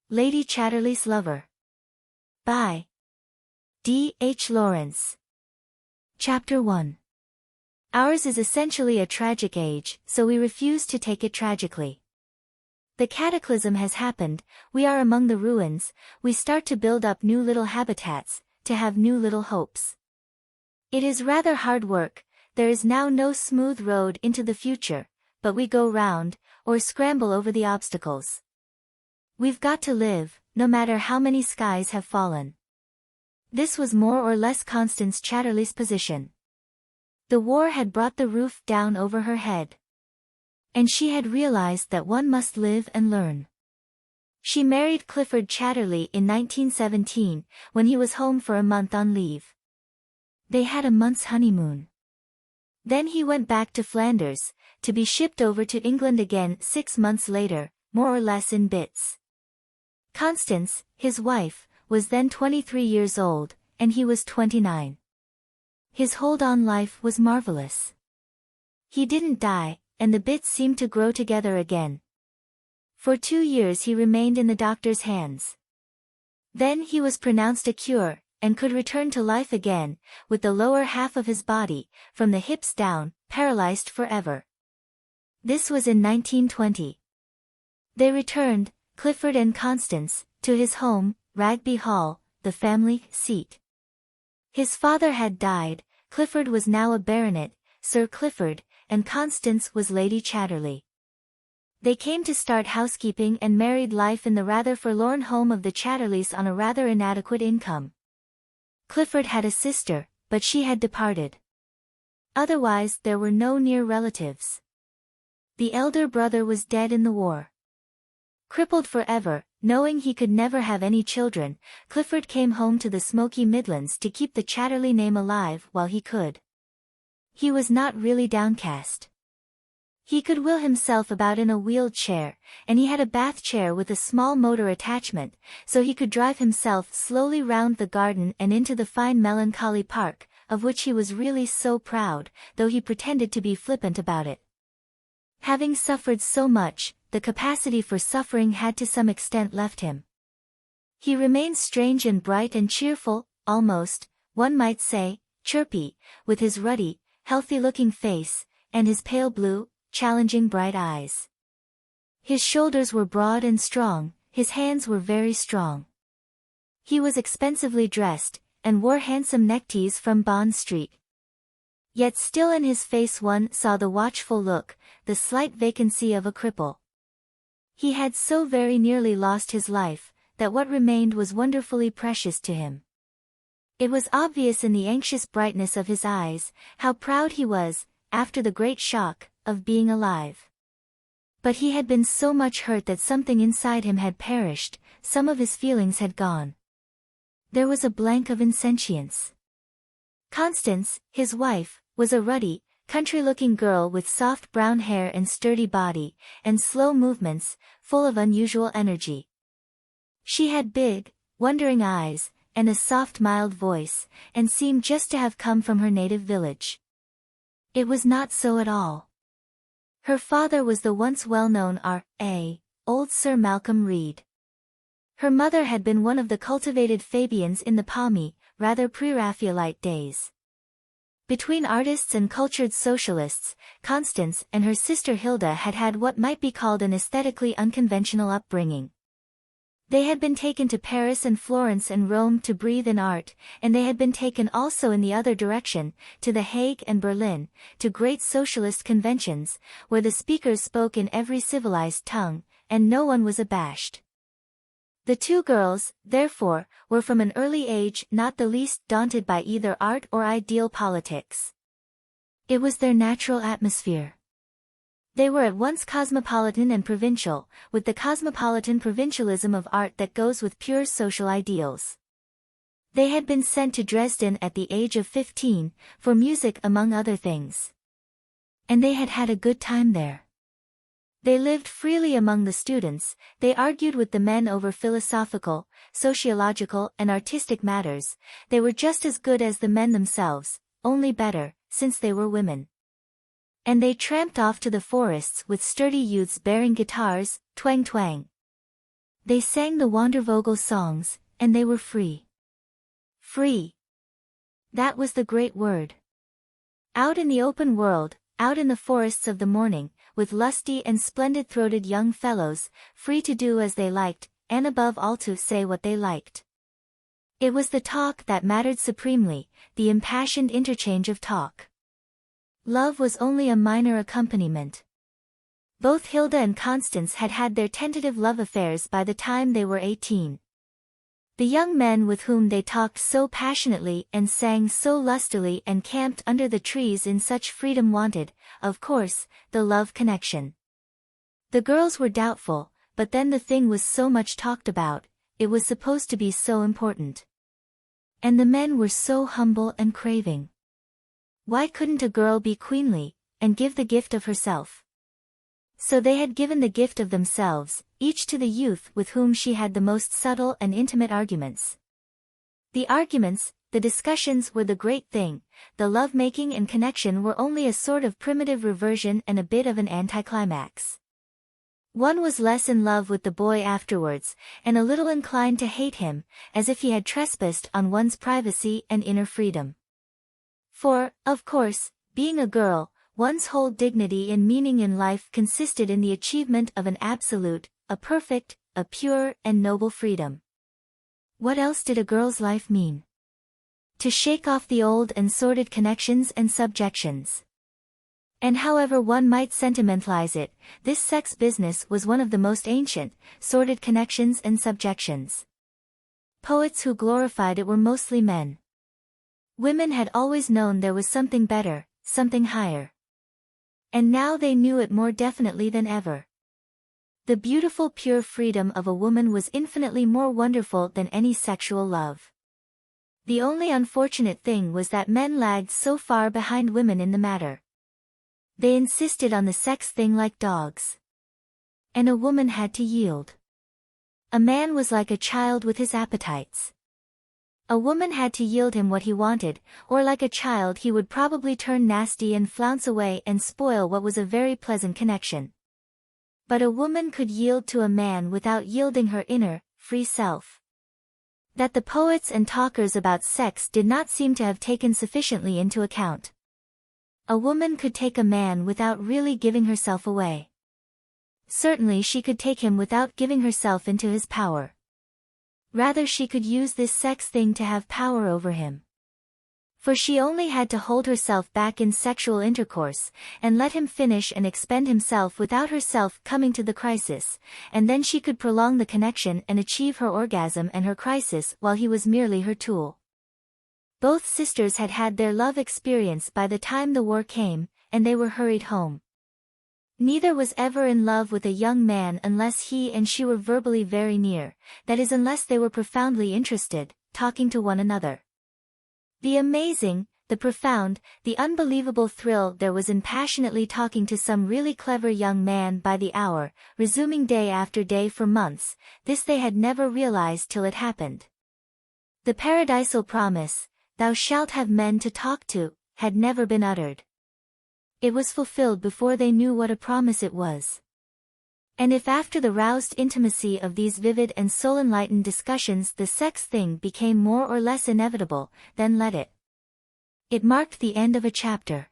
Lady Chatterley's Lover. By D. H. Lawrence. Chapter 1. Ours is essentially a tragic age, so we refuse to take it tragically. The cataclysm has happened, we are among the ruins, we start to build up new little habitats, to have new little hopes. It is rather hard work, there is now no smooth road into the future, but we go round, or scramble over the obstacles. We've got to live, no matter how many skies have fallen. This was more or less Constance Chatterley's position. The war had brought the roof down over her head. And she had realized that one must live and learn. She married Clifford Chatterley in 1917, when he was home for a month on leave. They had a month's honeymoon. Then he went back to Flanders, to be shipped over to England again 6 months later, more or less in bits. Constance, his wife, was then 23 years old, and he was 29. His hold on life was marvelous. He didn't die, and the bits seemed to grow together again. For 2 years he remained in the doctor's hands. Then he was pronounced a cure, and could return to life again, with the lower half of his body, from the hips down, paralyzed forever. This was in 1920. They returned, Clifford and Constance, to his home, Ragby Hall, the family seat. His father had died, Clifford was now a baronet, Sir Clifford, and Constance was Lady Chatterley. They came to start housekeeping and married life in the rather forlorn home of the Chatterleys on a rather inadequate income. Clifford had a sister, but she had departed. Otherwise there were no near relatives. The elder brother was dead in the war. Crippled forever, knowing he could never have any children, Clifford came home to the smoky Midlands to keep the Chatterley name alive while he could. He was not really downcast. He could wheel himself about in a wheeled chair, and he had a bath chair with a small motor attachment, so he could drive himself slowly round the garden and into the fine melancholy park, of which he was really so proud, though he pretended to be flippant about it. Having suffered so much, the capacity for suffering had to some extent left him. He remained strange and bright and cheerful, almost, one might say, chirpy, with his ruddy, healthy-looking face, and his pale blue, challenging bright eyes. His shoulders were broad and strong, his hands were very strong. He was expensively dressed, and wore handsome neckties from Bond Street. Yet still in his face one saw the watchful look, the slight vacancy of a cripple. He had so very nearly lost his life, that what remained was wonderfully precious to him. It was obvious in the anxious brightness of his eyes, how proud he was, after the great shock, of being alive. But he had been so much hurt that something inside him had perished, some of his feelings had gone. There was a blank of insentience. Constance, his wife, was a ruddy, country-looking girl with soft brown hair and sturdy body, and slow movements, full of unusual energy. She had big, wondering eyes, and a soft mild voice, and seemed just to have come from her native village. It was not so at all. Her father was the once well-known R.A., old Sir Malcolm Reed. Her mother had been one of the cultivated Fabians in the palmy, rather pre-Raphaelite days. Between artists and cultured socialists, Constance and her sister Hilda had had what might be called an aesthetically unconventional upbringing. They had been taken to Paris and Florence and Rome to breathe in art, and they had been taken also in the other direction, to The Hague and Berlin, to great socialist conventions, where the speakers spoke in every civilized tongue, and no one was abashed. The two girls, therefore, were from an early age not the least daunted by either art or ideal politics. It was their natural atmosphere. They were at once cosmopolitan and provincial, with the cosmopolitan provincialism of art that goes with pure social ideals. They had been sent to Dresden at the age of 15, for music among other things. And they had had a good time there. They lived freely among the students, they argued with the men over philosophical, sociological and artistic matters, they were just as good as the men themselves, only better, since they were women. And they tramped off to the forests with sturdy youths bearing guitars, twang twang. They sang the Wandervogel songs, and they were free. Free. That was the great word. Out in the open world, out in the forests of the morning, with lusty and splendid-throated young fellows, free to do as they liked, and above all to say what they liked. It was the talk that mattered supremely, the impassioned interchange of talk. Love was only a minor accompaniment. Both Hilda and Constance had had their tentative love affairs by the time they were 18. The young men with whom they talked so passionately and sang so lustily and camped under the trees in such freedom wanted, of course, the love connection. The girls were doubtful, but then the thing was so much talked about, it was supposed to be so important. And the men were so humble and craving. Why couldn't a girl be queenly, and give the gift of herself? So they had given the gift of themselves, each to the youth with whom she had the most subtle and intimate arguments. The arguments, the discussions were the great thing, the love-making and connection were only a sort of primitive reversion and a bit of an anticlimax. One was less in love with the boy afterwards, and a little inclined to hate him, as if he had trespassed on one's privacy and inner freedom. For, of course, being a girl, one's whole dignity and meaning in life consisted in the achievement of an absolute, a perfect, a pure and noble freedom. What else did a girl's life mean? To shake off the old and sordid connections and subjections. And however one might sentimentalize it, this sex business was one of the most ancient, sordid connections and subjections. Poets who glorified it were mostly men. Women had always known there was something better, something higher. And now they knew it more definitely than ever. The beautiful pure freedom of a woman was infinitely more wonderful than any sexual love. The only unfortunate thing was that men lagged so far behind women in the matter. They insisted on the sex thing like dogs. And a woman had to yield. A man was like a child with his appetites. A woman had to yield him what he wanted, or like a child he would probably turn nasty and flounce away and spoil what was a very pleasant connection. But a woman could yield to a man without yielding her inner, free self. That the poets and talkers about sex did not seem to have taken sufficiently into account. A woman could take a man without really giving herself away. Certainly she could take him without giving herself into his power. Rather she could use this sex thing to have power over him. For she only had to hold herself back in sexual intercourse, and let him finish and expend himself without herself coming to the crisis, and then she could prolong the connection and achieve her orgasm and her crisis while he was merely her tool. Both sisters had had their love experience by the time the war came, and they were hurried home. Neither was ever in love with a young man unless he and she were verbally very near, that is unless they were profoundly interested, talking to one another. The amazing, the profound, the unbelievable thrill there was in passionately talking to some really clever young man by the hour, resuming day after day for months, this they had never realized till it happened. The paradisal promise, "Thou shalt have men to talk to," had never been uttered. It was fulfilled before they knew what a promise it was. And if after the roused intimacy of these vivid and soul-enlightened discussions the sex thing became more or less inevitable, then let it. It marked the end of a chapter.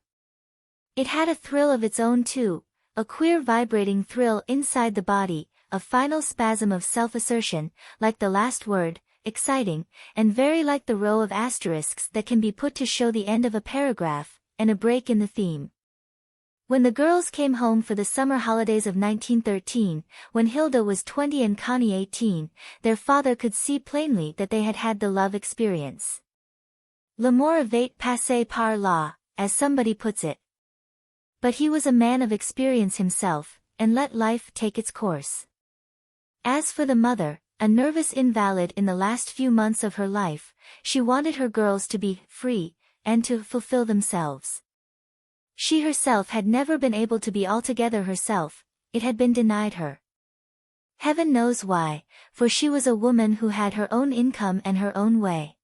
It had a thrill of its own too, a queer vibrating thrill inside the body, a final spasm of self-assertion, like the last word, exciting, and very like the row of asterisks that can be put to show the end of a paragraph, and a break in the theme. When the girls came home for the summer holidays of 1913, when Hilda was 20 and Connie 18, their father could see plainly that they had had the love experience. L'amour avait passé par là, as somebody puts it. But he was a man of experience himself, and let life take its course. As for the mother, a nervous invalid in the last few months of her life, she wanted her girls to be free, and to fulfill themselves. She herself had never been able to be altogether herself, it had been denied her. Heaven knows why, for she was a woman who had her own income and her own way.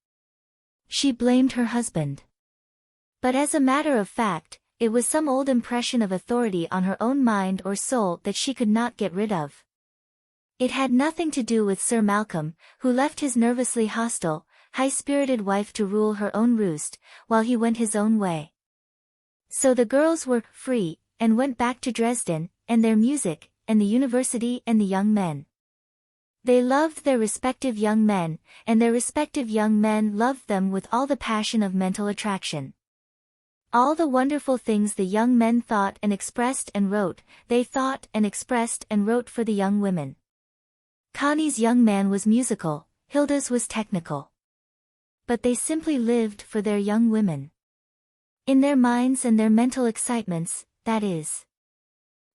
She blamed her husband. But as a matter of fact, it was some old impression of authority on her own mind or soul that she could not get rid of. It had nothing to do with Sir Malcolm, who left his nervously hostile, high-spirited wife to rule her own roost, while he went his own way. So the girls were free, and went back to Dresden, and their music, and the university and the young men. They loved their respective young men, and their respective young men loved them with all the passion of mental attraction. All the wonderful things the young men thought and expressed and wrote, they thought and expressed and wrote for the young women. Connie's young man was musical, Hilda's was technical. But they simply lived for their young women. In their minds and their mental excitements, that is.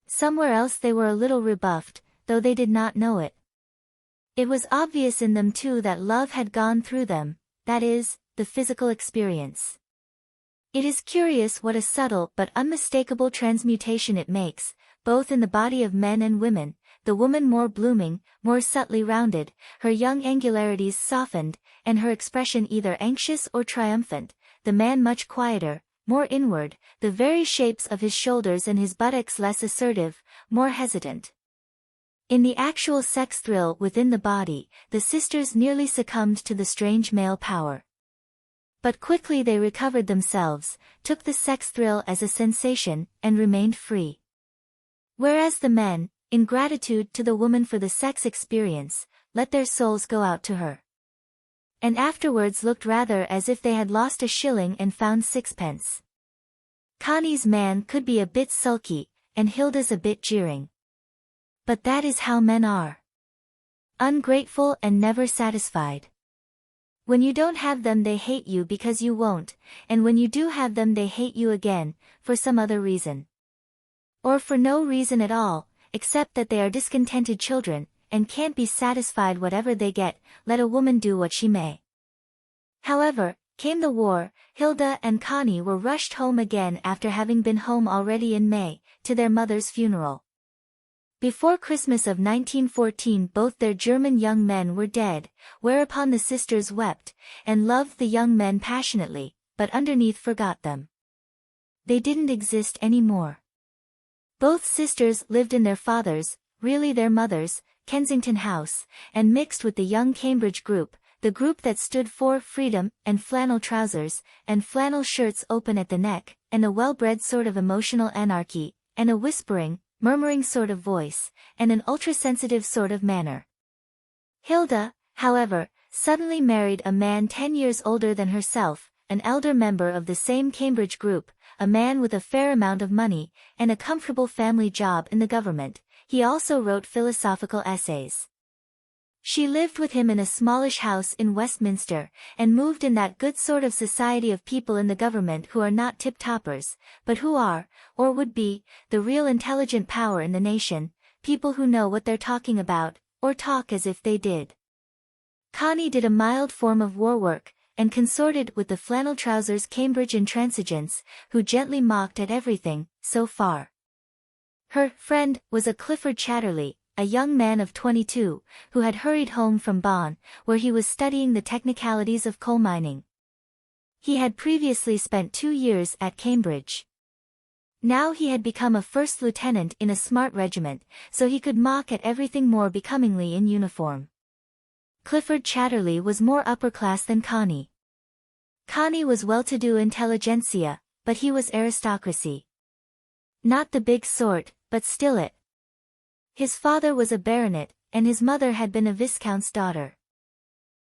Somewhere else they were a little rebuffed, though they did not know it. It was obvious in them too that love had gone through them, that is, the physical experience. It is curious what a subtle but unmistakable transmutation it makes, both in the body of men and women, the woman more blooming, more subtly rounded, her young angularities softened, and her expression either anxious or triumphant, the man much quieter, more inward, the very shapes of his shoulders and his buttocks less assertive, more hesitant. In the actual sex thrill within the body, the sisters nearly succumbed to the strange male power. But quickly they recovered themselves, took the sex thrill as a sensation, and remained free. Whereas the men, in gratitude to the woman for the sex experience, let their souls go out to her. And afterwards looked rather as if they had lost a shilling and found sixpence. Connie's man could be a bit sulky, and Hilda's a bit jeering. But that is how men are. Ungrateful and never satisfied. When you don't have them they hate you because you won't, and when you do have them they hate you again, for some other reason. Or for no reason at all, except that they are discontented children, and can't be satisfied whatever they get, let a woman do what she may. However, came the war, Hilda and Connie were rushed home again after having been home already in May, to their mother's funeral. Before Christmas of 1914 both their German young men were dead, whereupon the sisters wept, and loved the young men passionately, but underneath forgot them. They didn't exist anymore. Both sisters lived in their father's, really their mother's, Kensington house, and mixed with the young Cambridge group, the group that stood for freedom, and flannel trousers, and flannel shirts open at the neck, and a well-bred sort of emotional anarchy, and a whispering, murmuring sort of voice, and an ultra-sensitive sort of manner. Hilda, however, suddenly married a man 10 years older than herself, an elder member of the same Cambridge group, a man with a fair amount of money, and a comfortable family job in the government. He also wrote philosophical essays. She lived with him in a smallish house in Westminster, and moved in that good sort of society of people in the government who are not tip-toppers, but who are, or would be, the real intelligent power in the nation, people who know what they're talking about, or talk as if they did. Connie did a mild form of war work, and consorted with the flannel trousers Cambridge intransigents, who gently mocked at everything, so far. Her friend was a Clifford Chatterley, a young man of 22, who had hurried home from Bonn, where he was studying the technicalities of coal mining. He had previously spent 2 years at Cambridge. Now he had become a first lieutenant in a smart regiment, so he could mock at everything more becomingly in uniform. Clifford Chatterley was more upper-class than Connie. Connie was well-to-do intelligentsia, but he was aristocracy. Not the big sort, but still it. His father was a baronet, and his mother had been a viscount's daughter.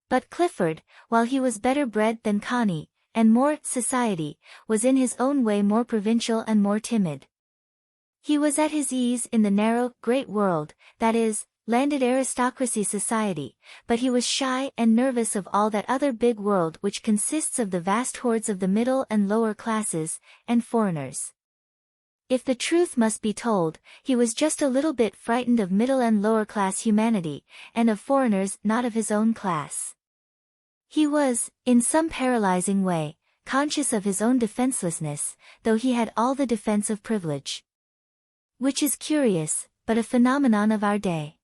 But Clifford, while he was better bred than Connie, and more society, was in his own way more provincial and more timid. He was at his ease in the narrow, great world, that is, landed aristocracy society, but he was shy and nervous of all that other big world which consists of the vast hordes of the middle and lower classes, and foreigners. If the truth must be told, he was just a little bit frightened of middle and lower class humanity, and of foreigners not of his own class. He was, in some paralyzing way, conscious of his own defenselessness, though he had all the defense of privilege. Which is curious, but a phenomenon of our day.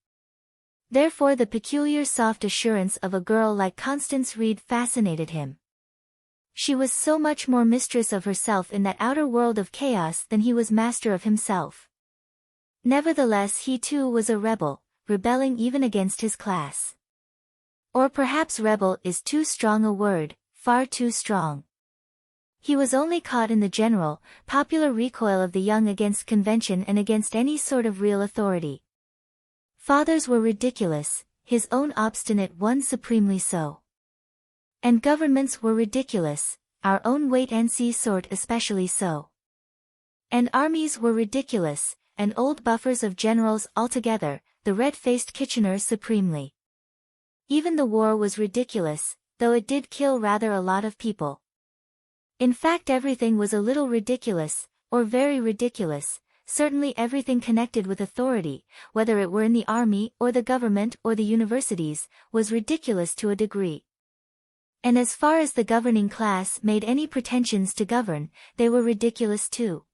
Therefore the peculiar soft assurance of a girl like Constance Reed fascinated him. She was so much more mistress of herself in that outer world of chaos than he was master of himself. Nevertheless he too was a rebel, rebelling even against his class. Or perhaps rebel is too strong a word, far too strong. He was only caught in the general, popular recoil of the young against convention and against any sort of real authority. Fathers were ridiculous, his own obstinate one supremely so. And governments were ridiculous, our own wait-and-see sort especially so. And armies were ridiculous, and old buffers of generals altogether, the red-faced Kitchener supremely. Even the war was ridiculous, though it did kill rather a lot of people. In fact, everything was a little ridiculous, or very ridiculous, certainly everything connected with authority, whether it were in the army or the government or the universities, was ridiculous to a degree. And as far as the governing class made any pretensions to govern, they were ridiculous too.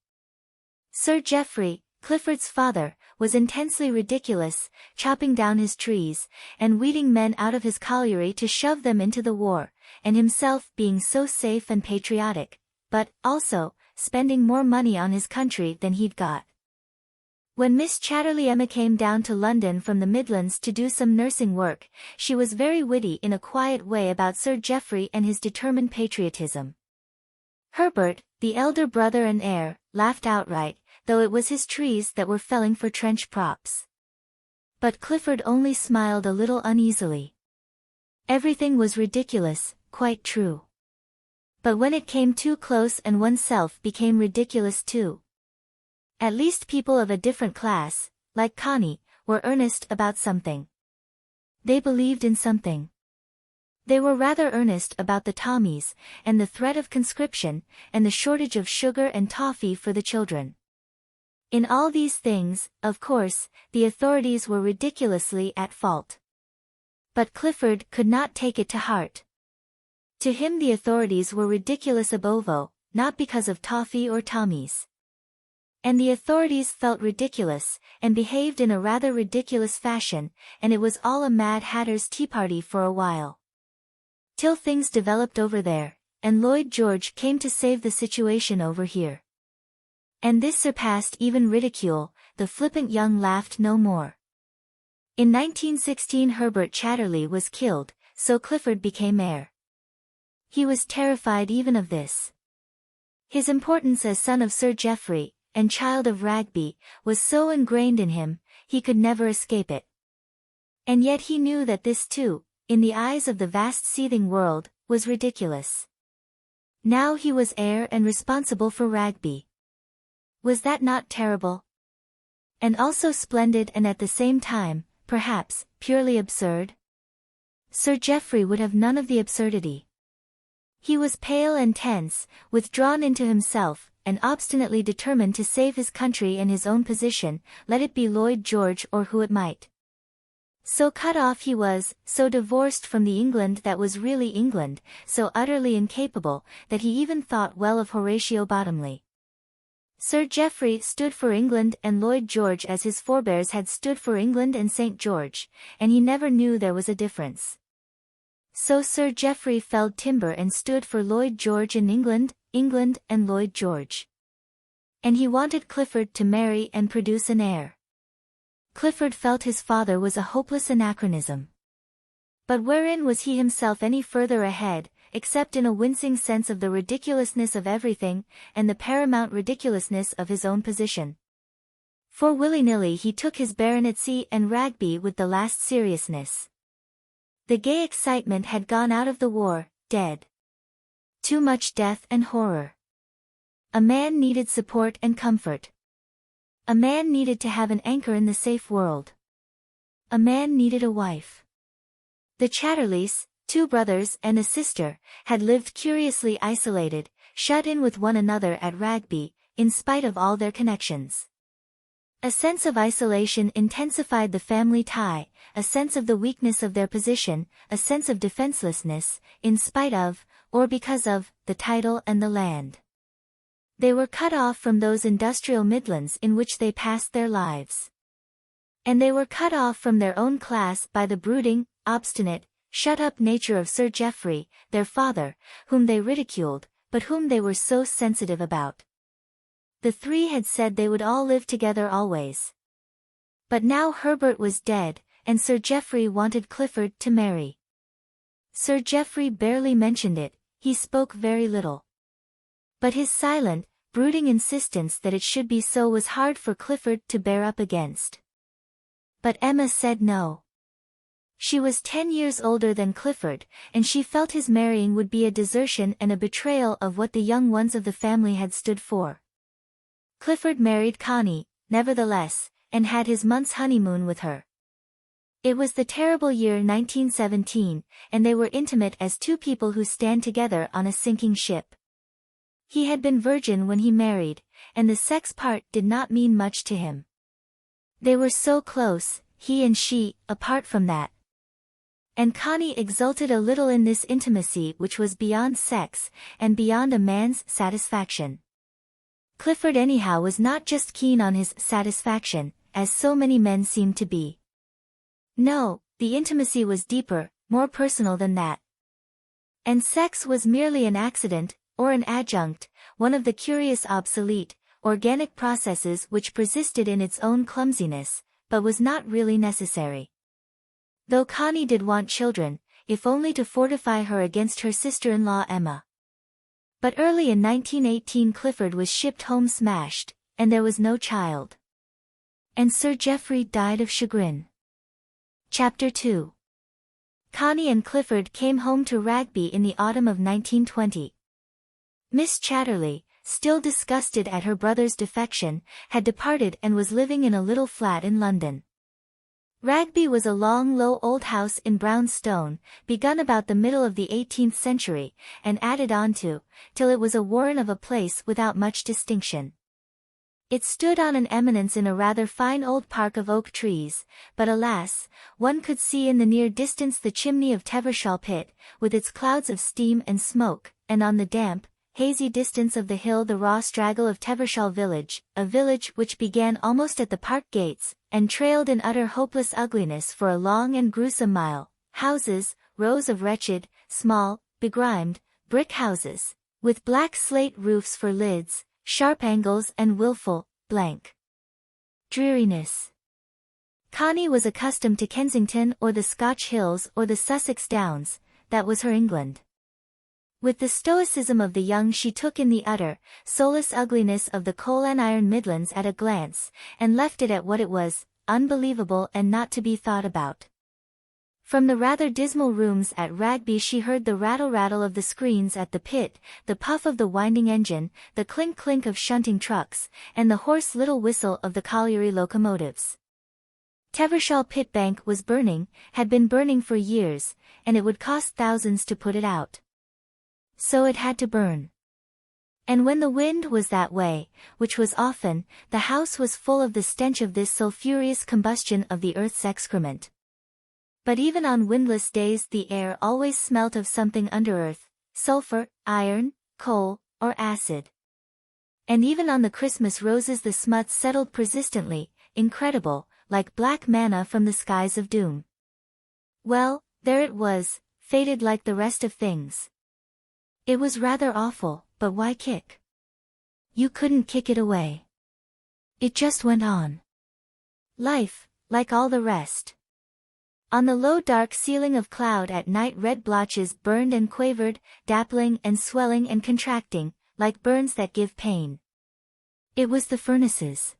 Sir Geoffrey, Clifford's father, was intensely ridiculous, chopping down his trees, and weeding men out of his colliery to shove them into the war, and himself being so safe and patriotic, but, also, spending more money on his country than he'd got. When Miss Chatterley Emma came down to London from the Midlands to do some nursing work, she was very witty in a quiet way about Sir Geoffrey and his determined patriotism. Herbert, the elder brother and heir, laughed outright, though it was his trees that were felling for trench props. But Clifford only smiled a little uneasily. Everything was ridiculous, quite true. But when it came too close and oneself became ridiculous too. At least people of a different class, like Connie, were earnest about something. They believed in something. They were rather earnest about the Tommies, and the threat of conscription, and the shortage of sugar and toffee for the children. In all these things, of course, the authorities were ridiculously at fault. But Clifford could not take it to heart. To him the authorities were ridiculous ab ovo, not because of toffee or Tommies. And the authorities felt ridiculous, and behaved in a rather ridiculous fashion, and it was all a Mad Hatter's tea party for a while. Till things developed over there, and Lloyd George came to save the situation over here. And this surpassed even ridicule, the flippant young laughed no more. In 1916 Herbert Chatterley was killed, so Clifford became heir. He was terrified even of this. His importance as son of Sir Geoffrey, and child of Ragby, was so ingrained in him, he could never escape it. And yet he knew that this too, in the eyes of the vast seething world, was ridiculous. Now he was heir and responsible for Ragby. Was that not terrible? And also splendid and at the same time, perhaps, purely absurd? Sir Geoffrey would have none of the absurdity. He was pale and tense, withdrawn into himself, and obstinately determined to save his country and his own position, let it be Lloyd George or who it might. So cut off he was, so divorced from the England that was really England, so utterly incapable, that he even thought well of Horatio Bottomley. Sir Geoffrey stood for England and Lloyd George as his forebears had stood for England and St. George, and he never knew there was a difference. So Sir Geoffrey felled timber and stood for Lloyd George in England, England and Lloyd George. And he wanted Clifford to marry and produce an heir. Clifford felt his father was a hopeless anachronism. But wherein was he himself any further ahead, except in a wincing sense of the ridiculousness of everything, and the paramount ridiculousness of his own position? For willy-nilly he took his baronetcy and Ragby with the last seriousness. The gay excitement had gone out of the war, dead. Too much death and horror. A man needed support and comfort. A man needed to have an anchor in the safe world. A man needed a wife. The Chatterleys, 2 brothers and a sister, had lived curiously isolated, shut in with one another at Ragby, in spite of all their connections. A sense of isolation intensified the family tie, a sense of the weakness of their position, a sense of defenselessness, in spite of, or because of, the title and the land. They were cut off from those industrial Midlands in which they passed their lives. And they were cut off from their own class by the brooding, obstinate, shut-up nature of Sir Geoffrey, their father, whom they ridiculed, but whom they were so sensitive about. The 3 had said they would all live together always. But now Herbert was dead, and Sir Geoffrey wanted Clifford to marry. Sir Geoffrey barely mentioned it, he spoke very little. But his silent, brooding insistence that it should be so was hard for Clifford to bear up against. But Emma said no. She was 10 years older than Clifford, and she felt his marrying would be a desertion and a betrayal of what the young ones of the family had stood for. Clifford married Connie, nevertheless, and had his month's honeymoon with her. It was the terrible year 1917, and they were intimate as two people who stand together on a sinking ship. He had been virgin when he married, and the sex part did not mean much to him. They were so close, he and she, apart from that. And Connie exulted a little in this intimacy which was beyond sex, and beyond a man's satisfaction. Clifford anyhow was not just keen on his satisfaction, as so many men seemed to be. No, the intimacy was deeper, more personal than that. And sex was merely an accident, or an adjunct, one of the curious obsolete, organic processes which persisted in its own clumsiness, but was not really necessary. Though Connie did want children, if only to fortify her against her sister-in-law Emma. But early in 1918 Clifford was shipped home smashed, and there was no child. And Sir Geoffrey died of chagrin. Chapter 2. Connie and Clifford came home to Ragby in the autumn of 1920. Miss Chatterley, still disgusted at her brother's defection, had departed and was living in a little flat in London. Ragby was a long low old house in brown stone, begun about the middle of the 18th century, and added on to, till it was a warren of a place without much distinction. It stood on an eminence in a rather fine old park of oak trees, but alas, one could see in the near distance the chimney of Tevershall pit, with its clouds of steam and smoke, and on the damp, hazy distance of the hill the raw straggle of Tevershall village, a village which began almost at the park gates, and trailed in utter hopeless ugliness for a long and gruesome mile, houses, rows of wretched, small, begrimed, brick houses, with black slate roofs for lids, sharp angles and wilful, blank dreariness. Connie was accustomed to Kensington or the Scotch hills or the Sussex downs, that was her England. With the stoicism of the young she took in the utter, soulless ugliness of the coal and iron Midlands at a glance, and left it at what it was, unbelievable and not to be thought about. From the rather dismal rooms at Ragby she heard the rattle-rattle of the screens at the pit, the puff of the winding engine, the clink-clink of shunting trucks, and the hoarse little whistle of the colliery locomotives. Tevershall pit bank was burning, had been burning for years, and it would cost thousands to put it out. So it had to burn. And when the wind was that way, which was often, the house was full of the stench of this sulphurous combustion of the earth's excrement. But even on windless days the air always smelt of something under earth, sulphur, iron, coal, or acid. And even on the Christmas roses the smuts settled persistently, incredible, like black manna from the skies of doom. Well, there it was, fated like the rest of things. It was rather awful, but why kick? You couldn't kick it away. It just went on. Life, like all the rest. On the low dark ceiling of cloud at night red blotches burned and quavered, dappling and swelling and contracting, like burns that give pain. It was the furnaces.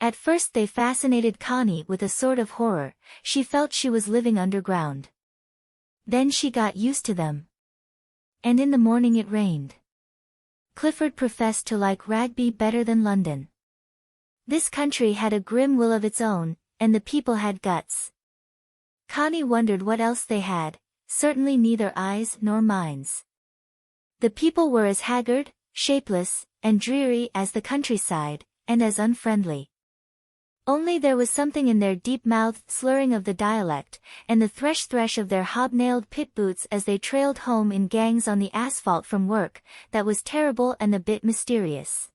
At first they fascinated Connie with a sort of horror, she felt she was living underground. Then she got used to them. And in the morning it rained. Clifford professed to like Ragby better than London. This country had a grim will of its own, and the people had guts. Connie wondered what else they had, certainly neither eyes nor minds. The people were as haggard, shapeless, and dreary as the countryside, and as unfriendly. Only there was something in their deep-mouthed slurring of the dialect, and the thresh-thresh of their hobnailed pit boots as they trailed home in gangs on the asphalt from work, that was terrible and a bit mysterious.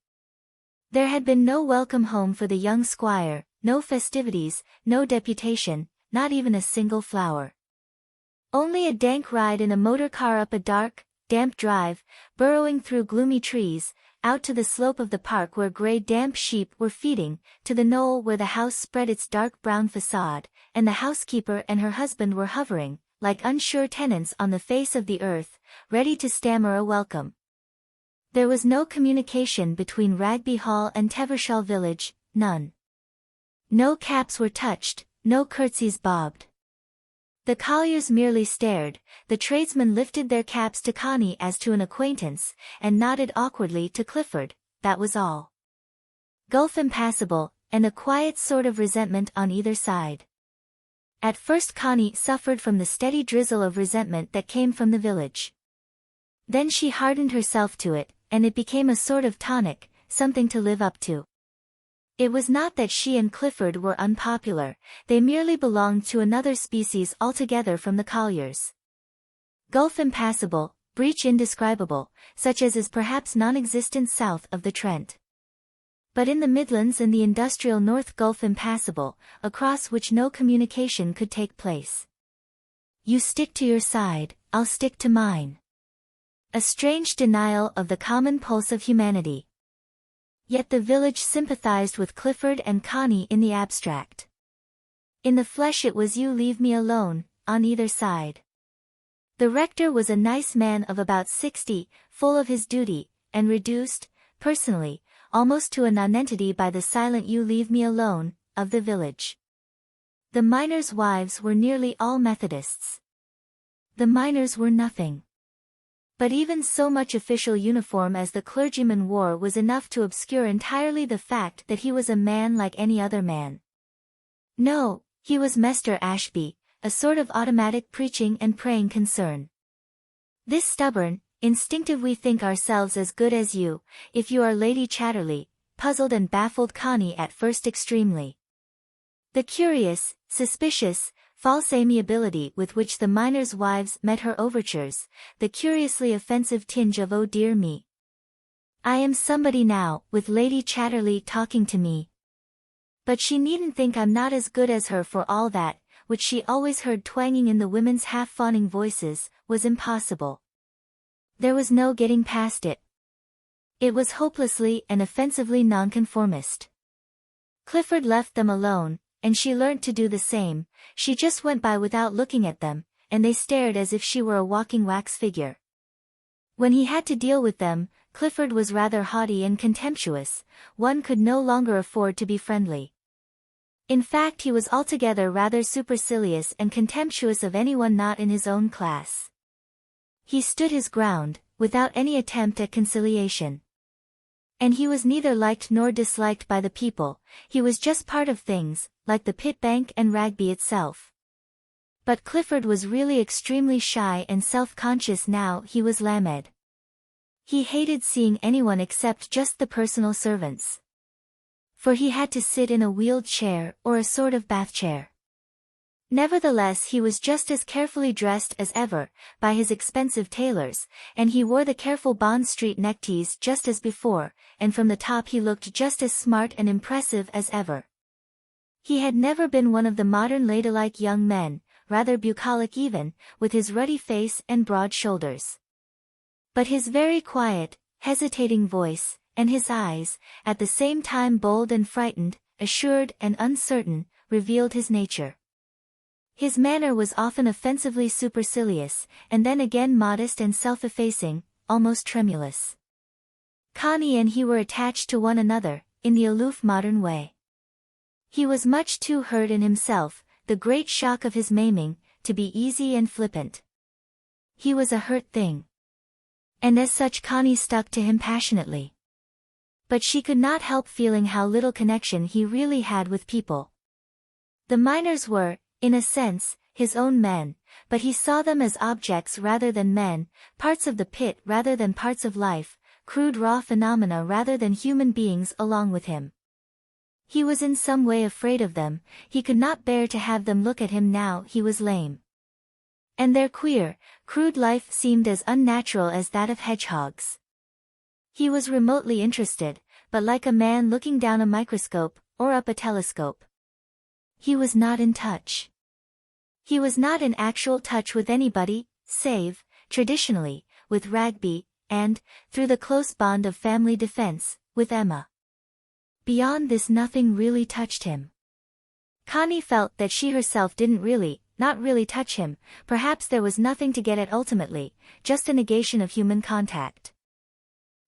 There had been no welcome home for the young squire, no festivities, no deputation, not even a single flower. Only a dank ride in a motor car up a dark, damp drive, burrowing through gloomy trees, out to the slope of the park where grey damp sheep were feeding, to the knoll where the house spread its dark brown facade, and the housekeeper and her husband were hovering, like unsure tenants on the face of the earth, ready to stammer a welcome. There was no communication between Ragby Hall and Tevershall village, none. No caps were touched, no curtsies bobbed. The colliers merely stared, the tradesmen lifted their caps to Connie as to an acquaintance, and nodded awkwardly to Clifford, that was all. Gulf impassable, and a quiet sort of resentment on either side. At first Connie suffered from the steady drizzle of resentment that came from the village. Then she hardened herself to it, and it became a sort of tonic, something to live up to. It was not that she and Clifford were unpopular, they merely belonged to another species altogether from the colliers. Gulf impassable, breach indescribable, such as is perhaps non-existent south of the Trent. But in the Midlands and the industrial North, Gulf impassable, across which no communication could take place. You stick to your side, I'll stick to mine. A strange denial of the common pulse of humanity. Yet the village sympathized with Clifford and Connie in the abstract. In the flesh it was you leave me alone, on either side. The rector was a nice man of about 60, full of his duty, and reduced, personally, almost to a nonentity by the silent you leave me alone, of the village. The miners' wives were nearly all Methodists. The miners were nothing. But even so much official uniform as the clergyman wore was enough to obscure entirely the fact that he was a man like any other man. No, he was Mester Ashby, a sort of automatic preaching and praying concern. This stubborn, instinctive we think ourselves as good as you, if you are Lady Chatterley, puzzled and baffled Connie at first extremely. The curious, suspicious, false amiability with which the miners' wives met her overtures, the curiously offensive tinge of oh dear me. I am somebody now, with Lady Chatterley talking to me. But she needn't think I'm not as good as her for all that, which she always heard twanging in the women's half-fawning voices, was impossible. There was no getting past it. It was hopelessly and offensively nonconformist. Clifford left them alone, and she learnt to do the same. She just went by without looking at them, and they stared as if she were a walking wax figure. When he had to deal with them, Clifford was rather haughty and contemptuous, one could no longer afford to be friendly. In fact, he was altogether rather supercilious and contemptuous of anyone not in his own class. He stood his ground, without any attempt at conciliation. And he was neither liked nor disliked by the people, he was just part of things, like the pit bank and Ragby itself. But Clifford was really extremely shy and self-conscious now he was Lamed. He hated seeing anyone except just the personal servants. For he had to sit in a wheeled chair or a sort of bath chair. Nevertheless he was just as carefully dressed as ever, by his expensive tailors, and he wore the careful Bond Street neckties just as before, and from the top he looked just as smart and impressive as ever. He had never been one of the modern ladylike young men, rather bucolic even, with his ruddy face and broad shoulders. But his very quiet, hesitating voice, and his eyes, at the same time bold and frightened, assured and uncertain, revealed his nature. His manner was often offensively supercilious, and then again modest and self-effacing, almost tremulous. Connie and he were attached to one another, in the aloof modern way. He was much too hurt in himself, the great shock of his maiming, to be easy and flippant. He was a hurt thing. And as such Connie stuck to him passionately. But she could not help feeling how little connection he really had with people. The miners were, in a sense, his own men, but he saw them as objects rather than men, parts of the pit rather than parts of life, crude raw phenomena rather than human beings along with him. He was in some way afraid of them, he could not bear to have them look at him now he was lame. And their queer, crude life seemed as unnatural as that of hedgehogs. He was remotely interested, but like a man looking down a microscope, or up a telescope. He was not in touch. He was not in actual touch with anybody, save, traditionally, with Ragby, and, through the close bond of family defense, with Emma. Beyond this nothing really touched him. Connie felt that she herself not really touch him, perhaps there was nothing to get at ultimately, just a negation of human contact.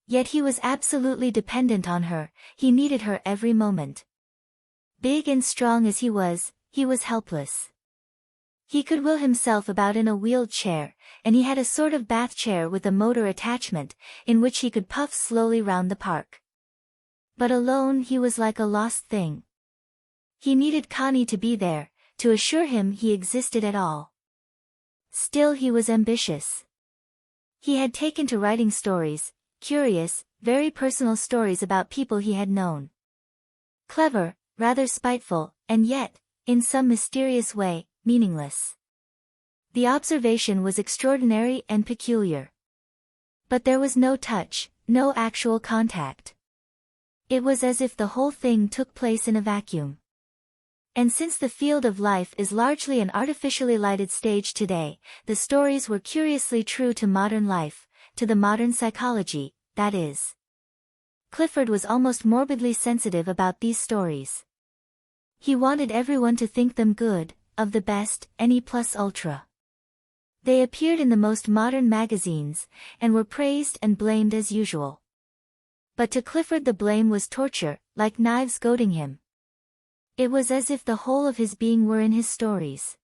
Yet he was absolutely dependent on her, he needed her every moment. Big and strong as he was helpless. He could wheel himself about in a wheeled chair, and he had a sort of bath chair with a motor attachment, in which he could puff slowly round the park. But alone he was like a lost thing. He needed Connie to be there, to assure him he existed at all. Still he was ambitious. He had taken to writing stories, curious, very personal stories about people he had known. Clever, rather spiteful, and yet, in some mysterious way, meaningless. The observation was extraordinary and peculiar. But there was no touch, no actual contact. It was as if the whole thing took place in a vacuum. And since the field of life is largely an artificially lighted stage today, the stories were curiously true to modern life, to the modern psychology, that is. Clifford was almost morbidly sensitive about these stories. He wanted everyone to think them good, of the best, NE plus ultra. They appeared in the most modern magazines, and were praised and blamed as usual. But to Clifford the blame was torture, like knives goading him. It was as if the whole of his being were in his stories.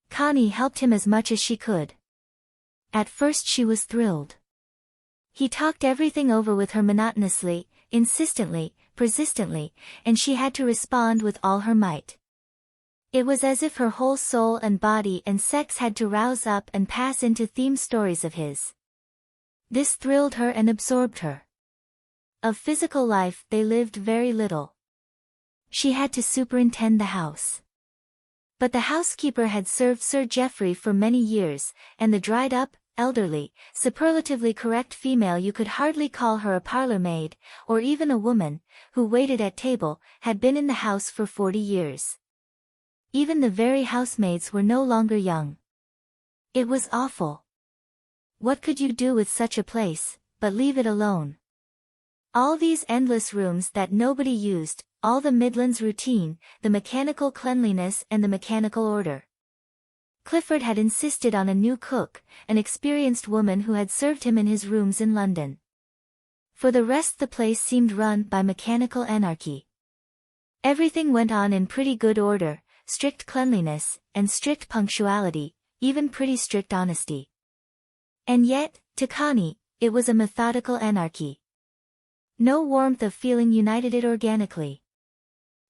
Connie helped him as much as she could. At first she was thrilled. He talked everything over with her monotonously, insistently, persistently, and she had to respond with all her might. It was as if her whole soul and body and sex had to rouse up and pass into theme stories of his. This thrilled her and absorbed her. Of physical life they lived very little. She had to superintend the house. But the housekeeper had served Sir Geoffrey for many years, and the dried-up, elderly, superlatively correct female, you could hardly call her a parlour maid, or even a woman, who waited at table, had been in the house for 40 years. Even the very housemaids were no longer young. It was awful. What could you do with such a place, but leave it alone? All these endless rooms that nobody used, all the Midlands routine, the mechanical cleanliness and the mechanical order. Clifford had insisted on a new cook, an experienced woman who had served him in his rooms in London. For the rest the place seemed run by mechanical anarchy. Everything went on in pretty good order, strict cleanliness, and strict punctuality, even pretty strict honesty. And yet, to Connie, it was a methodical anarchy. No warmth of feeling united it organically.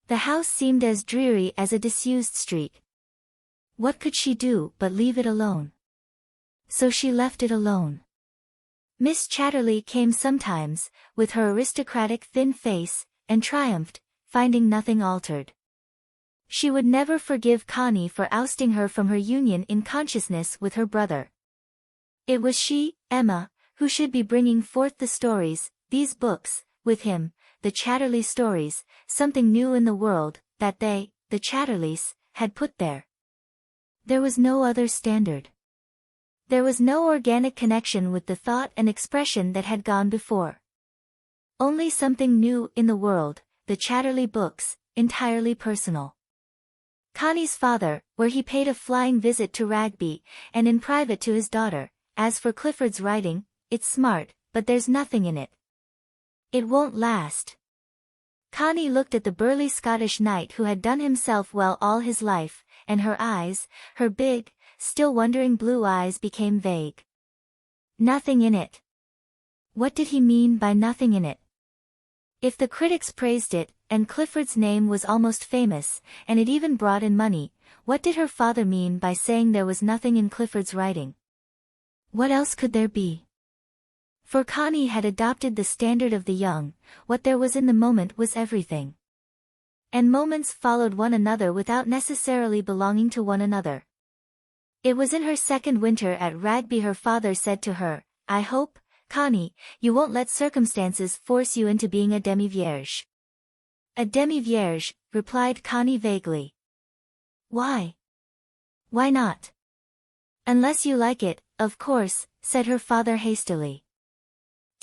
The house seemed as dreary as a disused street. What could she do but leave it alone? So she left it alone. Miss Chatterley came sometimes, with her aristocratic thin face, and triumphed, finding nothing altered. She would never forgive Connie for ousting her from her union in consciousness with her brother. It was she, Emma, who should be bringing forth the stories, these books, with him, the Chatterley stories, something new in the world, that they, the Chatterleys, had put there. There was no other standard. There was no organic connection with the thought and expression that had gone before. Only something new in the world, the Chatterley books, entirely personal. Connie's father, where he paid a flying visit to Ragby, and in private to his daughter. As for Clifford's writing, it's smart, but there's nothing in it. It won't last. Connie looked at the burly Scottish knight who had done himself well all his life, and her eyes, her big, still wondering blue eyes became vague. Nothing in it. What did he mean by nothing in it? If the critics praised it, and Clifford's name was almost famous, and it even brought in money, what did her father mean by saying there was nothing in Clifford's writing? What else could there be? For Connie had adopted the standard of the young, what there was in the moment was everything. And moments followed one another without necessarily belonging to one another. It was in her second winter at Ragby her father said to her, "I hope, Connie, you won't let circumstances force you into being a demi-vierge." "A demi-vierge," replied Connie vaguely. "Why? Why not?" "Unless you like it, of course," said her father hastily.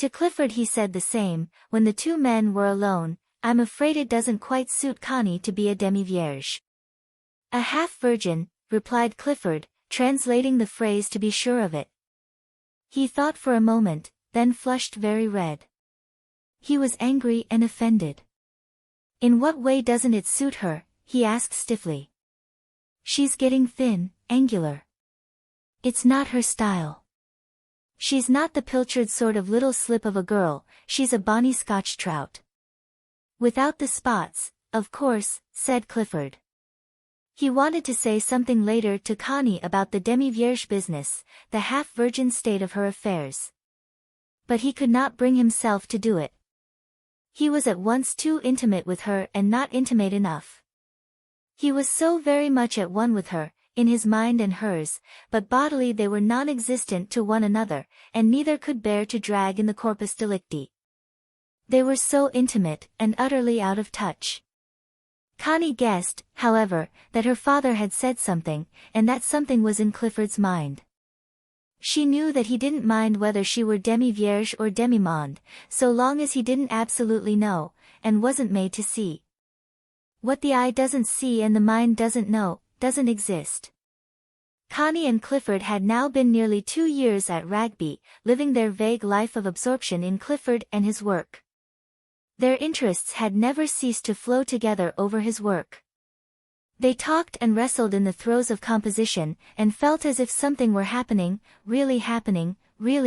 To Clifford he said the same, when the two men were alone. I'm afraid it doesn't quite suit Connie to be a demi-vierge. A half-virgin, replied Clifford, translating the phrase to be sure of it. He thought for a moment, then flushed very red. He was angry and offended. In what way doesn't it suit her? He asked stiffly. She's getting thin, angular. It's not her style. She's not the pilchard sort of little slip of a girl, she's a bonny Scotch trout. Without the spots, of course, said Clifford. He wanted to say something later to Connie about the demi-vierge business, the half-virgin state of her affairs. But he could not bring himself to do it. He was at once too intimate with her and not intimate enough. He was so very much at one with her, in his mind and hers, but bodily they were non-existent to one another, and neither could bear to drag in the corpus delicti. They were so intimate, and utterly out of touch. Connie guessed, however, that her father had said something, and that something was in Clifford's mind. She knew that he didn't mind whether she were demi-vierge or demi-monde, so long as he didn't absolutely know, and wasn't made to see. What the eye doesn't see and the mind doesn't know, doesn't exist. Connie and Clifford had now been nearly 2 years at Rugby, living their vague life of absorption in Clifford and his work. Their interests had never ceased to flow together over his work. They talked and wrestled in the throes of composition, and felt as if something were happening, really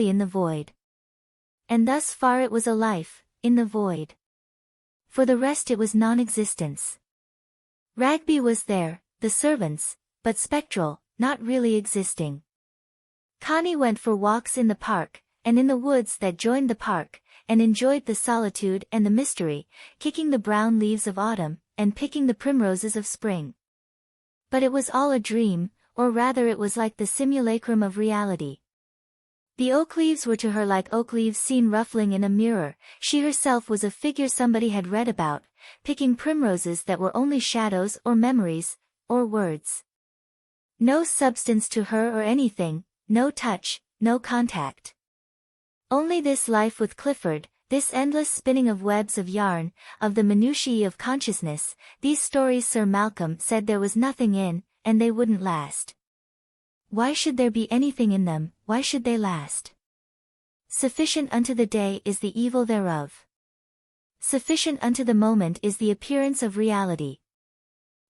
in the void. And thus far it was a life, in the void. For the rest it was non-existence. Rugby was there, the servants, but spectral, not really existing. Connie went for walks in the park, and in the woods that joined the park, and enjoyed the solitude and the mystery, kicking the brown leaves of autumn, and picking the primroses of spring. But it was all a dream, or rather it was like the simulacrum of reality. The oak leaves were to her like oak leaves seen ruffling in a mirror, she herself was a figure somebody had read about, picking primroses that were only shadows or memories, or words. No substance to her or anything, no touch, no contact. Only this life with Clifford, this endless spinning of webs of yarn, of the minutiae of consciousness, these stories Sir Malcolm said there was nothing in, and they wouldn't last. Why should there be anything in them, why should they last? Sufficient unto the day is the evil thereof. Sufficient unto the moment is the appearance of reality.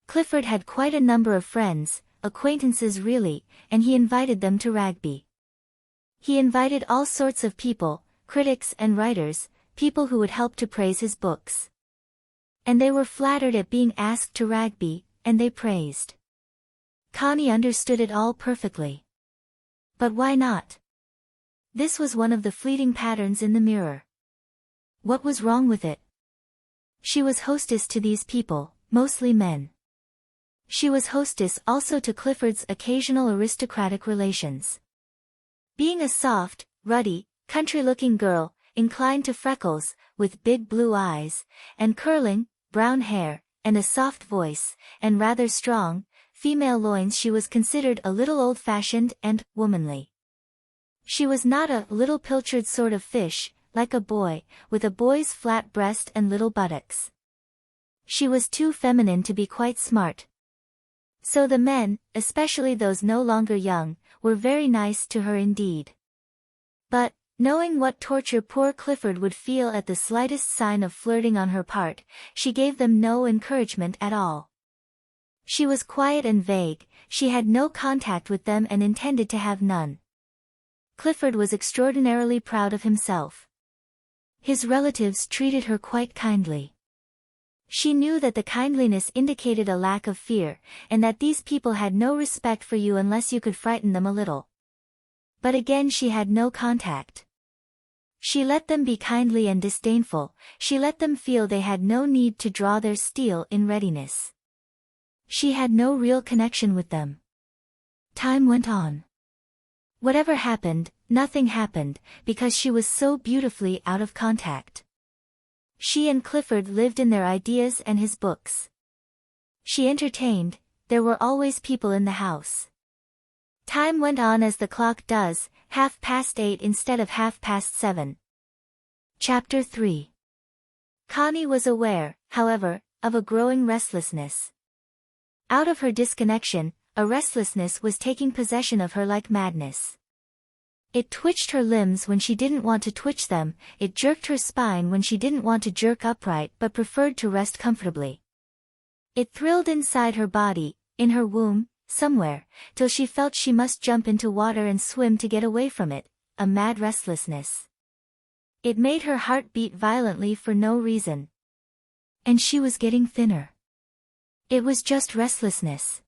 Clifford had quite a number of friends, acquaintances really, and he invited them to Rugby. He invited all sorts of people, critics and writers, people who would help to praise his books. And they were flattered at being asked to Rugby, and they praised. Connie understood it all perfectly. But why not? This was one of the fleeting patterns in the mirror. What was wrong with it? She was hostess to these people, mostly men. She was hostess also to Clifford's occasional aristocratic relations. Being a soft, ruddy, country-looking girl, inclined to freckles, with big blue eyes, and curling, brown hair, and a soft voice, and rather strong, female loins, she was considered a little old-fashioned and womanly. She was not a little pilchard sort of fish, like a boy, with a boy's flat breast and little buttocks. She was too feminine to be quite smart. So the men, especially those no longer young, were very nice to her indeed. But, knowing what torture poor Clifford would feel at the slightest sign of flirting on her part, she gave them no encouragement at all. She was quiet and vague, she had no contact with them and intended to have none. Clifford was extraordinarily proud of himself. His relatives treated her quite kindly. She knew that the kindliness indicated a lack of fear, and that these people had no respect for you unless you could frighten them a little. But again she had no contact. She let them be kindly and disdainful, she let them feel they had no need to draw their steel in readiness. She had no real connection with them. Time went on. Whatever happened, nothing happened, because she was so beautifully out of contact. She and Clifford lived in their ideas and his books. She entertained, there were always people in the house. Time went on as the clock does, 8:30 instead of 7:30. Chapter 3. Connie was aware, however, of a growing restlessness. Out of her disconnection, a restlessness was taking possession of her like madness. It twitched her limbs when she didn't want to twitch them, it jerked her spine when she didn't want to jerk upright but preferred to rest comfortably. It thrilled inside her body, in her womb, somewhere, till she felt she must jump into water and swim to get away from it, a mad restlessness. It made her heart beat violently for no reason. And she was getting thinner. It was just restlessness.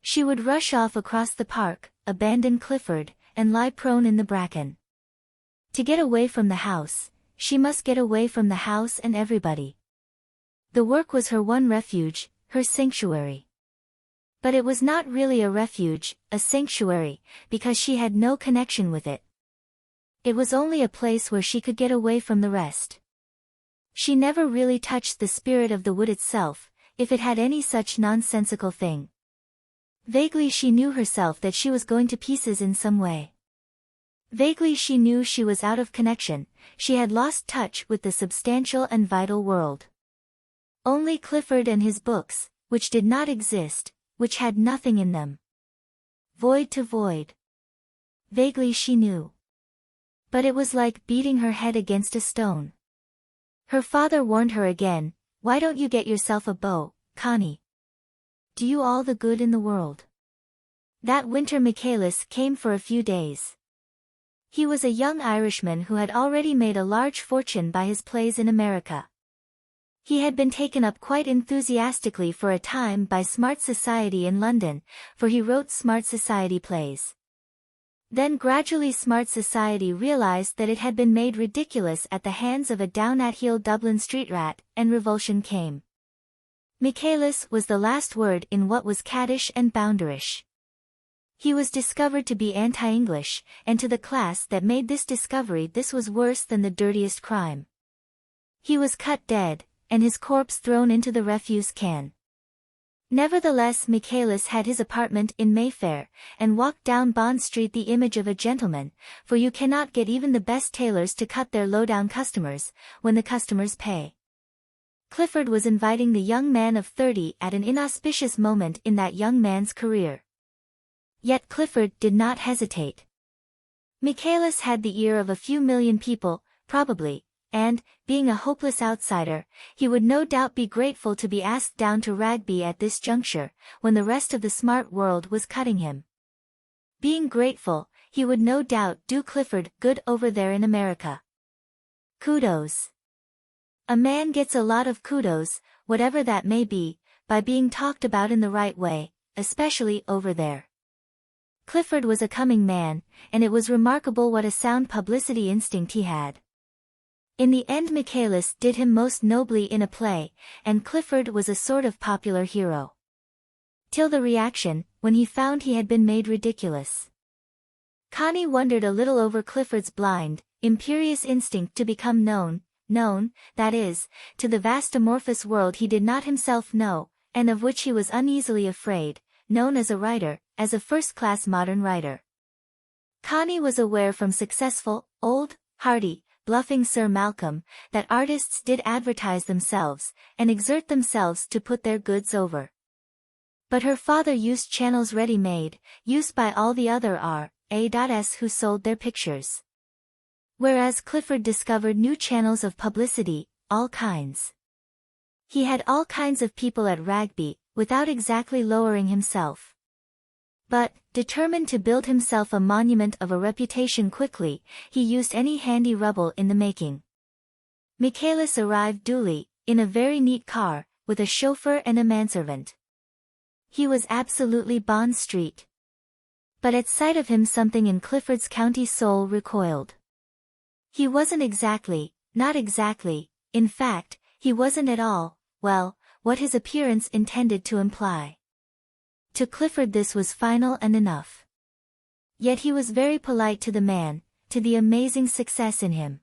She would rush off across the park, abandon Clifford, and lie prone in the bracken. To get away from the house, she must get away from the house and everybody. The work was her one refuge, her sanctuary. But it was not really a refuge, a sanctuary, because she had no connection with it. It was only a place where she could get away from the rest. She never really touched the spirit of the wood itself, if it had any such nonsensical thing. Vaguely she knew herself that she was going to pieces in some way. Vaguely she knew she was out of connection, she had lost touch with the substantial and vital world. Only Clifford and his books, which did not exist, which had nothing in them. Void to void. Vaguely she knew. But it was like beating her head against a stone. Her father warned her again, "Why don't you get yourself a beau, Connie? Do you all the good in the world." That winter Michaelis came for a few days. He was a young Irishman who had already made a large fortune by his plays in America. He had been taken up quite enthusiastically for a time by smart society in London, for he wrote smart society plays. Then gradually smart society realized that it had been made ridiculous at the hands of a down-at-heel Dublin street rat, and revulsion came. Michaelis was the last word in what was caddish and boundarish. He was discovered to be anti-English, and to the class that made this discovery this was worse than the dirtiest crime. He was cut dead, and his corpse thrown into the refuse can. Nevertheless Michaelis had his apartment in Mayfair, and walked down Bond Street the image of a gentleman, for you cannot get even the best tailors to cut their low-down customers, when the customers pay. Clifford was inviting the young man of 30 at an inauspicious moment in that young man's career. Yet Clifford did not hesitate. Michaelis had the ear of a few million people, probably, and, being a hopeless outsider, he would no doubt be grateful to be asked down to Rugby at this juncture, when the rest of the smart world was cutting him. Being grateful, he would no doubt do Clifford good over there in America. Kudos. A man gets a lot of kudos, whatever that may be, by being talked about in the right way, especially over there. Clifford was a coming man, and it was remarkable what a sound publicity instinct he had. In the end Michaelis did him most nobly in a play, and Clifford was a sort of popular hero. Till the reaction, when he found he had been made ridiculous. Connie wondered a little over Clifford's blind, imperious instinct to become known, that is, to the vast amorphous world he did not himself know, and of which he was uneasily afraid, known as a writer, as a first-class modern writer. Connie was aware from successful, old, hearty, bluffing Sir Malcolm, that artists did advertise themselves, and exert themselves to put their goods over. But her father used channels ready-made, used by all the other R.A.s who sold their pictures. Whereas Clifford discovered new channels of publicity, all kinds. He had all kinds of people at Rugby, without exactly lowering himself. But, determined to build himself a monument of a reputation quickly, he used any handy rubble in the making. Michaelis arrived duly, in a very neat car, with a chauffeur and a manservant. He was absolutely Bond Street. But at sight of him something in Clifford's county soul recoiled. He wasn't exactly, not exactly, in fact, he wasn't at all, well, what his appearance intended to imply. To Clifford this was final and enough. Yet he was very polite to the man, to the amazing success in him.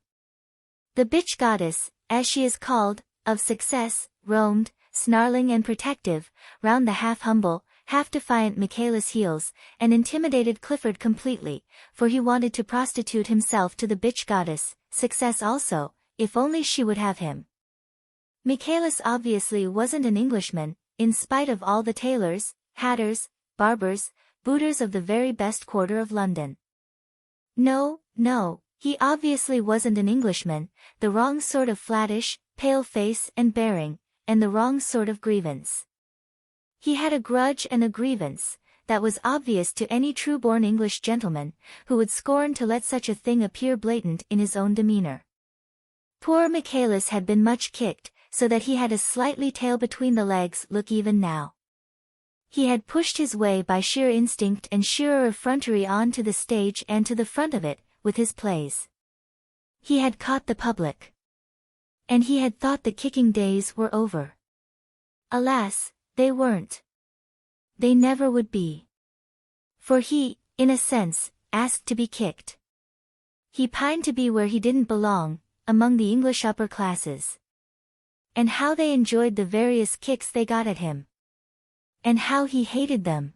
The bitch goddess, as she is called, of success, roamed, snarling and protective, round the half-humble, half-defiant Michaela's heels, and intimidated Clifford completely, for he wanted to prostitute himself to the bitch goddess, Success also, if only she would have him. Michaelis obviously wasn't an Englishman, in spite of all the tailors, hatters, barbers, booters of the very best quarter of London. No, he obviously wasn't an Englishman, the wrong sort of flattish, pale face and bearing, and the wrong sort of grievance. He had a grudge and a grievance, that was obvious to any true-born English gentleman, who would scorn to let such a thing appear blatant in his own demeanor. Poor Michaelis had been much kicked, so that he had a slightly tail between the legs look even now. He had pushed his way by sheer instinct and sheer effrontery on to the stage and to the front of it, with his plays. He had caught the public. And he had thought the kicking days were over. Alas, they weren't. They never would be. For he, in a sense, asked to be kicked. He pined to be where he didn't belong, among the English upper classes. And how they enjoyed the various kicks they got at him. And how he hated them.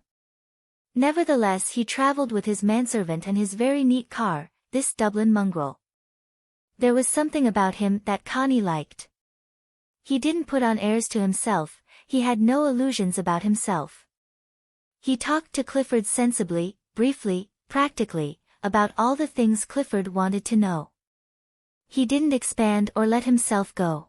Nevertheless he travelled with his manservant and his very neat car, this Dublin mongrel. There was something about him that Connie liked. He didn't put on airs to himself, he had no illusions about himself. He talked to Clifford sensibly, briefly, practically, about all the things Clifford wanted to know. He didn't expand or let himself go.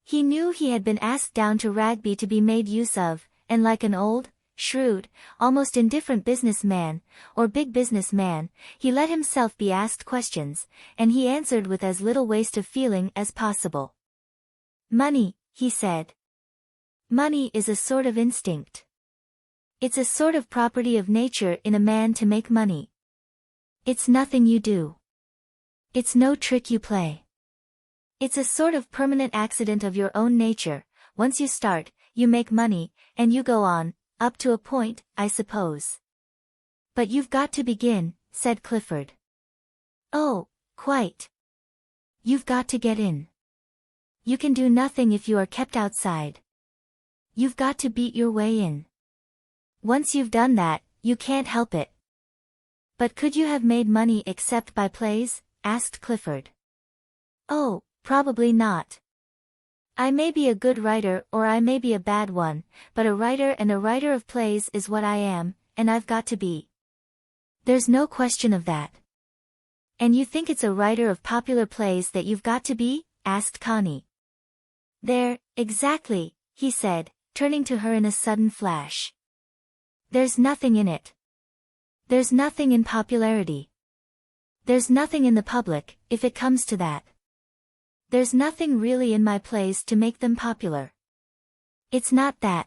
He knew he had been asked down to Rugby to be made use of, and like an old, shrewd, almost indifferent businessman, or big businessman, he let himself be asked questions, and he answered with as little waste of feeling as possible. Money, he said. Money is a sort of instinct. It's a sort of property of nature in a man to make money. It's nothing you do. It's no trick you play. It's a sort of permanent accident of your own nature. Once you start, you make money, and you go on, up to a point, I suppose. But you've got to begin, said Clifford. Oh, quite. You've got to get in. You can do nothing if you are kept outside. You've got to beat your way in. Once you've done that, you can't help it. But could you have made money except by plays? Asked Clifford. Oh, probably not. I may be a good writer or I may be a bad one, but a writer and a writer of plays is what I am, and I've got to be. There's no question of that. And you think it's a writer of popular plays that you've got to be? Asked Connie. There, exactly, he said, turning to her in a sudden flash. There's nothing in it. There's nothing in popularity. There's nothing in the public, if it comes to that. There's nothing really in my plays to make them popular. It's not that.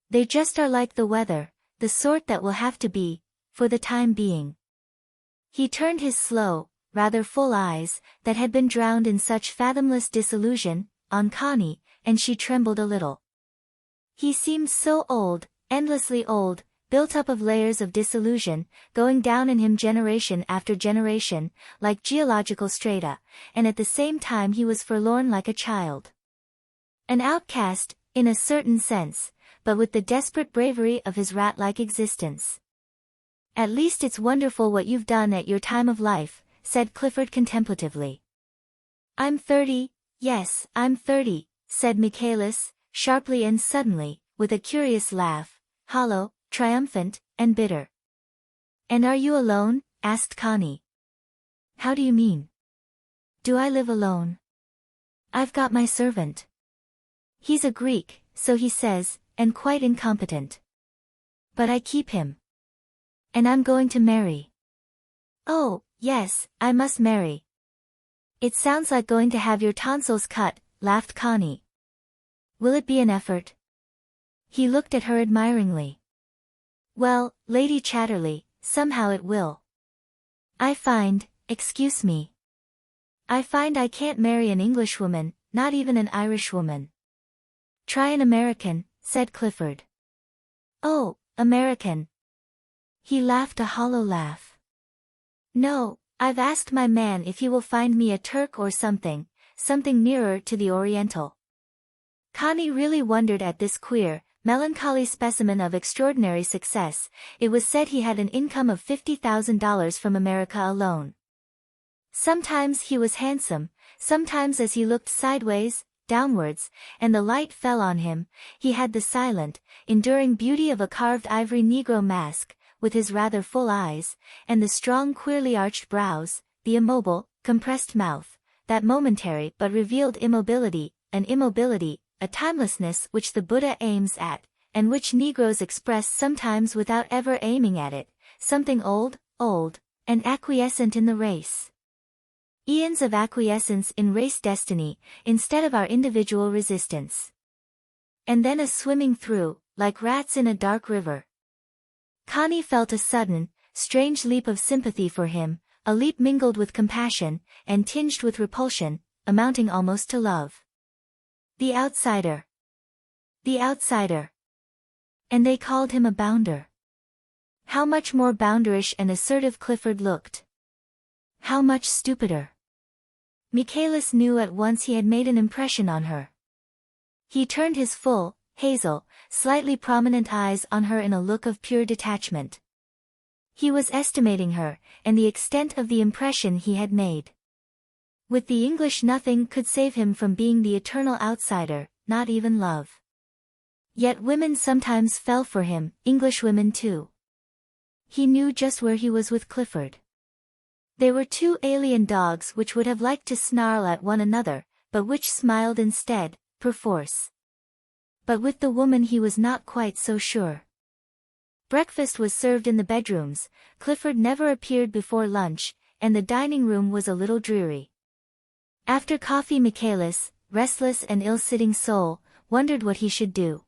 They just are like the weather, the sort that will have to be, for the time being. He turned his slow, rather full eyes, that had been drowned in such fathomless disillusion, on Connie, and she trembled a little. He seemed so old, endlessly old, built up of layers of disillusion, going down in him generation after generation, like geological strata, and at the same time he was forlorn like a child. An outcast, in a certain sense, but with the desperate bravery of his rat-like existence. At least it's wonderful what you've done at your time of life, said Clifford contemplatively. I'm 30, yes, I'm 30, said Michaelis, sharply and suddenly, with a curious laugh, hollow, triumphant, and bitter. And are you alone? Asked Connie. How do you mean? Do I live alone? I've got my servant. He's a Greek, so he says, and quite incompetent. But I keep him. And I'm going to marry. Oh, yes, I must marry. It sounds like going to have your tonsils cut, laughed Connie. Will it be an effort? He looked at her admiringly. Well, Lady Chatterley, somehow it will. I find, excuse me. I find I can't marry an Englishwoman, not even an Irishwoman. Try an American, said Clifford. Oh, American. He laughed a hollow laugh. No, I've asked my man if he will find me a Turk or something nearer to the Oriental. Connie really wondered at this queer, melancholy specimen of extraordinary success. It was said he had an income of $50,000 from America alone. Sometimes he was handsome, sometimes as he looked sideways, downwards, and the light fell on him, he had the silent, enduring beauty of a carved ivory Negro mask, with his rather full eyes, and the strong queerly arched brows, the immobile, compressed mouth, that momentary but revealed immobility, a timelessness which the Buddha aims at, and which Negroes express sometimes without ever aiming at it, something old, and acquiescent in the race. Eons of acquiescence in race destiny, instead of our individual resistance. And then a swimming through, like rats in a dark river. Connie felt a sudden, strange leap of sympathy for him, a leap mingled with compassion, and tinged with repulsion, amounting almost to love. The outsider. The outsider. And they called him a bounder. How much more bounderish and assertive Clifford looked. How much stupider. Michaelis knew at once he had made an impression on her. He turned his full, hazel, slightly prominent eyes on her in a look of pure detachment. He was estimating her, and the extent of the impression he had made. With the English nothing could save him from being the eternal outsider, not even love. Yet women sometimes fell for him, English women too. He knew just where he was with Clifford. They were two alien dogs which would have liked to snarl at one another, but which smiled instead, perforce. But with the woman he was not quite so sure. Breakfast was served in the bedrooms, Clifford never appeared before lunch, and the dining room was a little dreary. After coffee Michaelis, restless and ill-sitting soul, wondered what he should do.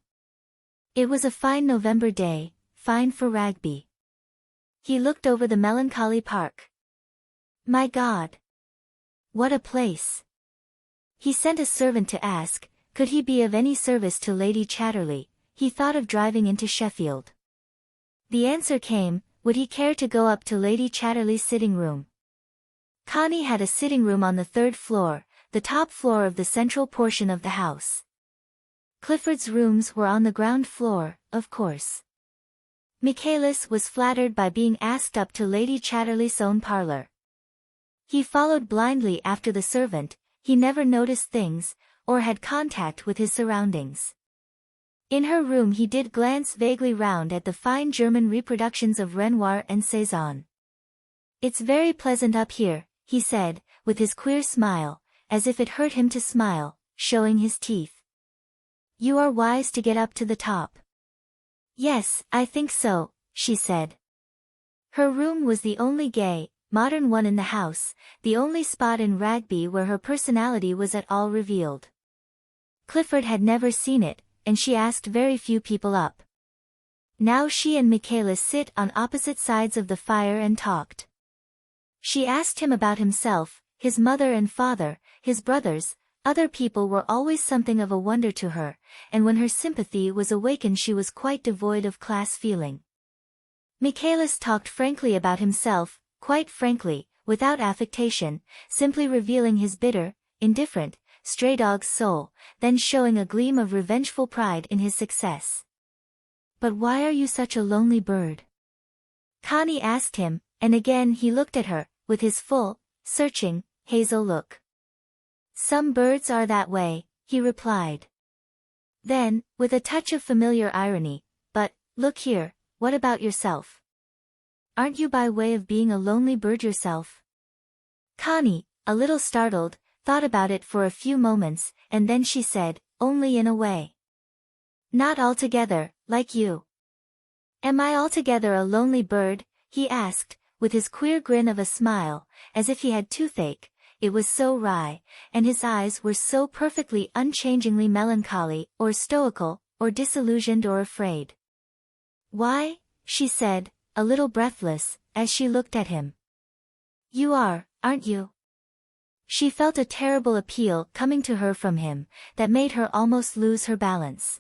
It was a fine November day, fine for Rugby. He looked over the melancholy park. My God! What a place! He sent a servant to ask, could he be of any service to Lady Chatterley. He thought of driving into Sheffield. The answer came, would he care to go up to Lady Chatterley's sitting room? Connie had a sitting room on the 3rd floor, the top floor of the central portion of the house. Clifford's rooms were on the ground floor, of course. Michaelis was flattered by being asked up to Lady Chatterley's own parlour. He followed blindly after the servant, he never noticed things, or had contact with his surroundings. In her room he did glance vaguely round at the fine German reproductions of Renoir and Cezanne. It's very pleasant up here, he said, with his queer smile, as if it hurt him to smile, showing his teeth. You are wise to get up to the top. Yes, I think so, she said. Her room was the only gay, modern one in the house, the only spot in Rugby where her personality was at all revealed. Clifford had never seen it, and she asked very few people up. Now she and Michaelis sit on opposite sides of the fire and talked. She asked him about himself, his mother and father, his brothers. Other people were always something of a wonder to her, and when her sympathy was awakened she was quite devoid of class feeling. Michaelis talked frankly about himself, quite frankly, without affectation, simply revealing his bitter, indifferent, stray dog's soul, then showing a gleam of revengeful pride in his success. But why are you such a lonely bird? Connie asked him, and again he looked at her, with his full, searching, hazel look. Some birds are that way, he replied. Then, with a touch of familiar irony, but, look here, what about yourself? Aren't you by way of being a lonely bird yourself? Connie, a little startled, thought about it for a few moments, and then she said, only in a way. Not altogether, like you. Am I altogether a lonely bird? He asked, with his queer grin of a smile, as if he had toothache. It was so wry, and his eyes were so perfectly unchangingly melancholy, or stoical, or disillusioned or afraid. Why? She said, a little breathless, as she looked at him. You are, aren't you? She felt a terrible appeal coming to her from him, that made her almost lose her balance.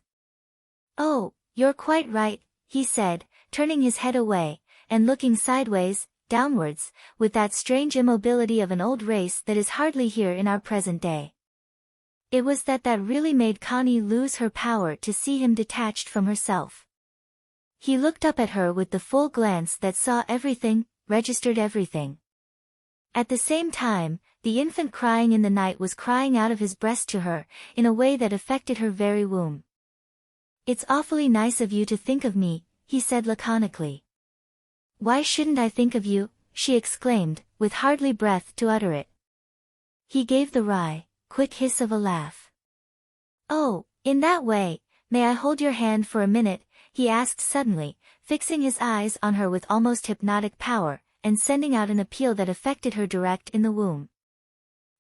Oh, you're quite right, he said, turning his head away, and looking sideways, downwards, with that strange immobility of an old race that is hardly here in our present day. It was that really made Connie lose her power to see him detached from herself. He looked up at her with the full glance that saw everything, registered everything. At the same time, the infant crying in the night was crying out of his breast to her, in a way that affected her very womb. "It's awfully nice of you to think of me," he said laconically. "Why shouldn't I think of you?" she exclaimed, with hardly breath to utter it. He gave the wry, quick hiss of a laugh. "Oh, in that way, may I hold your hand for a minute?" he asked suddenly, fixing his eyes on her with almost hypnotic power, and sending out an appeal that affected her direct in the womb.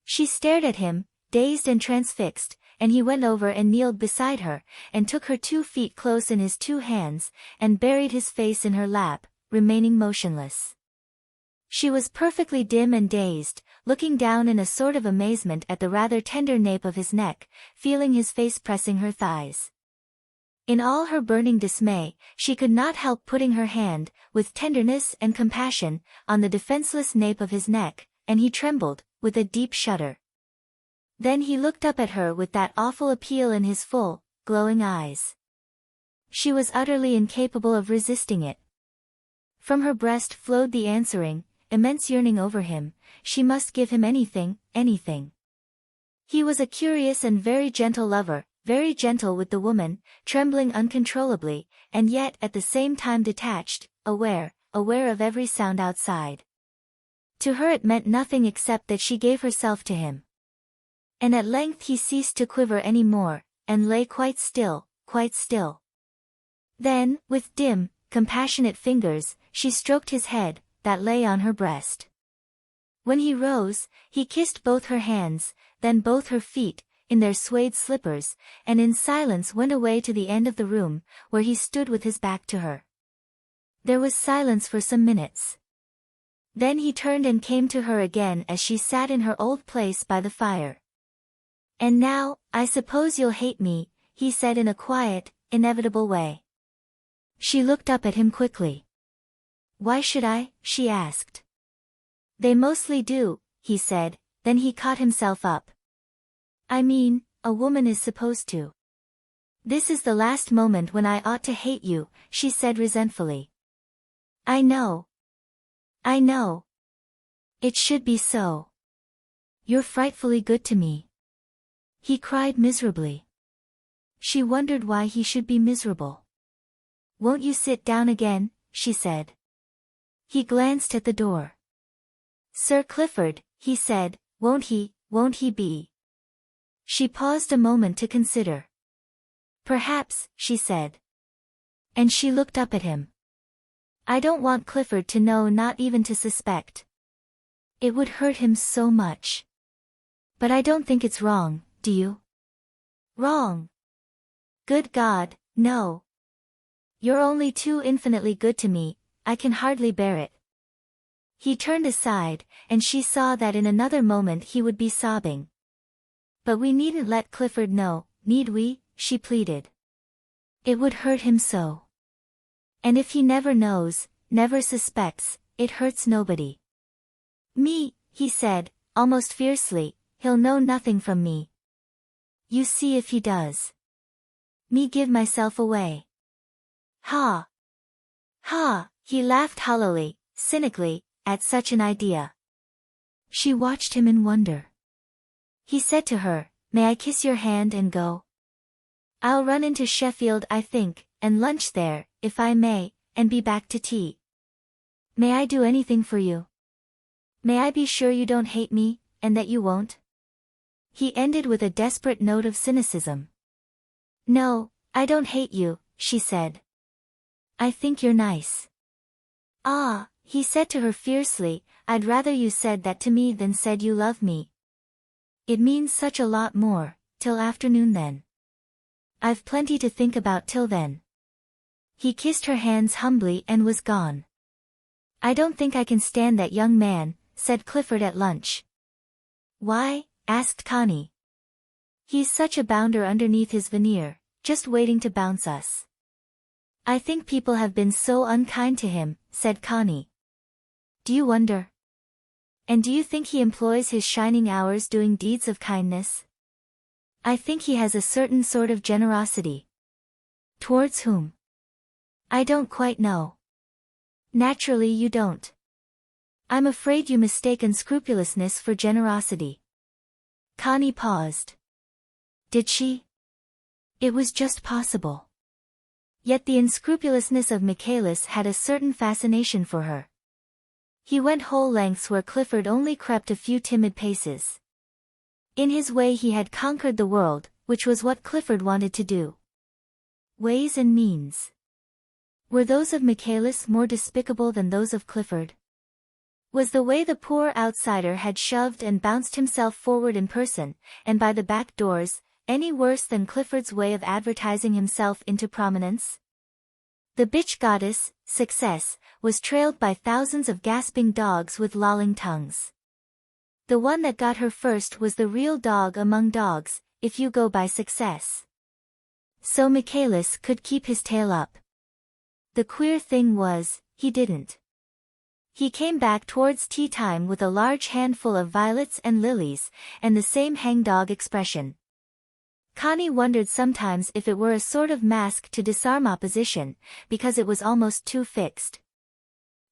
She stared at him, dazed and transfixed, and he went over and kneeled beside her, and took her 2 feet close in his 2 hands, and buried his face in her lap, remaining motionless. She was perfectly dim and dazed, looking down in a sort of amazement at the rather tender nape of his neck, feeling his face pressing her thighs. In all her burning dismay, she could not help putting her hand, with tenderness and compassion, on the defenseless nape of his neck, and he trembled, with a deep shudder. Then he looked up at her with that awful appeal in his full, glowing eyes. She was utterly incapable of resisting it. From her breast flowed the answering, immense yearning over him. She must give him anything, anything. He was a curious and very gentle lover, very gentle with the woman, trembling uncontrollably, and yet at the same time detached, aware of every sound outside. To her it meant nothing except that she gave herself to him. And at length he ceased to quiver any more, and lay quite still, quite still. Then, with dim, compassionate fingers, she stroked his head, that lay on her breast. When he rose, he kissed both her hands, then both her feet, in their suede slippers, and in silence went away to the end of the room, where he stood with his back to her. There was silence for some minutes. Then he turned and came to her again as she sat in her old place by the fire. "And now, I suppose you'll hate me," he said in a quiet, inevitable way. She looked up at him quickly. "Why should I?" she asked. "They mostly do," he said, then he caught himself up. "I mean, a woman is supposed to." "This is the last moment when I ought to hate you," she said resentfully. I know. It should be so. You're frightfully good to me." He cried miserably. She wondered why he should be miserable. "Won't you sit down again?" she said. He glanced at the door. "Sir Clifford," he said, won't he be?" She paused a moment to consider. "Perhaps," she said. And she looked up at him. "I don't want Clifford to know, not even to suspect. It would hurt him so much. But I don't think it's wrong, do you?" "Wrong? Good God, no. You're only too infinitely good to me, I can hardly bear it." He turned aside, and she saw that in another moment he would be sobbing. "But we needn't let Clifford know, need we?" she pleaded. "It would hurt him so. And if he never knows, never suspects, it hurts nobody." "Me," he said, almost fiercely, "he'll know nothing from me. You see if he does. Me give myself away." "Ha! Ha!" He laughed hollowly, cynically, at such an idea. She watched him in wonder. He said to her, "May I kiss your hand and go? I'll run into Sheffield, I think, and lunch there, if I may, and be back to tea. May I do anything for you? May I be sure you don't hate me, and that you won't?" He ended with a desperate note of cynicism. "No, I don't hate you," she said. "I think you're nice." "Ah," he said to her fiercely, "I'd rather you said that to me than said you love me. It means such a lot more, till afternoon then. I've plenty to think about till then." He kissed her hands humbly and was gone. "I don't think I can stand that young man," said Clifford at lunch. "Why?" asked Connie. "He's such a bounder underneath his veneer, just waiting to bounce us." "I think people have been so unkind to him," said Connie. "Do you wonder? And do you think he employs his shining hours doing deeds of kindness?" I think he has a certain sort of generosity. Towards whom? I don't quite know. Naturally you don't. I'm afraid you mistake unscrupulousness for generosity. Connie paused. Did she? It was just possible. Yet the unscrupulousness of Michaelis had a certain fascination for her. He went whole lengths where Clifford only crept a few timid paces. In his way he had conquered the world, which was what Clifford wanted to do. Ways and means. Were those of Michaelis more despicable than those of Clifford? Was the way the poor outsider had shoved and bounced himself forward in person, and by the back doors, any worse than Clifford's way of advertising himself into prominence? The bitch goddess, Success, was trailed by thousands of gasping dogs with lolling tongues. The one that got her first was the real dog among dogs, if you go by Success. So Michaelis could keep his tail up. The queer thing was, he didn't. He came back towards tea time with a large handful of violets and lilies, and the same hangdog expression. Connie wondered sometimes if it were a sort of mask to disarm opposition, because it was almost too fixed.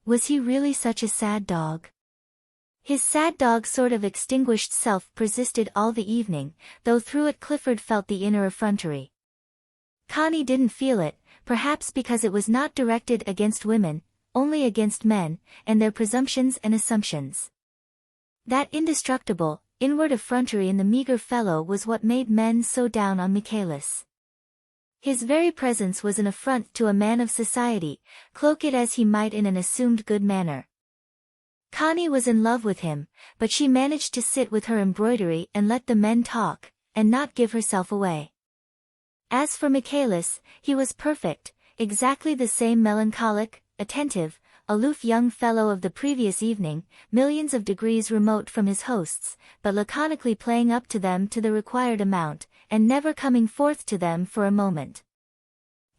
Was he really such a sad dog? His sad dog sort of extinguished self persisted all the evening, though through it Clifford felt the inner effrontery. Connie didn't feel it, perhaps because it was not directed against women, only against men, and their presumptions and assumptions. That indestructible, inward effrontery in the meager fellow was what made men so down on Michaelis. His very presence was an affront to a man of society, cloak it as he might in an assumed good manner. Connie was in love with him, but she managed to sit with her embroidery and let the men talk, and not give herself away. As for Michaelis, he was perfect, exactly the same melancholic, attentive, aloof young fellow of the previous evening, millions of degrees remote from his hosts, but laconically playing up to them to the required amount, and never coming forth to them for a moment.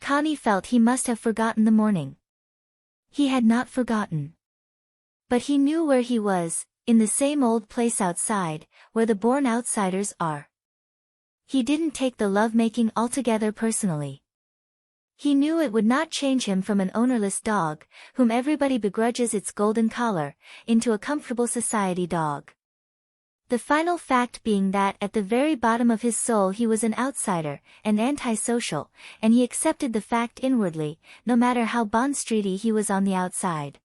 Connie felt he must have forgotten the morning. He had not forgotten. But he knew where he was, in the same old place outside, where the born outsiders are. He didn't take the love-making altogether personally. He knew it would not change him from an ownerless dog, whom everybody begrudges its golden collar, into a comfortable society dog. The final fact being that at the very bottom of his soul he was an outsider, and antisocial, and he accepted the fact inwardly, no matter how Bond Streety he was on the outside.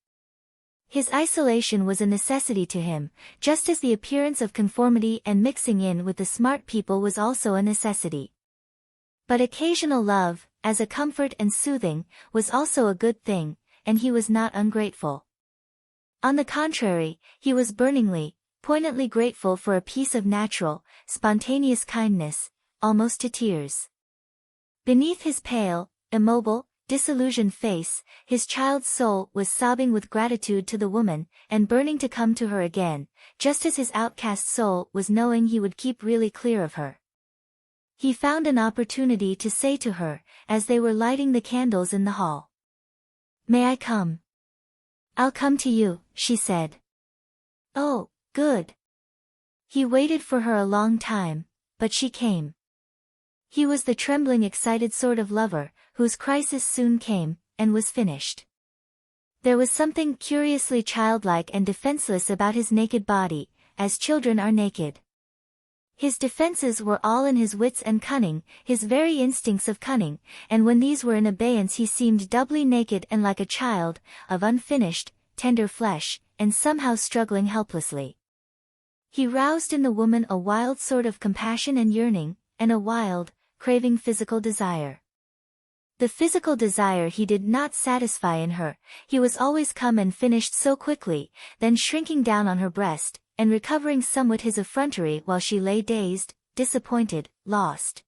His isolation was a necessity to him, just as the appearance of conformity and mixing in with the smart people was also a necessity. But occasional love, as a comfort and soothing, was also a good thing, and he was not ungrateful. On the contrary, he was burningly, poignantly grateful for a piece of natural, spontaneous kindness, almost to tears. Beneath his pale, immobile, disillusioned face, his child's soul was sobbing with gratitude to the woman, and burning to come to her again, just as his outcast soul was knowing he would keep really clear of her. He found an opportunity to say to her, as they were lighting the candles in the hall. "May I come?" "I'll come to you," she said. "Oh, good." He waited for her a long time, but she came. He was the trembling excited sort of lover, whose crisis soon came, and was finished. There was something curiously childlike and defenseless about his naked body, as children are naked. His defenses were all in his wits and cunning, his very instincts of cunning, and when these were in abeyance he seemed doubly naked and like a child, of unfinished, tender flesh, and somehow struggling helplessly. He roused in the woman a wild sort of compassion and yearning, and a wild, craving physical desire. The physical desire he did not satisfy in her, he was always come and finished so quickly, then shrinking down on her breast, and recovering somewhat his effrontery while she lay dazed, disappointed, lost.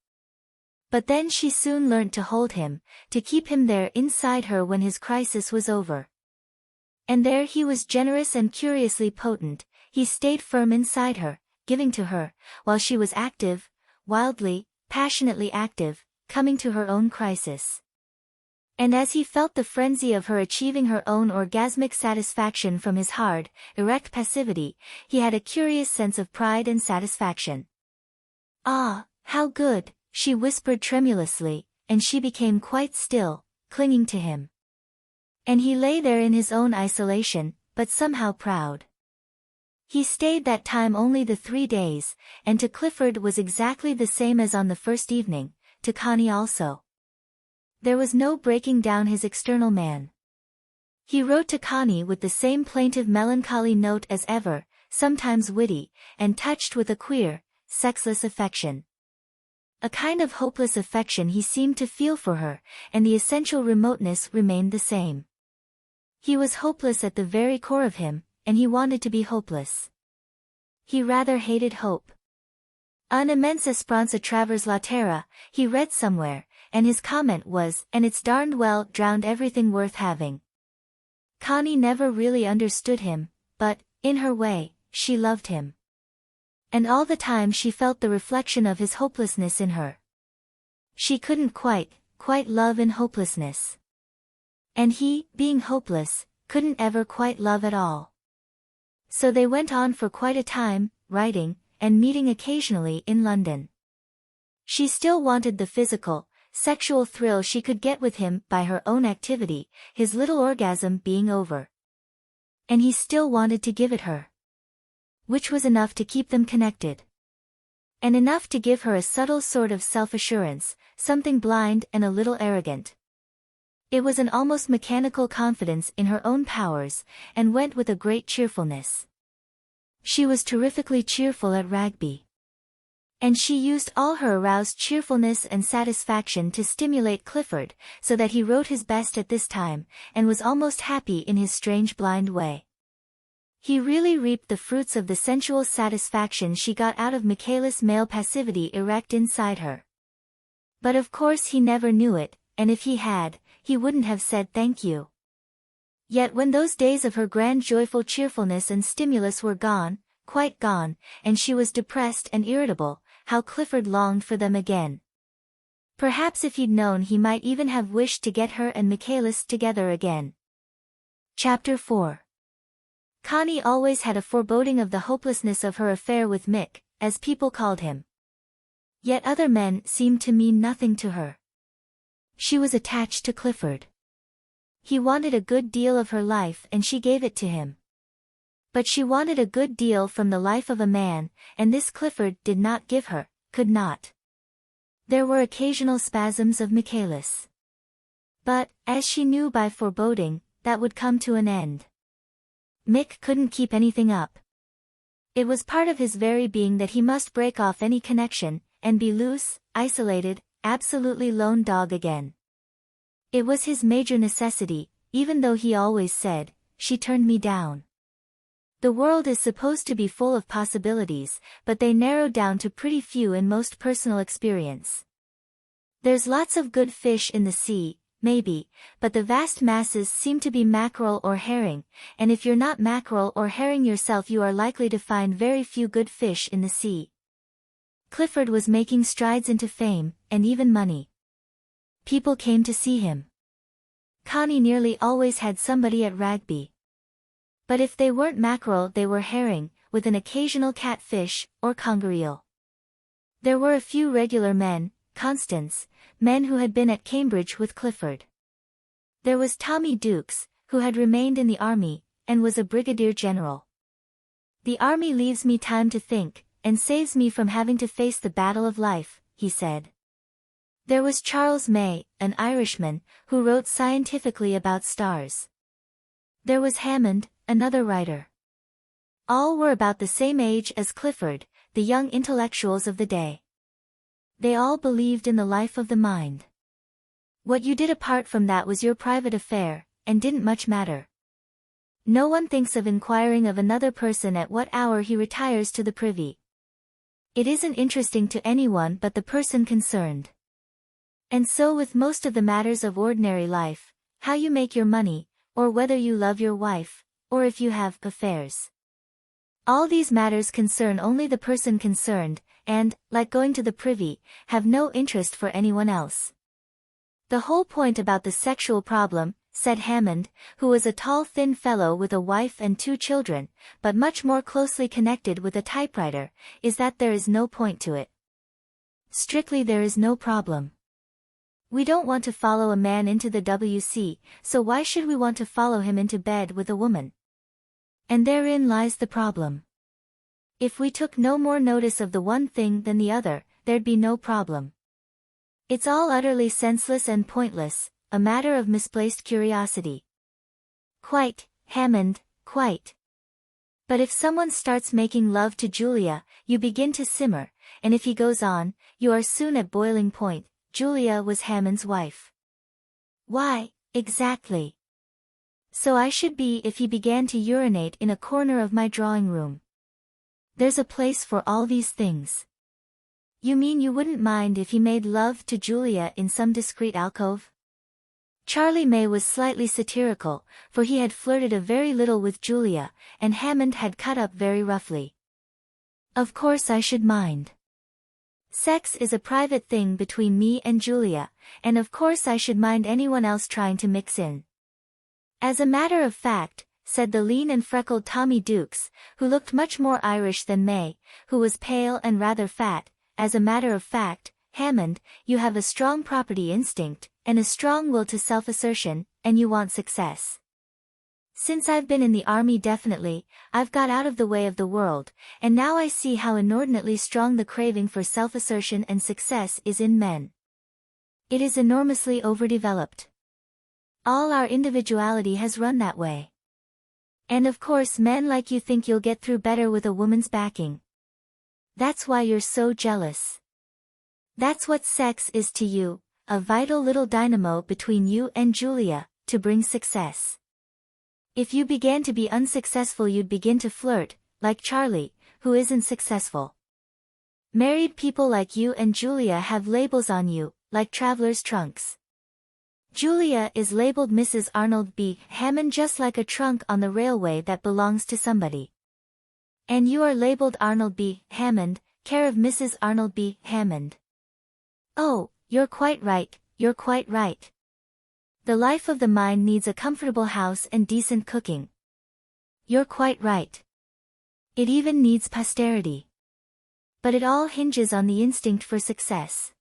But then she soon learnt to hold him, to keep him there inside her when his crisis was over. And there he was generous and curiously potent, he stayed firm inside her, giving to her, while she was active, wildly, passionately active, coming to her own crisis. And as he felt the frenzy of her achieving her own orgasmic satisfaction from his hard, erect passivity, he had a curious sense of pride and satisfaction. Ah, How good, she whispered tremulously, and she became quite still, clinging to him. And he lay there in his own isolation, but somehow proud. He stayed that time only the 3 days, and to Clifford was exactly the same as on the first evening, to Connie also. There was no breaking down his external man. He wrote to Connie with the same plaintive melancholy note as ever, sometimes witty, and touched with a queer, sexless affection. A kind of hopeless affection he seemed to feel for her, and the essential remoteness remained the same. He was hopeless at the very core of him, and he wanted to be hopeless. He rather hated hope. Un immense espérance à travers la terre, he read somewhere, and his comment was, and it's darned well drowned everything worth having. Connie never really understood him, but, in her way, she loved him. And all the time she felt the reflection of his hopelessness in her. She couldn't quite love in hopelessness. And he, being hopeless, couldn't ever quite love at all. So they went on for quite a time, writing, and meeting occasionally in London. She still wanted the physical, sexual thrill she could get with him by her own activity, his little orgasm being over. And he still wanted to give it her. Which was enough to keep them connected. And enough to give her a subtle sort of self-assurance, something blind and a little arrogant. It was an almost mechanical confidence in her own powers, and went with a great cheerfulness. She was terrifically cheerful at Rugby. And she used all her aroused cheerfulness and satisfaction to stimulate Clifford, so that he wrote his best at this time, and was almost happy in his strange blind way. He really reaped the fruits of the sensual satisfaction she got out of Michaela's male passivity erect inside her. But of course he never knew it, and if he had, he wouldn't have said thank you. Yet when those days of her grand joyful cheerfulness and stimulus were gone, quite gone, and she was depressed and irritable, how Clifford longed for them again. Perhaps if he'd known he might even have wished to get her and Michaelis together again. Chapter 4. Connie always had a foreboding of the hopelessness of her affair with Mick, as people called him. Yet other men seemed to mean nothing to her. She was attached to Clifford. He wanted a good deal of her life and she gave it to him. But she wanted a good deal from the life of a man, and this Clifford did not give her, could not. There were occasional spasms of Michaelis. But, as she knew by foreboding, that would come to an end. Mick couldn't keep anything up. It was part of his very being that he must break off any connection, and be loose, isolated, absolutely lone dog again. It was his major necessity, even though he always said, "She turned me down." The world is supposed to be full of possibilities, but they narrow down to pretty few in most personal experience. There's lots of good fish in the sea, maybe, but the vast masses seem to be mackerel or herring, and if you're not mackerel or herring yourself you are likely to find very few good fish in the sea. Clifford was making strides into fame, and even money. People came to see him. Connie nearly always had somebody at Rugby. But if they weren't mackerel they were herring, with an occasional catfish, or conger eel. There were a few regular men, Constance, men who had been at Cambridge with Clifford. There was Tommy Dukes, who had remained in the army, and was a brigadier general. "The army leaves me time to think, and saves me from having to face the battle of life," he said. There was Charles May, an Irishman, who wrote scientifically about stars. There was Hammond, another writer. All were about the same age as Clifford, the young intellectuals of the day. They all believed in the life of the mind. What you did apart from that was your private affair, and didn't much matter. No one thinks of inquiring of another person at what hour he retires to the privy. It isn't interesting to anyone but the person concerned. And so with most of the matters of ordinary life, how you make your money, or whether you love your wife, or if you have affairs. All these matters concern only the person concerned, and, like going to the privy, have no interest for anyone else. The whole point about the sexual problem, said Hammond, who was a tall thin fellow with a wife and 2 children, but much more closely connected with a typewriter, is that there is no point to it. Strictly there is no problem. We don't want to follow a man into the WC, so why should we want to follow him into bed with a woman? And therein lies the problem. If we took no more notice of the one thing than the other, there'd be no problem. It's all utterly senseless and pointless, a matter of misplaced curiosity. Quite, Hammond, quite. But if someone starts making love to Julia, you begin to simmer, and if he goes on, you are soon at boiling point. Julia was Hammond's wife. Why, exactly. So I should be if he began to urinate in a corner of my drawing room. There's a place for all these things. You mean you wouldn't mind if he made love to Julia in some discreet alcove? Charlie May was slightly satirical, for he had flirted a very little with Julia, and Hammond had cut up very roughly. Of course I should mind. Sex is a private thing between me and Julia, and of course I should mind anyone else trying to mix in. As a matter of fact, said the lean and freckled Tommy Dukes, who looked much more Irish than May, who was pale and rather fat, as a matter of fact, Hammond, you have a strong property instinct, and a strong will to self-assertion, and you want success. Since I've been in the army definitely, I've got out of the way of the world, and now I see how inordinately strong the craving for self-assertion and success is in men. It is enormously overdeveloped. All our individuality has run that way. And of course men like you think you'll get through better with a woman's backing. That's why you're so jealous. That's what sex is to you, a vital little dynamo between you and Julia, to bring success. If you began to be unsuccessful you'd begin to flirt, like Charlie, who isn't successful. Married people like you and Julia have labels on you, like traveler's trunks. Julia is labeled Mrs. Arnold B. Hammond just like a trunk on the railway that belongs to somebody. And you are labeled Arnold B. Hammond, care of Mrs. Arnold B. Hammond. Oh, you're quite right, you're quite right. The life of the mind needs a comfortable house and decent cooking. You're quite right. It even needs posterity. But it all hinges on the instinct for success.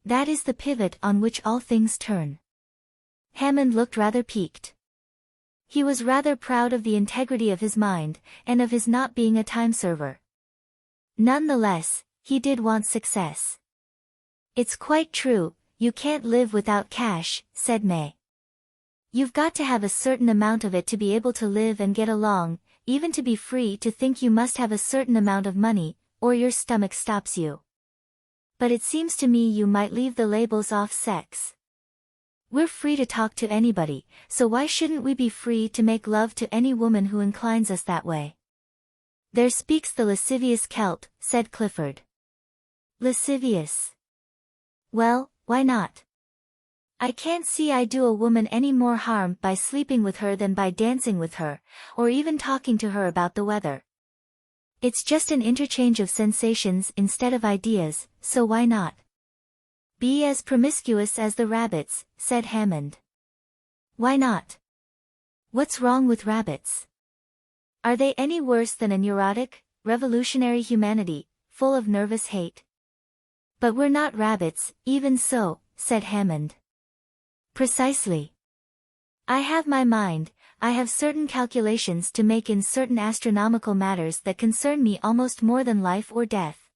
That is the pivot on which all things turn. Hammond looked rather piqued. He was rather proud of the integrity of his mind, and of his not being a time server. Nonetheless, he did want success. It's quite true, you can't live without cash, said May. You've got to have a certain amount of it to be able to live and get along, even to be free to think you must have a certain amount of money, or your stomach stops you. But it seems to me you might leave the labels off sex. We're free to talk to anybody, so why shouldn't we be free to make love to any woman who inclines us that way? There speaks the lascivious Celt, said Clifford. Lascivious. Well, why not? I can't see I do a woman any more harm by sleeping with her than by dancing with her, or even talking to her about the weather. It's just an interchange of sensations instead of ideas, so why not? Be as promiscuous as the rabbits, said Hammond. Why not? What's wrong with rabbits? Are they any worse than a neurotic, revolutionary humanity, full of nervous hate? But we're not rabbits, even so, said Hammond. Precisely. I have my mind, I have certain calculations to make in certain astronomical matters that concern me almost more than life or death.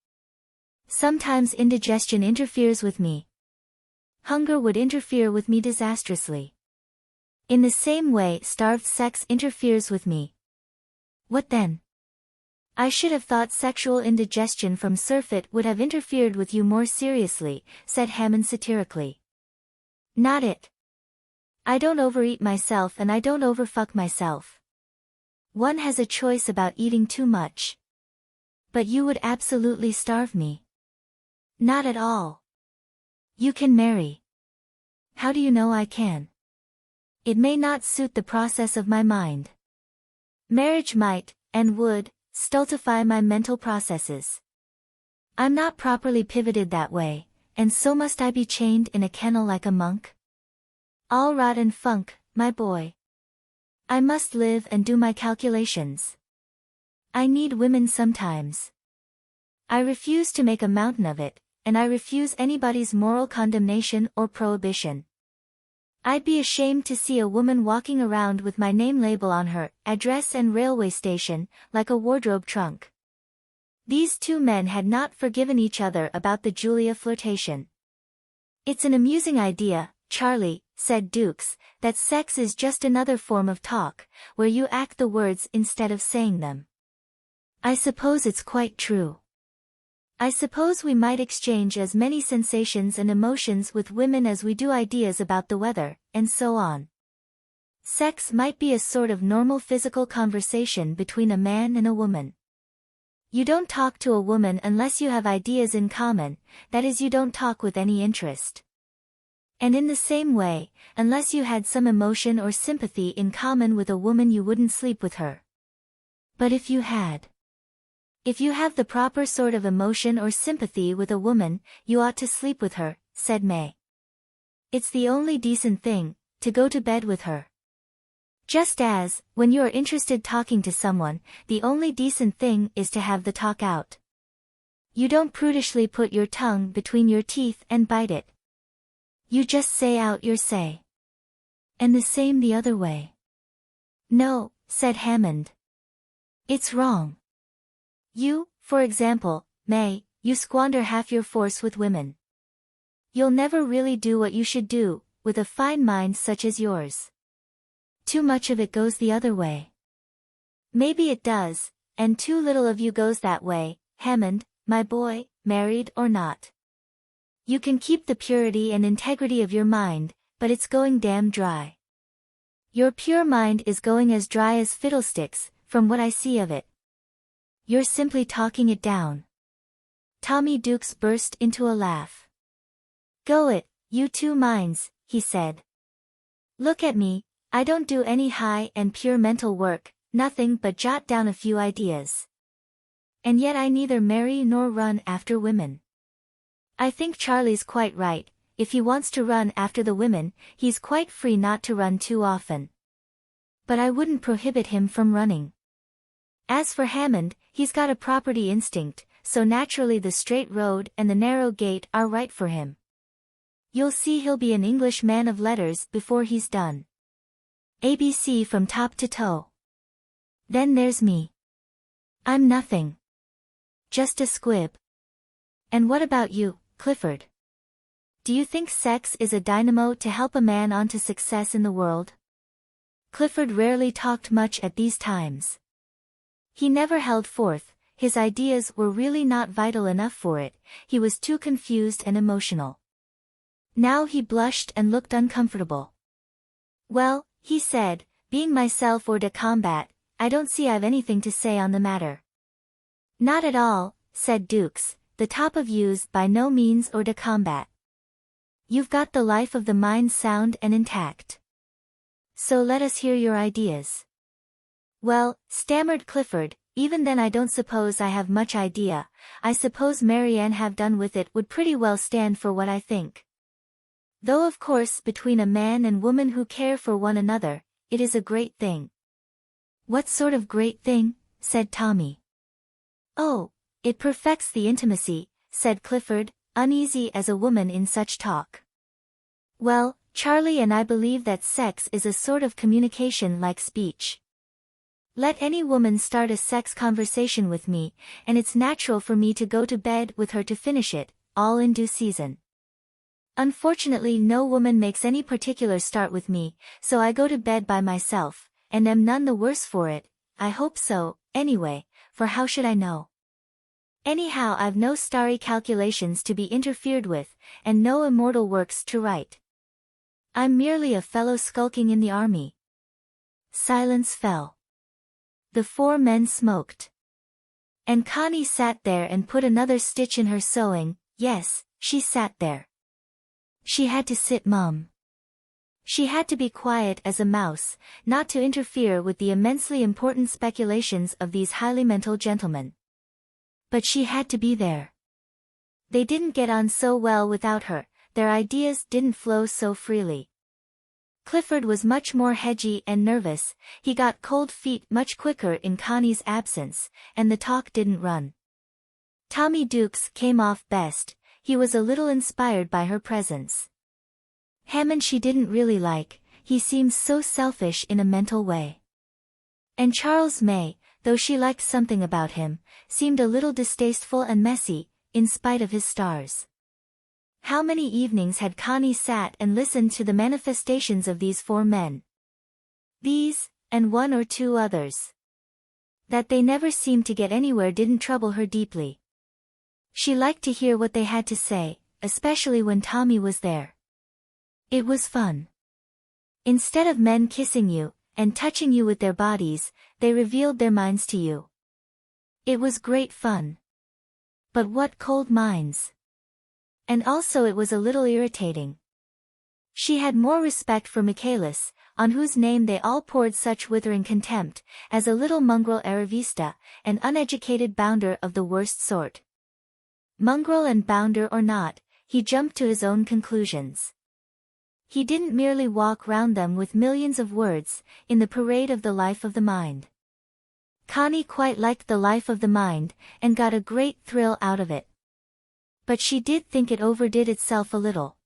Sometimes indigestion interferes with me. Hunger would interfere with me disastrously. In the same way starved sex interferes with me. What then? I should have thought sexual indigestion from surfeit would have interfered with you more seriously, said Hammond satirically. Not it. I don't overeat myself and I don't overfuck myself. One has a choice about eating too much. But you would absolutely starve me. Not at all. You can marry. How do you know I can? It may not suit the process of my mind. Marriage might, and would, stultify my mental processes. I'm not properly pivoted that way, and so must I be chained in a kennel like a monk? All rot and funk, my boy. I must live and do my calculations. I need women sometimes. I refuse to make a mountain of it, and I refuse anybody's moral condemnation or prohibition. I'd be ashamed to see a woman walking around with my name label on her address and railway station, like a wardrobe trunk. These two men had not forgiven each other about the Julia flirtation. It's an amusing idea, Charlie, said Dukes, that sex is just another form of talk, where you act the words instead of saying them. I suppose it's quite true. I suppose we might exchange as many sensations and emotions with women as we do ideas about the weather, and so on. Sex might be a sort of normal physical conversation between a man and a woman. You don't talk to a woman unless you have ideas in common, that is, you don't talk with any interest. And in the same way, unless you had some emotion or sympathy in common with a woman, you wouldn't sleep with her. But if you have the proper sort of emotion or sympathy with a woman, you ought to sleep with her, said May. It's the only decent thing, to go to bed with her. Just as, when you're interested talking to someone, the only decent thing is to have the talk out. You don't prudishly put your tongue between your teeth and bite it. You just say out your say. And the same the other way. No, said Hammond. It's wrong. You, for example, May, you squander half your force with women. You'll never really do what you should do, with a fine mind such as yours. Too much of it goes the other way. Maybe it does, and too little of you goes that way, Hammond, my boy, married or not. You can keep the purity and integrity of your mind, but it's going damn dry. Your pure mind is going as dry as fiddlesticks, from what I see of it. You're simply talking it down. Tommy Dukes burst into a laugh. Go it, you two minds, he said. Look at me, I don't do any high and pure mental work, nothing but jot down a few ideas. And yet I neither marry nor run after women. I think Charlie's quite right, if he wants to run after the women, he's quite free not to run too often. But I wouldn't prohibit him from running. As for Hammond, he's got a property instinct, so naturally the straight road and the narrow gate are right for him. You'll see he'll be an English man of letters before he's done. ABC from top to toe. Then there's me. I'm nothing. Just a squib. And what about you, Clifford? Do you think sex is a dynamo to help a man on to success in the world? Clifford rarely talked much at these times. He never held forth, his ideas were really not vital enough for it, he was too confused and emotional. Now he blushed and looked uncomfortable. Well, he said, being myself hors de combat, I don't see I've anything to say on the matter. Not at all, said Dukes, the top of you's by no means hors de combat. You've got the life of the mind sound and intact. So let us hear your ideas. Well, stammered Clifford, even then I don't suppose I have much idea, I suppose Marianne have done with it would pretty well stand for what I think. Though of course between a man and woman who care for one another, it is a great thing. What sort of great thing? Said Tommy. Oh, it perfects the intimacy, said Clifford, uneasy as a woman in such talk. Well, Charlie and I believe that sex is a sort of communication like speech. Let any woman start a sex conversation with me, and it's natural for me to go to bed with her to finish it, all in due season. Unfortunately no woman makes any particular start with me, so I go to bed by myself, and am none the worse for it, I hope so, anyway, for how should I know? Anyhow I've no starry calculations to be interfered with, and no immortal works to write. I'm merely a fellow skulking in the army. Silence fell. The four men smoked. And Connie sat there and put another stitch in her sewing, yes, she sat there. She had to sit mum. She had to be quiet as a mouse, not to interfere with the immensely important speculations of these highly mental gentlemen. But she had to be there. They didn't get on so well without her, their ideas didn't flow so freely. Clifford was much more hedgy and nervous, he got cold feet much quicker in Connie's absence, and the talk didn't run. Tommy Dukes came off best, he was a little inspired by her presence. Hammond she didn't really like, he seemed so selfish in a mental way. And Charles May, though she liked something about him, seemed a little distasteful and messy, in spite of his stars. How many evenings had Connie sat and listened to the manifestations of these four men? These, and one or two others. That they never seemed to get anywhere didn't trouble her deeply. She liked to hear what they had to say, especially when Tommy was there. It was fun. Instead of men kissing you, and touching you with their bodies, they revealed their minds to you. It was great fun. But what cold minds! And also it was a little irritating. She had more respect for Michaelis, on whose name they all poured such withering contempt, as a little mongrel Aravista, an uneducated bounder of the worst sort. Mongrel and bounder or not, he jumped to his own conclusions. He didn't merely walk round them with millions of words, in the parade of the life of the mind. Connie quite liked the life of the mind, and got a great thrill out of it. But she did think it overdid itself a little.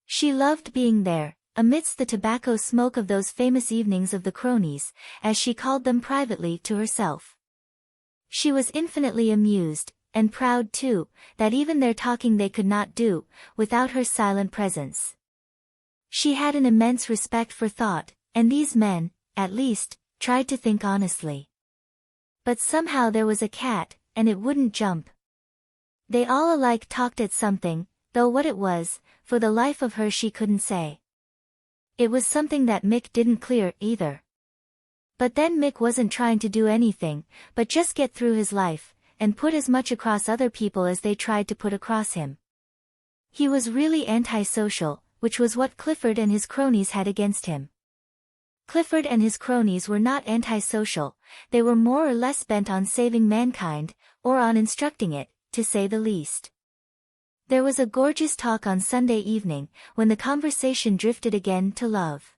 She loved being there, amidst the tobacco smoke of those famous evenings of the cronies, as she called them privately to herself. She was infinitely amused, and proud too, that even their talking they could not do, without her silent presence. She had an immense respect for thought, and these men, at least, tried to think honestly. But somehow there was a cat, and it wouldn't jump. They all alike talked at something, though what it was, for the life of her she couldn't say. It was something that Mick didn't clear, either. But then Mick wasn't trying to do anything, but just get through his life, and put as much across other people as they tried to put across him. He was really antisocial, which was what Clifford and his cronies had against him. Clifford and his cronies were not antisocial, they were more or less bent on saving mankind, or on instructing it, to say the least. There was a gorgeous talk on Sunday evening, when the conversation drifted again to love.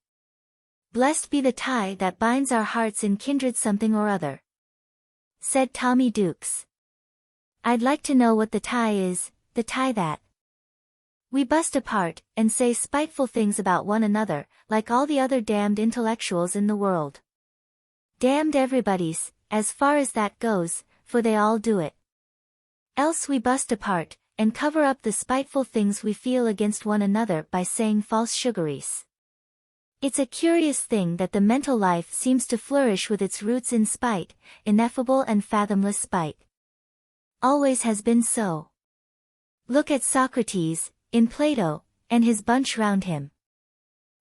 "Blessed be the tie that binds our hearts in kindred something or other," said Tommy Dukes. "I'd like to know what the tie is, the tie that we bust apart, and say spiteful things about one another, like all the other damned intellectuals in the world. Damned everybody's, as far as that goes, for they all do it. Else we bust apart, and cover up the spiteful things we feel against one another by saying false sugaries. It's a curious thing that the mental life seems to flourish with its roots in spite, ineffable and fathomless spite. Always has been so. Look at Socrates, in Plato, and his bunch round him.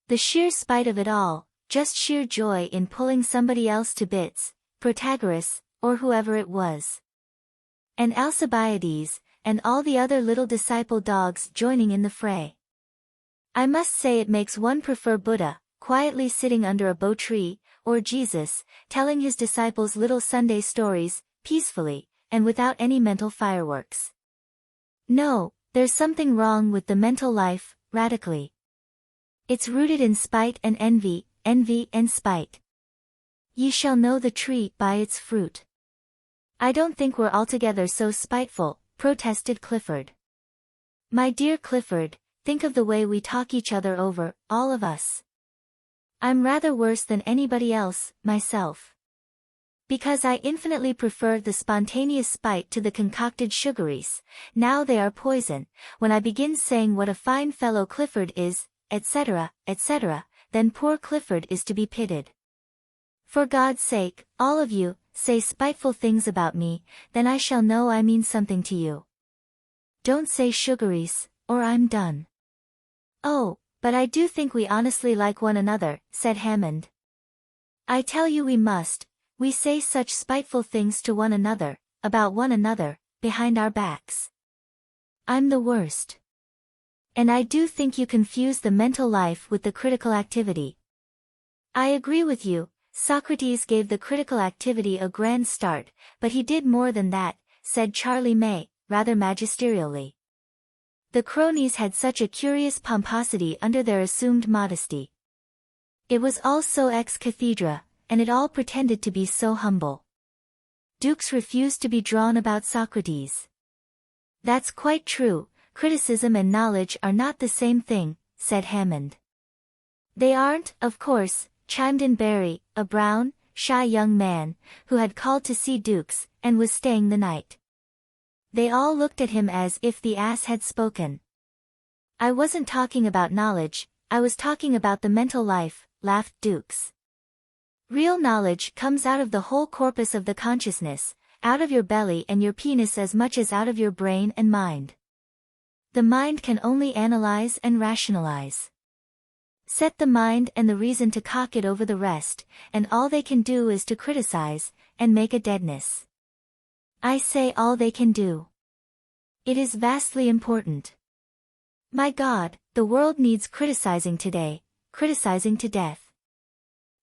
The sheer spite of it all, just sheer joy in pulling somebody else to bits, Protagoras, or whoever it was. And Alcibiades, and all the other little disciple dogs joining in the fray. I must say it makes one prefer Buddha, quietly sitting under a bo tree, or Jesus, telling his disciples little Sunday stories, peacefully, and without any mental fireworks. No, there's something wrong with the mental life, radically. It's rooted in spite and envy, envy and spite. Ye shall know the tree by its fruit. I don't think we're altogether so spiteful, protested Clifford. My dear Clifford, think of the way we talk each other over, all of us. I'm rather worse than anybody else, myself. Because I infinitely prefer the spontaneous spite to the concocted sugaries, now they are poison, when I begin saying what a fine fellow Clifford is, etc., then poor Clifford is to be pitied. For God's sake, all of you, say spiteful things about me, then I shall know I mean something to you. Don't say sugaries, or I'm done. Oh, but I do think we honestly like one another, said Hammond. I tell you we must. We say such spiteful things to one another, about one another, behind our backs. I'm the worst. And I do think you confuse the mental life with the critical activity. I agree with you, Socrates gave the critical activity a grand start, but he did more than that, said Charlie May, rather magisterially. The cronies had such a curious pomposity under their assumed modesty. It was all so ex cathedra, and it all pretended to be so humble. Dukes refused to be drawn about Socrates. That's quite true, criticism and knowledge are not the same thing, said Hammond. They aren't, of course, chimed in Barry, a brown, shy young man, who had called to see Dukes, and was staying the night. They all looked at him as if the ass had spoken. I wasn't talking about knowledge, I was talking about the mental life, laughed Dukes. Real knowledge comes out of the whole corpus of the consciousness, out of your belly and your penis as much as out of your brain and mind. The mind can only analyze and rationalize. Set the mind and the reason to cock it over the rest, and all they can do is to criticize, and make a deadness. I say all they can do. It is vastly important. My God, the world needs criticizing today, criticizing to death.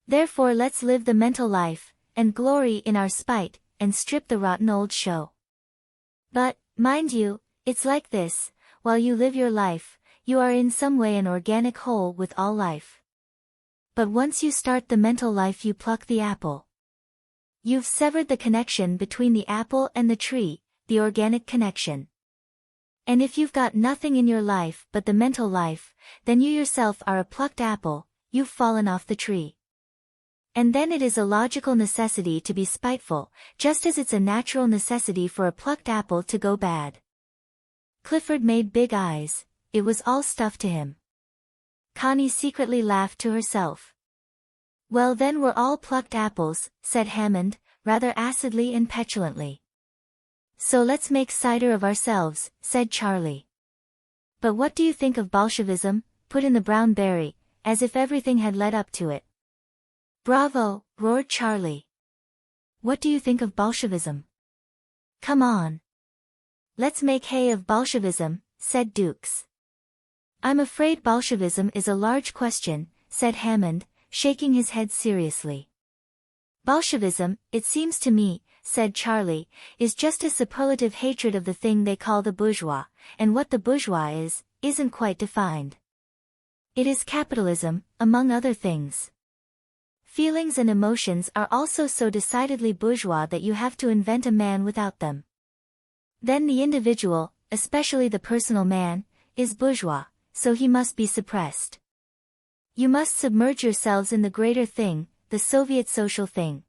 Therefore let's live the mental life, and glory in our spite, and strip the rotten old show. But, mind you, it's like this, while you live your life, you are in some way an organic whole with all life. But once you start the mental life you pluck the apple. You've severed the connection between the apple and the tree, the organic connection. And if you've got nothing in your life but the mental life, then you yourself are a plucked apple, you've fallen off the tree. And then it is a logical necessity to be spiteful, just as it's a natural necessity for a plucked apple to go bad. Clifford made big eyes, it was all stuff to him. Connie secretly laughed to herself. Well then we're all plucked apples, said Hammond, rather acidly and petulantly. So let's make cider of ourselves, said Charlie. But what do you think of Bolshevism, put in the brown berry, as if everything had led up to it. Bravo, roared Charlie. What do you think of Bolshevism? Come on. Let's make hay of Bolshevism, said Dukes. I'm afraid Bolshevism is a large question, said Hammond, shaking his head seriously. Bolshevism, it seems to me, said Charlie, is just a superlative hatred of the thing they call the bourgeois, and what the bourgeois is, isn't quite defined. It is capitalism, among other things. Feelings and emotions are also so decidedly bourgeois that you have to invent a man without them. Then the individual, especially the personal man, is bourgeois, so he must be suppressed. You must submerge yourselves in the greater thing, the Soviet social thing.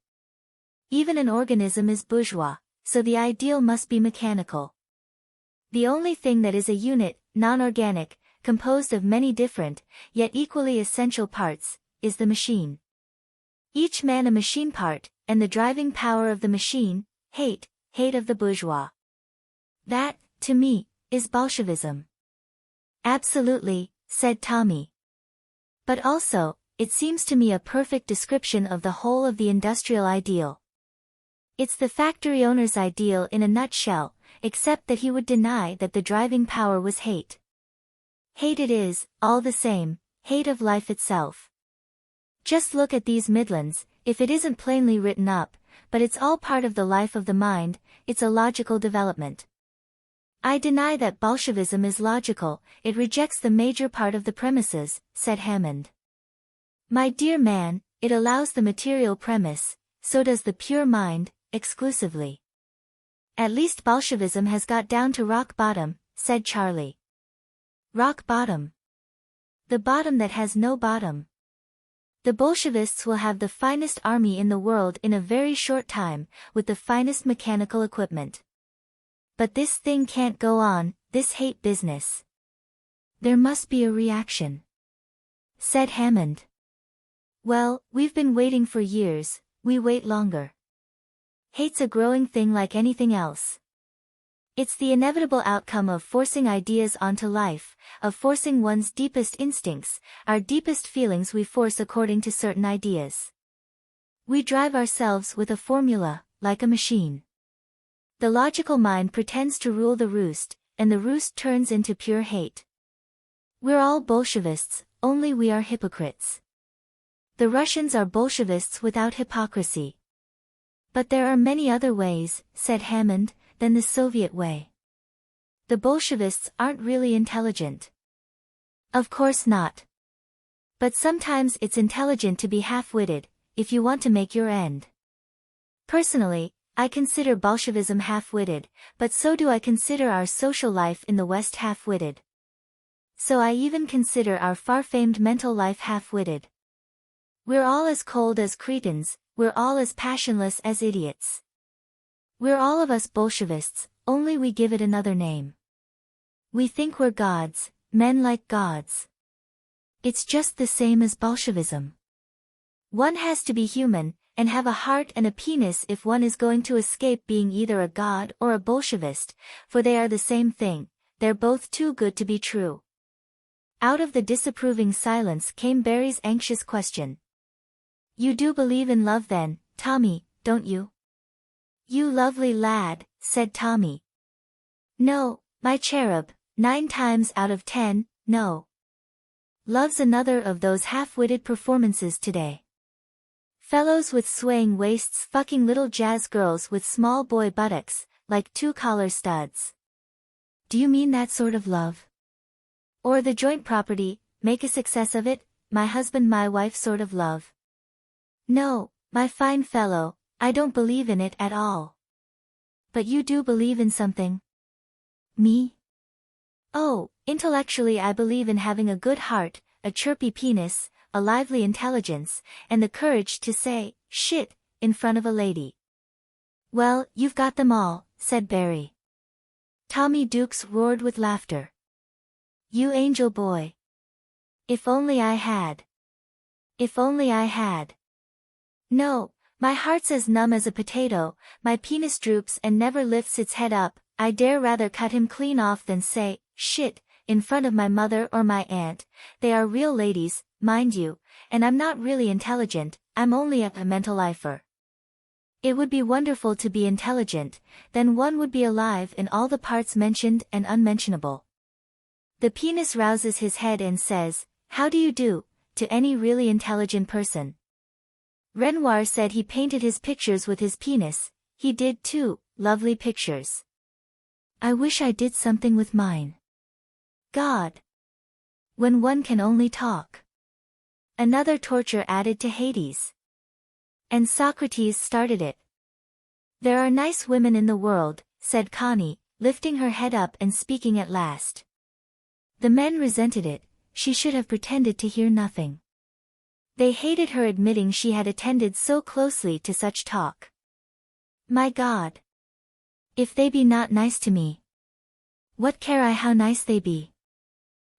Even an organism is bourgeois, so the ideal must be mechanical. The only thing that is a unit, non-organic, composed of many different, yet equally essential parts, is the machine. Each man a machine part, and the driving power of the machine, hate of the bourgeois. That, to me, is Bolshevism. Absolutely, said Tommy. But also, it seems to me a perfect description of the whole of the industrial ideal. It's the factory owner's ideal in a nutshell, except that he would deny that the driving power was hate. Hate it is, all the same, hate of life itself. Just look at these Midlands, if it isn't plainly written up, but it's all part of the life of the mind, it's a logical development. I deny that Bolshevism is logical, it rejects the major part of the premises, said Hammond. My dear man, it allows the material premise, so does the pure mind, exclusively. At least Bolshevism has got down to rock bottom, said Charlie. Rock bottom. The bottom that has no bottom. The Bolshevists will have the finest army in the world in a very short time, with the finest mechanical equipment. But this thing can't go on, this hate business. There must be a reaction, said Hammond. Well, we've been waiting for years, we wait longer. Hate's a growing thing like anything else. It's the inevitable outcome of forcing ideas onto life, of forcing one's deepest instincts, our deepest feelings we force according to certain ideas. We drive ourselves with a formula, like a machine. The logical mind pretends to rule the roost, and the roost turns into pure hate. We're all Bolshevists, only we are hypocrites. The Russians are Bolshevists without hypocrisy. But there are many other ways, said Hammond, than the Soviet way. The Bolshevists aren't really intelligent. Of course not. But sometimes it's intelligent to be half-witted, if you want to make your end. Personally, I consider Bolshevism half-witted, but so do I consider our social life in the West half-witted. So I even consider our far-famed mental life half-witted. We're all as cold as cretins, we're all as passionless as idiots. We're all of us Bolshevists, only we give it another name. We think we're gods, men like gods. It's just the same as Bolshevism. One has to be human, and have a heart and a penis if one is going to escape being either a god or a Bolshevist, for they are the same thing, they're both too good to be true. Out of the disapproving silence came Barry's anxious question. You do believe in love then, Tommy, don't you? You lovely lad, said Tommy. No, my cherub, 9 times out of 10, no. Love's another of those half-witted performances today. Fellows with swaying waists fucking little jazz girls with small boy buttocks, like 2 collar studs. Do you mean that sort of love? Or the joint property, make a success of it, my husband my wife sort of love? No, my fine fellow, I don't believe in it at all. But you do believe in something? Me? Oh, intellectually I believe in having a good heart, a chirpy penis, a lively intelligence, and the courage to say, shit, in front of a lady. Well, you've got them all, said Barry. Tommy Dukes roared with laughter. You angel boy. If only I had. If only I had. No, my heart's as numb as a potato, my penis droops and never lifts its head up, I dare rather cut him clean off than say, shit, in front of my mother or my aunt. They are real ladies, mind you, and I'm not really intelligent, I'm only a mental lifer. It would be wonderful to be intelligent, then one would be alive in all the parts mentioned and unmentionable. The penis rouses his head and says, how do you do, to any really intelligent person. Renoir said he painted his pictures with his penis, he did too, lovely pictures. I wish I did something with mine. God! When one can only talk. Another torture added to Hades. And Socrates started it. There are nice women in the world, said Connie, lifting her head up and speaking at last. The men resented it, she should have pretended to hear nothing. They hated her admitting she had attended so closely to such talk. My God! If they be not nice to me, what care I how nice they be?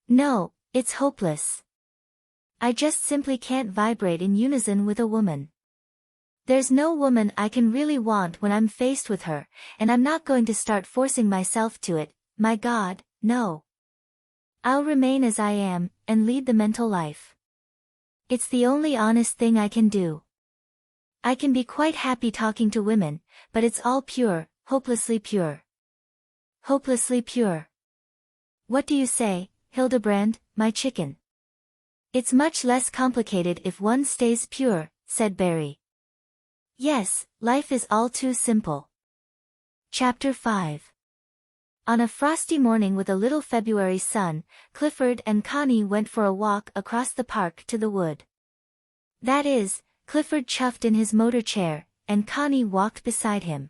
No, it's hopeless. I just simply can't vibrate in unison with a woman. There's no woman I can really want when I'm faced with her, and I'm not going to start forcing myself to it, my God, no. I'll remain as I am, and lead the mental life. It's the only honest thing I can do. I can be quite happy talking to women, but it's all pure, hopelessly pure. Hopelessly pure. What do you say, Hildebrand, my chicken? It's much less complicated if one stays pure, said Barry. Yes, life is all too simple. Chapter 5. On a frosty morning with a little February sun, Clifford and Connie went for a walk across the park to the wood. That is, Clifford chuffed in his motor chair, and Connie walked beside him.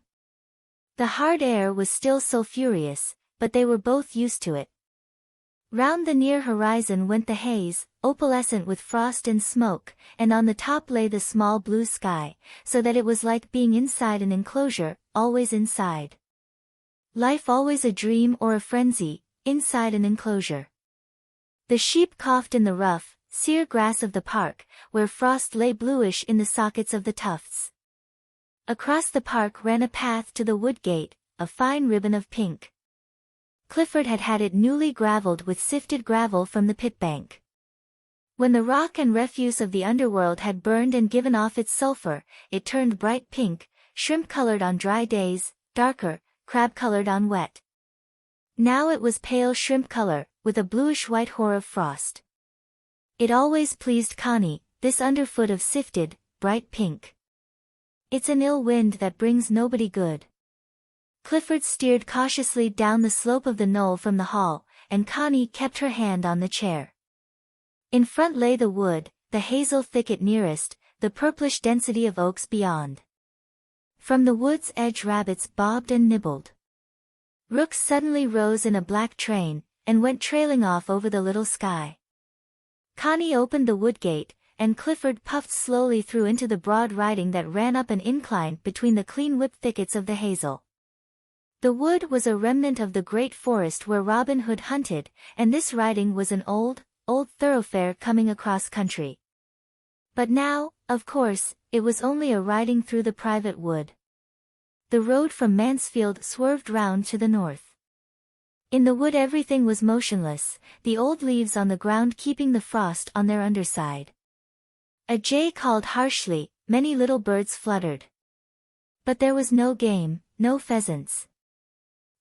The hard air was still sulphurous, but they were both used to it. Round the near horizon went the haze, opalescent with frost and smoke, and on the top lay the small blue sky, so that it was like being inside an enclosure, always inside. Life always a dream or a frenzy, inside an enclosure. The sheep coughed in the rough, sere grass of the park, where frost lay bluish in the sockets of the tufts. Across the park ran a path to the wood gate, a fine ribbon of pink. Clifford had had it newly gravelled with sifted gravel from the pit bank. When the rock and refuse of the underworld had burned and given off its sulphur, it turned bright pink, shrimp-coloured on dry days, darker, crab-coloured on wet. Now it was pale shrimp colour, with a bluish-white hoar of frost. It always pleased Connie, this underfoot of sifted, bright pink. It's an ill wind that brings nobody good. Clifford steered cautiously down the slope of the knoll from the hall, and Connie kept her hand on the chair. In front lay the wood, the hazel thicket nearest, the purplish density of oaks beyond. From the wood's edge rabbits bobbed and nibbled. Rooks suddenly rose in a black train, and went trailing off over the little sky. Connie opened the wood gate, and Clifford puffed slowly through into the broad riding that ran up an incline between the clean-whipped thickets of the hazel. The wood was a remnant of the great forest where Robin Hood hunted, and this riding was an old thoroughfare coming across country. But now, of course, it was only a riding through the private wood. The road from Mansfield swerved round to the north. In the wood everything was motionless, the old leaves on the ground keeping the frost on their underside. A jay called harshly, many little birds fluttered. But there was no game, no pheasants.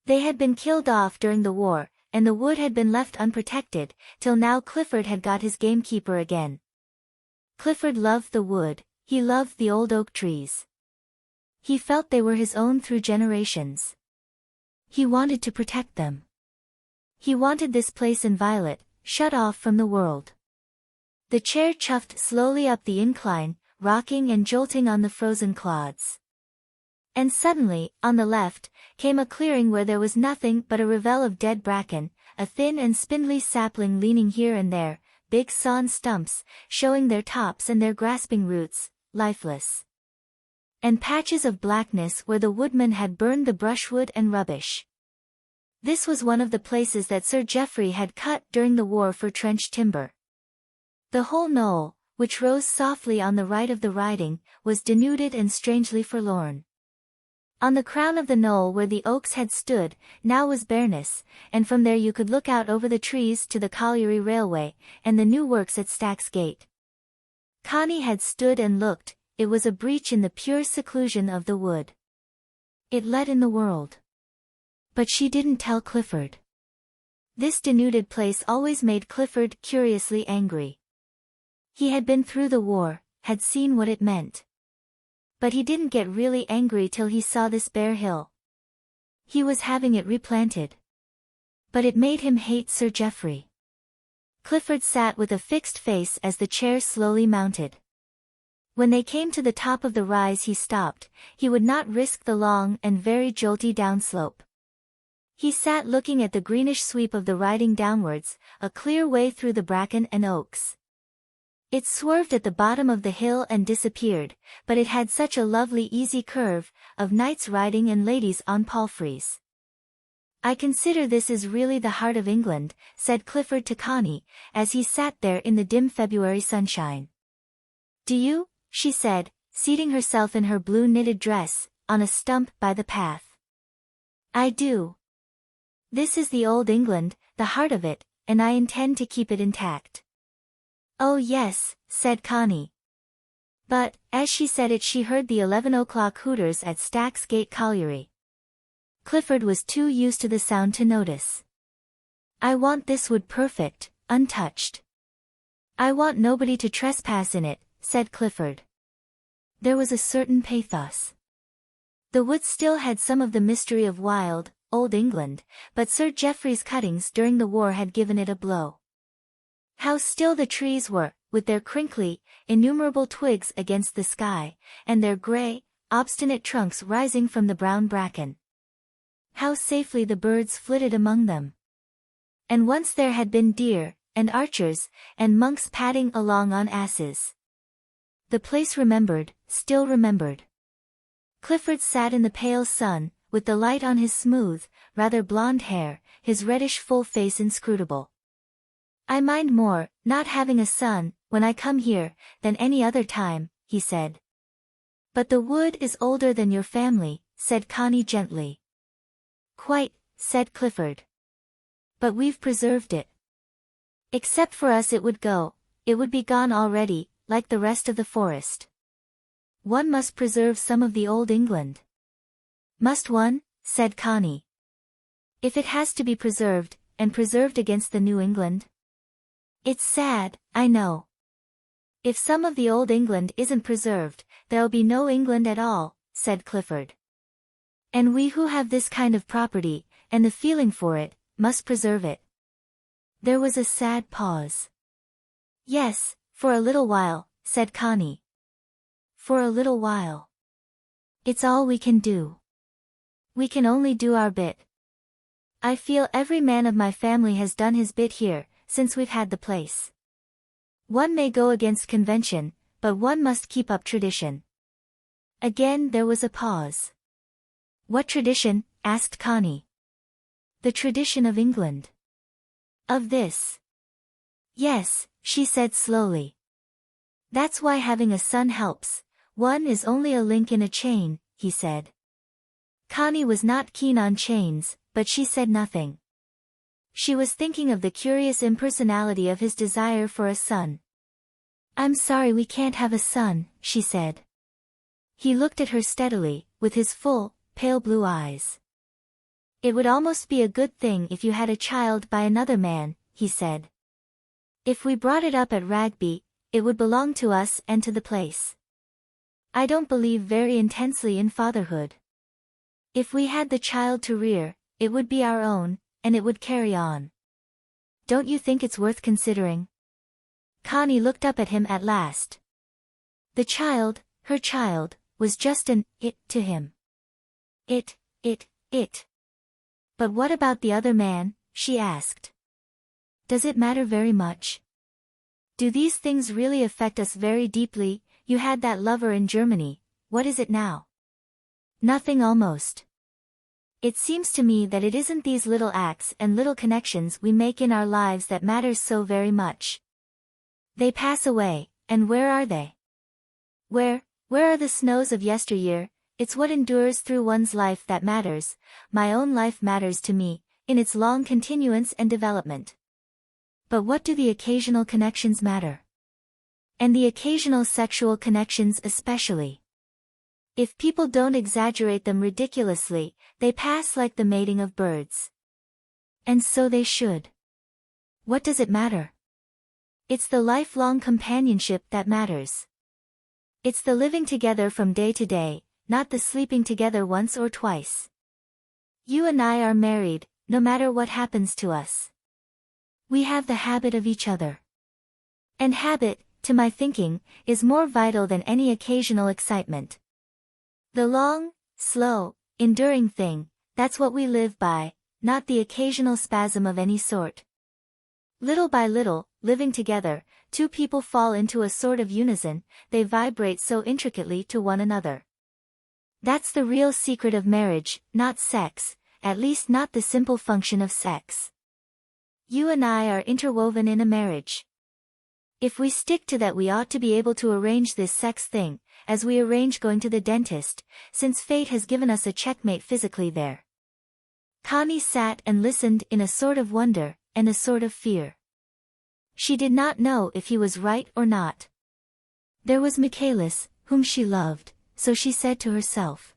They had been killed off during the war, and the wood had been left unprotected, till now Clifford had got his gamekeeper again. Clifford loved the wood, he loved the old oak trees. He felt they were his own through generations. He wanted to protect them. He wanted this place inviolate, shut off from the world. The chair chuffed slowly up the incline, rocking and jolting on the frozen clods. And suddenly, on the left, came a clearing where there was nothing but a revel of dead bracken, a thin and spindly sapling leaning here and there, big sawn stumps, showing their tops and their grasping roots, lifeless. And patches of blackness where the woodman had burned the brushwood and rubbish. This was one of the places that Sir Geoffrey had cut during the war for trench timber. The whole knoll, which rose softly on the right of the riding, was denuded and strangely forlorn. On the crown of the knoll where the oaks had stood, now was bareness, and from there you could look out over the trees to the colliery railway, and the new works at Stack's Gate. Connie had stood and looked, it was a breach in the pure seclusion of the wood. It let in the world. But she didn't tell Clifford. This denuded place always made Clifford curiously angry. He had been through the war, had seen what it meant. But he didn't get really angry till he saw this bare hill. He was having it replanted. But it made him hate Sir Geoffrey. Clifford sat with a fixed face as the chair slowly mounted. When they came to the top of the rise he stopped, he would not risk the long and very jolty downslope. He sat looking at the greenish sweep of the riding downwards, a clear way through the bracken and oaks. It swerved at the bottom of the hill and disappeared, but it had such a lovely easy curve, of knights riding and ladies on palfreys. "I consider this is really the heart of England," said Clifford to Connie, as he sat there in the dim February sunshine. "Do you?" she said, seating herself in her blue knitted dress, on a stump by the path. "I do. This is the old England, the heart of it, and I intend to keep it intact." "Oh yes," said Connie. But, as she said it she heard the 11 o'clock hooters at Stack's Gate Colliery. Clifford was too used to the sound to notice. "I want this wood perfect, untouched. I want nobody to trespass in it," said Clifford. There was a certain pathos. The wood still had some of the mystery of wild, old England, but Sir Geoffrey's cuttings during the war had given it a blow. How still the trees were, with their crinkly, innumerable twigs against the sky, and their grey, obstinate trunks rising from the brown bracken. How safely the birds flitted among them. And once there had been deer, and archers, and monks padding along on asses. The place remembered, still remembered. Clifford sat in the pale sun, with the light on his smooth, rather blonde hair, his reddish full face inscrutable. "I mind more, not having a son, when I come here, than any other time," he said. "But the wood is older than your family," said Connie gently. "Quite," said Clifford. "But we've preserved it. Except for us it would be gone already, like the rest of the forest. One must preserve some of the old England." "Must one?" said Connie. "If it has to be preserved, and preserved against the New England? It's sad, I know. If some of the old England isn't preserved, there'll be no England at all," said Clifford. "And we who have this kind of property, and the feeling for it, must preserve it." There was a sad pause. "Yes, for a little while," said Connie. "For a little while. It's all we can do. We can only do our bit. I feel every man of my family has done his bit here, since we've had the place. One may go against convention, but one must keep up tradition. Again there was a pause. What tradition? Asked Connie. The tradition of England. Of this. Yes, she said slowly. That's why having a son helps. One is only a link in a chain, he said. Connie was not keen on chains, but she said nothing. She was thinking of the curious impersonality of his desire for a son. I'm sorry we can't have a son, she said. He looked at her steadily, with his full, pale blue eyes. It would almost be a good thing if you had a child by another man, he said. If we brought it up at Rugby, it would belong to us and to the place. I don't believe very intensely in fatherhood. If we had the child to rear, it would be our own, and it would carry on. Don't you think it's worth considering? Connie looked up at him at last. The child, her child, was just an it to him. It. But what about the other man? She asked. Does it matter very much? Do these things really affect us very deeply? You had that lover in Germany, what is it now? Nothing almost. It seems to me that it isn't these little acts and little connections we make in our lives that matters so very much. They pass away, and where are they? Where are the snows of yesteryear? It's what endures through one's life that matters. My own life matters to me, in its long continuance and development. But what do the occasional connections matter? And the occasional sexual connections especially. If people don't exaggerate them ridiculously, they pass like the mating of birds. And so they should. What does it matter? It's the lifelong companionship that matters. It's the living together from day to day, not the sleeping together once or twice. You and I are married, no matter what happens to us. We have the habit of each other. And habit, to my thinking, is more vital than any occasional excitement. The long, slow, enduring thing, that's what we live by, not the occasional spasm of any sort. Little by little, living together, two people fall into a sort of unison, they vibrate so intricately to one another. That's the real secret of marriage, not sex, at least not the simple function of sex. You and I are interwoven in a marriage. If we stick to that, we ought to be able to arrange this sex thing, as we arrange going to the dentist, since fate has given us a checkmate physically there. Connie sat and listened in a sort of wonder, and a sort of fear. She did not know if he was right or not. There was Michaelis, whom she loved, so she said to herself.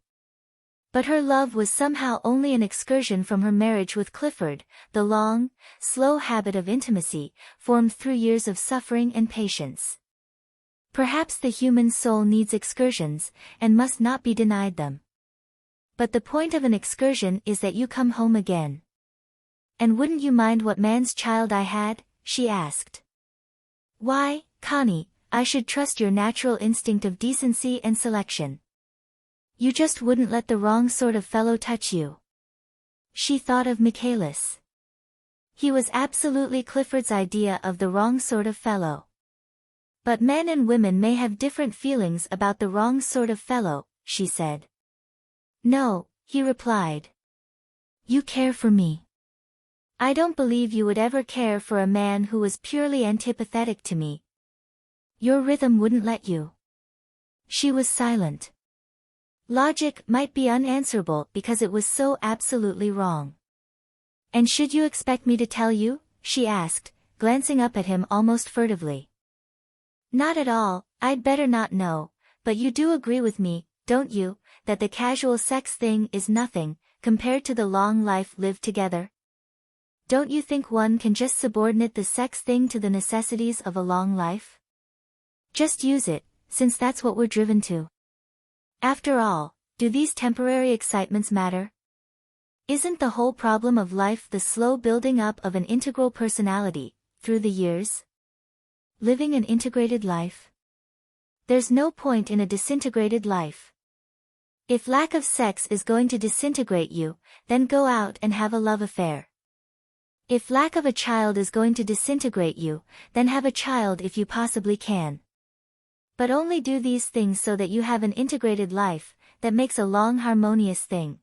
But her love was somehow only an excursion from her marriage with Clifford, the long, slow habit of intimacy, formed through years of suffering and patience. Perhaps the human soul needs excursions, and must not be denied them. But the point of an excursion is that you come home again. And wouldn't you mind what man's child I had? She asked. Why, Connie, I should trust your natural instinct of decency and selection. You just wouldn't let the wrong sort of fellow touch you. She thought of Michaelis. He was absolutely Clifford's idea of the wrong sort of fellow. But men and women may have different feelings about the wrong sort of fellow, she said. No, he replied. You care for me. I don't believe you would ever care for a man who was purely antipathetic to me. Your rhythm wouldn't let you. She was silent. Logic might be unanswerable because it was so absolutely wrong. And should you expect me to tell you? She asked, glancing up at him almost furtively. Not at all, I'd better not know, but you do agree with me, don't you, that the casual sex thing is nothing, compared to the long life lived together? Don't you think one can just subordinate the sex thing to the necessities of a long life? Just use it, since that's what we're driven to. After all, do these temporary excitements matter? Isn't the whole problem of life the slow building up of an integral personality, through the years? Living an integrated life? There's no point in a disintegrated life. If lack of sex is going to disintegrate you, then go out and have a love affair. If lack of a child is going to disintegrate you, then have a child if you possibly can. But only do these things so that you have an integrated life, that makes a long harmonious thing.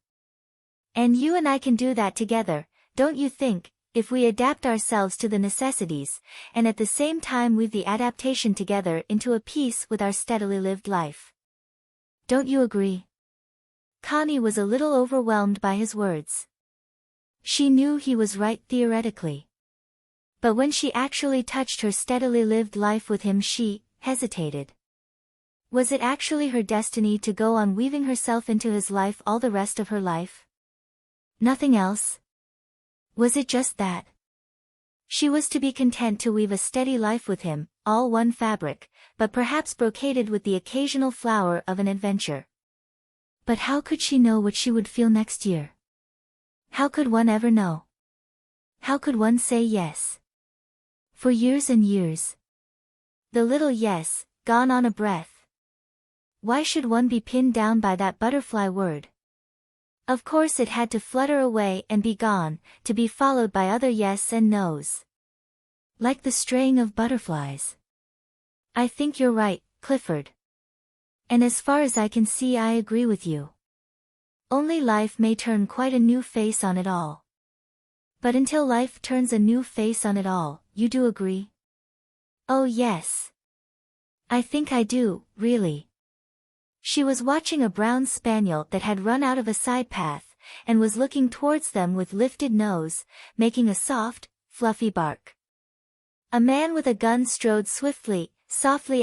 And you and I can do that together, don't you think, if we adapt ourselves to the necessities, and at the same time weave the adaptation together into a piece with our steadily lived life. Don't you agree? Connie was a little overwhelmed by his words. She knew he was right theoretically. But when she actually touched her steadily lived life with him, she hesitated. Was it actually her destiny to go on weaving herself into his life all the rest of her life? Nothing else? Was it just that? She was to be content to weave a steady life with him, all one fabric, but perhaps brocaded with the occasional flower of an adventure. But how could she know what she would feel next year? How could one ever know? How could one say yes? For years and years. The little yes, gone on a breath. Why should one be pinned down by that butterfly word? Of course it had to flutter away and be gone, to be followed by other yes and no's. Like the straying of butterflies. I think you're right, Clifford. And as far as I can see, I agree with you. Only life may turn quite a new face on it all. But until life turns a new face on it all, you do agree? Oh yes. I think I do, really. She was watching a brown spaniel that had run out of a side path, and was looking towards them with lifted nose, making a soft, fluffy bark. A man with a gun strode softly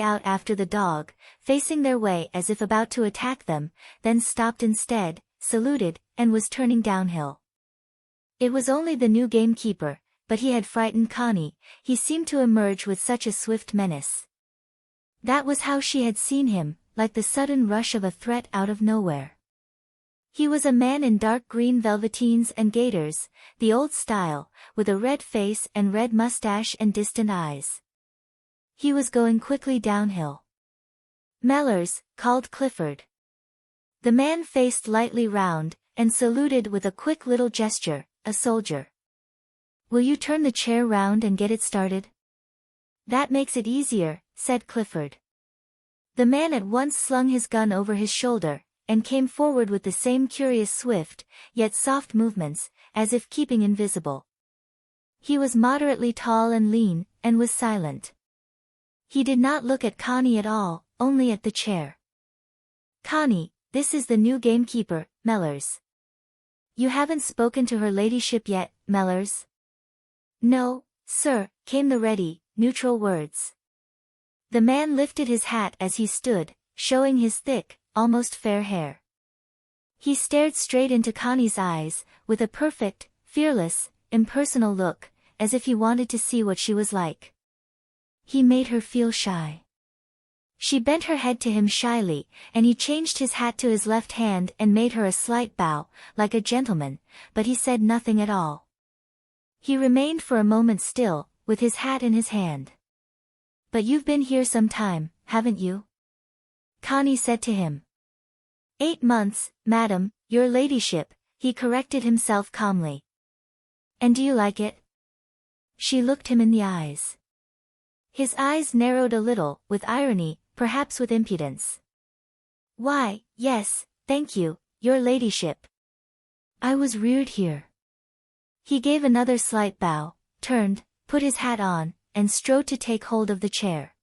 out after the dog, facing their way as if about to attack them, then stopped instead, saluted, and was turning downhill. It was only the new gamekeeper, but he had frightened Connie, he seemed to emerge with such a swift menace. That was how she had seen him, like the sudden rush of a threat out of nowhere. He was a man in dark green velveteens and gaiters, the old style, with a red face and red mustache and distant eyes. He was going quickly downhill. Mellors, called Clifford. The man faced lightly round, and saluted with a quick little gesture, a soldier. Will you turn the chair round and get it started? That makes it easier, said Clifford. The man at once slung his gun over his shoulder, and came forward with the same curious swift, yet soft movements, as if keeping invisible. He was moderately tall and lean, and was silent. He did not look at Connie at all, only at the chair. Connie, this is the new gamekeeper, Mellors. You haven't spoken to her ladyship yet, Mellors? No, sir, came the ready, neutral words. The man lifted his hat as he stood, showing his thick, almost fair hair. He stared straight into Connie's eyes, with a perfect, fearless, impersonal look, as if he wanted to see what she was like. He made her feel shy. She bent her head to him shyly, and he changed his hat to his left hand and made her a slight bow, like a gentleman, but he said nothing at all. He remained for a moment still, with his hat in his hand. But you've been here some time, haven't you? Connie said to him. 8 months, madam, your ladyship, he corrected himself calmly. And do you like it? She looked him in the eyes. His eyes narrowed a little, with irony, perhaps with impudence. Why, yes, thank you, your ladyship. I was reared here. He gave another slight bow, turned, put his hat on, and strode to take hold of the chair.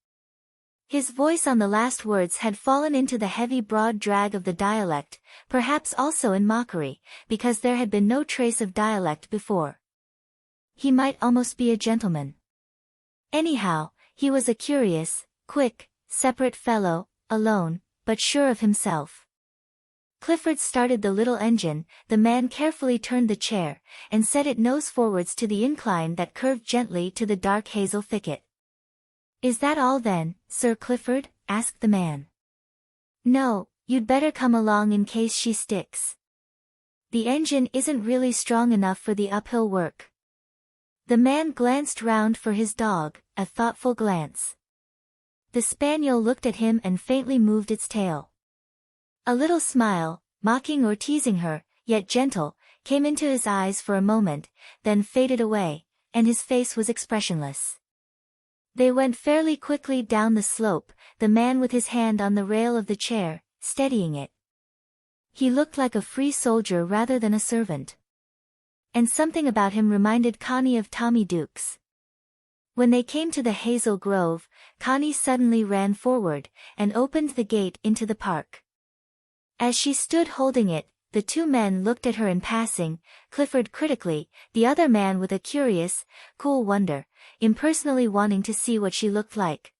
His voice on the last words had fallen into the heavy broad drag of the dialect, perhaps also in mockery, because there had been no trace of dialect before. He might almost be a gentleman. Anyhow, he was a curious, quick, separate fellow, alone, but sure of himself. Clifford started the little engine, the man carefully turned the chair, and set it nose forwards to the incline that curved gently to the dark hazel thicket. Is that all then, Sir Clifford? Asked the man. No, you'd better come along in case she sticks. The engine isn't really strong enough for the uphill work. The man glanced round for his dog, a thoughtful glance. The spaniel looked at him and faintly moved its tail. A little smile, mocking or teasing her, yet gentle, came into his eyes for a moment, then faded away, and his face was expressionless. They went fairly quickly down the slope, the man with his hand on the rail of the chair, steadying it. He looked like a free soldier rather than a servant. And something about him reminded Connie of Tommy Dukes. When they came to the hazel grove, Connie suddenly ran forward, and opened the gate into the park. As she stood holding it, the two men looked at her in passing, Clifford critically, the other man with a curious, cool wonder, impersonally wanting to see what she looked like.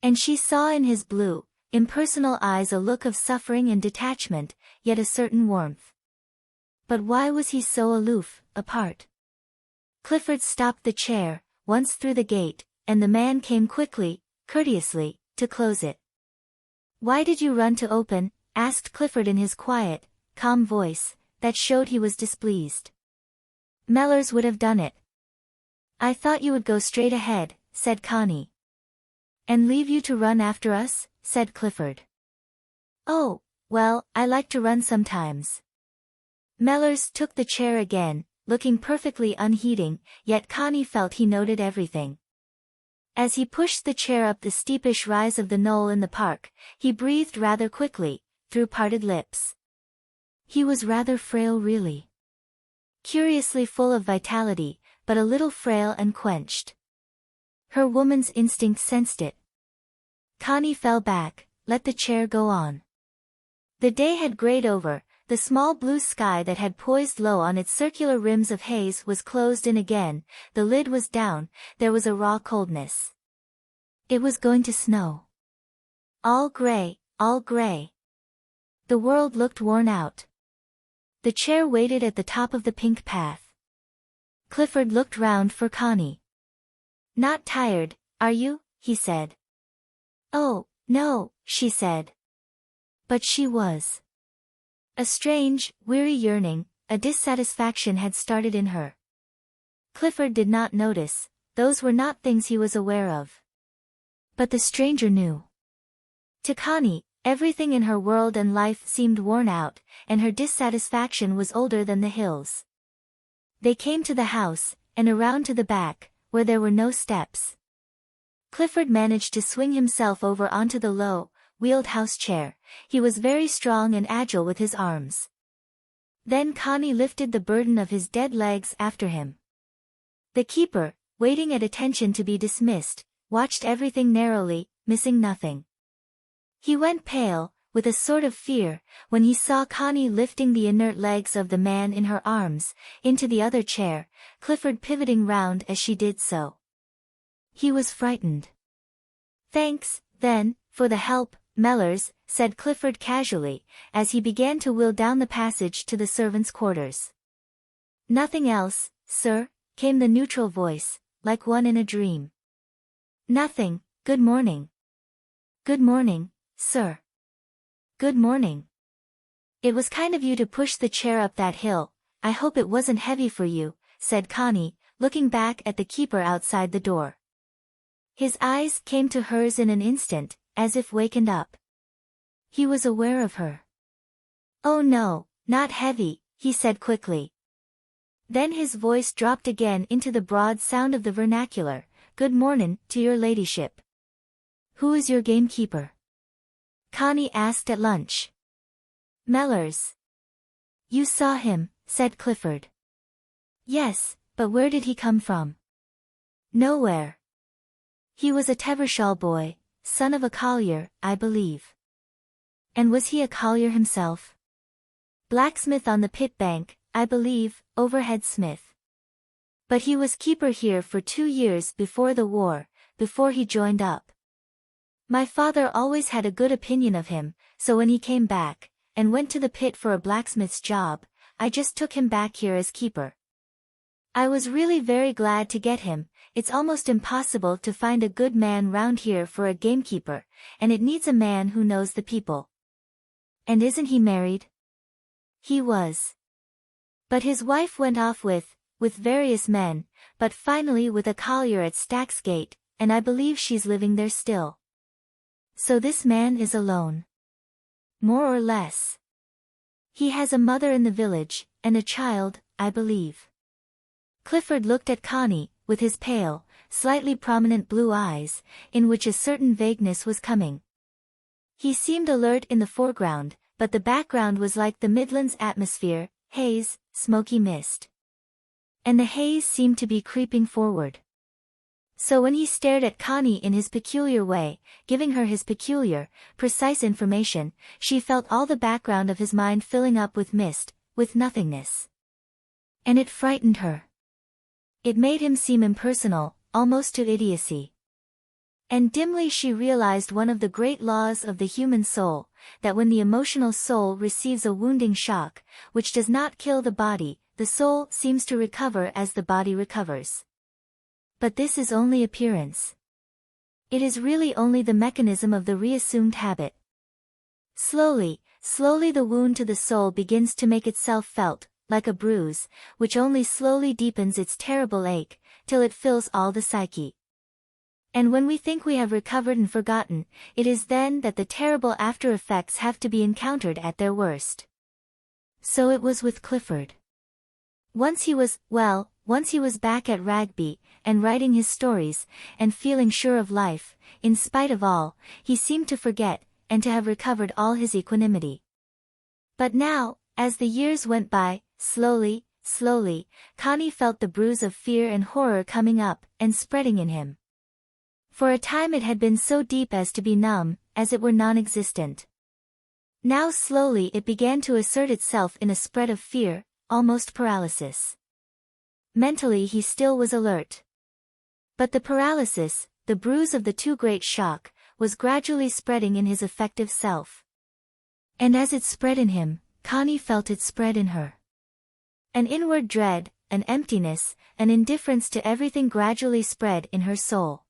And she saw in his blue, impersonal eyes a look of suffering and detachment, yet a certain warmth. But why was he so aloof, apart? Clifford stopped the chair, once through the gate, and the man came quickly, courteously, to close it. "Why did you run to open?" asked Clifford in his quiet, calm voice, that showed he was displeased. "Mellors would have done it." "I thought you would go straight ahead," said Connie. "And leave you to run after us?" said Clifford. "Oh, well, I like to run sometimes." Mellors took the chair again, looking perfectly unheeding, yet Connie felt he noted everything. As he pushed the chair up the steepish rise of the knoll in the park, he breathed rather quickly, through parted lips. He was rather frail really. Curiously full of vitality, but a little frail and quenched. Her woman's instinct sensed it. Connie fell back, let the chair go on. The day had grayed over, the small blue sky that had poised low on its circular rims of haze was closed in again, the lid was down, there was a raw coldness. It was going to snow. All gray, all gray. The world looked worn out. The chair waited at the top of the pink path. Clifford looked round for Connie. "Not tired, are you?" he said. "Oh, no," she said. But she was. A strange, weary yearning, a dissatisfaction had started in her. Clifford did not notice, those were not things he was aware of. But the stranger knew. To Connie, everything in her world and life seemed worn out, and her dissatisfaction was older than the hills. They came to the house, and around to the back, where there were no steps. Clifford managed to swing himself over onto the low, wheeled house chair. He was very strong and agile with his arms. Then Connie lifted the burden of his dead legs after him. The keeper, waiting at attention to be dismissed, watched everything narrowly, missing nothing. He went pale, with a sort of fear, when he saw Connie lifting the inert legs of the man in her arms, into the other chair, Clifford pivoting round as she did so. He was frightened. "Thanks, then, for the help, Mellors," said Clifford casually, as he began to wheel down the passage to the servants' quarters. "Nothing else, sir?" came the neutral voice, like one in a dream. "Nothing, good morning." "Good morning, sir." "Good morning. It was kind of you to push the chair up that hill, I hope it wasn't heavy for you," said Connie, looking back at the keeper outside the door. His eyes came to hers in an instant, as if wakened up. He was aware of her. "Oh no, not heavy," he said quickly. Then his voice dropped again into the broad sound of the vernacular. "Good mornin' to your ladyship." "Who is your gamekeeper?" Connie asked at lunch. "Mellors." "You saw him," said Clifford. "Yes, but where did he come from?" "Nowhere. He was a Tevershall boy, son of a collier, I believe." "And was he a collier himself?" "Blacksmith on the pit bank, I believe, overhead smith. But he was keeper here for 2 years before the war, before he joined up. My father always had a good opinion of him, so when he came back, and went to the pit for a blacksmith's job, I just took him back here as keeper. I was really very glad to get him. It's almost impossible to find a good man round here for a gamekeeper, and it needs a man who knows the people." "And isn't he married?" "He was. But his wife went off with various men, but finally with a collier at Stacksgate, and I believe she's living there still." "So this man is alone?" "More or less. He has a mother in the village, and a child, I believe. Clifford looked at Connie, with his pale, slightly prominent blue eyes, in which a certain vagueness was coming. He seemed alert in the foreground, but the background was like the Midlands atmosphere, haze, smoky mist. And the haze seemed to be creeping forward. So when he stared at Connie in his peculiar way, giving her his peculiar, precise information, she felt all the background of his mind filling up with mist, with nothingness. And it frightened her. It made him seem impersonal, almost to idiocy. And dimly she realized one of the great laws of the human soul, that when the emotional soul receives a wounding shock, which does not kill the body, the soul seems to recover as the body recovers. But this is only appearance. It is really only the mechanism of the reassumed habit. Slowly, slowly the wound to the soul begins to make itself felt, like a bruise, which only slowly deepens its terrible ache, till it fills all the psyche. And when we think we have recovered and forgotten, it is then that the terrible after-effects have to be encountered at their worst. So it was with Clifford. Once he was back at Rugby, and writing his stories, and feeling sure of life, in spite of all, he seemed to forget, and to have recovered all his equanimity. But now, as the years went by, slowly, Connie felt the bruise of fear and horror coming up, and spreading in him. For a time it had been so deep as to be numb, as it were non-existent. Now slowly it began to assert itself in a spread of fear, almost paralysis. Mentally he still was alert. But the paralysis, the bruise of the too great shock, was gradually spreading in his affective self. And as it spread in him, Connie felt it spread in her. An inward dread, an emptiness, an indifference to everything gradually spread in her soul.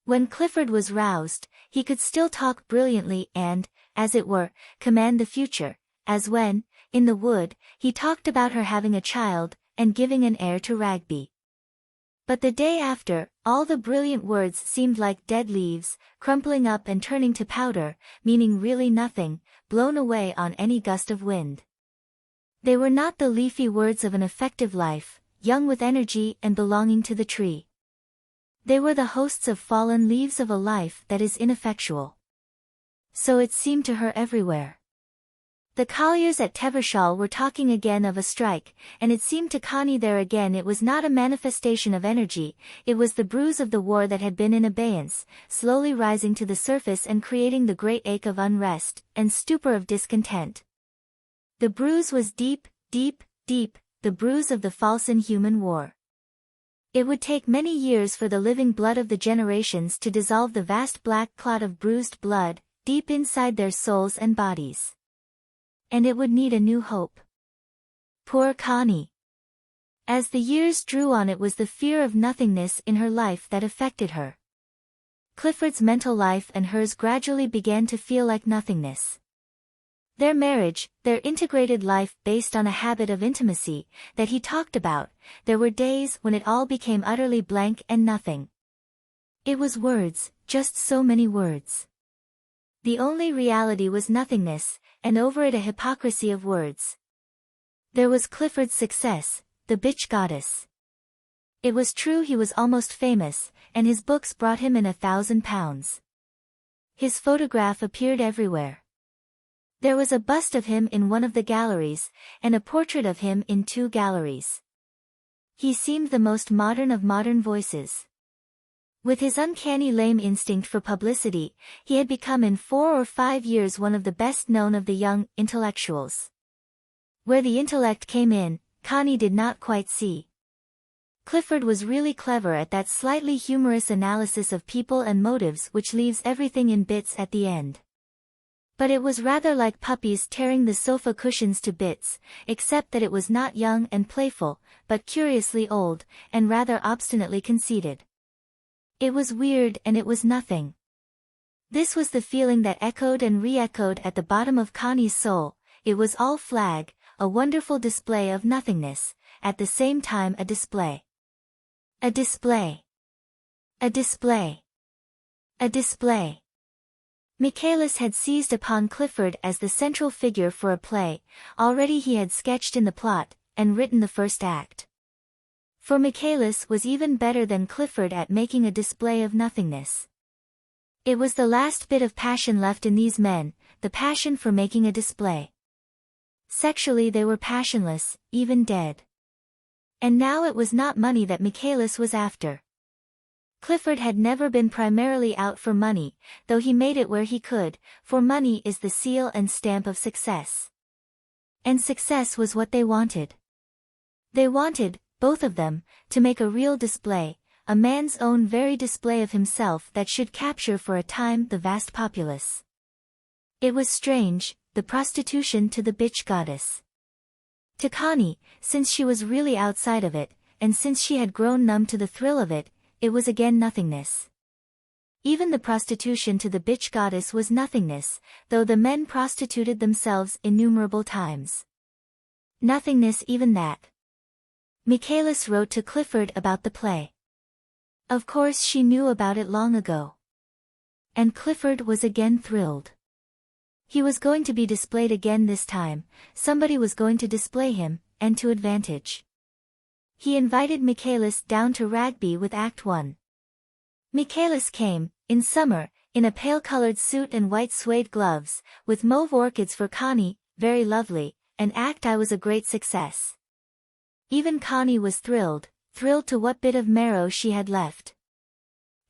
When Clifford was roused, he could still talk brilliantly and, as it were, command the future, as when, in the wood, he talked about her having a child, and giving an heir to Rugby. But the day after, all the brilliant words seemed like dead leaves, crumpling up and turning to powder, meaning really nothing, blown away on any gust of wind. They were not the leafy words of an effective life, young with energy and belonging to the tree. They were the hosts of fallen leaves of a life that is ineffectual. So it seemed to her everywhere. The colliers at Tevershall were talking again of a strike, and it seemed to Connie there again it was not a manifestation of energy, it was the bruise of the war that had been in abeyance, slowly rising to the surface and creating the great ache of unrest, and stupor of discontent. The bruise was deep, the bruise of the false inhuman war. It would take many years for the living blood of the generations to dissolve the vast black clot of bruised blood, deep inside their souls and bodies. And it would need a new hope. Poor Connie. As the years drew on, it was the fear of nothingness in her life that affected her. Clifford's mental life and hers gradually began to feel like nothingness. Their marriage, their integrated life based on a habit of intimacy, that he talked about, there were days when it all became utterly blank and nothing. It was words, just so many words. The only reality was nothingness, and over it a hypocrisy of words. There was Clifford's success, the bitch goddess. It was true he was almost famous, and his books brought him in £1,000. His photograph appeared everywhere. There was a bust of him in one of the galleries, and a portrait of him in 2 galleries. He seemed the most modern of modern voices. With his uncanny lame instinct for publicity, he had become in 4 or 5 years one of the best known of the young intellectuals. Where the intellect came in, Connie did not quite see. Clifford was really clever at that slightly humorous analysis of people and motives which leaves everything in bits at the end. But it was rather like puppies tearing the sofa cushions to bits, except that it was not young and playful, but curiously old, and rather obstinately conceited. It was weird and it was nothing. This was the feeling that echoed and re-echoed at the bottom of Connie's soul. It was all flag, a wonderful display of nothingness, at the same time a display. A display. A display. A display. Michaelis had seized upon Clifford as the central figure for a play. Already he had sketched in the plot, and written the first act. For Michaelis was even better than Clifford at making a display of nothingness. It was the last bit of passion left in these men, the passion for making a display. Sexually they were passionless, even dead. And now it was not money that Michaelis was after. Clifford had never been primarily out for money, though he made it where he could, for money is the seal and stamp of success. And success was what they wanted. They wanted, both of them, to make a real display, a man's own very display of himself that should capture for a time the vast populace. It was strange, the prostitution to the bitch goddess. To Connie, since she was really outside of it, and since she had grown numb to the thrill of it, it was again nothingness. Even the prostitution to the bitch goddess was nothingness, though the men prostituted themselves innumerable times. Nothingness even that. Michaelis wrote to Clifford about the play. Of course she knew about it long ago. And Clifford was again thrilled. He was going to be displayed again this time, somebody was going to display him, and to advantage. He invited Michaelis down to Rugby with Act 1. Michaelis came, in summer, in a pale-colored suit and white suede gloves, with mauve orchids for Connie, very lovely, and Act I was a great success. Even Connie was thrilled to what bit of marrow she had left.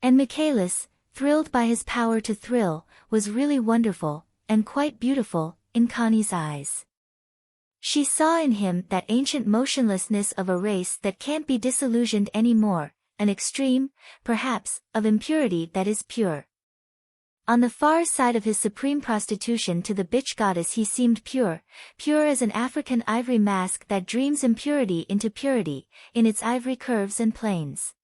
And Michaelis, thrilled by his power to thrill, was really wonderful, and quite beautiful, in Connie's eyes. She saw in him that ancient motionlessness of a race that can't be disillusioned any more, an extreme, perhaps, of impurity that is pure. On the far side of his supreme prostitution to the bitch goddess he seemed pure, pure as an African ivory mask that dreams impurity into purity, in its ivory curves and planes.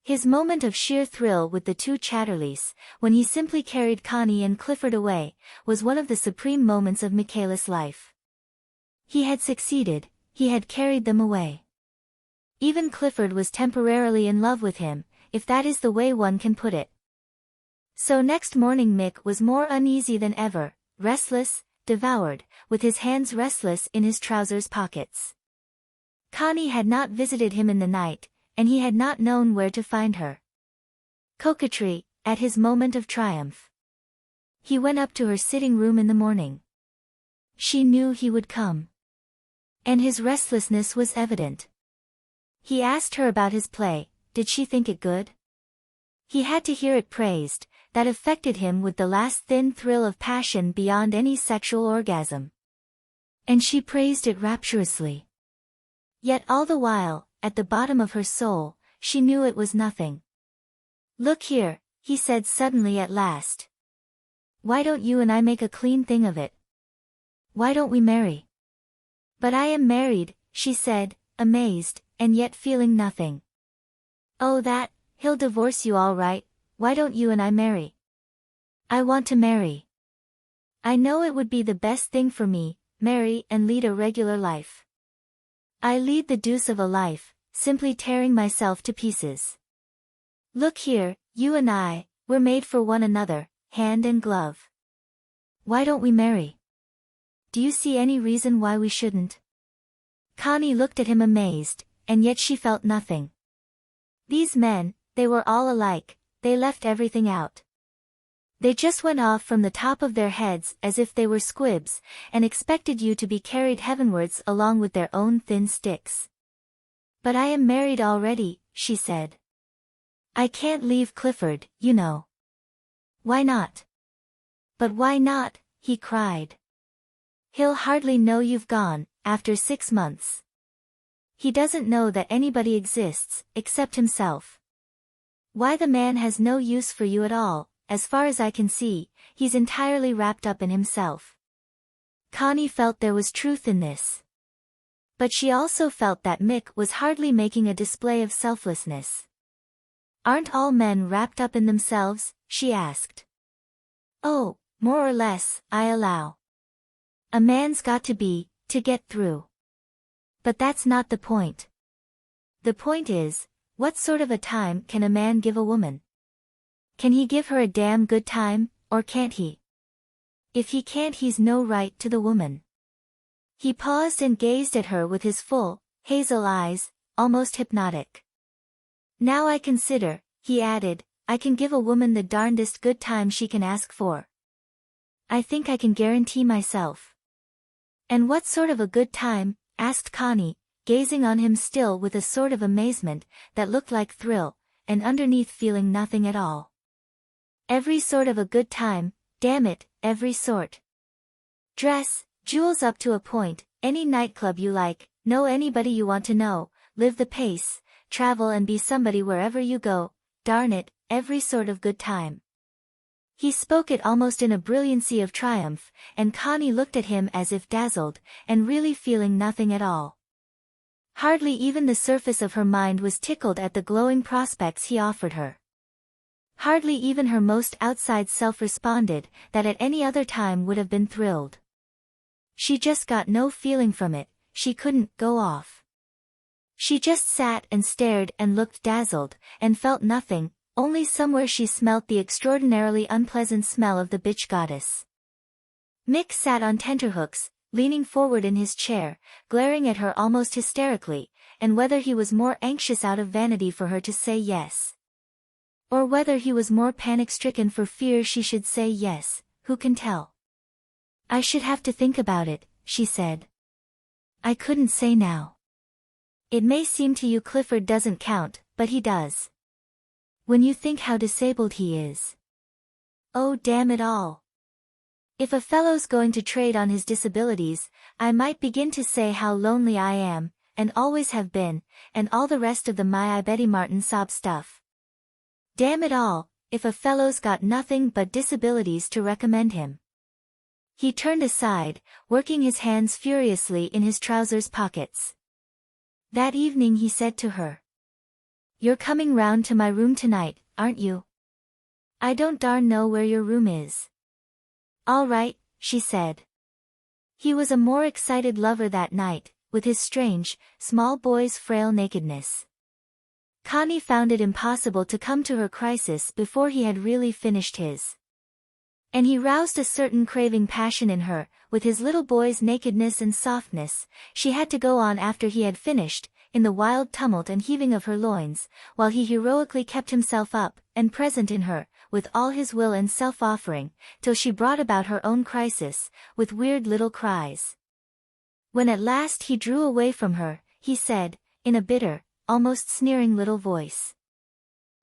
His moment of sheer thrill with the two Chatterleys, when he simply carried Connie and Clifford away, was one of the supreme moments of Michaelis' life. He had succeeded, he had carried them away. Even Clifford was temporarily in love with him, if that is the way one can put it. So next morning Mick was more uneasy than ever, restless, devoured, with his hands restless in his trousers pockets. Connie had not visited him in the night, and he had not known where to find her. Coquetry, at his moment of triumph. He went up to her sitting room in the morning. She knew he would come. And his restlessness was evident. He asked her about his play, did she think it good? He had to hear it praised, that affected him with the last thin thrill of passion beyond any sexual orgasm. And she praised it rapturously. Yet all the while, at the bottom of her soul, she knew it was nothing. Look here, he said suddenly at last. Why don't you and I make a clean thing of it? Why don't we marry? But I am married, she said, amazed, and yet feeling nothing. Oh that, he'll divorce you all right, why don't you and I marry? I want to marry. I know it would be the best thing for me, marry and lead a regular life. I lead the deuce of a life, simply tearing myself to pieces. Look here, you and I, we're made for one another, hand and glove. Why don't we marry? Do you see any reason why we shouldn't? Connie looked at him amazed, and yet she felt nothing. These men, they were all alike, they left everything out. They just went off from the top of their heads as if they were squibs, and expected you to be carried heavenwards along with their own thin sticks. But I am married already, she said. I can't leave Clifford, you know. Why not? But why not, he cried. He'll hardly know you've gone, after 6 months. He doesn't know that anybody exists, except himself. Why the man has no use for you at all, as far as I can see, he's entirely wrapped up in himself. Connie felt there was truth in this. But she also felt that Mick was hardly making a display of selflessness. Aren't all men wrapped up in themselves, she asked. Oh, more or less, I allow. A man's got to be, to get through. But that's not the point. The point is, what sort of a time can a man give a woman? Can he give her a damn good time, or can't he? If he can't, he's no right to the woman. He paused and gazed at her with his full, hazel eyes, almost hypnotic. Now I consider, he added, I can give a woman the darndest good time she can ask for. I think I can guarantee myself. And what sort of a good time? Asked Connie, gazing on him still with a sort of amazement that looked like thrill, and underneath feeling nothing at all. Every sort of a good time, damn it, every sort. Dress, jewels up to a point, any nightclub you like, know anybody you want to know, live the pace, travel and be somebody wherever you go, darn it, every sort of good time. He spoke it almost in a brilliancy of triumph, and Connie looked at him as if dazzled, and really feeling nothing at all. Hardly even the surface of her mind was tickled at the glowing prospects he offered her. Hardly even her most outside self responded that at any other time would have been thrilled. She just got no feeling from it, she couldn't go off. She just sat and stared and looked dazzled, and felt nothing, only somewhere she smelt the extraordinarily unpleasant smell of the bitch goddess. Mick sat on tenterhooks, leaning forward in his chair, glaring at her almost hysterically, and whether he was more anxious out of vanity for her to say yes, or whether he was more panic-stricken for fear she should say yes, who can tell? I should have to think about it, she said. I couldn't say now. It may seem to you Clifford doesn't count, but he does. When you think how disabled he is. Oh damn it all. If a fellow's going to trade on his disabilities, I might begin to say how lonely I am, and always have been, and all the rest of the my I Betty Martin sob stuff. Damn it all, if a fellow's got nothing but disabilities to recommend him. He turned aside, working his hands furiously in his trousers pockets. That evening he said to her. You're coming round to my room tonight, aren't you? I don't darn know where your room is. All right, she said. He was a more excited lover that night, with his strange, small boy's frail nakedness. Connie found it impossible to come to her crisis before he had really finished his. And he roused a certain craving passion in her, with his little boy's nakedness and softness. She had to go on after he had finished, in the wild tumult and heaving of her loins, while he heroically kept himself up, and present in her, with all his will and self-offering, till she brought about her own crisis, with weird little cries. When at last he drew away from her, he said, in a bitter, almost sneering little voice.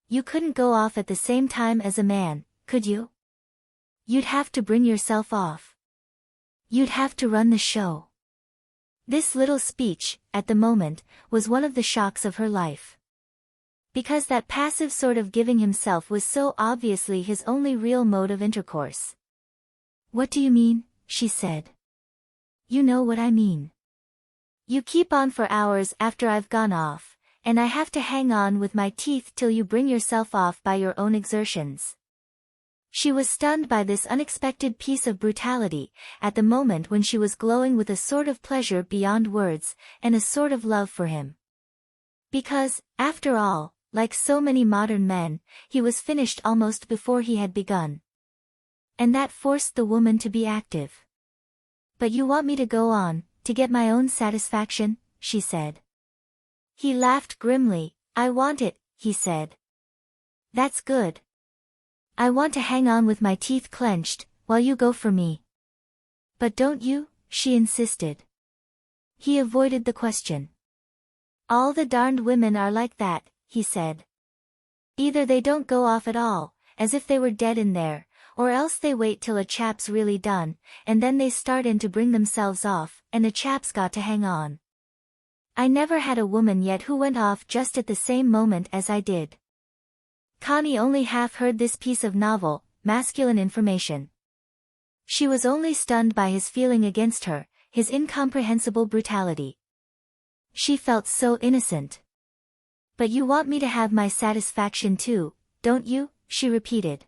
You couldn't go off at the same time as a man, could you? You'd have to bring yourself off. You'd have to run the show. This little speech, at the moment, was one of the shocks of her life. Because that passive sort of giving himself was so obviously his only real mode of intercourse. What do you mean? She said. You know what I mean. You keep on for hours after I've gone off, and I have to hang on with my teeth till you bring yourself off by your own exertions. She was stunned by this unexpected piece of brutality, at the moment when she was glowing with a sort of pleasure beyond words, and a sort of love for him. Because, after all, like so many modern men, he was finished almost before he had begun. And that forced the woman to be active. But you want me to go on, to get my own satisfaction, she said. He laughed grimly. I want it, he said. That's good. I want to hang on with my teeth clenched, while you go for me. But don't you? She insisted. He avoided the question. All the darned women are like that, he said. Either they don't go off at all, as if they were dead in there, or else they wait till a chap's really done, and then they start in to bring themselves off, and the chap's got to hang on. I never had a woman yet who went off just at the same moment as I did. Connie only half heard this piece of novel, masculine information. She was only stunned by his feeling against her, his incomprehensible brutality. She felt so innocent. But you want me to have my satisfaction too, don't you? She repeated.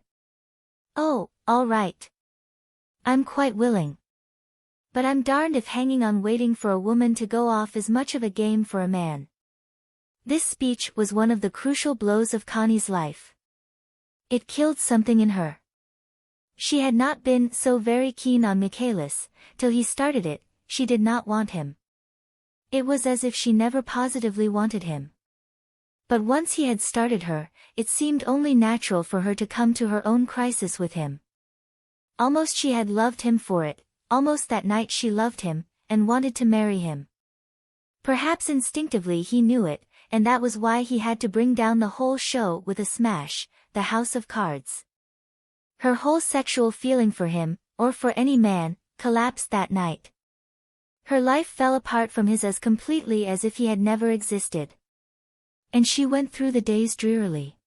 Oh, all right. I'm quite willing. But I'm darned if hanging on waiting for a woman to go off is much of a game for a man. This speech was one of the crucial blows of Connie's life. It killed something in her. She had not been so very keen on Michaelis, till he started it. She did not want him. It was as if she never positively wanted him. But once he had started her, it seemed only natural for her to come to her own crisis with him. Almost she had loved him for it, almost that night she loved him, and wanted to marry him. Perhaps instinctively he knew it, and that was why he had to bring down the whole show with a smash, the house of cards. Her whole sexual feeling for him, or for any man, collapsed that night. Her life fell apart from his as completely as if he had never existed. And she went through the days drearily.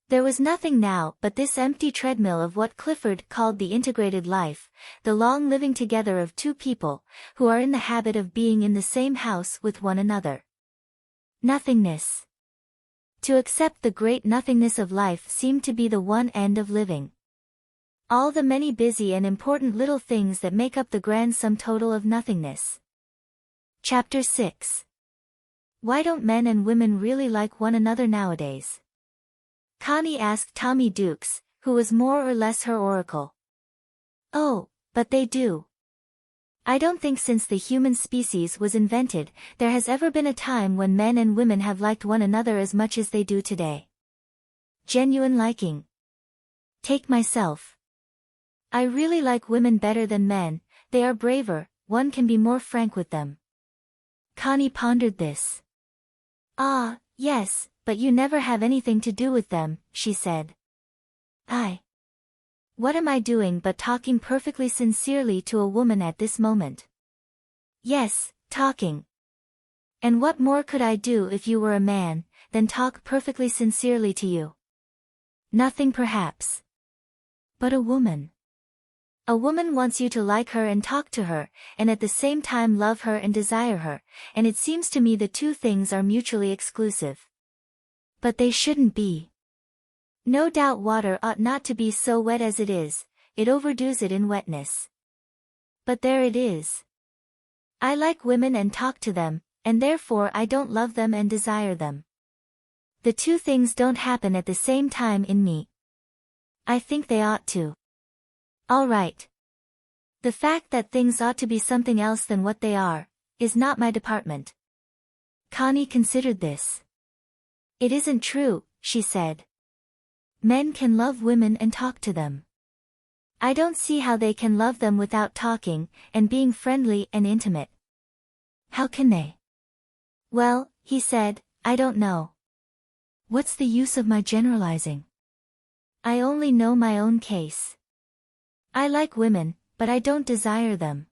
There was nothing now but this empty treadmill of what Clifford called the integrated life, the long living together of two people, who are in the habit of being in the same house with one another. Nothingness. To accept the great nothingness of life seemed to be the one end of living. All the many busy and important little things that make up the grand sum total of nothingness. Chapter 6. Why don't men and women really like one another nowadays? Connie asked Tommy Dukes, who was more or less her oracle. Oh, but they do. I don't think since the human species was invented, there has ever been a time when men and women have liked one another as much as they do today. Genuine liking. Take myself. I really like women better than men, they are braver, one can be more frank with them. Connie pondered this. Ah, yes, but you never have anything to do with them, she said. What am I doing but talking perfectly sincerely to a woman at this moment? Yes, talking. And what more could I do if you were a man, than talk perfectly sincerely to you? Nothing perhaps. But a woman. A woman wants you to like her and talk to her, and at the same time love her and desire her, and it seems to me the two things are mutually exclusive. But they shouldn't be. No doubt water ought not to be so wet as it is, it overdoes it in wetness. But there it is. I like women and talk to them, and therefore I don't love them and desire them. The two things don't happen at the same time in me. I think they ought to. All right. The fact that things ought to be something else than what they are, is not my department. Connie considered this. It isn't true, she said. Men can love women and talk to them. I don't see how they can love them without talking, and being friendly and intimate. How can they? Well, he said, I don't know. What's the use of my generalizing? I only know my own case. I like women, but I don't desire them.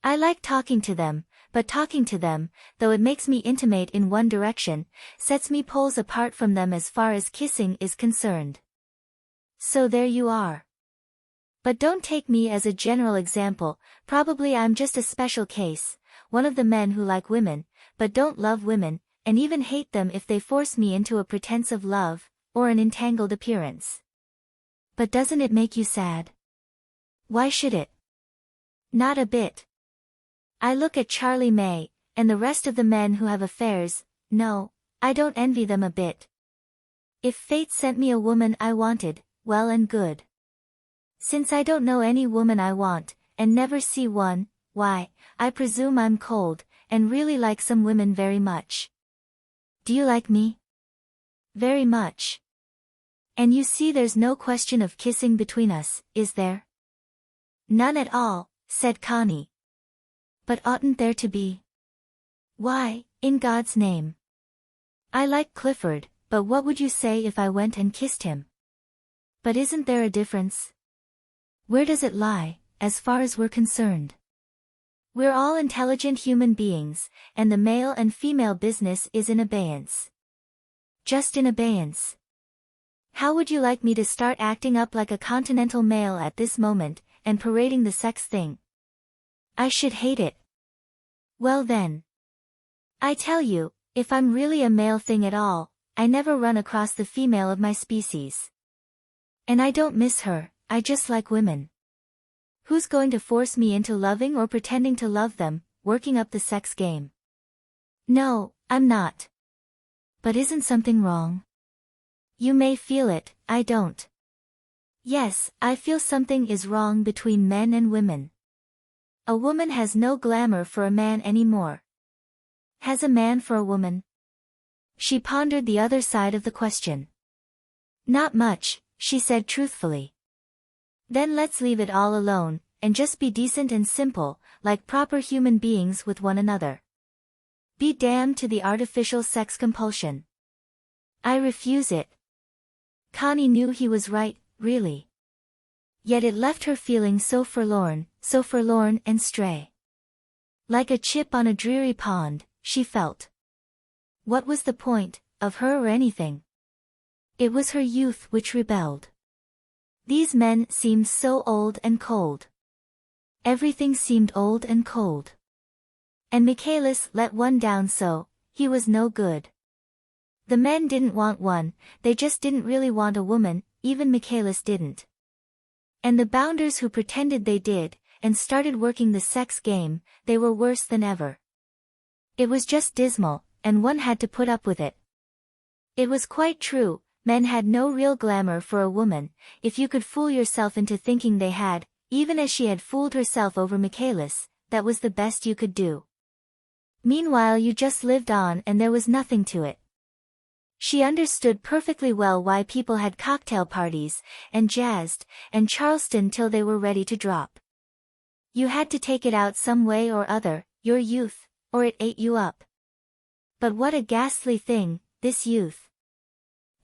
I like talking to them, but talking to them, though it makes me intimate in one direction, sets me poles apart from them as far as kissing is concerned. So there you are. But don't take me as a general example, probably I'm just a special case, one of the men who like women, but don't love women, and even hate them if they force me into a pretense of love, or an entangled appearance. But doesn't it make you sad? Why should it? Not a bit. I look at Charlie May, and the rest of the men who have affairs, no, I don't envy them a bit. If fate sent me a woman I wanted, well and good. Since I don't know any woman I want, and never see one, why, I presume I'm cold, and really like some women very much. Do you like me? Very much. And you see there's no question of kissing between us, is there? None at all, said Connie. But oughtn't there to be? Why, in God's name? I like Clifford, but what would you say if I went and kissed him? But isn't there a difference? Where does it lie, as far as we're concerned? We're all intelligent human beings, and the male and female business is in abeyance. Just in abeyance. How would you like me to start acting up like a continental male at this moment, and parading the sex thing? I should hate it. Well then. I tell you, if I'm really a male thing at all, I never run across the female of my species. And I don't miss her, I just like women. Who's going to force me into loving or pretending to love them, working up the sex game? No, I'm not. But isn't something wrong? You may feel it, I don't. Yes, I feel something is wrong between men and women. A woman has no glamour for a man anymore. Has a man for a woman? She pondered the other side of the question. Not much, she said truthfully. Then let's leave it all alone, and just be decent and simple, like proper human beings with one another. Be damned to the artificial sex compulsion. I refuse it. Connie knew he was right, really. Yet it left her feeling so forlorn and stray. Like a chip on a dreary pond, she felt. What was the point, of her or anything? It was her youth which rebelled. These men seemed so old and cold. Everything seemed old and cold. And Michaelis let one down so, he was no good. The men didn't want one, they just didn't really want a woman, even Michaelis didn't. And the bounders who pretended they did, and started working the sex game, they were worse than ever. It was just dismal, and one had to put up with it. It was quite true, men had no real glamour for a woman, if you could fool yourself into thinking they had, even as she had fooled herself over Michaelis, that was the best you could do. Meanwhile you just lived on and there was nothing to it. She understood perfectly well why people had cocktail parties, and jazzed, and Charleston till they were ready to drop. You had to take it out some way or other, your youth, or it ate you up. But what a ghastly thing, this youth.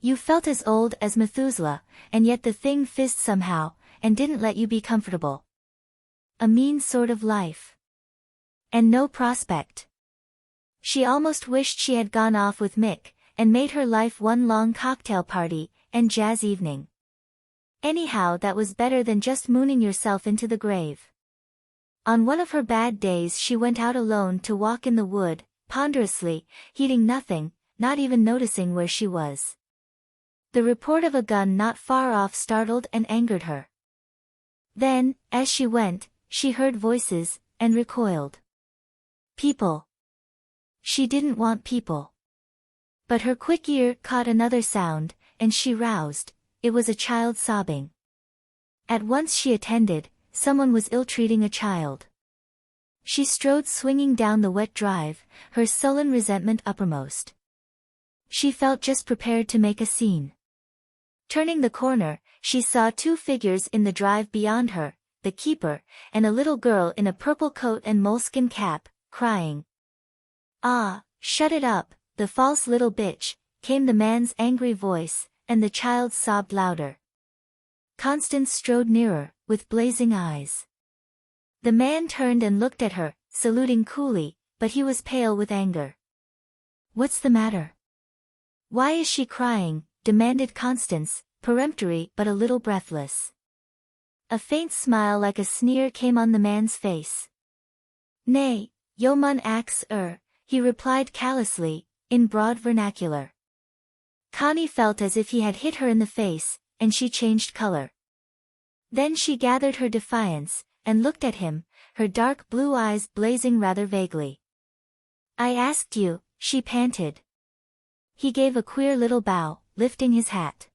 You felt as old as Methuselah, and yet the thing fizzed somehow, and didn't let you be comfortable. A mean sort of life. And no prospect. She almost wished she had gone off with Mick, and made her life one long cocktail party, and jazz evening. Anyhow that was better than just mooning yourself into the grave. On one of her bad days she went out alone to walk in the wood, ponderously, heeding nothing, not even noticing where she was. The report of a gun not far off startled and angered her. Then, as she went, she heard voices, and recoiled. People. She didn't want people. But her quick ear caught another sound, and she roused. It was a child sobbing. At once she attended, someone was ill-treating a child. She strode swinging down the wet drive, her sullen resentment uppermost. She felt just prepared to make a scene. Turning the corner, she saw two figures in the drive beyond her, the keeper, and a little girl in a purple coat and moleskin cap, crying. "Ah, shut it up, the false little bitch," came the man's angry voice, and the child sobbed louder. Constance strode nearer, with blazing eyes. The man turned and looked at her, saluting coolly, but he was pale with anger. "What's the matter? Why is she crying?" demanded Constance, peremptory but a little breathless. A faint smile like a sneer came on the man's face. "Nay, yo mun ax he replied callously, in broad vernacular. Connie felt as if he had hit her in the face, and she changed color. Then she gathered her defiance, and looked at him, her dark blue eyes blazing rather vaguely. "I asked you," she panted. He gave a queer little bow, lifting his hat.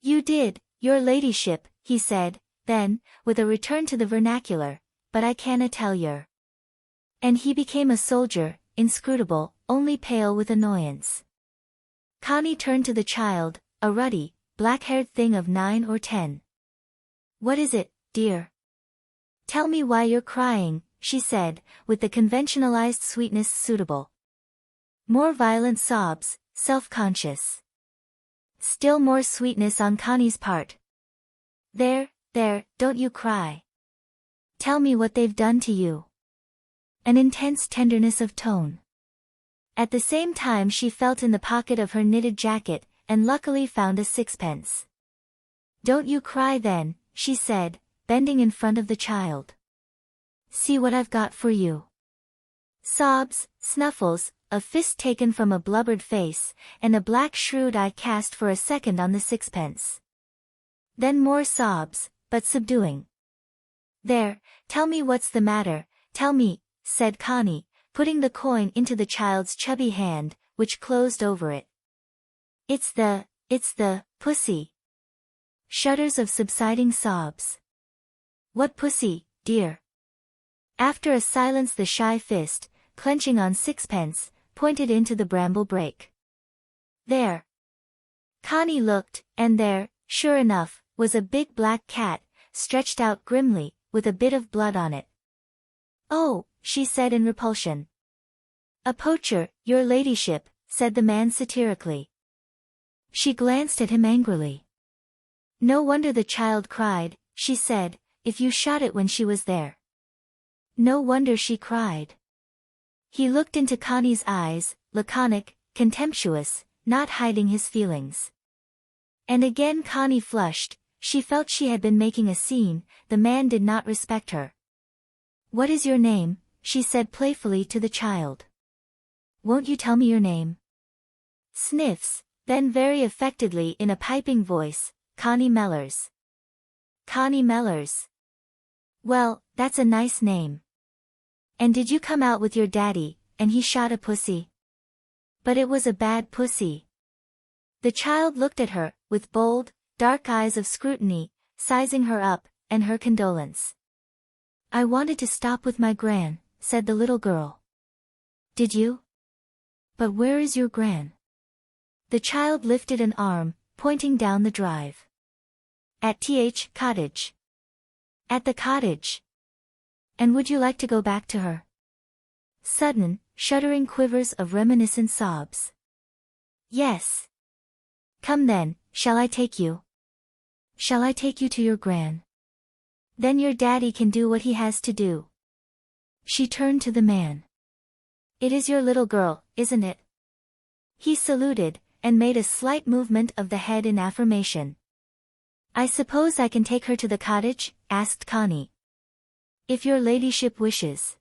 "You did, your ladyship," he said, then, with a return to the vernacular, "but I canna tell yer." And he became a soldier, inscrutable, only pale with annoyance. Connie turned to the child, a ruddy, black-haired thing of 9 or 10. "What is it, dear? Tell me why you're crying," she said, with the conventionalized sweetness suitable. More violent sobs, self-conscious. Still more sweetness on Connie's part. There, don't you cry. Tell me what they've done to you." An intense tenderness of tone. At the same time she felt in the pocket of her knitted jacket, and luckily found a sixpence. "Don't you cry then," she said, bending in front of the child. "See what I've got for you." Sobs, snuffles, a fist taken from a blubbered face, and a black shrewd eye cast for a second on the sixpence. Then more sobs, but subduing. "There, tell me what's the matter, tell me," said Connie, putting the coin into the child's chubby hand, which closed over it. It's the pussy." Shudders of subsiding sobs. What pussy, dear? After a silence the shy fist, clenching on sixpence, pointed into the bramble brake. There. Connie looked, and there, sure enough, was a big black cat, stretched out grimly, with a bit of blood on it. Oh, she said in repulsion. A poacher, your ladyship, said the man satirically. She glanced at him angrily. No wonder the child cried, she said, if you shot it when she was there. No wonder she cried. He looked into Connie's eyes, laconic, contemptuous, not hiding his feelings. And again Connie flushed, she felt she had been making a scene, the man did not respect her. What is your name? She said playfully to the child. Won't you tell me your name? Sniffs, then very affectedly in a piping voice, Connie Mellors. Connie Mellors. Well, that's a nice name. And did you come out with your daddy, and he shot a pussy? But it was a bad pussy. The child looked at her, with bold, dark eyes of scrutiny, sizing her up, and her condolence. I wanted to stop with my gran, said the little girl. Did you? But where is your gran? The child lifted an arm, pointing down the drive. At cottage. At the cottage. And would you like to go back to her? Sudden, shuddering quivers of reminiscent sobs. Yes. Come then, shall I take you? Shall I take you to your gran? Then your daddy can do what he has to do. She turned to the man. It is your little girl, isn't it? He saluted, and made a slight movement of the head in affirmation. I suppose I can take her to the cottage? Asked Connie. If your ladyship wishes.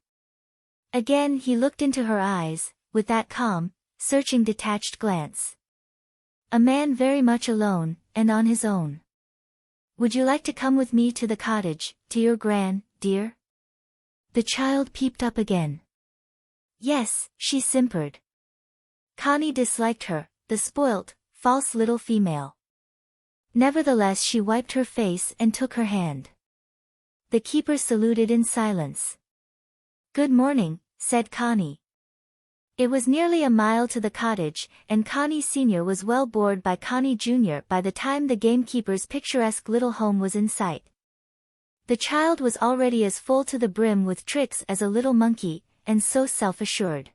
Again he looked into her eyes, with that calm, searching detached glance. A man very much alone, and on his own. Would you like to come with me to the cottage, to your gran, dear? The child peeped up again. Yes, she simpered. Connie disliked her, the spoilt, false little female. Nevertheless she wiped her face and took her hand. The keeper saluted in silence. Good morning, said Connie. It was nearly a mile to the cottage, and Connie Sr. was well bored by Connie Jr. by the time the gamekeeper's picturesque little home was in sight. The child was already as full to the brim with tricks as a little monkey, and so self-assured.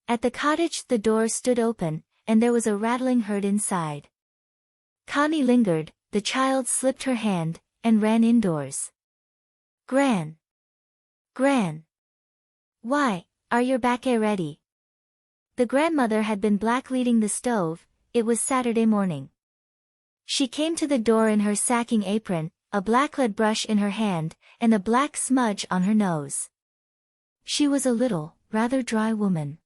At the cottage the door stood open, and there was a rattling heard inside. Connie lingered, the child slipped her hand, and ran indoors. Gran. Gran. Why, are your baccy ready? The grandmother had been blackleading the stove, it was Saturday morning. She came to the door in her sacking apron, a blacklead brush in her hand, and a black smudge on her nose. She was a little, rather dry woman.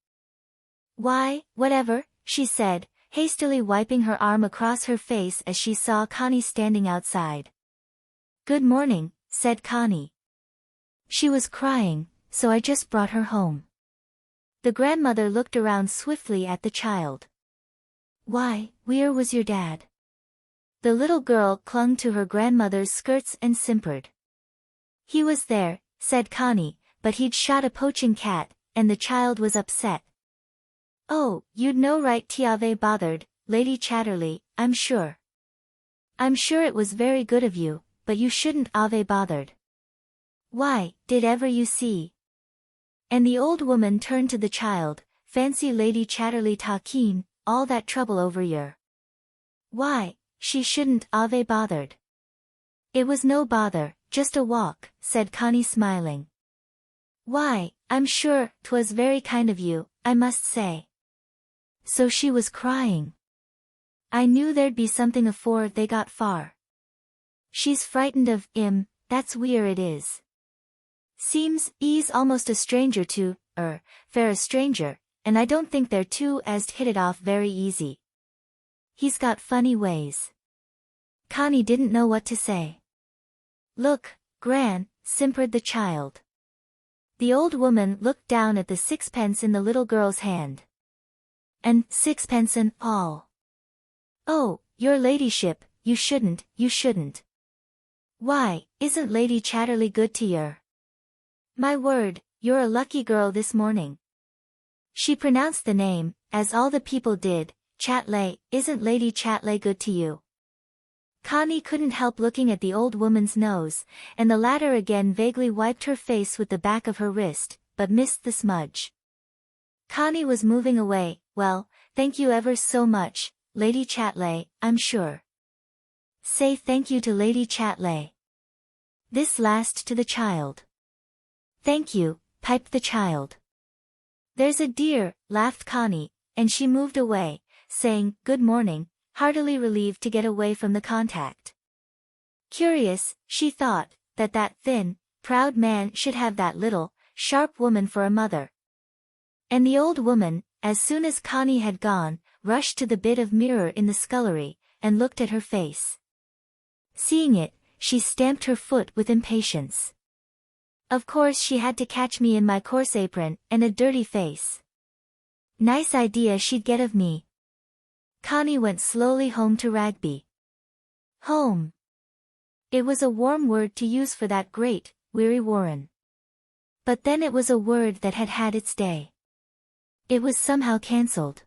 Why, whatever, she said, hastily wiping her arm across her face as she saw Connie standing outside. Good morning, said Connie. She was crying, so I just brought her home. The grandmother looked around swiftly at the child. Why, where was your dad? The little girl clung to her grandmother's skirts and simpered. He was there, said Connie, but he'd shot a poaching cat, and the child was upset. Oh, you'd no right to have bothered, Lady Chatterley, I'm sure. I'm sure it was very good of you, but you shouldn't have bothered. Why, did ever you see? And the old woman turned to the child, fancy Lady Chatterley talking, all that trouble over your. Why, she shouldn't have bothered. It was no bother, just a walk, said Connie smiling. Why, I'm sure, 'twas very kind of you, I must say. So she was crying. I knew there'd be something afore they got far. She's frightened of 'im, that's where it is. Seems, 'e's almost a stranger to, fair a stranger, and I don't think they're two as'd hit it off very easy. He's got funny ways. Connie didn't know what to say. Look, Gran, simpered the child. The old woman looked down at the sixpence in the little girl's hand. And sixpence and all. Oh, your ladyship, you shouldn't, you shouldn't. Why, isn't Lady Chatterley good to yer? My word, you're a lucky girl this morning. She pronounced the name, as all the people did. Chatterley, isn't Lady Chatterley good to you? Connie couldn't help looking at the old woman's nose, and the latter again vaguely wiped her face with the back of her wrist, but missed the smudge. Connie was moving away. Well, thank you ever so much, Lady Chatterley, I'm sure. Say thank you to Lady Chatterley. This last to the child. Thank you, piped the child. There's a dear, laughed Connie, and she moved away, saying, good morning, heartily relieved to get away from the contact. Curious, she thought, that thin, proud man should have that little, sharp woman for a mother. And the old woman, as soon as Connie had gone, rushed to the bit of mirror in the scullery, and looked at her face. Seeing it, she stamped her foot with impatience. Of course she had to catch me in my coarse apron, and a dirty face. Nice idea she'd get of me. Connie went slowly home to Ragby. Home. It was a warm word to use for that great, weary Warren. But then it was a word that had had its day. It was somehow cancelled.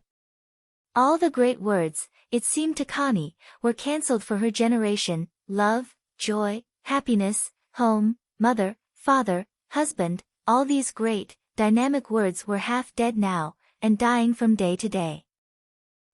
All the great words, it seemed to Connie, were cancelled for her generation: love, joy, happiness, home, mother, father, husband. All these great, dynamic words were half dead now, and dying from day to day.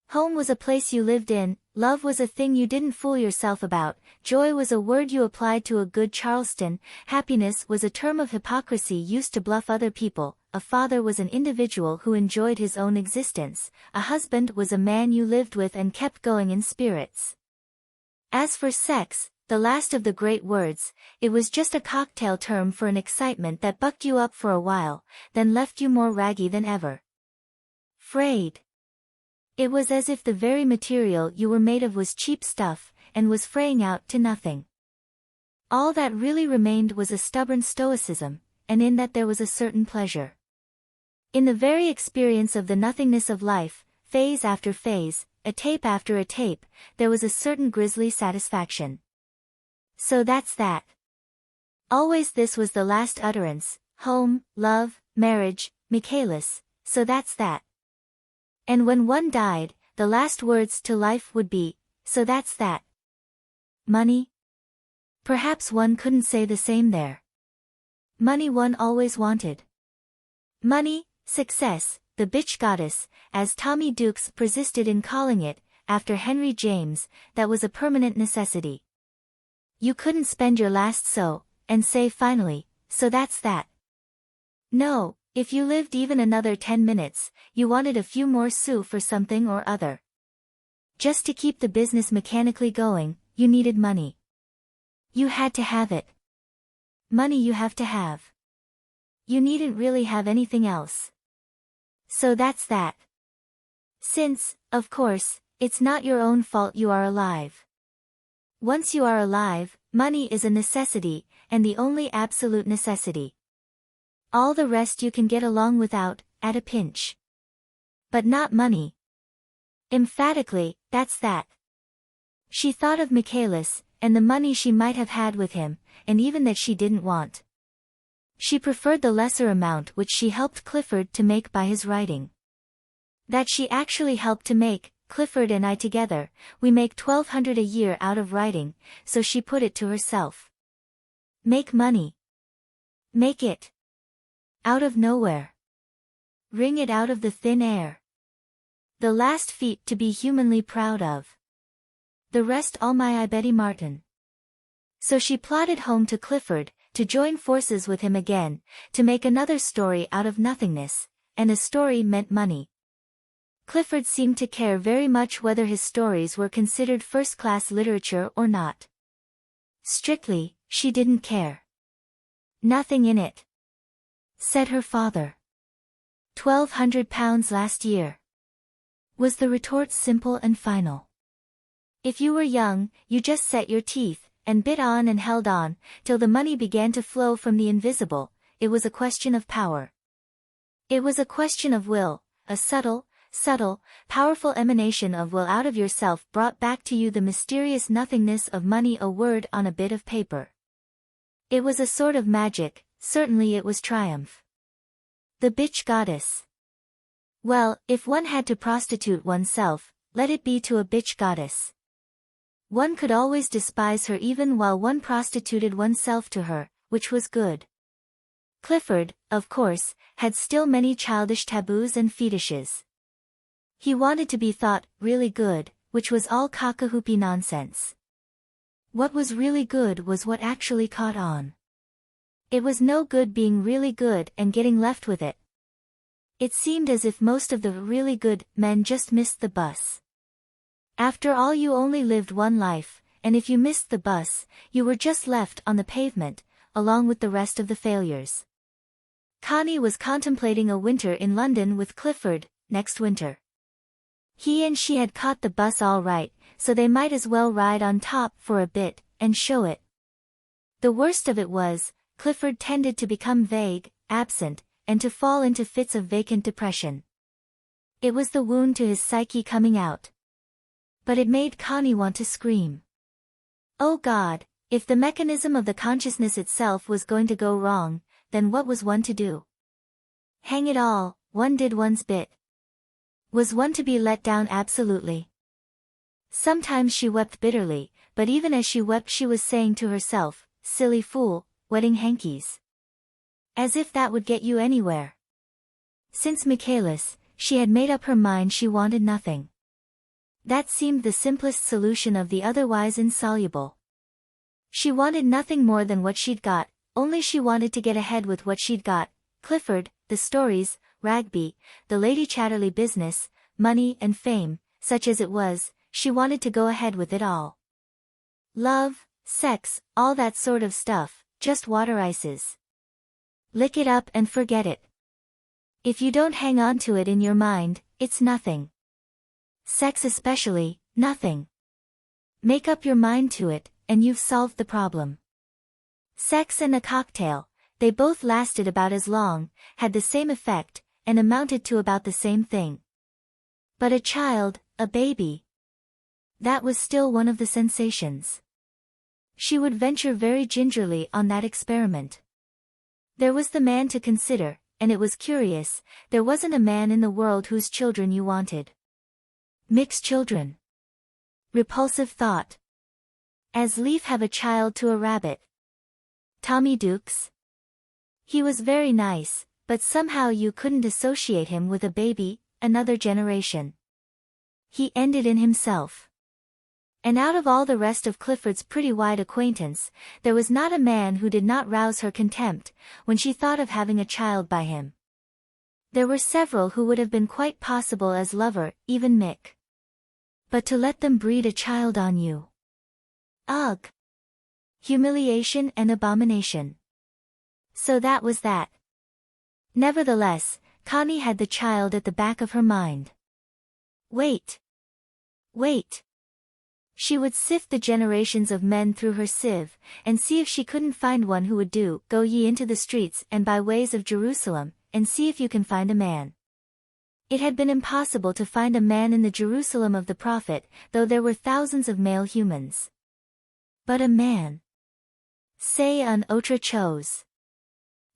Home was a place you lived in, love was a thing you didn't fool yourself about, joy was a word you applied to a good Charleston, happiness was a term of hypocrisy used to bluff other people, a father was an individual who enjoyed his own existence, a husband was a man you lived with and kept going in spirits. As for sex, the last of the great words, it was just a cocktail term for an excitement that bucked you up for a while, then left you more raggy than ever. Frayed. It was as if the very material you were made of was cheap stuff, and was fraying out to nothing. All that really remained was a stubborn stoicism, and in that there was a certain pleasure. In the very experience of the nothingness of life, phase after phase, a tape after a tape, there was a certain grisly satisfaction. So that's that. Always this was the last utterance: home, love, marriage, Michaelis, so that's that. And when one died, the last words to life would be, so that's that. Money? Perhaps one couldn't say the same there. Money one always wanted. Money, success, the bitch goddess, as Tommy Dukes persisted in calling it, after Henry James, that was a permanent necessity. You couldn't spend your last so, and say finally, so that's that. No. If you lived even another 10 minutes, you wanted a few more sous for something or other. Just to keep the business mechanically going, you needed money. You had to have it. Money you have to have. You needn't really have anything else. So that's that. Since, of course, it's not your own fault you are alive. Once you are alive, money is a necessity, and the only absolute necessity. All the rest you can get along without, at a pinch. But not money. Emphatically, that's that. She thought of Michaelis, and the money she might have had with him, and even that she didn't want. She preferred the lesser amount which she helped Clifford to make by his writing. That she actually helped to make, Clifford and I together, we make $1,200 a year out of writing, so she put it to herself. Make money. Make it. Out of nowhere. Wring it out of the thin air. The last feat to be humanly proud of. The rest all my Betty Martin. So she plodded home to Clifford, to join forces with him again, to make another story out of nothingness, and a story meant money. Clifford seemed to care very much whether his stories were considered first-class literature or not. Strictly, she didn't care. Nothing in it. Said her father. £1,200 last year. Was the retort simple and final. If you were young, you just set your teeth, and bit on and held on, till the money began to flow from the invisible. It was a question of power. It was a question of will, a subtle, subtle, powerful emanation of will out of yourself brought back to you the mysterious nothingness of money, a word on a bit of paper. It was a sort of magic, certainly it was triumph. The bitch goddess. Well, if one had to prostitute oneself, let it be to a bitch goddess. One could always despise her even while one prostituted oneself to her, which was good. Clifford, of course, had still many childish taboos and fetishes. He wanted to be thought really good, which was all cock-a-hoopy nonsense. What was really good was what actually caught on. It was no good being really good and getting left with it. It seemed as if most of the really good men just missed the bus. After all, you only lived one life, and if you missed the bus, you were just left on the pavement, along with the rest of the failures. Connie was contemplating a winter in London with Clifford, next winter. He and she had caught the bus all right, so they might as well ride on top for a bit, and show it. The worst of it was, Clifford tended to become vague, absent, and to fall into fits of vacant depression. It was the wound to his psyche coming out. But it made Connie want to scream. Oh God, if the mechanism of the consciousness itself was going to go wrong, then what was one to do? Hang it all, one did one's bit. Was one to be let down absolutely? Sometimes she wept bitterly, but even as she wept she was saying to herself, silly fool, wedding hankies. As if that would get you anywhere. Since Michaelis, she had made up her mind she wanted nothing. That seemed the simplest solution of the otherwise insoluble. She wanted nothing more than what she'd got, only she wanted to get ahead with what she'd got, Clifford, the stories, Ragby, the Lady Chatterley business, money and fame, such as it was, she wanted to go ahead with it all. Love, sex, all that sort of stuff, just water ices. Lick it up and forget it. If you don't hang on to it in your mind, it's nothing. Sex especially, nothing. Make up your mind to it, and you've solved the problem. Sex and a cocktail, they both lasted about as long, had the same effect, and amounted to about the same thing. But a child, a baby. That was still one of the sensations. She would venture very gingerly on that experiment. There was the man to consider, and it was curious, there wasn't a man in the world whose children you wanted. Mixed children. Repulsive thought. As lief have a child to a rabbit. Tommy Dukes. He was very nice, but somehow you couldn't associate him with a baby, another generation. He ended in himself. And out of all the rest of Clifford's pretty wide acquaintance, there was not a man who did not rouse her contempt, when she thought of having a child by him. There were several who would have been quite possible as lover, even Mick. But to let them breed a child on you. Ugh! Humiliation and abomination. So that was that. Nevertheless, Connie had the child at the back of her mind. Wait. Wait. She would sift the generations of men through her sieve, and see if she couldn't find one who would do. Go ye into the streets and by ways of Jerusalem, and see if you can find a man. It had been impossible to find a man in the Jerusalem of the prophet, though there were thousands of male humans. But a man. Say an autre chose.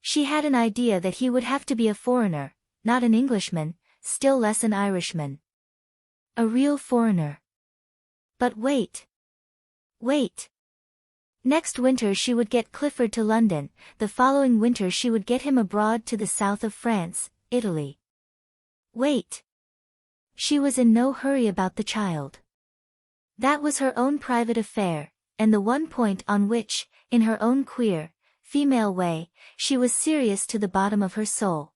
She had an idea that he would have to be a foreigner, not an Englishman, still less an Irishman. A real foreigner. But wait. Wait. Next winter she would get Clifford to London, the following winter she would get him abroad to the south of France, Italy. Wait. She was in no hurry about the child. That was her own private affair, and the one point on which, in her own queer, female way, she was serious to the bottom of her soul.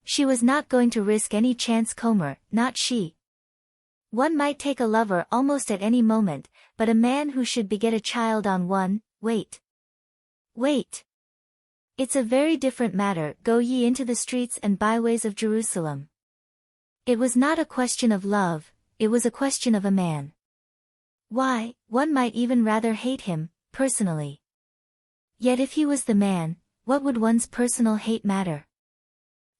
She was not going to risk any chance comber, not she. One might take a lover almost at any moment, but a man who should beget a child on one, wait. Wait. It's a very different matter. Go ye into the streets and byways of Jerusalem. It was not a question of love, it was a question of a man. Why, one might even rather hate him, personally. Yet if he was the man, what would one's personal hate matter?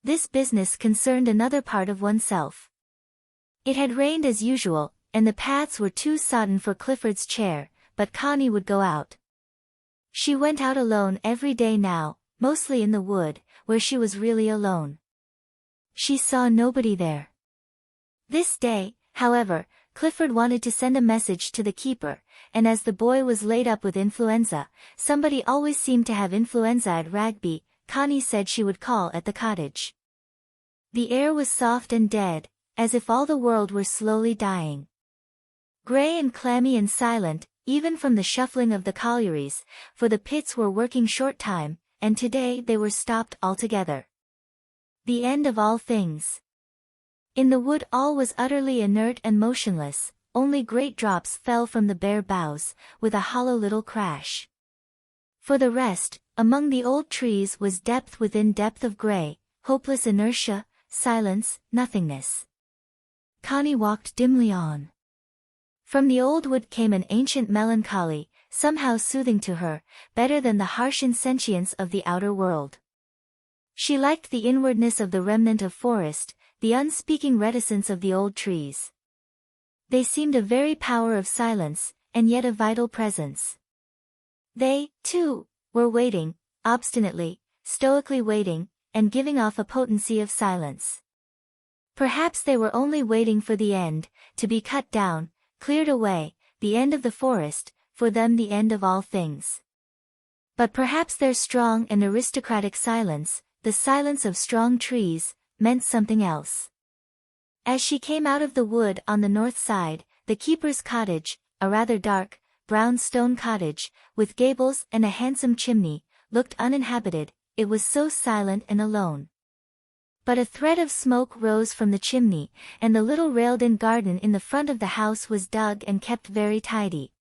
This business concerned another part of oneself. It had rained as usual, and the paths were too sodden for Clifford's chair, but Connie would go out. She went out alone every day now, mostly in the wood, where she was really alone. She saw nobody there. This day, however, Clifford wanted to send a message to the keeper, and as the boy was laid up with influenza, somebody always seemed to have influenza at Ragby, Connie said she would call at the cottage. The air was soft and dead, as if all the world were slowly dying. Grey and clammy and silent, even from the shuffling of the collieries, for the pits were working short time, and today they were stopped altogether. The end of all things. In the wood all was utterly inert and motionless, only great drops fell from the bare boughs, with a hollow little crash. For the rest, among the old trees was depth within depth of grey, hopeless inertia, silence, nothingness. Connie walked dimly on. From the old wood came an ancient melancholy, somehow soothing to her, better than the harsh insentience of the outer world. She liked the inwardness of the remnant of forest, the unspeaking reticence of the old trees. They seemed a very power of silence, and yet a vital presence. They, too, were waiting, obstinately, stoically waiting, and giving off a potency of silence. Perhaps they were only waiting for the end, to be cut down, cleared away, the end of the forest, for them the end of all things. But perhaps their strong and aristocratic silence, the silence of strong trees, meant something else. As she came out of the wood on the north side, the keeper's cottage, a rather dark, brown stone cottage, with gables and a handsome chimney, looked uninhabited, it was so silent and alone. But a thread of smoke rose from the chimney, and the little railed-in garden in the front of the house was dug and kept very tidy.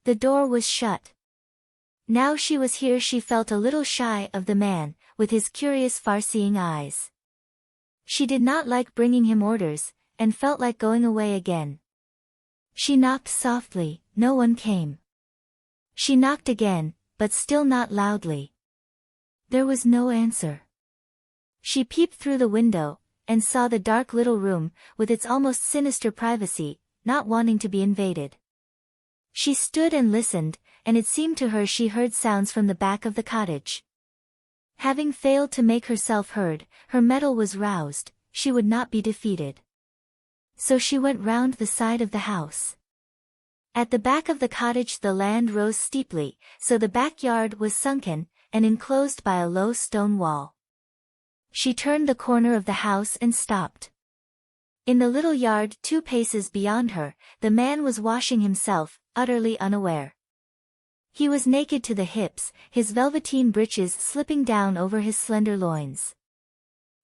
The door was shut. Now she was here she felt a little shy of the man, with his curious far-seeing eyes. She did not like bringing him orders, and felt like going away again. She knocked softly, no one came. She knocked again, but still not loudly. There was no answer. She peeped through the window, and saw the dark little room, with its almost sinister privacy, not wanting to be invaded. She stood and listened, and it seemed to her she heard sounds from the back of the cottage. Having failed to make herself heard, her mettle was roused, she would not be defeated. So she went round the side of the house. At the back of the cottage the land rose steeply, so the backyard was sunken, and enclosed by a low stone wall. She turned the corner of the house and stopped. In the little yard 2 paces beyond her, the man was washing himself, utterly unaware. He was naked to the hips, his velveteen breeches slipping down over his slender loins.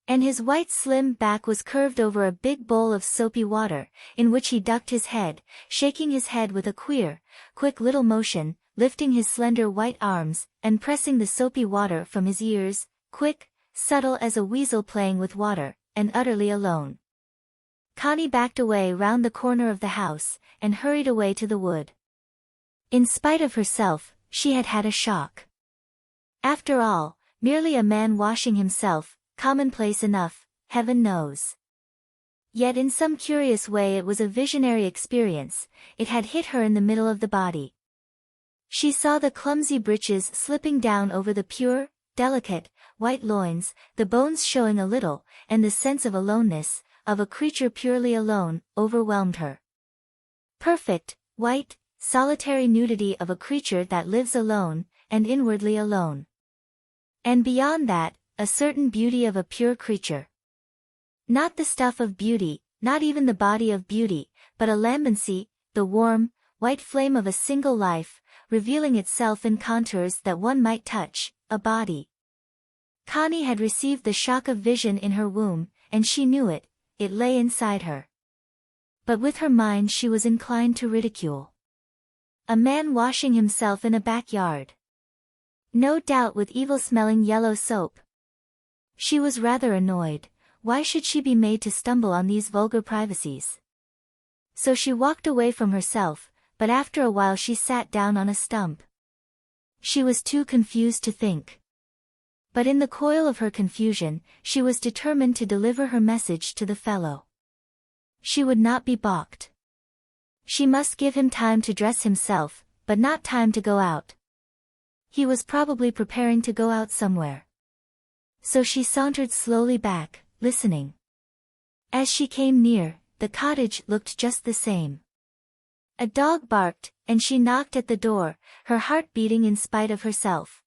And his white slim back was curved over a big bowl of soapy water, in which he ducked his head, shaking his head with a queer, quick little motion, lifting his slender white arms, and pressing the soapy water from his ears, quick, subtle as a weasel playing with water, and utterly alone. Connie backed away round the corner of the house, and hurried away to the wood. In spite of herself, she had had a shock. After all, merely a man washing himself, commonplace enough, heaven knows. Yet in some curious way it was a visionary experience, it had hit her in the middle of the body. She saw the clumsy breeches slipping down over the pure, delicate, white loins, the bones showing a little, and the sense of aloneness, of a creature purely alone, overwhelmed her. Perfect, white, solitary nudity of a creature that lives alone, and inwardly alone. And beyond that, a certain beauty of a pure creature. Not the stuff of beauty, not even the body of beauty, but a lambency, the warm, white flame of a single life, revealing itself in contours that one might touch, a body. Connie had received the shock of vision in her womb, and she knew it, it lay inside her. But with her mind she was inclined to ridicule. A man washing himself in a backyard. No doubt with evil-smelling yellow soap. She was rather annoyed. Why should she be made to stumble on these vulgar privacies? So she walked away from herself, but after a while she sat down on a stump. She was too confused to think. But in the coil of her confusion, she was determined to deliver her message to the fellow. She would not be balked. She must give him time to dress himself, but not time to go out. He was probably preparing to go out somewhere. So she sauntered slowly back, listening. As she came near, the cottage looked just the same. A dog barked, and she knocked at the door, her heart beating in spite of herself.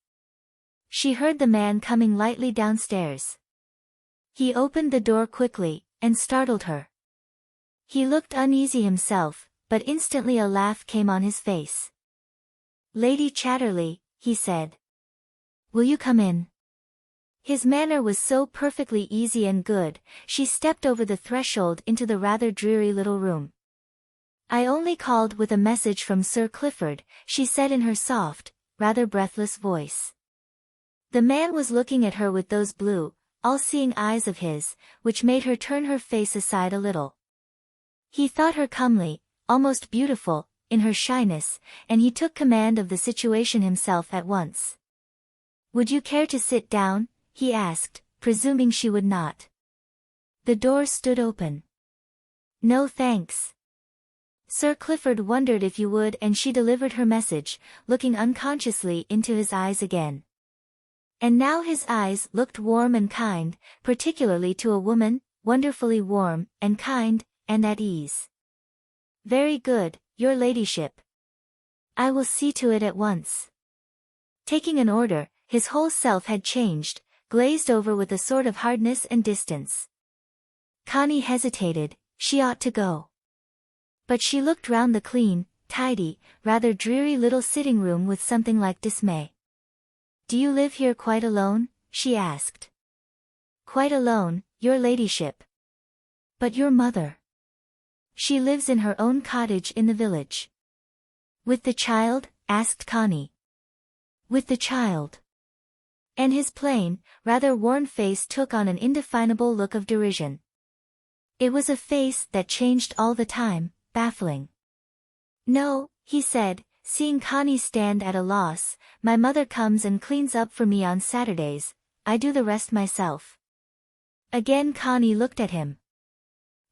She heard the man coming lightly downstairs. He opened the door quickly, and startled her. He looked uneasy himself, but instantly a laugh came on his face. "Lady Chatterley," he said. "Will you come in?" His manner was so perfectly easy and good, she stepped over the threshold into the rather dreary little room. "I only called with a message from Sir Clifford," she said in her soft, rather breathless voice. The man was looking at her with those blue, all-seeing eyes of his, which made her turn her face aside a little. He thought her comely, almost beautiful, in her shyness, and he took command of the situation himself at once. "Would you care to sit down?" he asked, presuming she would not. The door stood open. "No thanks." Sir Clifford wondered if you would, and she delivered her message, looking unconsciously into his eyes again. And now his eyes looked warm and kind, particularly to a woman, wonderfully warm, and kind, and at ease. "Very good, your ladyship. I will see to it at once." Taking an order, his whole self had changed, glazed over with a sort of hardness and distance. Connie hesitated, she ought to go. But she looked round the clean, tidy, rather dreary little sitting room with something like dismay. "Do you live here quite alone?" she asked. "Quite alone, your ladyship." "But your mother?" "She lives in her own cottage in the village." "With the child?" asked Connie. "With the child." And his plain, rather worn face took on an indefinable look of derision. It was a face that changed all the time, baffling. "No," he said, seeing Connie stand at a loss, "my mother comes and cleans up for me on Saturdays, I do the rest myself." Again Connie looked at him.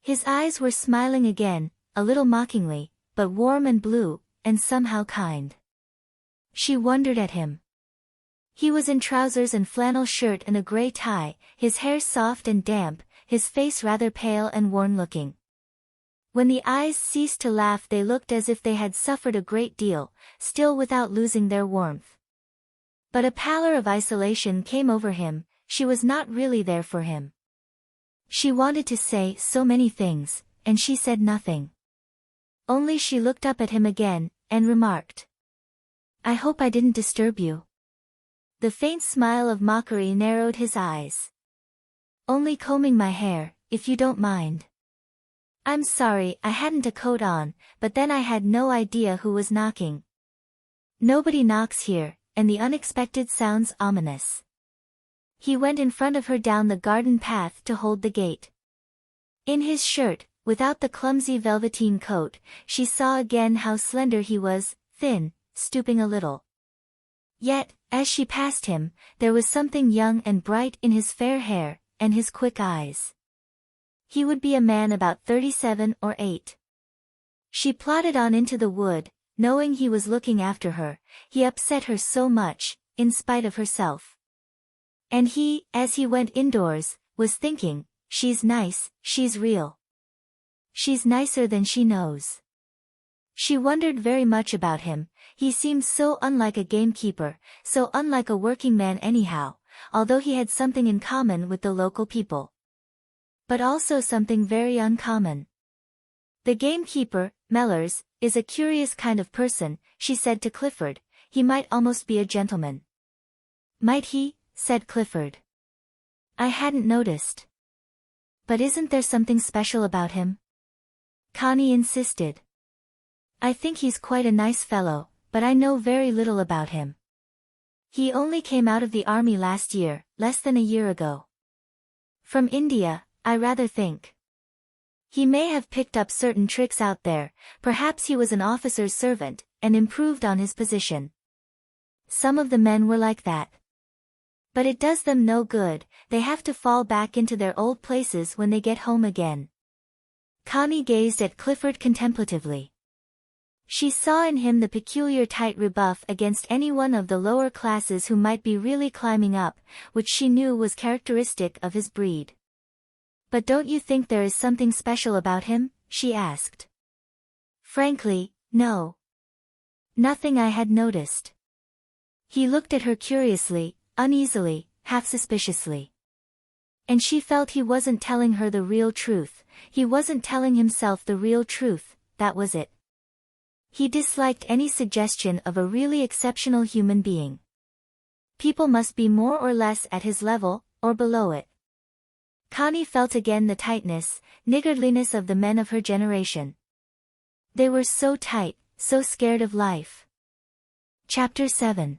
His eyes were smiling again, a little mockingly, but warm and blue, and somehow kind. She wondered at him. He was in trousers and flannel shirt and a grey tie, his hair soft and damp, his face rather pale and worn-looking. When the eyes ceased to laugh they looked as if they had suffered a great deal, still without losing their warmth. But a pallor of isolation came over him, she was not really there for him. She wanted to say so many things, and she said nothing. Only she looked up at him again, and remarked, "I hope I didn't disturb you." The faint smile of mockery narrowed his eyes. "Only combing my hair, if you don't mind." "I'm sorry, I hadn't a coat on, but then I had no idea who was knocking." "Nobody knocks here," and the unexpected sounds ominous. He went in front of her down the garden path to hold the gate. In his shirt, without the clumsy velveteen coat, she saw again how slender he was, thin, stooping a little. Yet, as she passed him, there was something young and bright in his fair hair, and his quick eyes. He would be a man about 37 or 8. She plodded on into the wood, knowing he was looking after her, he upset her so much, in spite of herself. And he, as he went indoors, was thinking, she's nice, she's real. She's nicer than she knows. She wondered very much about him, he seemed so unlike a gamekeeper, so unlike a working man anyhow, although he had something in common with the local people. But also something very uncommon. "The gamekeeper, Mellors, is a curious kind of person," she said to Clifford, "he might almost be a gentleman." "Might he?" said Clifford. "I hadn't noticed." "But isn't there something special about him?" Connie insisted. "I think he's quite a nice fellow, but I know very little about him. He only came out of the army last year, less than a year ago. From India, I rather think. He may have picked up certain tricks out there, perhaps he was an officer's servant, and improved on his position. Some of the men were like that. But it does them no good, they have to fall back into their old places when they get home again. Connie gazed at Clifford contemplatively. She saw in him the peculiar tight rebuff against anyone of the lower classes who might be really climbing up, which she knew was characteristic of his breed. "But don't you think there is something special about him?" she asked. "Frankly, no. Nothing I had noticed." He looked at her curiously, uneasily, half suspiciously. And she felt he wasn't telling her the real truth, he wasn't telling himself the real truth, that was it. He disliked any suggestion of a really exceptional human being. People must be more or less at his level, or below it. Connie felt again the tightness, niggardliness of the men of her generation. They were so tight, so scared of life. Chapter 7.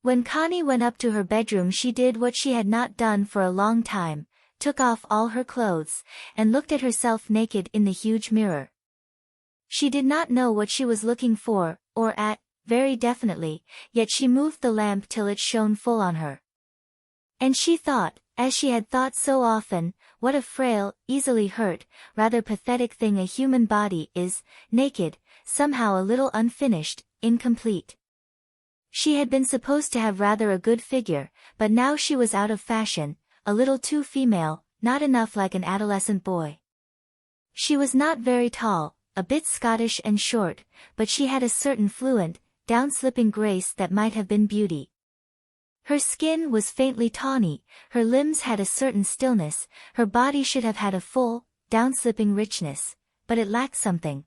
When Connie went up to her bedroom, she did what she had not done for a long time, took off all her clothes, and looked at herself naked in the huge mirror. She did not know what she was looking for, or at, very definitely, yet she moved the lamp till it shone full on her. And she thought, as she had thought so often, what a frail, easily hurt, rather pathetic thing a human body is, naked, somehow a little unfinished, incomplete. She had been supposed to have rather a good figure, but now she was out of fashion, a little too female, not enough like an adolescent boy. She was not very tall, a bit Scottish and short, but she had a certain fluent, down-slipping grace that might have been beauty. Her skin was faintly tawny, her limbs had a certain stillness, her body should have had a full, down-slipping richness, but it lacked something.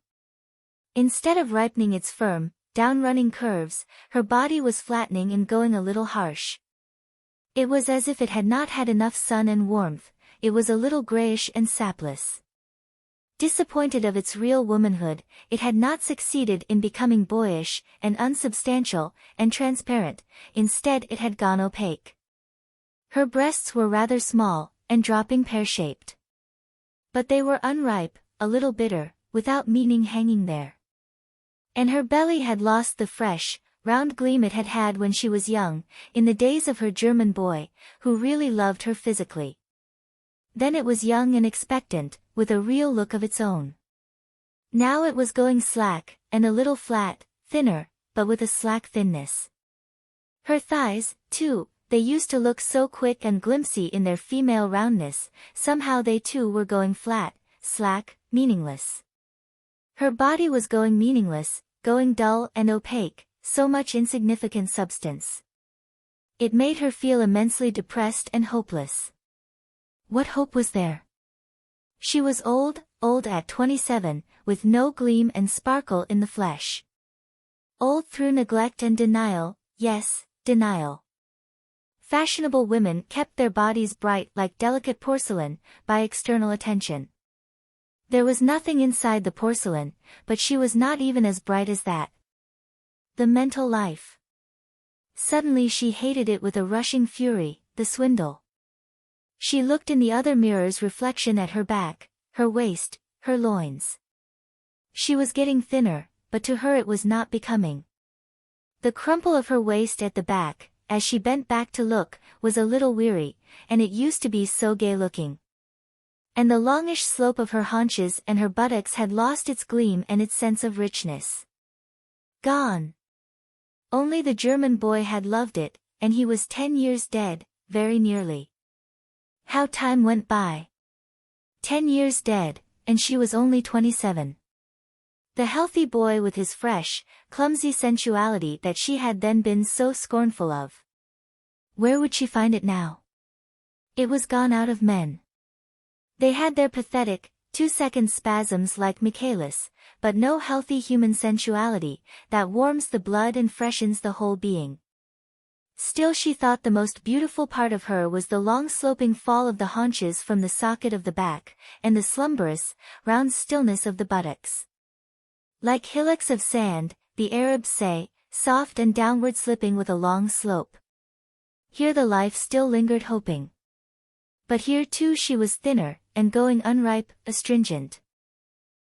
Instead of ripening its firm, down-running curves, her body was flattening and going a little harsh. It was as if it had not had enough sun and warmth, it was a little grayish and sapless. Disappointed of its real womanhood, it had not succeeded in becoming boyish, and unsubstantial, and transparent, instead it had gone opaque. Her breasts were rather small, and dropping pear-shaped. But they were unripe, a little bitter, without meaning hanging there. And her belly had lost the fresh, round gleam it had had when she was young, in the days of her German boy, who really loved her physically. Then it was young and expectant, with a real look of its own. Now it was going slack, and a little flat, thinner, but with a slack thinness. Her thighs, too, they used to look so quick and glimpsy in their female roundness, somehow they too were going flat, slack, meaningless. Her body was going meaningless, going dull and opaque, so much insignificant substance. It made her feel immensely depressed and hopeless. What hope was there? She was old at 27, with no gleam and sparkle in the flesh. Old through neglect and denial, yes, denial. Fashionable women kept their bodies bright like delicate porcelain, by external attention. There was nothing inside the porcelain, but she was not even as bright as that. The mental life. Suddenly she hated it with a rushing fury, the swindle. She looked in the other mirror's reflection at her back, her waist, her loins. She was getting thinner, but to her it was not becoming. The crumple of her waist at the back, as she bent back to look, was a little weary, and it used to be so gay-looking. And the longish slope of her haunches and her buttocks had lost its gleam and its sense of richness. Gone. Only the German boy had loved it, and he was 10 years dead, very nearly. How time went by. 10 years dead, and she was only 27. The healthy boy with his fresh, clumsy sensuality that she had then been so scornful of. Where would she find it now? It was gone out of men. They had their pathetic, 2-second spasms like Michaelis, but no healthy human sensuality, that warms the blood and freshens the whole being. Still she thought the most beautiful part of her was the long sloping fall of the haunches from the socket of the back, and the slumberous, round stillness of the buttocks. Like hillocks of sand, the Arabs say, soft and downward slipping with a long slope. Here the life still lingered hoping. But here too she was thinner, and going unripe, astringent.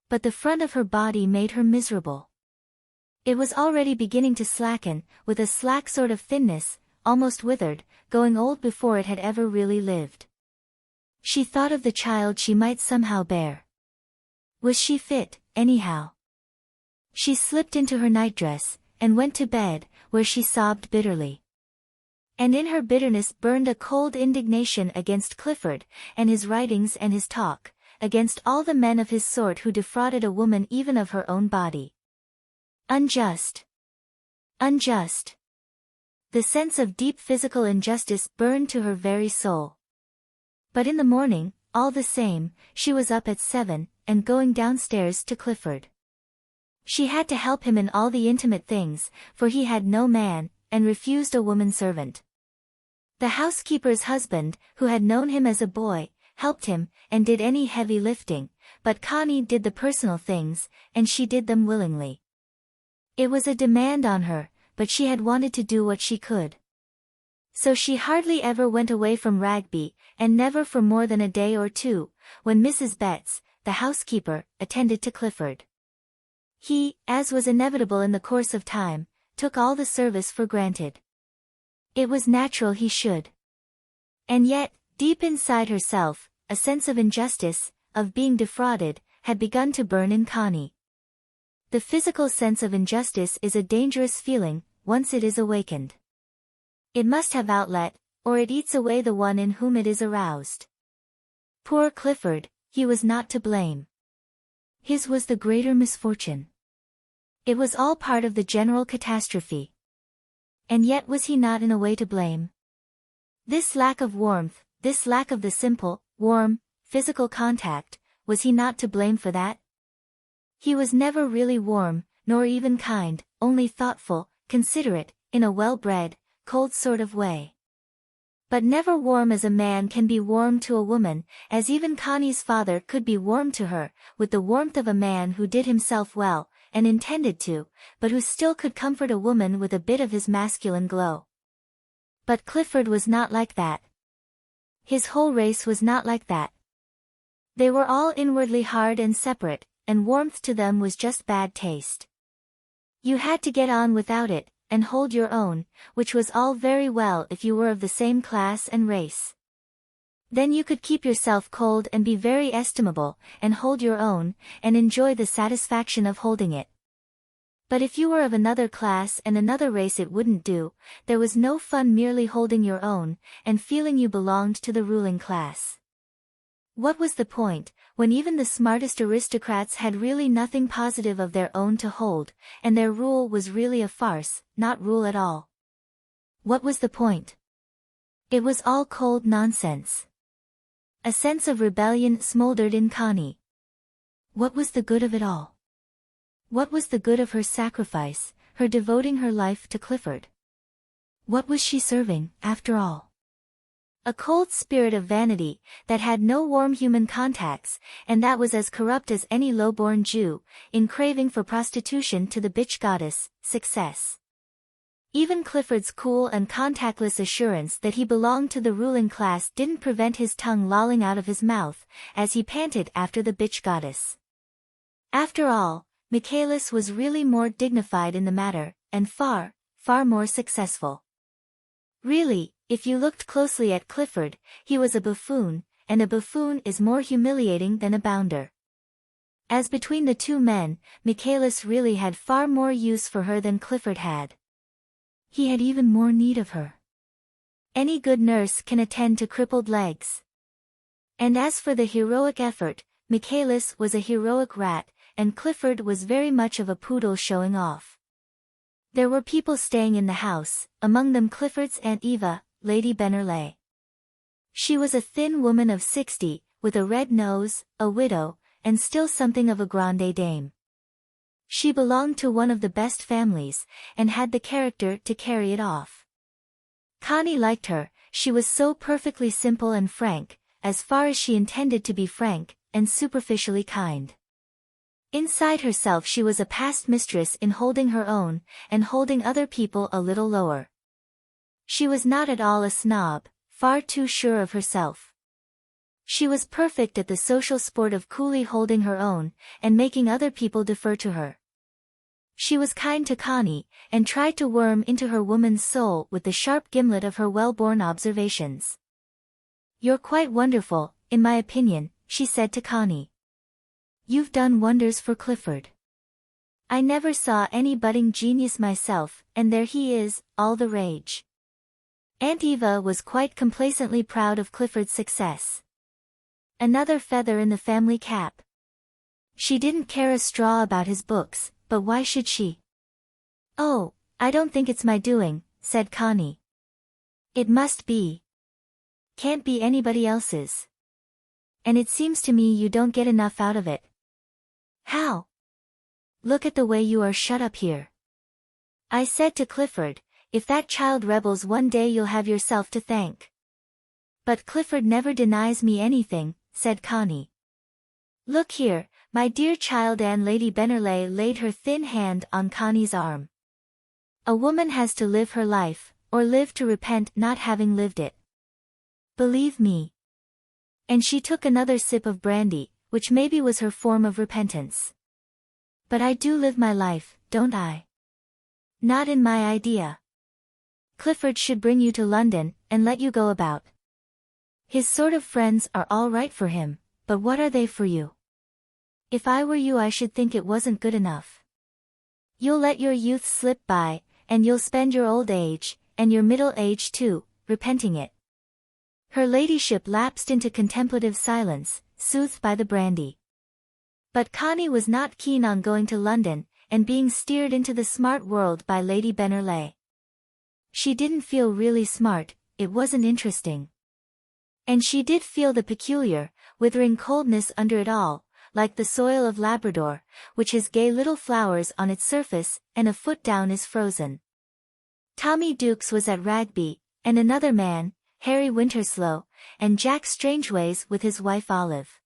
But the front of her body made her miserable. It was already beginning to slacken, with a slack sort of thinness, almost withered, going old before it had ever really lived. She thought of the child she might somehow bear. Was she fit, anyhow? She slipped into her nightdress, and went to bed, where she sobbed bitterly. And in her bitterness burned a cold indignation against Clifford, and his writings and his talk, against all the men of his sort who defrauded a woman even of her own body. Unjust. Unjust. The sense of deep physical injustice burned to her very soul. But in the morning, all the same, she was up at 7, and going downstairs to Clifford. She had to help him in all the intimate things, for he had no man, and refused a woman servant. The housekeeper's husband, who had known him as a boy, helped him, and did any heavy lifting, but Connie did the personal things, and she did them willingly. It was a demand on her, but she had wanted to do what she could. So she hardly ever went away from Ragby, and never for more than a day or two, when Mrs. Betts, the housekeeper, attended to Clifford. He, as was inevitable in the course of time, took all the service for granted. It was natural he should. And yet, deep inside herself, a sense of injustice, of being defrauded, had begun to burn in Connie. The physical sense of injustice is a dangerous feeling, once it is awakened. It must have outlet, or it eats away the one in whom it is aroused. Poor Clifford, he was not to blame. His was the greater misfortune. It was all part of the general catastrophe. And yet was he not in a way to blame? This lack of warmth, this lack of the simple, warm, physical contact, was he not to blame for that? He was never really warm, nor even kind, only thoughtful, considerate, in a well-bred, cold sort of way. But never warm as a man can be warm to a woman, as even Connie's father could be warm to her, with the warmth of a man who did himself well, and intended to, but who still could comfort a woman with a bit of his masculine glow. But Clifford was not like that. His whole race was not like that. They were all inwardly hard and separate, and warmth to them was just bad taste. You had to get on without it, and hold your own, which was all very well if you were of the same class and race. Then you could keep yourself cold and be very estimable, and hold your own, and enjoy the satisfaction of holding it. But if you were of another class and another race it wouldn't do, there was no fun merely holding your own, and feeling you belonged to the ruling class. What was the point, when even the smartest aristocrats had really nothing positive of their own to hold, and their rule was really a farce, not rule at all? What was the point? It was all cold nonsense. A sense of rebellion smoldered in Connie. What was the good of it all? What was the good of her sacrifice, her devoting her life to Clifford? What was she serving, after all? A cold spirit of vanity, that had no warm human contacts, and that was as corrupt as any low-born Jew, in craving for prostitution to the bitch goddess, success. Even Clifford's cool and contactless assurance that he belonged to the ruling class didn't prevent his tongue lolling out of his mouth, as he panted after the bitch goddess. After all, Michaelis was really more dignified in the matter, and far, far more successful. Really, if you looked closely at Clifford, he was a buffoon, and a buffoon is more humiliating than a bounder. As between the two men, Michaelis really had far more use for her than Clifford had. He had even more need of her. Any good nurse can attend to crippled legs. And as for the heroic effort, Michaelis was a heroic rat, and Clifford was very much of a poodle showing off. There were people staying in the house, among them Clifford's Aunt Eva, Lady Bennerley. She was a thin woman of 60, with a red nose, a widow, and still something of a grande dame. She belonged to one of the best families, and had the character to carry it off. Connie liked her, she was so perfectly simple and frank, as far as she intended to be frank, and superficially kind. Inside herself she was a past mistress in holding her own, and holding other people a little lower. She was not at all a snob, far too sure of herself. She was perfect at the social sport of coolly holding her own, and making other people defer to her. She was kind to Connie, and tried to worm into her woman's soul with the sharp gimlet of her well-born observations. "You're quite wonderful, in my opinion," she said to Connie. You've done wonders for Clifford. I never saw any budding genius myself, and there he is, all the rage. Aunt Eva was quite complacently proud of Clifford's success. Another feather in the family cap. She didn't care a straw about his books, but why should she? Oh, I don't think it's my doing, said Connie. It must be. Can't be anybody else's. And it seems to me you don't get enough out of it. How? Look at the way you are shut up here. I said to Clifford, if that child rebels one day you'll have yourself to thank. But Clifford never denies me anything, said Connie. Look here, my dear child, and Lady Bennerley laid her thin hand on Connie's arm. A woman has to live her life, or live to repent not having lived it. Believe me. And she took another sip of brandy, which maybe was her form of repentance. But I do live my life, don't I? Not in my idea. Clifford should bring you to London, and let you go about. His sort of friends are all right for him, but what are they for you? If I were you I should think it wasn't good enough. You'll let your youth slip by, and you'll spend your old age, and your middle age too, repenting it. Her ladyship lapsed into contemplative silence, soothed by the brandy. But Connie was not keen on going to London, and being steered into the smart world by Lady Bennerley. She didn't feel really smart, it wasn't interesting. And she did feel the peculiar, withering coldness under it all, like the soil of Labrador, which has gay little flowers on its surface, and a foot down is frozen. Tommy Dukes was at Rugby, and another man, Harry Winterslow, and Jack Strangeways with his wife Olive.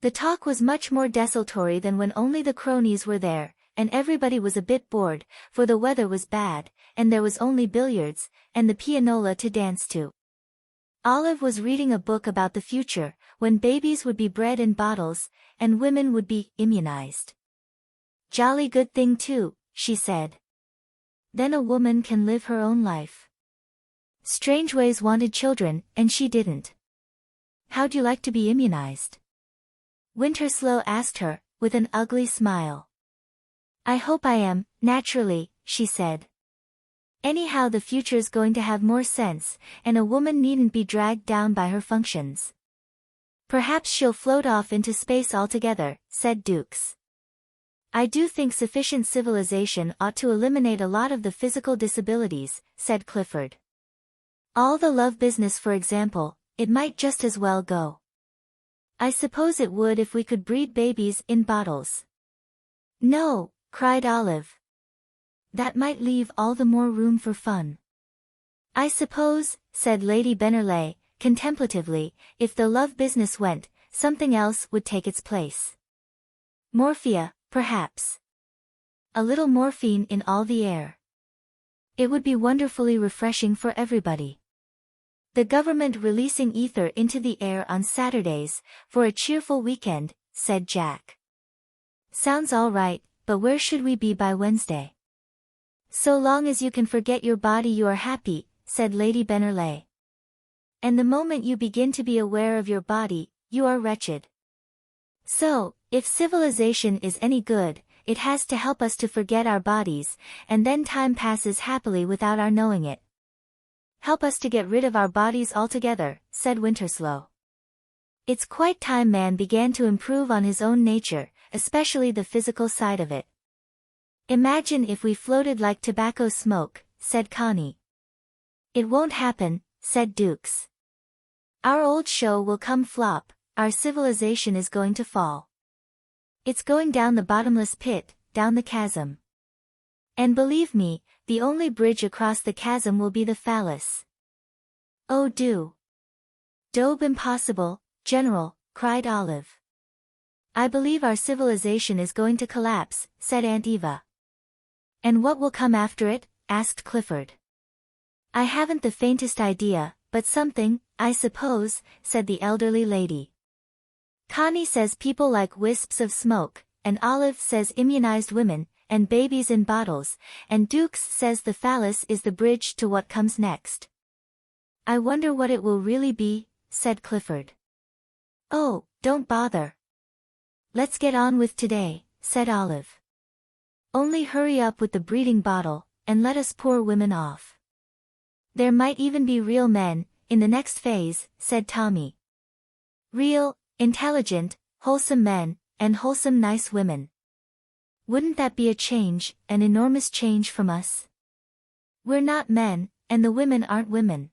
The talk was much more desultory than when only the cronies were there, and everybody was a bit bored, for the weather was bad, and there was only billiards, and the pianola to dance to. Olive was reading a book about the future, when babies would be bred in bottles, and women would be immunized. Jolly good thing too, she said. Then a woman can live her own life. Strangeways wanted children, and she didn't. How'd you like to be immunized? Winterslow asked her, with an ugly smile. I hope I am, naturally, she said. Anyhow the future's going to have more sense, and a woman needn't be dragged down by her functions. Perhaps she'll float off into space altogether, said Dukes. I do think sufficient civilization ought to eliminate a lot of the physical disabilities, said Clifford. All the love business for example, it might just as well go. I suppose it would if we could breed babies in bottles. No, cried Olive. That might leave all the more room for fun. I suppose, said Lady Bennerley, contemplatively, if the love business went, something else would take its place. Morphia, perhaps. A little morphine in all the air. It would be wonderfully refreshing for everybody. The government releasing ether into the air on Saturdays, for a cheerful weekend, said Jack. Sounds all right, but where should we be by Wednesday? So long as you can forget your body you are happy, said Lady Bennerley. And the moment you begin to be aware of your body, you are wretched. So, if civilization is any good, it has to help us to forget our bodies, and then time passes happily without our knowing it. Help us to get rid of our bodies altogether, said Winterslow. It's quite time man began to improve on his own nature, especially the physical side of it. Imagine if we floated like tobacco smoke, said Connie. It won't happen, said Dukes. Our old show will come flop, our civilization is going to fall. It's going down the bottomless pit, down the chasm. And believe me, the only bridge across the chasm will be the phallus. Oh do. Dobe impossible, General, cried Olive. I believe our civilization is going to collapse, said Aunt Eva. And what will come after it? Asked Clifford. I haven't the faintest idea, but something, I suppose, said the elderly lady. Connie says people like wisps of smoke, and Olive says immunized women, and babies in bottles, and Dukes says the phallus is the bridge to what comes next. I wonder what it will really be, said Clifford. Oh, don't bother. Let's get on with today, said Olive. Only hurry up with the breeding bottle, and let us poor women off. There might even be real men, in the next phase, said Tommy. Real, intelligent, wholesome men, and wholesome nice women. Wouldn't that be a change, an enormous change from us? We're not men, and the women aren't women.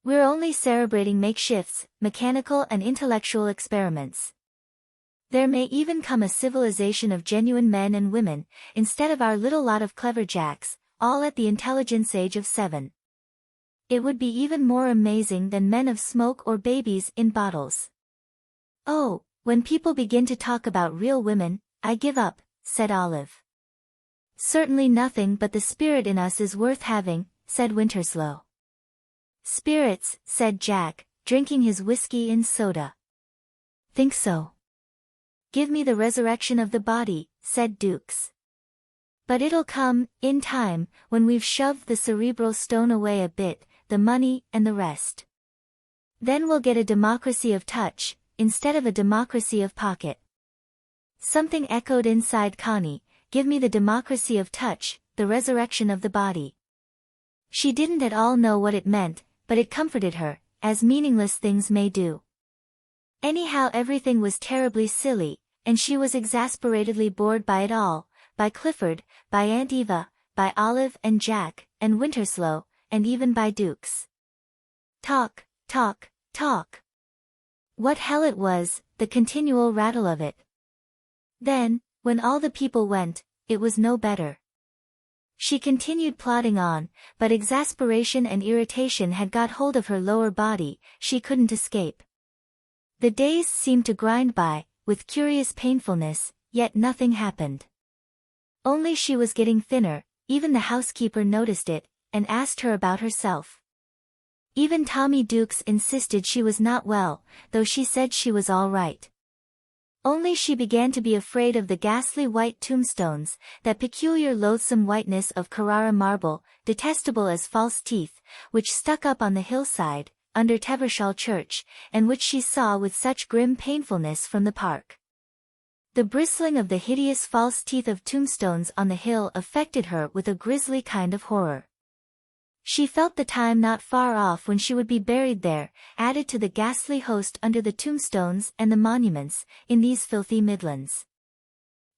We're only cerebrating makeshifts, mechanical and intellectual experiments. There may even come a civilization of genuine men and women, instead of our little lot of clever jacks, all at the intelligence age of 7. It would be even more amazing than men of smoke or babies in bottles. Oh, when people begin to talk about real women, I give up, said Olive. Certainly nothing but the spirit in us is worth having, said Winterslow. Spirits, said Jack, drinking his whiskey in soda. Think so. Give me the resurrection of the body, said Dukes. But it'll come, in time, when we've shoved the cerebral stone away a bit, the money and the rest. Then we'll get a democracy of touch, instead of a democracy of pocket. Something echoed inside Connie, give me the democracy of touch, the resurrection of the body. She didn't at all know what it meant, but it comforted her, as meaningless things may do. Anyhow, everything was terribly silly, and she was exasperatedly bored by it all, by Clifford, by Aunt Eva, by Olive and Jack, and Winterslow, and even by Dukes. Talk, talk, talk. What hell it was, the continual rattle of it. Then, when all the people went, it was no better. She continued plodding on, but exasperation and irritation had got hold of her lower body, she couldn't escape. The days seemed to grind by, with curious painfulness, yet nothing happened. Only she was getting thinner, even the housekeeper noticed it, and asked her about herself. Even Tommy Dukes insisted she was not well, though she said she was all right. Only she began to be afraid of the ghastly white tombstones, that peculiar loathsome whiteness of Carrara marble, detestable as false teeth, which stuck up on the hillside, under Tevershall Church, and which she saw with such grim painfulness from the park. The bristling of the hideous false teeth of tombstones on the hill affected her with a grisly kind of horror. She felt the time not far off when she would be buried there, added to the ghastly host under the tombstones and the monuments, in these filthy Midlands.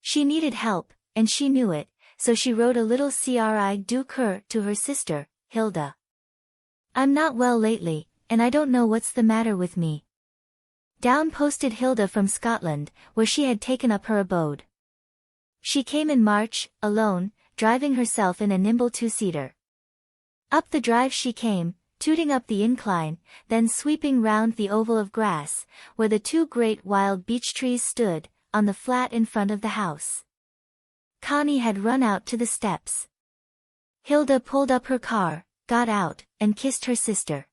She needed help, and she knew it, so she wrote a little cri du cœur to her sister, Hilda. I'm not well lately, and I don't know what's the matter with me. Down posted Hilda from Scotland, where she had taken up her abode. She came in March, alone, driving herself in a nimble two-seater. Up the drive she came, tooting up the incline, then sweeping round the oval of grass, where the 2 great wild beech trees stood, on the flat in front of the house. Connie had run out to the steps. Hilda pulled up her car, got out, and kissed her sister.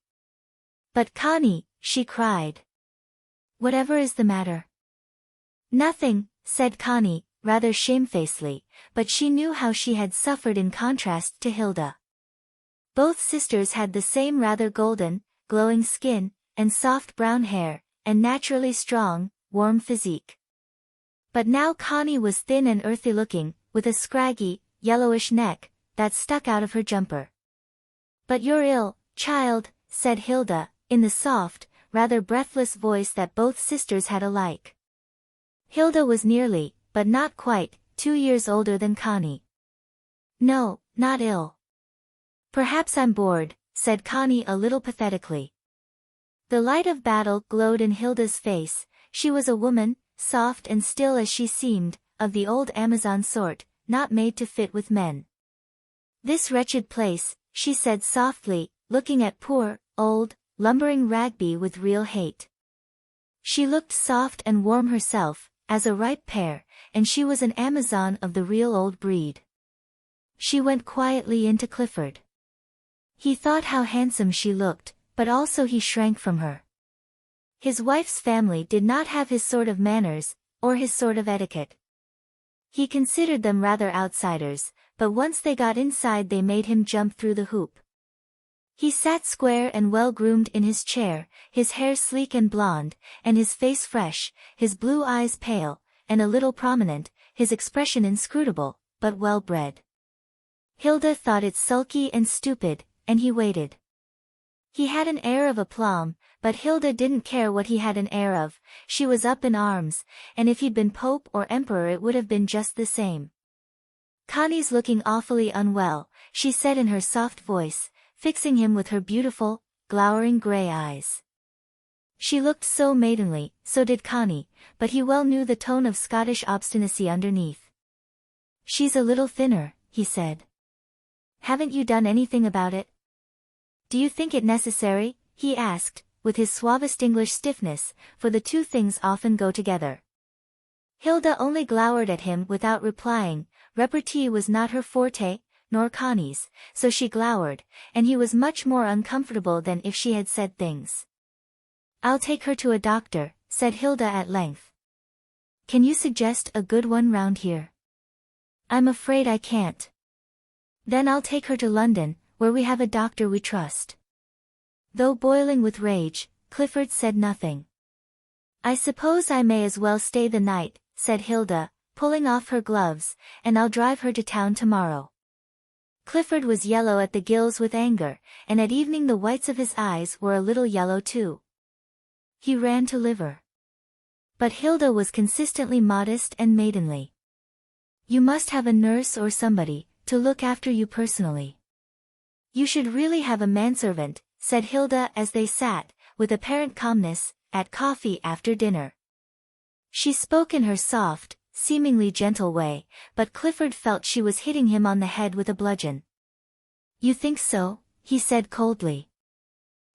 But Connie, she cried. Whatever is the matter? Nothing, said Connie, rather shamefacedly, but she knew how she had suffered in contrast to Hilda. Both sisters had the same rather golden, glowing skin, and soft brown hair, and naturally strong, warm physique. But now Connie was thin and earthy-looking, with a scraggy, yellowish neck, that stuck out of her jumper. But you're ill, child, said Hilda, in the soft, rather breathless voice that both sisters had alike. Hilda was nearly, but not quite, 2 years older than Connie. No, not ill. Perhaps I'm bored, said Connie a little pathetically. The light of battle glowed in Hilda's face. She was a woman, soft and still as she seemed, of the old Amazon sort, not made to fit with men. This wretched place, she said softly, looking at poor, old, lumbering Ragby with real hate. She looked soft and warm herself, as a ripe pear, and she was an Amazon of the real old breed. She went quietly into Clifford. He thought how handsome she looked, but also he shrank from her. His wife's family did not have his sort of manners, or his sort of etiquette. He considered them rather outsiders, but once they got inside they made him jump through the hoop. He sat square and well-groomed in his chair, his hair sleek and blonde, and his face fresh, his blue eyes pale, and a little prominent, his expression inscrutable, but well-bred. Hilda thought it sulky and stupid, and he waited. He had an air of aplomb, but Hilda didn't care what he had an air of. She was up in arms, and if he'd been Pope or Emperor it would have been just the same. "Connie's looking awfully unwell," she said in her soft voice, fixing him with her beautiful, glowering grey eyes. She looked so maidenly, so did Connie, but he well knew the tone of Scottish obstinacy underneath. "She's a little thinner," he said. "Haven't you done anything about it?" "Do you think it necessary?" he asked, with his suavest English stiffness, for the two things often go together. Hilda only glowered at him without replying. Repartee was not her forte, nor Connie's, so she glowered, and he was much more uncomfortable than if she had said things. "I'll take her to a doctor," said Hilda at length. "Can you suggest a good one round here?" "I'm afraid I can't." "Then I'll take her to London, where we have a doctor we trust." Though boiling with rage, Clifford said nothing. "I suppose I may as well stay the night," said Hilda, pulling off her gloves, "and I'll drive her to town tomorrow." Clifford was yellow at the gills with anger, and at evening the whites of his eyes were a little yellow too. He ran to liver. But Hilda was consistently modest and maidenly. "You must have a nurse or somebody, to look after you personally. You should really have a manservant," said Hilda as they sat, with apparent calmness, at coffee after dinner. She spoke in her soft, seemingly gentle way, but Clifford felt she was hitting him on the head with a bludgeon. "You think so?" he said coldly.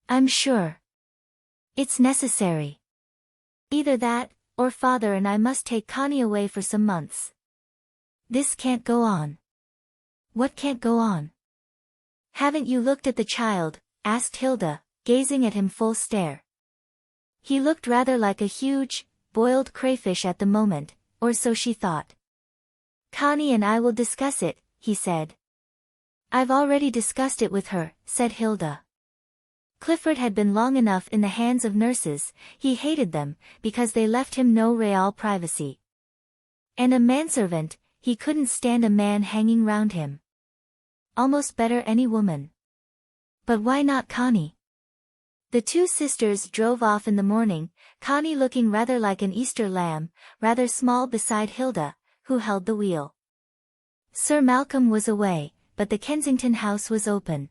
"I'm sure. It's necessary. Either that, or father and I must take Connie away for some months. This can't go on." "What can't go on?" "Haven't you looked at the child?" asked Hilda, gazing at him full stare. He looked rather like a huge, boiled crayfish at the moment, or so she thought. "Connie and I will discuss it," he said. "I've already discussed it with her," said Hilda. Clifford had been long enough in the hands of nurses. He hated them, because they left him no real privacy. And a manservant, he couldn't stand a man hanging round him. Almost better any woman. But why not Connie? The two sisters drove off in the morning, Connie looking rather like an Easter lamb, rather small beside Hilda, who held the wheel. Sir Malcolm was away, but the Kensington house was open.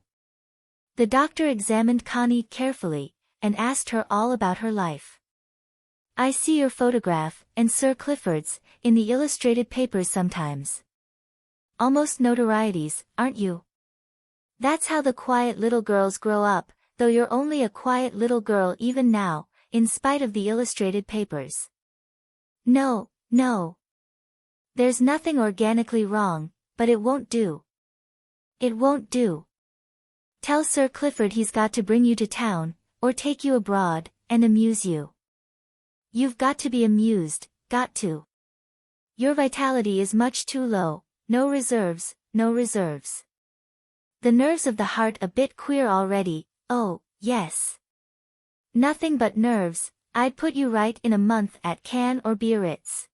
The doctor examined Connie carefully, and asked her all about her life. "I see your photograph, and Sir Clifford's, in the illustrated papers sometimes. Almost notorieties, aren't you? That's how the quiet little girls grow up, though you're only a quiet little girl even now, in spite of the illustrated papers." "No, no. There's nothing organically wrong, but it won't do. It won't do. Tell Sir Clifford he's got to bring you to town, or take you abroad, and amuse you. You've got to be amused, got to. Your vitality is much too low, no reserves, no reserves. The nerves of the heart a bit queer already, oh, yes. Nothing but nerves, I'd put you right in a month at Cannes or Biarritz.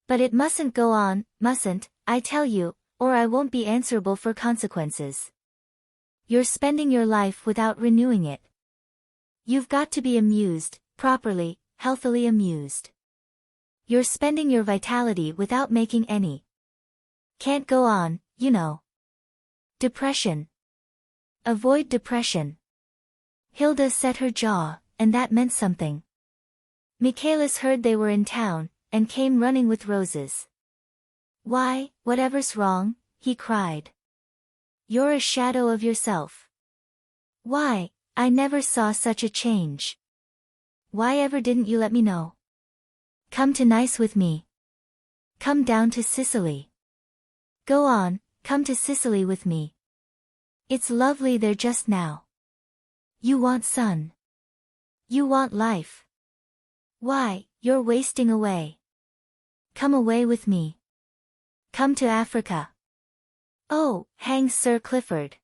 But it mustn't go on, mustn't, I tell you, or I won't be answerable for consequences. You're spending your life without renewing it. You've got to be amused, properly, healthily amused. You're spending your vitality without making any. Can't go on, you know. Depression. Avoid depression." Hilda set her jaw, and that meant something. Michaelis heard they were in town, and came running with roses. "Why, whatever's wrong?" he cried. "You're a shadow of yourself. Why, I never saw such a change. Why ever didn't you let me know? Come to Nice with me. Come down to Sicily. Go on, come to Sicily with me. It's lovely there just now. You want sun. You want life. Why, you're wasting away. Come away with me. Come to Africa. Oh, hang Sir Clifford.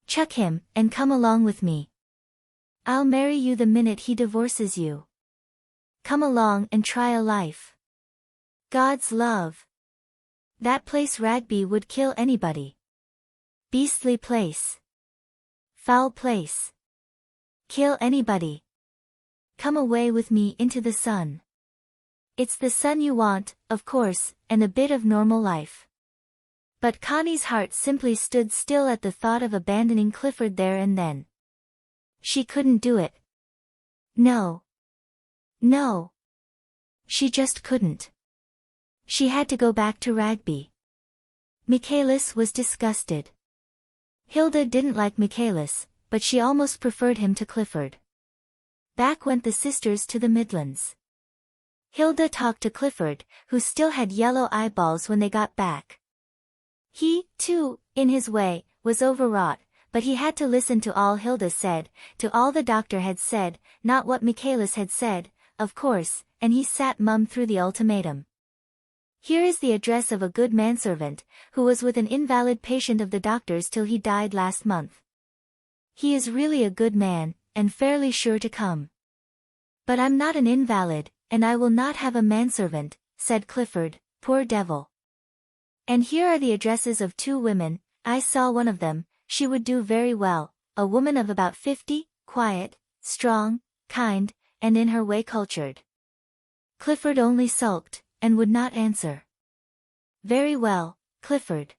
Chuck him, and come along with me. I'll marry you the minute he divorces you. Come along and try a life. God's love. That place Ragby would kill anybody. Beastly place. Foul place. Kill anybody. Come away with me into the sun. It's the sun you want, of course, and a bit of normal life. But Connie's heart simply stood still at the thought of abandoning Clifford there and then. She couldn't do it. No. No. She just couldn't. She had to go back to Ragby. Michaelis was disgusted. Hilda didn't like Michaelis, but she almost preferred him to Clifford. Back went the sisters to the Midlands. Hilda talked to Clifford, who still had yellow eyeballs when they got back. He, too, in his way, was overwrought, but he had to listen to all Hilda said, to all the doctor had said, not what Michaelis had said, of course, and he sat mum through the ultimatum. Here is the address of a good manservant, who was with an invalid patient of the doctor's till he died last month. He is really a good man, and fairly sure to come. But I'm not an invalid, and I will not have a manservant, said Clifford, poor devil. And here are the addresses of 2 women, I saw one of them, she would do very well, a woman of about 50, quiet, strong, kind, and in her way cultured. Clifford only sulked, and would not answer. Very well, Clifford.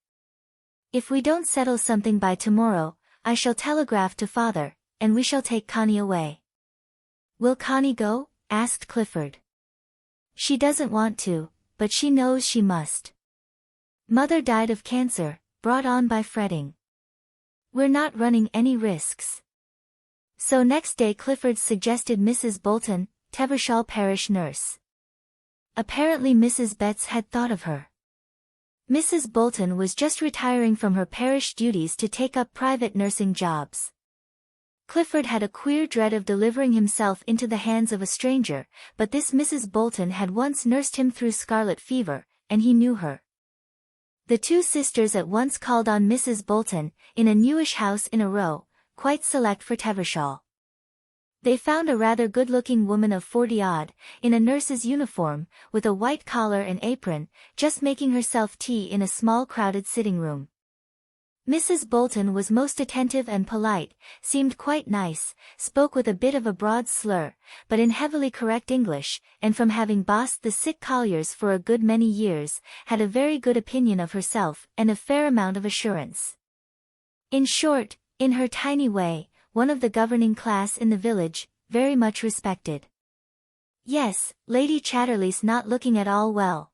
If we don't settle something by tomorrow, I shall telegraph to father, and we shall take Connie away. Will Connie go? Asked Clifford. She doesn't want to, but she knows she must. Mother died of cancer, brought on by fretting. We're not running any risks. So next day Clifford suggested Mrs. Bolton, Tevershall parish nurse. Apparently Mrs. Betts had thought of her. Mrs. Bolton was just retiring from her parish duties to take up private nursing jobs. Clifford had a queer dread of delivering himself into the hands of a stranger, but this Mrs. Bolton had once nursed him through scarlet fever, and he knew her. The 2 sisters at once called on Mrs. Bolton, in a newish house in a row, quite select for Tevershall. They found a rather good-looking woman of 40-odd, in a nurse's uniform, with a white collar and apron, just making herself tea in a small crowded sitting room. Mrs. Bolton was most attentive and polite, seemed quite nice, spoke with a bit of a broad slur, but in heavily correct English, and from having bossed the sick colliers for a good many years, had a very good opinion of herself and a fair amount of assurance. In short, in her tiny way, one of the governing class in the village, very much respected. Yes, Lady Chatterley's not looking at all well.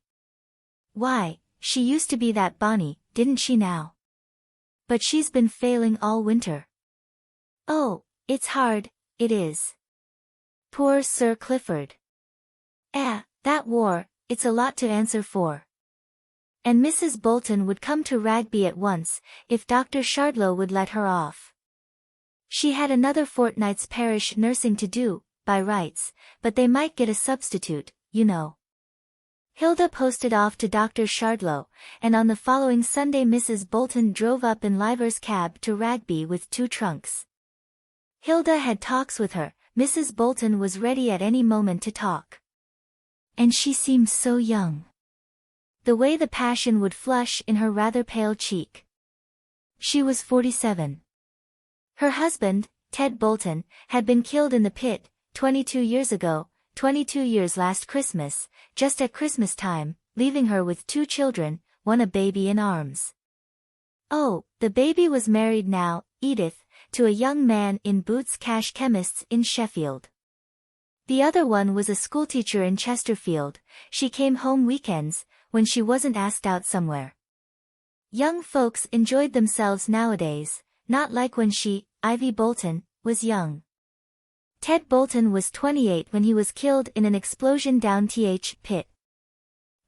Why, she used to be that bonny, didn't she now? But she's been failing all winter. Oh, it's hard, it is. Poor Sir Clifford. That war, it's a lot to answer for. And Mrs. Bolton would come to Ragby at once, if Dr. Shardlow would let her off. She had another fortnight's parish nursing to do, by rights, but they might get a substitute, you know. Hilda posted off to Dr. Shardlow, and on the following Sunday Mrs. Bolton drove up in Liver's cab to Ragby with 2 trunks. Hilda had talks with her, Mrs. Bolton was ready at any moment to talk. And she seemed so young. The way the passion would flush in her rather pale cheek. She was 47. Her husband, Ted Bolton, had been killed in the pit, 22 years ago, 22 years last Christmas, just at Christmas time, leaving her with 2 children, one a baby in arms. Oh, the baby was married now, Edith, to a young man in Boots Cash Chemists in Sheffield. The other one was a schoolteacher in Chesterfield. She came home weekends, when she wasn't asked out somewhere. Young folks enjoyed themselves nowadays, not like when she, Ivy Bolton, was young. Ted Bolton was 28 when he was killed in an explosion down Th pit.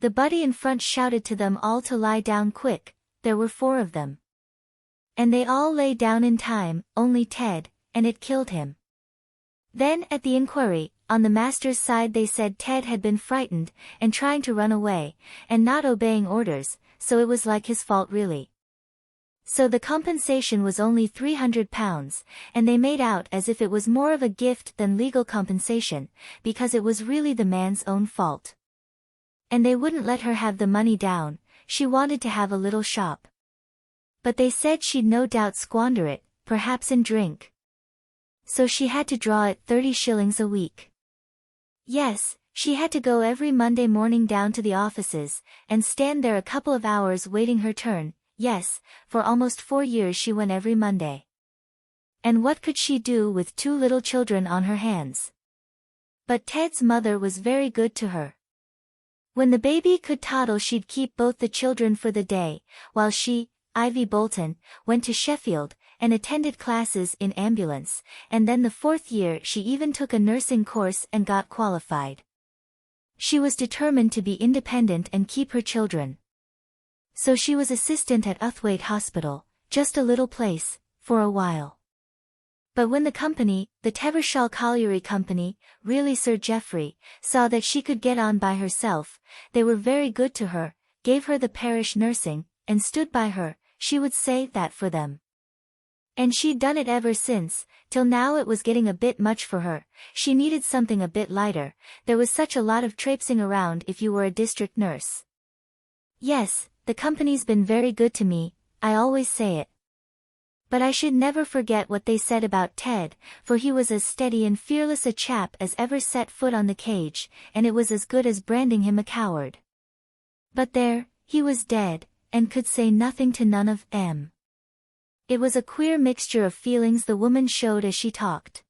The buddy in front shouted to them all to lie down quick, there were 4 of them. And they all lay down in time, only Ted, and it killed him. Then at the inquiry, on the master's side they said Ted had been frightened, and trying to run away, and not obeying orders, so it was like his fault really. So the compensation was only £300, and they made out as if it was more of a gift than legal compensation, because it was really the man's own fault. And they wouldn't let her have the money down. She wanted to have a little shop. But they said she'd no doubt squander it, perhaps in drink. So she had to draw it 30 shillings a week. Yes, she had to go every Monday morning down to the offices, and stand there a couple of hours waiting her turn. Yes, for almost 4 years she went every Monday. And what could she do with 2 little children on her hands? But Ted's mother was very good to her. When the baby could toddle, she'd keep both the children for the day, while she, Ivy Bolton, went to Sheffield, and attended classes in ambulance, and then the 4th year she even took a nursing course and got qualified. She was determined to be independent and keep her children. So she was assistant at Uthwaite Hospital, just a little place, for a while. But when the company, the Tevershall Colliery Company, really Sir Geoffrey, saw that she could get on by herself, they were very good to her, gave her the parish nursing, and stood by her, she would say that for them. And she'd done it ever since, till now it was getting a bit much for her. She needed something a bit lighter. There was such a lot of traipsing around if you were a district nurse. Yes, the company's been very good to me, I always say it. But I should never forget what they said about Ted, for he was as steady and fearless a chap as ever set foot on the cage, and it was as good as branding him a coward. But there, he was dead, and could say nothing to none of them. It was a queer mixture of feelings the woman showed as she talked.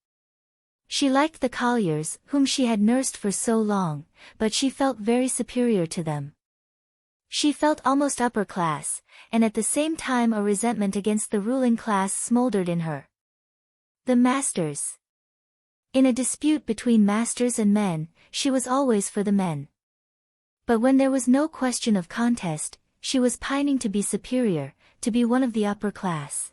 She liked the Colliers, whom she had nursed for so long, but she felt very superior to them. She felt almost upper class, and at the same time a resentment against the ruling class smoldered in her. The masters. In a dispute between masters and men, she was always for the men. But when there was no question of contest, she was pining to be superior, to be one of the upper class.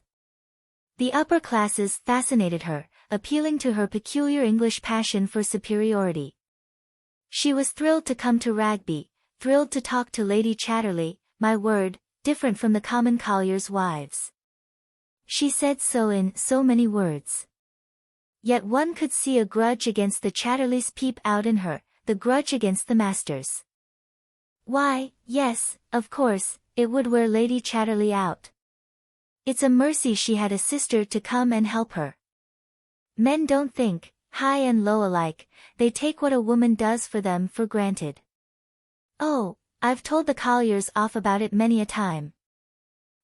The upper classes fascinated her, appealing to her peculiar English passion for superiority. She was thrilled to come to Rugby, thrilled to talk to Lady Chatterley, my word, different from the common colliers' wives. She said so in so many words. Yet one could see a grudge against the Chatterleys peep out in her, the grudge against the masters. Why, yes, of course, it would wear Lady Chatterley out. It's a mercy she had a sister to come and help her. Men don't think, high and low alike, they take what a woman does for them for granted. Oh, I've told the Colliers off about it many a time.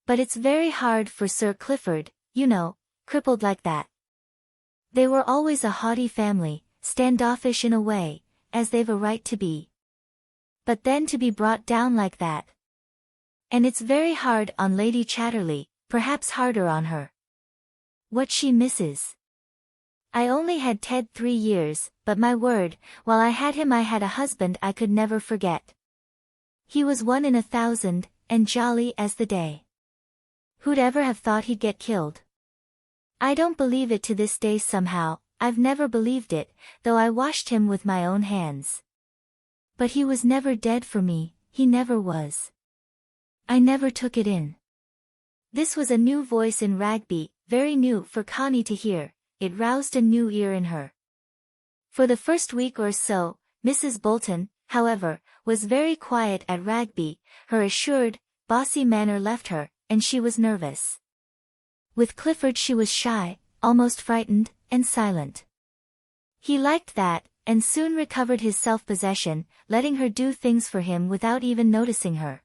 But it's very hard for Sir Clifford, you know, crippled like that. They were always a haughty family, standoffish in a way, as they've a right to be. But then to be brought down like that. And it's very hard on Lady Chatterley, perhaps harder on her. What she misses. I only had Ted 3 years, but my word, while I had him I had a husband I could never forget. He was 1 in 1,000, and jolly as the day. Who'd ever have thought he'd get killed? I don't believe it to this day somehow, I've never believed it, though I washed him with my own hands. But he was never dead for me, he never was. I never took it in. This was a new voice in Rugby, very new for Connie to hear, it roused a new ear in her. For the first week or so, Mrs. Bolton, however, was very quiet at Rugby, her assured, bossy manner left her, and she was nervous. With Clifford she was shy, almost frightened, and silent. He liked that, and soon recovered his self-possession, letting her do things for him without even noticing her.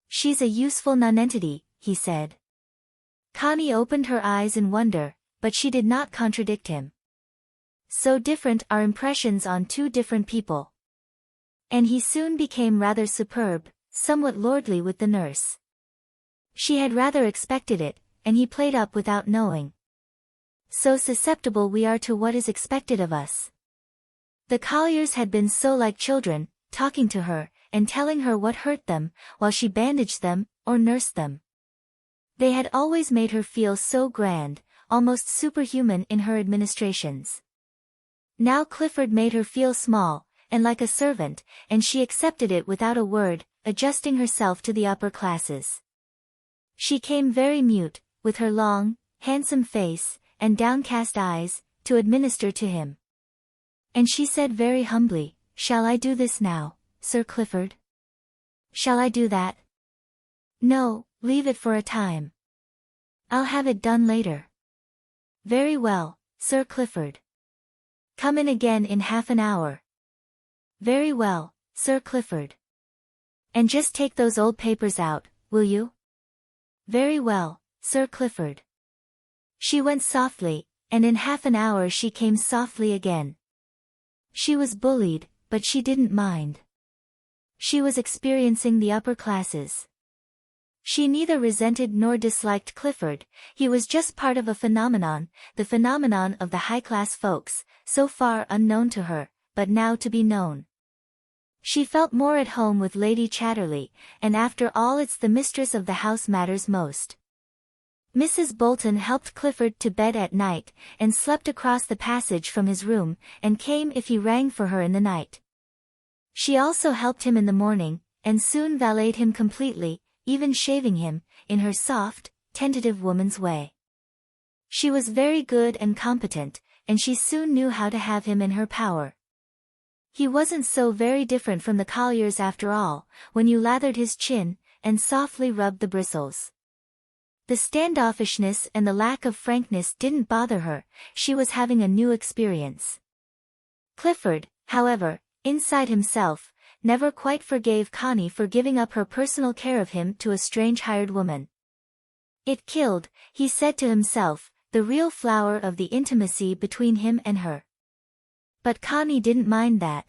She's a useful nonentity, he said. Connie opened her eyes in wonder, but she did not contradict him. So different are impressions on 2 different people. And he soon became rather superb, somewhat lordly with the nurse. She had rather expected it, and he played up without knowing. So susceptible we are to what is expected of us. The Colliers had been so like children, talking to her, and telling her what hurt them, while she bandaged them, or nursed them. They had always made her feel so grand, almost superhuman in her administrations. Now Clifford made her feel small, and like a servant, and she accepted it without a word, adjusting herself to the upper classes. She came very mute, with her long, handsome face, and downcast eyes, to administer to him. And she said very humbly, "Shall I do this now, Sir Clifford? Shall I do that? No, leave it for a time. I'll have it done later. Very well, Sir Clifford. Come in again in half an hour. Very well, Sir Clifford. And just take those old papers out, will you? Very well, Sir Clifford. She went softly, and in half an hour she came softly again. She was bullied, but she didn't mind. She was experiencing the upper classes. She neither resented nor disliked Clifford, he was just part of a phenomenon, the phenomenon of the high-class folks, so far unknown to her, but now to be known. She felt more at home with Lady Chatterley, and after all it's the mistress of the house matters most. Mrs. Bolton helped Clifford to bed at night, and slept across the passage from his room, and came if he rang for her in the night. She also helped him in the morning, and soon valeted him completely, even shaving him, in her soft, tentative woman's way. She was very good and competent, and she soon knew how to have him in her power. He wasn't so very different from the colliers after all, when you lathered his chin, and softly rubbed the bristles. The standoffishness and the lack of frankness didn't bother her, she was having a new experience. Clifford, however, inside himself, never quite forgave Connie for giving up her personal care of him to a strange hired woman. It killed, he said to himself, the real flower of the intimacy between him and her. But Connie didn't mind that.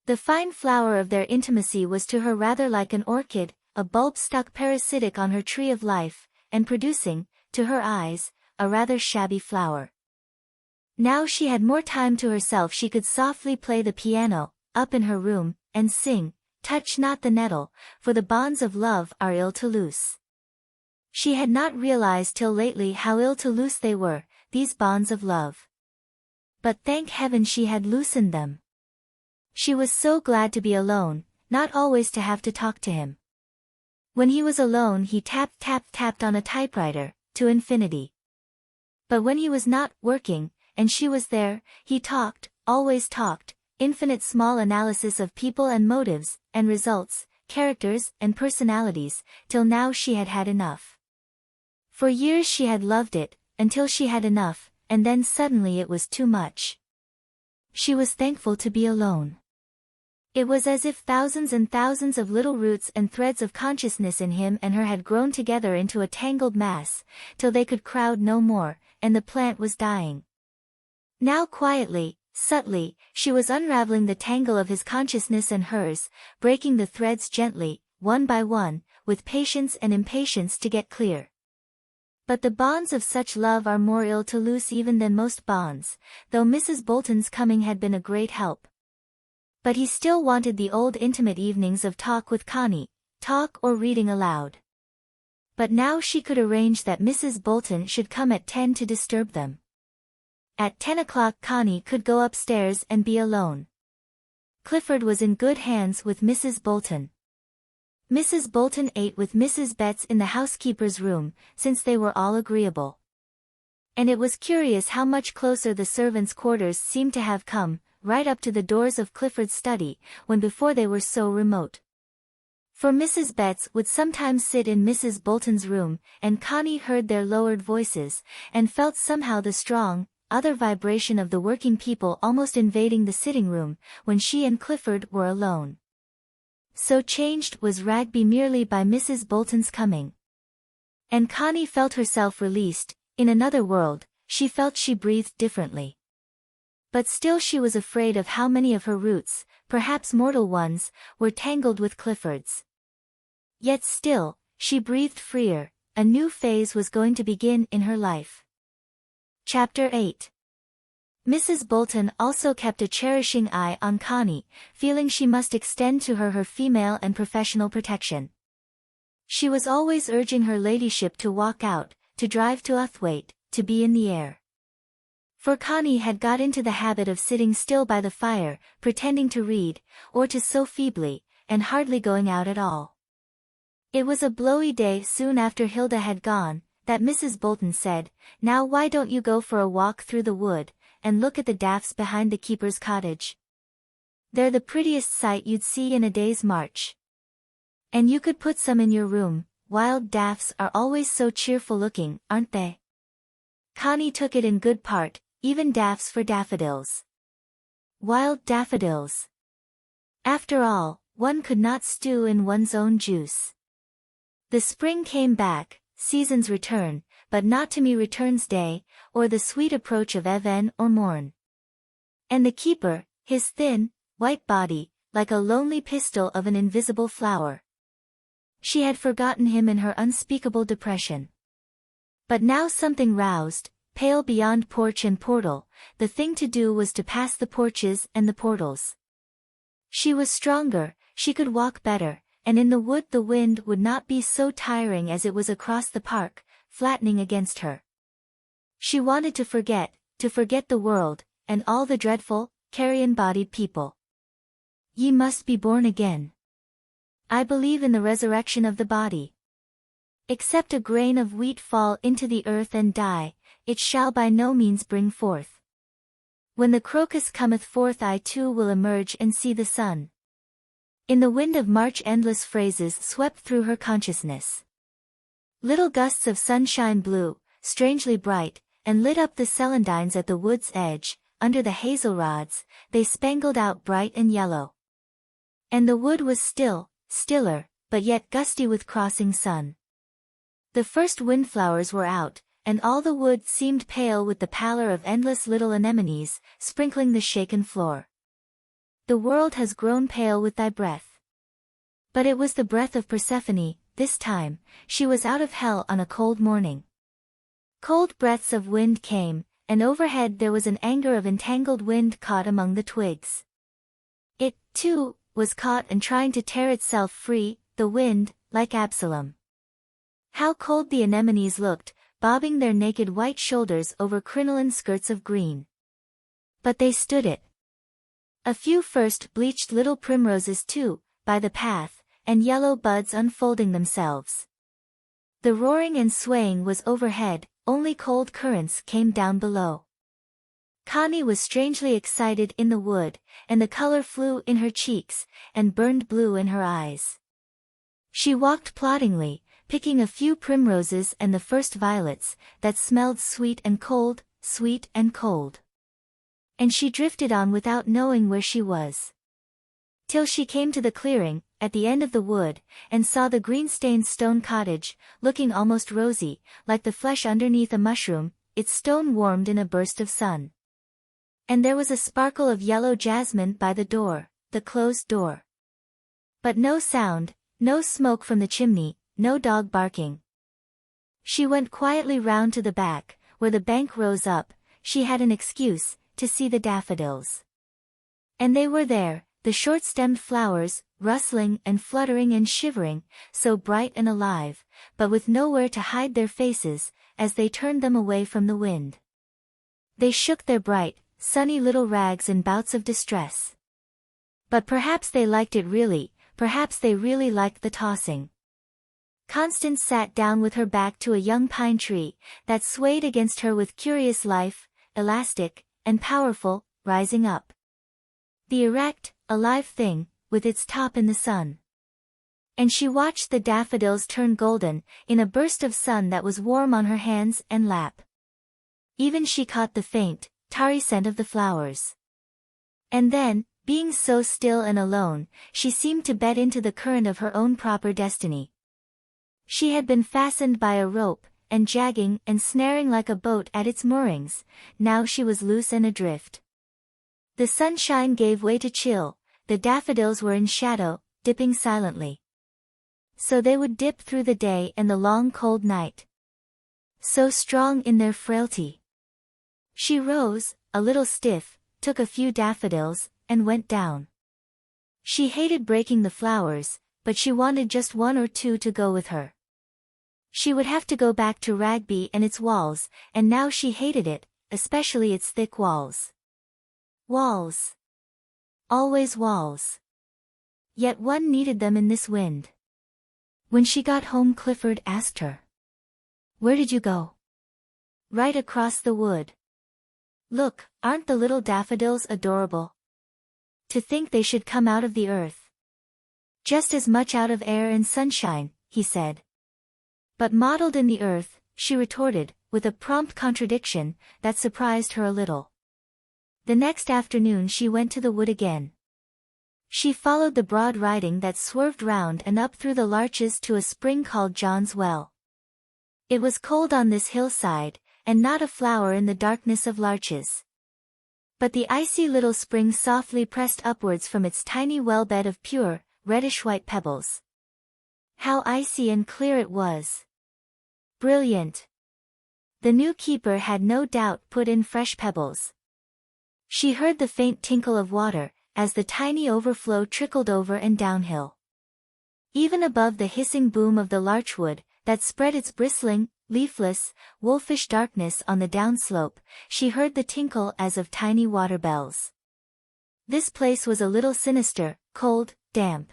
The fine flower of their intimacy was to her rather like an orchid, a bulb stuck parasitic on her tree of life, and producing, to her eyes, a rather shabby flower. Now she had more time to herself, she could softly play the piano, up in her room, and sing, "Touch not the nettle, for the bonds of love are ill to loose." She had not realized till lately how ill to loose they were, these bonds of love. But thank heaven she had loosened them. She was so glad to be alone, not always to have to talk to him. When he was alone he tapped on a typewriter, to infinity. But when he was not working, and she was there, he talked, always talked, infinite small analysis of people and motives, and results, characters and personalities, till now she had had enough. For years she had loved it, until she had enough, and then suddenly it was too much. She was thankful to be alone. It was as if thousands and thousands of little roots and threads of consciousness in him and her had grown together into a tangled mass, till they could crowd no more, and the plant was dying. Now quietly, subtly, she was unraveling the tangle of his consciousness and hers, breaking the threads gently, one by one, with patience and impatience to get clear. But the bonds of such love are more ill to loose even than most bonds, though Mrs. Bolton's coming had been a great help. But he still wanted the old intimate evenings of talk with Connie, talk or reading aloud. But now she could arrange that Mrs. Bolton should come at 10 to disturb them. At 10 o'clock Connie could go upstairs and be alone. Clifford was in good hands with Mrs. Bolton. Mrs. Bolton ate with Mrs. Betts in the housekeeper's room, since they were all agreeable. And it was curious how much closer the servants' quarters seemed to have come, right up to the doors of Clifford's study, when before they were so remote. For Mrs. Betts would sometimes sit in Mrs. Bolton's room, and Connie heard their lowered voices, and felt somehow the strong, other vibration of the working people almost invading the sitting room, when she and Clifford were alone. So changed was Ragby merely by Mrs. Bolton's coming. And Connie felt herself released, in another world, she felt she breathed differently. But still she was afraid of how many of her roots, perhaps mortal ones, were tangled with Clifford's. Yet still, she breathed freer, a new phase was going to begin in her life. Chapter 8. Mrs. Bolton also kept a cherishing eye on Connie, feeling she must extend to her female and professional protection. She was always urging her ladyship to walk out, to drive to Uthwaite, to be in the air. For Connie had got into the habit of sitting still by the fire, pretending to read, or to sew feebly, and hardly going out at all. It was a blowy day soon after Hilda had gone, that Mrs. Bolton said, "Now why don't you go for a walk through the wood, and look at the daffs behind the keeper's cottage? They're the prettiest sight you'd see in a day's march. And you could put some in your room. Wild daffs are always so cheerful looking, aren't they? Connie took it in good part, even daffs for daffodils. Wild daffodils. After all, one could not stew in one's own juice. The spring came back, seasons return, but not to me returns day, or the sweet approach of even or morn. And the keeper, his thin, white body, like a lonely pistil of an invisible flower. She had forgotten him in her unspeakable depression. But now something roused, pale beyond porch and portal, the thing to do was to pass the porches and the portals. She was stronger, she could walk better, and in the wood the wind would not be so tiring as it was across the park, flattening against her. She wanted to forget the world, and all the dreadful, carrion-bodied people. Ye must be born again. I believe in the resurrection of the body. Except a grain of wheat fall into the earth and die, it shall by no means bring forth. When the crocus cometh forth I too will emerge and see the sun. In the wind of March endless phrases swept through her consciousness. Little gusts of sunshine blew, strangely bright, and lit up the celandines at the wood's edge, under the hazel rods, they spangled out bright and yellow. And the wood was still, stiller, but yet gusty with crossing sun. The first windflowers were out, and all the wood seemed pale with the pallor of endless little anemones, sprinkling the shaken floor. The world has grown pale with thy breath. But it was the breath of Persephone, this time, she was out of hell on a cold morning. Cold breaths of wind came, and overhead there was an anger of entangled wind caught among the twigs. It, too, was caught and trying to tear itself free, the wind, like Absalom. How cold the anemones looked, bobbing their naked white shoulders over crinoline skirts of green. But they stood it. A few first bleached little primroses too, by the path, and yellow buds unfolding themselves. The roaring and swaying was overhead, only cold currents came down below. Connie was strangely excited in the wood, and the color flew in her cheeks, and burned blue in her eyes. She walked ploddingly, picking a few primroses and the first violets, that smelled sweet and cold, sweet and cold. And she drifted on without knowing where she was. Till she came to the clearing, at the end of the wood, and saw the green-stained stone cottage, looking almost rosy, like the flesh underneath a mushroom, its stone warmed in a burst of sun. And there was a sparkle of yellow jasmine by the door, the closed door. But no sound, no smoke from the chimney, no dog barking. She went quietly round to the back, where the bank rose up, she had an excuse, to see the daffodils. And they were there, the short-stemmed flowers, rustling and fluttering and shivering, so bright and alive, but with nowhere to hide their faces, as they turned them away from the wind. They shook their bright, sunny little rags in bouts of distress. But perhaps they liked it really, perhaps they really liked the tossing. Constance sat down with her back to a young pine tree, that swayed against her with curious life, elastic, and powerful, rising up. The erect, alive thing, with its top in the sun. And she watched the daffodils turn golden, in a burst of sun that was warm on her hands and lap. Even she caught the faint, tarry scent of the flowers. And then, being so still and alone, she seemed to bed into the current of her own proper destiny. She had been fastened by a rope, and jagging and snaring like a boat at its moorings, now she was loose and adrift. The sunshine gave way to chill, the daffodils were in shadow, dipping silently. So they would dip through the day and the long cold night. So strong in their frailty. She rose, a little stiff, took a few daffodils, and went down. She hated breaking the flowers, but she wanted just one or two to go with her. She would have to go back to Ragby and its walls, and now she hated it, especially its thick walls. Walls. Always walls. Yet one needed them in this wind. When she got home Clifford asked her. "Where did you go?" "Right across the wood." "Look, aren't the little daffodils adorable?" To think they should come out of the earth. Just as much out of air and sunshine, he said. But modeled in the earth, she retorted, with a prompt contradiction that surprised her a little. The next afternoon she went to the wood again. She followed the broad riding that swerved round and up through the larches to a spring called John's Well. It was cold on this hillside, and not a flower in the darkness of larches. But the icy little spring softly pressed upwards from its tiny well-bed of pure, reddish-white pebbles. How icy and clear it was! Brilliant! The new keeper had no doubt put in fresh pebbles. She heard the faint tinkle of water, as the tiny overflow trickled over and downhill. Even above the hissing boom of the larchwood, that spread its bristling, leafless, wolfish darkness on the downslope, she heard the tinkle as of tiny water bells. This place was a little sinister, cold, damp.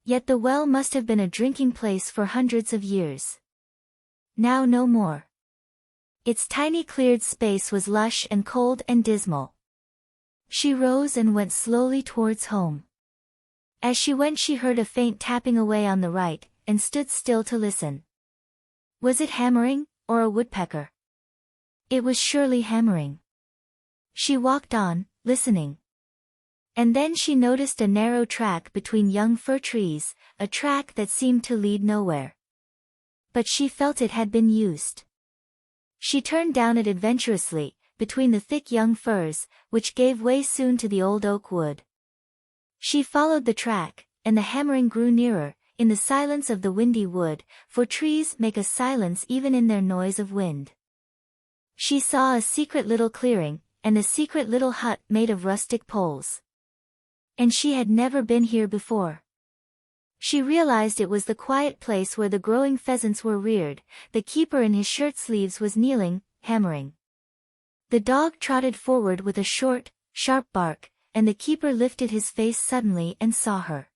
Yet the well must have been a drinking place for hundreds of years. Now no more. Its tiny cleared space was lush and cold and dismal. She rose and went slowly towards home. As she went she heard a faint tapping away on the right, and stood still to listen. Was it hammering, or a woodpecker? It was surely hammering. She walked on, listening. And then she noticed a narrow track between young fir trees, a track that seemed to lead nowhere. But she felt it had been used. She turned down it adventurously, between the thick young firs, which gave way soon to the old oak wood. She followed the track, and the hammering grew nearer, in the silence of the windy wood, for trees make a silence even in their noise of wind. She saw a secret little clearing, and a secret little hut made of rustic poles. And she had never been here before. She realized it was the quiet place where the growing pheasants were reared. The keeper in his shirt sleeves was kneeling, hammering. The dog trotted forward with a short, sharp bark, and the keeper lifted his face suddenly and saw her.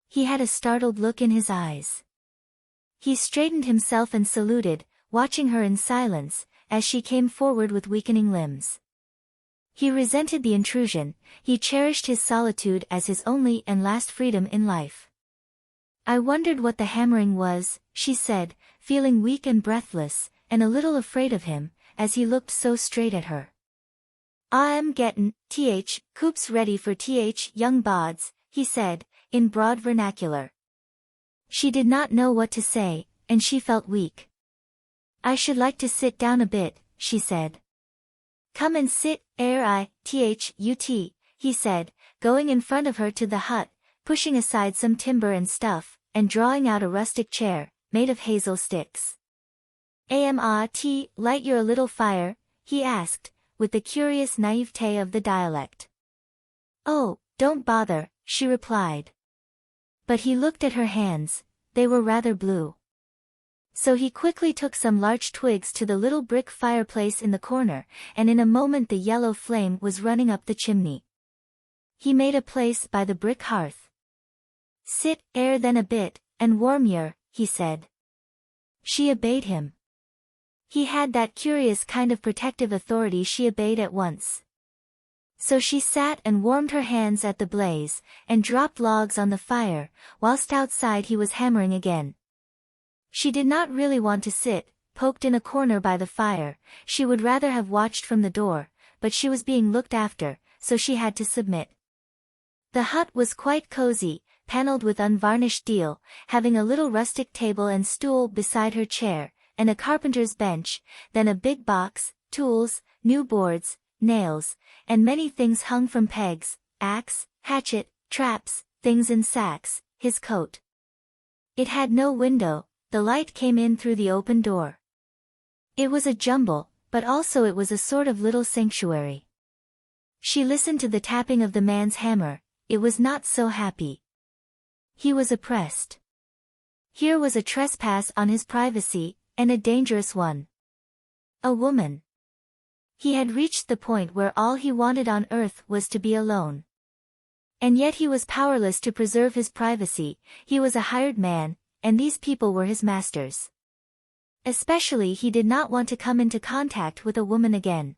He had a startled look in his eyes. He straightened himself and saluted, watching her in silence, as she came forward with weakening limbs. He resented the intrusion, he cherished his solitude as his only and last freedom in life. I wondered what the hammering was, she said, feeling weak and breathless, and a little afraid of him, as he looked so straight at her. I'm gettin' coops ready for young bods, he said, in broad vernacular. She did not know what to say, and she felt weak. I should like to sit down a bit, she said. Come and sit, he said, going in front of her to the hut, pushing aside some timber and stuff, and drawing out a rustic chair, made of hazel sticks. Light your little fire, he asked, with the curious naivete of the dialect. Oh, don't bother, she replied. But he looked at her hands, they were rather blue. So he quickly took some larch twigs to the little brick fireplace in the corner, and in a moment the yellow flame was running up the chimney. He made a place by the brick hearth. Sit then a bit, and warm yer, he said. She obeyed him. He had that curious kind of protective authority she obeyed at once. So she sat and warmed her hands at the blaze, and dropped logs on the fire, whilst outside he was hammering again. She did not really want to sit, poked in a corner by the fire, she would rather have watched from the door, but she was being looked after, so she had to submit. The hut was quite cozy, panelled with unvarnished deal, having a little rustic table and stool beside her chair, and a carpenter's bench, then a big box, tools, new boards, nails, and many things hung from pegs, axe, hatchet, traps, things in sacks, his coat. It had no window, the light came in through the open door. It was a jumble, but also it was a sort of little sanctuary. She listened to the tapping of the man's hammer, it was not so happy. He was oppressed. Here was a trespass on his privacy, and a dangerous one. A woman. He had reached the point where all he wanted on earth was to be alone. And yet he was powerless to preserve his privacy, he was a hired man, and these people were his masters. Especially he did not want to come into contact with a woman again.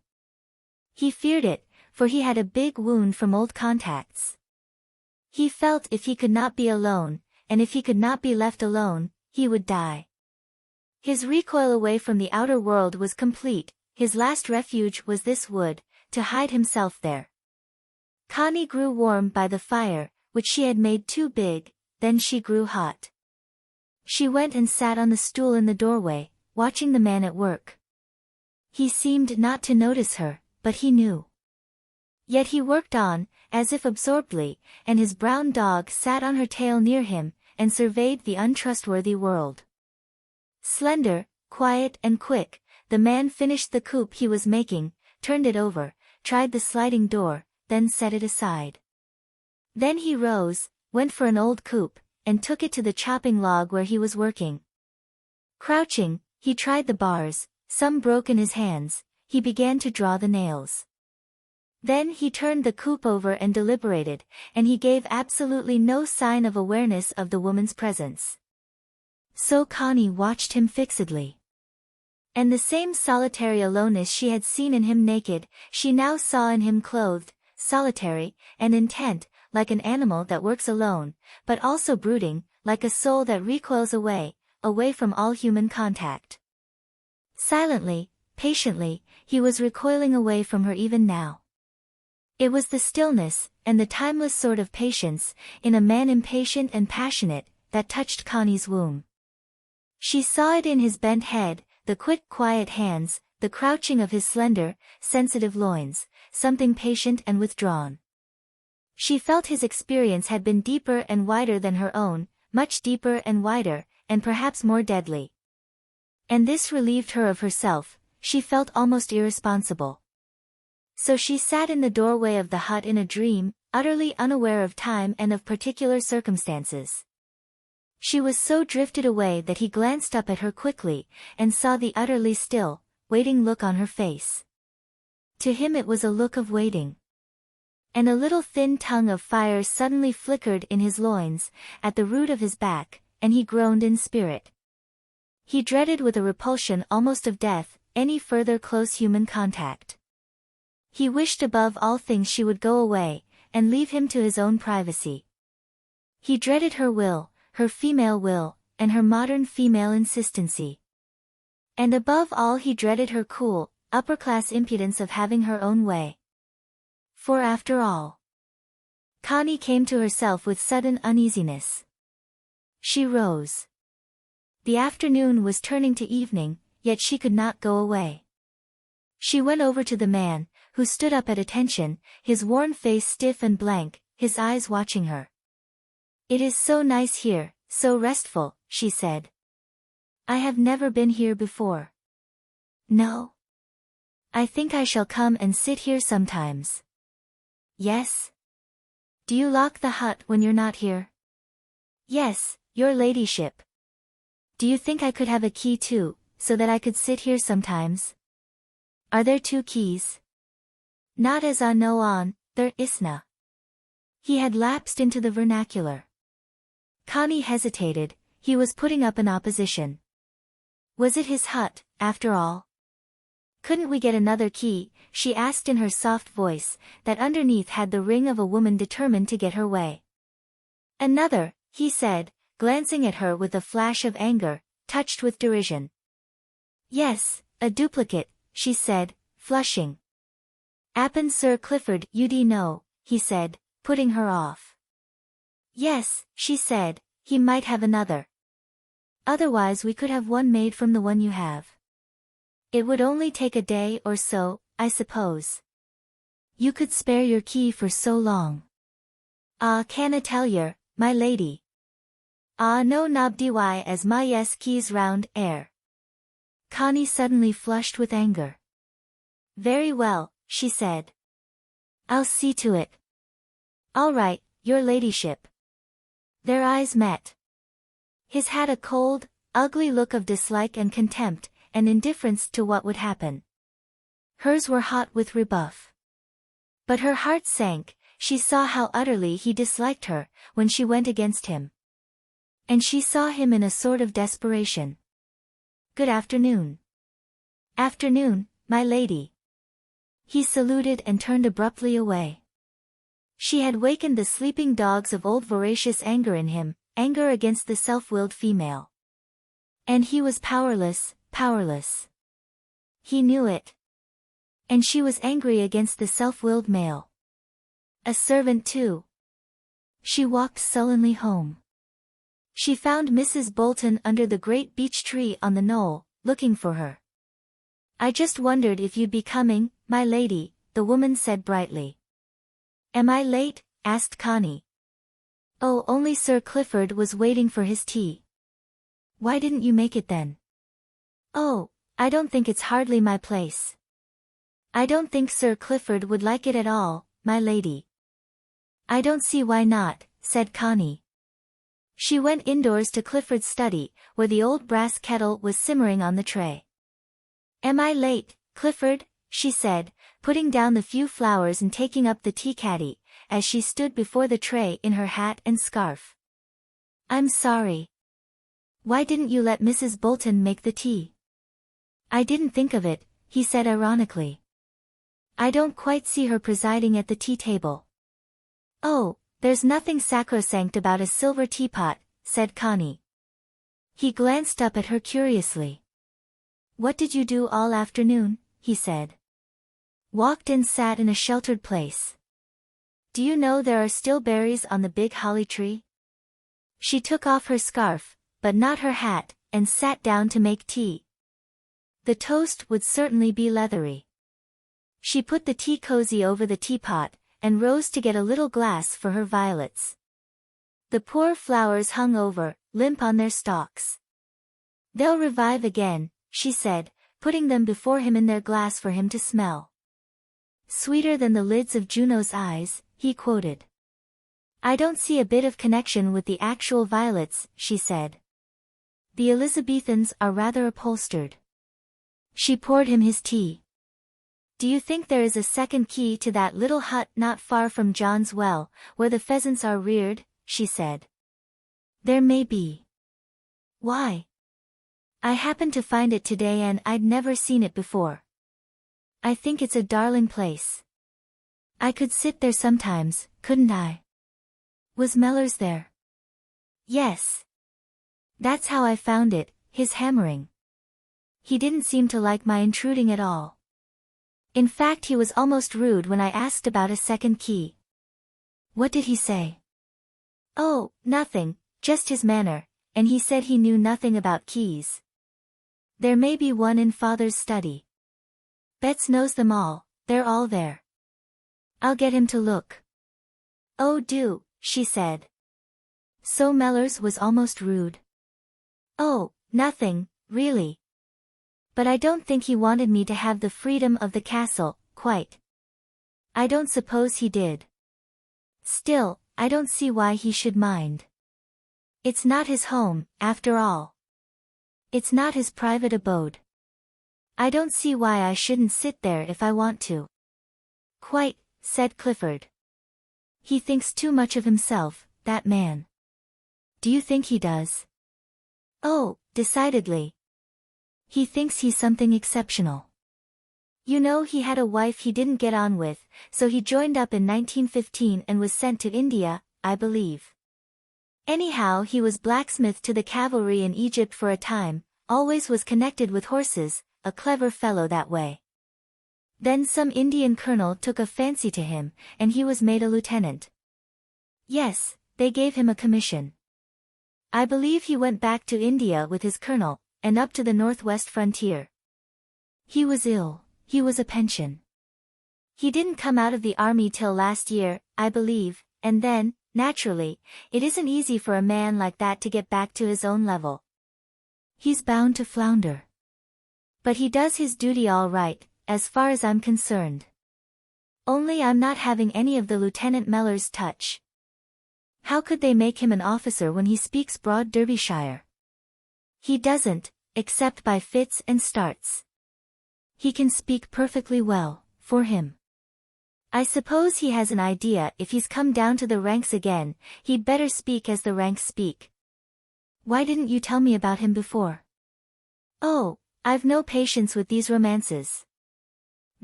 He feared it, for he had a big wound from old contacts. He felt if he could not be alone, and if he could not be left alone, he would die. His recoil away from the outer world was complete, his last refuge was this wood, to hide himself there. Connie grew warm by the fire, which she had made too big, then she grew hot. She went and sat on the stool in the doorway, watching the man at work. He seemed not to notice her, but he knew. Yet he worked on, as if absorbedly, and his brown dog sat on her tail near him, and surveyed the untrustworthy world. Slender, quiet and quick, the man finished the coop he was making, turned it over, tried the sliding door, then set it aside. Then he rose, went for an old coop, and took it to the chopping log where he was working. Crouching, he tried the bars, some broke in his hands, he began to draw the nails. Then he turned the coop over and deliberated, and he gave absolutely no sign of awareness of the woman's presence. So Connie watched him fixedly. And the same solitary aloneness she had seen in him naked, she now saw in him clothed, solitary, and intent, like an animal that works alone, but also brooding, like a soul that recoils away from all human contact. Silently, patiently, he was recoiling away from her even now. It was the stillness, and the timeless sort of patience, in a man impatient and passionate, that touched Connie's womb. She saw it in his bent head, the quick quiet hands, the crouching of his slender, sensitive loins, something patient and withdrawn. She felt his experience had been deeper and wider than her own, much deeper and wider, and perhaps more deadly. And this relieved her of herself, she felt almost irresponsible. So she sat in the doorway of the hut in a dream, utterly unaware of time and of particular circumstances. She was so drifted away that he glanced up at her quickly, and saw the utterly still, waiting look on her face. To him it was a look of waiting. And a little thin tongue of fire suddenly flickered in his loins, at the root of his back, and he groaned in spirit. He dreaded with a repulsion almost of death, any further close human contact. He wished above all things she would go away, and leave him to his own privacy. He dreaded her will, her female will, and her modern female insistency. And above all he dreaded her cool, upper-class impudence of having her own way. For after all, Connie came to herself with sudden uneasiness. She rose. The afternoon was turning to evening, yet she could not go away. She went over to the man, who stood up at attention, his worn face stiff and blank, his eyes watching her. "It is so nice here, so restful," she said. "I have never been here before." "No. I think I shall come and sit here sometimes." "Yes." "Do you lock the hut when you're not here?" "Yes, your ladyship." "Do you think I could have a key too, so that I could sit here sometimes?" "Are there two keys?" "Not as I know on, there isna." He had lapsed into the vernacular. Connie hesitated, he was putting up an opposition. Was it his hut, after all? "Couldn't we get another key?" she asked in her soft voice, that underneath had the ring of a woman determined to get her way. "Another," he said, glancing at her with a flash of anger, touched with derision. "Yes, a duplicate," she said, flushing. "Appen Sir Clifford you'd know," he said, putting her off. "Yes," she said, "he might have another. Otherwise we could have one made from the one you have. It would only take a day or so, I suppose. You could spare your key for so long." "Ah, canna tell yer, my lady. Ah, no nobdy as my yes keys round air." Connie suddenly flushed with anger. "Very well," she said. "I'll see to it." "All right, your ladyship." Their eyes met. His had a cold, ugly look of dislike and contempt, and indifference to what would happen. Hers were hot with rebuff. But her heart sank, she saw how utterly he disliked her, when she went against him. And she saw him in a sort of desperation. "Good afternoon." "Afternoon, my lady." He saluted and turned abruptly away. She had wakened the sleeping dogs of old voracious anger in him, anger against the self-willed female. And he was powerless, powerless. He knew it. And she was angry against the self-willed male. A servant too. She walked sullenly home. She found Mrs. Bolton under the great beech tree on the knoll, looking for her. "I just wondered if you'd be coming, my lady," the woman said brightly. "Am I late?" asked Connie. "Oh, only Sir Clifford was waiting for his tea." "Why didn't you make it then?" "Oh, I don't think it's hardly my place." "I don't think Sir Clifford would like it at all, my lady." "I don't see why not," said Connie. She went indoors to Clifford's study, where the old brass kettle was simmering on the tray. "Am I late, Clifford?" she said, putting down the few flowers and taking up the tea caddy, as she stood before the tray in her hat and scarf. "I'm sorry." "Why didn't you let Mrs. Bolton make the tea?" "I didn't think of it," he said ironically. "I don't quite see her presiding at the tea table." "Oh, there's nothing sacrosanct about a silver teapot," said Connie. He glanced up at her curiously. "What did you do all afternoon?" he said. "Walked and sat in a sheltered place." "Do you know there are still berries on the big holly tree?" She took off her scarf, but not her hat, and sat down to make tea. The toast would certainly be leathery. She put the tea cozy over the teapot, and rose to get a little glass for her violets. The poor flowers hung over, limp on their stalks. "They'll revive again," she said, putting them before him in their glass for him to smell. "Sweeter than the lids of Juno's eyes," he quoted. "I don't see a bit of connection with the actual violets," she said. "The Elizabethans are rather upholstered." She poured him his tea. "Do you think there is a second key to that little hut not far from John's Well, where the pheasants are reared?" she said. "There may be." "Why?" "I happened to find it today and I'd never seen it before. I think it's a darling place. I could sit there sometimes, couldn't I?" "Was Mellors there?" "Yes. That's how I found it, his hammering. He didn't seem to like my intruding at all. In fact, he was almost rude when I asked about a second key." "What did he say?" "Oh, nothing, just his manner, and he said he knew nothing about keys. There may be one in Father's study. Betts knows them all, they're all there. I'll get him to look." "Oh, do," she said. So Mellors was almost rude. "Oh, nothing, really. But I don't think he wanted me to have the freedom of the castle, quite. I don't suppose he did. Still, I don't see why he should mind. It's not his home, after all. It's not his private abode. I don't see why I shouldn't sit there if I want to." "Quite," said Clifford. "He thinks too much of himself, that man." "Do you think he does?" "Oh, decidedly. He thinks he's something exceptional. You know, he had a wife he didn't get on with, so he joined up in 1915 and was sent to India, I believe. Anyhow, he was blacksmith to the cavalry in Egypt for a time, always was connected with horses, a clever fellow that way. Then some Indian colonel took a fancy to him, and he was made a lieutenant. Yes, they gave him a commission. I believe he went back to India with his colonel, and up to the northwest frontier. He was ill, he was a pension. He didn't come out of the army till last year, I believe, and then, naturally, it isn't easy for a man like that to get back to his own level. He's bound to flounder. But he does his duty all right, as far as I'm concerned. Only I'm not having any of the Lieutenant Mellors' touch. How could they make him an officer when he speaks broad Derbyshire? He doesn't, except by fits and starts. He can speak perfectly well, for him. I suppose he has an idea if he's come down to the ranks again, he'd better speak as the ranks speak. Why didn't you tell me about him before?" "Oh, I've no patience with these romances.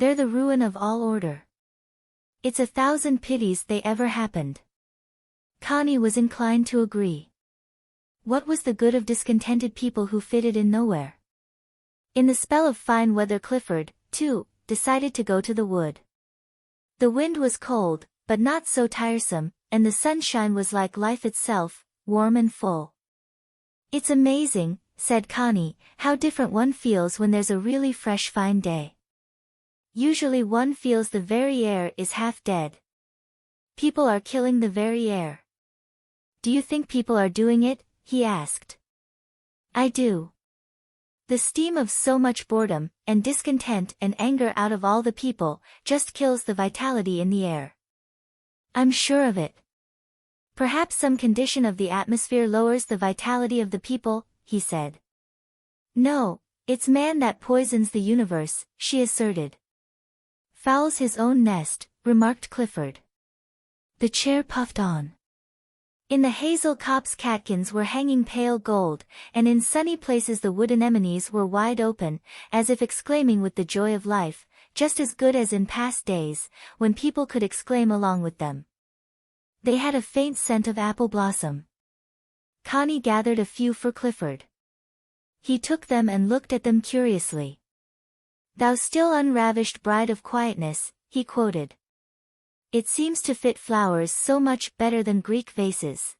They're the ruin of all order. It's 1,000 pities they ever happened. Connie was inclined to agree. What was the good of discontented people who fitted in nowhere? In the spell of fine weather Clifford, too, decided to go to the wood. The wind was cold, but not so tiresome, and the sunshine was like life itself, warm and full. "It's amazing," said Connie, "how different one feels when there's a really fresh fine day. Usually one feels the very air is half dead. People are killing the very air." "Do you think people are doing it?" he asked. "I do. The steam of so much boredom, and discontent and anger out of all the people, just kills the vitality in the air." "I'm sure of it." "Perhaps some condition of the atmosphere lowers the vitality of the people," he said. "No, it's man that poisons the universe," she asserted. "Fouls his own nest," remarked Clifford. The chair puffed on. In the hazel copse catkins were hanging pale gold, and in sunny places the wood anemones were wide open, as if exclaiming with the joy of life, just as good as in past days, when people could exclaim along with them. They had a faint scent of apple blossom. Connie gathered a few for Clifford. He took them and looked at them curiously. "Thou still unravished bride of quietness," he quoted. "It seems to fit flowers so much better than Greek vases."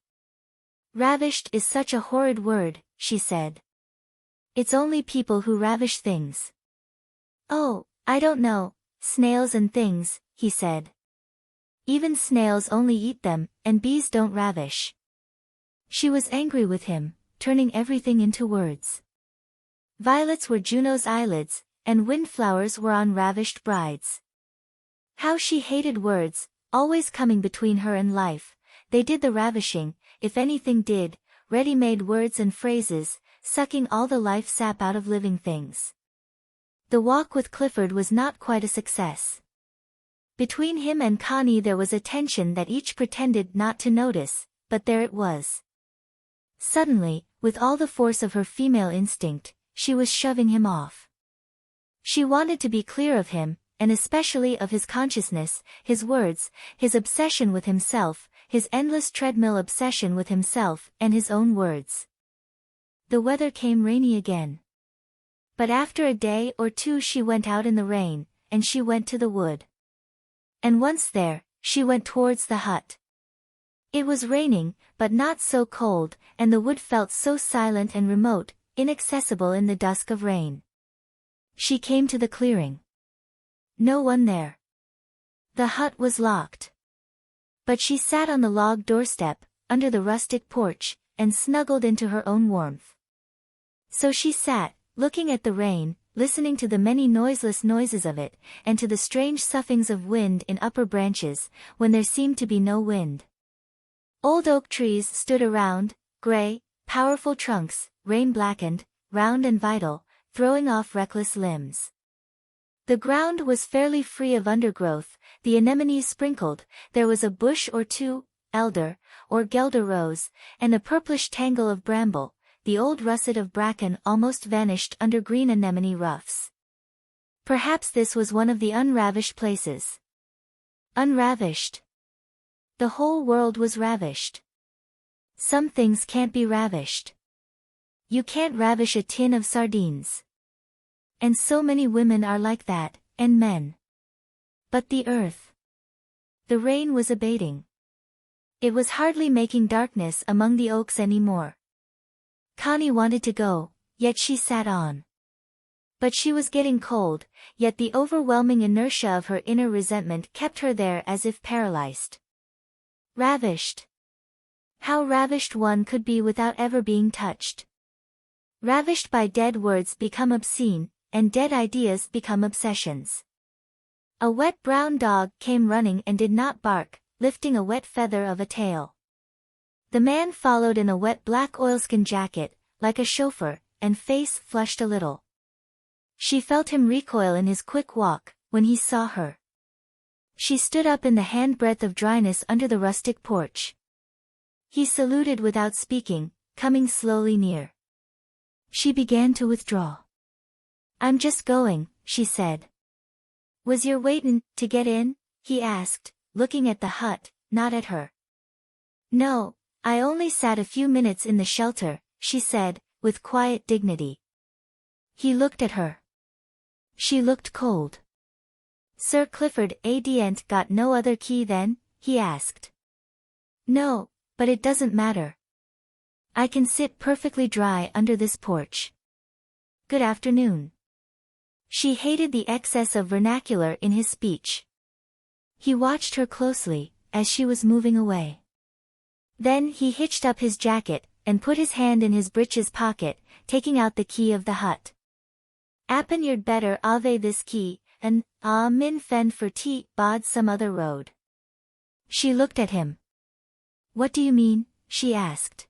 "Ravished is such a horrid word," she said. "It's only people who ravish things." "Oh, I don't know, snails and things," he said. "Even snails only eat them, and bees don't ravish." She was angry with him, turning everything into words. Violets were Juno's eyelids, and windflowers were on ravished brides. How she hated words, always coming between her and life. They did the ravishing, if anything did, ready-made words and phrases, sucking all the life sap out of living things. The walk with Clifford was not quite a success. Between him and Connie there was a tension that each pretended not to notice, but there it was. Suddenly, with all the force of her female instinct, she was shoving him off. She wanted to be clear of him, and especially of his consciousness, his words, his obsession with himself, his endless treadmill obsession with himself and his own words. The weather came rainy again. But after a day or two she went out in the rain, and she went to the wood. And once there, she went towards the hut. It was raining, but not so cold, and the wood felt so silent and remote, inaccessible in the dusk of rain. She came to the clearing. No one there. The hut was locked. But she sat on the log doorstep, under the rustic porch, and snuggled into her own warmth. So she sat, looking at the rain, listening to the many noiseless noises of it, and to the strange soughings of wind in upper branches, when there seemed to be no wind. Old oak trees stood around, gray, powerful trunks, rain-blackened, round and vital, throwing off reckless limbs. The ground was fairly free of undergrowth, the anemones sprinkled, there was a bush or two, elder, or guelder rose, and a purplish tangle of bramble, the old russet of bracken almost vanished under green anemone ruffs. Perhaps this was one of the unravished places. Unravished. The whole world was ravished. Some things can't be ravished. You can't ravish a tin of sardines. And so many women are like that, and men. But the earth. The rain was abating. It was hardly making darkness among the oaks any more. Connie wanted to go, yet she sat on. But she was getting cold, yet the overwhelming inertia of her inner resentment kept her there as if paralyzed. Ravished. How ravished one could be without ever being touched. Ravished by dead words become obscene, and dead ideas become obsessions. A wet brown dog came running and did not bark, lifting a wet feather of a tail. The man followed in a wet black oilskin jacket, like a chauffeur, and face flushed a little. She felt him recoil in his quick walk, when he saw her. She stood up in the handbreadth of dryness under the rustic porch. He saluted without speaking, coming slowly near. She began to withdraw. "I'm just going," she said. Was your waitin' to get in? He asked, looking at the hut, not at her. No, I only sat a few minutes in the shelter, she said, with quiet dignity. He looked at her. She looked cold. Sir Clifford Adient got no other key then? He asked. No, but it doesn't matter. I can sit perfectly dry under this porch. Good afternoon. She hated the excess of vernacular in his speech. He watched her closely, as she was moving away. Then he hitched up his jacket, and put his hand in his breeches pocket, taking out the key of the hut. Appen you'd better ave this key, and, min fend for tea, bod some other road. She looked at him. What do you mean? She asked.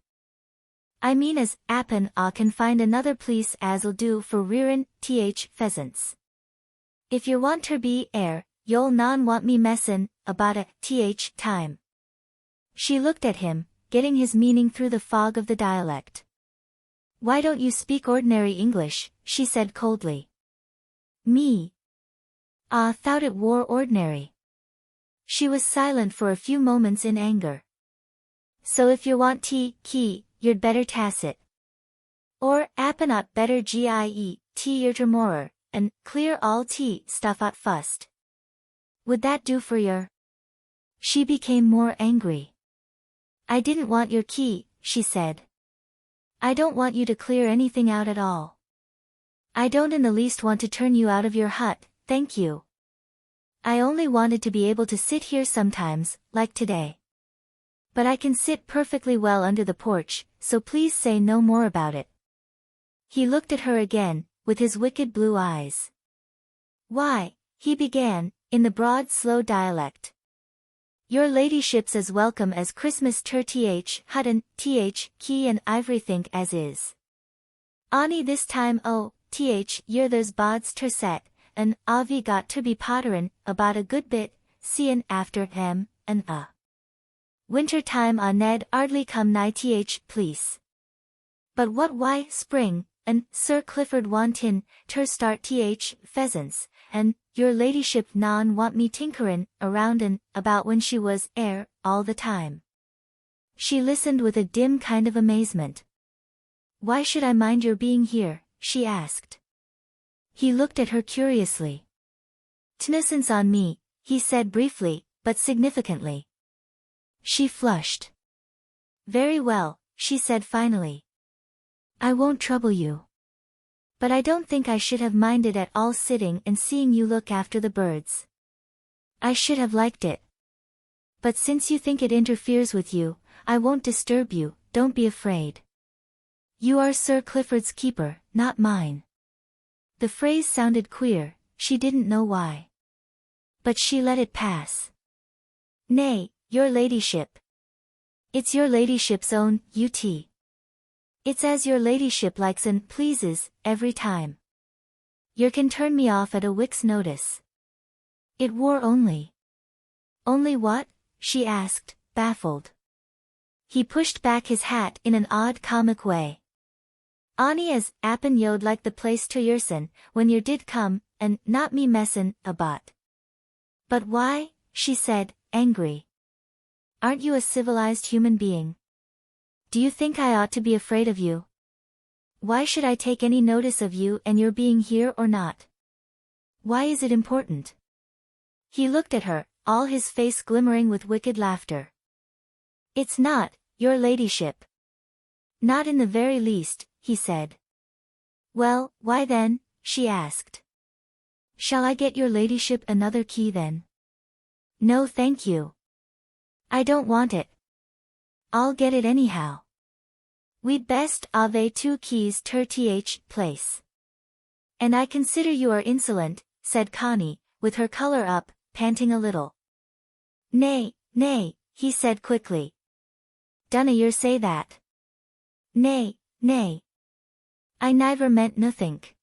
I mean as, appen can find another place as'll do for rearin' pheasants. If you want ter be you'll non want me messin' about a time. She looked at him, getting his meaning through the fog of the dialect. Why don't you speak ordinary English? She said coldly. Me? Thought it wore ordinary. She was silent for a few moments in anger. So if you want key, you'd better tass it. Or, appenot better yer termorer, and clear all stuff out fust. Would that do for your? She became more angry. I didn't want your key, she said. I don't want you to clear anything out at all. I don't in the least want to turn you out of your hut, thank you. I only wanted to be able to sit here sometimes, like today. But I can sit perfectly well under the porch, so please say no more about it. He looked at her again, with his wicked blue eyes. Why, he began, in the broad slow dialect. Your ladyship's as welcome as Christmas hutton, key and ivory think as is. Ani this time year there's bods set, and avi got to be potterin' about a good bit, seein' after and winter time ned ardly come nigh please. But what why spring, and Sir Clifford wantin' ter start pheasants, and your ladyship non want me tinkerin' around and about when she was all the time. She listened with a dim kind of amazement. Why should I mind your being here? She asked. He looked at her curiously. T'nuisance on me, he said briefly, but significantly. She flushed. Very well, she said finally. I won't trouble you. But I don't think I should have minded at all sitting and seeing you look after the birds. I should have liked it. But since you think it interferes with you, I won't disturb you, don't be afraid. You are Sir Clifford's keeper, not mine. The phrase sounded queer, she didn't know why. But she let it pass. Nay, your ladyship. It's your ladyship's own, ut. It's as your ladyship likes and pleases, every time. You can turn me off at a week's notice. It wore only. Only what? She asked, baffled. He pushed back his hat in an odd comic way. Ani as, appen yo'd like the place to yersen, when yer did come, and not me messin' about. But why? She said, angry. Aren't you a civilized human being? Do you think I ought to be afraid of you? Why should I take any notice of you and your being here or not? Why is it important? He looked at her, all his face glimmering with wicked laughter. It's not, your ladyship. Not in the very least, he said. Well, why then? She asked. Shall I get your ladyship another key then? No thank you. I don't want it. I'll get it anyhow. We'd best ave 2 keys ter place. And I consider you are insolent, said Connie, with her color up, panting a little. Nay, nay, he said quickly. Dunna yer say that. Nay, nay. I never meant nothink.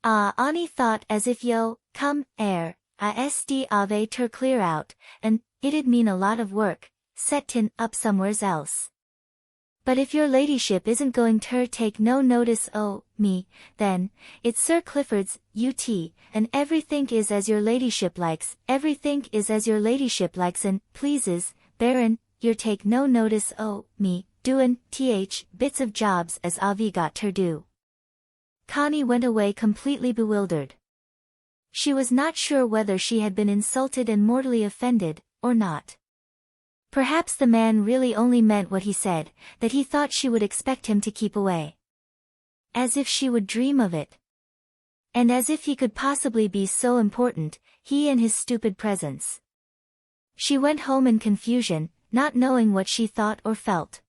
Ani thought as if yo, come, sd ave ter clear out, and it'd mean a lot of work, set tin up somewheres else. But if your ladyship isn't going to take no notice o' me, then, it's Sir Clifford's, ut, and everythink is as your ladyship likes, everythink is as your ladyship likes and pleases, Baron, you're take no notice o' me, doin' bits of jobs as Avi got ter do. Connie went away completely bewildered. She was not sure whether she had been insulted and mortally offended, or not. Perhaps the man really only meant what he said, that he thought she would expect him to keep away. As if she would dream of it. And as if he could possibly be so important, he and his stupid presence. She went home in confusion, not knowing what she thought or felt.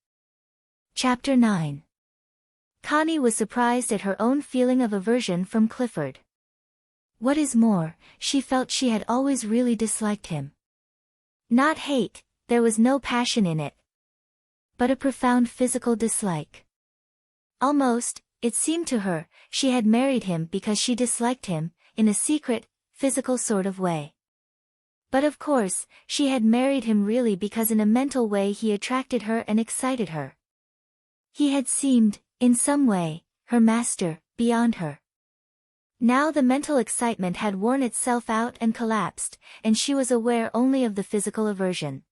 Chapter 9. Connie was surprised at her own feeling of aversion from Clifford. What is more, she felt she had always really disliked him. Not hate, there was no passion in it. But a profound physical dislike. Almost, it seemed to her, she had married him because she disliked him, in a secret, physical sort of way. But of course, she had married him really because in a mental way he attracted her and excited her. He had seemed, in some way, her master, beyond her. Now the mental excitement had worn itself out and collapsed, and she was aware only of the physical aversion.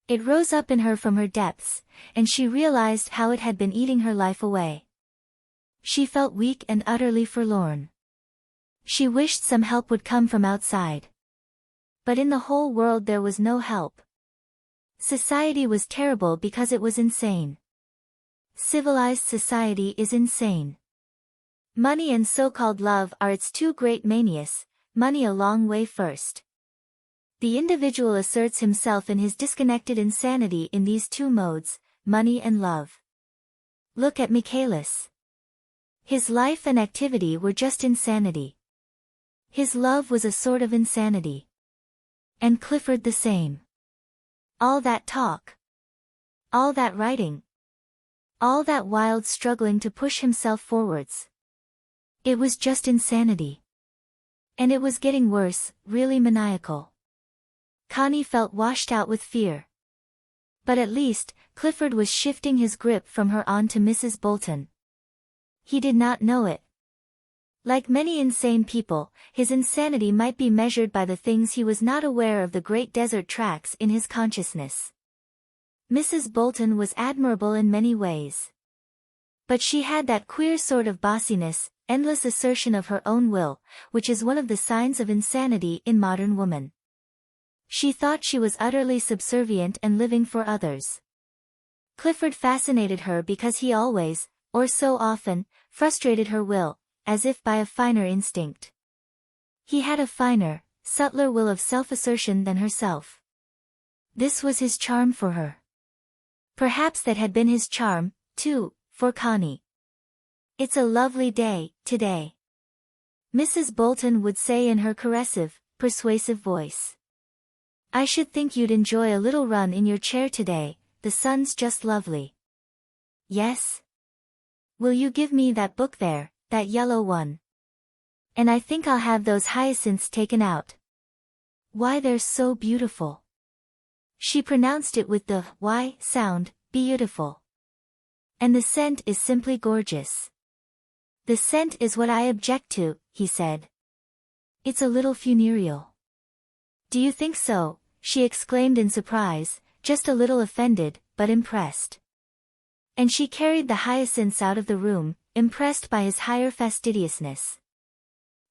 It rose up in her from her depths, and she realized how it had been eating her life away. She felt weak and utterly forlorn. She wished some help would come from outside. But in the whole world there was no help. Society was terrible because it was insane. Civilized society is insane. Money and so-called love are its two great manias, money a long way first. The individual asserts himself in his disconnected insanity in these two modes, money and love. Look at Michaelis. His life and activity were just insanity. His love was a sort of insanity. And Clifford the same. All that talk. All that writing. All that wild struggling to push himself forwards. It was just insanity. And it was getting worse, really maniacal. Connie felt washed out with fear. But at least, Clifford was shifting his grip from her on to Mrs. Bolton. He did not know it. Like many insane people, his insanity might be measured by the things he was not aware of, the great desert tracks in his consciousness. Mrs. Bolton was admirable in many ways. But she had that queer sort of bossiness, endless assertion of her own will, which is one of the signs of insanity in modern woman. She thought she was utterly subservient and living for others. Clifford fascinated her because he always, or so often, frustrated her will, as if by a finer instinct. He had a finer, subtler will of self-assertion than herself. This was his charm for her. Perhaps that had been his charm, too, for Connie. "It's a lovely day, today," Mrs. Bolton would say in her caressive, persuasive voice. "I should think you'd enjoy a little run in your chair today, the sun's just lovely." "Yes? Will you give me that book there, that yellow one? And I think I'll have those hyacinths taken out. Why, they're so beautiful." She pronounced it with the Y sound, beautiful. "And the scent is simply gorgeous." "The scent is what I object to," he said. "It's a little funereal." "Do you think so?" she exclaimed in surprise, just a little offended, but impressed. And she carried the hyacinths out of the room, impressed by his higher fastidiousness.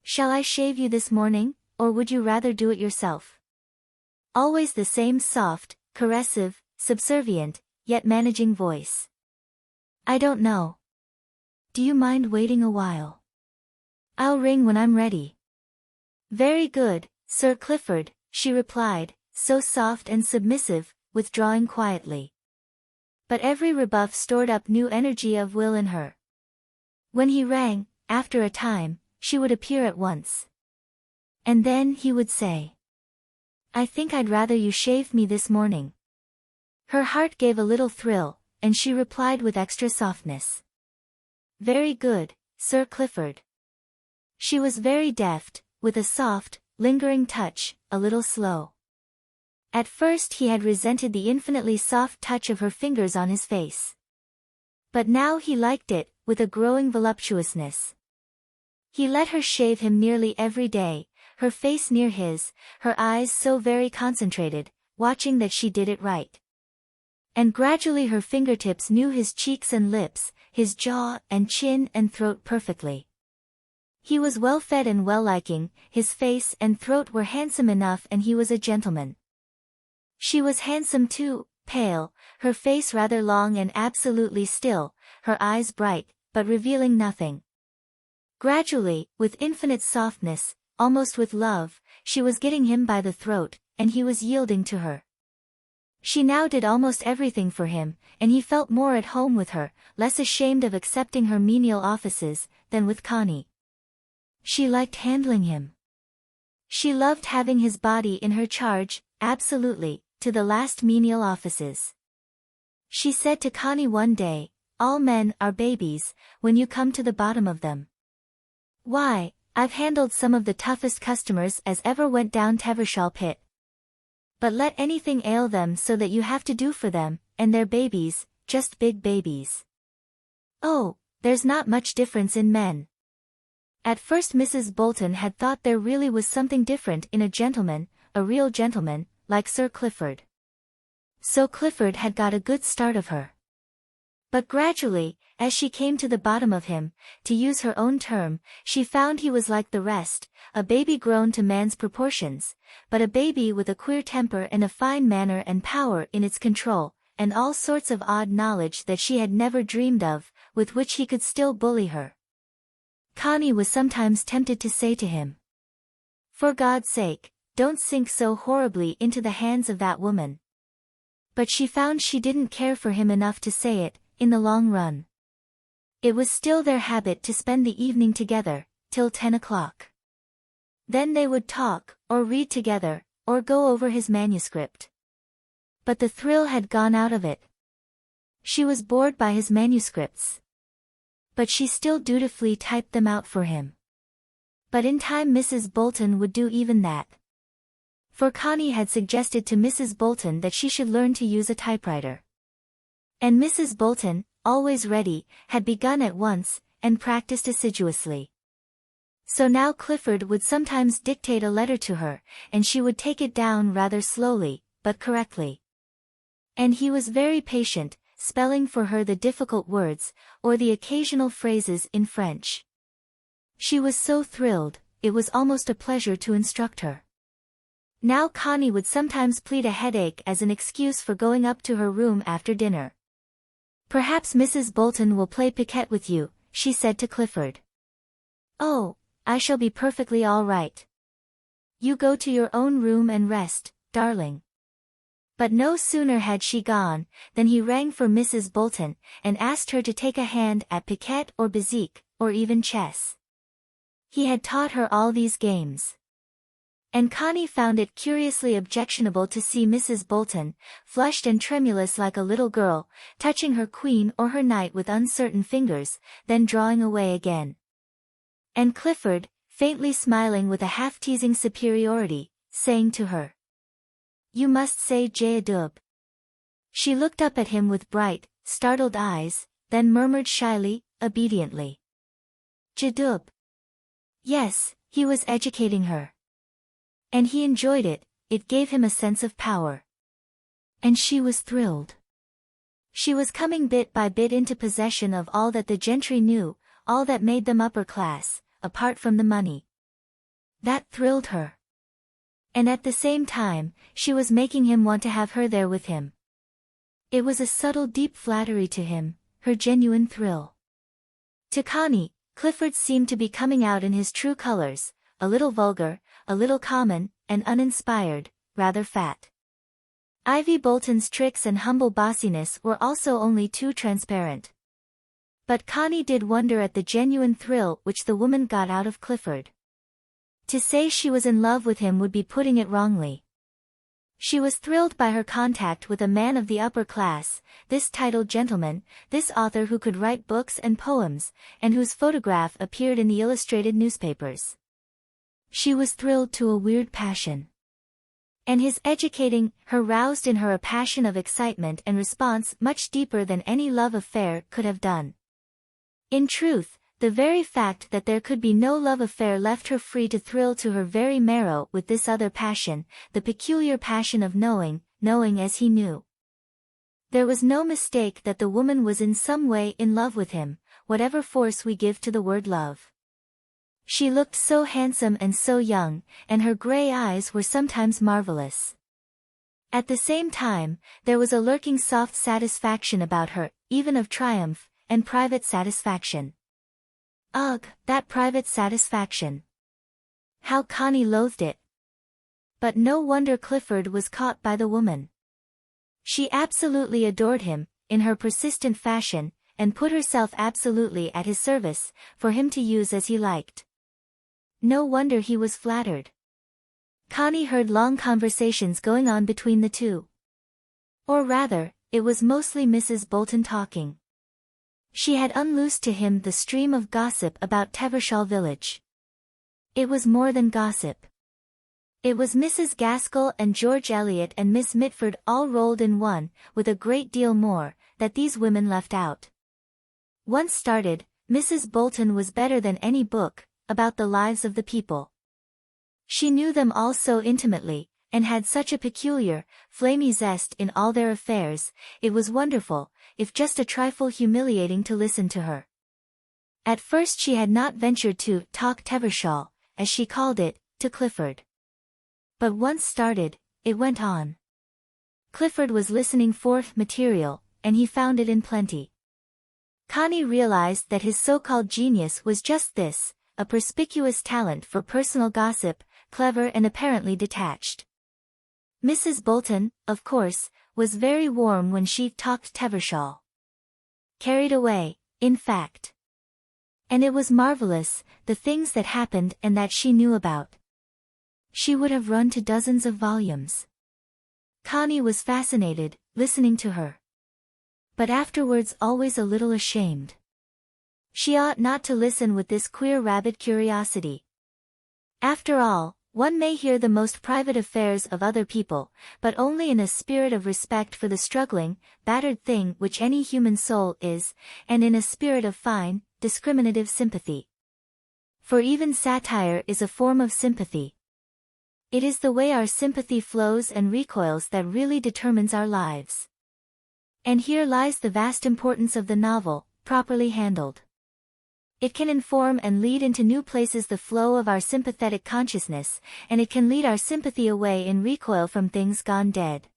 "Shall I shave you this morning, or would you rather do it yourself?" Always the same soft, caressive, subservient, yet managing voice. "I don't know. Do you mind waiting a while? I'll ring when I'm ready." "Very good, Sir Clifford," she replied, so soft and submissive, withdrawing quietly. But every rebuff stored up new energy of will in her. When he rang, after a time, she would appear at once. And then he would say, "I think I'd rather you shaved me this morning." Her heart gave a little thrill, and she replied with extra softness, "Very good, Sir Clifford." She was very deft, with a soft, lingering touch, a little slow. At first he had resented the infinitely soft touch of her fingers on his face. But now he liked it, with a growing voluptuousness. He let her shave him nearly every day, her face near his, her eyes so very concentrated, watching that she did it right. And gradually her fingertips knew his cheeks and lips, his jaw and chin and throat perfectly. He was well-fed and well-liking, his face and throat were handsome enough, and he was a gentleman. She was handsome too, pale, her face rather long and absolutely still, her eyes bright, but revealing nothing. Gradually, with infinite softness, almost with love, she was getting him by the throat, and he was yielding to her. She now did almost everything for him, and he felt more at home with her, less ashamed of accepting her menial offices, than with Connie. She liked handling him. She loved having his body in her charge, absolutely, to the last menial offices. She said to Connie one day, "All men are babies, when you come to the bottom of them. Why, I've handled some of the toughest customers as ever went down Tevershall pit. But let anything ail them so that you have to do for them, and they're babies, just big babies. Oh, there's not much difference in men." At first Mrs. Bolton had thought there really was something different in a gentleman, a real gentleman, like Sir Clifford. So Clifford had got a good start of her. But gradually, as she came to the bottom of him, to use her own term, she found he was like the rest, a baby grown to man's proportions, but a baby with a queer temper and a fine manner and power in its control, and all sorts of odd knowledge that she had never dreamed of, with which he could still bully her. Connie was sometimes tempted to say to him, "For God's sake, don't sink so horribly into the hands of that woman." But she found she didn't care for him enough to say it, in the long run. It was still their habit to spend the evening together, till 10 o'clock. Then they would talk, or read together, or go over his manuscript. But the thrill had gone out of it. She was bored by his manuscripts. But she still dutifully typed them out for him. But in time Mrs. Bolton would do even that. For Connie had suggested to Mrs. Bolton that she should learn to use a typewriter. And Mrs. Bolton, always ready, had begun at once, and practiced assiduously. So now Clifford would sometimes dictate a letter to her, and she would take it down rather slowly, but correctly. And he was very patient, spelling for her the difficult words, or the occasional phrases in French. She was so thrilled, it was almost a pleasure to instruct her. Now Connie would sometimes plead a headache as an excuse for going up to her room after dinner. "Perhaps Mrs. Bolton will play piquet with you," she said to Clifford. "Oh, I shall be perfectly all right. You go to your own room and rest, darling." But no sooner had she gone, than he rang for Mrs. Bolton, and asked her to take a hand at piquet or bezique, or even chess. He had taught her all these games. And Connie found it curiously objectionable to see Mrs. Bolton, flushed and tremulous like a little girl, touching her queen or her knight with uncertain fingers, then drawing away again. And Clifford, faintly smiling with a half-teasing superiority, saying to her, "You must say joyously." She looked up at him with bright, startled eyes, then murmured shyly, obediently, "Joyously." Yes, he was educating her. And he enjoyed it, it gave him a sense of power. And she was thrilled. She was coming bit by bit into possession of all that the gentry knew, all that made them upper class, apart from the money. That thrilled her. And at the same time, she was making him want to have her there with him. It was a subtle deep flattery to him, her genuine thrill. To Connie, Clifford seemed to be coming out in his true colors, a little vulgar, a little common, and uninspired, rather fat. Ivy Bolton's tricks and humble bossiness were also only too transparent. But Connie did wonder at the genuine thrill which the woman got out of Clifford. To say she was in love with him would be putting it wrongly. She was thrilled by her contact with a man of the upper class, this titled gentleman, this author who could write books and poems, and whose photograph appeared in the illustrated newspapers. She was thrilled to a weird passion. And his educating her roused in her a passion of excitement and response much deeper than any love affair could have done. In truth, the very fact that there could be no love affair left her free to thrill to her very marrow with this other passion, the peculiar passion of knowing as he knew. There was no mistake that the woman was in some way in love with him, whatever force we give to the word love. She looked so handsome and so young, and her gray eyes were sometimes marvelous. At the same time, there was a lurking soft satisfaction about her, even of triumph, and private satisfaction. Ugh, that private satisfaction. How Connie loathed it. But no wonder Clifford was caught by the woman. She absolutely adored him, in her persistent fashion, and put herself absolutely at his service, for him to use as he liked. No wonder he was flattered. Connie heard long conversations going on between the two. Or rather, it was mostly Mrs. Bolton talking. She had unloosed to him the stream of gossip about Tevershall village. It was more than gossip. It was Mrs. Gaskell and George Eliot and Miss Mitford all rolled in one, with a great deal more, that these women left out. Once started, Mrs. Bolton was better than any book, about the lives of the people. She knew them all so intimately, and had such a peculiar, flamy zest in all their affairs, it was wonderful, if just a trifle humiliating to listen to her. At first she had not ventured to talk Tevershall, as she called it, to Clifford. But once started, it went on. Clifford was listening for material, and he found it in plenty. Connie realized that his so-called genius was just this, a perspicuous talent for personal gossip, clever and apparently detached. Mrs. Bolton, of course, was very warm when she talked Tevershall. Carried away, in fact. And it was marvelous, the things that happened and that she knew about. She would have run to dozens of volumes. Connie was fascinated, listening to her. But afterwards always a little ashamed. She ought not to listen with this queer rabid curiosity. After all, one may hear the most private affairs of other people, but only in a spirit of respect for the struggling, battered thing which any human soul is, and in a spirit of fine, discriminative sympathy. For even satire is a form of sympathy. It is the way our sympathy flows and recoils that really determines our lives. And here lies the vast importance of the novel, properly handled. It can inform and lead into new places the flow of our sympathetic consciousness, and it can lead our sympathy away in recoil from things gone dead.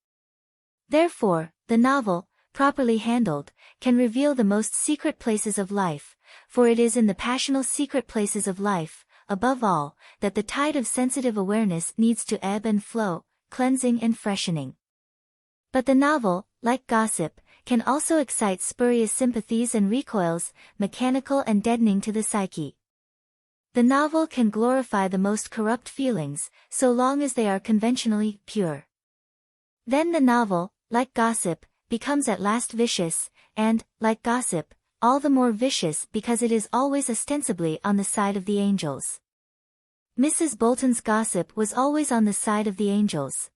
Therefore, the novel, properly handled, can reveal the most secret places of life, for it is in the passional secret places of life, above all, that the tide of sensitive awareness needs to ebb and flow, cleansing and freshening. But the novel, like gossip, can also excite spurious sympathies and recoils, mechanical and deadening to the psyche. The novel can glorify the most corrupt feelings, so long as they are conventionally pure. Then the novel, like gossip, becomes at last vicious, and, like gossip, all the more vicious because it is always ostensibly on the side of the angels. Mrs. Bolton's gossip was always on the side of the angels.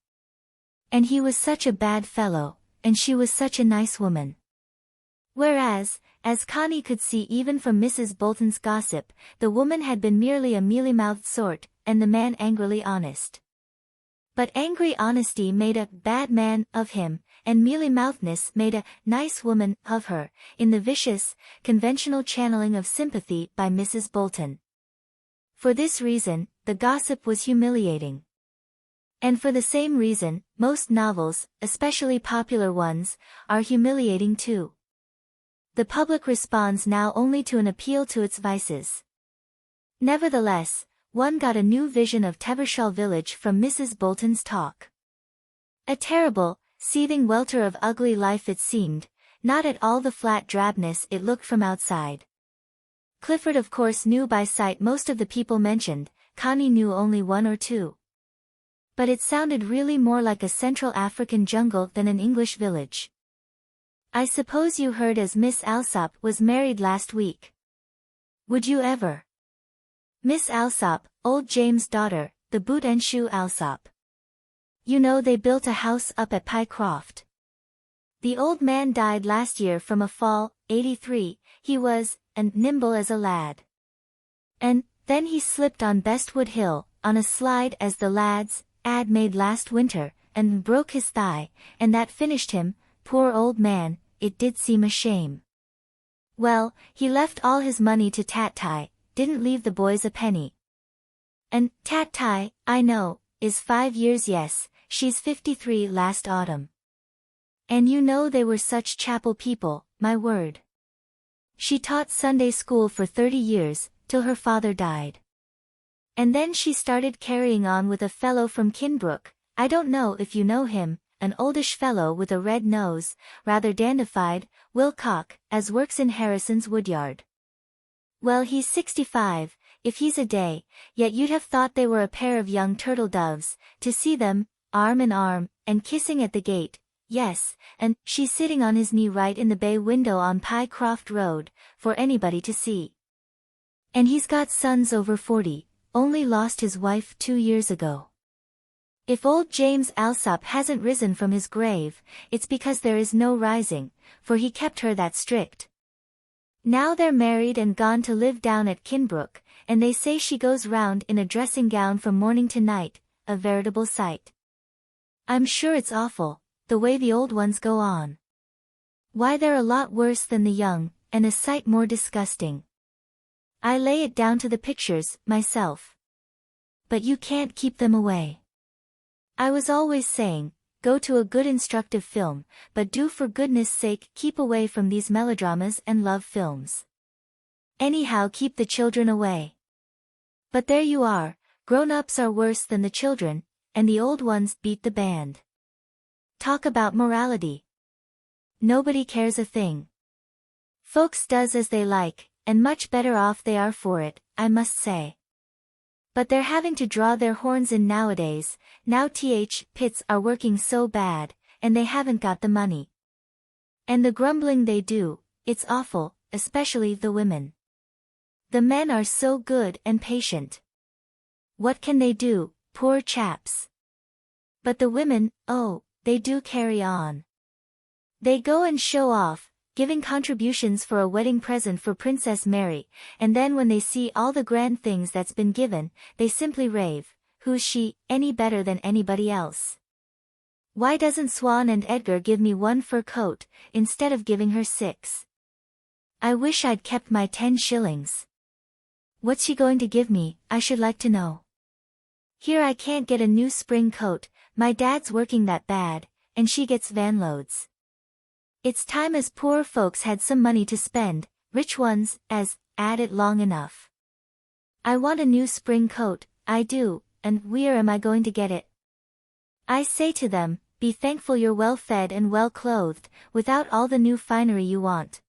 And he was such a bad fellow, and she was such a nice woman. Whereas, as Connie could see even from Mrs. Bolton's gossip, the woman had been merely a mealy-mouthed sort, and the man angrily honest. But angry honesty made a bad man of him, and mealy-mouthedness made a nice woman of her, in the vicious, conventional channeling of sympathy by Mrs. Bolton. For this reason, the gossip was humiliating. And for the same reason, most novels, especially popular ones, are humiliating too. The public responds now only to an appeal to its vices. Nevertheless, one got a new vision of Tevershall village from Mrs. Bolton's talk. A terrible, seething welter of ugly life it seemed, not at all the flat drabness it looked from outside. Clifford of course knew by sight most of the people mentioned, Connie knew only one or two. But it sounded really more like a Central African jungle than an English village. I suppose you heard as Miss Alsop was married last week. Would you ever? Miss Alsop, old James' daughter, the boot and shoe Alsop. You know they built a house up at Pycroft. The old man died last year from a fall, 83, he was, and nimble as a lad. And, then he slipped on Bestwood Hill, on a slide as the lads, made last winter, and broke his thigh, and that finished him, poor old man, it did seem a shame. Well, he left all his money to Tat-Tai, didn't leave the boys a penny. And, Tat-Tai, I know, is 5 years yes, she's 53 last autumn. And you know they were such chapel people, my word. She taught Sunday school for 30 years, till her father died. And then she started carrying on with a fellow from Kinbrook, I don't know if you know him, an oldish fellow with a red nose, rather dandified, Wilcock, as works in Harrison's woodyard. Well, he's 65, if he's a day, yet you'd have thought they were a pair of young turtle doves, to see them, arm in arm, and kissing at the gate. Yes, and she's sitting on his knee right in the bay window on Pycroft Road, for anybody to see. And he's got sons over 40, only lost his wife 2 years ago. If old James Alsop hasn't risen from his grave, it's because there is no rising, for he kept her that strict. Now they're married and gone to live down at Kinbrook, and they say she goes round in a dressing gown from morning to night, a veritable sight. I'm sure it's awful, the way the old ones go on. Why, they're a lot worse than the young, and a sight more disgusting. I lay it down to the pictures, myself. But you can't keep them away. I was always saying, go to a good instructive film, but do for goodness sake keep away from these melodramas and love films. Anyhow, keep the children away. But there you are, grown-ups are worse than the children, and the old ones beat the band. Talk about morality. Nobody cares a thing. Folks does as they like, and much better off they are for it, I must say. But they're having to draw their horns in nowadays, now pits are working so bad, and they haven't got the money. And the grumbling they do, it's awful, especially the women. The men are so good and patient. What can they do, poor chaps? But the women, oh, they do carry on. They go and show off, giving contributions for a wedding present for Princess Mary, and then when they see all the grand things that's been given, they simply rave, who's she, any better than anybody else? Why doesn't Swan and Edgar give me 1 fur coat, instead of giving her 6? I wish I'd kept my 10 shillings. What's she going to give me, I should like to know? Here I can't get a new spring coat, my dad's working that bad, and she gets vanloads. It's time as poor folks had some money to spend, rich ones, as, at it long enough. I want a new spring coat, I do, and where am I going to get it? I say to them, be thankful you're well fed and well clothed, without all the new finery you want.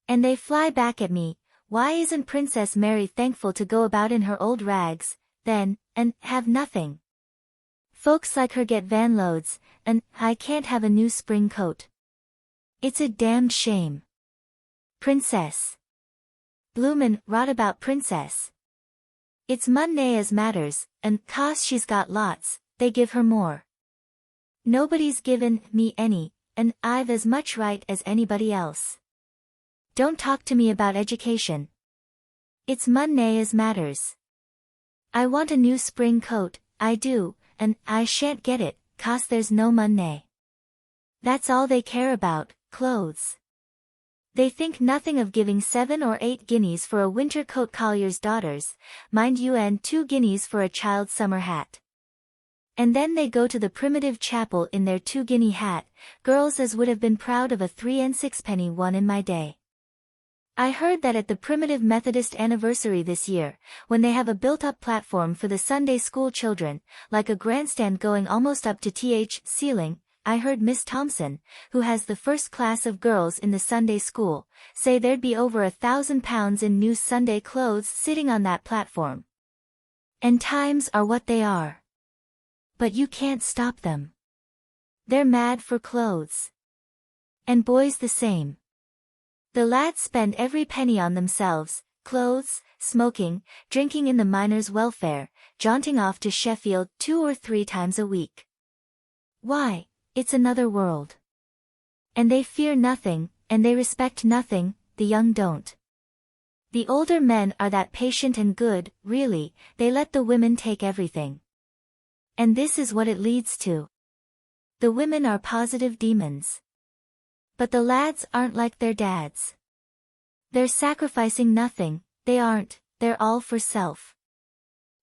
And they fly back at me, why isn't Princess Mary thankful to go about in her old rags, then, and have nothing? Folks like her get vanloads, and I can't have a new spring coat. It's a damned shame. Princess. Bloomin' rot about Princess. It's money as matters, and 'cause she's got lots, they give her more. Nobody's given me any, and I've as much right as anybody else. Don't talk to me about education. It's money as matters. I want a new spring coat, I do, and I shan't get it, 'cause there's no money. That's all they care about, clothes. They think nothing of giving 7 or 8 guineas for a winter coat collier's daughters, mind you, and 2 guineas for a child's summer hat. And then they go to the primitive chapel in their 2-guinea hat, girls as would have been proud of a 3 and 6-penny one in my day. I heard that at the Primitive Methodist anniversary this year, when they have a built-up platform for the Sunday school children, like a grandstand going almost up to ceiling, I heard Miss Thompson, who has the first class of girls in the Sunday school, say there'd be over £1,000 in new Sunday clothes sitting on that platform. And times are what they are. But you can't stop them. They're mad for clothes. And boys the same. The lads spend every penny on themselves, clothes, smoking, drinking in the miners' welfare, jaunting off to Sheffield 2 or 3 times a week. Why, it's another world. And they fear nothing, and they respect nothing, the young don't. The older men are that patient and good, really, they let the women take everything. And this is what it leads to. The women are positive demons. But the lads aren't like their dads. They're sacrificing nothing, they aren't, they're all for self.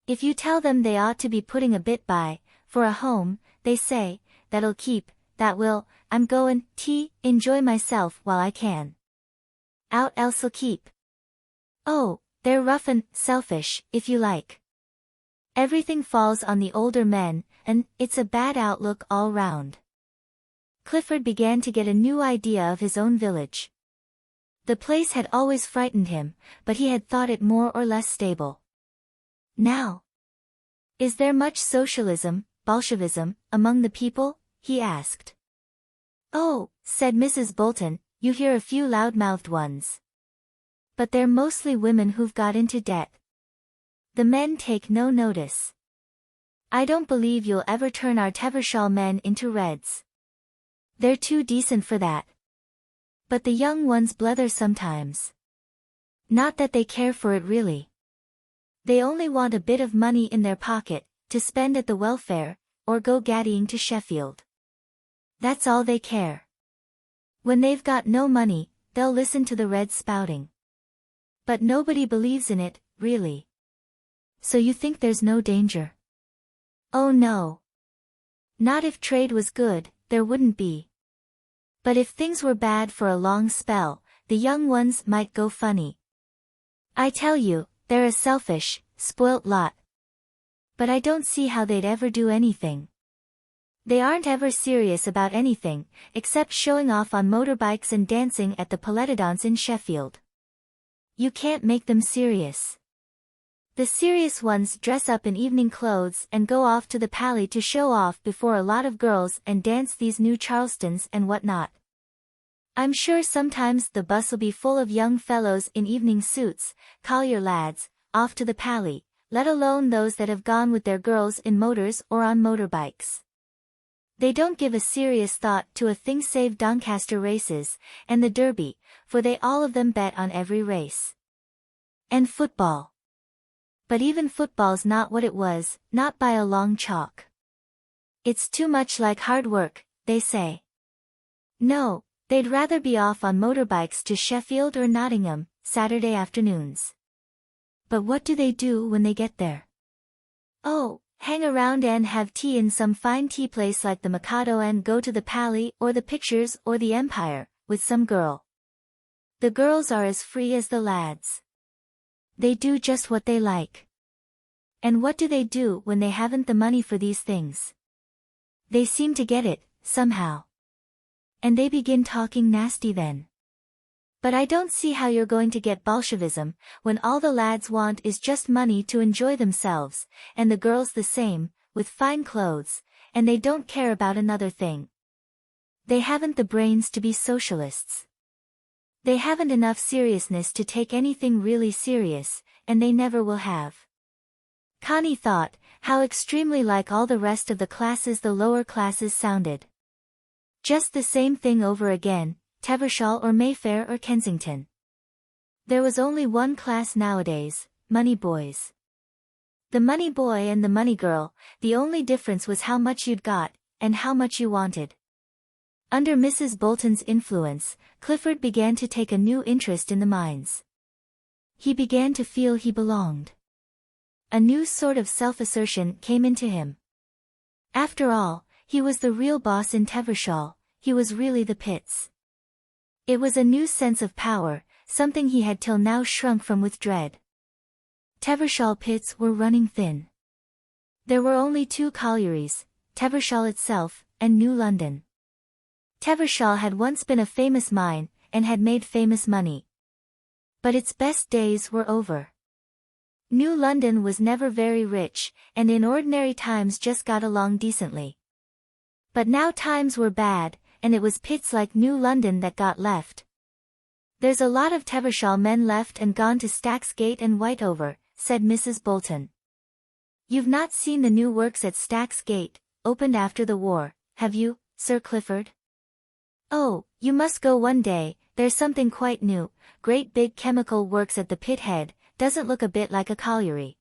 If you tell them they ought to be putting a bit by, for a home, they say, that'll keep, that will, I'm goin' to enjoy myself while I can. Out else'll keep. Oh, they're rough and selfish, if you like. Everything falls on the older men, and it's a bad outlook all round. Clifford began to get a new idea of his own village. The place had always frightened him, but he had thought it more or less stable. Now, is there much socialism, Bolshevism, among the people? He asked. Oh, said Mrs. Bolton, you hear a few loud-mouthed ones. But they're mostly women who've got into debt. The men take no notice. I don't believe you'll ever turn our Tevershall men into Reds. They're too decent for that. But the young ones blether sometimes. Not that they care for it really. They only want a bit of money in their pocket, to spend at the welfare, or go gaddying to Sheffield. That's all they care. When they've got no money, they'll listen to the Reds spouting. But nobody believes in it, really. So you think there's no danger? Oh no. Not if trade was good, there wouldn't be. But if things were bad for a long spell, the young ones might go funny. I tell you, they're a selfish, spoilt lot. But I don't see how they'd ever do anything. They aren't ever serious about anything, except showing off on motorbikes and dancing at the Paletodons in Sheffield. You can't make them serious. The serious ones dress up in evening clothes and go off to the Pally to show off before a lot of girls and dance these new Charlestons and whatnot. I'm sure sometimes the bus'll be full of young fellows in evening suits, collier lads, off to the Pally, let alone those that have gone with their girls in motors or on motorbikes. They don't give a serious thought to a thing save Doncaster races, and the Derby, for they all of them bet on every race. And football. But even football's not what it was, not by a long chalk. It's too much like hard work, they say. No, they'd rather be off on motorbikes to Sheffield or Nottingham, Saturday afternoons. But what do they do when they get there? Oh, hang around and have tea in some fine tea place like the Mikado and go to the Pally or the Pictures or the Empire, with some girl. The girls are as free as the lads. They do just what they like. And what do they do when they haven't the money for these things? They seem to get it, somehow. And they begin talking nasty then. But I don't see how you're going to get Bolshevism, when all the lads want is just money to enjoy themselves, and the girls the same, with fine clothes, and they don't care about another thing. They haven't the brains to be socialists. They haven't enough seriousness to take anything really serious, and they never will have. Connie thought, how extremely like all the rest of the classes the lower classes sounded. Just the same thing over again, Tevershall or Mayfair or Kensington. There was only one class nowadays, money boys. The money boy and the money girl, the only difference was how much you'd got, and how much you wanted. Under Mrs. Bolton's influence, Clifford began to take a new interest in the mines. He began to feel he belonged. A new sort of self-assertion came into him. After all, he was the real boss in Tevershall, he was really the pits. It was a new sense of power, something he had till now shrunk from with dread. Tevershall pits were running thin. There were only two collieries, Tevershall itself, and New London. Tevershall had once been a famous mine, and had made famous money. But its best days were over. New London was never very rich, and in ordinary times just got along decently. But now times were bad, and it was pits like New London that got left. There's a lot of Tevershall men left and gone to Stack's Gate and Whiteover, said Mrs. Bolton. You've not seen the new works at Stack's Gate, opened after the war, have you, Sir Clifford? Oh, you must go one day, there's something quite new, great big chemical works at the pit head, doesn't look a bit like a colliery.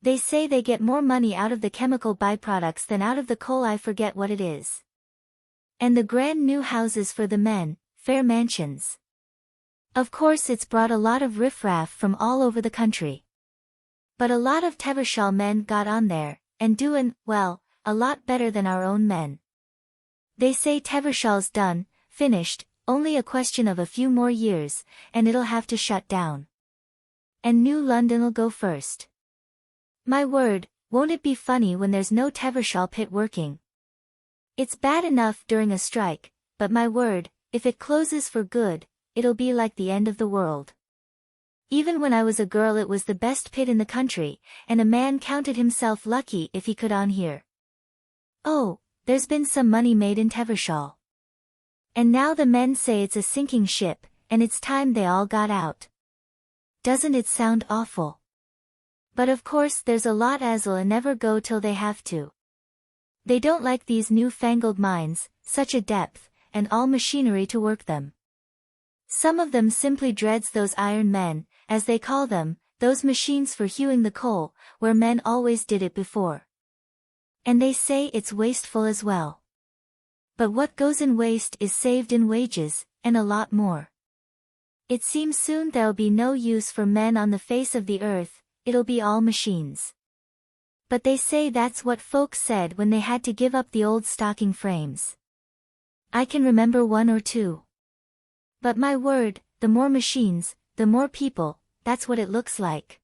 They say they get more money out of the chemical byproducts than out of the coal, I forget what it is. And the grand new houses for the men, fair mansions. Of course it's brought a lot of riffraff from all over the country. But a lot of Tevershall men got on there, and doin', well, a lot better than our own men. They say Tevershall's done, finished, only a question of a few more years, and it'll have to shut down. And New London'll go first. My word, won't it be funny when there's no Tevershall pit working? It's bad enough during a strike, but my word, if it closes for good, it'll be like the end of the world. Even when I was a girl it was the best pit in the country, and a man counted himself lucky if he could on here. Oh, there's been some money made in Tevershall. And now the men say it's a sinking ship, and it's time they all got out. Doesn't it sound awful? But of course there's a lot as'll never go till they have to. They don't like these new-fangled mines, such a depth, and all machinery to work them. Some of them simply dreads those iron men, as they call them, those machines for hewing the coal, where men always did it before. And they say it's wasteful as well. But what goes in waste is saved in wages, and a lot more. It seems soon there'll be no use for men on the face of the earth, it'll be all machines. But they say that's what folks said when they had to give up the old stocking frames. I can remember one or two. But my word, the more machines, the more people, that's what it looks like.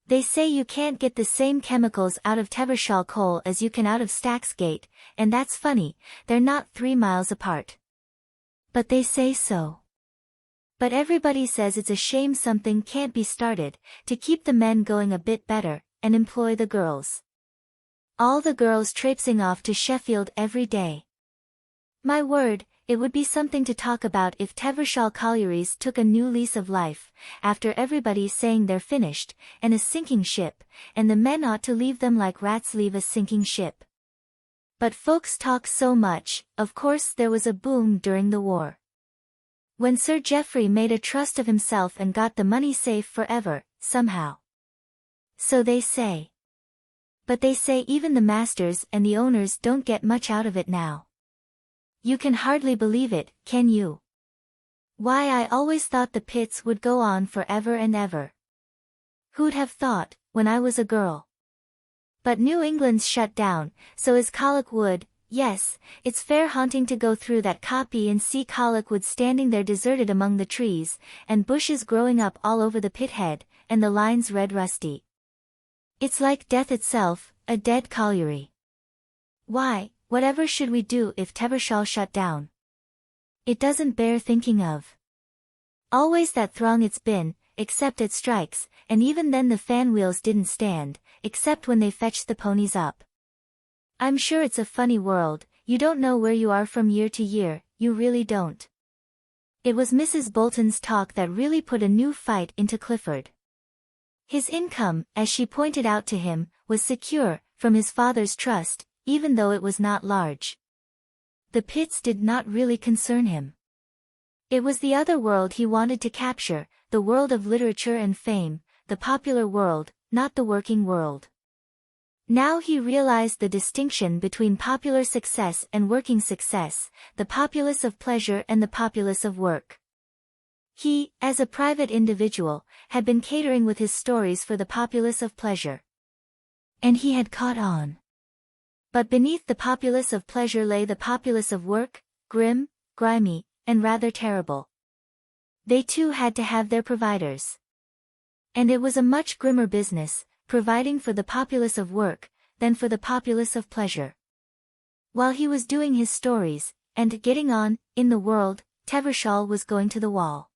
They say you can't get the same chemicals out of Tevershall coal as you can out of Stacksgate, and that's funny, they're not 3 miles apart. But they say so. But everybody says it's a shame something can't be started, to keep the men going a bit better, and employ the girls. All the girls traipsing off to Sheffield every day. My word, it would be something to talk about if Tevershall collieries took a new lease of life, after everybody saying they're finished, and a sinking ship, and the men ought to leave them like rats leave a sinking ship. But folks talk so much, of course there was a boom during the war. When Sir Geoffrey made a trust of himself and got the money safe forever, somehow. So they say. But they say even the masters and the owners don't get much out of it now. You can hardly believe it, can you? Why, I always thought the pits would go on forever and ever. Who'd have thought, when I was a girl? But New England's shut down, so is Collockwood. Yes, it's fair haunting to go through that copy and see Collockwood standing there deserted among the trees, and bushes growing up all over the pit head, and the lines red rusty. It's like death itself, a dead colliery. Why, whatever should we do if Tevershall shut down? It doesn't bear thinking of. Always that throng it's been, except at strikes, and even then the fan wheels didn't stand, except when they fetched the ponies up. I'm sure it's a funny world, you don't know where you are from year to year, you really don't. It was Mrs. Bolton's talk that really put a new fight into Clifford. His income, as she pointed out to him, was secure, from his father's trust, even though it was not large. The pits did not really concern him. It was the other world he wanted to capture, the world of literature and fame, the popular world, not the working world. Now he realized the distinction between popular success and working success, the populace of pleasure and the populace of work. He, as a private individual, had been catering with his stories for the populace of pleasure. And he had caught on. But beneath the populace of pleasure lay the populace of work, grim, grimy, and rather terrible. They too had to have their providers. And it was a much grimmer business, providing for the populace of work, than for the populace of pleasure. While he was doing his stories, and getting on, in the world, Tevershall was going to the wall.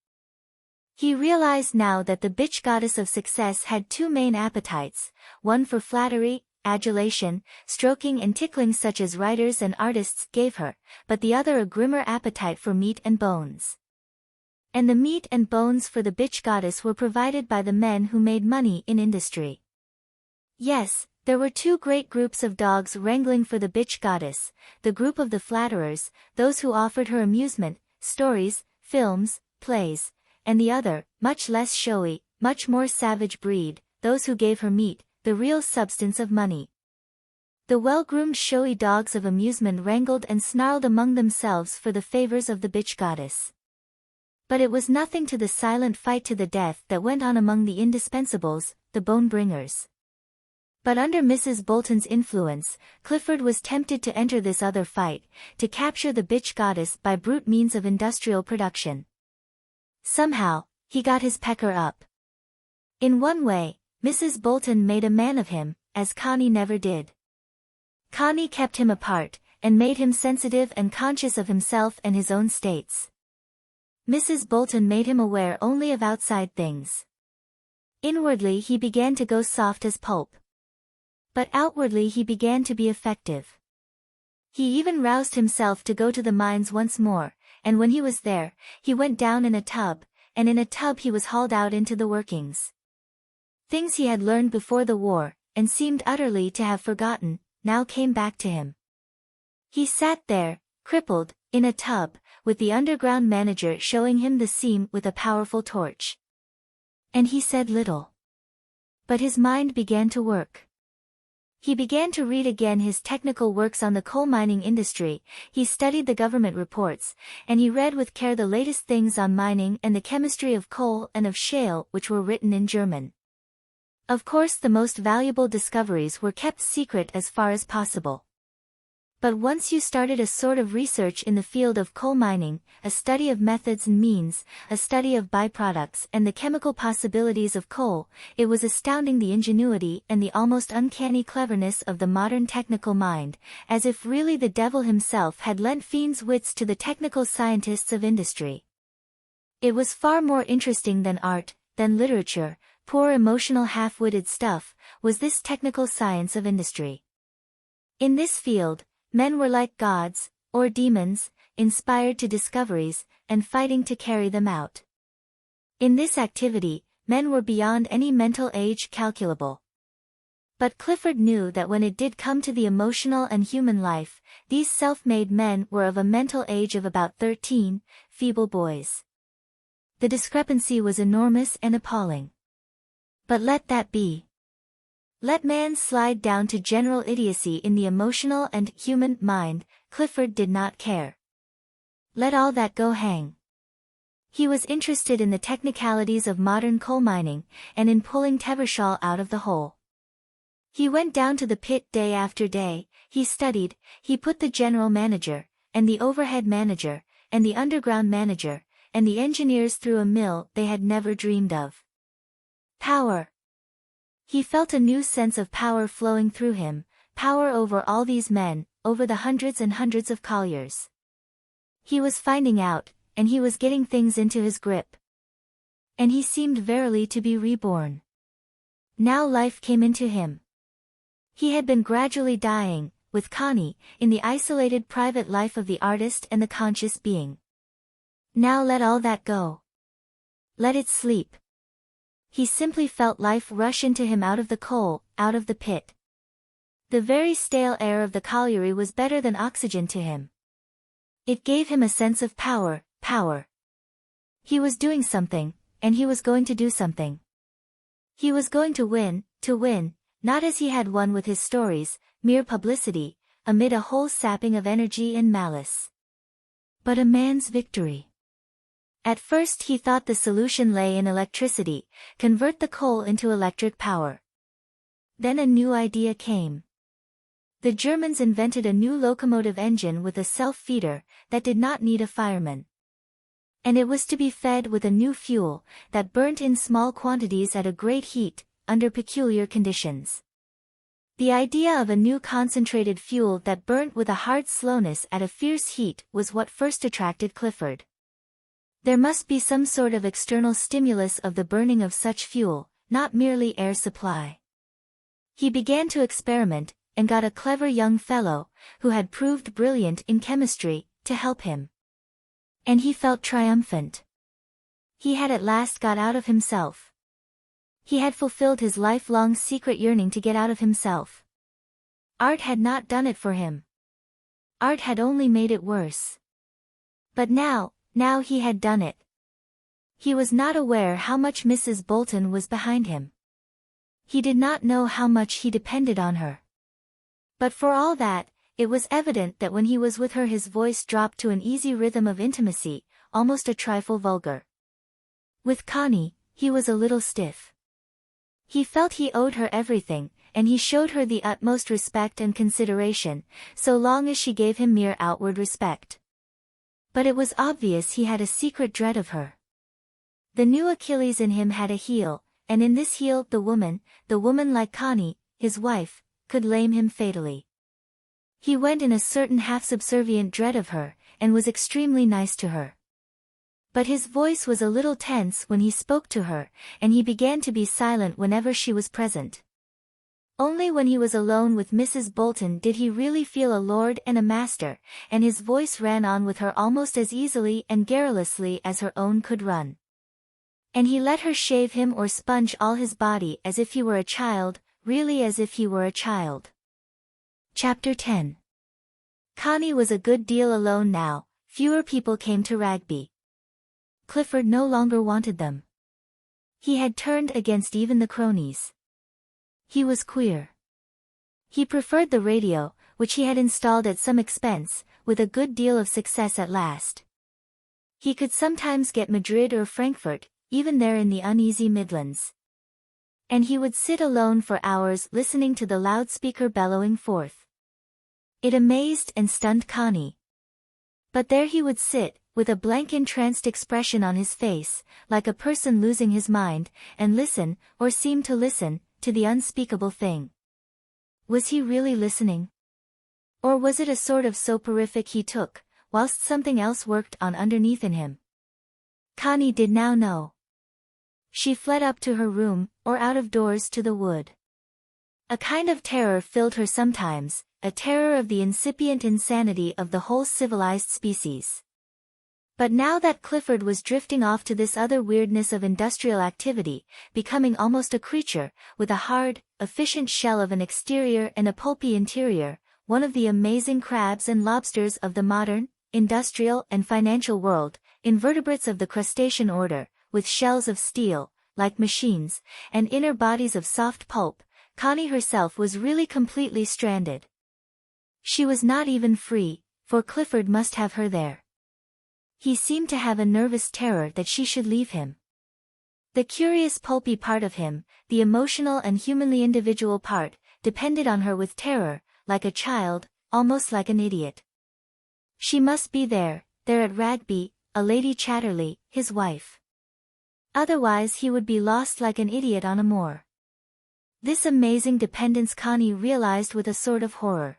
He realized now that the bitch goddess of success had two main appetites, one for flattery, adulation, stroking and tickling such as writers and artists gave her, but the other a grimmer appetite for meat and bones. And the meat and bones for the bitch goddess were provided by the men who made money in industry. Yes, There were two great groups of dogs wrangling for the bitch goddess, the group of the flatterers, those who offered her amusement, stories, films, plays, and the other, much less showy, much more savage breed, those who gave her meat, the real substance of money. The well-groomed showy dogs of amusement wrangled and snarled among themselves for the favors of the bitch goddess. But it was nothing to the silent fight to the death that went on among the indispensables, the bone-bringers. But under Mrs. Bolton's influence, Clifford was tempted to enter this other fight, to capture the bitch goddess by brute means of industrial production. Somehow, he got his pecker up. In one way, Mrs. Bolton made a man of him, as Connie never did. Connie kept him apart, and made him sensitive and conscious of himself and his own states. Mrs. Bolton made him aware only of outside things. Inwardly he began to go soft as pulp. But outwardly he began to be effective. He even roused himself to go to the mines once more, and when he was there, he went down in a tub, and in a tub he was hauled out into the workings. Things he had learned before the war, and seemed utterly to have forgotten, now came back to him. He sat there, crippled, in a tub, with the underground manager showing him the seam with a powerful torch. And he said little. But his mind began to work. He began to read again his technical works on the coal mining industry, he studied the government reports, and he read with care the latest things on mining and the chemistry of coal and of shale which were written in German. Of course the most valuable discoveries were kept secret as far as possible. But once you started a sort of research in the field of coal mining, a study of methods and means, a study of byproducts and the chemical possibilities of coal, it was astounding the ingenuity and the almost uncanny cleverness of the modern technical mind, as if really the devil himself had lent fiend's wits to the technical scientists of industry. It was far more interesting than art, than literature, poor emotional half-witted stuff, was this technical science of industry. In this field, men were like gods, or demons, inspired to discoveries, and fighting to carry them out. In this activity, men were beyond any mental age calculable. But Clifford knew that when it did come to the emotional and human life, these self-made men were of a mental age of about 13, feeble boys. The discrepancy was enormous and appalling. But let that be. Let man slide down to general idiocy in the emotional and human mind, Clifford did not care. Let all that go hang. He was interested in the technicalities of modern coal mining, and in pulling Tevershall out of the hole. He went down to the pit day after day, he studied, he put the general manager, and the overhead manager, and the underground manager, and the engineers through a mill they had never dreamed of. Power. He felt a new sense of power flowing through him, power over all these men, over the hundreds and hundreds of colliers. He was finding out, and he was getting things into his grip. And he seemed verily to be reborn. Now life came into him. He had been gradually dying, with Connie, in the isolated private life of the artist and the conscious being. Now let all that go. Let it sleep. He simply felt life rush into him out of the coal, out of the pit. The very stale air of the colliery was better than oxygen to him. It gave him a sense of power, power. He was doing something, and he was going to do something. He was going to win, not as he had won with his stories, mere publicity, amid a whole sapping of energy and malice. But a man's victory. At first he thought the solution lay in electricity, convert the coal into electric power. Then a new idea came. The Germans invented a new locomotive engine with a self-feeder, that did not need a fireman. And it was to be fed with a new fuel, that burnt in small quantities at a great heat, under peculiar conditions. The idea of a new concentrated fuel that burnt with a hard slowness at a fierce heat was what first attracted Clifford. There must be some sort of external stimulus of the burning of such fuel, not merely air supply. He began to experiment, and got a clever young fellow, who had proved brilliant in chemistry, to help him. And he felt triumphant. He had at last got out of himself. He had fulfilled his lifelong secret yearning to get out of himself. Art had not done it for him. Art had only made it worse. But now he had done it. He was not aware how much Mrs. Bolton was behind him. He did not know how much he depended on her. But for all that, it was evident that when he was with her his voice dropped to an easy rhythm of intimacy, almost a trifle vulgar. With Connie, he was a little stiff. He felt he owed her everything, and he showed her the utmost respect and consideration, so long as she gave him mere outward respect. But it was obvious he had a secret dread of her. The new Achilles in him had a heel, and in this heel the woman like Connie, his wife, could lame him fatally. He went in a certain half-subservient dread of her, and was extremely nice to her. But his voice was a little tense when he spoke to her, and he began to be silent whenever she was present. Only when he was alone with Mrs. Bolton did he really feel a lord and a master, and his voice ran on with her almost as easily and garrulously as her own could run. And he let her shave him or sponge all his body as if he were a child, really as if he were a child. Chapter 10. Connie was a good deal alone now, fewer people came to Ragby. Clifford no longer wanted them. He had turned against even the cronies. He was queer. He preferred the radio, which he had installed at some expense, with a good deal of success at last. He could sometimes get Madrid or Frankfurt, even there in the uneasy Midlands. And he would sit alone for hours listening to the loudspeaker bellowing forth. It amazed and stunned Connie. But there he would sit, with a blank entranced expression on his face, like a person losing his mind, and listen, or seem to listen, to the unspeakable thing. Was he really listening? Or was it a sort of soporific he took, whilst something else worked on underneath in him? Connie did now know. She fled up to her room, or out of doors to the wood. A kind of terror filled her sometimes, a terror of the incipient insanity of the whole civilized species. But now that Clifford was drifting off to this other weirdness of industrial activity, becoming almost a creature, with a hard, efficient shell of an exterior and a pulpy interior, one of the amazing crabs and lobsters of the modern, industrial and financial world, invertebrates of the crustacean order, with shells of steel, like machines, and inner bodies of soft pulp, Connie herself was really completely stranded. She was not even free, for Clifford must have her there. He seemed to have a nervous terror that she should leave him. The curious pulpy part of him, the emotional and humanly individual part, depended on her with terror, like a child, almost like an idiot. She must be there at Ragby, a Lady Chatterley, his wife. Otherwise he would be lost like an idiot on a moor. This amazing dependence Connie realized with a sort of horror.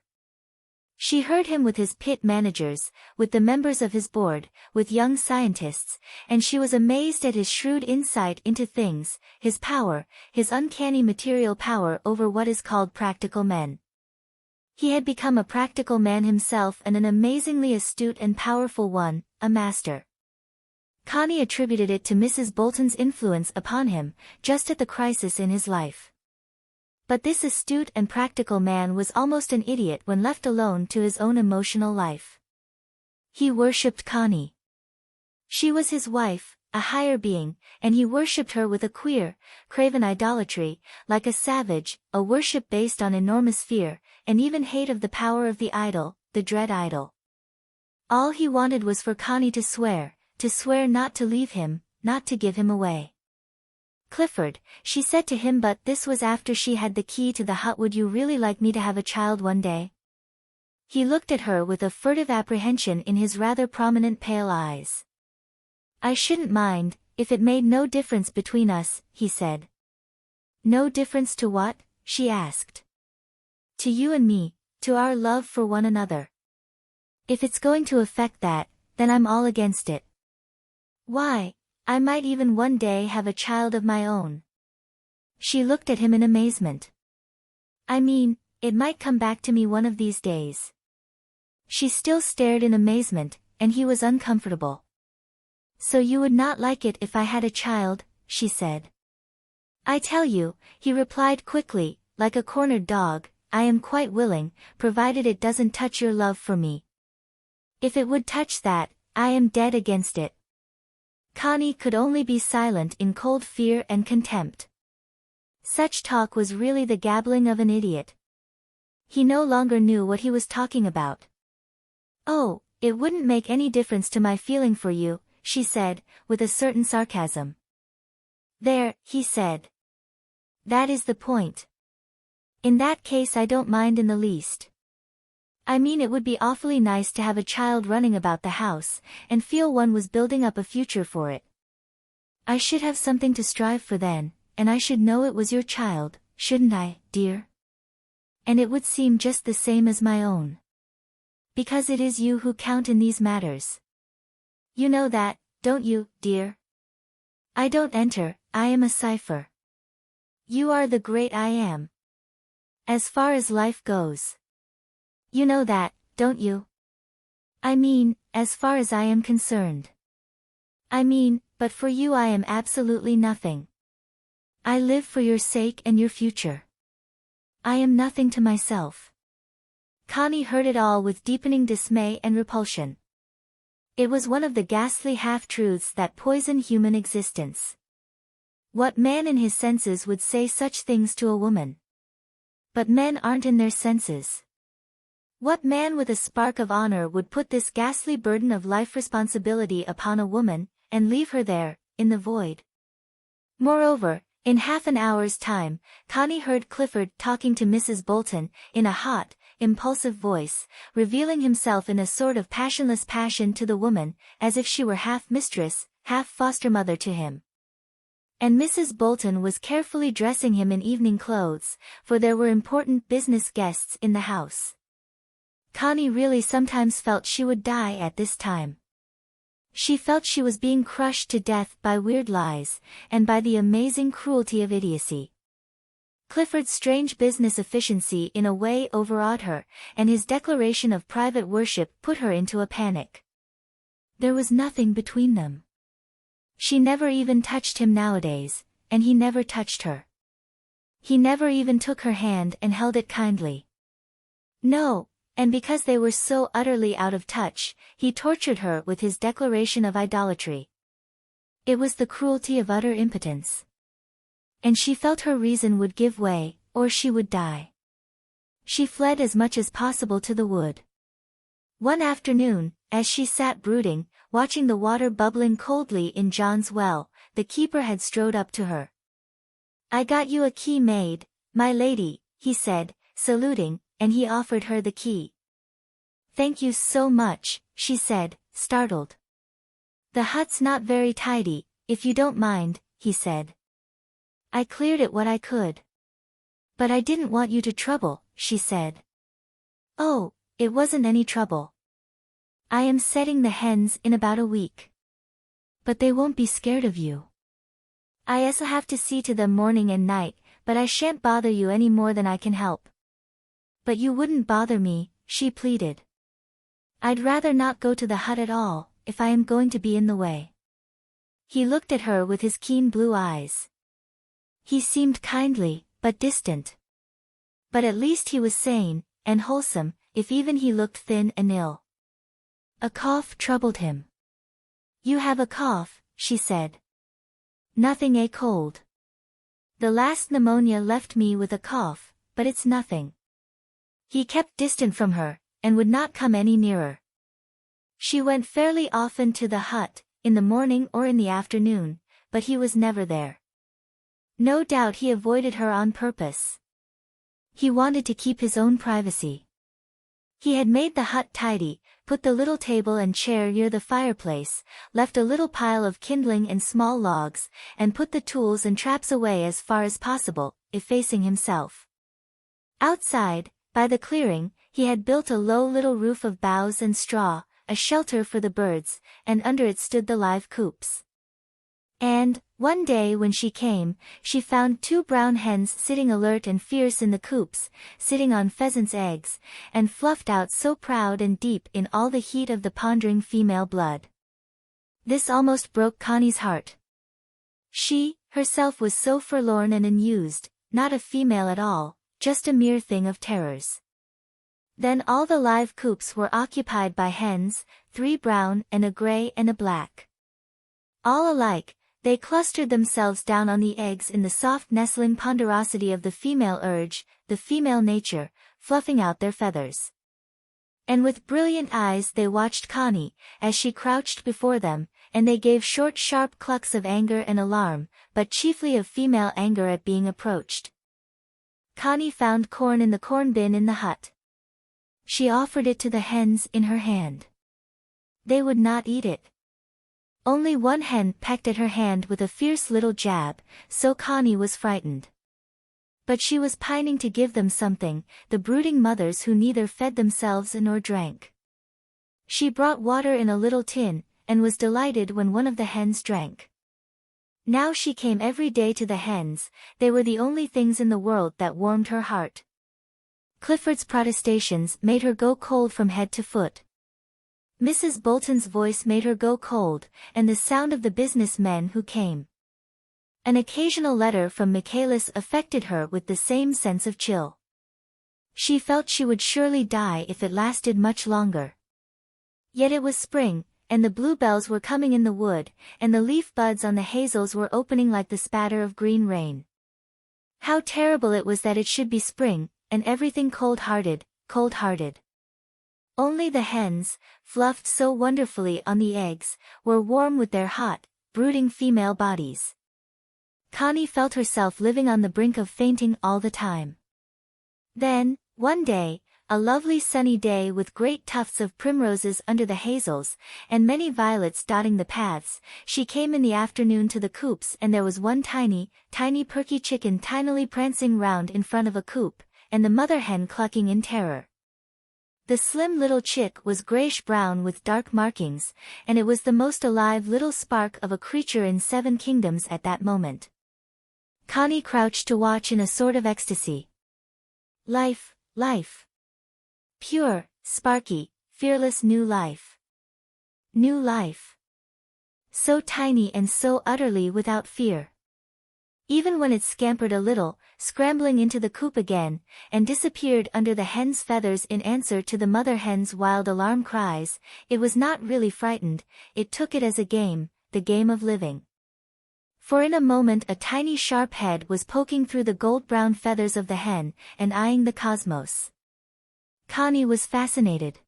She heard him with his pit managers, with the members of his board, with young scientists, and she was amazed at his shrewd insight into things, his power, his uncanny material power over what is called practical men. He had become a practical man himself and an amazingly astute and powerful one, a master. Connie attributed it to Mrs. Bolton's influence upon him, just at the crisis in his life. But this astute and practical man was almost an idiot when left alone to his own emotional life. He worshipped Connie. She was his wife, a higher being, and he worshipped her with a queer, craven idolatry, like a savage, a worship based on enormous fear, and even hate of the power of the idol, the dread idol. All he wanted was for Connie to swear not to leave him, not to give him away. Clifford, she said to him, but this was after she had the key to the hut. Would you really like me to have a child one day? He looked at her with a furtive apprehension in his rather prominent pale eyes. I shouldn't mind, if it made no difference between us, he said. No difference to what? She asked. To you and me, to our love for one another. If it's going to affect that, then I'm all against it. Why? I might even one day have a child of my own. She looked at him in amazement. I mean, it might come back to me one of these days. She still stared in amazement, and he was uncomfortable. So you would not like it if I had a child, she said. I tell you, he replied quickly, like a cornered dog, I am quite willing, provided it doesn't touch your love for me. If it would touch that, I am dead against it. Connie could only be silent in cold fear and contempt. Such talk was really the gabbling of an idiot. He no longer knew what he was talking about. Oh, it wouldn't make any difference to my feeling for you, she said, with a certain sarcasm. There, he said. That is the point. In that case I don't mind in the least. I mean, it would be awfully nice to have a child running about the house, and feel one was building up a future for it. I should have something to strive for then, and I should know it was your child, shouldn't I, dear? And it would seem just the same as my own. Because it is you who count in these matters. You know that, don't you, dear? I don't enter, I am a cipher. You are the great I am. As far as life goes. You know that, don't you? I mean, as far as I am concerned. I mean, but for you I am absolutely nothing. I live for your sake and your future. I am nothing to myself. Connie heard it all with deepening dismay and repulsion. It was one of the ghastly half-truths that poison human existence. What man in his senses would say such things to a woman? But men aren't in their senses. What man with a spark of honor would put this ghastly burden of life responsibility upon a woman, and leave her there, in the void? Moreover, in half an hour's time, Connie heard Clifford talking to Mrs. Bolton, in a hot, impulsive voice, revealing himself in a sort of passionless passion to the woman, as if she were half mistress, half foster mother to him. And Mrs. Bolton was carefully dressing him in evening clothes, for there were important business guests in the house. Connie really sometimes felt she would die at this time. She felt she was being crushed to death by weird lies, and by the amazing cruelty of idiocy. Clifford's strange business efficiency in a way overawed her, and his declaration of private worship put her into a panic. There was nothing between them. She never even touched him nowadays, and he never touched her. He never even took her hand and held it kindly. No. And because they were so utterly out of touch, he tortured her with his declaration of idolatry. It was the cruelty of utter impotence. And she felt her reason would give way, or she would die. She fled as much as possible to the wood. One afternoon, as she sat brooding, watching the water bubbling coldly in John's well, the keeper had strode up to her. I got you a key made, my lady, he said, saluting, and he offered her the key. Thank you so much, she said, startled. The hut's not very tidy, if you don't mind, he said. I cleared it what I could. But I didn't want you to trouble, she said. Oh, it wasn't any trouble. I am setting the hens in about a week. But they won't be scared of you. I have to see to them morning and night, but I shan't bother you any more than I can help. But you wouldn't bother me, she pleaded. I'd rather not go to the hut at all, if I am going to be in the way. He looked at her with his keen blue eyes. He seemed kindly, but distant. But at least he was sane, and wholesome, if even he looked thin and ill. A cough troubled him. You have a cough, she said. Nothing, a cold. The last pneumonia left me with a cough, but it's nothing. He kept distant from her, and would not come any nearer. She went fairly often to the hut, in the morning or in the afternoon, but he was never there. No doubt he avoided her on purpose. He wanted to keep his own privacy. He had made the hut tidy, put the little table and chair near the fireplace, left a little pile of kindling and small logs, and put the tools and traps away as far as possible, effacing himself. Outside, by the clearing, he had built a low little roof of boughs and straw, a shelter for the birds, and under it stood the live coops. And, one day when she came, she found 2 brown hens sitting alert and fierce in the coops, sitting on pheasants' eggs, and fluffed out so proud and deep in all the heat of the pondering female blood. This almost broke Connie's heart. She, herself was so forlorn and unused, not a female at all, just a mere thing of terrors. Then all the live coops were occupied by hens, 3 brown and a gray and a black. All alike, they clustered themselves down on the eggs in the soft nestling ponderosity of the female urge, the female nature, fluffing out their feathers. And with brilliant eyes they watched Connie, as she crouched before them, and they gave short sharp clucks of anger and alarm, but chiefly of female anger at being approached. Connie found corn in the corn bin in the hut. She offered it to the hens in her hand. They would not eat it. Only one hen pecked at her hand with a fierce little jab, so Connie was frightened. But she was pining to give them something, the brooding mothers who neither fed themselves nor drank. She brought water in a little tin, and was delighted when one of the hens drank. Now she came every day to the hens, they were the only things in the world that warmed her heart. Clifford's protestations made her go cold from head to foot. Mrs. Bolton's voice made her go cold, and the sound of the business men who came. An occasional letter from Michaelis affected her with the same sense of chill. She felt she would surely die if it lasted much longer. Yet it was spring, and the bluebells were coming in the wood, and the leaf buds on the hazels were opening like the spatter of green rain. How terrible it was that it should be spring, and everything cold-hearted, cold-hearted. Only the hens, fluffed so wonderfully on the eggs, were warm with their hot, brooding female bodies. Connie felt herself living on the brink of fainting all the time. Then, one day, a lovely sunny day with great tufts of primroses under the hazels, and many violets dotting the paths, she came in the afternoon to the coops and there was one tiny, tiny perky chicken tinily prancing round in front of a coop, and the mother hen clucking in terror. The slim little chick was grayish-brown with dark markings, and it was the most alive little spark of a creature in 7 kingdoms at that moment. Connie crouched to watch in a sort of ecstasy. Life, life. Pure, sparky, fearless new life. New life. So tiny and so utterly without fear. Even when it scampered a little, scrambling into the coop again, and disappeared under the hen's feathers in answer to the mother hen's wild alarm cries, it was not really frightened, it took it as a game, the game of living. For in a moment a tiny sharp head was poking through the gold-brown feathers of the hen, and eyeing the cosmos. Connie was fascinated.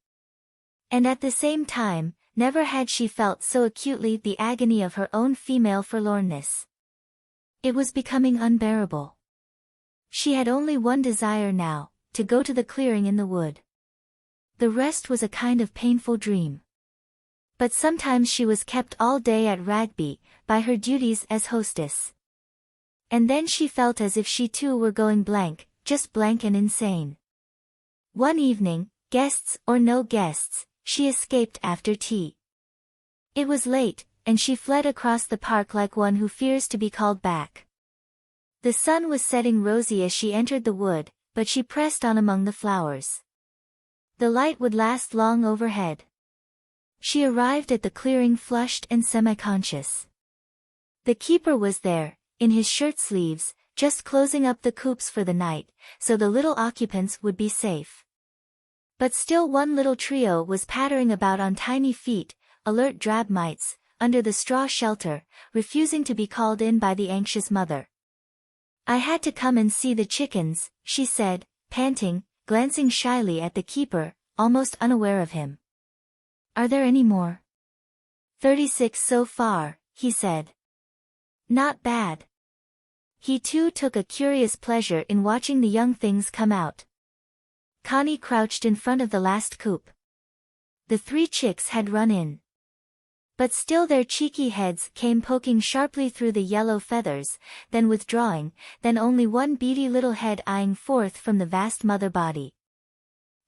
And at the same time, never had she felt so acutely the agony of her own female forlornness. It was becoming unbearable. She had only one desire now, to go to the clearing in the wood. The rest was a kind of painful dream. But sometimes she was kept all day at Rugby, by her duties as hostess. And then she felt as if she too were going blank, just blank and insane. One evening, guests or no guests, she escaped after tea. It was late, and she fled across the park like one who fears to be called back. The sun was setting rosy as she entered the wood, but she pressed on among the flowers. The light would last long overhead. She arrived at the clearing flushed and semi-conscious. The keeper was there, in his shirt sleeves, just closing up the coops for the night, so the little occupants would be safe. But still one little trio was pattering about on tiny feet, alert drab mites, under the straw shelter, refusing to be called in by the anxious mother. "I had to come and see the chickens," she said, panting, glancing shyly at the keeper, almost unaware of him. "Are there any more?" 36 so far, he said. "Not bad." He too took a curious pleasure in watching the young things come out. Connie crouched in front of the last coop. The 3 chicks had run in. But still their cheeky heads came poking sharply through the yellow feathers, then withdrawing, then only one beady little head eyeing forth from the vast mother body.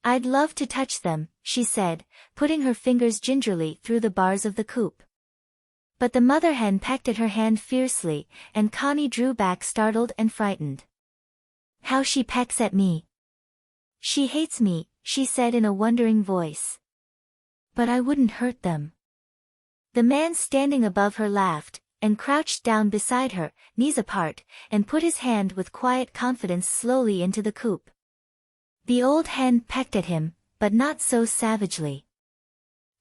"I'd love to touch them," she said, putting her fingers gingerly through the bars of the coop. But the mother hen pecked at her hand fiercely, and Connie drew back startled and frightened. "How she pecks at me! She hates me," she said in a wondering voice. "But I wouldn't hurt them." The man standing above her laughed, and crouched down beside her, knees apart, and put his hand with quiet confidence slowly into the coop. The old hen pecked at him, but not so savagely.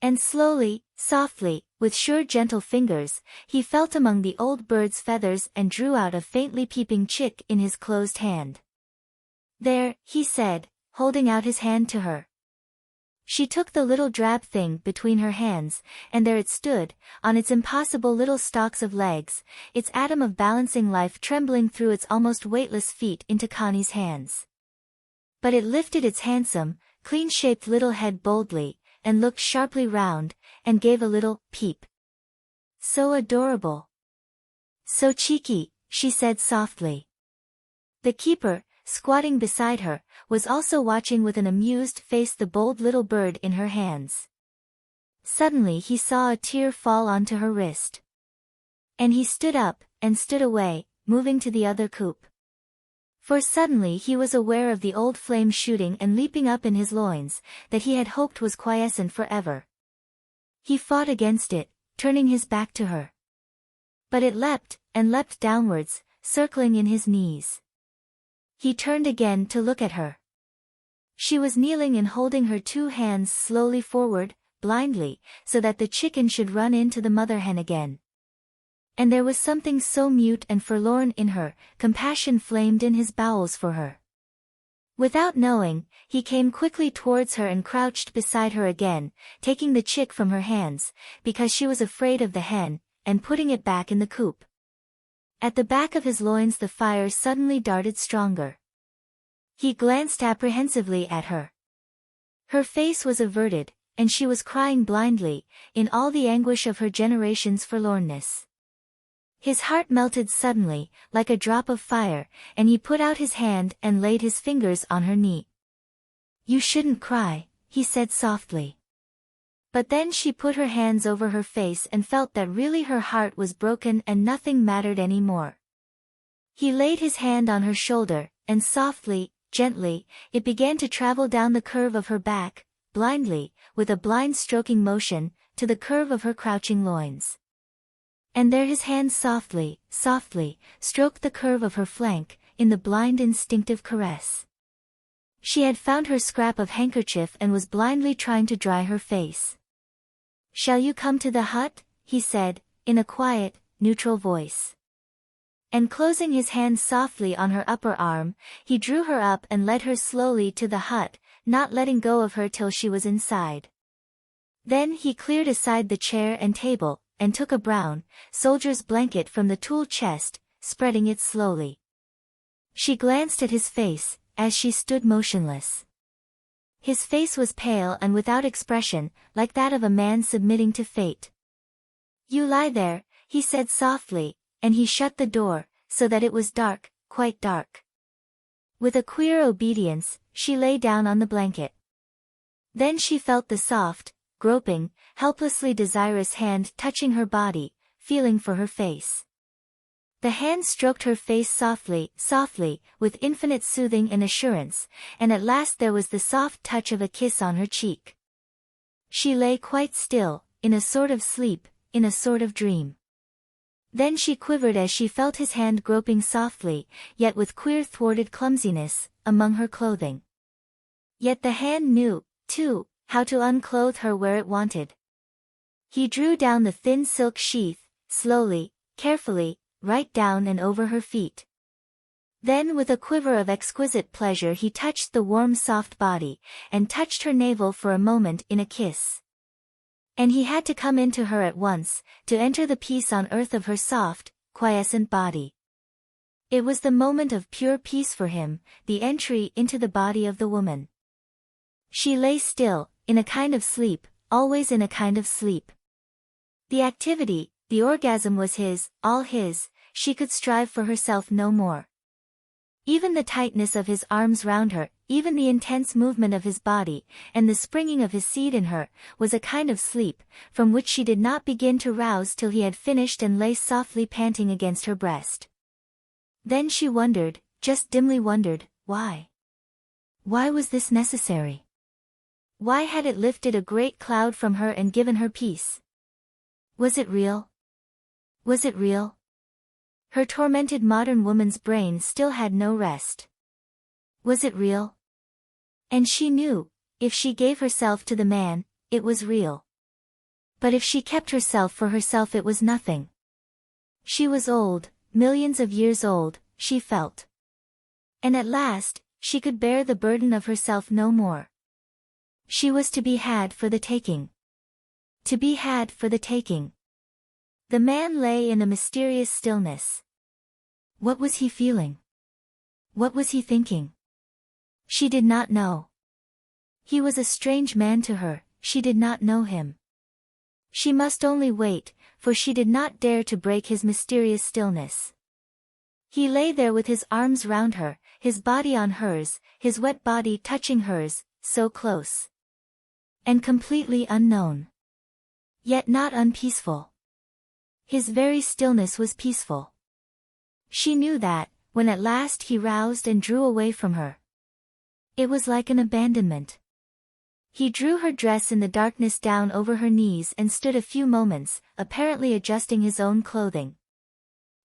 And slowly, softly, with sure gentle fingers, he felt among the old bird's feathers and drew out a faintly peeping chick in his closed hand. "There," he said, holding out his hand to her. She took the little drab thing between her hands, and there it stood, on its impossible little stalks of legs, its atom of balancing life trembling through its almost weightless feet into Connie's hands. But it lifted its handsome, clean-shaped little head boldly, and looked sharply round, and gave a little peep. "So adorable. So cheeky," she said softly. The keeper, squatting beside her, was also watching with an amused face the bold little bird in her hands. Suddenly he saw a tear fall onto her wrist. And he stood up, and stood away, moving to the other coop. For suddenly he was aware of the old flame shooting and leaping up in his loins, that he had hoped was quiescent forever. He fought against it, turning his back to her. But it leapt, and leapt downwards, circling in his knees. He turned again to look at her. She was kneeling and holding her two hands slowly forward, blindly, so that the chicken should run into the mother hen again. And there was something so mute and forlorn in her, compassion flamed in his bowels for her. Without knowing, he came quickly towards her and crouched beside her again, taking the chick from her hands, because she was afraid of the hen, and putting it back in the coop. At the back of his loins the fire suddenly darted stronger. He glanced apprehensively at her. Her face was averted, and she was crying blindly, in all the anguish of her generation's forlornness. His heart melted suddenly, like a drop of fire, and he put out his hand and laid his fingers on her knee. "You shouldn't cry," he said softly. But then she put her hands over her face and felt that really her heart was broken and nothing mattered any more. He laid his hand on her shoulder, and softly, gently, it began to travel down the curve of her back, blindly, with a blind stroking motion, to the curve of her crouching loins. And there his hand softly, softly, stroked the curve of her flank, in the blind instinctive caress. She had found her scrap of handkerchief and was blindly trying to dry her face. "Shall you come to the hut?" he said, in a quiet, neutral voice. And closing his hand softly on her upper arm, he drew her up and led her slowly to the hut, not letting go of her till she was inside. Then he cleared aside the chair and table, and took a brown, soldier's blanket from the tool chest, spreading it slowly. She glanced at his face, as she stood motionless. His face was pale and without expression, like that of a man submitting to fate. "You lie there," he said softly, and he shut the door, so that it was dark, quite dark. With a queer obedience, she lay down on the blanket. Then she felt the soft, groping, helplessly desirous hand touching her body, feeling for her face. The hand stroked her face softly, softly, with infinite soothing and assurance, and at last there was the soft touch of a kiss on her cheek. She lay quite still, in a sort of sleep, in a sort of dream. Then she quivered as she felt his hand groping softly, yet with queer thwarted clumsiness, among her clothing. Yet the hand knew, too, how to unclothe her where it wanted. He drew down the thin silk sheath, slowly, carefully, right down and over her feet. Then with a quiver of exquisite pleasure he touched the warm soft body, and touched her navel for a moment in a kiss. And he had to come into her at once, to enter the peace on earth of her soft, quiescent body. It was the moment of pure peace for him, the entry into the body of the woman. She lay still, in a kind of sleep, always in a kind of sleep. The activity, the orgasm was his, all his, she could strive for herself no more. Even the tightness of his arms round her, even the intense movement of his body, and the springing of his seed in her, was a kind of sleep, from which she did not begin to rouse till he had finished and lay softly panting against her breast. Then she wondered, just dimly wondered, why? Why was this necessary? Why had it lifted a great cloud from her and given her peace? Was it real? Was it real? Her tormented modern woman's brain still had no rest. Was it real? And she knew, if she gave herself to the man, it was real. But if she kept herself for herself, it was nothing. She was old, millions of years old, she felt. And at last, she could bear the burden of herself no more. She was to be had for the taking. To be had for the taking. The man lay in a mysterious stillness. What was he feeling? What was he thinking? She did not know. He was a strange man to her, she did not know him. She must only wait, for she did not dare to break his mysterious stillness. He lay there with his arms round her, his body on hers, his wet body touching hers, so close. And completely unknown. Yet not unpeaceful. His very stillness was peaceful. She knew that, when at last he roused and drew away from her. It was like an abandonment. He drew her dress in the darkness down over her knees and stood a few moments, apparently adjusting his own clothing.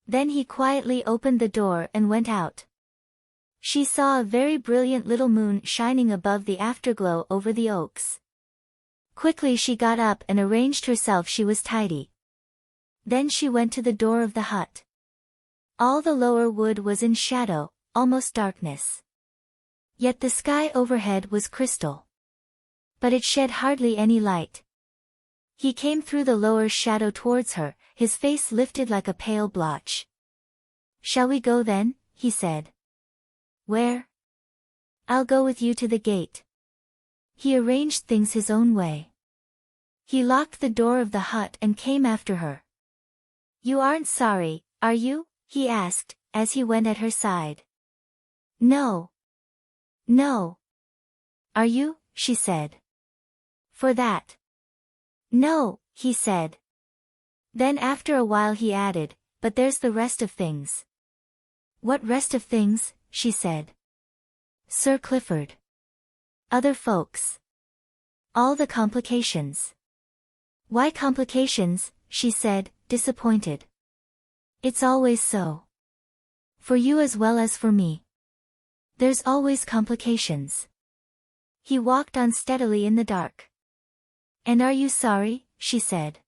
Then he quietly opened the door and went out. She saw a very brilliant little moon shining above the afterglow over the oaks. Quickly she got up and arranged herself. She was tidy. Then she went to the door of the hut. All the lower wood was in shadow, almost darkness. Yet the sky overhead was crystal. But it shed hardly any light. He came through the lower shadow towards her, his face lifted like a pale blotch. "Shall we go then?" he said. "Where?" "I'll go with you to the gate." He arranged things his own way. He locked the door of the hut and came after her. "You aren't sorry, are you?" he asked, as he went at her side. "No. No." "Are you?" she said. "For that?" "No," he said. Then after a while he added, "But there's the rest of things." "What rest of things?" she said. "Sir Clifford. Other folks. All the complications." "Why complications?" she said, disappointed. "It's always so. For you as well as for me. There's always complications." He walked on steadily in the dark. "And are you sorry?" she said.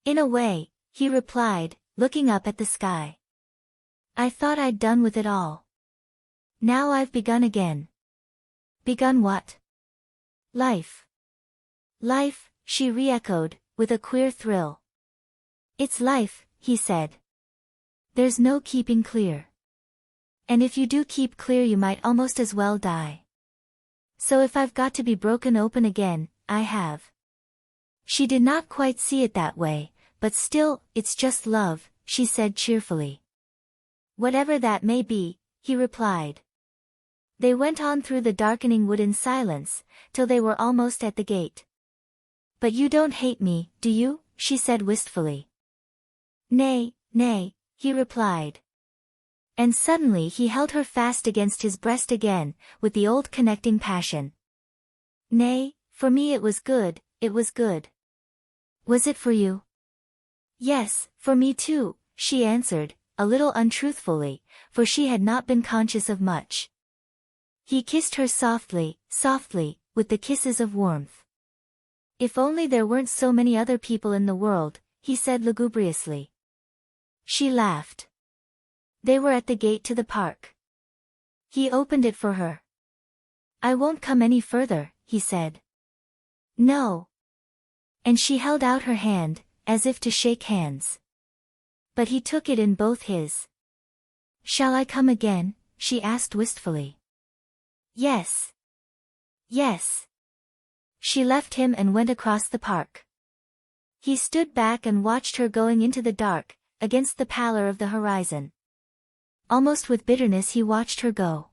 "In a way," he replied, looking up at the sky. "I thought I'd done with it all. Now I've begun again." "Begun what?" "Life." "Life," she re-echoed, with a queer thrill. "It's life," he said. "There's no keeping clear. And if you do keep clear you might almost as well die. So if I've got to be broken open again, I have." She did not quite see it that way, but still, "It's just love," she said cheerfully. "Whatever that may be," he replied. They went on through the darkening wood in silence, till they were almost at the gate. "But you don't hate me, do you?" she said wistfully. "Nay, nay," he replied. And suddenly he held her fast against his breast again, with the old connecting passion. "Nay, for me it was good, it was good." "Was it for you?" "Yes, for me too," she answered, a little untruthfully, for she had not been conscious of much. He kissed her softly, softly, with the kisses of warmth. "If only there weren't so many other people in the world," he said lugubriously. She laughed. They were at the gate to the park. He opened it for her. "I won't come any further," he said. "No." And she held out her hand, as if to shake hands. But he took it in both his. "Shall I come again?" she asked wistfully. "Yes. Yes." She left him and went across the park. He stood back and watched her going into the dark, against the pallor of the horizon. Almost with bitterness he watched her go.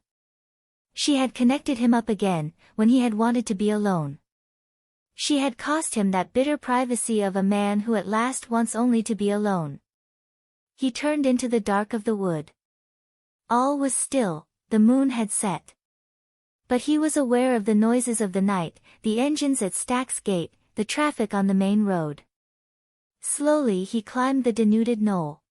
She had connected him up again, when he had wanted to be alone. She had cost him that bitter privacy of a man who at last wants only to be alone. He turned into the dark of the wood. All was still, the moon had set. But he was aware of the noises of the night, the engines at Stack's Gate, the traffic on the main road. Slowly he climbed the denuded knoll.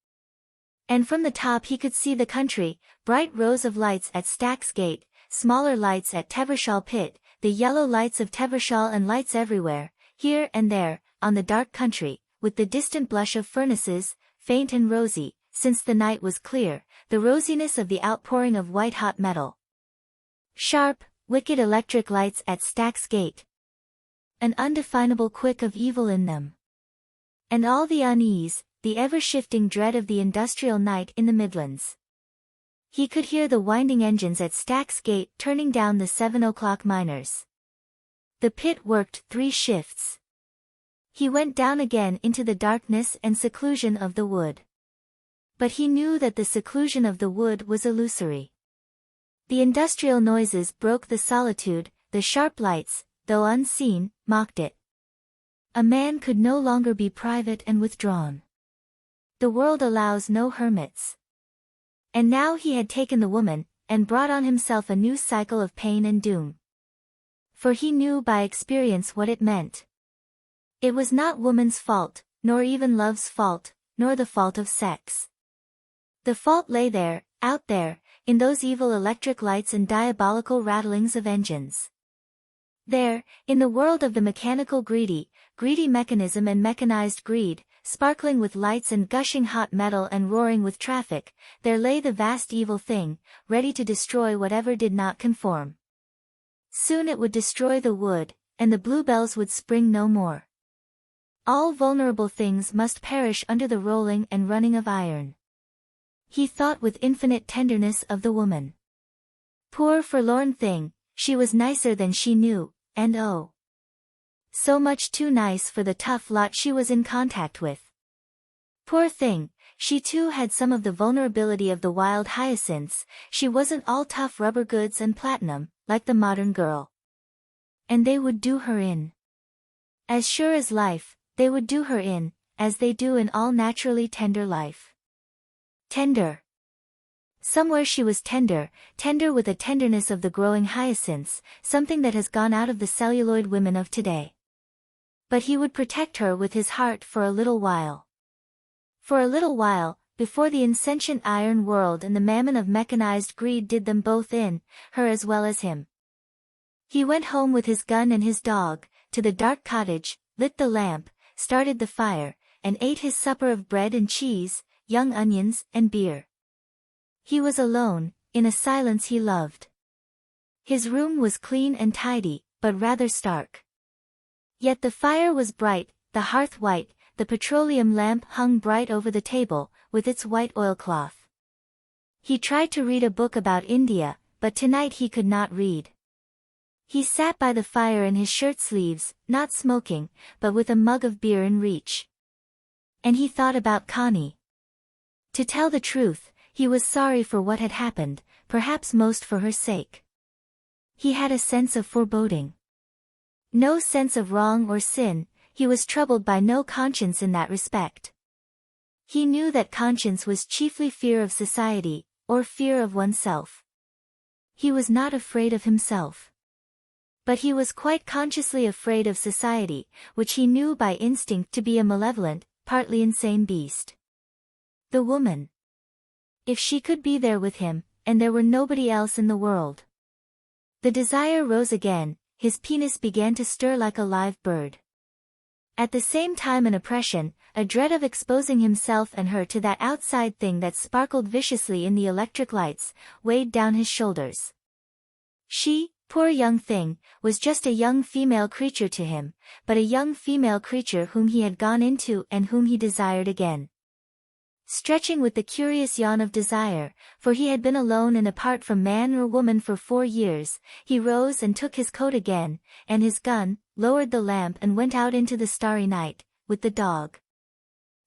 And from the top he could see the country, bright rows of lights at Stack's Gate, smaller lights at Tevershall Pit, the yellow lights of Tevershall, and lights everywhere, here and there, on the dark country, with the distant blush of furnaces, faint and rosy, since the night was clear, the rosiness of the outpouring of white-hot metal. Sharp, wicked electric lights at Stack's Gate. An undefinable quick of evil in them. And all the unease, the ever-shifting dread of the industrial night in the Midlands. He could hear the winding engines at Stack's Gate turning down the 7 o'clock miners. The pit worked 3 shifts. He went down again into the darkness and seclusion of the wood. But he knew that the seclusion of the wood was illusory. The industrial noises broke the solitude, the sharp lights, though unseen, mocked it. A man could no longer be private and withdrawn. The world allows no hermits. And now he had taken the woman, and brought on himself a new cycle of pain and doom. For he knew by experience what it meant. It was not woman's fault, nor even love's fault, nor the fault of sex. The fault lay there, out there, in those evil electric lights and diabolical rattlings of engines. There, in the world of the mechanical greedy mechanism and mechanized greed, sparkling with lights and gushing hot metal and roaring with traffic, there lay the vast evil thing, ready to destroy whatever did not conform. Soon it would destroy the wood, and the bluebells would spring no more. All vulnerable things must perish under the rolling and running of iron. He thought with infinite tenderness of the woman. Poor forlorn thing, she was nicer than she knew, and oh, so much too nice for the tough lot she was in contact with. Poor thing, she too had some of the vulnerability of the wild hyacinths, she wasn't all tough rubber goods and platinum, like the modern girl. And they would do her in. As sure as life, they would do her in, as they do in all naturally tender life. Tender. Somewhere she was tender, tender with a tenderness of the growing hyacinths, something that has gone out of the celluloid women of today. But he would protect her with his heart for a little while. For a little while, before the insentient iron world and the mammon of mechanized greed did them both in, her as well as him. He went home with his gun and his dog, to the dark cottage, lit the lamp, started the fire, and ate his supper of bread and cheese, young onions and beer. He was alone, in a silence he loved. His room was clean and tidy, but rather stark. Yet the fire was bright, the hearth white, the petroleum lamp hung bright over the table, with its white oilcloth. He tried to read a book about India, but tonight he could not read. He sat by the fire in his shirt sleeves, not smoking, but with a mug of beer in reach. And he thought about Connie. To tell the truth, he was sorry for what had happened, perhaps most for her sake. He had a sense of foreboding. No sense of wrong or sin, he was troubled by no conscience in that respect. He knew that conscience was chiefly fear of society, or fear of oneself. He was not afraid of himself. But he was quite consciously afraid of society, which he knew by instinct to be a malevolent, partly insane beast. The woman. If she could be there with him, and there were nobody else in the world. The desire rose again, his penis began to stir like a live bird. At the same time an oppression, a dread of exposing himself and her to that outside thing that sparkled viciously in the electric lights, weighed down his shoulders. She, poor young thing, was just a young female creature to him, but a young female creature whom he had gone into and whom he desired again. Stretching with the curious yawn of desire, for he had been alone and apart from man or woman for 4 years, he rose and took his coat again, and his gun, lowered the lamp and went out into the starry night, with the dog.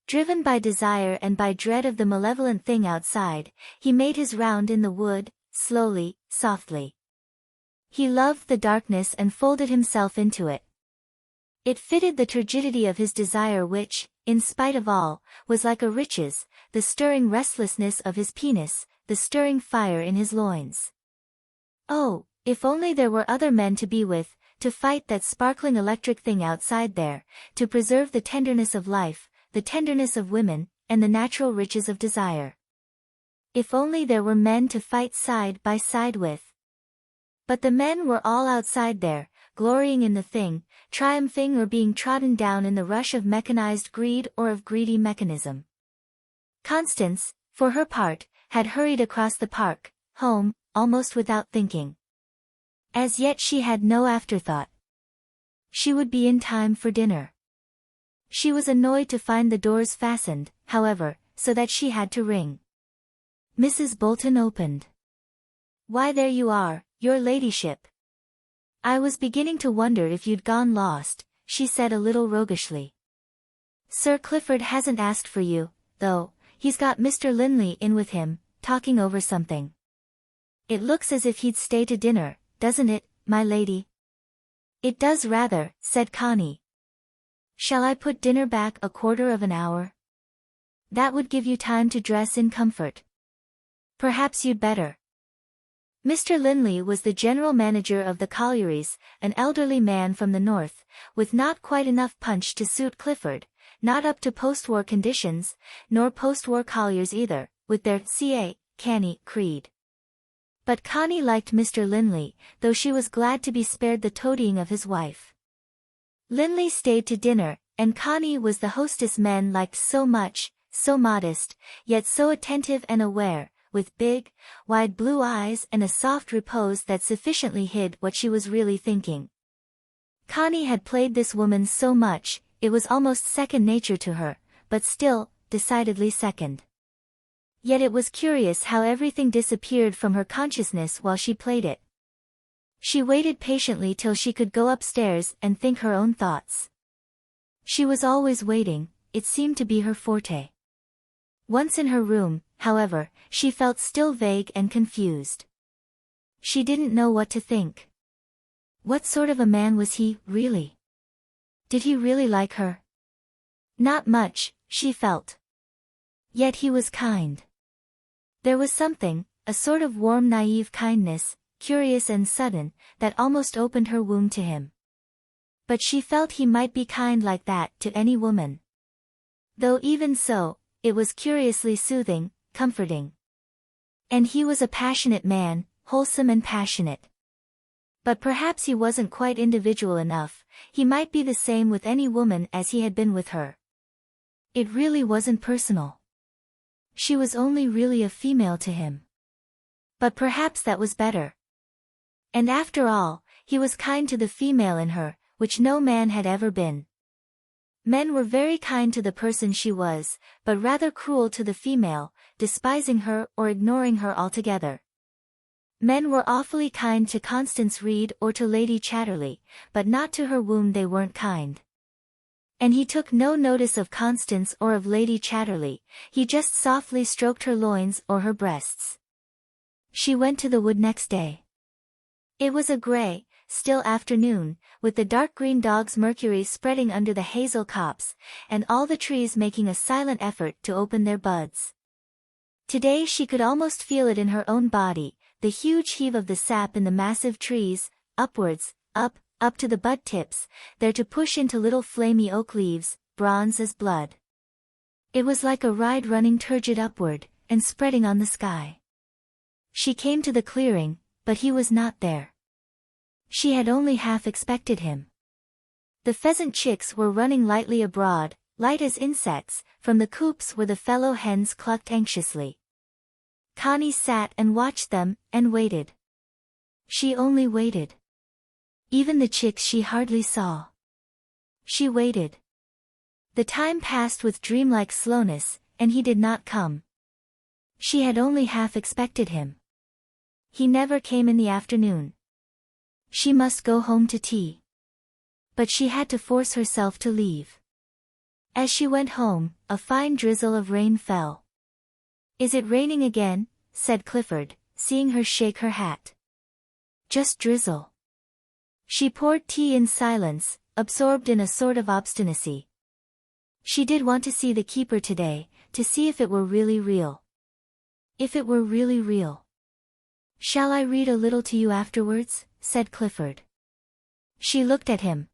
Driven by desire and by dread of the malevolent thing outside, he made his round in the wood, slowly, softly. He loved the darkness and folded himself into it. It fitted the turgidity of his desire which, in spite of all, was like a riches, the stirring restlessness of his penis, the stirring fire in his loins. Oh, if only there were other men to be with, to fight that sparkling electric thing outside there, to preserve the tenderness of life, the tenderness of women, and the natural riches of desire. If only there were men to fight side by side with. But the men were all outside there, glorying in the thing, triumphing or being trodden down in the rush of mechanized greed or of greedy mechanism. Constance, for her part, had hurried across the park, home, almost without thinking. As yet she had no afterthought. She would be in time for dinner. She was annoyed to find the doors fastened, however, so that she had to ring. Mrs. Bolton opened. "Why, there you are, your ladyship. I was beginning to wonder if you'd gone lost," she said a little roguishly. "Sir Clifford hasn't asked for you, though. He's got Mr. Linley in with him, talking over something. It looks as if he'd stay to dinner, doesn't it, my lady?" "It does rather," said Connie. "Shall I put dinner back a quarter of an hour? That would give you time to dress in comfort." "Perhaps you'd better." Mr. Linley was the general manager of the collieries, an elderly man from the north, with not quite enough punch to suit Clifford, not up to post-war conditions, nor post-war colliers either, with their canny creed. But Connie liked Mr. Linley, though she was glad to be spared the toadying of his wife. Linley stayed to dinner, and Connie was the hostess men liked so much, so modest, yet so attentive and aware, with big, wide blue eyes and a soft repose that sufficiently hid what she was really thinking. Connie had played this woman so much, it was almost second nature to her, but still, decidedly second. Yet it was curious how everything disappeared from her consciousness while she played it. She waited patiently till she could go upstairs and think her own thoughts. She was always waiting, it seemed to be her forte. Once in her room, however, she felt still vague and confused. She didn't know what to think. What sort of a man was he, really? Did he really like her? Not much, she felt. Yet he was kind. There was something, a sort of warm naive kindness, curious and sudden, that almost opened her womb to him. But she felt he might be kind like that to any woman. Though even so, it was curiously soothing, comforting. And he was a passionate man, wholesome and passionate. But perhaps he wasn't quite individual enough, he might be the same with any woman as he had been with her. It really wasn't personal. She was only really a female to him. But perhaps that was better. And after all, he was kind to the female in her, which no man had ever been. Men were very kind to the person she was, but rather cruel to the female, despising her or ignoring her altogether. Men were awfully kind to Constance Reed or to Lady Chatterley, but not to her whom they weren't kind. And he took no notice of Constance or of Lady Chatterley, he just softly stroked her loins or her breasts. She went to the wood next day. It was a grey, still afternoon, with the dark green dog's mercury spreading under the hazel copse, and all the trees making a silent effort to open their buds. Today she could almost feel it in her own body, the huge heave of the sap in the massive trees, upwards, up to the bud tips, there to push into little flamy oak leaves, bronze as blood. It was like a ride running turgid upward, and spreading on the sky. She came to the clearing, but he was not there. She had only half expected him. The pheasant chicks were running lightly abroad, light as insects, from the coops where the fellow hens clucked anxiously. Connie sat and watched them, and waited. She only waited. Even the chicks she hardly saw. She waited. The time passed with dreamlike slowness, and he did not come. She had only half expected him. He never came in the afternoon. She must go home to tea. But she had to force herself to leave. As she went home, a fine drizzle of rain fell. "Is it raining again?" said Clifford, seeing her shake her hat. "Just drizzle." She poured tea in silence, absorbed in a sort of obstinacy. She did want to see the keeper today, to see if it were really real. If it were really real. "Shall I read a little to you afterwards?" said Clifford. She looked at him.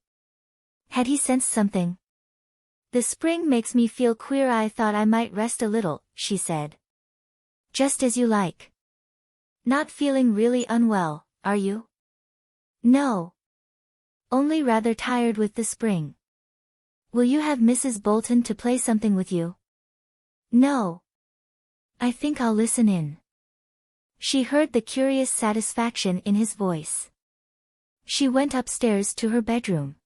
Had he sensed something? The spring makes me feel queer. I thought I might rest a little, she said. Just as you like. Not feeling really unwell, are you? No. Only rather tired with the spring. Will you have Mrs. Bolton to play something with you? No. I think I'll listen in. She heard the curious satisfaction in his voice. She went upstairs to her bedroom.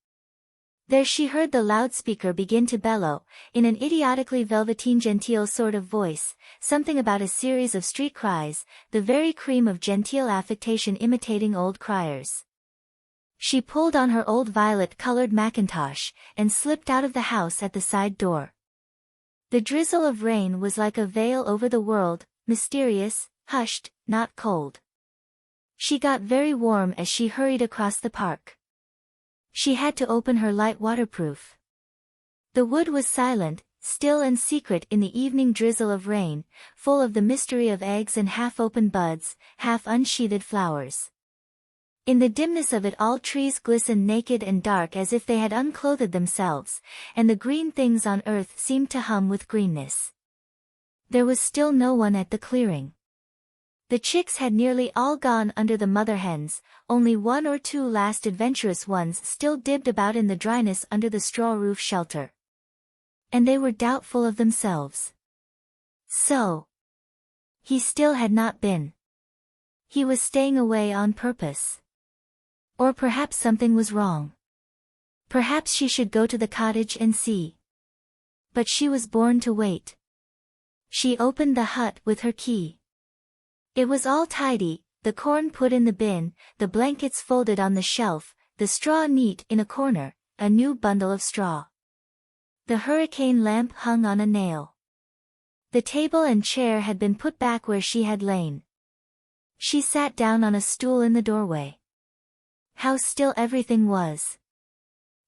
There she heard the loudspeaker begin to bellow, in an idiotically velveteen genteel sort of voice, something about a series of street cries, the very cream of genteel affectation imitating old criers. She pulled on her old violet-colored mackintosh, and slipped out of the house at the side door. The drizzle of rain was like a veil over the world, mysterious, hushed, not cold. She got very warm as she hurried across the park. She had to open her light waterproof. The wood was silent, still and secret in the evening drizzle of rain, full of the mystery of eggs and half-open buds, half-unsheathed flowers. In the dimness of it all trees glistened naked and dark as if they had unclothed themselves, and the green things on earth seemed to hum with greenness. There was still no one at the clearing. The chicks had nearly all gone under the mother hens, only one or two last adventurous ones still dibbed about in the dryness under the straw roof shelter. And they were doubtful of themselves. So. He still had not been. He was staying away on purpose. Or perhaps something was wrong. Perhaps she should go to the cottage and see. But she was born to wait. She opened the hut with her key. It was all tidy, the corn put in the bin, the blankets folded on the shelf, the straw neat in a corner, a new bundle of straw. The hurricane lamp hung on a nail. The table and chair had been put back where she had lain. She sat down on a stool in the doorway. How still everything was.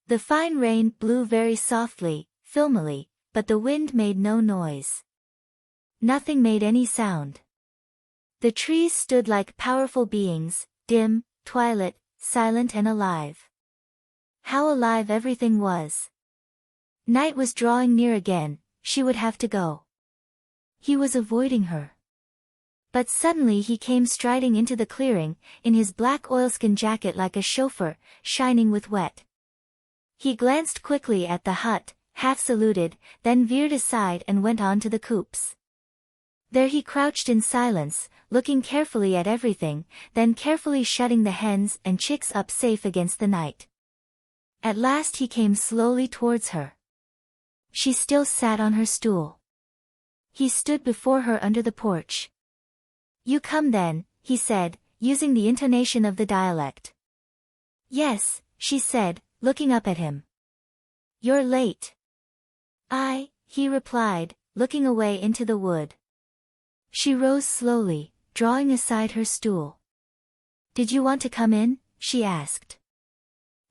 The fine rain blew very softly, filmily, but the wind made no noise. Nothing made any sound. The trees stood like powerful beings, dim, twilight, silent and alive. How alive everything was. Night was drawing near again, she would have to go. He was avoiding her. But suddenly he came striding into the clearing, in his black oilskin jacket like a chauffeur, shining with wet. He glanced quickly at the hut, half saluted, then veered aside and went on to the coops. There he crouched in silence, looking carefully at everything, then carefully shutting the hens and chicks up safe against the night. At last he came slowly towards her. She still sat on her stool. He stood before her under the porch. "You come then," he said, using the intonation of the dialect. "Yes," she said, looking up at him. "You're late." He replied, looking away into the wood. She rose slowly, drawing aside her stool. "Did you want to come in?" she asked.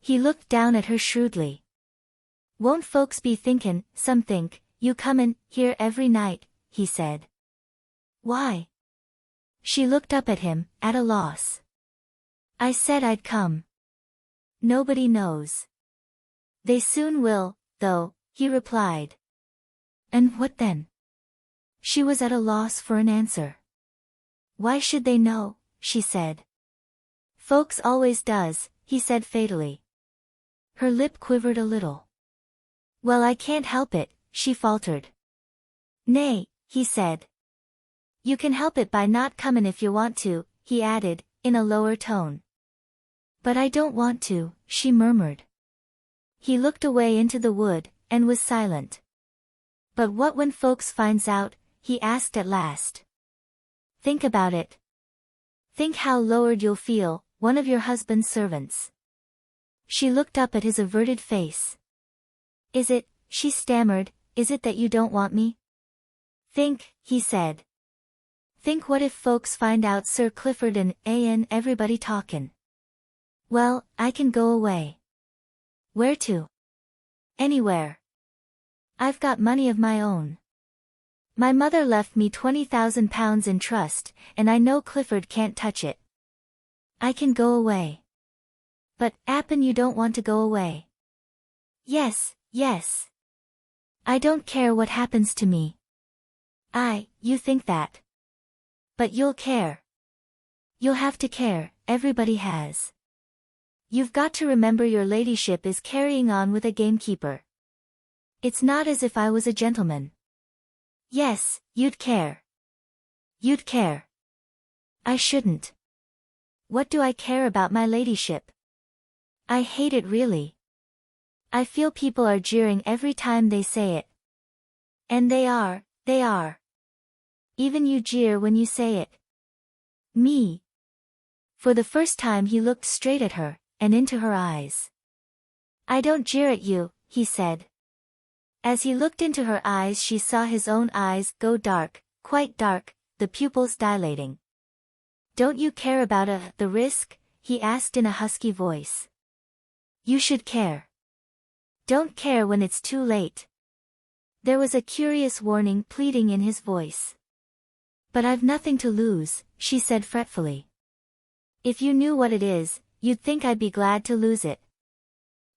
He looked down at her shrewdly. "Won't folks be thinkin', some think, you comin' here every night," he said. "Why?" She looked up at him, at a loss. "I said I'd come." "Nobody knows." "They soon will, though," he replied. "And what then?" She was at a loss for an answer. "Why should they know?" she said. "Folks always does," he said fatally. Her lip quivered a little. "Well, I can't help it," she faltered. "Nay," he said. "You can help it by not comin' if you want to," he added, in a lower tone. "But I don't want to," she murmured. He looked away into the wood, and was silent. "But what when folks finds out?" he asked at last. "Think about it. Think how lowered you'll feel, one of your husband's servants." She looked up at his averted face. "Is it," she stammered, "is it that you don't want me?" "Think," he said. "Think what if folks find out Sir Clifford and everybody talkin'." "Well, I can go away." "Where to?" "Anywhere. I've got money of my own. My mother left me £20,000 in trust, and I know Clifford can't touch it. I can go away." "But, 'appen you don't want to go away." "Yes, yes. I don't care what happens to me. You think that. But you'll care. You'll have to care, everybody has. You've got to remember your ladyship is carrying on with a gamekeeper. It's not as if I was a gentleman. Yes, you'd care. You'd care. I shouldn't. What do I care about my ladyship? I hate it really. I feel people are jeering every time they say it. And they are. Even you jeer when you say it. Me. For the first time he looked straight at her, and into her eyes. I don't jeer at you, he said. As he looked into her eyes she saw his own eyes go dark, quite dark, the pupils dilating. Don't you care about the risk? He asked in a husky voice. You should care. Don't care when it's too late. There was a curious warning pleading in his voice. But I've nothing to lose, she said fretfully. If you knew what it is, you'd think I'd be glad to lose it.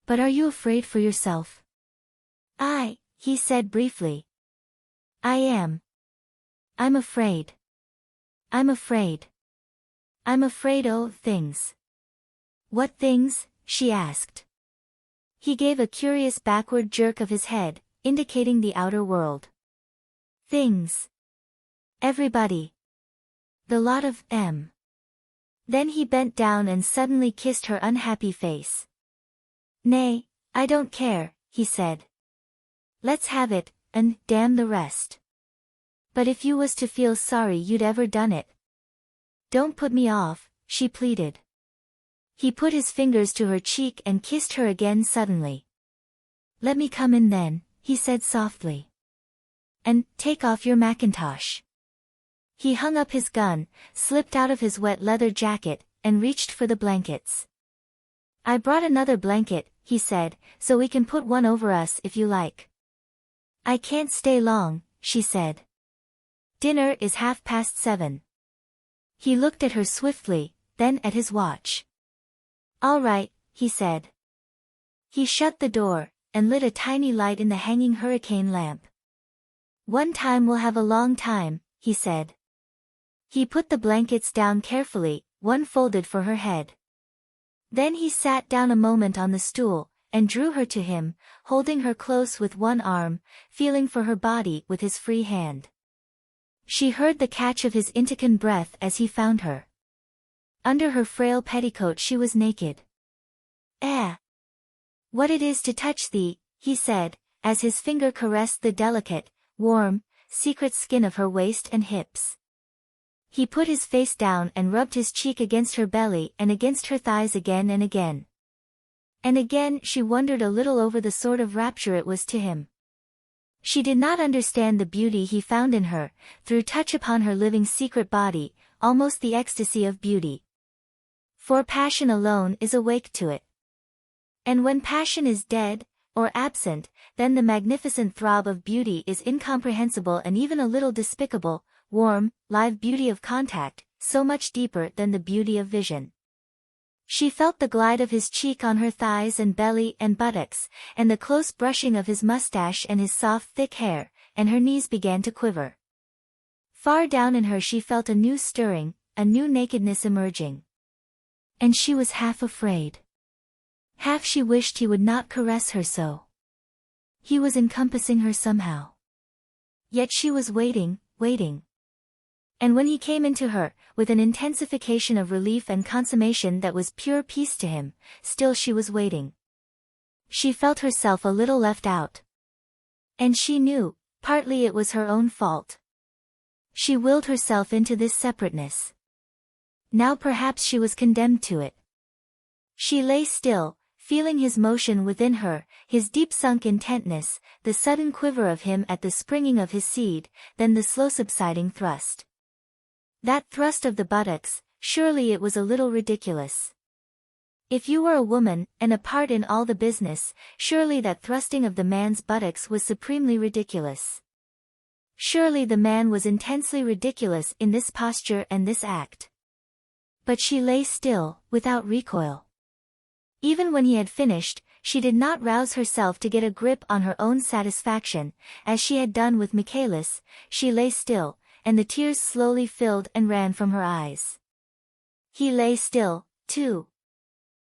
But are you afraid for yourself? He said briefly. I am. I'm afraid. I'm afraid. I'm afraid of things. What things? She asked. He gave a curious backward jerk of his head, indicating the outer world. Things. Everybody. The lot of them. Then he bent down and suddenly kissed her unhappy face. Nay, I don't care, he said. Let's have it, and damn the rest. But if you was to feel sorry you'd ever done it. Don't put me off, she pleaded. He put his fingers to her cheek and kissed her again suddenly. Let me come in then, he said softly. And take off your mackintosh. He hung up his gun, slipped out of his wet leather jacket, and reached for the blankets. I brought another blanket, he said, so we can put one over us if you like. I can't stay long, she said. Dinner is 7:30. He looked at her swiftly, then at his watch. All right, he said. He shut the door, and lit a tiny light in the hanging hurricane lamp. One time we'll have a long time, he said. He put the blankets down carefully, one folded for her head. Then he sat down a moment on the stool, and drew her to him, holding her close with one arm, feeling for her body with his free hand. She heard the catch of his intocan breath as he found her. Under her frail petticoat she was naked. What it is to touch thee, he said, as his finger caressed the delicate, warm, secret skin of her waist and hips. He put his face down and rubbed his cheek against her belly and against her thighs again and again. And again she wondered a little over the sort of rapture it was to him. She did not understand the beauty he found in her, through touch upon her living secret body, almost the ecstasy of beauty. For passion alone is awake to it. And when passion is dead, or absent, then the magnificent throb of beauty is incomprehensible and even a little despicable, warm, live beauty of contact, so much deeper than the beauty of vision. She felt the glide of his cheek on her thighs and belly and buttocks, and the close brushing of his mustache and his soft thick hair, and her knees began to quiver. Far down in her she felt a new stirring, a new nakedness emerging. And she was half afraid. Half she wished he would not caress her so. He was encompassing her somehow. Yet she was waiting. And when he came into her, with an intensification of relief and consummation that was pure peace to him, still she was waiting. She felt herself a little left out. And she knew, partly it was her own fault. She willed herself into this separateness. Now perhaps she was condemned to it. She lay still, feeling his motion within her, his deep-sunk intentness, the sudden quiver of him at the springing of his seed, then the slow subsiding thrust. That thrust of the buttocks, surely it was a little ridiculous. If you were a woman, and a part in all the business, surely that thrusting of the man's buttocks was supremely ridiculous. Surely the man was intensely ridiculous in this posture and this act. But she lay still, without recoil. Even when he had finished, she did not rouse herself to get a grip on her own satisfaction, as she had done with Michaelis. She lay still, and the tears slowly filled and ran from her eyes. He lay still, too.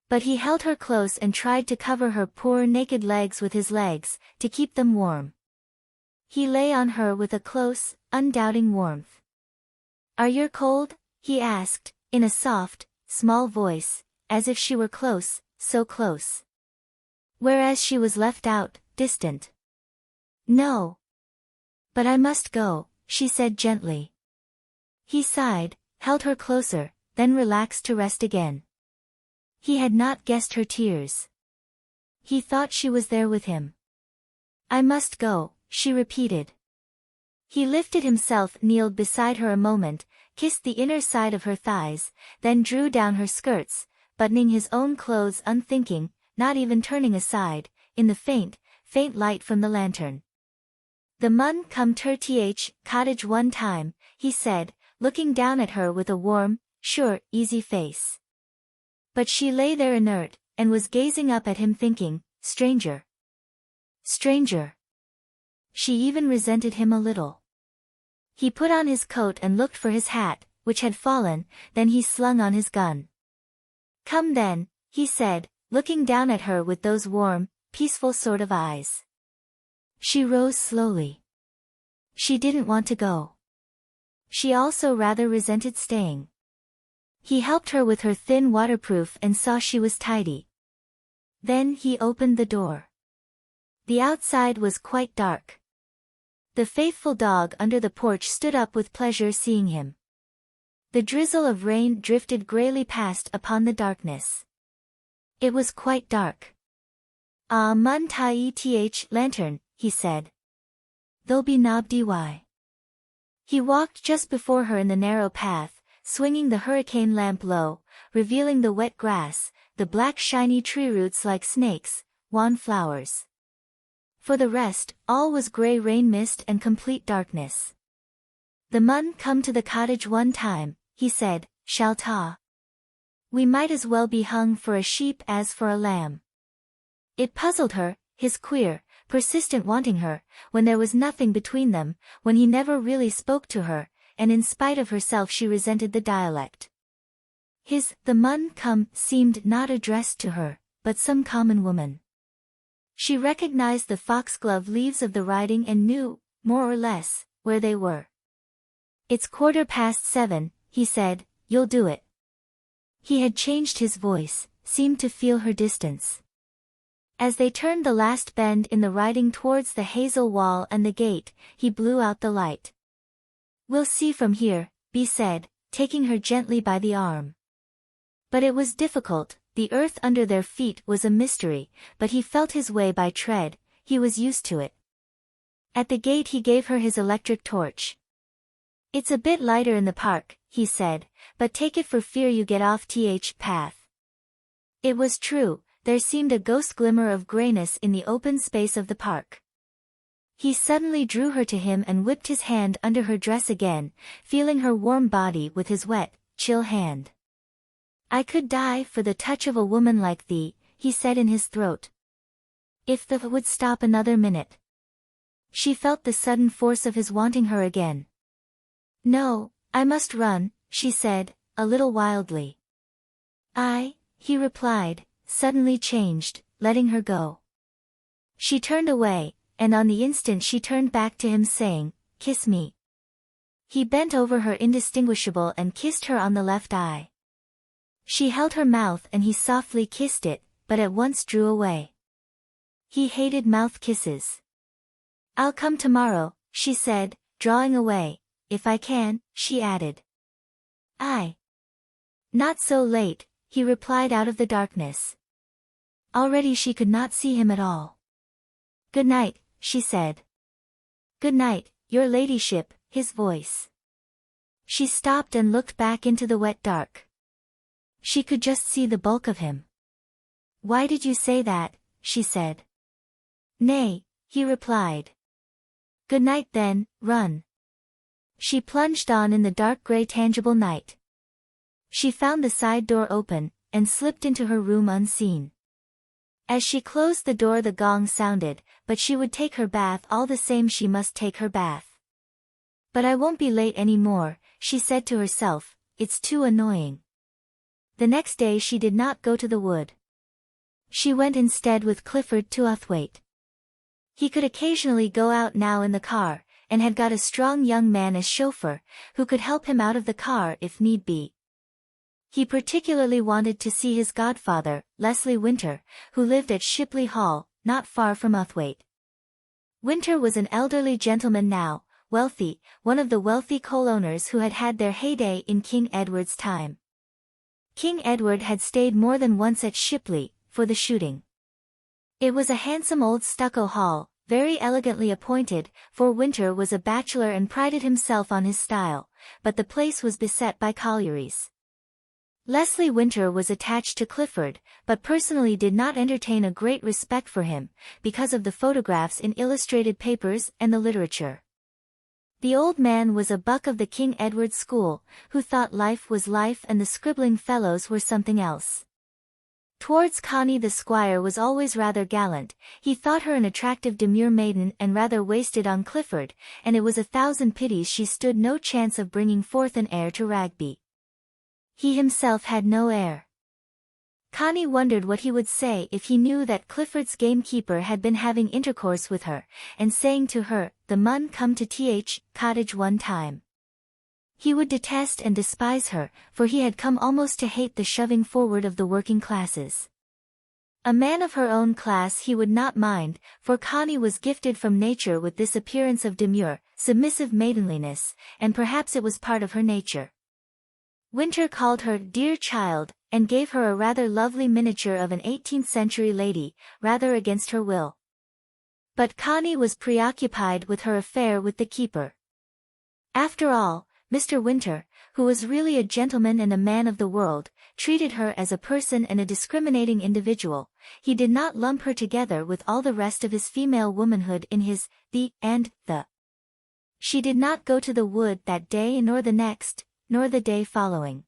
But he held her close and tried to cover her poor naked legs with his legs, to keep them warm. He lay on her with a close, undoubting warmth. "Are you cold?" he asked, in a soft, small voice, as if she were close, so close. Whereas she was left out, distant. "No. But I must go," she said gently. He sighed, held her closer, then relaxed to rest again. He had not guessed her tears. He thought she was there with him. "I must go," she repeated. He lifted himself, kneeled beside her a moment, kissed the inner side of her thighs, then drew down her skirts, buttoning his own clothes unthinking, not even turning aside, in the faint, faint light from the lantern. "The mun come to cottage one time," he said, looking down at her with a warm, sure, easy face. But she lay there inert, and was gazing up at him thinking, stranger. Stranger. She even resented him a little. He put on his coat and looked for his hat, which had fallen, then he slung on his gun. "Come then," he said, looking down at her with those warm, peaceful sort of eyes. She rose slowly. She didn't want to go. She also rather resented staying. He helped her with her thin waterproof and saw she was tidy. Then he opened the door. The outside was quite dark. The faithful dog under the porch stood up with pleasure seeing him. The drizzle of rain drifted grayly past upon the darkness. It was quite dark. "Ah mun th lantern," he said. "There'll be nob dy." He walked just before her in the narrow path, swinging the hurricane lamp low, revealing the wet grass, the black shiny tree roots like snakes, wan flowers. For the rest, all was grey rain mist and complete darkness. "The mun come to the cottage one time," he said, "shall ta. We might as well be hung for a sheep as for a lamb." It puzzled her, his queer, persistent wanting her, when there was nothing between them, when he never really spoke to her, and in spite of herself she resented the dialect. The mun come seemed not addressed to her, but some common woman. She recognized the foxglove leaves of the writing and knew, more or less, where they were. "It's 7:15, he said, "you'll do it." He had changed his voice, seemed to feel her distance. As they turned the last bend in the riding towards the hazel wall and the gate, he blew out the light. "We'll see from here," Bea said, taking her gently by the arm. But it was difficult, the earth under their feet was a mystery, but he felt his way by tread, he was used to it. At the gate he gave her his electric torch. "It's a bit lighter in the park," he said, "but take it for fear you get off path." It was true, there seemed a ghost glimmer of grayness in the open space of the park. He suddenly drew her to him and whipped his hand under her dress again, feeling her warm body with his wet, chill hand. "I could die for the touch of a woman like thee," he said in his throat. "If thou would stop another minute." She felt the sudden force of his wanting her again. "No, I must run," she said, a little wildly. He replied, suddenly changed, letting her go. She turned away, and on the instant she turned back to him saying, "Kiss me." He bent over her indistinguishable and kissed her on the left eye. She held her mouth and he softly kissed it, but at once drew away. He hated mouth kisses. "I'll come tomorrow," she said, drawing away. "If I can," she added. "Not so late," he replied out of the darkness. Already she could not see him at all. "Good night," she said. "Good night, your ladyship," his voice. She stopped and looked back into the wet dark. She could just see the bulk of him. "Why did you say that?" she said. "Nay," he replied. "Good night then, run." She plunged on in the dark grey tangible night. She found the side door open, and slipped into her room unseen. As she closed the door the gong sounded, but she would take her bath all the same. She must take her bath. But I won't be late any more, she said to herself, it's too annoying. The next day she did not go to the wood. She went instead with Clifford to Uthwaite. He could occasionally go out now in the car, and had got a strong young man as chauffeur, who could help him out of the car if need be. He particularly wanted to see his godfather, Leslie Winter, who lived at Shipley Hall, not far from Uthwaite. Winter was an elderly gentleman now, wealthy, one of the wealthy coal owners who had had their heyday in King Edward's time. King Edward had stayed more than once at Shipley, for the shooting. It was a handsome old stucco hall, very elegantly appointed, for Winter was a bachelor and prided himself on his style, but the place was beset by collieries. Leslie Winter was attached to Clifford, but personally did not entertain a great respect for him, because of the photographs in illustrated papers and the literature. The old man was a buck of the King Edward school, who thought life was life and the scribbling fellows were something else. Towards Connie the squire was always rather gallant. He thought her an attractive demure maiden and rather wasted on Clifford, and it was 1,000 pities she stood no chance of bringing forth an heir to Ragby. He himself had no heir. Connie wondered what he would say if he knew that Clifford's gamekeeper had been having intercourse with her, and saying to her, "The mun come to th cottage one time." He would detest and despise her, for he had come almost to hate the shoving forward of the working classes. A man of her own class he would not mind, for Connie was gifted from nature with this appearance of demure, submissive maidenliness, and perhaps it was part of her nature. Winter called her "dear child," and gave her a rather lovely miniature of an 18th-century lady, rather against her will. But Connie was preoccupied with her affair with the keeper. After all, Mr. Winter, who was really a gentleman and a man of the world, treated her as a person and a discriminating individual. He did not lump her together with all the rest of his female womanhood in his "the" and "the." She did not go to the wood that day nor the next, nor the day following.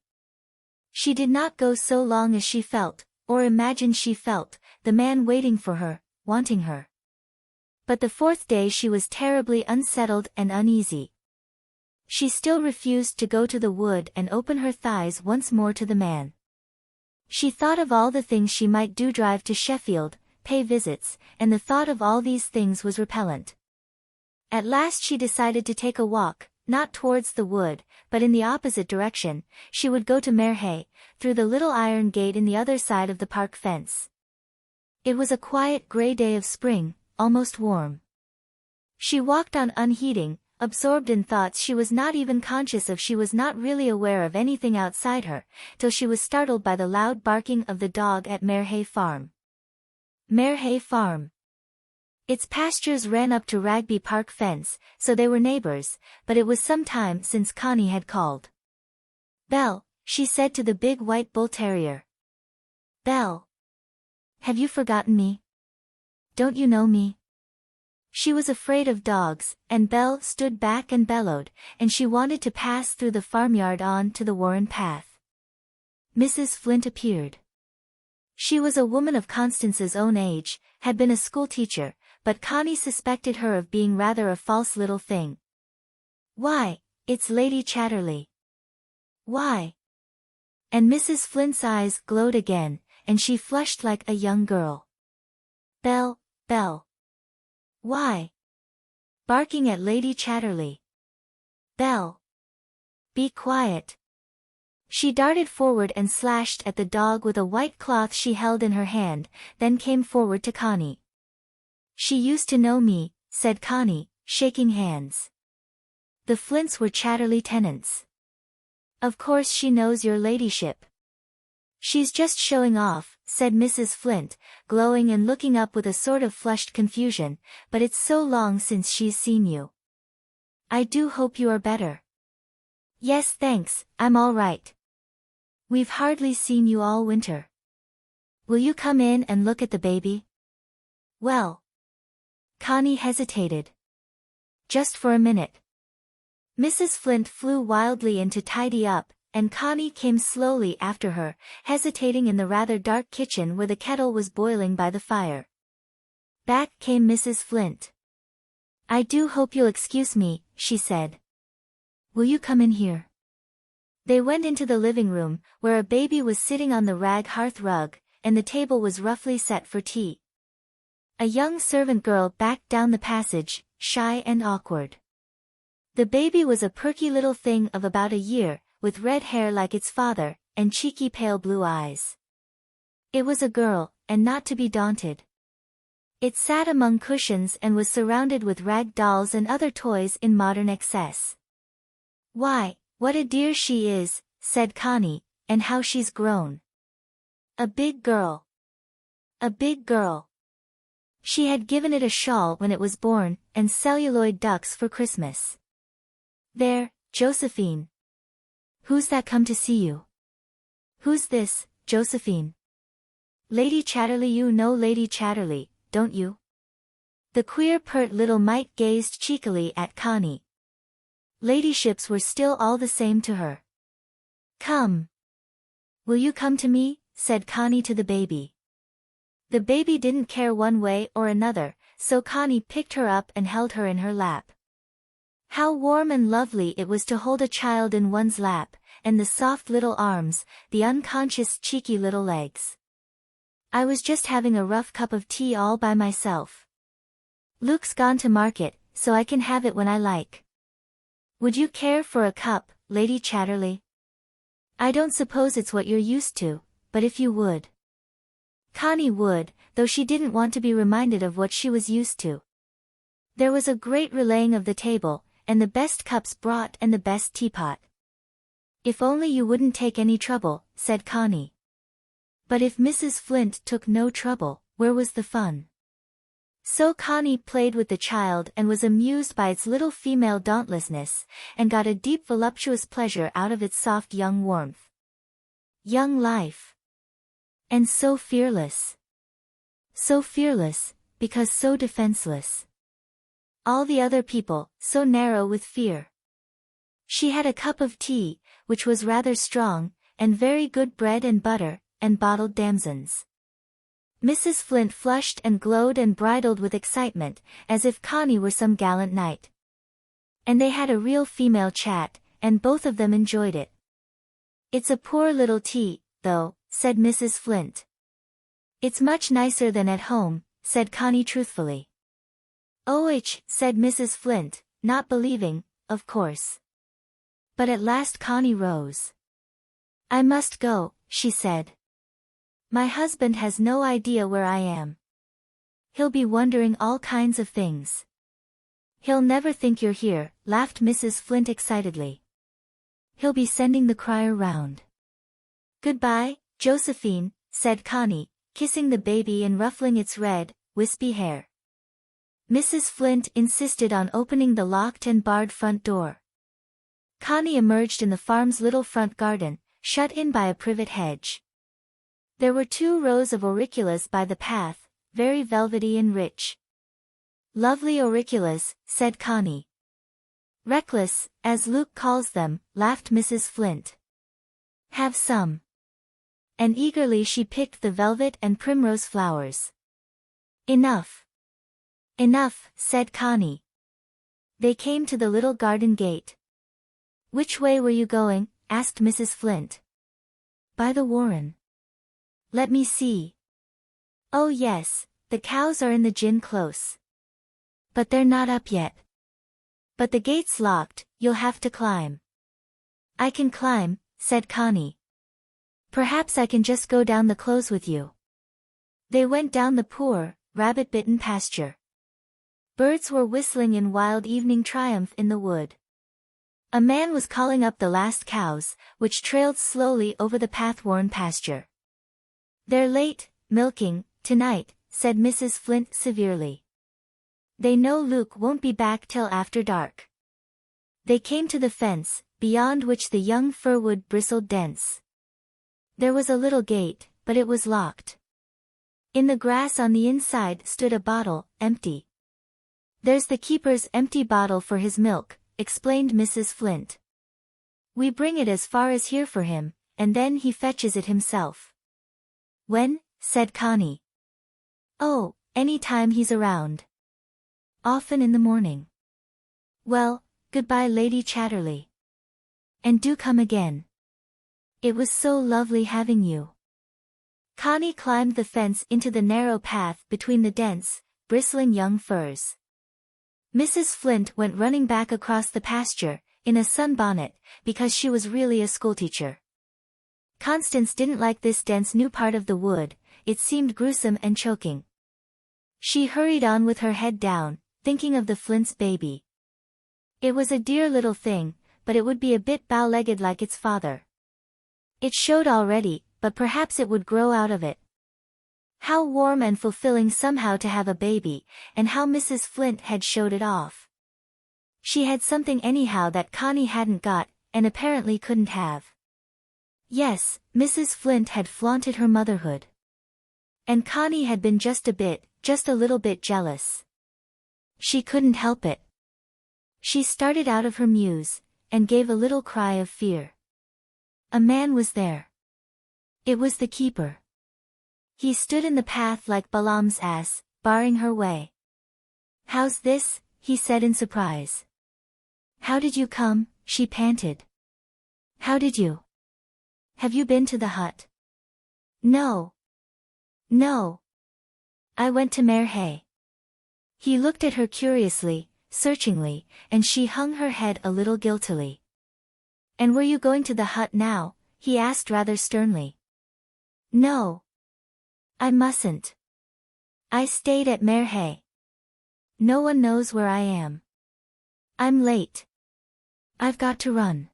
She did not go so long as she felt, or imagined she felt, the man waiting for her, wanting her. But the 4th day she was terribly unsettled and uneasy. She still refused to go to the wood and open her thighs once more to the man. She thought of all the things she might do, drive to Sheffield, pay visits, and the thought of all these things was repellent. At last she decided to take a walk, not towards the wood, but in the opposite direction. She would go to Marehay, through the little iron gate in the other side of the park fence. It was a quiet grey day of spring, almost warm. She walked on unheeding, absorbed in thoughts she was not even conscious of. She was not really aware of anything outside her, till she was startled by the loud barking of the dog at Marehay Farm. Marehay Farm. Its pastures ran up to Ragby Park fence, so they were neighbours, but it was some time since Connie had called. "Belle," she said to the big white bull terrier. "Belle. Have you forgotten me? Don't you know me?" She was afraid of dogs, and Belle stood back and bellowed, and she wanted to pass through the farmyard on to the Warren path. Mrs. Flint appeared. She was a woman of Constance's own age, had been a schoolteacher, but Connie suspected her of being rather a false little thing. "Why, it's Lady Chatterley." "Why?" And Mrs. Flint's eyes glowed again, and she flushed like a young girl. "Belle, Belle." "Why?" "Barking at Lady Chatterley." "Belle. Be quiet." She darted forward and slashed at the dog with a white cloth she held in her hand, then came forward to Connie. "She used to know me," said Connie, shaking hands. "The Flints were Chatterley tenants." "Of course she knows your ladyship." "She's just showing off," said Mrs. Flint, glowing and looking up with a sort of flushed confusion, "but it's so long since she's seen you." "I do hope you are better." "Yes, thanks, I'm all right." "We've hardly seen you all winter." "Will you come in and look at the baby?" "Well." Connie hesitated. "Just for a minute." Mrs. Flint flew wildly in to tidy up, and Connie came slowly after her, hesitating in the rather dark kitchen where the kettle was boiling by the fire. Back came Mrs. Flint. "I do hope you'll excuse me," she said. "Will you come in here?" They went into the living room, where a baby was sitting on the rag hearth rug, and the table was roughly set for tea. A young servant girl backed down the passage, shy and awkward. The baby was a perky little thing of about a year, with red hair like its father, and cheeky pale blue eyes. It was a girl, and not to be daunted. It sat among cushions and was surrounded with rag dolls and other toys in modern excess. "Why, what a dear she is," said Connie, "and how she's grown. A big girl. A big girl." She had given it a shawl when it was born, and celluloid ducks for Christmas. "There, Josephine. Who's that come to see you?" "Who's this, Josephine?" "Lady Chatterley. You know Lady Chatterley, don't you?" The queer pert little mite gazed cheekily at Connie. Ladyships were still all the same to her. "Come. Will you come to me?" said Connie to the baby. The baby didn't care one way or another, so Connie picked her up and held her in her lap. How warm and lovely it was to hold a child in one's lap, and the soft little arms, the unconscious cheeky little legs. "I was just having a rough cup of tea all by myself. Luke's gone to market, so I can have it when I like. Would you care for a cup, Lady Chatterley? I don't suppose it's what you're used to, but if you would." Connie would, though she didn't want to be reminded of what she was used to. There was a great relaying of the table, and the best cups brought and the best teapot. "If only you wouldn't take any trouble," said Connie. But if Mrs. Flint took no trouble, where was the fun? So Connie played with the child and was amused by its little female dauntlessness, and got a deep voluptuous pleasure out of its soft young warmth. Young life. And so fearless. So fearless, because so defenseless. All the other people, so narrow with fear. She had a cup of tea, which was rather strong, and very good bread and butter, and bottled damsons. Mrs. Flint flushed and glowed and bridled with excitement, as if Connie were some gallant knight. And they had a real female chat, and both of them enjoyed it. "It's a poor little tea, though," said Mrs. Flint. "It's much nicer than at home," said Connie truthfully. "Oh," said Mrs. Flint, not believing, of course. But at last Connie rose. "I must go," she said. "My husband has no idea where I am. He'll be wondering all kinds of things." "He'll never think you're here," laughed Mrs. Flint excitedly. "He'll be sending the crier round." "Goodbye, Josephine," said Connie, kissing the baby and ruffling its red, wispy hair. Mrs. Flint insisted on opening the locked and barred front door. Connie emerged in the farm's little front garden, shut in by a privet hedge. There were 2 rows of auriculas by the path, very velvety and rich. "Lovely auriculas," said Connie. "Reckless, as Luke calls them," laughed Mrs. Flint. "Have some." And eagerly she picked the velvet and primrose flowers. "Enough. Enough," said Connie. They came to the little garden gate. "Which way were you going?" asked Mrs. Flint. "By the warren." "Let me see." "Oh yes, the cows are in the gin close. But they're not up yet." "But the gate's locked, you'll have to climb." "I can climb," said Connie. "Perhaps I can just go down the close with you." They went down the poor, rabbit-bitten pasture. Birds were whistling in wild evening triumph in the wood. A man was calling up the last cows, which trailed slowly over the path-worn pasture. "They're late, milking, tonight," said Mrs. Flint severely. "They know Luke won't be back till after dark." They came to the fence, beyond which the young firwood bristled dense. There was a little gate, but it was locked. In the grass on the inside stood a bottle, empty. "There's the keeper's empty bottle for his milk," explained Mrs. Flint. We bring it as far as here for him, and then he fetches it himself. When? Said Connie. Oh, any time he's around. Often in the morning. Well, goodbye Lady Chatterley. And do come again. It was so lovely having you. Connie climbed the fence into the narrow path between the dense, bristling young firs. Mrs. Flint went running back across the pasture, in a sunbonnet, because she was really a schoolteacher. Constance didn't like this dense new part of the wood, it seemed gruesome and choking. She hurried on with her head down, thinking of the Flint's baby. It was a dear little thing, but it would be a bit bow-legged like its father. It showed already, but perhaps it would grow out of it. How warm and fulfilling somehow to have a baby, and how Mrs. Flint had showed it off. She had something anyhow that Connie hadn't got, and apparently couldn't have. Yes, Mrs. Flint had flaunted her motherhood. And Connie had been just a little bit jealous. She couldn't help it. She started out of her muse, and gave a little cry of fear. A man was there. It was the keeper. He stood in the path like Balaam's ass, barring her way. How's this? He said in surprise. How did you come? She panted. How did you? Have you been to the hut? No. No. I went to Mare Hay. He looked at her curiously, searchingly, and she hung her head a little guiltily. And were you going to the hut now? He asked rather sternly. No. I mustn't. I stayed at Mare Hay. No one knows where I am. I'm late. I've got to run.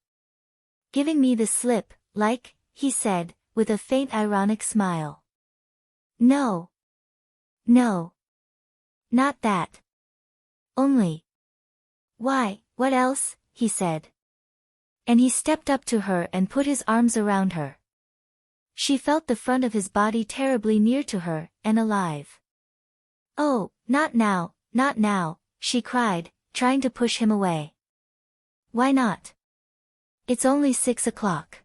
Giving me the slip, like, he said, with a faint ironic smile. No. No. Not that. Only. Why, what else? He said. And he stepped up to her and put his arms around her. She felt the front of his body terribly near to her, and alive. Oh, not now, she cried, trying to push him away. Why not? It's only 6 o'clock.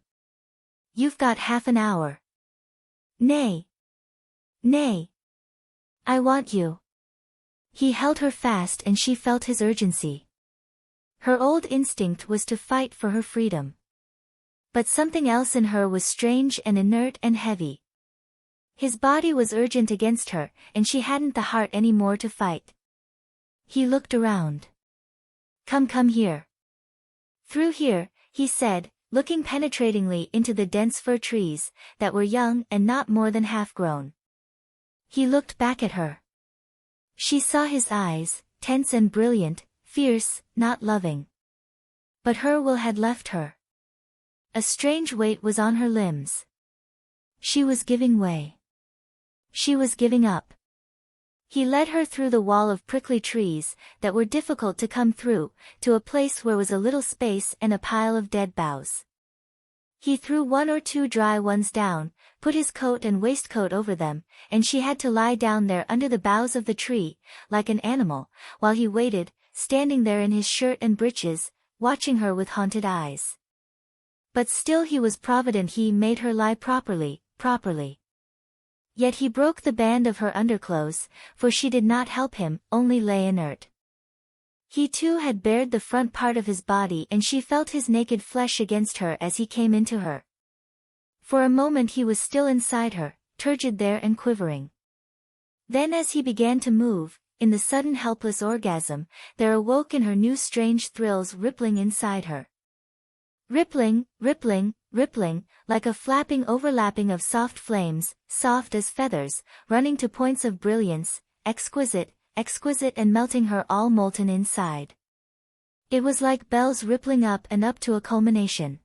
You've got half an hour. Nay. Nay. I want you. He held her fast and she felt his urgency. Her old instinct was to fight for her freedom. But something else in her was strange and inert and heavy. His body was urgent against her, and she hadn't the heart any more to fight. He looked around. Come here. Through here, he said, looking penetratingly into the dense fir trees, that were young and not more than half-grown. He looked back at her. She saw his eyes, tense and brilliant, fierce, not loving. But her will had left her. A strange weight was on her limbs. She was giving way. She was giving up. He led her through the wall of prickly trees, that were difficult to come through, to a place where was a little space and a pile of dead boughs. He threw 1 or 2 dry ones down, put his coat and waistcoat over them, and she had to lie down there under the boughs of the tree, like an animal, while he waited, standing there in his shirt and breeches, watching her with haunted eyes. But still he was provident, he made her lie properly. Yet he broke the band of her underclothes, for she did not help him, only lay inert. He too had bared the front part of his body and she felt his naked flesh against her as he came into her. For a moment he was still inside her, turgid there and quivering. Then as he began to move, in the sudden helpless orgasm, there awoke in her new strange thrills rippling inside her. Rippling, like a flapping overlapping of soft flames, soft as feathers, running to points of brilliance, exquisite, and melting her all molten inside. It was like bells rippling up and up to a culmination.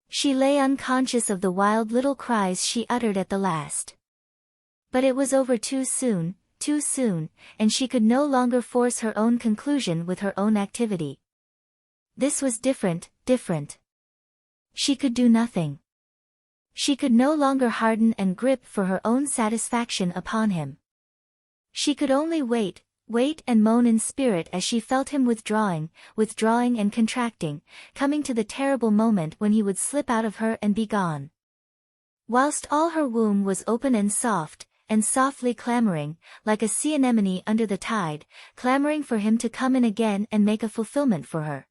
She lay unconscious of the wild little cries she uttered at the last. But it was over too soon, and she could no longer force her own conclusion with her own activity. This was different. She could do nothing. She could no longer harden and grip for her own satisfaction upon him. She could only wait, wait and moan in spirit as she felt him withdrawing and contracting, coming to the terrible moment when he would slip out of her and be gone. Whilst all her womb was open and softly clamoring, like a sea anemone under the tide, clamoring for him to come in again and make a fulfillment for her.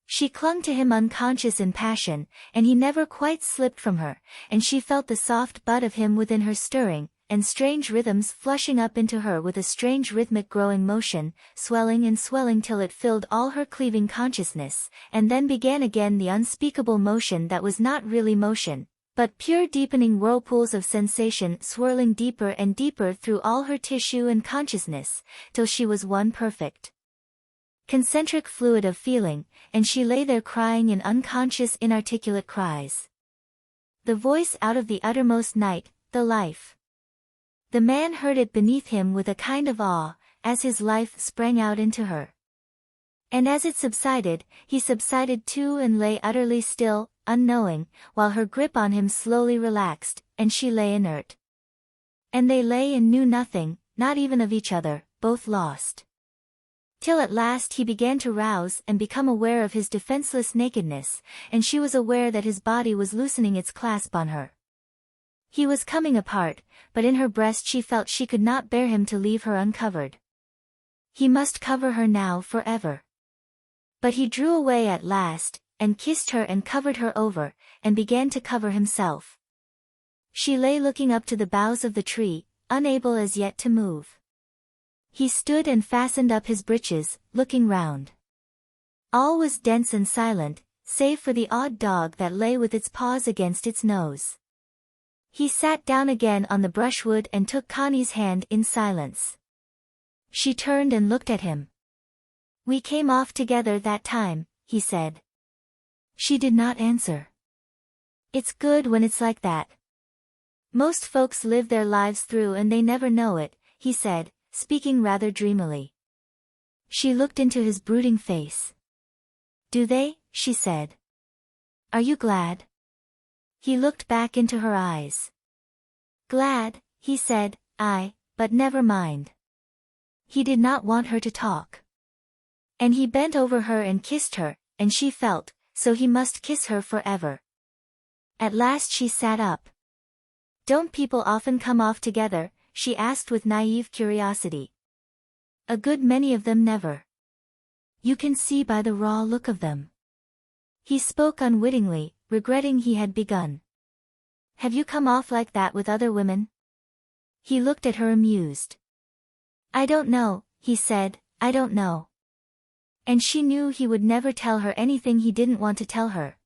She clung to him unconscious in passion, and he never quite slipped from her, and she felt the soft bud of him within her stirring, and strange rhythms flushing up into her with a strange rhythmic growing motion, swelling and swelling till it filled all her cleaving consciousness, and then began again the unspeakable motion that was not really motion, but pure deepening whirlpools of sensation swirling deeper and deeper through all her tissue and consciousness, till she was one perfect concentric fluid of feeling, and she lay there crying in unconscious inarticulate cries. The voice out of the uttermost night, the life. The man heard it beneath him with a kind of awe, as his life sprang out into her. And as it subsided, he subsided too and lay utterly still, unknowing, while her grip on him slowly relaxed, and she lay inert. And they lay and knew nothing, not even of each other, both lost. Till at last he began to rouse and become aware of his defenseless nakedness, and she was aware that his body was loosening its clasp on her. He was coming apart, but in her breast she felt she could not bear him to leave her uncovered. He must cover her now forever. But he drew away at last, and kissed her and covered her over, and began to cover himself. She lay looking up to the boughs of the tree, unable as yet to move. He stood and fastened up his breeches, looking round. All was dense and silent, save for the odd dog that lay with its paws against its nose. He sat down again on the brushwood and took Connie's hand in silence. She turned and looked at him. "We came off together that time," he said. She did not answer. "It's good when it's like that. Most folks live their lives through and they never know it," he said, speaking rather dreamily. She looked into his brooding face. "Do they?" she said. "Are you glad?" He looked back into her eyes. "Glad," he said, but never mind." He did not want her to talk. And he bent over her and kissed her, and she felt, so he must kiss her forever. At last she sat up. "Don't people often come off together?" she asked with naive curiosity. "A good many of them never. You can see by the raw look of them." He spoke unwittingly, regretting he had begun. "Have you come off like that with other women?" He looked at her amused. "I don't know," he said, "I don't know." And she knew he would never tell her anything he didn't want to tell her.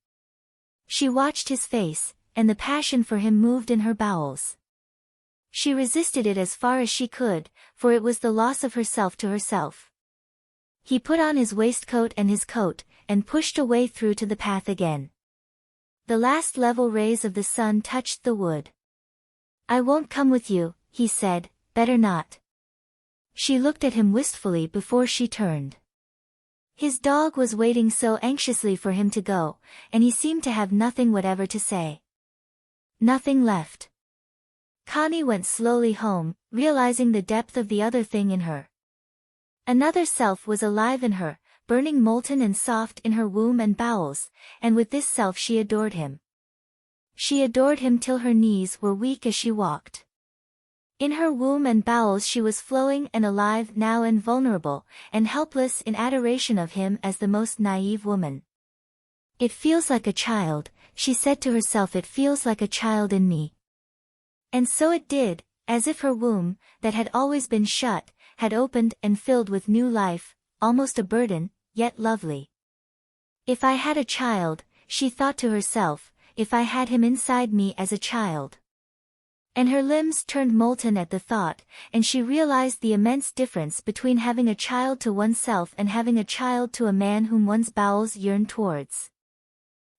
She watched his face, and the passion for him moved in her bowels. She resisted it as far as she could, for it was the loss of herself to herself. He put on his waistcoat and his coat, and pushed a way through to the path again. The last level rays of the sun touched the wood. "I won't come with you," he said, "better not." She looked at him wistfully before she turned. His dog was waiting so anxiously for him to go, and he seemed to have nothing whatever to say. Nothing left. Connie went slowly home, realizing the depth of the other thing in her. Another self was alive in her, burning molten and soft in her womb and bowels, and with this self she adored him. She adored him till her knees were weak as she walked. In her womb and bowels she was flowing and alive now and vulnerable, and helpless in adoration of him as the most naive woman. "It feels like a child," she said to herself, "it feels like a child in me." And so it did, as if her womb, that had always been shut, had opened and filled with new life, almost a burden, yet lovely. "If I had a child," she thought to herself, "if I had him inside me as a child." And her limbs turned molten at the thought, and she realized the immense difference between having a child to oneself and having a child to a man whom one's bowels yearned towards.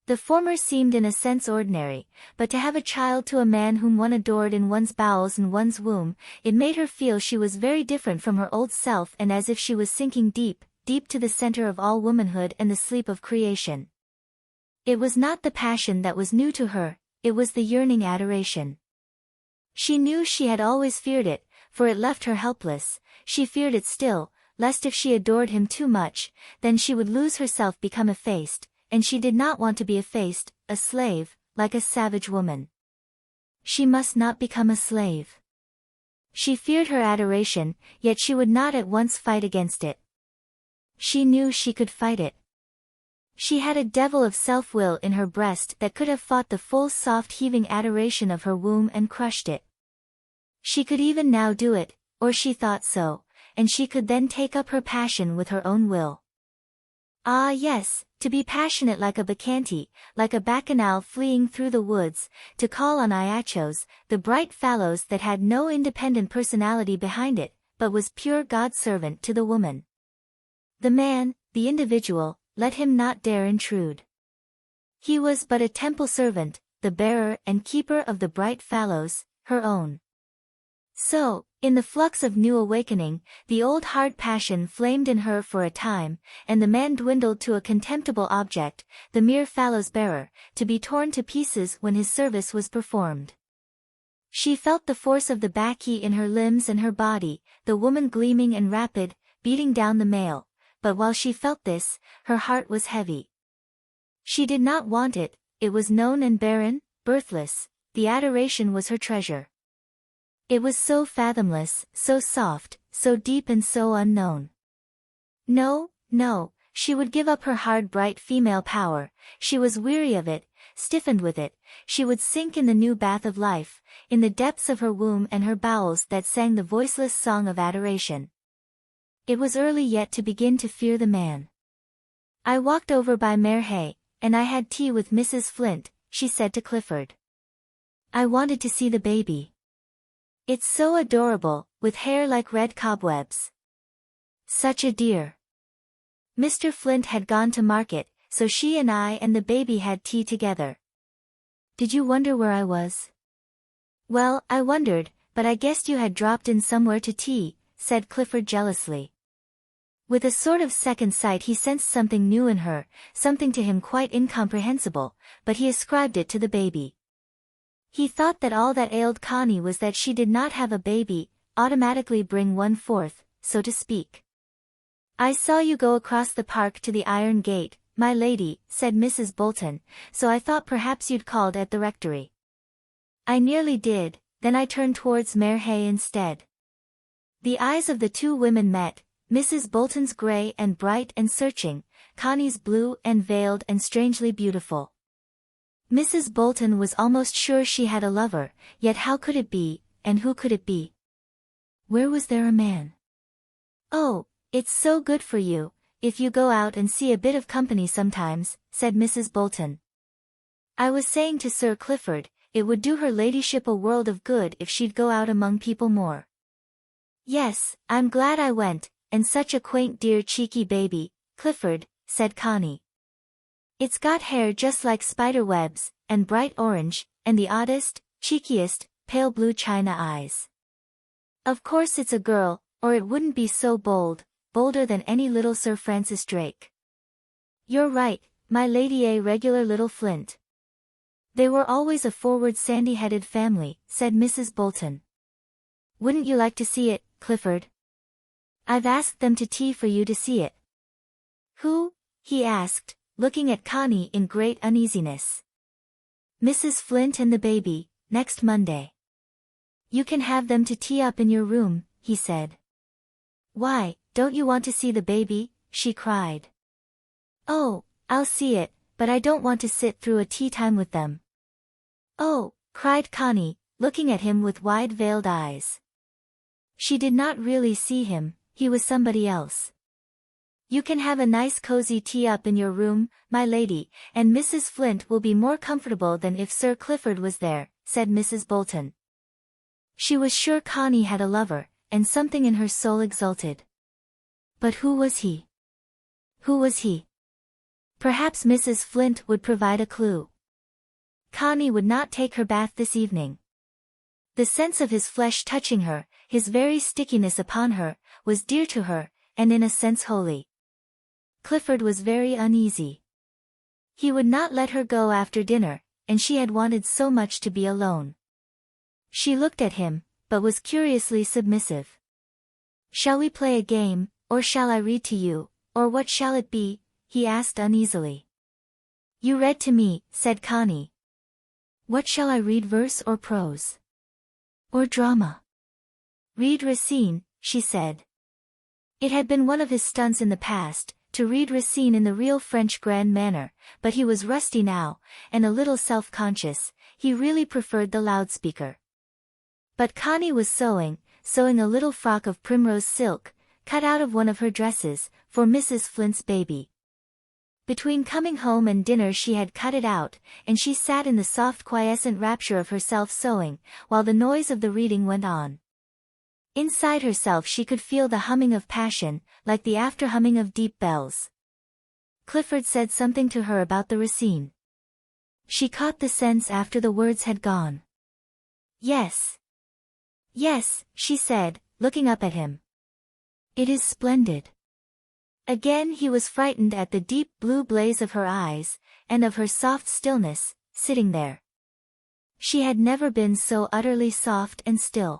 The former seemed in a sense ordinary, but to have a child to a man whom one adored in one's bowels and one's womb, it made her feel she was very different from her old self and as if she was sinking deep, deep to the center of all womanhood and the sleep of creation. It was not the passion that was new to her, it was the yearning adoration. She knew she had always feared it, for it left her helpless. She feared it still, lest if she adored him too much, then she would lose herself, become effaced, and she did not want to be effaced, a slave, like a savage woman. She must not become a slave. She feared her adoration, yet she would not at once fight against it. She knew she could fight it. She had a devil of self-will in her breast that could have fought the full soft heaving adoration of her womb and crushed it. She could even now do it, or she thought so, and she could then take up her passion with her own will. Ah yes, to be passionate like a bacchante, like a bacchanal fleeing through the woods, to call on Iachos, the bright fallows that had no independent personality behind it, but was pure God's servant to the woman. The man, the individual, let him not dare intrude. He was but a temple servant, the bearer and keeper of the bright fallows, her own. So, in the flux of new awakening, the old hard passion flamed in her for a time, and the man dwindled to a contemptible object, the mere fallows bearer, to be torn to pieces when his service was performed. She felt the force of the Bacchae in her limbs and her body, the woman gleaming and rapid, beating down the male. But while she felt this, her heart was heavy. She did not want it, it was known and barren, birthless, the adoration was her treasure. It was so fathomless, so soft, so deep and so unknown. No, no, she would give up her hard bright female power, she was weary of it, stiffened with it, she would sink in the new bath of life, in the depths of her womb and her bowels that sang the voiceless song of adoration. It was early yet to begin to fear the man. I walked over by Mare Hay, and I had tea with Mrs. Flint, she said to Clifford. I wanted to see the baby. It's so adorable, with hair like red cobwebs. Such a dear. Mr. Flint had gone to market, so she and I and the baby had tea together. Did you wonder where I was? Well, I wondered, but I guessed you had dropped in somewhere to tea, said Clifford jealously. With a sort of second sight he sensed something new in her, something to him quite incomprehensible, but he ascribed it to the baby. He thought that all that ailed Connie was that she did not have a baby, automatically bring one forth, so to speak. I saw you go across the park to the iron gate, my lady, said Mrs. Bolton, so I thought perhaps you'd called at the rectory. I nearly did, then I turned towards Mare Hay instead. The eyes of the two women met, Mrs. Bolton's grey and bright and searching, Connie's blue and veiled and strangely beautiful. Mrs. Bolton was almost sure she had a lover, yet how could it be, and who could it be? Where was there a man? Oh, it's so good for you, if you go out and see a bit of company sometimes, said Mrs. Bolton. I was saying to Sir Clifford, it would do her ladyship a world of good if she'd go out among people more. Yes, I'm glad I went, and such a quaint dear cheeky baby, Clifford, said Connie. It's got hair just like spider webs, and bright orange, and the oddest, cheekiest, pale blue china eyes. Of course it's a girl, or it wouldn't be so bold, bolder than any little Sir Francis Drake. You're right, my lady, a regular little Flint. They were always a forward sandy-headed family, said Mrs. Bolton. Wouldn't you like to see it, Clifford? I've asked them to tea for you to see it. Who? He asked, looking at Connie in great uneasiness. Mrs. Flint and the baby, next Monday. You can have them to tea up in your room, he said. Why, don't you want to see the baby? She cried. Oh, I'll see it, but I don't want to sit through a tea time with them. Oh, cried Connie, looking at him with wide-veiled eyes. She did not really see him, he was somebody else. You can have a nice cozy tea up in your room, my lady, and Mrs. Flint will be more comfortable than if Sir Clifford was there, said Mrs. Bolton. She was sure Connie had a lover, and something in her soul exulted. But who was he? Who was he? Perhaps Mrs. Flint would provide a clue. Connie would not take her bath this evening. The sense of his flesh touching her, his very stickiness upon her, was dear to her, and in a sense holy. Clifford was very uneasy. He would not let her go after dinner, and she had wanted so much to be alone. She looked at him, but was curiously submissive. "Shall we play a game, or shall I read to you, or what shall it be?" he asked uneasily. "You read to me," said Connie. "What shall I read, verse or prose? Or drama?" "Read Racine," she said. It had been one of his stunts in the past, to read Racine in the real French grand manner, but he was rusty now, and a little self-conscious. He really preferred the loudspeaker. But Connie was sewing a little frock of primrose silk, cut out of one of her dresses, for Mrs. Flint's baby. Between coming home and dinner she had cut it out, and she sat in the soft quiescent rapture of herself sewing, while the noise of the reading went on. Inside herself she could feel the humming of passion, like the after-humming of deep bells. Clifford said something to her about the Racine. She caught the sense after the words had gone. "Yes. Yes," she said, looking up at him. "It is splendid." Again he was frightened at the deep blue blaze of her eyes, and of her soft stillness, sitting there. She had never been so utterly soft and still.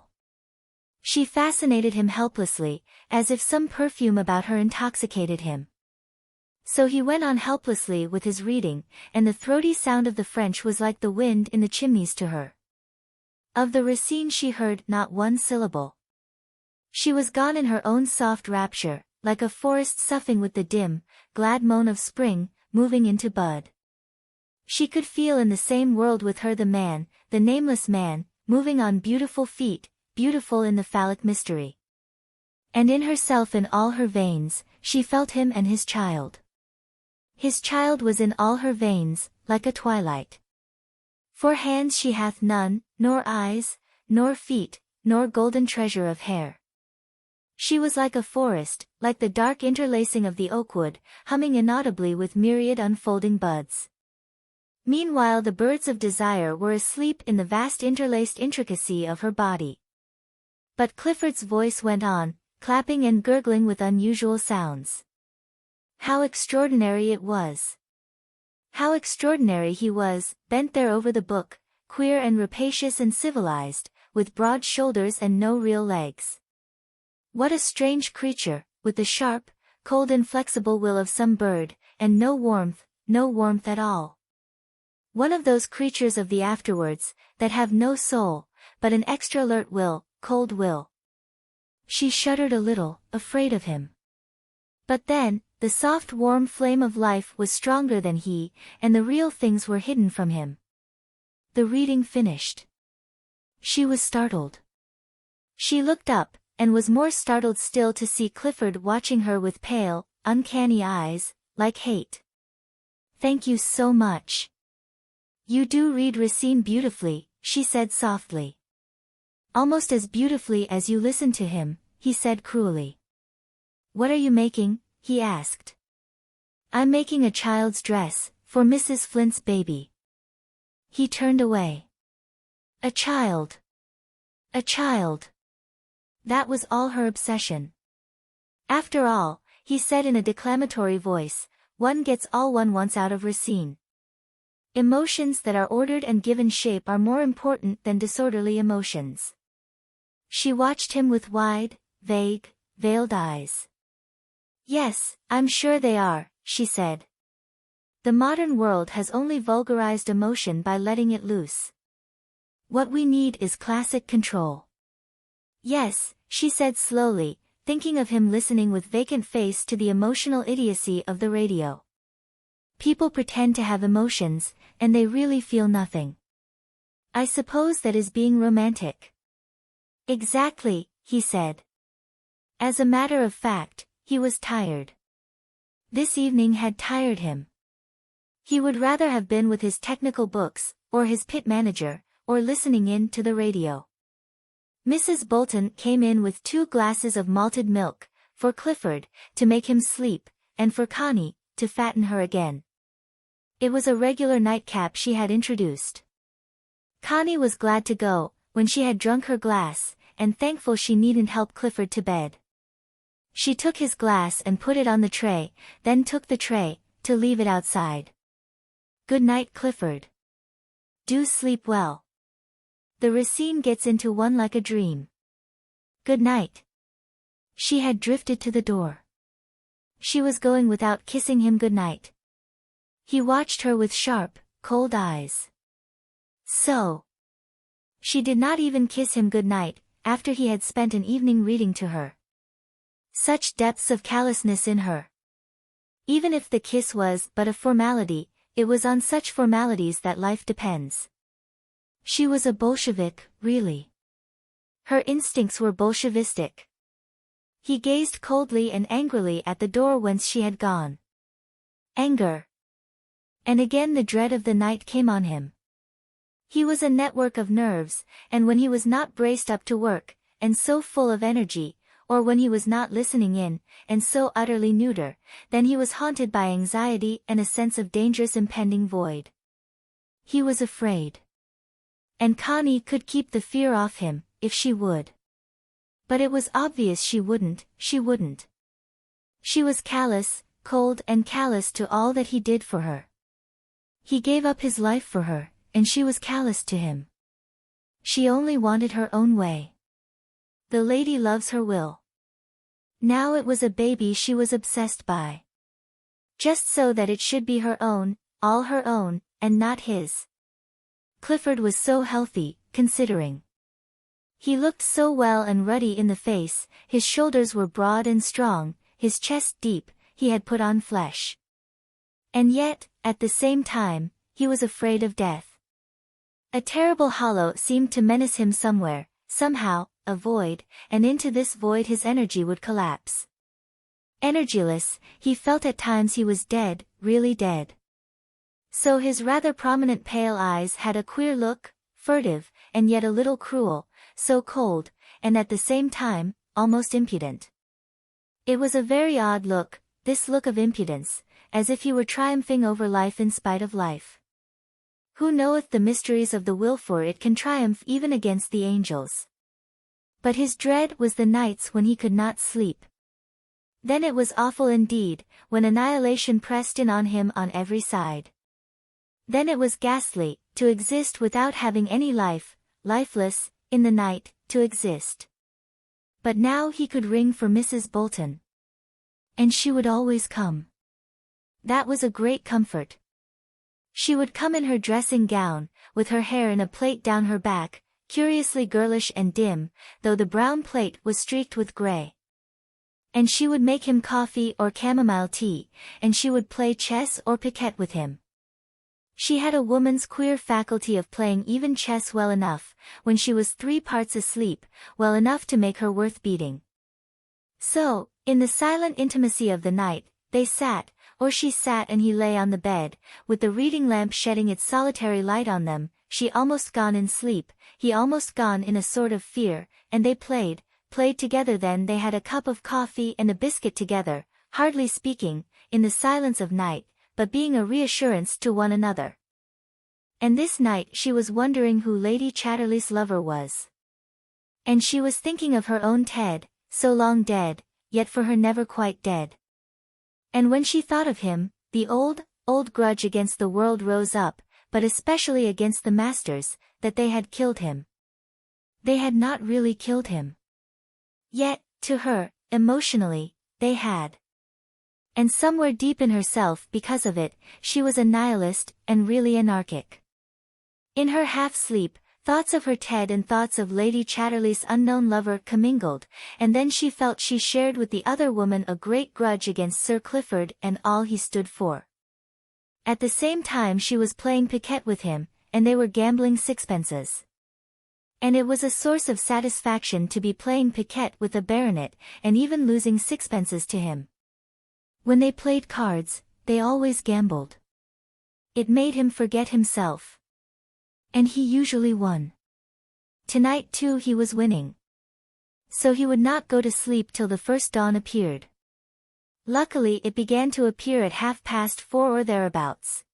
She fascinated him helplessly, as if some perfume about her intoxicated him. So he went on helplessly with his reading, and the throaty sound of the French was like the wind in the chimneys to her. Of the Racine she heard not one syllable. She was gone in her own soft rapture, like a forest soughing with the dim, glad moan of spring, moving into bud. She could feel in the same world with her the man, the nameless man, moving on beautiful feet, beautiful in the phallic mystery. And in herself, in all her veins, she felt him and his child. His child was in all her veins, like a twilight. For hands she hath none, nor eyes, nor feet, nor golden treasure of hair. She was like a forest, like the dark interlacing of the oakwood, humming inaudibly with myriad unfolding buds. Meanwhile the birds of desire were asleep in the vast interlaced intricacy of her body. But Clifford's voice went on, clapping and gurgling with unusual sounds. How extraordinary it was! How extraordinary he was, bent there over the book, queer and rapacious and civilized, with broad shoulders and no real legs. What a strange creature, with the sharp, cold inflexible will of some bird, and no warmth at all. One of those creatures of the afterwards, that have no soul, but an extra alert will, cold will. She shuddered a little, afraid of him. But then, the soft warm flame of life was stronger than he, and the real things were hidden from him. The reading finished. She was startled. She looked up, and was more startled still to see Clifford watching her with pale, uncanny eyes, like hate. "Thank you so much. You do read Racine beautifully," she said softly. "Almost as beautifully as you listen to him," he said cruelly. "What are you making?" he asked. "I'm making a child's dress, for Mrs. Flint's baby." He turned away. A child. A child. That was all her obsession. "After all," he said in a declamatory voice, "one gets all one wants out of Racine. Emotions that are ordered and given shape are more important than disorderly emotions." She watched him with wide, vague, veiled eyes. "Yes, I'm sure they are," she said. "The modern world has only vulgarized emotion by letting it loose. What we need is classic control." "Yes," she said slowly, thinking of him listening with vacant face to the emotional idiocy of the radio. "People pretend to have emotions, and they really feel nothing. I suppose that is being romantic." "Exactly," he said. As a matter of fact, he was tired. This evening had tired him. He would rather have been with his technical books, or his pit manager, or listening in to the radio. Mrs. Bolton came in with 2 glasses of malted milk, for Clifford, to make him sleep, and for Connie, to fatten her again. It was a regular nightcap she had introduced. Connie was glad to go, when she had drunk her glass, and thankful she needn't help Clifford to bed. She took his glass and put it on the tray, then took the tray, to leave it outside. "Good night, Clifford. Do sleep well." The racine gets into one like a dream. Good night. She had drifted to the door. She was going without kissing him good night. He watched her with sharp, cold eyes. So. She did not even kiss him good night, after he had spent an evening reading to her. Such depths of callousness in her. Even if the kiss was but a formality, it was on such formalities that life depends. She was a Bolshevik, really. Her instincts were Bolshevistic. He gazed coldly and angrily at the door whence she had gone. Anger. And again the dread of the night came on him. He was a network of nerves, and when he was not braced up to work, and so full of energy, or when he was not listening in, and so utterly neuter, then he was haunted by anxiety and a sense of dangerous impending void. He was afraid. And Connie could keep the fear off him, if she would. But it was obvious she wouldn't. She was callous, cold and callous to all that he did for her. He gave up his life for her, and she was callous to him. She only wanted her own way. The lady loves her will. Now it was a baby she was obsessed by. Just so that it should be her own, all her own, and not his. Clifford was so healthy, considering. He looked so well and ruddy in the face, his shoulders were broad and strong, his chest deep, he had put on flesh. And yet, at the same time, he was afraid of death. A terrible hollow seemed to menace him somewhere, somehow, a void, and into this void his energy would collapse. Energyless, he felt at times he was dead, really dead. So his rather prominent pale eyes had a queer look, furtive, and yet a little cruel, so cold, and at the same time, almost impudent. It was a very odd look, this look of impudence, as if he were triumphing over life in spite of life. Who knoweth the mysteries of the will, for it can triumph even against the angels. But his dread was the nights when he could not sleep. Then it was awful indeed, when annihilation pressed in on him on every side. Then it was ghastly, to exist without having any life, lifeless, in the night, to exist. But now he could ring for Mrs. Bolton. And she would always come. That was a great comfort. She would come in her dressing gown, with her hair in a plait down her back, curiously girlish and dim, though the brown plait was streaked with grey. And she would make him coffee or chamomile tea, and she would play chess or piquet with him. She had a woman's queer faculty of playing even chess well enough, when she was 3 parts asleep, well enough to make her worth beating. So, in the silent intimacy of the night, they sat, or she sat and he lay on the bed, with the reading lamp shedding its solitary light on them, she almost gone in sleep, he almost gone in a sort of fear, and they played together. Then they had a cup of coffee and a biscuit together, hardly speaking, in the silence of night, but being a reassurance to one another. And this night she was wondering who Lady Chatterley's lover was. And she was thinking of her own Ted, so long dead, yet for her never quite dead. And when she thought of him, the old grudge against the world rose up, but especially against the masters, that they had killed him. They had not really killed him. Yet, to her, emotionally, they had. And somewhere deep in herself, because of it, she was a nihilist, and really anarchic. In her half-sleep, thoughts of her Ted and thoughts of Lady Chatterley's unknown lover commingled, and then she felt she shared with the other woman a great grudge against Sir Clifford and all he stood for. At the same time she was playing piquet with him, and they were gambling sixpences. And it was a source of satisfaction to be playing piquet with a baronet, and even losing sixpences to him. When they played cards, they always gambled. It made him forget himself. And he usually won. Tonight too he was winning. So he would not go to sleep till the first dawn appeared. Luckily it began to appear at 4:30 or thereabouts.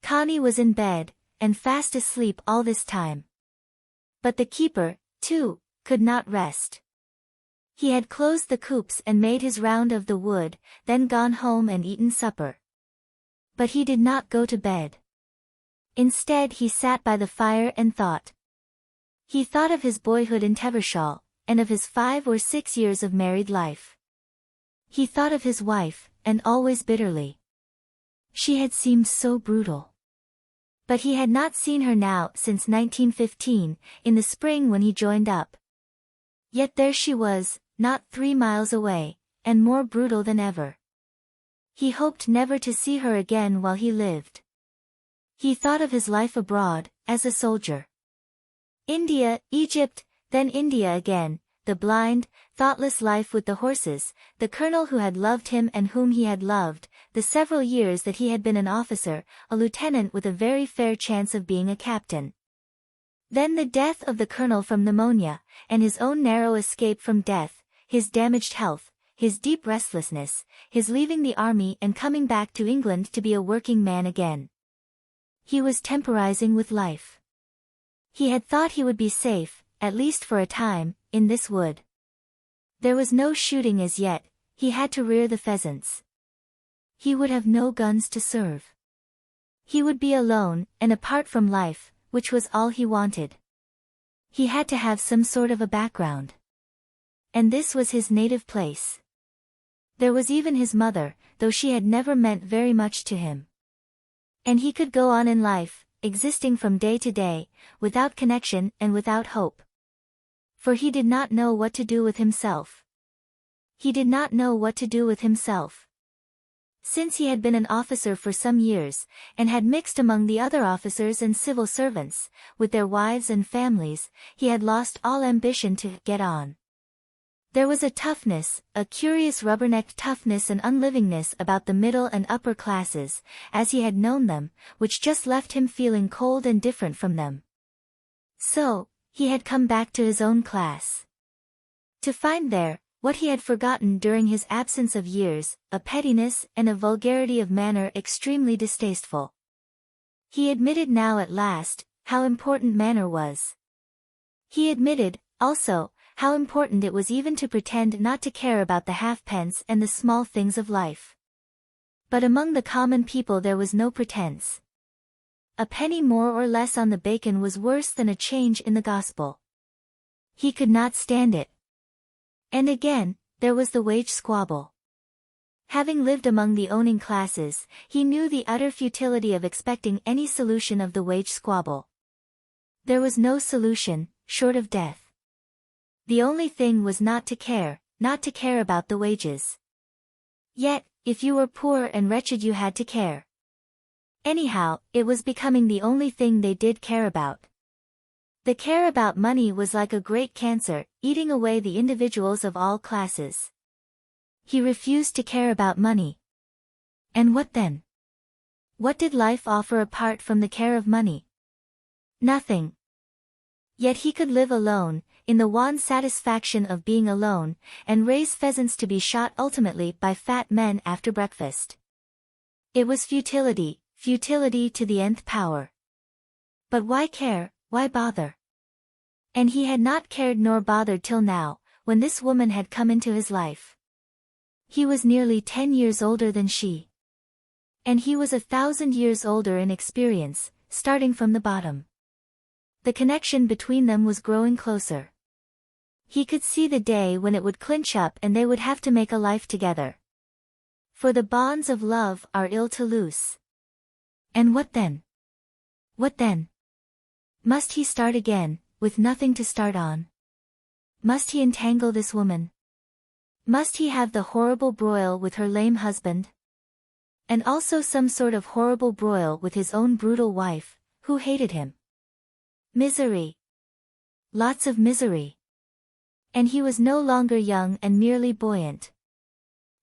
Connie was in bed, and fast asleep all this time. But the keeper, too, could not rest. He had closed the coops and made his round of the wood, then gone home and eaten supper. But he did not go to bed. Instead he sat by the fire and thought. He thought of his boyhood in Tevershall, and of his 5 or 6 years of married life. He thought of his wife, and always bitterly. She had seemed so brutal. But he had not seen her now since 1915, in the spring when he joined up. Yet there she was, not 3 miles away, and more brutal than ever. He hoped never to see her again while he lived. He thought of his life abroad, as a soldier. India, Egypt, then India again, the blind, thoughtless life with the horses, the colonel who had loved him and whom he had loved, the several years that he had been an officer, a lieutenant with a very fair chance of being a captain. Then the death of the colonel from pneumonia, and his own narrow escape from death, his damaged health, his deep restlessness, his leaving the army and coming back to England to be a working man again. He was temporizing with life. He had thought he would be safe, at least for a time, in this wood. There was no shooting as yet, he had to rear the pheasants. He would have no guns to serve. He would be alone, and apart from life, which was all he wanted. He had to have some sort of a background. And this was his native place. There was even his mother, though she had never meant very much to him. And he could go on in life, existing from day to day, without connection and without hope. For he did not know what to do with himself. He did not know what to do with himself. Since he had been an officer for some years, and had mixed among the other officers and civil servants, with their wives and families, he had lost all ambition to get on. There was a toughness, a curious rubbernecked toughness and unlivingness about the middle and upper classes, as he had known them, which just left him feeling cold and different from them. So, he had come back to his own class. To find there, what he had forgotten during his absence of years, a pettiness and a vulgarity of manner extremely distasteful. He admitted now at last, how important manner was. He admitted, also, how important it was even to pretend not to care about the halfpence and the small things of life. But among the common people there was no pretense. A penny more or less on the bacon was worse than a change in the gospel. He could not stand it. And again, there was the wage squabble. Having lived among the owning classes, he knew the utter futility of expecting any solution of the wage squabble. There was no solution, short of death. The only thing was not to care about the wages. Yet, if you were poor and wretched you had to care. Anyhow, it was becoming the only thing they did care about. The care about money was like a great cancer, eating away the individuals of all classes. He refused to care about money. And what then? What did life offer apart from the care of money? Nothing. Yet he could live alone, in the wan satisfaction of being alone, and raise pheasants to be shot ultimately by fat men after breakfast. It was futility to the nth power. But why care, why bother? And he had not cared nor bothered till now, when this woman had come into his life. He was nearly 10 years older than she. And he was 1,000 years older in experience, starting from the bottom. The connection between them was growing closer. He could see the day when it would clinch up and they would have to make a life together. For the bonds of love are ill to loose. And what then? What then? Must he start again, with nothing to start on? Must he entangle this woman? Must he have the horrible broil with her lame husband? And also some sort of horrible broil with his own brutal wife, who hated him. Misery. Lots of misery. And he was no longer young and merely buoyant.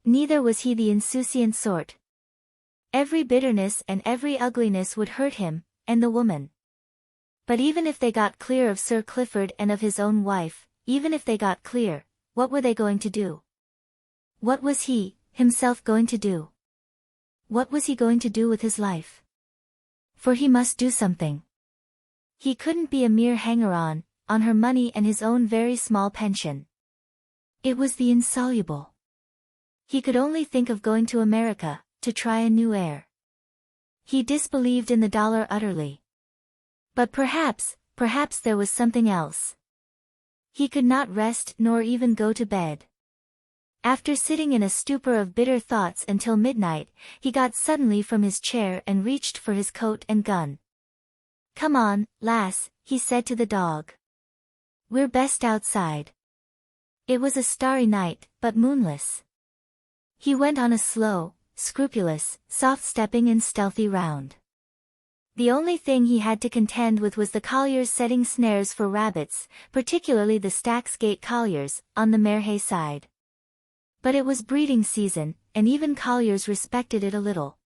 Neither was he the insouciant sort. Every bitterness and every ugliness would hurt him, and the woman. But even if they got clear of Sir Clifford and of his own wife, even if they got clear, what were they going to do? What was he, himself, going to do? What was he going to do with his life? For he must do something. He couldn't be a mere hanger-on her money and his own very small pension. It was the insoluble. He could only think of going to America, to try a new air. He disbelieved in the dollar utterly. But perhaps perhaps there was something else. He could not rest nor even go to bed. After sitting in a stupor of bitter thoughts until midnight, he got suddenly from his chair and reached for his coat and gun. "Come on, lass," he said to the dog. "We're best outside." It was a starry night, but moonless. He went on a slow, scrupulous, soft-stepping and stealthy round. The only thing he had to contend with was the colliers setting snares for rabbits, particularly the Stacks Gate colliers, on the Merhay side. But it was breeding season, and even colliers respected it a little.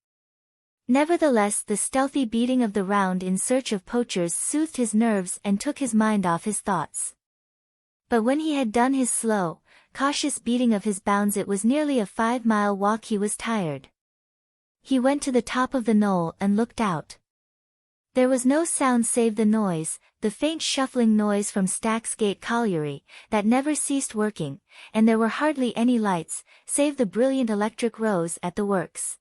Nevertheless, the stealthy beating of the round in search of poachers soothed his nerves and took his mind off his thoughts. But when he had done his slow, cautious beating of his bounds, it was nearly a 5-mile walk, he was tired. He went to the top of the knoll and looked out. There was no sound save the faint shuffling noise from Stacks Gate colliery, that never ceased working, and there were hardly any lights, save the brilliant electric rows at the works.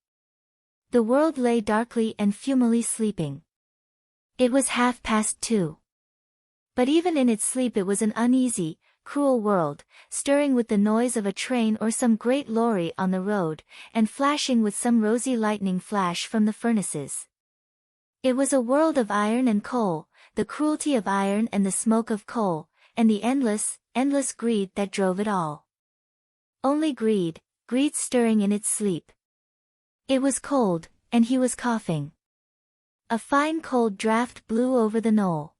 The world lay darkly and fumily sleeping. It was 2:30. But even in its sleep it was an uneasy, cruel world, stirring with the noise of a train or some great lorry on the road, and flashing with some rosy lightning flash from the furnaces. It was a world of iron and coal, the cruelty of iron and the smoke of coal, and the endless, endless greed that drove it all. Only greed, greed stirring in its sleep. It was cold, and he was coughing. A fine cold draught blew over the knoll.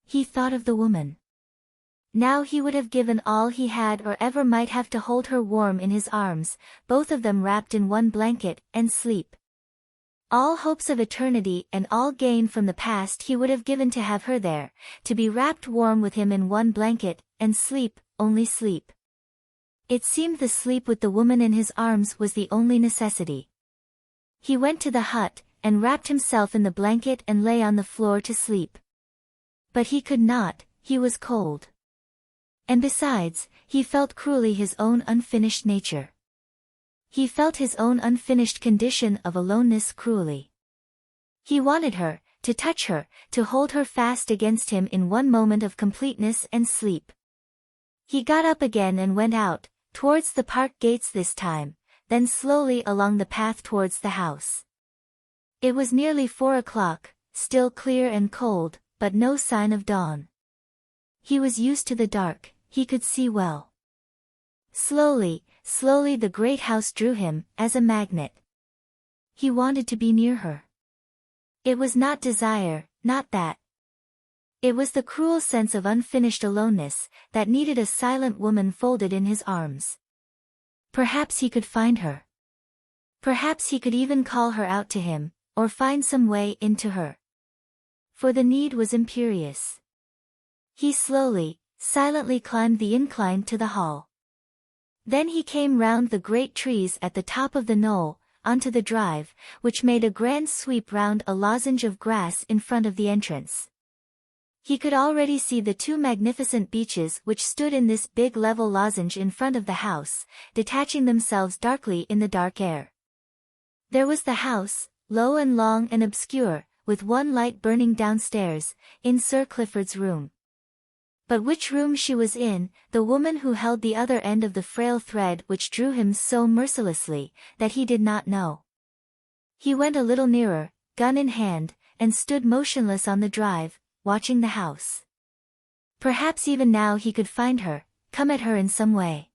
He thought of the woman. Now he would have given all he had or ever might have to hold her warm in his arms, both of them wrapped in one blanket, and sleep. All hopes of eternity and all gain from the past he would have given to have her there, to be wrapped warm with him in one blanket, and sleep, only sleep. It seemed the sleep with the woman in his arms was the only necessity. He went to the hut, and wrapped himself in the blanket and lay on the floor to sleep. But he could not, he was cold. And besides, he felt cruelly his own unfinished nature. He felt his own unfinished condition of aloneness cruelly. He wanted her, to touch her, to hold her fast against him in one moment of completeness and sleep. He got up again and went out, towards the park gates this time, then slowly along the path towards the house. It was nearly 4 o'clock, still clear and cold, but no sign of dawn. He was used to the dark, he could see well. Slowly, slowly the great house drew him, as a magnet. He wanted to be near her. It was not desire, not that. It was the cruel sense of unfinished aloneness, that needed a silent woman folded in his arms. Perhaps he could find her. Perhaps he could even call her out to him, or find some way into her. For the need was imperious. He slowly, silently climbed the incline to the hall. Then he came round the great trees at the top of the knoll, onto the drive, which made a grand sweep round a lozenge of grass in front of the entrance. He could already see the 2 magnificent beeches which stood in this big level lozenge in front of the house, detaching themselves darkly in the dark air. There was the house, low and long and obscure, with one light burning downstairs, in Sir Clifford's room. But which room she was in, the woman who held the other end of the frail thread which drew him so mercilessly, that he did not know. He went a little nearer, gun in hand, and stood motionless on the drive, watching the house. Perhaps even now he could find her, come at her in some way.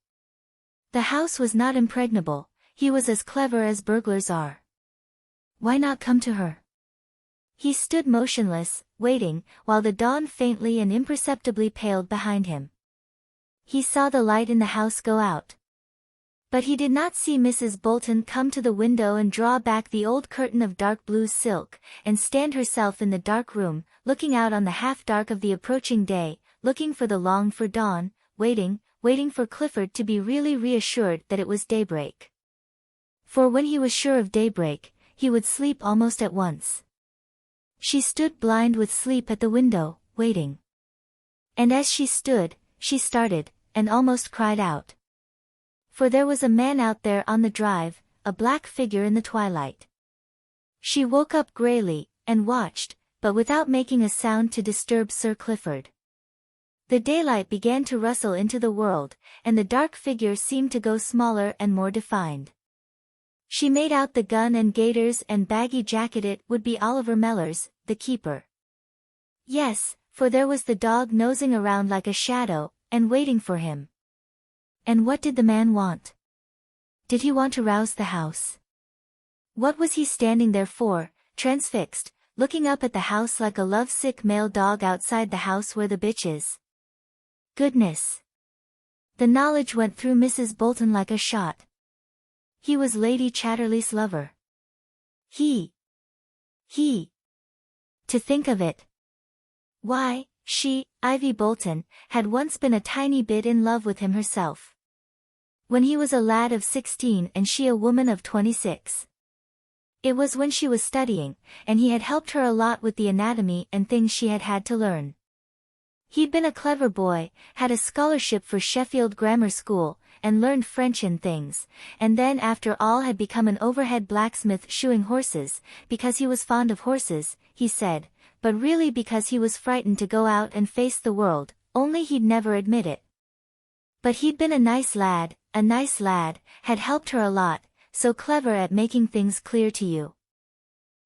The house was not impregnable, he was as clever as burglars are. Why not come to her? He stood motionless, waiting, while the dawn faintly and imperceptibly paled behind him. He saw the light in the house go out. But he did not see Mrs. Bolton come to the window and draw back the old curtain of dark blue silk, and stand herself in the dark room, looking out on the half-dark of the approaching day, looking for the longed-for dawn, waiting for Clifford to be really reassured that it was daybreak. For when he was sure of daybreak, he would sleep almost at once. She stood blind with sleep at the window, waiting. And as she stood, she started, and almost cried out. For there was a man out there on the drive, a black figure in the twilight. She woke up greyly, and watched, but without making a sound to disturb Sir Clifford. The daylight began to rustle into the world, and the dark figure seemed to go smaller and more defined. She made out the gun and gaiters and baggy jacket. It would be Oliver Mellors, the keeper. Yes, for there was the dog nosing around like a shadow, and waiting for him. And what did the man want? Did he want to rouse the house? What was he standing there for, transfixed, looking up at the house like a lovesick male dog outside the house where the bitch is? Goodness! The knowledge went through Mrs. Bolton like a shot. He was Lady Chatterley's lover. He. To think of it. Why, she, Ivy Bolton, had once been a tiny bit in love with him herself. When he was a lad of 16 and she a woman of 26. It was when she was studying, and he had helped her a lot with the anatomy and things she had had to learn. He'd been a clever boy, had a scholarship for Sheffield Grammar School, and learned French and things, and then after all had become an overhead blacksmith shoeing horses, because he was fond of horses, he said, but really because he was frightened to go out and face the world, only he'd never admit it. But he'd been a nice lad, had helped her a lot, so clever at making things clear to you.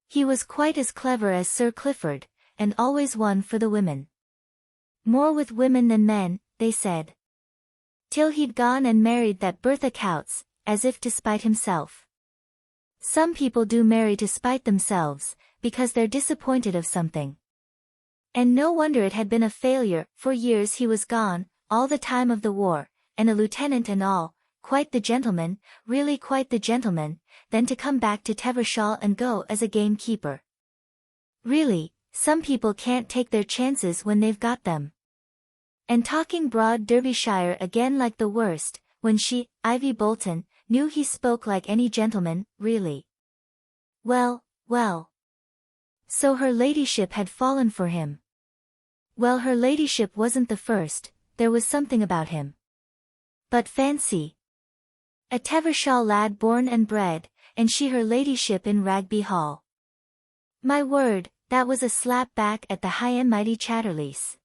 He was quite as clever as Sir Clifford, and always one for the women. More with women than men, they said. Till he'd gone and married that Bertha Coutts, as if to spite himself. Some people do marry to spite themselves, because they're disappointed of something. And no wonder it had been a failure. For years he was gone, all the time of the war, and a lieutenant and all, quite the gentleman, really quite the gentleman, then to come back to Tevershall and go as a gamekeeper. Really, some people can't take their chances when they've got them. And talking broad Derbyshire again like the worst, when she, Ivy Bolton, knew he spoke like any gentleman, really. Well. So her ladyship had fallen for him. Well, her ladyship wasn't the first, there was something about him. But fancy. A Tevershall lad born and bred, and she her ladyship in Rugby Hall. My word, that was a slap back at the high and mighty Chatterleys.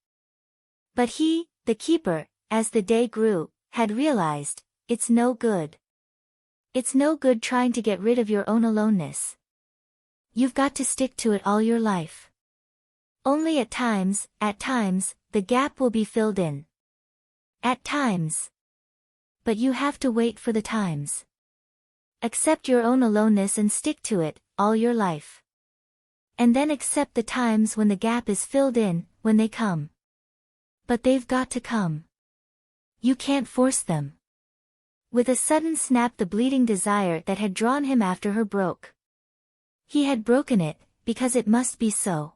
But he, the keeper, as the day grew, had realized, it's no good. It's no good trying to get rid of your own aloneness. You've got to stick to it all your life. Only at times, the gap will be filled in. At times. But you have to wait for the times. Accept your own aloneness and stick to it, all your life. And then accept the times when the gap is filled in, when they come. But they've got to come. You can't force them. With a sudden snap the bleeding desire that had drawn him after her broke. He had broken it, because it must be so.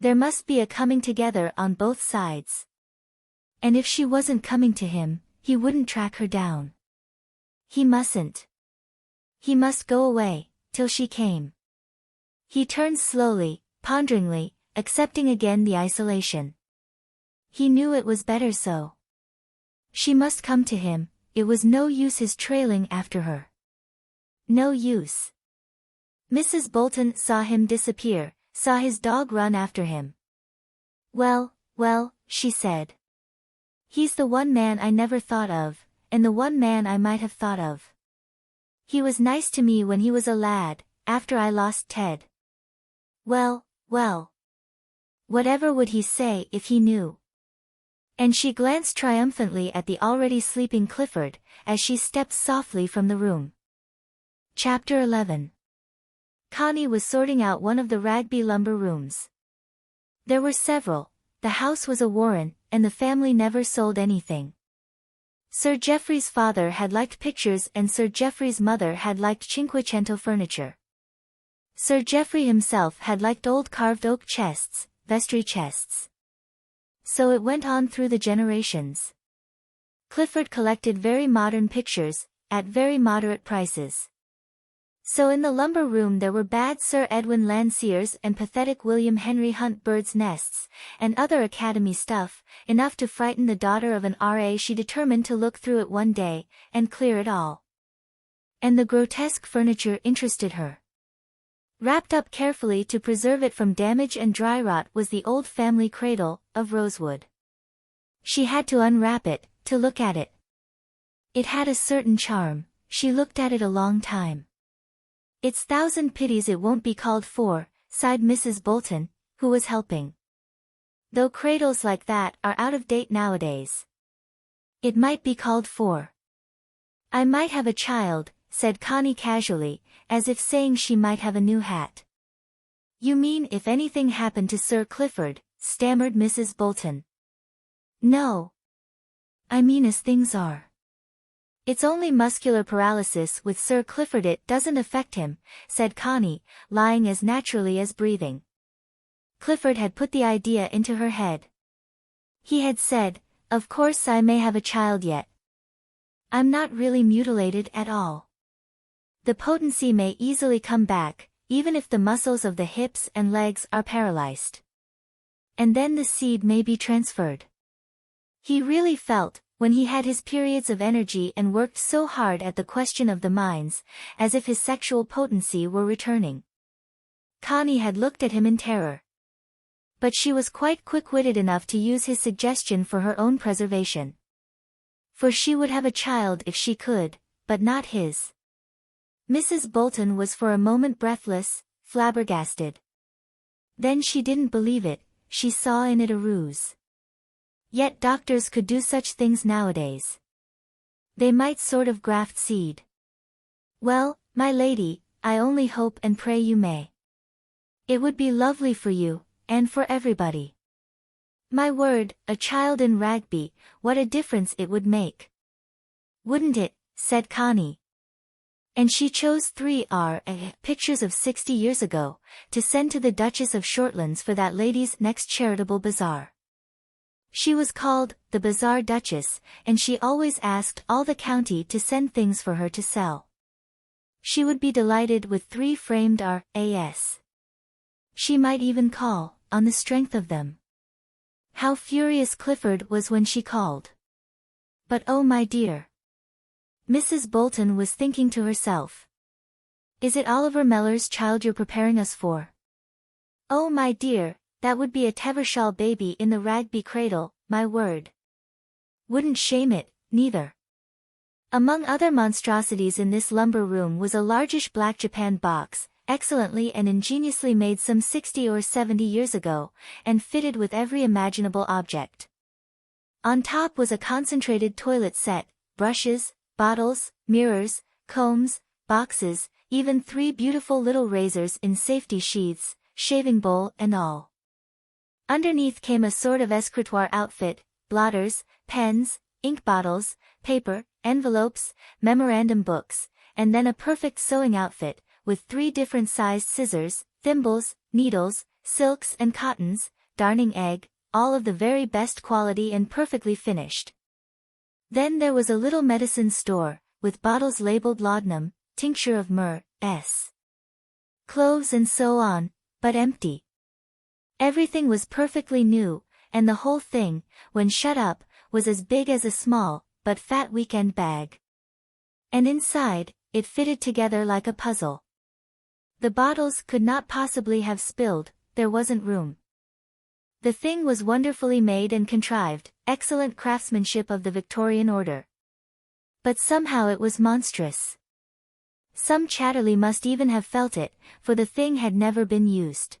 There must be a coming together on both sides. And if she wasn't coming to him, he wouldn't track her down. He mustn't. He must go away, till she came. He turned slowly, ponderingly, accepting again the isolation. He knew it was better so. She must come to him, it was no use his trailing after her. No use. Mrs. Bolton saw him disappear, saw his dog run after him. Well, she said. He's the one man I never thought of, and the one man I might have thought of. He was nice to me when he was a lad, after I lost Ted. Well. Whatever would he say if he knew? And she glanced triumphantly at the already sleeping Clifford, as she stepped softly from the room. Chapter 11. Connie was sorting out one of the Rugby lumber rooms. There were several, the house was a warren, and the family never sold anything. Sir Geoffrey's father had liked pictures and Sir Geoffrey's mother had liked Cinquecento furniture. Sir Geoffrey himself had liked old carved oak chests, vestry chests. So it went on through the generations. Clifford collected very modern pictures, at very moderate prices. So in the lumber room there were bad Sir Edwin Landseers and pathetic William Henry Hunt birds' nests, and other academy stuff, enough to frighten the daughter of an R.A. She determined to look through it one day, and clear it all. And the grotesque furniture interested her. Wrapped up carefully to preserve it from damage and dry rot was the old family cradle, of rosewood. She had to unwrap it, to look at it. It had a certain charm, she looked at it a long time. "It's thousand pities it won't be called for," sighed Mrs. Bolton, who was helping. "Though cradles like that are out of date nowadays. It might be called for." "I might have a child," said Connie casually, as if saying she might have a new hat. "You mean if anything happened to Sir Clifford," stammered Mrs. Bolton. "No. I mean as things are. It's only muscular paralysis with Sir Clifford, it doesn't affect him," said Connie, lying as naturally as breathing. Clifford had put the idea into her head. He had said, "Of course I may have a child yet. I'm not really mutilated at all. The potency may easily come back, even if the muscles of the hips and legs are paralyzed. And then the seed may be transferred." He really felt, when he had his periods of energy and worked so hard at the question of the mines, as if his sexual potency were returning. Connie had looked at him in terror. But she was quite quick-witted enough to use his suggestion for her own preservation. For she would have a child if she could, but not his. Mrs. Bolton was for a moment breathless, flabbergasted. Then she didn't believe it, she saw in it a ruse. Yet doctors could do such things nowadays. They might sort of graft seed. "Well, my lady, I only hope and pray you may. It would be lovely for you, and for everybody. My word, a child in Rugby, what a difference it would make." "Wouldn't it?" said Connie. And she chose 3 pictures of 60 years ago, to send to the Duchess of Shortlands for that lady's next charitable bazaar. She was called the Bazaar Duchess, and she always asked all the county to send things for her to sell. She would be delighted with 3 framed RAS. She might even call, on the strength of them. How furious Clifford was when she called. "But oh my dear." Mrs. Bolton was thinking to herself. "Is it Oliver Meller's child you're preparing us for? Oh my dear, that would be a Tevershall baby in the Rugby cradle, my word. Wouldn't shame it, neither." Among other monstrosities in this lumber room was a largish black Japan box, excellently and ingeniously made some 60 or 70 years ago, and fitted with every imaginable object. On top was a concentrated toilet set, brushes, bottles, mirrors, combs, boxes, even 3 beautiful little razors in safety sheaths, shaving bowl and all. Underneath came a sort of escritoire outfit, blotters, pens, ink bottles, paper, envelopes, memorandum books, and then a perfect sewing outfit, with 3 different sized scissors, thimbles, needles, silks and cottons, darning egg, all of the very best quality and perfectly finished. Then there was a little medicine store, with bottles labeled laudanum, tincture of myrrh, cloves and so on, but empty. Everything was perfectly new, and the whole thing, when shut up, was as big as a small, but fat weekend bag. And inside, it fitted together like a puzzle. The bottles could not possibly have spilled, there wasn't room. The thing was wonderfully made and contrived, excellent craftsmanship of the Victorian order. But somehow it was monstrous. Some Chatterley must even have felt it, for the thing had never been used.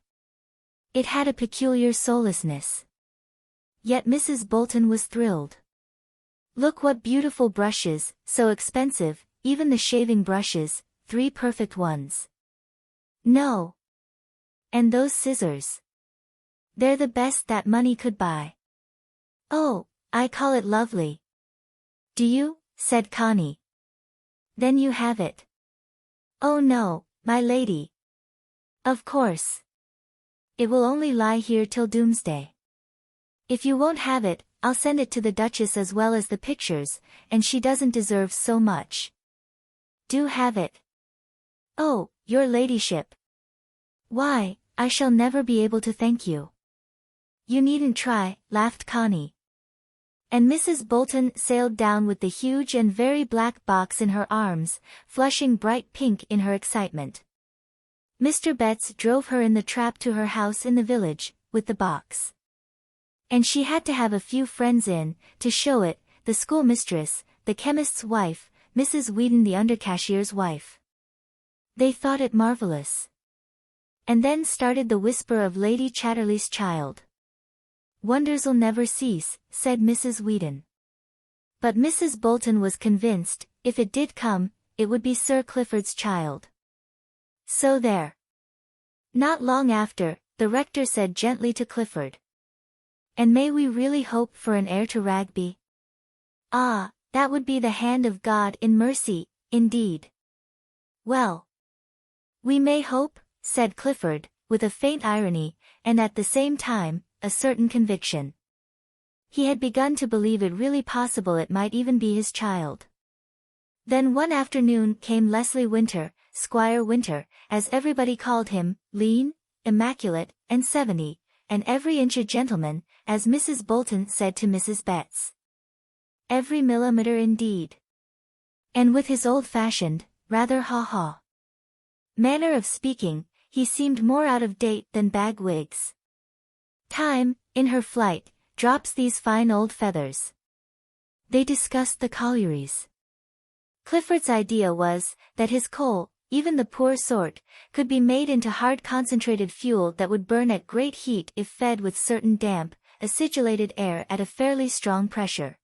It had a peculiar soullessness. Yet Mrs. Bolton was thrilled. "Look what beautiful brushes, so expensive, even the shaving brushes, 3 perfect ones. No. And those scissors. They're the best that money could buy. Oh, I call it lovely." "Do you?" said Connie. "Then you have it." "Oh no, my lady. Of course. It will only lie here till doomsday. If you won't have it, I'll send it to the Duchess as well as the pictures, and she doesn't deserve so much." "Do have it." "Oh, your ladyship. Why, I shall never be able to thank you." "You needn't try," laughed Connie. And Mrs. Bolton sailed down with the huge and very black box in her arms, flushing bright pink in her excitement. Mr. Betts drove her in the trap to her house in the village, with the box. And she had to have a few friends in, to show it, the schoolmistress, the chemist's wife, Mrs. Whedon the undercashier's wife. They thought it marvelous. And then started the whisper of Lady Chatterley's child. "Wonders'll never cease," said Mrs. Whedon. But Mrs. Bolton was convinced, if it did come, it would be Sir Clifford's child. So there. Not long after, the rector said gently to Clifford, "And may we really hope for an heir to Ragby?" "Ah, that would be the hand of God in mercy, indeed." "Well, we may hope," said Clifford, with a faint irony, and at the same time, a certain conviction. He had begun to believe it really possible it might even be his child. Then one afternoon came Leslie Winter, Squire Winter, as everybody called him, lean, immaculate, and 70, and every inch a gentleman, as Mrs. Bolton said to Mrs. Betts. Every millimeter indeed. And with his old-fashioned, rather ha-ha manner of speaking, he seemed more out of date than bag wigs. Time, in her flight, drops these fine old feathers. They discussed the collieries. Clifford's idea was, that his coal, even the poor sort, could be made into hard concentrated fuel that would burn at great heat if fed with certain damp, acidulated air at a fairly strong pressure.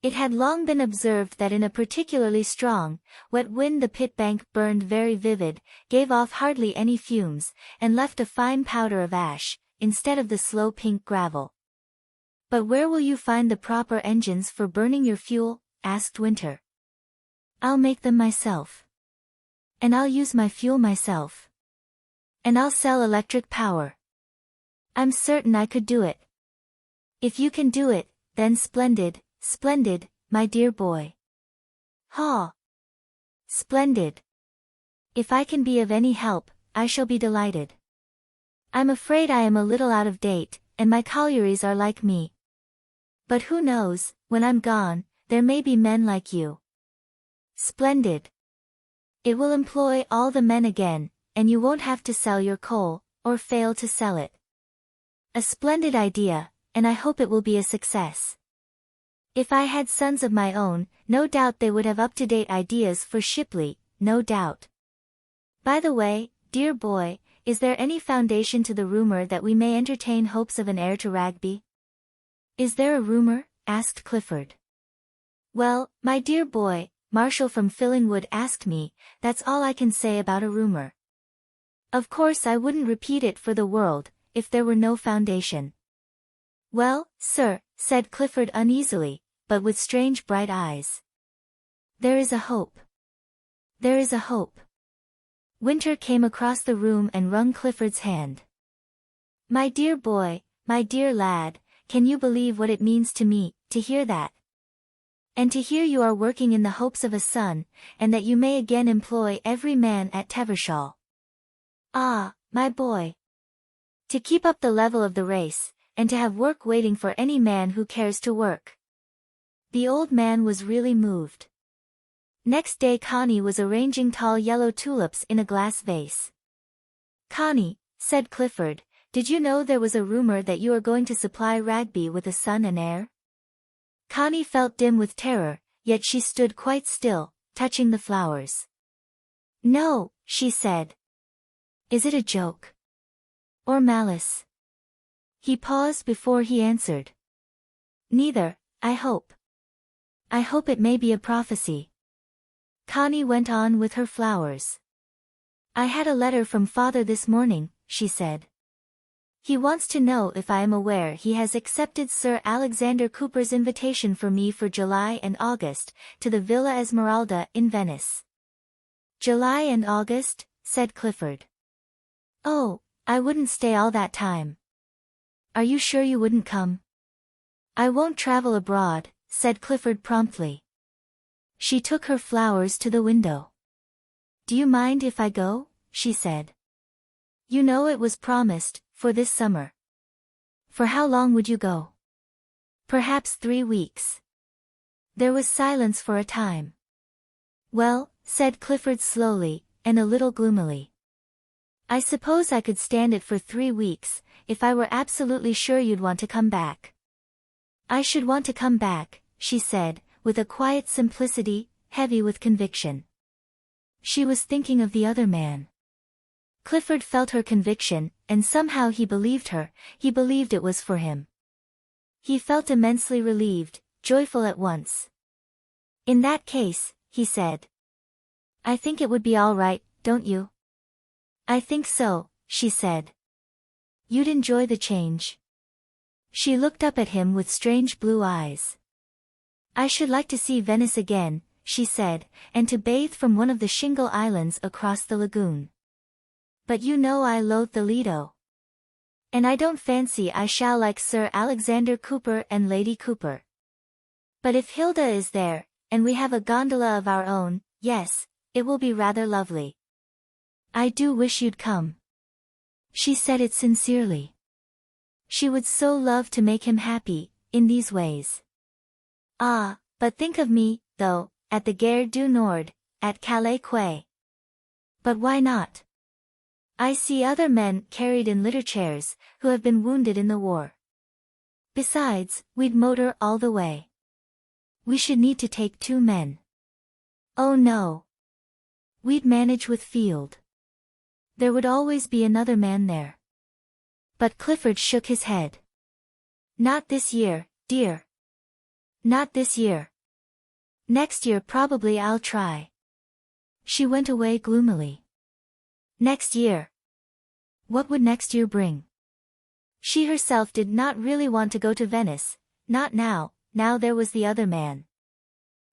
It had long been observed that in a particularly strong, wet wind the pit bank burned very vivid, gave off hardly any fumes, and left a fine powder of ash, instead of the slow pink gravel. "But where will you find the proper engines for burning your fuel?" asked Winter. "I'll make them myself. And I'll use my fuel myself. And I'll sell electric power. I'm certain I could do it." "If you can do it, then splendid, splendid, my dear boy." "Ha! Splendid. If I can be of any help, I shall be delighted. I'm afraid I am a little out of date, and my collieries are like me. But who knows, when I'm gone, there may be men like you." "Splendid. It will employ all the men again, and you won't have to sell your coal, or fail to sell it. A splendid idea, and I hope it will be a success. If I had sons of my own, no doubt they would have up-to-date ideas for Shipley, no doubt. By the way, dear boy, is there any foundation to the rumor that we may entertain hopes of an heir to Ragby?" "Is there a rumor?" asked Clifford. "Well, my dear boy, Marshall from Fillingwood asked me, that's all I can say about a rumor. Of course I wouldn't repeat it for the world, if there were no foundation." "Well, sir," said Clifford uneasily, but with strange bright eyes. "There is a hope. There is a hope." Winter came across the room and wrung Clifford's hand. "My dear boy, my dear lad, can you believe what it means to me, to hear that? And to hear you are working in the hopes of a son, and that you may again employ every man at Tevershall. Ah, my boy! To keep up the level of the race, and to have work waiting for any man who cares to work." The old man was really moved. Next day Connie was arranging tall yellow tulips in a glass vase. "Connie," said Clifford, "did you know there was a rumor that you are going to supply Ragby with a son and heir?" Connie felt dim with terror, yet she stood quite still, touching the flowers. "No," she said. "Is it a joke? Or malice?" He paused before he answered. "Neither, I hope. I hope it may be a prophecy." Connie went on with her flowers. "I had a letter from father this morning," she said. "He wants to know if I am aware he has accepted Sir Alexander Cooper's invitation for me for July and August, to the Villa Esmeralda in Venice." "July and August?" said Clifford. "Oh, I wouldn't stay all that time." "Are you sure you wouldn't come?" "I won't travel abroad," said Clifford promptly. She took her flowers to the window. "Do you mind if I go?" she said. "You know it was promised, for this summer." "For how long would you go?" "Perhaps 3 weeks." There was silence for a time. "Well," said Clifford slowly, and a little gloomily. I suppose I could stand it for 3 weeks, if I were absolutely sure you'd want to come back. I should want to come back, she said, with a quiet simplicity, heavy with conviction. She was thinking of the other man. Clifford felt her conviction, and somehow he believed her, he believed it was for him. He felt immensely relieved, joyful at once. In that case, he said. I think it would be all right, don't you? I think so, she said. You'd enjoy the change. She looked up at him with strange blue eyes. I should like to see Venice again, she said, and to bathe from one of the shingle islands across the lagoon. But you know I loathe the Lido. And I don't fancy I shall like Sir Alexander Cooper and Lady Cooper. But if Hilda is there, and we have a gondola of our own, yes, it will be rather lovely. I do wish you'd come. She said it sincerely. She would so love to make him happy, in these ways. Ah, but think of me, though, at the Gare du Nord, at Calais Quay. But why not? I see other men carried in litter chairs, who have been wounded in the war. Besides, we'd motor all the way. We should need to take 2 men. Oh no. We'd manage with Field. There would always be another man there. But Clifford shook his head. Not this year, dear. Not this year. Next year probably I'll try. She went away gloomily. Next year. What would next year bring? She herself did not really want to go to Venice, not now, now there was the other man.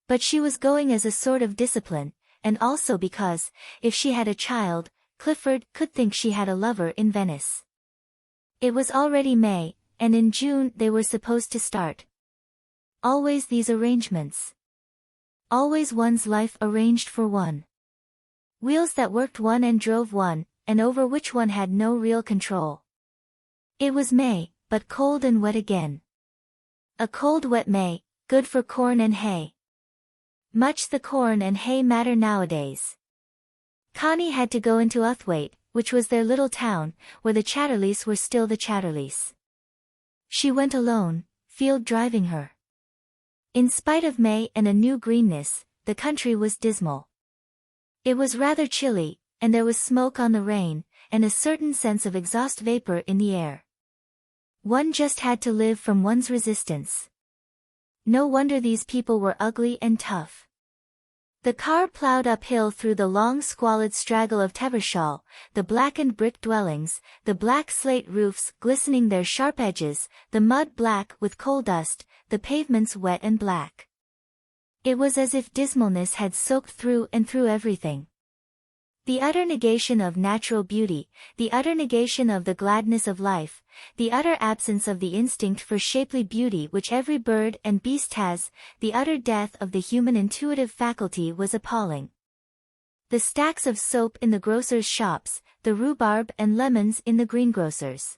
But she was going as a sort of discipline, and also because, if she had a child, Clifford could think she had a lover in Venice. It was already May, and in June they were supposed to start. Always these arrangements. Always one's life arranged for one. Wheels that worked one and drove one, and over which one had no real control. It was May, but cold and wet again. A cold wet May, good for corn and hay. Much the corn and hay matter nowadays. Connie had to go into Uthwaite, which was their little town, where the Chatterleys were still the Chatterleys. She went alone, Field driving her. In spite of May and a new greenness, the country was dismal. It was rather chilly, and there was smoke on the rain, and a certain sense of exhaust vapor in the air. One just had to live from one's resistance. No wonder these people were ugly and tough. The car plowed uphill through the long squalid straggle of Tevershall, the blackened brick dwellings, the black slate roofs glistening their sharp edges, the mud black with coal dust, the pavements wet and black. It was as if dismalness had soaked through and through everything. The utter negation of natural beauty, the utter negation of the gladness of life, the utter absence of the instinct for shapely beauty which every bird and beast has, the utter death of the human intuitive faculty was appalling. The stacks of soap in the grocers' shops, the rhubarb and lemons in the greengrocers.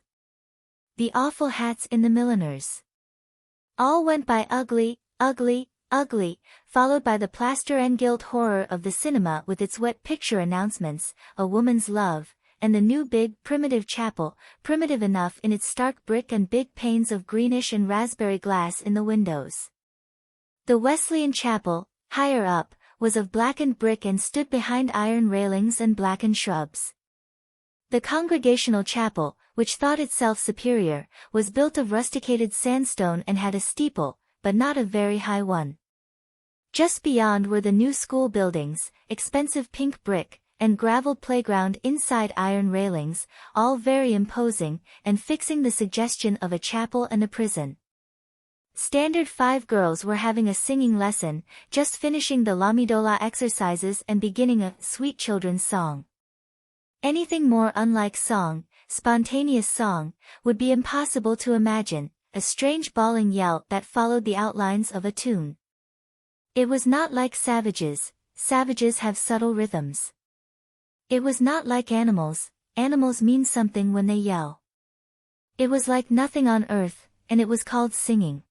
The awful hats in the milliners. All went by ugly, ugly, ugly, followed by the plaster and gilt horror of the cinema with its wet picture announcements, A Woman's Love, and the new big, primitive chapel, primitive enough in its stark brick and big panes of greenish and raspberry glass in the windows. The Wesleyan chapel, higher up, was of blackened brick and stood behind iron railings and blackened shrubs. The Congregational chapel, which thought itself superior, was built of rusticated sandstone and had a steeple, but not a very high one. Just beyond were the new school buildings, expensive pink brick, and gravelled playground inside iron railings, all very imposing, and fixing the suggestion of a chapel and a prison. Standard 5 girls were having a singing lesson, just finishing the Lamidola exercises and beginning a sweet children's song. Anything more unlike song, spontaneous song, would be impossible to imagine, a strange bawling yell that followed the outlines of a tune. It was not like savages, savages have subtle rhythms. It was not like animals, animals mean something when they yell. It was like nothing on earth, and it was called singing.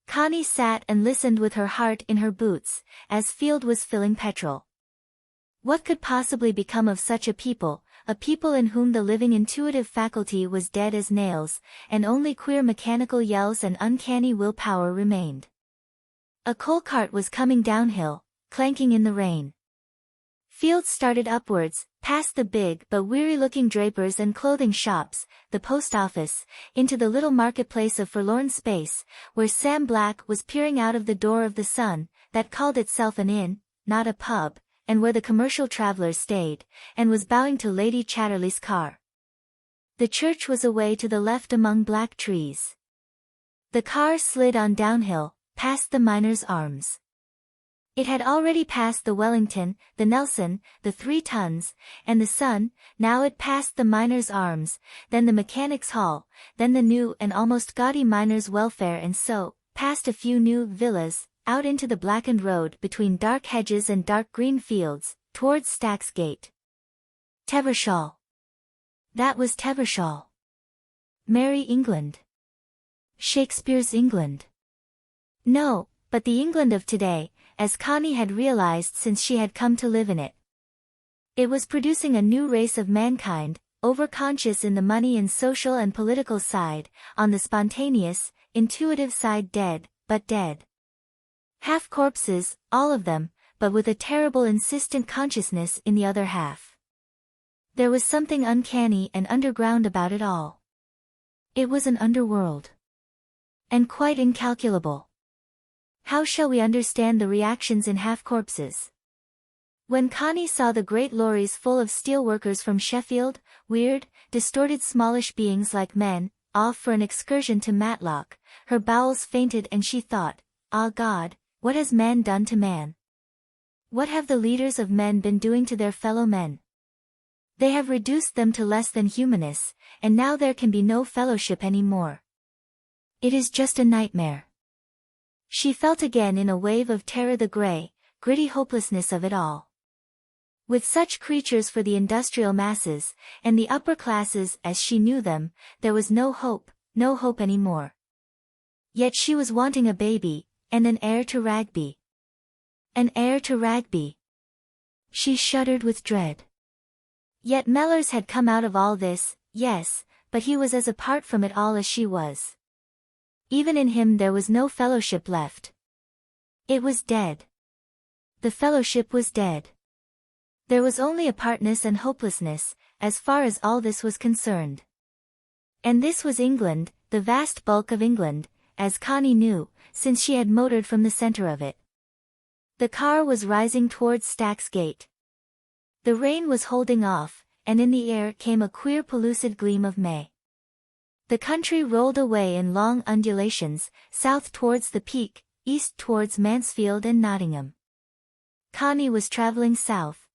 Connie sat and listened with her heart in her boots, as Field was filling petrol. What could possibly become of such a people, a people in whom the living intuitive faculty was dead as nails, and only queer mechanical yells and uncanny willpower remained. A coal cart was coming downhill, clanking in the rain. Fields started upwards, past the big but weary-looking drapers and clothing shops, the post office, into the little marketplace of forlorn space, where Sam Black was peering out of the door of the Sun, that called itself an inn, not a pub, and where the commercial travelers stayed, and was bowing to Lady Chatterley's car. The church was away to the left among black trees. The car slid on downhill, past the Miners' Arms. It had already passed the Wellington, the Nelson, the 3 Tons, and the Sun. Now it passed the Miners' Arms, then the Mechanics' Hall, then the new and almost gaudy Miners' Welfare, and so, past a few new villas, out into the blackened road between dark hedges and dark green fields, towards Stack's Gate. Tevershall. That was Tevershall. Merry England. Shakespeare's England. No, but the England of today, as Connie had realized since she had come to live in it. It was producing a new race of mankind, overconscious in the money and social and political side, on the spontaneous, intuitive side dead, but dead. Half corpses, all of them, but with a terrible insistent consciousness in the other half. There was something uncanny and underground about it all. It was an underworld. And quite incalculable. How shall we understand the reactions in half-corpses? When Connie saw the great lorries full of steelworkers from Sheffield, weird, distorted smallish beings like men, off for an excursion to Matlock, her bowels fainted and she thought, ah God, what has man done to man? What have the leaders of men been doing to their fellow men? They have reduced them to less than humanists, and now there can be no fellowship any more. It is just a nightmare. She felt again in a wave of terror the grey, gritty hopelessness of it all. With such creatures for the industrial masses, and the upper classes as she knew them, there was no hope any more. Yet she was wanting a baby, and an heir to Ragby. An heir to Ragby. She shuddered with dread. Yet Mellors had come out of all this, yes, but he was as apart from it all as she was. Even in him there was no fellowship left. It was dead. The fellowship was dead. There was only apartness and hopelessness, as far as all this was concerned. And this was England, the vast bulk of England, as Connie knew, since she had motored from the center of it. The car was rising towards Stack's Gate. The rain was holding off, and in the air came a queer pellucid gleam of May. The country rolled away in long undulations, south towards the Peak, east towards Mansfield and Nottingham. Connie was traveling south.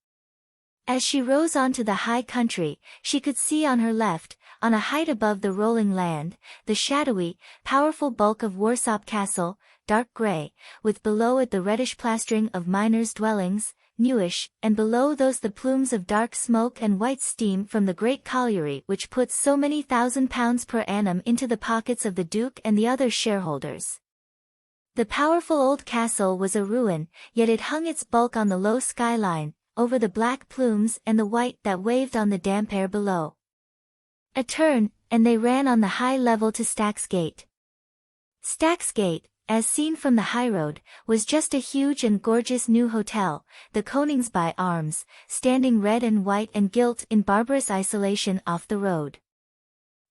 As she rose onto the high country, she could see on her left, on a height above the rolling land, the shadowy, powerful bulk of Warsop Castle, dark grey, with below it the reddish plastering of miners' dwellings, newish, and below those the plumes of dark smoke and white steam from the great colliery which puts so many £1,000 per annum into the pockets of the Duke and the other shareholders. The powerful old castle was a ruin, yet it hung its bulk on the low skyline, over the black plumes and the white that waved on the damp air below. A turn, and they ran on the high level to Stack's Gate. Stack's Gate, as seen from the highroad, was just a huge and gorgeous new hotel, the Koningsby Arms, standing red and white and gilt in barbarous isolation off the road.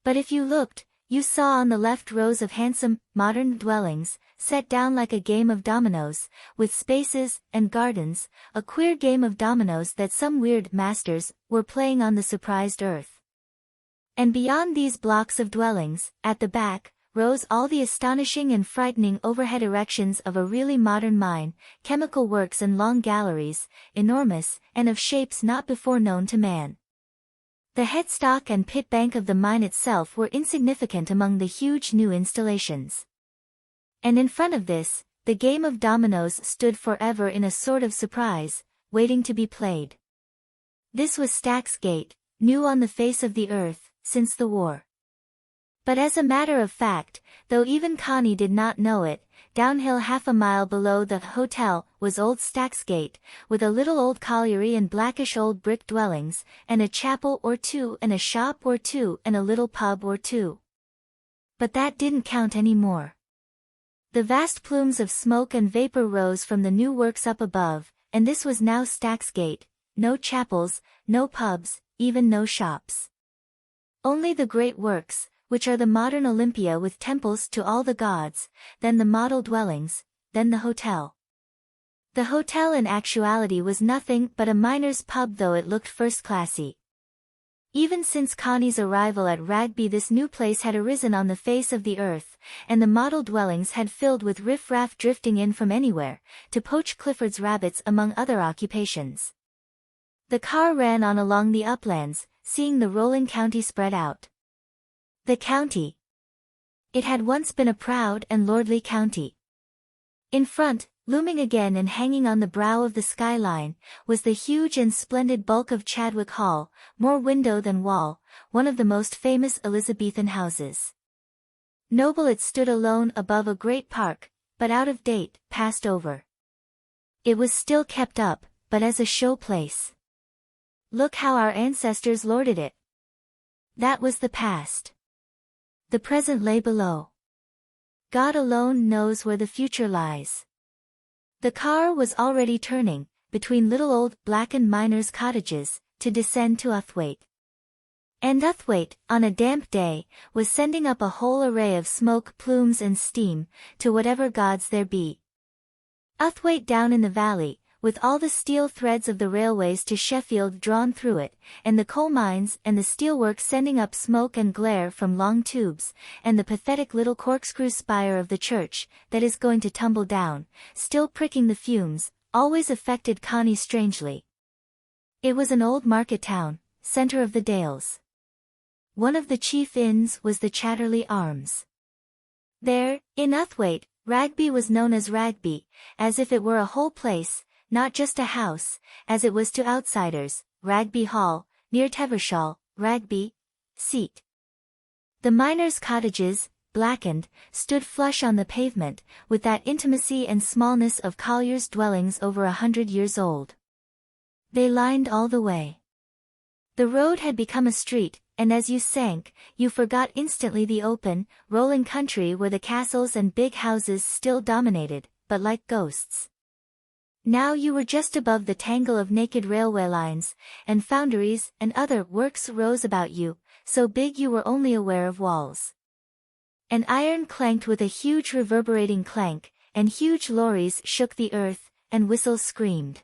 But if you looked, you saw on the left rows of handsome, modern dwellings, set down like a game of dominoes, with spaces and gardens, a queer game of dominoes that some weird masters were playing on the surprised earth. And beyond these blocks of dwellings, at the back, rose all the astonishing and frightening overhead erections of a really modern mine, chemical works and long galleries, enormous, and of shapes not before known to man. The headstock and pit bank of the mine itself were insignificant among the huge new installations. And in front of this, the game of dominoes stood forever in a sort of surprise, waiting to be played. This was Stack's Gate, new on the face of the earth, since the war. But as a matter of fact, though even Connie did not know it, downhill half a mile below the hotel was Old Stacksgate, with a little old colliery and blackish old brick dwellings, and a chapel or two and a shop or two and a little pub or two. But that didn't count any more. The vast plumes of smoke and vapor rose from the new works up above, and this was now Stacksgate, no chapels, no pubs, even no shops. Only the great works, which are the modern Olympia with temples to all the gods, then the model dwellings, then the hotel. The hotel in actuality was nothing but a miner's pub, though it looked first-classy. Even since Connie's arrival at Ragby, this new place had arisen on the face of the earth, and the model dwellings had filled with riff-raff drifting in from anywhere, to poach Clifford's rabbits among other occupations. The car ran on along the uplands, seeing the rolling county spread out. The county. It had once been a proud and lordly county. In front, looming again and hanging on the brow of the skyline, was the huge and splendid bulk of Chadwick Hall, more window than wall, one of the most famous Elizabethan houses. Noble, it stood alone above a great park, but out of date, passed over. It was still kept up, but as a show place. Look how our ancestors lorded it. That was the past. The present lay below. God alone knows where the future lies. The car was already turning, between little old, blackened miners' cottages, to descend to Uthwaite. And Uthwaite, on a damp day, was sending up a whole array of smoke, plumes and steam, to whatever gods there be. Uthwaite down in the valley, with all the steel threads of the railways to Sheffield drawn through it, and the coal mines and the steelworks sending up smoke and glare from long tubes, and the pathetic little corkscrew spire of the church, that is going to tumble down, still pricking the fumes, always affected Connie strangely. It was an old market town, centre of the Dales. One of the chief inns was the Chatterley Arms. There, in Uthwaite, Ragby was known as Ragby, as if it were a whole place, not just a house, as it was to outsiders, Ragby Hall, near Tevershall, Ragby, seat. The miners' cottages, blackened, stood flush on the pavement, with that intimacy and smallness of colliers' dwellings over 100 years old. They lined all the way. The road had become a street, and as you sank, you forgot instantly the open, rolling country where the castles and big houses still dominated, but like ghosts. Now you were just above the tangle of naked railway lines, and foundries and other works rose about you, so big you were only aware of walls. And iron clanked with a huge reverberating clank, and huge lorries shook the earth, and whistles screamed.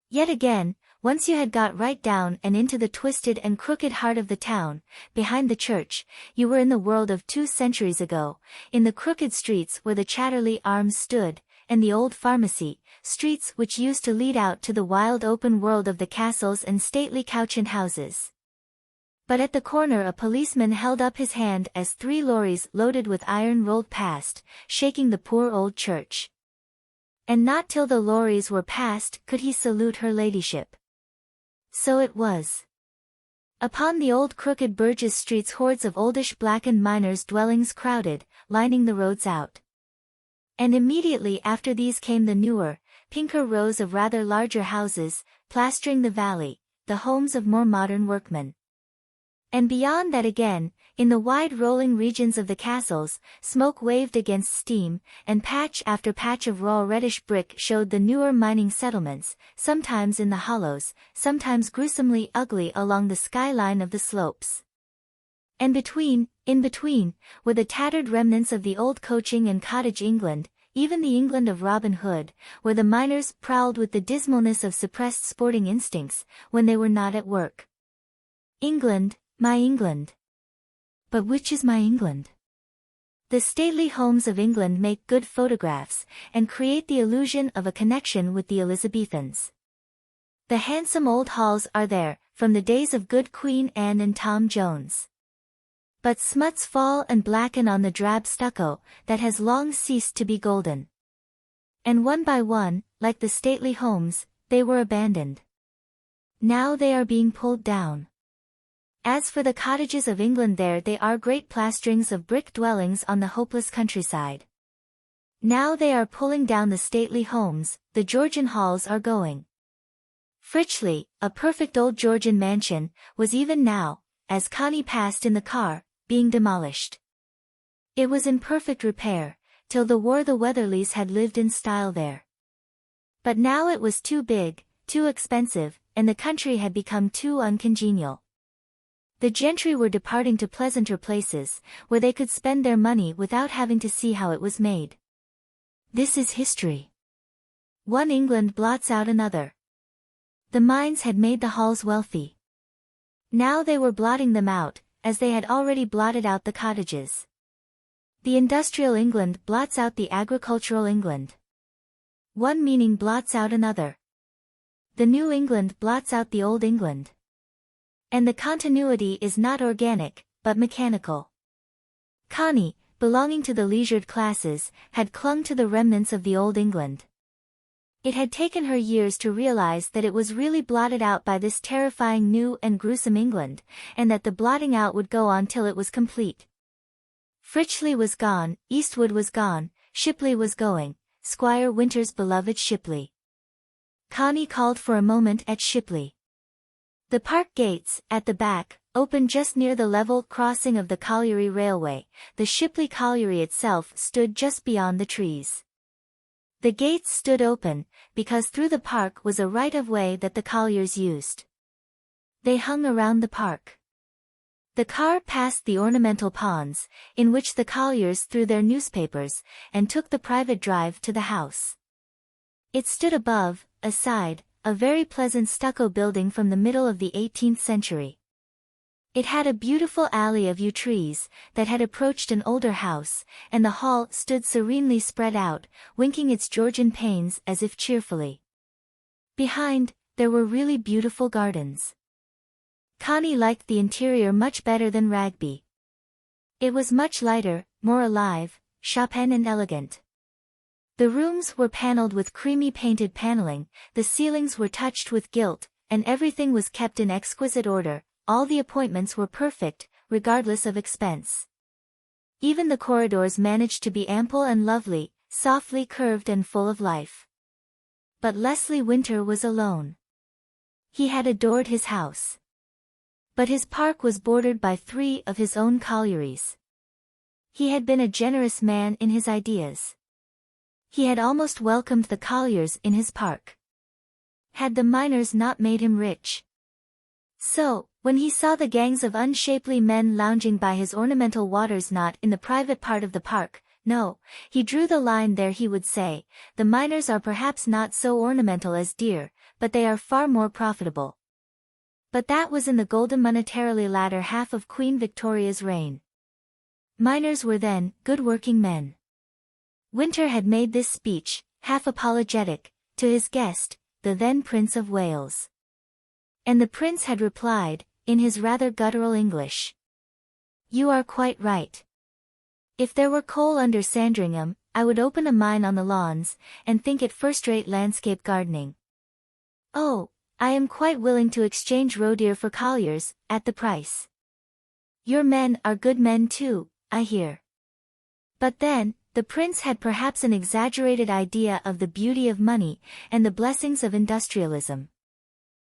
Yet again, once you had got right down and into the twisted and crooked heart of the town, behind the church, you were in the world of 2 centuries ago, in the crooked streets where the Chatterley Arms stood, and the old pharmacy, streets which used to lead out to the wild open world of the castles and stately couchant houses. But at the corner a policeman held up his hand as 3 lorries loaded with iron rolled past, shaking the poor old church. And not till the lorries were past could he salute her ladyship. So it was. Upon the old crooked Burgess streets hordes of oldish blackened miners' dwellings crowded, lining the roads out. And immediately after these came the newer, pinker rows of rather larger houses, plastering the valley, the homes of more modern workmen. And beyond that again, in the wide rolling regions of the castles, smoke waved against steam, and patch after patch of raw reddish brick showed the newer mining settlements, sometimes in the hollows, sometimes gruesomely ugly along the skyline of the slopes. And in between, were the tattered remnants of the old coaching and cottage England, even the England of Robin Hood, where the miners prowled with the dismalness of suppressed sporting instincts, when they were not at work. England, my England. But which is my England? The stately homes of England make good photographs, and create the illusion of a connection with the Elizabethans. The handsome old halls are there, from the days of good Queen Anne and Tom Jones. But smuts fall and blacken on the drab stucco, that has long ceased to be golden. And one by one, like the stately homes, they were abandoned. Now they are being pulled down. As for the cottages of England, there they are, great plasterings of brick dwellings on the hopeless countryside. Now they are pulling down the stately homes, the Georgian halls are going. Frichley, a perfect old Georgian mansion, was even now, as Connie passed in the car, being demolished. It was in perfect repair, till the war the Weatherleys had lived in style there. But now it was too big, too expensive, and the country had become too uncongenial. The gentry were departing to pleasanter places, where they could spend their money without having to see how it was made. This is history. One England blots out another. The mines had made the halls wealthy. Now they were blotting them out, as they had already blotted out the cottages. The industrial England blots out the agricultural England. One meaning blots out another. The new England blots out the old England. And the continuity is not organic, but mechanical. Connie, belonging to the leisured classes, had clung to the remnants of the old England. It had taken her years to realize that it was really blotted out by this terrifying new and gruesome England, and that the blotting out would go on till it was complete. Frichley was gone, Eastwood was gone, Shipley was going, Squire Winter's beloved Shipley. Connie called for a moment at Shipley. The park gates, at the back, opened just near the level crossing of the colliery railway. The Shipley colliery itself stood just beyond the trees. The gates stood open, because through the park was a right-of-way that the colliers used. They hung around the park. The car passed the ornamental ponds, in which the colliers threw their newspapers, and took the private drive to the house. It stood above, aside, a very pleasant stucco building from the middle of the 18th century. It had a beautiful alley of yew trees, that had approached an older house, and the hall stood serenely spread out, winking its Georgian panes as if cheerfully. Behind, there were really beautiful gardens. Connie liked the interior much better than Ragby. It was much lighter, more alive, Chopin and elegant. The rooms were panelled with creamy painted panelling, the ceilings were touched with gilt, and everything was kept in exquisite order. All the appointments were perfect, regardless of expense. Even the corridors managed to be ample and lovely, softly curved and full of life. But Leslie Winter was alone. He had adored his house. But his park was bordered by 3 of his own collieries. He had been a generous man in his ideas. He had almost welcomed the colliers in his park. Had the miners not made him rich? So, when he saw the gangs of unshapely men lounging by his ornamental waters, not in the private part of the park, no, he drew the line there, he would say, the miners are perhaps not so ornamental as deer, but they are far more profitable. But that was in the golden monetarily latter half of Queen Victoria's reign. Miners were then good working men. Winter had made this speech, half apologetic, to his guest, the then Prince of Wales. And the prince had replied, in his rather guttural English. You are quite right. If there were coal under Sandringham, I would open a mine on the lawns, and think it first-rate landscape gardening. Oh, I am quite willing to exchange roe deer for colliers, at the price. Your men are good men too, I hear. But then, the prince had perhaps an exaggerated idea of the beauty of money, and the blessings of industrialism.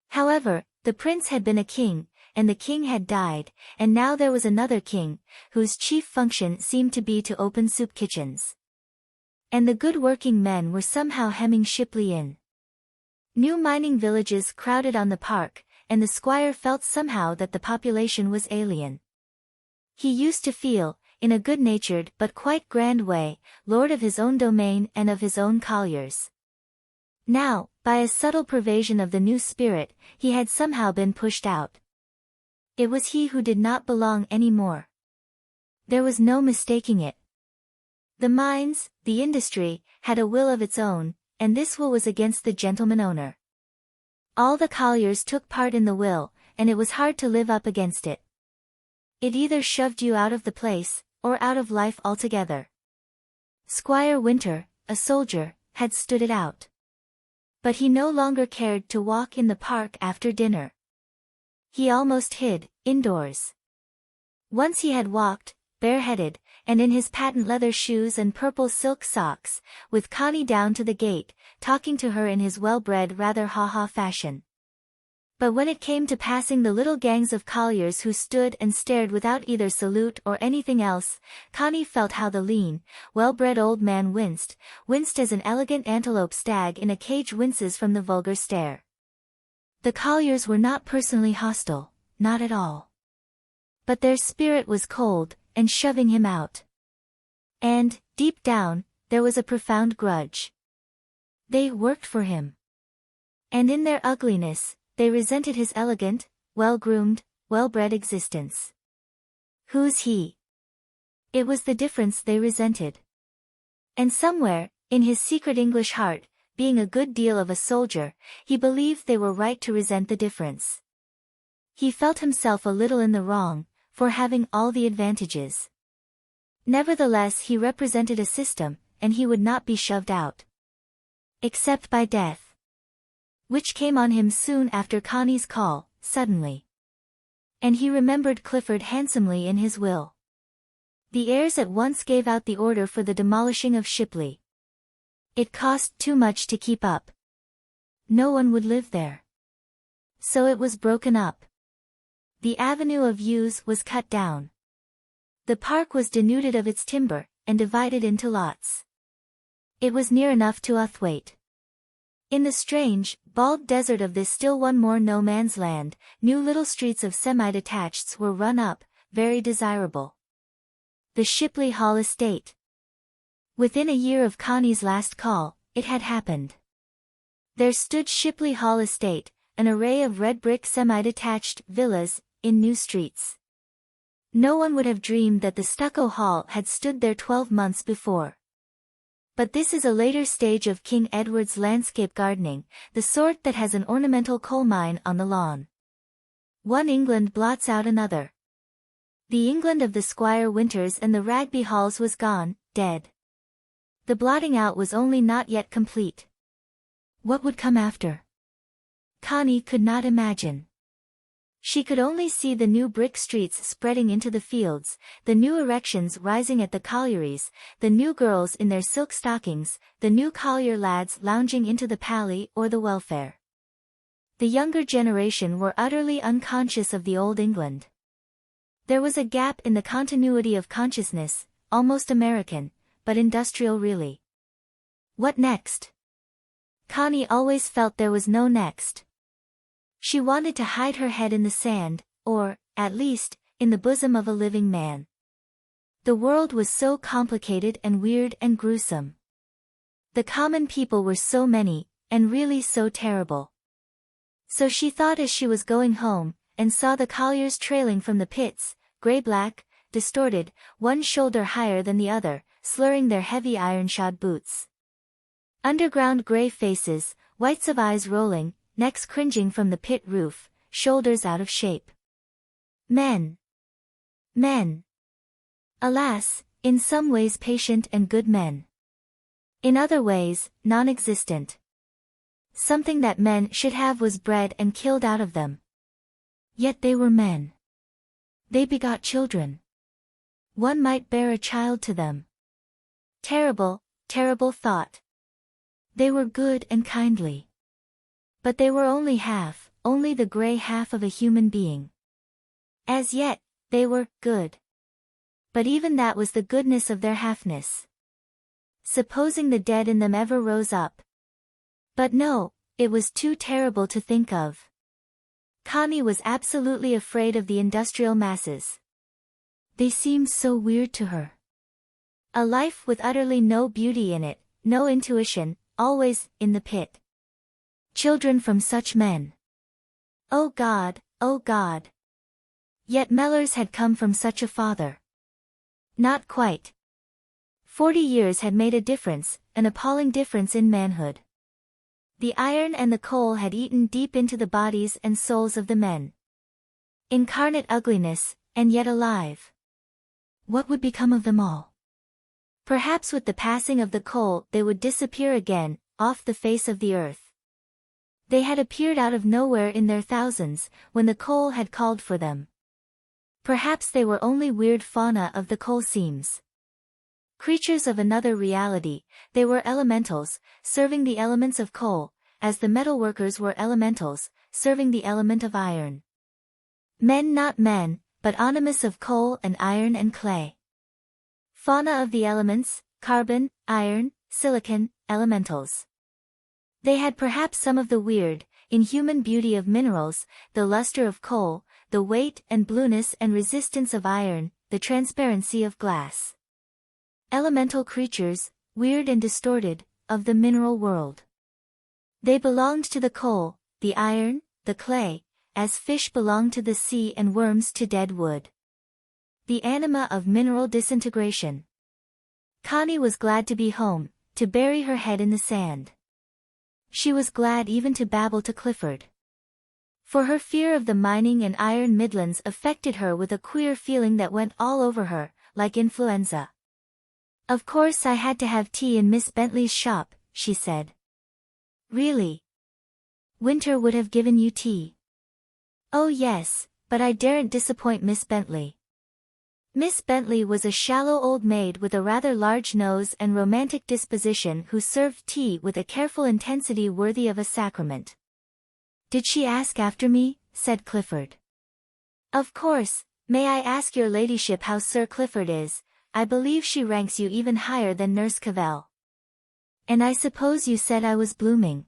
However, the prince had been a king, and the king had died, and now there was another king, whose chief function seemed to be to open soup kitchens. And the good working men were somehow hemming Shipley in. New mining villages crowded on the park, and the squire felt somehow that the population was alien. He used to feel, in a good-natured but quite grand way, lord of his own domain and of his own colliers. Now, by a subtle pervasion of the new spirit, he had somehow been pushed out. It was he who did not belong any more. There was no mistaking it. The mines, the industry, had a will of its own, and this will was against the gentleman owner. All the colliers took part in the will, and it was hard to live up against it. It either shoved you out of the place, or out of life altogether. Squire Winter, a soldier, had stood it out. But he no longer cared to walk in the park after dinner. he almost hid, indoors. Once he had walked, bareheaded, and in his patent leather shoes and purple silk socks, with Connie down to the gate, talking to her in his well-bred rather ha-ha fashion. But when it came to passing the little gangs of colliers who stood and stared without either salute or anything else, Connie felt how the lean, well-bred old man winced as an elegant antelope stag in a cage winces from the vulgar stare. The colliers were not personally hostile, not at all. But their spirit was cold, and shoving him out. And, deep down, there was a profound grudge. They worked for him. And in their ugliness, they resented his elegant, well-groomed, well-bred existence. Who's he? It was the difference they resented. And somewhere, in his secret English heart, being a good deal of a soldier, he believed they were right to resent the difference. He felt himself a little in the wrong, for having all the advantages. Nevertheless, he represented a system, and he would not be shoved out. Except by death. Which came on him soon after Connie's call, suddenly. And he remembered Clifford handsomely in his will. The heirs at once gave out the order for the demolishing of Shipley. It cost too much to keep up. No one would live there. So it was broken up. The avenue of yews was cut down. The park was denuded of its timber, and divided into lots. It was near enough to Uthwaite. In the strange, bald desert of this still one more no-man's land, new little streets of semi-detacheds were run up, very desirable. The Shipley Hall estate. Within a year of Connie's last call, it had happened. There stood Shipley Hall estate, an array of red brick semi-detached villas, in new streets. No one would have dreamed that the stucco hall had stood there 12 months before. But this is a later stage of King Edward's landscape gardening, the sort that has an ornamental coal mine on the lawn. One England blots out another. The England of the Squire Winters and the Ragby Halls was gone, dead. The blotting out was only not yet complete. What would come after? Connie could not imagine. She could only see the new brick streets spreading into the fields, the new erections rising at the collieries, the new girls in their silk stockings, the new collier lads lounging into the pally or the welfare. The younger generation were utterly unconscious of the old England. There was a gap in the continuity of consciousness, almost American, but industrial really. What next? Connie always felt there was no next. She wanted to hide her head in the sand, or, at least, in the bosom of a living man. The world was so complicated and weird and gruesome. The common people were so many, and really so terrible. So she thought as she was going home, and saw the colliers trailing from the pits, grey-black, distorted, one shoulder higher than the other, slurring their heavy iron-shod boots. Underground grey faces, whites of eyes rolling, necks cringing from the pit roof, shoulders out of shape. Men. Men. Alas, in some ways patient and good men. In other ways, non-existent. Something that men should have was bred and killed out of them. Yet they were men. They begot children. One might bear a child to them. Terrible, terrible thought. They were good and kindly. But they were only the grey half of a human being. As yet, they were good. But even that was the goodness of their halfness. Supposing the dead in them ever rose up. But no, it was too terrible to think of. Connie was absolutely afraid of the industrial masses. They seemed so weird to her. A life with utterly no beauty in it, no intuition, always in the pit. Children from such men. Oh God, oh God. Yet Mellors had come from such a father. Not quite. 40 years had made a difference, an appalling difference in manhood. The iron and the coal had eaten deep into the bodies and souls of the men. Incarnate ugliness, and yet alive. What would become of them all? Perhaps with the passing of the coal they would disappear again, off the face of the earth. They had appeared out of nowhere in their thousands, when the coal had called for them. Perhaps they were only weird fauna of the coal seams. Creatures of another reality, they were elementals, serving the elements of coal, as the metalworkers were elementals, serving the element of iron. Men not men, but animus of coal and iron and clay. Fauna of the elements, carbon, iron, silicon, elementals. They had perhaps some of the weird, inhuman beauty of minerals, the luster of coal, the weight and blueness and resistance of iron, the transparency of glass. Elemental creatures, weird and distorted, of the mineral world. They belonged to the coal, the iron, the clay, as fish belong to the sea and worms to dead wood. The anima of mineral disintegration. Connie was glad to be home, to bury her head in the sand. She was glad even to babble to Clifford. For her fear of the mining and iron Midlands affected her with a queer feeling that went all over her, like influenza. "Of course I had to have tea in Miss Bentley's shop," she said. "Really? Winter would have given you tea?" "Oh yes, but I daren't disappoint Miss Bentley." Miss Bentley was a shallow old maid with a rather large nose and romantic disposition who served tea with a careful intensity worthy of a sacrament. "Did she ask after me?" said Clifford. "Of course. May I ask your ladyship how Sir Clifford is? I believe she ranks you even higher than Nurse Cavell." "And I suppose you said I was blooming?"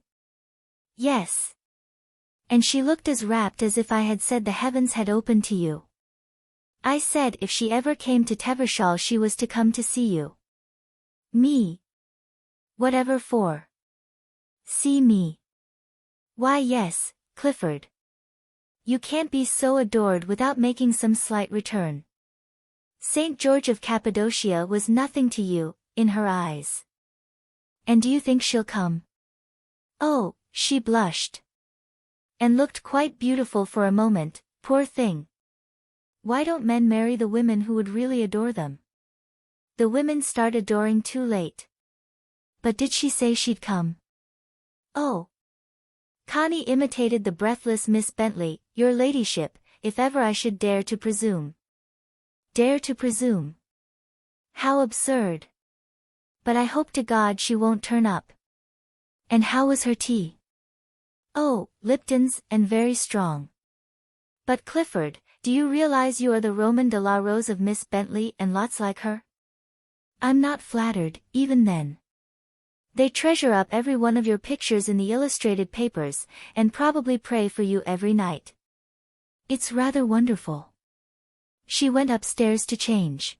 "Yes." "And she looked as rapt as if I had said the heavens had opened to you." "I said if she ever came to Tevershall she was to come to see you." "Me? Whatever for?" "See me." "Why yes, Clifford. You can't be so adored without making some slight return. St. George of Cappadocia was nothing to you, in her eyes. And do you think she'll come?" "Oh," she blushed. "And looked quite beautiful for a moment, poor thing. Why don't men marry the women who would really adore them? The women start adoring too late." "But did she say she'd come?" "Oh." Connie imitated the breathless Miss Bentley. "Your ladyship, if ever I should dare to presume." "Dare to presume? How absurd. But I hope to God she won't turn up." "And how was her tea?" "Oh, Lipton's, and very strong." "But Clifford, do you realize you are the Roman de la Rose of Miss Bentley and lots like her?" "I'm not flattered, even then. They treasure up every one of your pictures in the illustrated papers, and probably pray for you every night. It's rather wonderful." She went upstairs to change.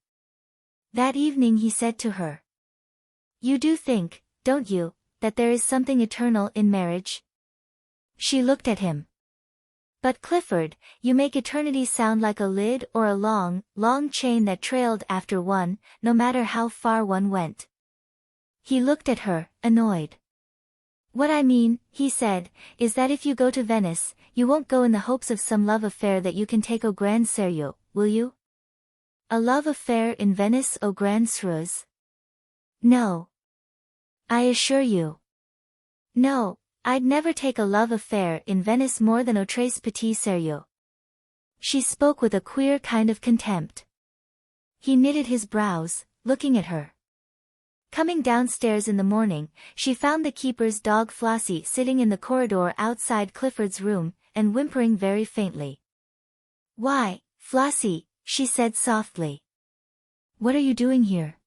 That evening he said to her, "You do think, don't you, that there is something eternal in marriage?" She looked at him. "But Clifford, you make eternity sound like a lid or a long, long chain that trailed after one, no matter how far one went." He looked at her, annoyed. "What I mean," he said, "is that if you go to Venice, you won't go in the hopes of some love affair that you can take au grand sérieux, will you?" "A love affair in Venice au grand sérieux? No. I assure you. No, I'd never take a love affair in Venice more than au très petit sérieux." She spoke with a queer kind of contempt. He knitted his brows, looking at her. Coming downstairs in the morning, she found the keeper's dog Flossie sitting in the corridor outside Clifford's room, and whimpering very faintly. "Why, Flossie," she said softly. "What are you doing here?"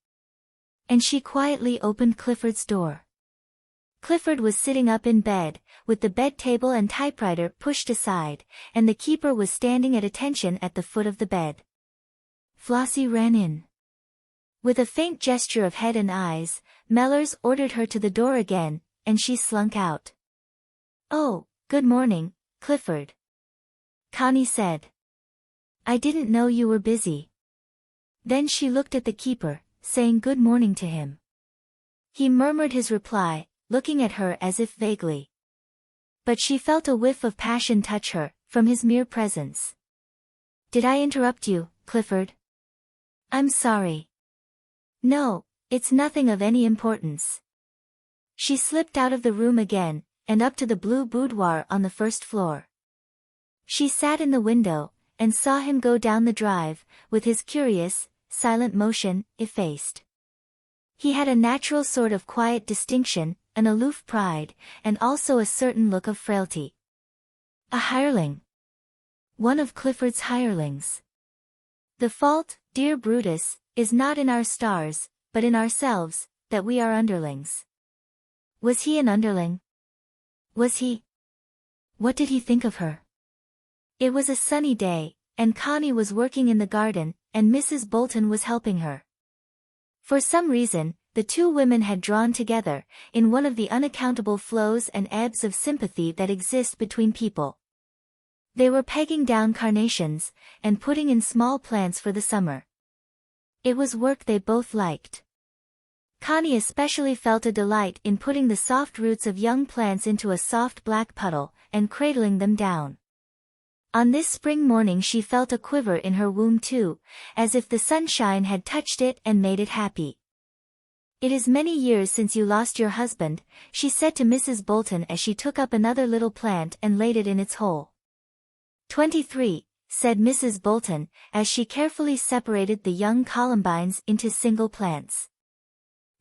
And she quietly opened Clifford's door. Clifford was sitting up in bed, with the bed table and typewriter pushed aside, and the keeper was standing at attention at the foot of the bed. Flossie ran in. With a faint gesture of head and eyes, Mellors ordered her to the door again, and she slunk out. "Oh, good morning, Clifford," Connie said. "I didn't know you were busy." Then she looked at the keeper, saying good morning to him. He murmured his reply, looking at her as if vaguely. But she felt a whiff of passion touch her, from his mere presence. "Did I interrupt you, Clifford?" "I'm sorry." "No, it's nothing of any importance." She slipped out of the room again, and up to the blue boudoir on the first floor. She sat in the window, and saw him go down the drive, with his curious, silent motion, effaced. He had a natural sort of quiet distinction, an aloof pride, and also a certain look of frailty. A hireling. One of Clifford's hirelings. The fault, dear Brutus, is not in our stars, but in ourselves, that we are underlings. Was he an underling? Was he? What did he think of her? It was a sunny day, and Connie was working in the garden, and Mrs. Bolton was helping her. For some reason, the two women had drawn together, in one of the unaccountable flows and ebbs of sympathy that exist between people. They were pegging down carnations, and putting in small plants for the summer. It was work they both liked. Connie especially felt a delight in putting the soft roots of young plants into a soft black puddle, and cradling them down. On this spring morning she felt a quiver in her womb too, as if the sunshine had touched it and made it happy. "It is many years since you lost your husband," she said to Mrs. Bolton as she took up another little plant and laid it in its hole. 23, said Mrs. Bolton, as she carefully separated the young columbines into single plants.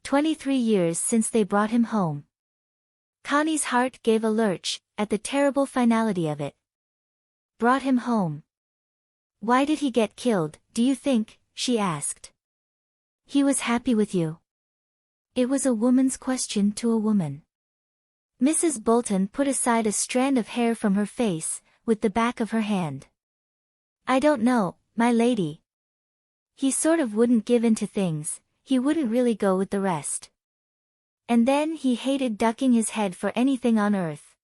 23 years since they brought him home. Connie's heart gave a lurch, at the terrible finality of it. Brought him home. Why did he get killed, do you think? She asked. He was happy with you. It was a woman's question to a woman. Mrs. Bolton put aside a strand of hair from her face, with the back of her hand. I don't know, my lady. He sort of wouldn't give in to things, he wouldn't really go with the rest. And then he hated ducking his head for anything on earth.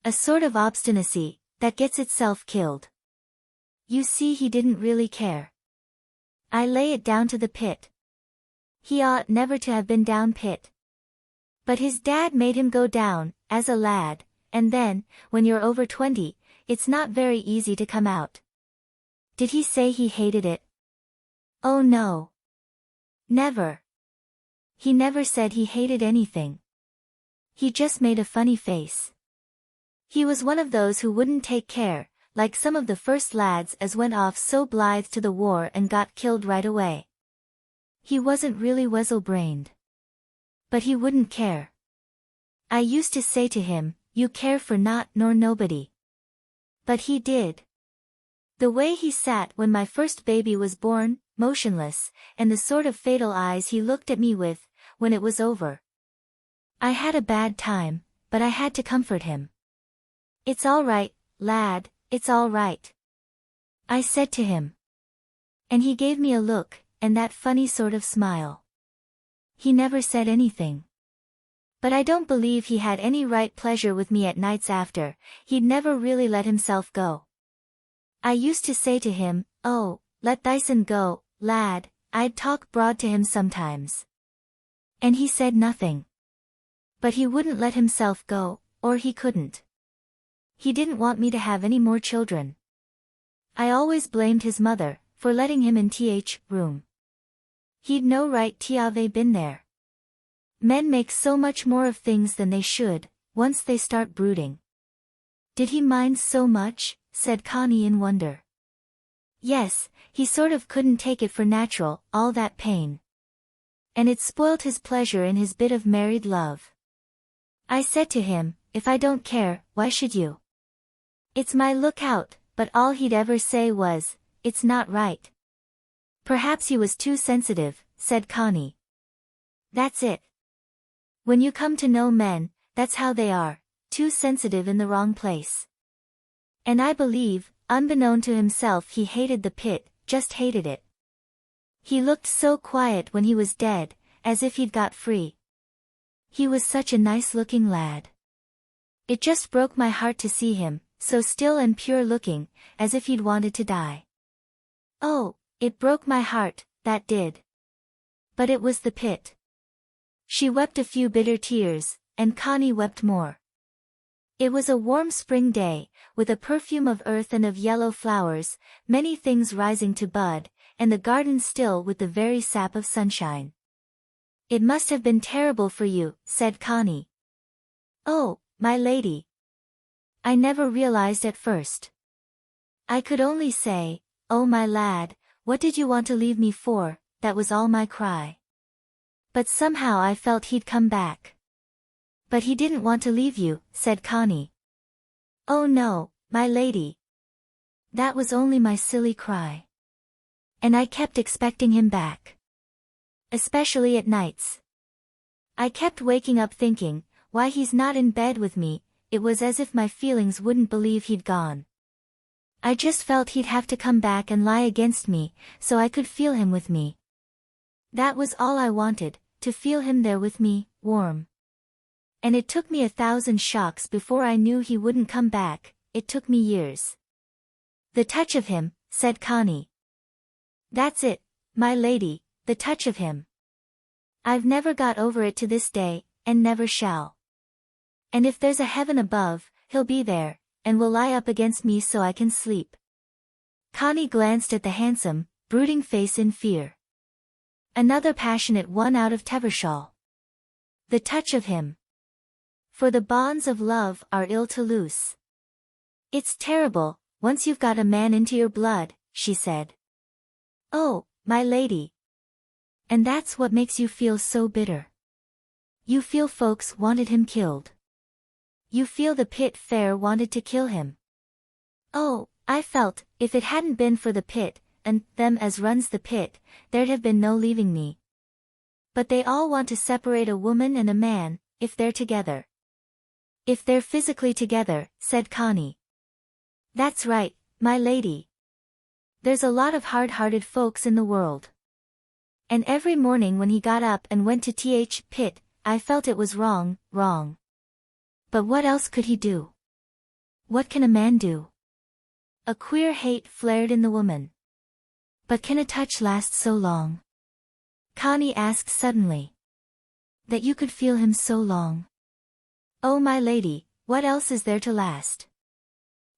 A sort of obstinacy, that gets itself killed. You see, he didn't really care. I lay it down to the pit. He ought never to have been down pit. But his dad made him go down, as a lad, and then, when you're over 20, it's not very easy to come out. Did he say he hated it? Oh no. Never. He never said he hated anything. He just made a funny face. He was one of those who wouldn't take care, like some of the first lads as went off so blithe to the war and got killed right away. He wasn't really weasel-brained. But he wouldn't care. I used to say to him, you care for naught nor nobody. But he did. The way he sat when my first baby was born, motionless, and the sort of fatal eyes he looked at me with, when it was over. I had a bad time, but I had to comfort him. It's all right, lad, it's all right. I said to him. And he gave me a look, and that funny sort of smile. He never said anything. But I don't believe he had any right pleasure with me at nights after, he'd never really let himself go. I used to say to him, oh, let thysen go, lad, I'd talk broad to him sometimes. And he said nothing. But he wouldn't let himself go, or he couldn't. He didn't want me to have any more children. I always blamed his mother, for letting him in room. He'd no right to have been there. Men make so much more of things than they should, once they start brooding. Did he mind so much? Said Connie in wonder. Yes, he sort of couldn't take it for natural, all that pain. And it spoilt his pleasure in his bit of married love. I said to him, if I don't care, why should you? It's my lookout, but all he'd ever say was, it's not right. Perhaps he was too sensitive, said Connie. That's it. When you come to know men, that's how they are, too sensitive in the wrong place. And I believe, unbeknown to himself, he hated the pit, just hated it. He looked so quiet when he was dead, as if he'd got free. He was such a nice-looking lad. It just broke my heart to see him, so still and pure-looking, as if he'd wanted to die. Oh, it broke my heart, that did. But it was the pit. She wept a few bitter tears, and Connie wept more. It was a warm spring day, with a perfume of earth and of yellow flowers, many things rising to bud, and the garden still with the very sap of sunshine. It must have been terrible for you, said Connie. Oh, my lady. I never realized at first. I could only say, oh my lad, what did you want to leave me for, that was all my cry. But somehow I felt he'd come back. But he didn't want to leave you, said Connie. Oh no, my lady. That was only my silly cry. And I kept expecting him back. Especially at nights. I kept waking up thinking, why he's not in bed with me. It was as if my feelings wouldn't believe he'd gone. I just felt he'd have to come back and lie against me, so I could feel him with me. That was all I wanted, to feel him there with me, warm. And it took me 1,000 shocks before I knew he wouldn't come back, it took me years. The touch of him, said Connie. That's it, my lady, the touch of him. I've never got over it to this day, and never shall. And if there's a heaven above, he'll be there, and will lie up against me so I can sleep. Connie glanced at the handsome, brooding face in fear. Another passionate one out of Tevershall. The touch of him. For the bonds of love are ill to loose. It's terrible, once you've got a man into your blood, she said. Oh, my lady. And that's what makes you feel so bitter. You feel folks wanted him killed. You feel the pit fair wanted to kill him. Oh, I felt, if it hadn't been for the pit, and them as runs the pit, there'd have been no leaving me. But they all want to separate a woman and a man, if they're together. If they're physically together, said Connie. That's right, my lady. There's a lot of hard-hearted folks in the world. And every morning when he got up and went to pit, I felt it was wrong, wrong. But what else could he do? What can a man do? A queer hate flared in the woman. But can a touch last so long? Connie asked suddenly. That you could feel him so long. Oh my lady, what else is there to last?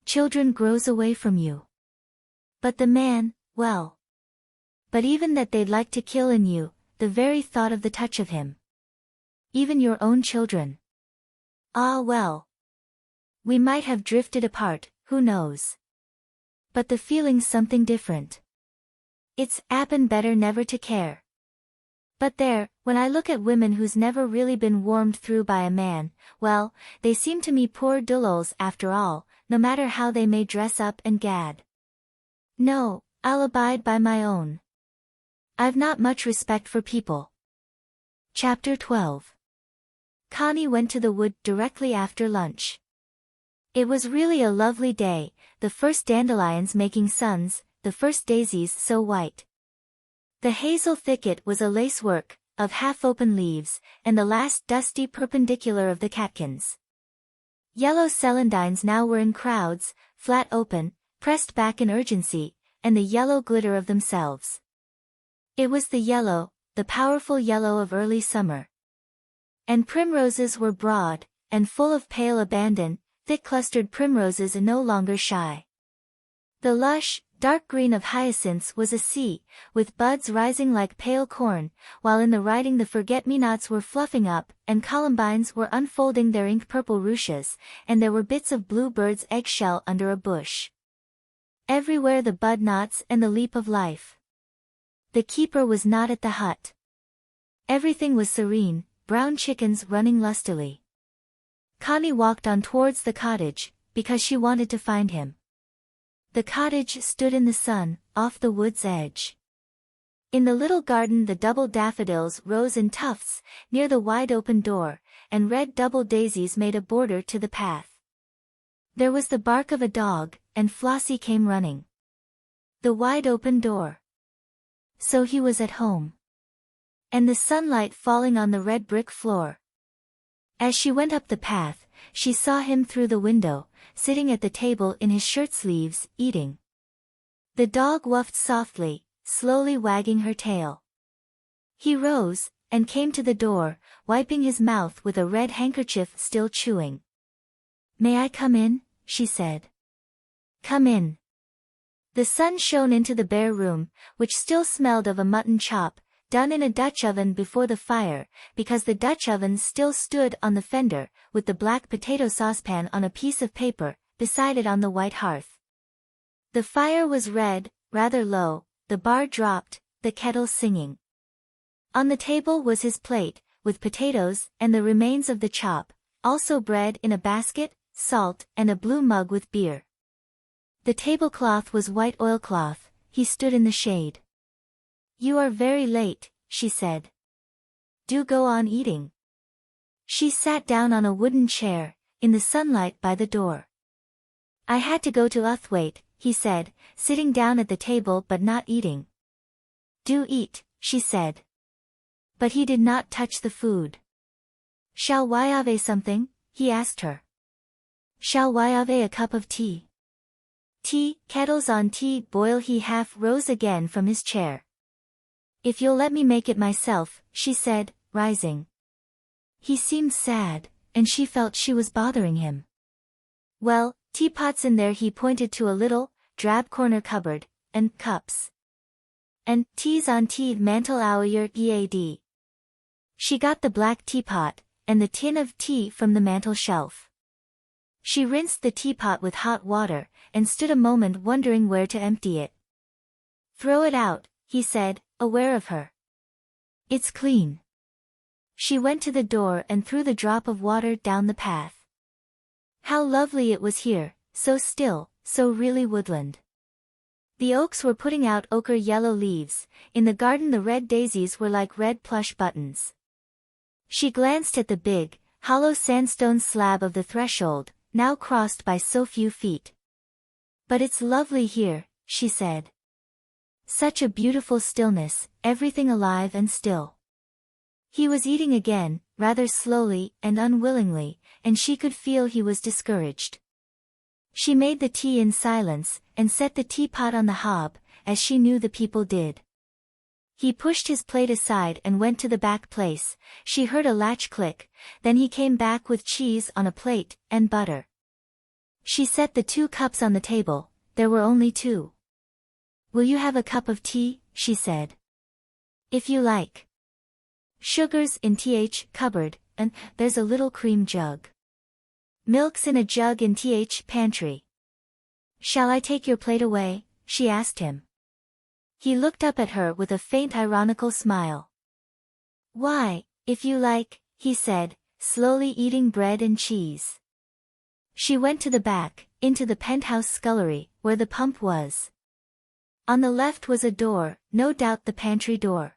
Children grows away from you. But the man, well. But even that they'd like to kill in you, the very thought of the touch of him. Even your own children. Ah well. We might have drifted apart, who knows. But the feeling's something different. It's 'appen better never to care. But there, when I look at women who's never really been warmed through by a man, well, they seem to me poor dullols after all, no matter how they may dress up and gad. No, I'll abide by my own. I've not much respect for people. Chapter 12. Connie went to the wood directly after lunch. It was really a lovely day, the first dandelions making suns, the first daisies so white. The hazel thicket was a lacework, of half-open leaves, and the last dusty perpendicular of the catkins. Yellow celandines now were in crowds, flat open, pressed back in urgency, and the yellow glitter of themselves. It was the yellow, the powerful yellow of early summer. And primroses were broad, and full of pale abandon, thick-clustered primroses and no longer shy. The lush, dark green of hyacinths was a sea, with buds rising like pale corn, while in the riding the forget-me-nots were fluffing up, and columbines were unfolding their ink-purple ruches, and there were bits of bluebird's eggshell under a bush. Everywhere the bud knots and the leap of life. The keeper was not at the hut. Everything was serene, brown chickens running lustily. Connie walked on towards the cottage, because she wanted to find him. The cottage stood in the sun, off the wood's edge. In the little garden the double daffodils rose in tufts, near the wide-open door, and red double daisies made a border to the path. There was the bark of a dog, and Flossie came running. The wide-open door. So he was at home. And the sunlight falling on the red brick floor. As she went up the path, she saw him through the window, sitting at the table in his shirt-sleeves, eating. The dog wuffed softly, slowly wagging her tail. He rose, and came to the door, wiping his mouth with a red handkerchief still chewing. "May I come in?" she said. "Come in." The sun shone into the bare room, which still smelled of a mutton chop, done in a Dutch oven before the fire, because the Dutch oven still stood on the fender, with the black potato saucepan on a piece of paper, beside it on the white hearth. The fire was red, rather low, the bar dropped, the kettle singing. On the table was his plate, with potatoes and the remains of the chop, also bread in a basket, salt, and a blue mug with beer. The tablecloth was white oilcloth. He stood in the shade. "You are very late," she said. "Do go on eating." She sat down on a wooden chair, in the sunlight by the door. "I had to go to Uthwaite," he said, sitting down at the table but not eating. "Do eat," she said. But he did not touch the food. "Shall I have something?" he asked her. "Shall I have a cup of tea?" "Tea, kettles on tea, boil." He half rose again from his chair. "If you'll let me make it myself," she said, rising. He seemed sad, and she felt she was bothering him. "Well, teapots in there." He pointed to a little, drab corner cupboard, and cups. "And teas on tea mantel our ead." She got the black teapot, and the tin of tea from the mantel shelf. She rinsed the teapot with hot water, and stood a moment wondering where to empty it. "Throw it out," he said, aware of her. "It's clean." She went to the door and threw the drop of water down the path. How lovely it was here, so still, so really woodland. The oaks were putting out ochre yellow leaves, in the garden the red daisies were like red plush buttons. She glanced at the big, hollow sandstone slab of the threshold, now crossed by so few feet. "But it's lovely here," she said. Such a beautiful stillness, everything alive and still. He was eating again, rather slowly and unwillingly, and she could feel he was discouraged. She made the tea in silence, and set the teapot on the hob, as she knew the people did. He pushed his plate aside and went to the back place. She heard a latch click, then he came back with cheese on a plate, and butter. She set the 2 cups on the table. There were only 2. "Will you have a cup of tea?" she said. "If you like. Sugar's in th cupboard, and there's a little cream jug. Milk's in a jug in th pantry." "Shall I take your plate away?" she asked him. He looked up at her with a faint ironical smile. "Why, if you like," he said, slowly eating bread and cheese. She went to the back, into the penthouse scullery, where the pump was. On the left was a door, no doubt the pantry door.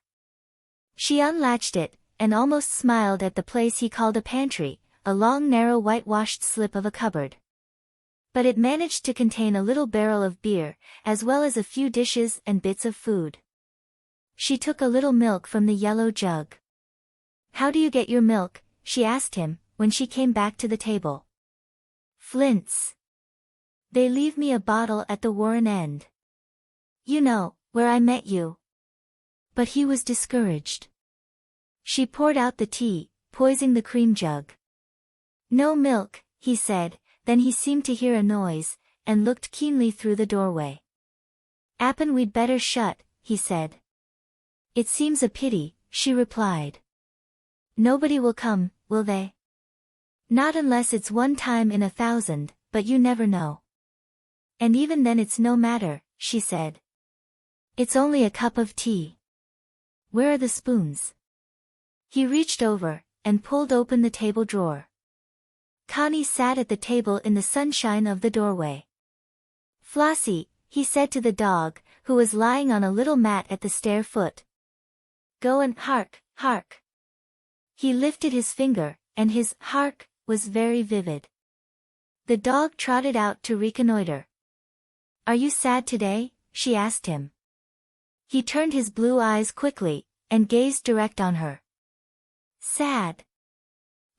She unlatched it, and almost smiled at the place he called a pantry, a long narrow whitewashed slip of a cupboard. But it managed to contain a little barrel of beer, as well as a few dishes and bits of food. She took a little milk from the yellow jug. "How do you get your milk?" she asked him, when she came back to the table. "Flint's. They leave me a bottle at the Warren end. You know, where I met you." But he was discouraged. She poured out the tea, poising the cream jug. "No milk," he said, then he seemed to hear a noise, and looked keenly through the doorway. "'Appen we'd better shut," he said. "It seems a pity," she replied. "Nobody will come, will they?" "Not unless it's 1 time in 1,000, but you never know." "And even then it's no matter," she said. "It's only a cup of tea. Where are the spoons?" He reached over, and pulled open the table drawer. Connie sat at the table in the sunshine of the doorway. "Flossie," he said to the dog, who was lying on a little mat at the stair foot. "Go and hark, hark." He lifted his finger, and his hark was very vivid. The dog trotted out to reconnoiter. "Are you sad today?" she asked him. He turned his blue eyes quickly, and gazed direct on her. "Sad?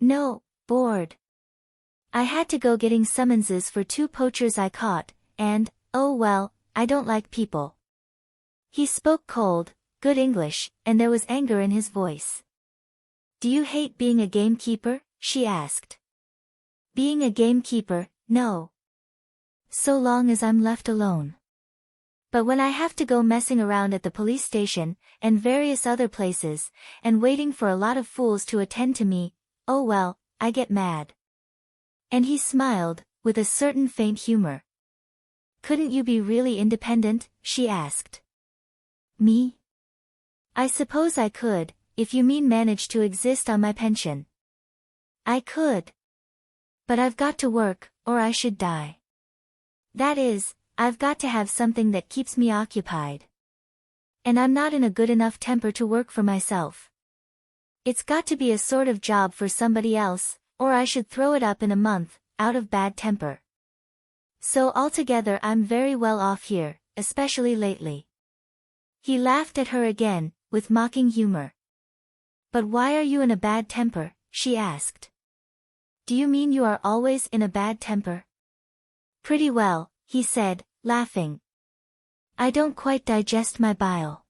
No, bored. I had to go getting summonses for 2 poachers I caught, and, oh well, I don't like people." He spoke cold, good English, and there was anger in his voice. "Do you hate being a gamekeeper?" she asked. "Being a gamekeeper, no. So long as I'm left alone." But when I have to go messing around at the police station, and various other places, and waiting for a lot of fools to attend to me, oh well, I get mad. And he smiled, with a certain faint humor. Couldn't you be really independent? She asked. Me? I suppose I could, if you mean manage to exist on my pension. I could. But I've got to work, or I should die. That is, I've got to have something that keeps me occupied. And I'm not in a good enough temper to work for myself. It's got to be a sort of job for somebody else, or I should throw it up in a month, out of bad temper. So altogether I'm very well off here, especially lately. He laughed at her again, with mocking humor. But why are you in a bad temper? She asked. Do you mean you are always in a bad temper? Pretty well, he said, laughing. I don't quite digest my bile.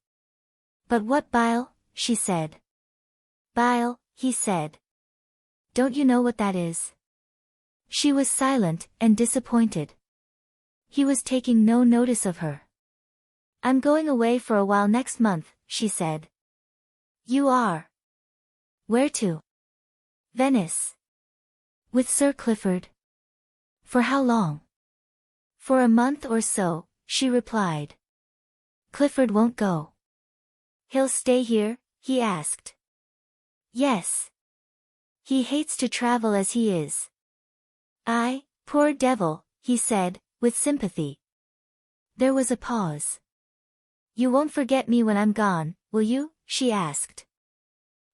But what bile? She said. Bile, he said. Don't you know what that is? She was silent and disappointed. He was taking no notice of her. I'm going away for a while next month, she said. You are? Where to? Venice. With Sir Clifford. For how long? For a month or so, she replied. Clifford won't go. He'll stay here? He asked. Yes. He hates to travel as he is. Poor devil, he said, with sympathy. There was a pause. You won't forget me when I'm gone, will you? She asked.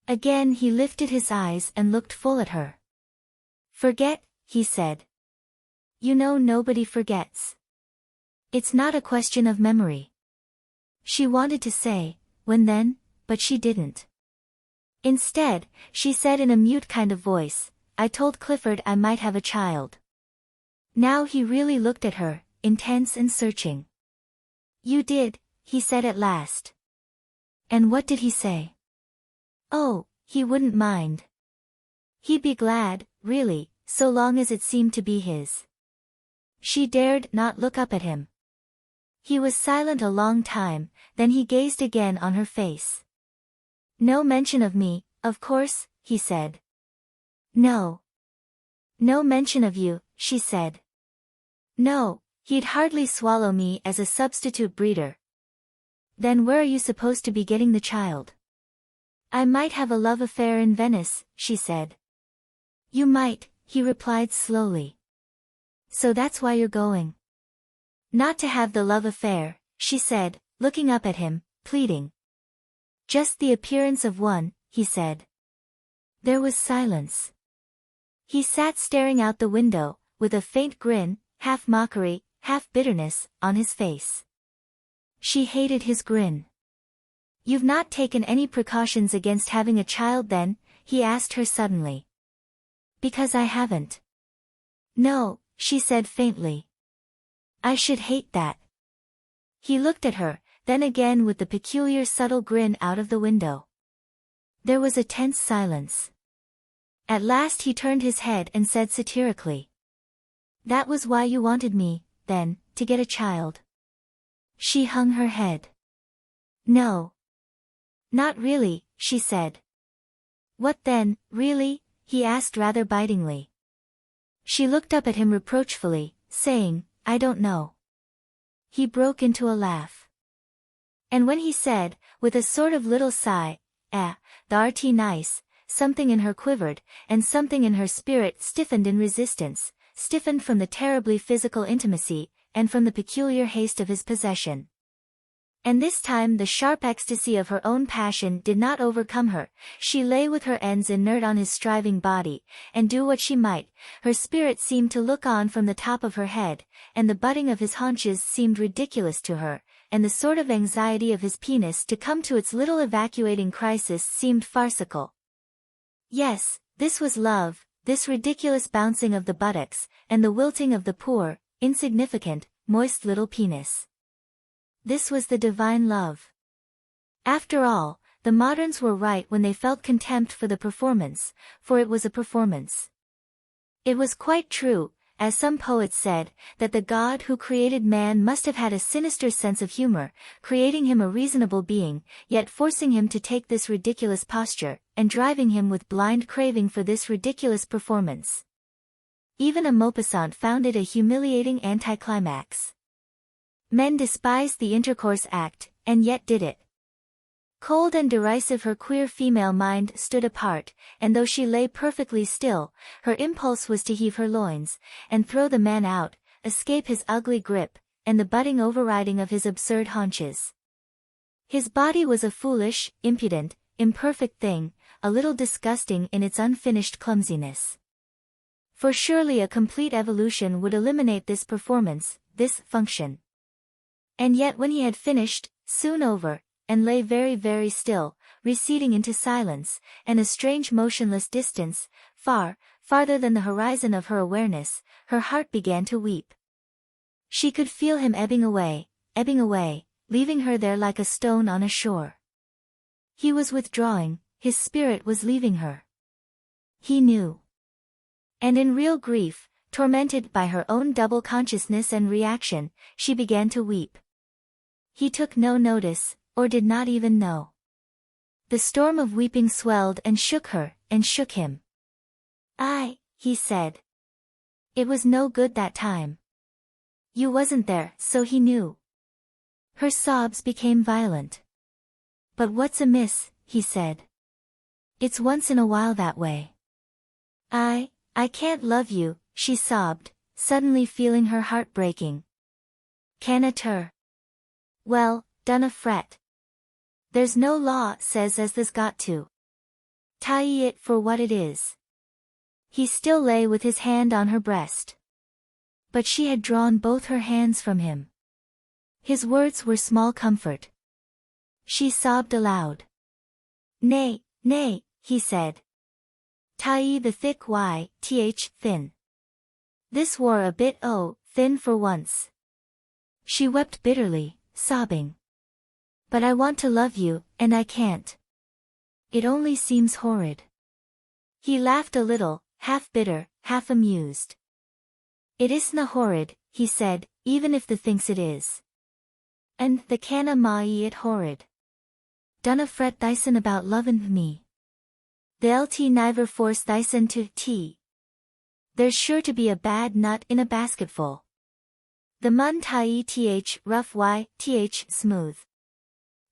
Again he lifted his eyes and looked full at her. Forget, he said. You know nobody forgets. It's not a question of memory. She wanted to say, when then, but she didn't. Instead, she said in a mute kind of voice, I told Clifford I might have a child. Now he really looked at her, intense and searching. You did, he said at last. And what did he say? Oh, he wouldn't mind. He'd be glad, really, so long as it seemed to be his. She dared not look up at him. He was silent a long time, then he gazed again on her face. No mention of me, of course, he said. No. No mention of you, she said. No, he'd hardly swallow me as a substitute breeder. Then where are you supposed to be getting the child? I might have a love affair in Venice, she said. You might, he replied slowly. So that's why you're going? Not to have the love affair, she said, looking up at him, pleading. Just the appearance of one, he said. There was silence. He sat staring out the window, with a faint grin, half mockery, half bitterness, on his face. She hated his grin. You've not taken any precautions against having a child then? He asked her suddenly. Because I haven't. No, she said faintly. I should hate that. He looked at her, then again with the peculiar subtle grin out of the window. There was a tense silence. At last he turned his head and said satirically. That was why you wanted me, then, to get a child. She hung her head. No. Not really, she said. What then, really? He asked rather bitingly. She looked up at him reproachfully, saying, I don't know. He broke into a laugh. And when he said, with a sort of little sigh, th'rt nice, something in her quivered, and something in her spirit stiffened in resistance, stiffened from the terribly physical intimacy, and from the peculiar haste of his possession. And this time the sharp ecstasy of her own passion did not overcome her, she lay with her ends inert on his striving body, and do what she might, her spirit seemed to look on from the top of her head, and the butting of his haunches seemed ridiculous to her, and the sort of anxiety of his penis to come to its little evacuating crisis seemed farcical. Yes, this was love, this ridiculous bouncing of the buttocks, and the wilting of the poor, insignificant, moist little penis. This was the divine love. After all, the moderns were right when they felt contempt for the performance, for it was a performance. It was quite true, as some poets said, that the God who created man must have had a sinister sense of humor, creating him a reasonable being, yet forcing him to take this ridiculous posture, and driving him with blind craving for this ridiculous performance. Even a Maupassant found it a humiliating anticlimax. Men despised the intercourse act, and yet did it. Cold and derisive her queer female mind stood apart, and though she lay perfectly still, her impulse was to heave her loins, and throw the man out, escape his ugly grip, and the budding overriding of his absurd haunches. His body was a foolish, impudent, imperfect thing, a little disgusting in its unfinished clumsiness. For surely a complete evolution would eliminate this performance, this function. And yet when he had finished, soon over, and lay very very still, receding into silence, and a strange motionless distance, far, farther than the horizon of her awareness, her heart began to weep. She could feel him ebbing away, leaving her there like a stone on a shore. He was withdrawing, his spirit was leaving her. He knew. And in real grief, tormented by her own double consciousness and reaction, she began to weep. He took no notice, or did not even know. The storm of weeping swelled and shook her, and shook him. He said. It was no good that time. You wasn't there, so he knew. Her sobs became violent. But what's amiss, he said. It's once in a while that way. I can't love you, she sobbed, suddenly feeling her heart breaking. Can't her? Well, dunna fret. There's no law says as there's got to. Tie it for what it is. He still lay with his hand on her breast. But she had drawn both her hands from him. His words were small comfort. She sobbed aloud. Nay, he said. Tie the thick thin. This wore a bit thin for once. She wept bitterly, sobbing. But I want to love you, and I can't. It only seems horrid. He laughed a little, half bitter, half amused. It isna horrid, he said, even if the thinks it is. And the canna it horrid. Dunna fret thysen about lovin' me. They'll neither force thysen to tea. There's sure to be a bad nut in a basketful. The mun rough smooth.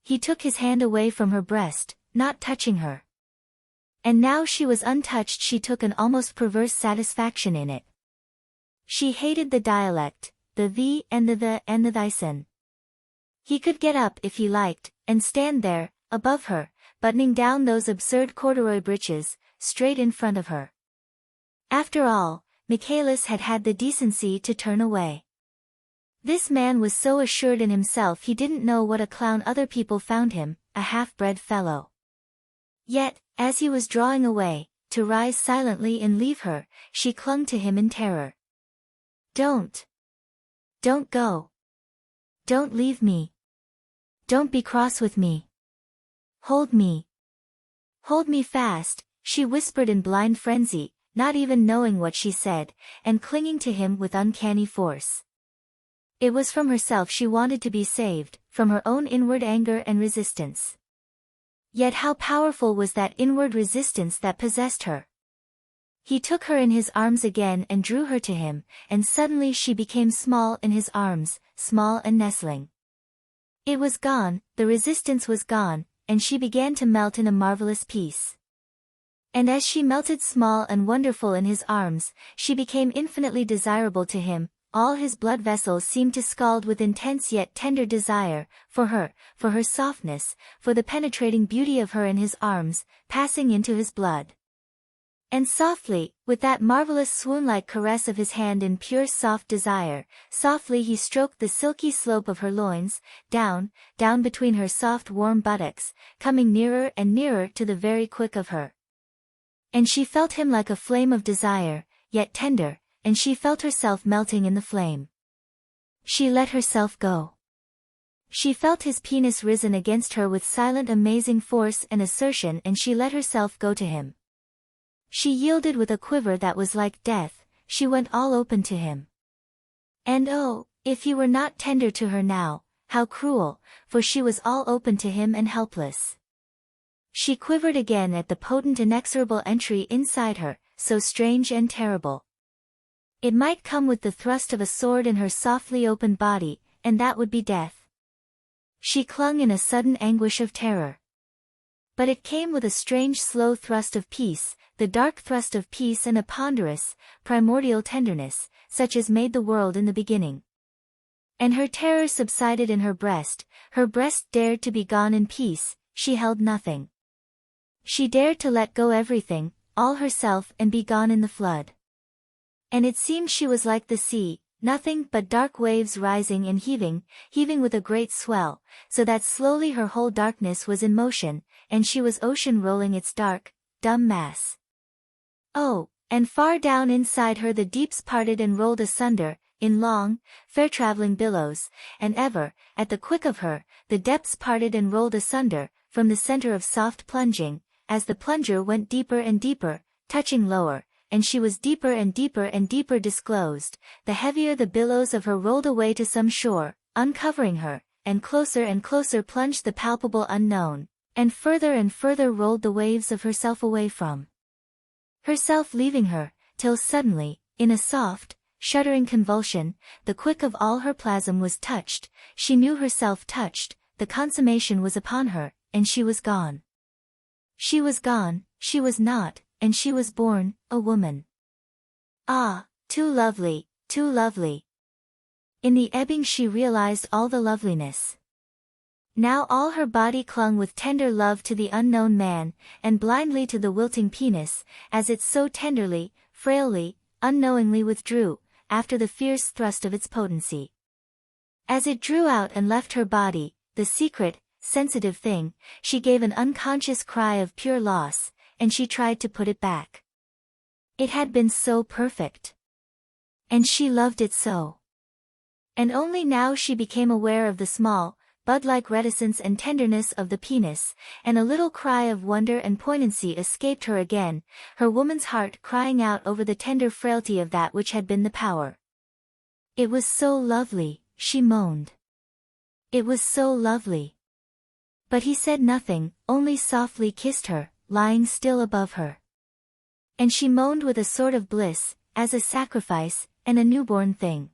He took his hand away from her breast, not touching her. And now she was untouched, she took an almost perverse satisfaction in it. She hated the dialect, the thee and the and the thysen. He could get up if he liked, and stand there, above her, buttoning down those absurd corduroy breeches, straight in front of her. After all, Michaelis had had the decency to turn away. This man was so assured in himself he didn't know what a clown other people found him, a half-bred fellow. Yet, as he was drawing away, to rise silently and leave her, she clung to him in terror. Don't go. Don't leave me. Don't be cross with me. Hold me. Hold me fast, she whispered in blind frenzy, not even knowing what she said, and clinging to him with uncanny force. It was from herself she wanted to be saved, from her own inward anger and resistance. Yet how powerful was that inward resistance that possessed her? He took her in his arms again and drew her to him, and suddenly she became small in his arms, small and nestling. It was gone, the resistance was gone, and she began to melt in a marvelous peace. And as she melted small and wonderful in his arms, she became infinitely desirable to him. All his blood vessels seemed to scald with intense yet tender desire, for her softness, for the penetrating beauty of her in his arms, passing into his blood. And softly, with that marvelous swoon-like caress of his hand in pure soft desire, softly he stroked the silky slope of her loins, down between her soft warm buttocks, coming nearer and nearer to the very quick of her. And she felt him like a flame of desire, yet tender, and she felt herself melting in the flame. She let herself go. She felt his penis risen against her with silent amazing force and assertion, and she let herself go to him. She yielded with a quiver that was like death, she went all open to him. And oh, if he were not tender to her now, how cruel, for she was all open to him and helpless. She quivered again at the potent inexorable entry inside her, so strange and terrible. It might come with the thrust of a sword in her softly opened body, and that would be death. She clung in a sudden anguish of terror. But it came with a strange slow thrust of peace, the dark thrust of peace, and a ponderous, primordial tenderness, such as made the world in the beginning. And her terror subsided in her breast dared to be gone in peace, she held nothing. She dared to let go everything, all herself, and be gone in the flood. And it seemed she was like the sea, nothing but dark waves rising and heaving with a great swell, so that slowly her whole darkness was in motion, and she was ocean rolling its dark, dumb mass. Oh, and far down inside her the deeps parted and rolled asunder, in long, fair-traveling billows, and ever, at the quick of her, the depths parted and rolled asunder, from the center of soft plunging, as the plunger went deeper and deeper, touching lower, and she was deeper and deeper disclosed, the heavier the billows of her rolled away to some shore, uncovering her, and closer plunged the palpable unknown, and further rolled the waves of herself away from herself, leaving her, till suddenly, in a soft, shuddering convulsion, the quick of all her plasm was touched, she knew herself touched, the consummation was upon her, and she was gone. She was gone, she was not, and she was born, a woman. Ah, too lovely, too lovely. In the ebbing she realized all the loveliness. Now all her body clung with tender love to the unknown man, and blindly to the wilting penis, as it so tenderly, frailly, unknowingly withdrew, after the fierce thrust of its potency. As it drew out and left her body, the secret, sensitive thing, she gave an unconscious cry of pure loss, and she tried to put it back. It had been so perfect. And she loved it so. And only now she became aware of the small, bud-like reticence and tenderness of the penis, and a little cry of wonder and poignancy escaped her again, her woman's heart crying out over the tender frailty of that which had been the power. It was so lovely, she moaned. It was so lovely. But he said nothing, only softly kissed her, lying still above her. And she moaned with a sort of bliss, as a sacrifice, and a newborn thing.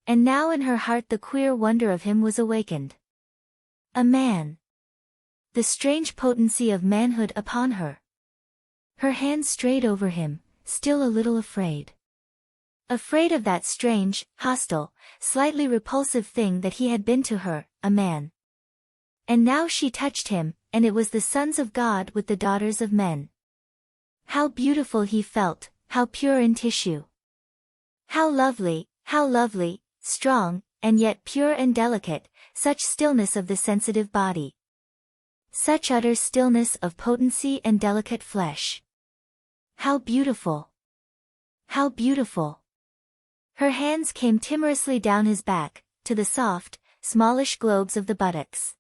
And now in her heart the queer wonder of him was awakened. A man. The strange potency of manhood upon her. Her hand strayed over him, still a little afraid. Afraid of that strange, hostile, slightly repulsive thing that he had been to her, a man. And now she touched him, and it was the sons of God with the daughters of men. How beautiful he felt, how pure in tissue. How lovely, strong, and yet pure and delicate, such stillness of the sensitive body. Such utter stillness of potency and delicate flesh. How beautiful! How beautiful! Her hands came timorously down his back, to the soft, smallish globes of the buttocks.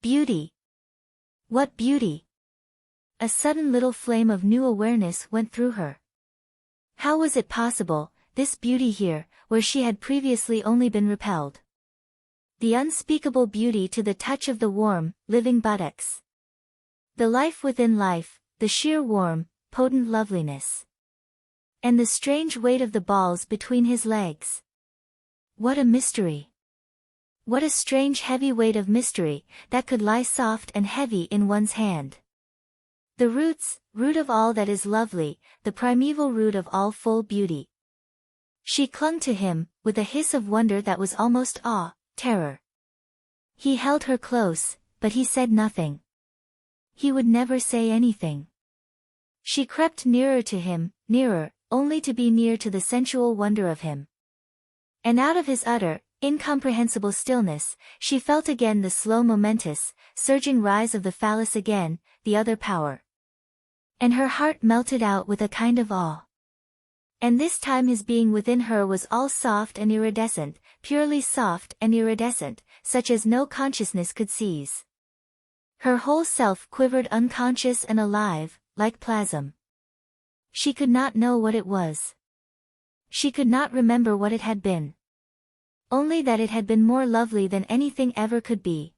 Beauty! What beauty! A sudden little flame of new awareness went through her. How was it possible, this beauty here, where she had previously only been repelled? The unspeakable beauty to the touch of the warm, living buttocks. The life within life, the sheer warm, potent loveliness. And the strange weight of the balls between his legs. What a mystery! What a strange heavy weight of mystery, that could lie soft and heavy in one's hand. The root of all that is lovely, the primeval root of all full beauty. She clung to him, with a hiss of wonder that was almost awe, terror. He held her close, but he said nothing. He would never say anything. She crept nearer to him, nearer, only to be near to the sensual wonder of him. And out of his utter, incomprehensible stillness, she felt again the slow momentous, surging rise of the phallus again, the other power. And her heart melted out with a kind of awe. And this time his being within her was all soft and iridescent, purely soft and iridescent, such as no consciousness could seize. Her whole self quivered unconscious and alive, like plasm. She could not know what it was. she could not remember what it had been. Only that it had been more lovely than anything ever could be.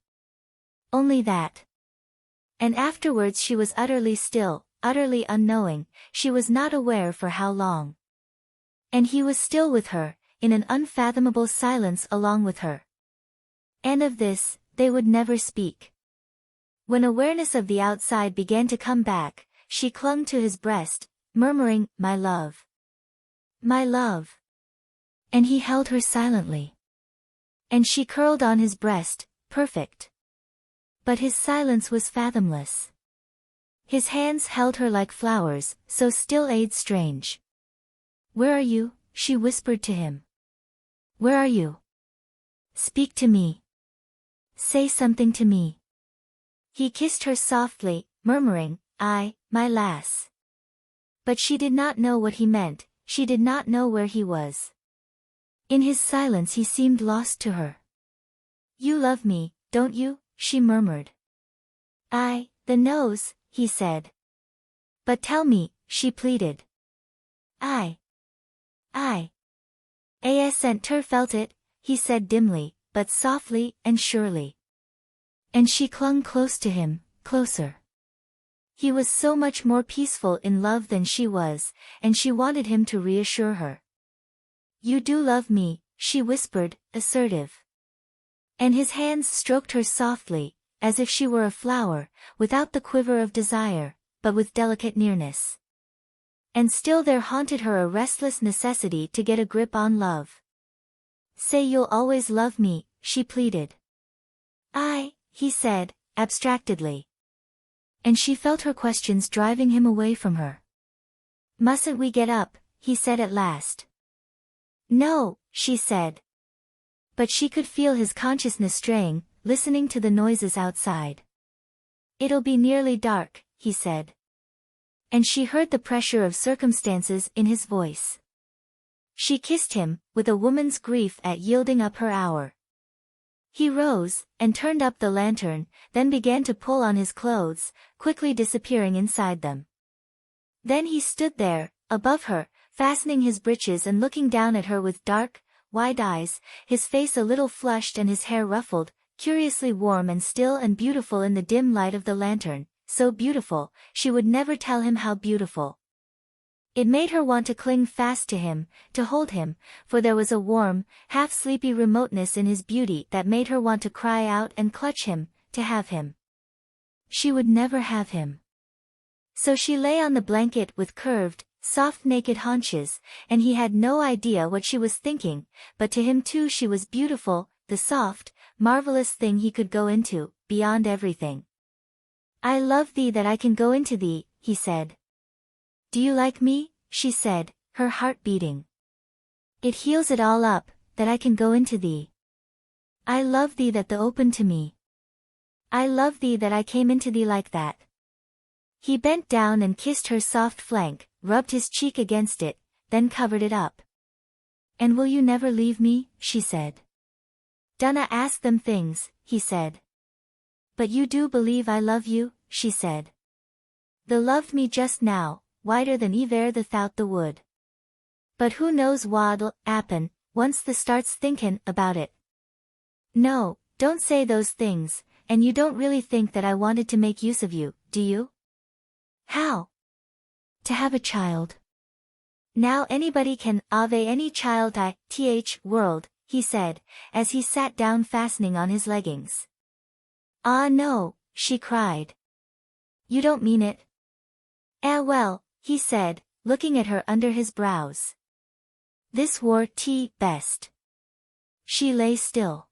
Only that. And afterwards she was utterly still, utterly unknowing, she was not aware for how long. And he was still with her, in an unfathomable silence along with her. And of this, they would never speak. When awareness of the outside began to come back, she clung to his breast, murmuring, "My love. My love." And he held her silently. And she curled on his breast, perfect. But his silence was fathomless. His hands held her like flowers, so still and strange. "Where are you?" she whispered to him. "Where are you? Speak to me. Say something to me." He kissed her softly, murmuring, my lass." But she did not know what he meant, she did not know where he was. In his silence he seemed lost to her. "You love me, don't you?" she murmured. The nose," he said. "But tell me," she pleaded. I Ascenter felt it," he said dimly, but softly and surely. And she clung close to him, closer. He was so much more peaceful in love than she was, and she wanted him to reassure her. "You do love me," she whispered, assertive. And his hands stroked her softly, as if she were a flower, without the quiver of desire, but with delicate nearness. And still there haunted her a restless necessity to get a grip on love. "Say you'll always love me," she pleaded. He said, abstractedly. And she felt her questions driving him away from her. "Mustn't we get up?" he said at last. "No," she said. But she could feel his consciousness straying, listening to the noises outside. "It'll be nearly dark," he said. And she heard the pressure of circumstances in his voice. She kissed him, with a woman's grief at yielding up her hour. He rose, and turned up the lantern, then began to pull on his clothes, quickly disappearing inside them. Then he stood there, above her, fastening his breeches and looking down at her with dark, wide eyes, his face a little flushed and his hair ruffled, curiously warm and still and beautiful in the dim light of the lantern, so beautiful, she would never tell him how beautiful. It made her want to cling fast to him, to hold him, for there was a warm, half-sleepy remoteness in his beauty that made her want to cry out and clutch him, to have him. She would never have him. So she lay on the blanket with curved, soft naked haunches, and he had no idea what she was thinking, but to him too she was beautiful, the soft, marvelous thing he could go into, beyond everything. "I love thee that I can go into thee," he said. "Do you like me?" she said, her heart beating. "It heals it all up, that I can go into thee. I love thee that the open to me. I love thee that I came into thee like that." He bent down and kissed her soft flank, rubbed his cheek against it, then covered it up. "And will you never leave me?" she said. "Dunna ask them things," he said. "But you do believe I love you?" she said. "Thou loved me just now, wider than ever the thout the wood. But who knows what'll 'appen, once the starts thinkin' about it. No, don't say those things, and you don't really think that I wanted to make use of you, do you?" "How? To have a child. Now anybody can have any child world," he said, as he sat down fastening on his leggings. "Ah no," she cried. "You don't mean it?" Well," he said, looking at her under his brows. "This war best." She lay still.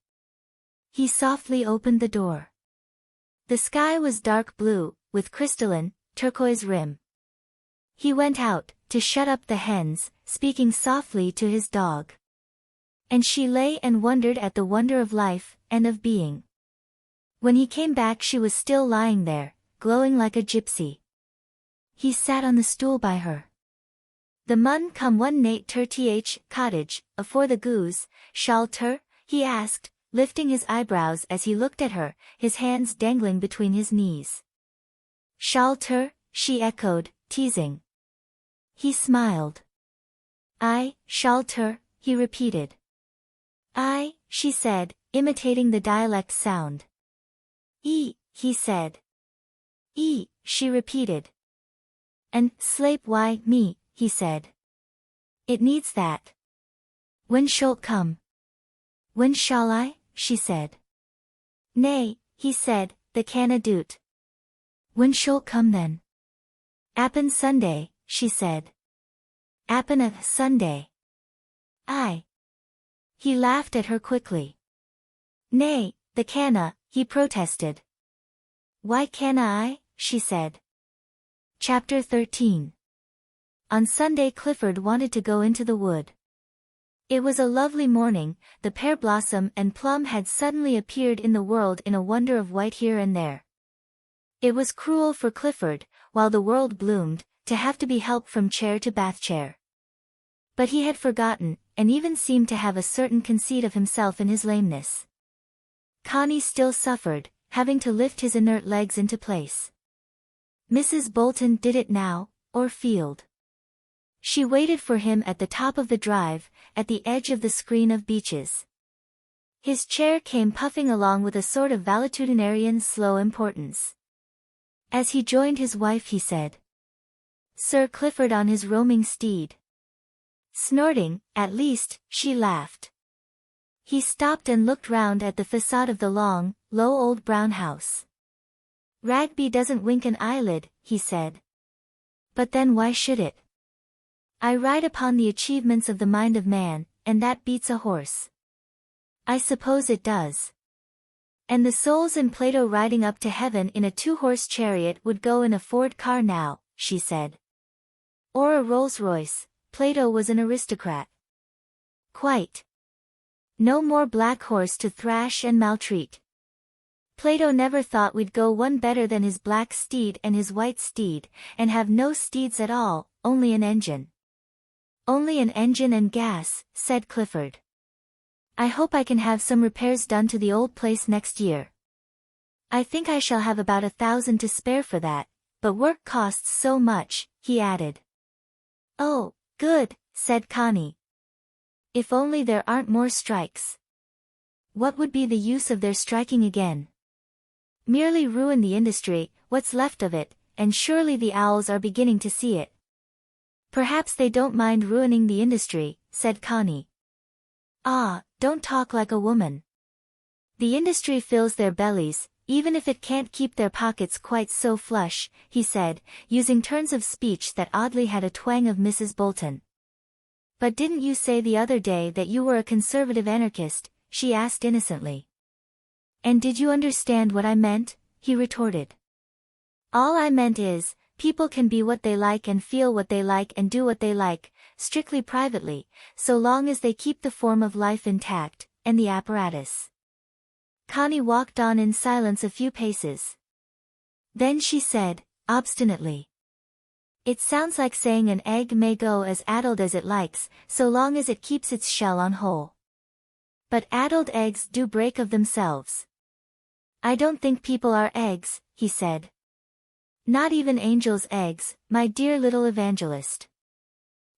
He softly opened the door. The sky was dark blue, with crystalline, turquoise rim. He went out, to shut up the hens, speaking softly to his dog. And she lay and wondered at the wonder of life, and of being. When he came back she was still lying there, glowing like a gypsy. He sat on the stool by her. "The mun come one night ter cottage, afore the goose, shall ter?" he asked, lifting his eyebrows as he looked at her, his hands dangling between his knees. "Shall ter?" she echoed, teasing. He smiled. I, shelter, he repeated. I, she said, imitating the dialect sound. E, he said. E, she repeated. And, slape why, me, he said. It needs that. When shall't come? When shall I, she said. Nay, he said, the canna doot. When shall't come then? Appen Sunday, she said. Appen a Sunday. I. He laughed at her quickly. Nay, the canna, he protested. Why canna I, she said. Chapter 13. On Sunday Clifford wanted to go into the wood. It was a lovely morning, the pear blossom and plum had suddenly appeared in the world in a wonder of white here and there. It was cruel for Clifford, while the world bloomed, to have to be helped from chair to bath chair. But he had forgotten, and even seemed to have a certain conceit of himself in his lameness. Connie still suffered, having to lift his inert legs into place. Mrs. Bolton did it now, or Field. She waited for him at the top of the drive, at the edge of the screen of beeches. His chair came puffing along with a sort of valetudinarian slow importance. As he joined his wife he said, Sir Clifford on his roaming steed. Snorting, at least, she laughed. He stopped and looked round at the facade of the long, low old brown house. Ragby doesn't wink an eyelid, he said. But then why should it? I ride upon the achievements of the mind of man, and that beats a horse. I suppose it does. And the souls in Plato riding up to heaven in a two-horse chariot would go in a Ford car now, she said. Or a Rolls-Royce. Plato was an aristocrat. Quite. No more black horse to thrash and maltreat. Plato never thought we'd go one better than his black steed and his white steed, and have no steeds at all, only an engine. Only an engine and gas, said Clifford. I hope I can have some repairs done to the old place next year. I think I shall have about 1,000 to spare for that, but work costs so much, he added. Oh, good, said Connie. If only there aren't more strikes. What would be the use of their striking again? Merely ruin the industry, what's left of it, and surely the owls are beginning to see it. Perhaps they don't mind ruining the industry, said Connie. Ah, don't talk like a woman. The industry fills their bellies, even if it can't keep their pockets quite so flush, he said, using turns of speech that oddly had a twang of Mrs. Bolton. But didn't you say the other day that you were a conservative anarchist, she asked innocently. And did you understand what I meant, he retorted. All I meant is, people can be what they like and feel what they like and do what they like, strictly privately, so long as they keep the form of life intact, and the apparatus. Connie walked on in silence a few paces. Then she said, obstinately. It sounds like saying an egg may go as addled as it likes, so long as it keeps its shell on whole. But addled eggs do break of themselves. I don't think people are eggs, he said. Not even angels' eggs, my dear little evangelist.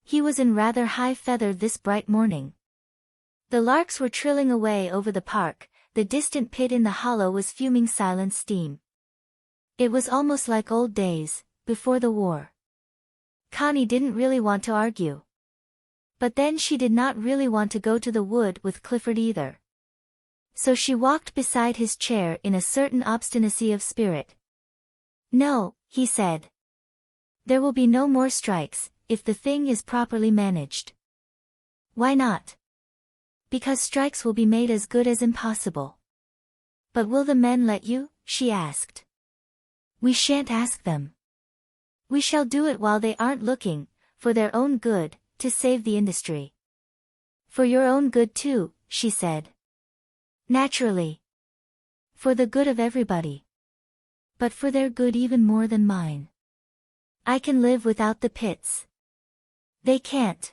He was in rather high feather this bright morning. The larks were trilling away over the park, the distant pit in the hollow was fuming silent steam. It was almost like old days, before the war. Connie didn't really want to argue. But then she did not really want to go to the wood with Clifford either. So she walked beside his chair in a certain obstinacy of spirit. No, he said. There will be no more strikes, if the thing is properly managed. Why not? Because strikes will be made as good as impossible. But will the men let you? She asked. We shan't ask them. We shall do it while they aren't looking, for their own good, to save the industry. For your own good too, she said. Naturally. For the good of everybody. But for their good even more than mine. I can live without the pits. They can't.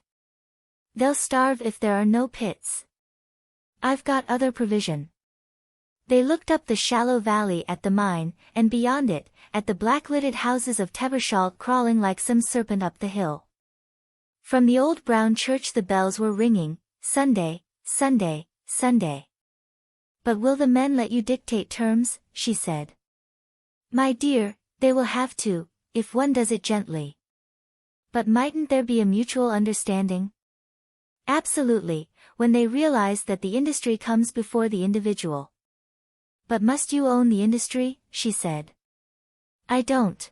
They'll starve if there are no pits. I've got other provision. They looked up the shallow valley at the mine, and beyond it, at the black-lidded houses of Tevershall crawling like some serpent up the hill. From the old brown church the bells were ringing, Sunday, Sunday, Sunday. But will the men let you dictate terms? She said. My dear, they will have to, if one does it gently. But mightn't there be a mutual understanding? Absolutely, when they realize that the industry comes before the individual. But must you own the industry? She said. I don't.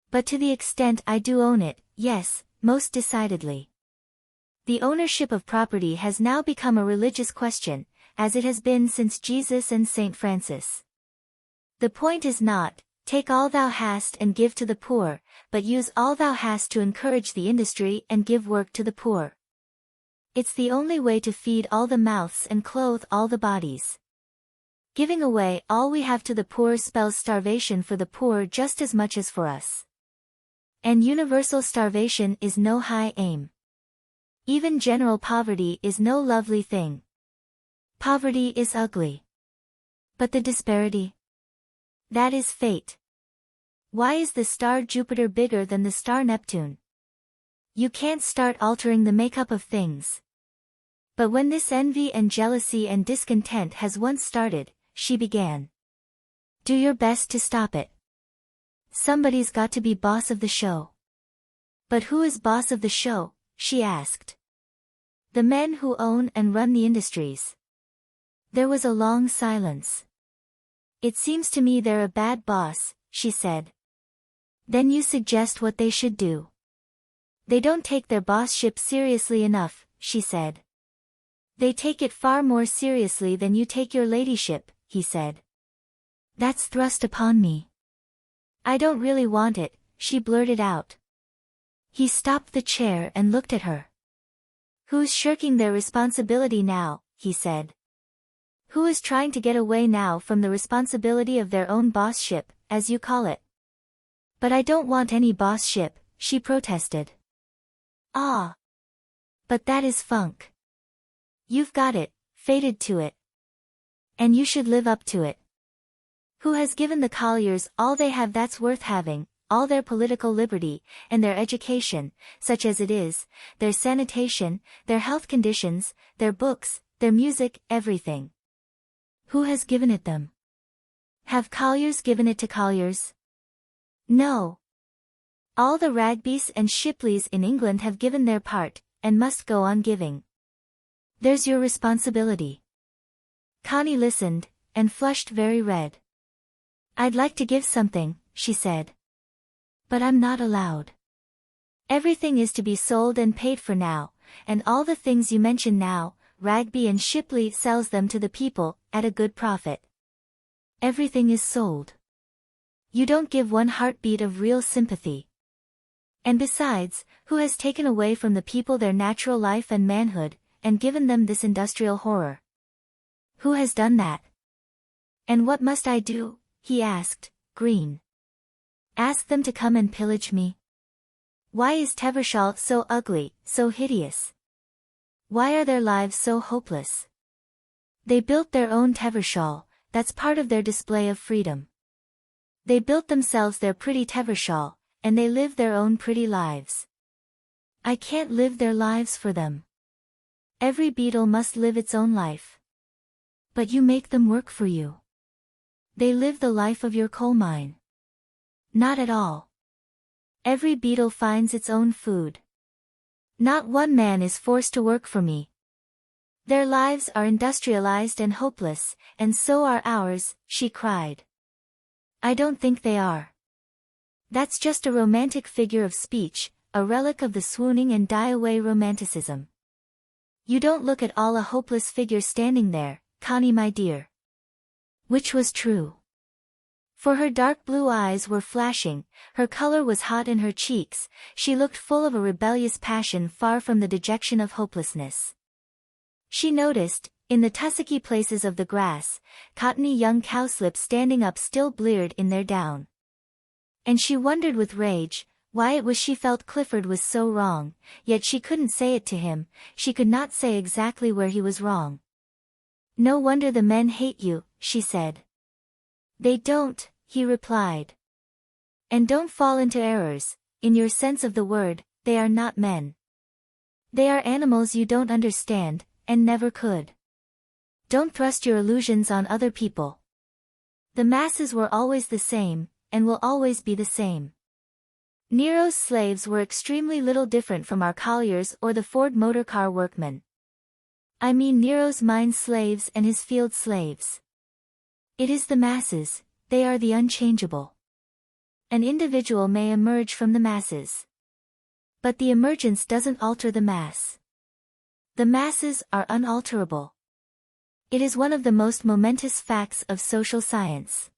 But to the extent I do own it, yes, most decidedly. The ownership of property has now become a religious question, as it has been since Jesus and Saint Francis. The point is not, take all thou hast and give to the poor, but use all thou hast to encourage the industry and give work to the poor. It's the only way to feed all the mouths and clothe all the bodies. Giving away all we have to the poor spells starvation for the poor just as much as for us. And universal starvation is no high aim. Even general poverty is no lovely thing. Poverty is ugly. But the disparity? That is fate. Why is the star Jupiter bigger than the star Neptune? You can't start altering the makeup of things. But when this envy and jealousy and discontent has once started, she began. Do your best to stop it. Somebody's got to be boss of the show. But who is boss of the show? She asked. The men who own and run the industries. There was a long silence. It seems to me they're a bad boss, she said. Then you suggest what they should do. They don't take their bossship seriously enough, she said. They take it far more seriously than you take your ladyship, he said. That's thrust upon me. I don't really want it, she blurted out. He stopped the chair and looked at her. Who's shirking their responsibility now, he said. Who is trying to get away now from the responsibility of their own bossship, as you call it? But I don't want any bossship, she protested. Ah. But that is funk. You've got it, fated to it. And you should live up to it. Who has given the colliers all they have that's worth having, all their political liberty, and their education, such as it is, their sanitation, their health conditions, their books, their music, everything? Who has given it them? Have colliers given it to colliers? No. All the Ragbys and Shipleys in England have given their part, and must go on giving. There's your responsibility. Connie listened, and flushed very red. I'd like to give something, she said. But I'm not allowed. Everything is to be sold and paid for now, and all the things you mention now, Ragby and Shipley sells them to the people, at a good profit. Everything is sold. You don't give one heartbeat of real sympathy. And besides, who has taken away from the people their natural life and manhood, and given them this industrial horror? Who has done that? And what must I do? He asked, green. Ask them to come and pillage me? Why is Tevershall so ugly, so hideous? Why are their lives so hopeless? They built their own Tevershall, that's part of their display of freedom. They built themselves their pretty Tevershall, and they live their own pretty lives. I can't live their lives for them. Every beetle must live its own life. But you make them work for you. They live the life of your coal mine. Not at all. Every beetle finds its own food. Not one man is forced to work for me. Their lives are industrialized and hopeless, and so are ours, she cried. I don't think they are. That's just a romantic figure of speech, a relic of the swooning and die-away romanticism. You don't look at all a hopeless figure standing there, Connie my dear. Which was true. For her dark blue eyes were flashing, her color was hot in her cheeks, she looked full of a rebellious passion far from the dejection of hopelessness. She noticed, in the tussocky places of the grass, cottony young cowslips standing up still bleared in their down. And she wondered with rage, why it was she felt Clifford was so wrong, yet she couldn't say it to him, she could not say exactly where he was wrong. No wonder the men hate you, she said. They don't, he replied. And don't fall into errors, in your sense of the word, they are not men. They are animals you don't understand, and never could. Don't thrust your illusions on other people. The masses were always the same, and will always be the same. Nero's slaves were extremely little different from our colliers or the Ford motor car workmen. I mean Nero's mine slaves and his field slaves. It is the masses, they are the unchangeable. An individual may emerge from the masses. But the emergence doesn't alter the mass. The masses are unalterable. It is one of the most momentous facts of social science.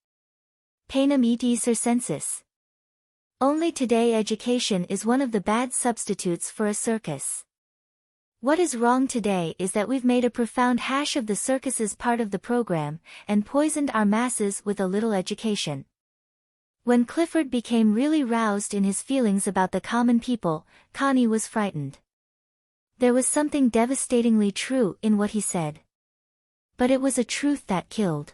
Panem et circenses. Only today education is one of the bad substitutes for a circus. What is wrong today is that we've made a profound hash of the circus's part of the program, and poisoned our masses with a little education. When Clifford became really roused in his feelings about the common people, Connie was frightened. There was something devastatingly true in what he said. But it was a truth that killed.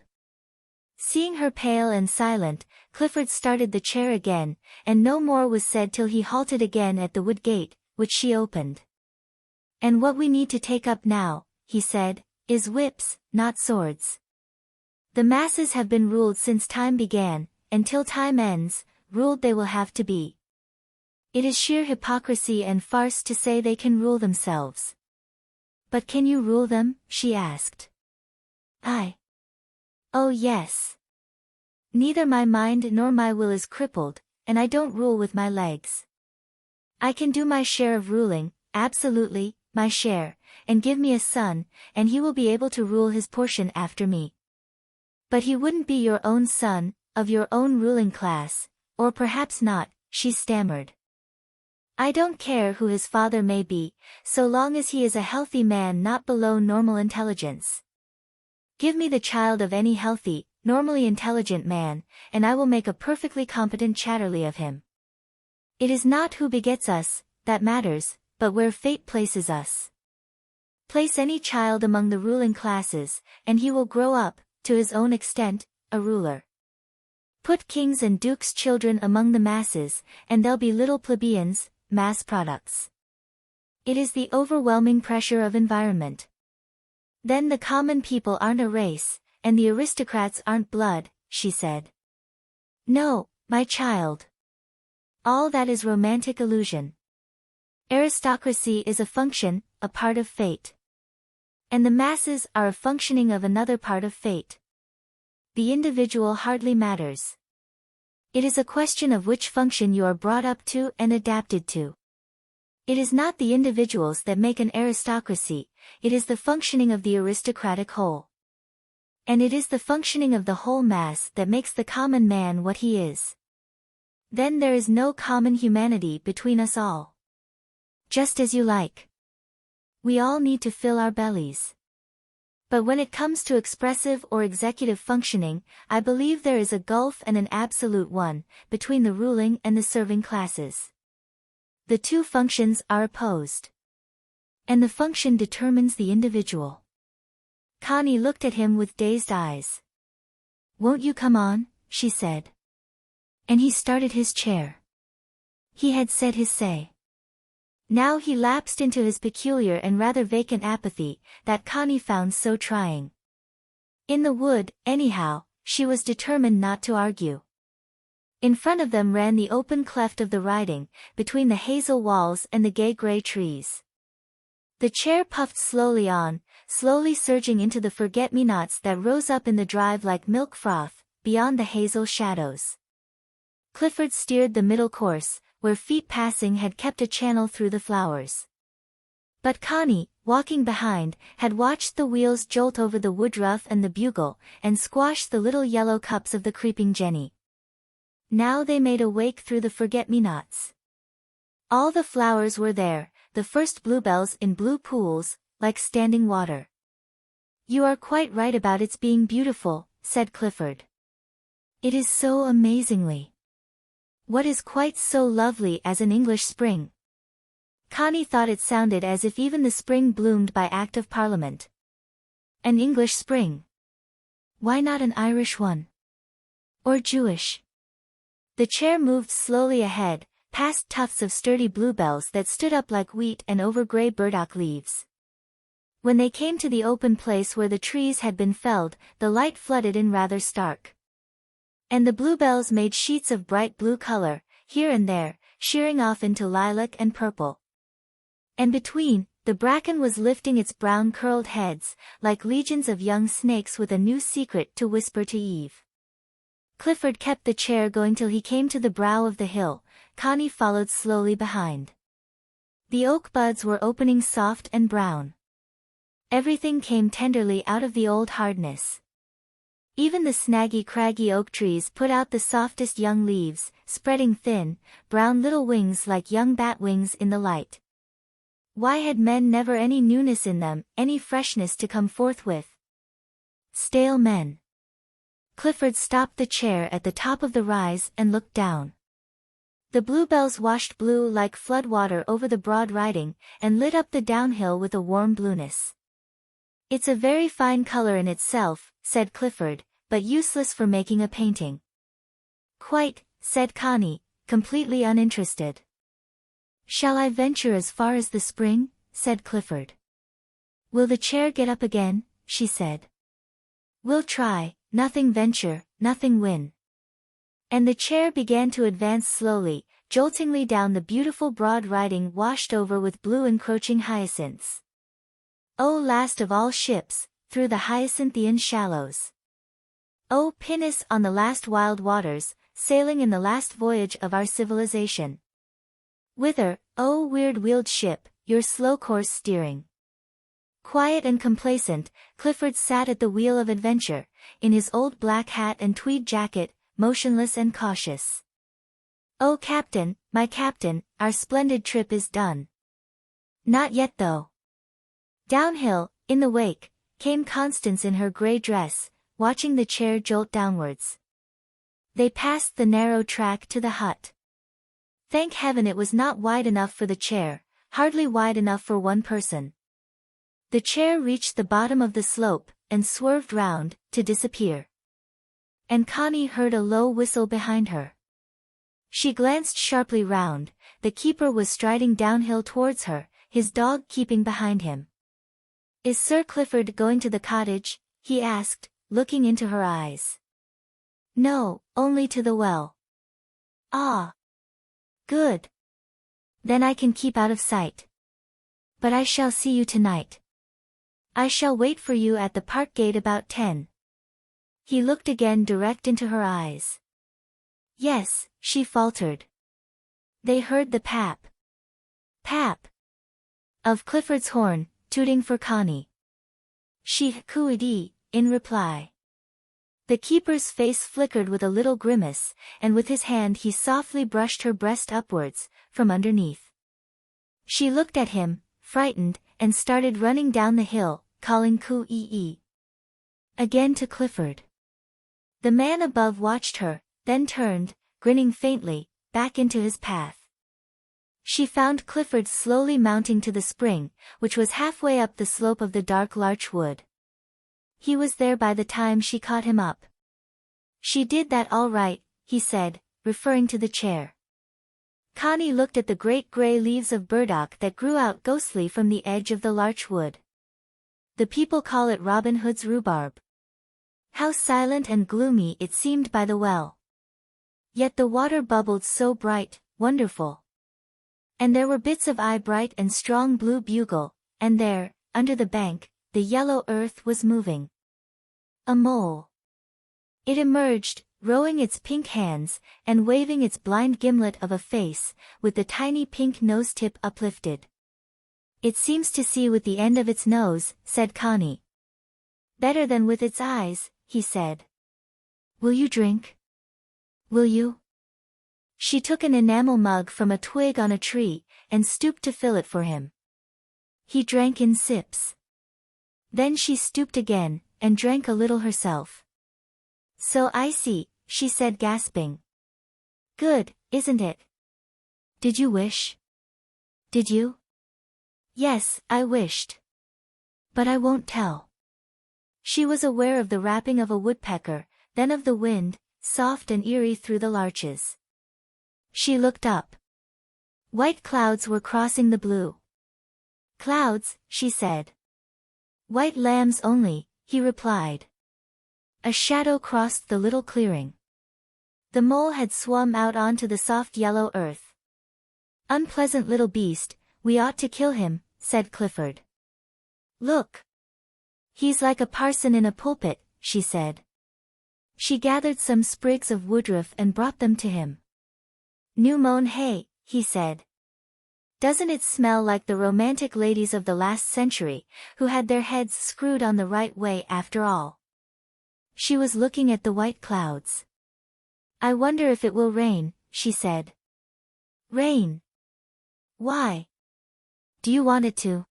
Seeing her pale and silent, Clifford started the chair again, and no more was said till he halted again at the wood gate, which she opened. And what we need to take up now, he said, is whips, not swords. The masses have been ruled since time began, and till time ends, ruled they will have to be. It is sheer hypocrisy and farce to say they can rule themselves. But can you rule them? She asked. Oh yes. Neither my mind nor my will is crippled, and I don't rule with my legs. I can do my share of ruling, absolutely, my share, and give me a son, and he will be able to rule his portion after me. But he wouldn't be your own son, of your own ruling class, or perhaps not, she stammered. I don't care who his father may be, so long as he is a healthy man not below normal intelligence. Give me the child of any healthy, normally intelligent man, and I will make a perfectly competent Chatterley of him. It is not who begets us, that matters, but where fate places us. Place any child among the ruling classes, and he will grow up, to his own extent, a ruler. Put kings' and dukes' children among the masses, and they'll be little plebeians, mass products. It is the overwhelming pressure of environment. Then the common people aren't a race, and the aristocrats aren't blood, she said. No, my child. All that is romantic illusion. Aristocracy is a function, a part of fate. And the masses are a functioning of another part of fate. The individual hardly matters. It is a question of which function you are brought up to and adapted to. It is not the individuals that make an aristocracy, it is the functioning of the aristocratic whole. And it is the functioning of the whole mass that makes the common man what he is. Then there is no common humanity between us all. Just as you like. We all need to fill our bellies. But when it comes to expressive or executive functioning, I believe there is a gulf, and an absolute one, between the ruling and the serving classes. The two functions are opposed. And the function determines the individual. Connie looked at him with dazed eyes. Won't you come on? She said. And he started his chair. He had said his say. Now he lapsed into his peculiar and rather vacant apathy, that Connie found so trying. In the wood, anyhow, she was determined not to argue. In front of them ran the open cleft of the riding, between the hazel walls and the gay grey trees. The chair puffed slowly on, slowly surging into the forget-me-nots that rose up in the drive like milk froth, beyond the hazel shadows. Clifford steered the middle course, where feet passing had kept a channel through the flowers. But Connie, walking behind, had watched the wheels jolt over the woodruff and the bugle, and squash the little yellow cups of the creeping jenny. Now they made a wake through the forget-me-nots. All the flowers were there, the first bluebells in blue pools, like standing water. You are quite right about its being beautiful, said Clifford. It is so amazingly. What is quite so lovely as an English spring? Connie thought it sounded as if even the spring bloomed by Act of Parliament. An English spring. Why not an Irish one? Or Jewish? The chair moved slowly ahead, past tufts of sturdy bluebells that stood up like wheat and over grey burdock leaves. When they came to the open place where the trees had been felled, the light flooded in rather stark. And the bluebells made sheets of bright blue color, here and there, shearing off into lilac and purple. And between, the bracken was lifting its brown curled heads, like legions of young snakes with a new secret to whisper to Eve. Clifford kept the chair going till he came to the brow of the hill. Connie followed slowly behind. The oak buds were opening soft and brown. Everything came tenderly out of the old hardness. Even the snaggy craggy oak trees put out the softest young leaves, spreading thin, brown little wings like young bat wings in the light. Why had men never any newness in them, any freshness to come forth with? Stale men. Clifford stopped the chair at the top of the rise and looked down. The bluebells washed blue like flood water over the broad riding, and lit up the downhill with a warm blueness. "It's a very fine color in itself," said Clifford, "but useless for making a painting." "Quite," said Connie, completely uninterested. "Shall I venture as far as the spring?" said Clifford. "Will the chair get up again?" she said. "We'll try, nothing venture, nothing win." And the chair began to advance slowly, joltingly down the beautiful broad riding washed over with blue encroaching hyacinths. Oh, last of all ships, through the hyacinthian shallows. Oh, pinnace on the last wild waters, sailing in the last voyage of our civilization. Whither, oh weird-wheeled ship, your slow course steering? Quiet and complacent, Clifford sat at the wheel of adventure, in his old black hat and tweed jacket, motionless and cautious. "Oh Captain, my Captain, our splendid trip is done." "Not yet though." Downhill, in the wake, came Constance in her grey dress, watching the chair jolt downwards. They passed the narrow track to the hut. Thank heaven it was not wide enough for the chair, hardly wide enough for one person. The chair reached the bottom of the slope, and swerved round, to disappear. And Connie heard a low whistle behind her. She glanced sharply round. The keeper was striding downhill towards her, his dog keeping behind him. "Is Sir Clifford going to the cottage?" he asked, looking into her eyes. "No, only to the well." "Ah. Good. Then I can keep out of sight. But I shall see you tonight. I shall wait for you at the park gate about 10. He looked again direct into her eyes. "Yes," she faltered. They heard the pap. Pap. Of Clifford's horn, tooting for Connie. She cooed in reply. The keeper's face flickered with a little grimace, and with his hand he softly brushed her breast upwards, from underneath. She looked at him, frightened, and started running down the hill, calling coo-ee. Again to Clifford. The man above watched her, then turned, grinning faintly, back into his path. She found Clifford slowly mounting to the spring, which was halfway up the slope of the dark larch wood. He was there by the time she caught him up. "She did that all right," he said, referring to the chair. Connie looked at the great grey leaves of burdock that grew out ghostly from the edge of the larch wood. The people call it Robin Hood's rhubarb. How silent and gloomy it seemed by the well. Yet the water bubbled so bright, wonderful. And there were bits of eye-bright and strong blue bugle, and there, under the bank, the yellow earth was moving. A mole. It emerged, rowing its pink hands, and waving its blind gimlet of a face, with the tiny pink nose-tip uplifted. "It seems to see with the end of its nose," said Connie. "Better than with its eyes," he said. "Will you drink? Will you?" She took an enamel mug from a twig on a tree, and stooped to fill it for him. He drank in sips. Then she stooped again, and drank a little herself. "So icy," she said gasping. "Good, isn't it? Did you wish? Did you?" "Yes, I wished. But I won't tell." She was aware of the rapping of a woodpecker, then of the wind, soft and eerie through the larches. She looked up. White clouds were crossing the blue. Clouds, she said. White lambs only, he replied. A shadow crossed the little clearing. The mole had swum out onto the soft yellow earth. Unpleasant little beast, we ought to kill him, said Clifford. Look. He's like a parson in a pulpit, she said. She gathered some sprigs of woodruff and brought them to him. New mown hay, he said. Doesn't it smell like the romantic ladies of the last century, who had their heads screwed on the right way after all? She was looking at the white clouds. I wonder if it will rain, she said. Rain? Why? Do you want it to?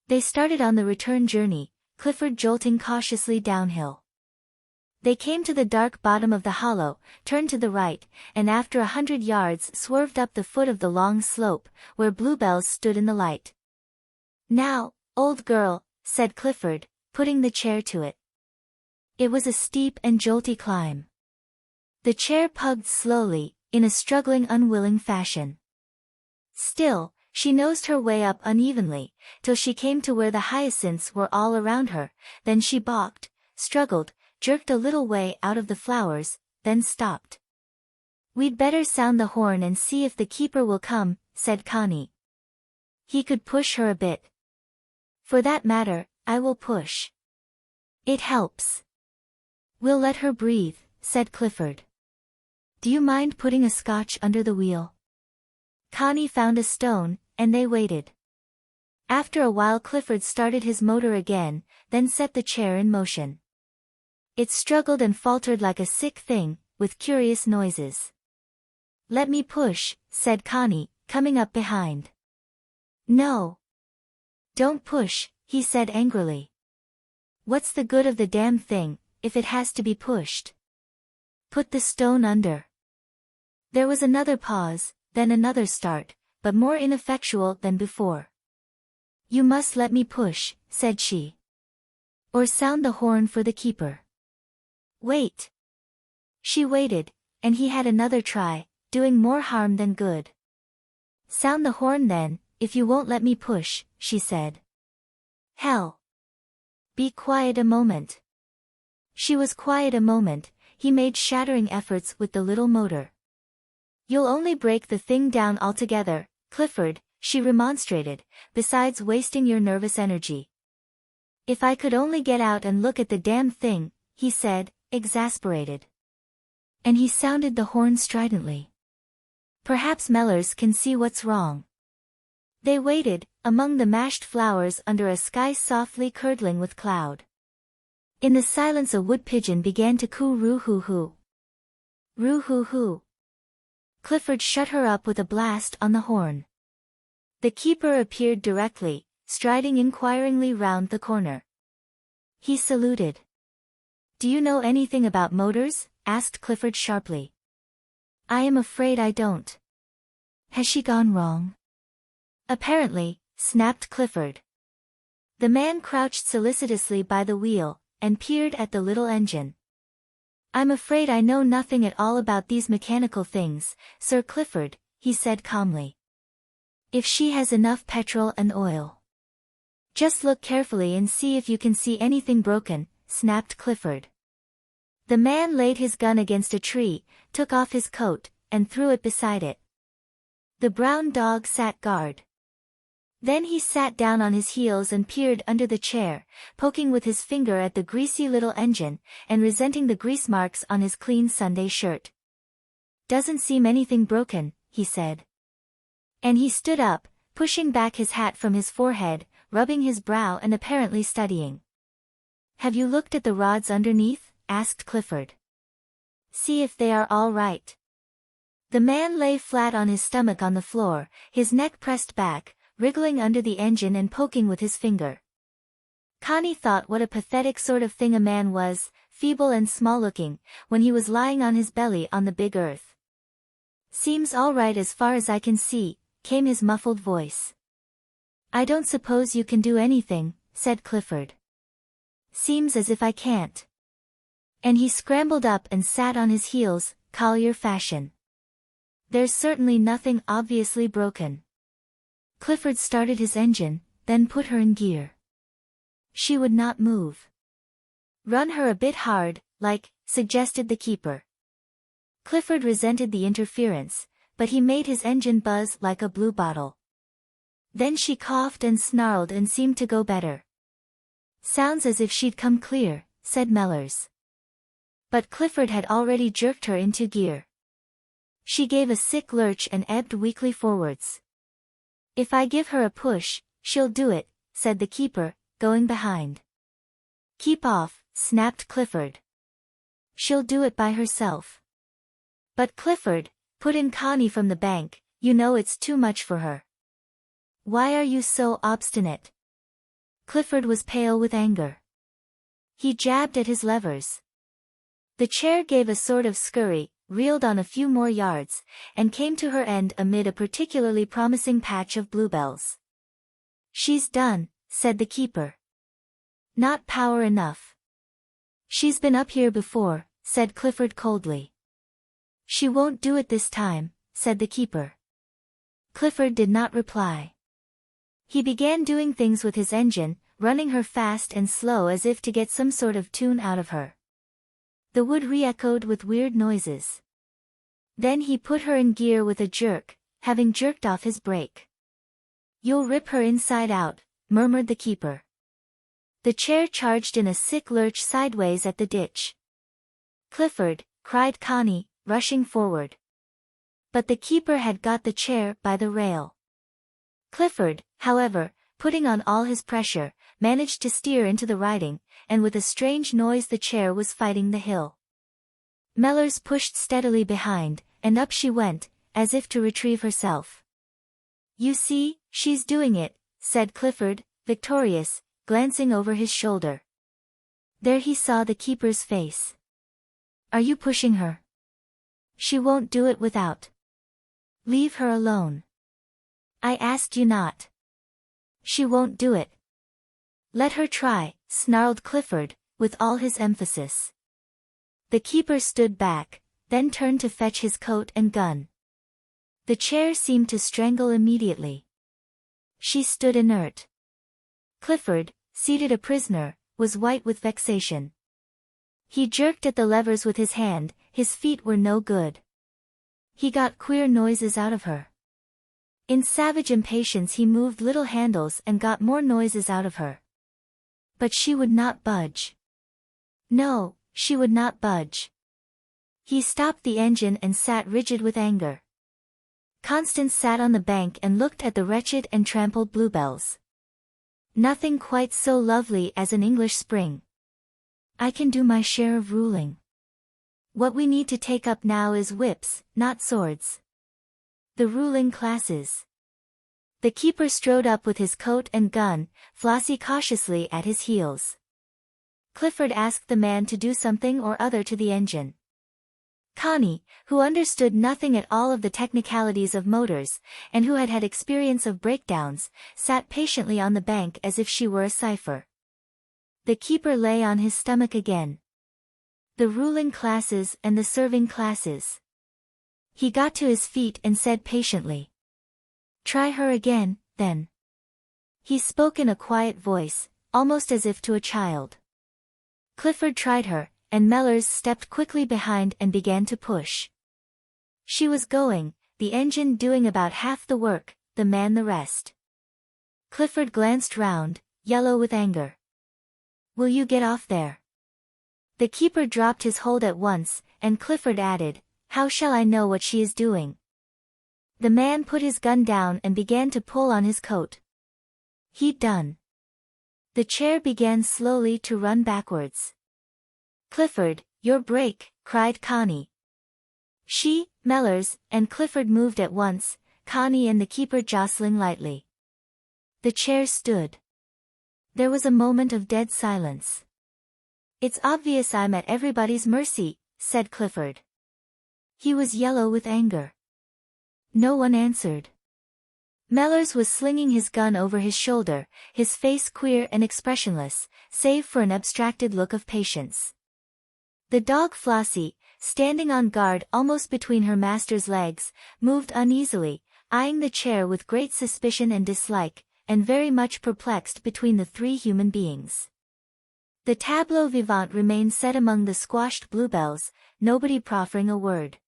They started on the return journey, Clifford jolting cautiously downhill. They came to the dark bottom of the hollow, turned to the right, and after 100 yards swerved up the foot of the long slope, where bluebells stood in the light. Now, old girl, said Clifford, putting the chair to it. It was a steep and jolty climb. The chair pugged slowly, in a struggling unwilling fashion. Still, she nosed her way up unevenly, till she came to where the hyacinths were all around her, then she balked, struggled, jerked a little way out of the flowers, then stopped. We'd better sound the horn and see if the keeper will come, said Connie. He could push her a bit. For that matter, I will push. It helps. We'll let her breathe, said Clifford. Do you mind putting a scotch under the wheel? Connie found a stone, and they waited. After a while Clifford started his motor again, then set the chair in motion. It struggled and faltered like a sick thing, with curious noises. Let me push, said Connie, coming up behind. No. Don't push, he said angrily. What's the good of the damn thing, if it has to be pushed? Put the stone under. There was another pause, then another start, but more ineffectual than before. You must let me push, said she. Or sound the horn for the keeper. Wait. She waited, and he had another try, doing more harm than good. Sound the horn then, if you won't let me push, she said. Hell. Be quiet a moment. She was quiet a moment, he made shattering efforts with the little motor. You'll only break the thing down altogether, Clifford, she remonstrated, besides wasting your nervous energy. If I could only get out and look at the damn thing, he said, exasperated. And he sounded the horn stridently. Perhaps Mellors can see what's wrong. They waited, among the mashed flowers under a sky softly curdling with cloud. In the silence a wood pigeon began to coo roo-hoo-hoo. Roo-hoo-hoo. Clifford shut her up with a blast on the horn. The keeper appeared directly, striding inquiringly round the corner. He saluted. Do you know anything about motors? Asked Clifford sharply. I am afraid I don't. Has she gone wrong? Apparently, snapped Clifford. The man crouched solicitously by the wheel, and peered at the little engine. I'm afraid I know nothing at all about these mechanical things, Sir Clifford, he said calmly. If she has enough petrol and oil. Just look carefully and see if you can see anything broken, snapped Clifford. The man laid his gun against a tree, took off his coat, and threw it beside it. The brown dog sat guard. Then he sat down on his heels and peered under the chair, poking with his finger at the greasy little engine, and resenting the grease marks on his clean Sunday shirt. Doesn't seem anything broken, he said. And he stood up, pushing back his hat from his forehead, rubbing his brow and apparently studying. Have you looked at the rods underneath? Asked Clifford. See if they are all right. The man lay flat on his stomach on the floor, his neck pressed back, wriggling under the engine and poking with his finger. Connie thought what a pathetic sort of thing a man was, feeble and small-looking, when he was lying on his belly on the big earth. Seems all right as far as I can see, came his muffled voice. I don't suppose you can do anything, said Clifford. Seems as if I can't. And he scrambled up and sat on his heels, collier fashion. There's certainly nothing obviously broken. Clifford started his engine, then put her in gear. She would not move. Run her a bit hard, like, suggested the keeper. Clifford resented the interference, but he made his engine buzz like a blue bottle. Then she coughed and snarled and seemed to go better. Sounds as if she'd come clear, said Mellors. But Clifford had already jerked her into gear. She gave a sick lurch and ebbed weakly forwards. If I give her a push, she'll do it, said the keeper, going behind. Keep off, snapped Clifford. She'll do it by herself. But Clifford, put in Connie from the bank, you know it's too much for her. Why are you so obstinate? Clifford was pale with anger. He jabbed at his levers. The chair gave a sort of scurry, reeled on a few more yards, and came to her end amid a particularly promising patch of bluebells. She's done, said the keeper. Not power enough. She's been up here before, said Clifford coldly. She won't do it this time, said the keeper. Clifford did not reply. He began doing things with his engine, running her fast and slow as if to get some sort of tune out of her. The wood re-echoed with weird noises. Then he put her in gear with a jerk, having jerked off his brake. You'll rip her inside out, murmured the keeper. The chair charged in a sick lurch sideways at the ditch. Clifford, cried Connie, rushing forward. But the keeper had got the chair by the rail. Clifford, however, putting on all his pressure, managed to steer into the riding, and with a strange noise the chair was fighting the hill. Mellors pushed steadily behind, and up she went, as if to retrieve herself. You see, she's doing it, said Clifford, victorious, glancing over his shoulder. There he saw the keeper's face. Are you pushing her? She won't do it without. Leave her alone. I asked you not. She won't do it. Let her try, snarled Clifford, with all his emphasis. The keeper stood back, then turned to fetch his coat and gun. The chair seemed to strangle immediately. She stood inert. Clifford, seated a prisoner, was white with vexation. He jerked at the levers with his hand, his feet were no good. He got queer noises out of her. In savage impatience he moved little handles and got more noises out of her. But she would not budge. No, she would not budge. He stopped the engine and sat rigid with anger. Constance sat on the bank and looked at the wretched and trampled bluebells. Nothing quite so lovely as an English spring. I can do my share of ruling. What we need to take up now is whips, not swords. The ruling classes. The keeper strode up with his coat and gun, Flossie cautiously at his heels. Clifford asked the man to do something or other to the engine. Connie, who understood nothing at all of the technicalities of motors, and who had had experience of breakdowns, sat patiently on the bank as if she were a cipher. The keeper lay on his stomach again. The ruling classes and the serving classes. He got to his feet and said patiently. Try her again, then. He spoke in a quiet voice, almost as if to a child. Clifford tried her, and Mellors stepped quickly behind and began to push. She was going, the engine doing about half the work, the man the rest. Clifford glanced round, yellow with anger. Will you get off there? The keeper dropped his hold at once, and Clifford added, How shall I know what she is doing? The man put his gun down and began to pull on his coat. He'd done. The chair began slowly to run backwards. Clifford, your brake, cried Connie. She, Mellors, and Clifford moved at once, Connie and the keeper jostling lightly. The chair stood. There was a moment of dead silence. It's obvious I'm at everybody's mercy, said Clifford. He was yellow with anger. No one answered. Mellors was slinging his gun over his shoulder, his face queer and expressionless, save for an abstracted look of patience. The dog Flossie, standing on guard almost between her master's legs, moved uneasily, eyeing the chair with great suspicion and dislike, and very much perplexed between the three human beings. The tableau vivant remained set among the squashed bluebells, nobody proffering a word.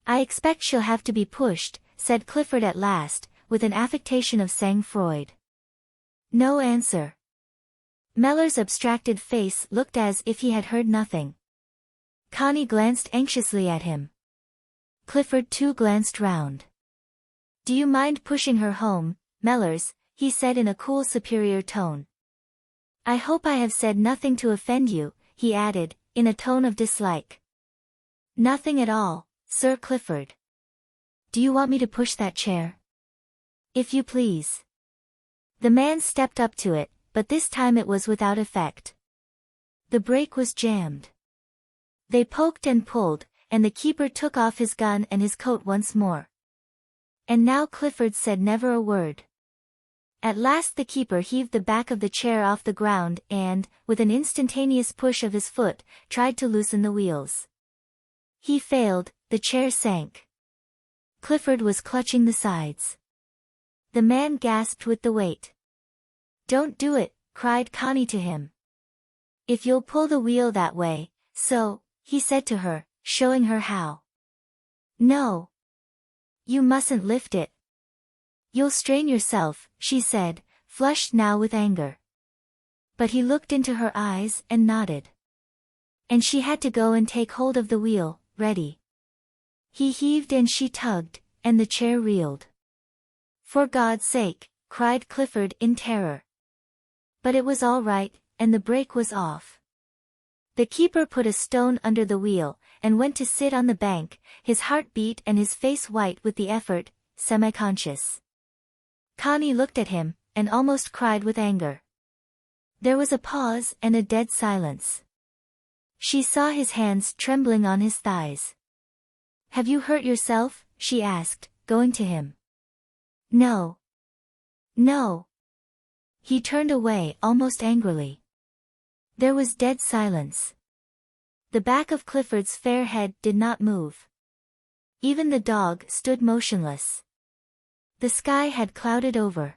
"I expect she'll have to be pushed," said Clifford at last, with an affectation of sang-froid. No answer. Mellor's abstracted face looked as if he had heard nothing. Connie glanced anxiously at him. Clifford too glanced round. "Do you mind pushing her home, Mellors?" he said in a cool superior tone. "I hope I have said nothing to offend you," he added, in a tone of dislike. "Nothing at all, Sir Clifford." "Do you want me to push that chair?" "If you please." The man stepped up to it, but this time it was without effect. The brake was jammed. They poked and pulled, and the keeper took off his gun and his coat once more. And now Clifford said never a word. At last the keeper heaved the back of the chair off the ground and, with an instantaneous push of his foot, tried to loosen the wheels. He failed, the chair sank. Clifford was clutching the sides. The man gasped with the weight. "Don't do it," cried Connie to him. "If you'll pull the wheel that way, so," he said to her, showing her how. "No. You mustn't lift it. You'll strain yourself," she said, flushed now with anger. But he looked into her eyes and nodded. And she had to go and take hold of the wheel, ready. He heaved and she tugged, and the chair reeled. "For God's sake," cried Clifford in terror. But it was all right, and the brake was off. The keeper put a stone under the wheel, and went to sit on the bank, his heart beat and his face white with the effort, semi-conscious. Connie looked at him, and almost cried with anger. There was a pause and a dead silence. She saw his hands trembling on his thighs. "Have you hurt yourself?" she asked, going to him. "No. No." He turned away almost angrily. There was dead silence. The back of Clifford's fair head did not move. Even the dog stood motionless. The sky had clouded over.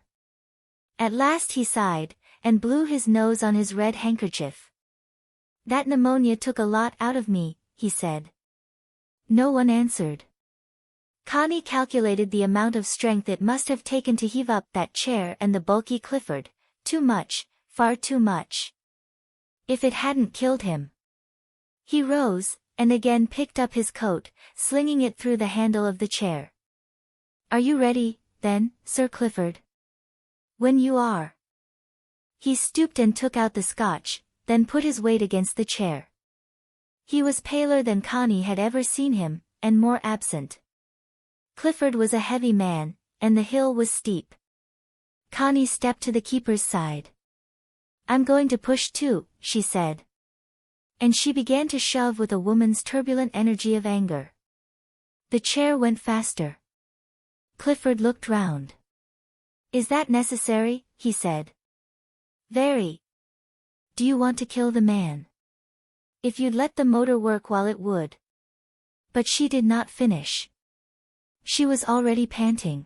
At last he sighed, and blew his nose on his red handkerchief. "That pneumonia took a lot out of me," he said. No one answered. Connie calculated the amount of strength it must have taken to heave up that chair and the bulky Clifford. Too much, far too much. If it hadn't killed him. He rose, and again picked up his coat, slinging it through the handle of the chair. "Are you ready, then, Sir Clifford?" "When you are." He stooped and took out the scotch, then put his weight against the chair. He was paler than Connie had ever seen him, and more absent. Clifford was a heavy man, and the hill was steep. Connie stepped to the keeper's side. "I'm going to push too," she said. And she began to shove with a woman's turbulent energy of anger. The chair went faster. Clifford looked round. "Is that necessary?" he said. "Very. Do you want to kill the man? If you'd let the motor work while it would." But she did not finish. She was already panting.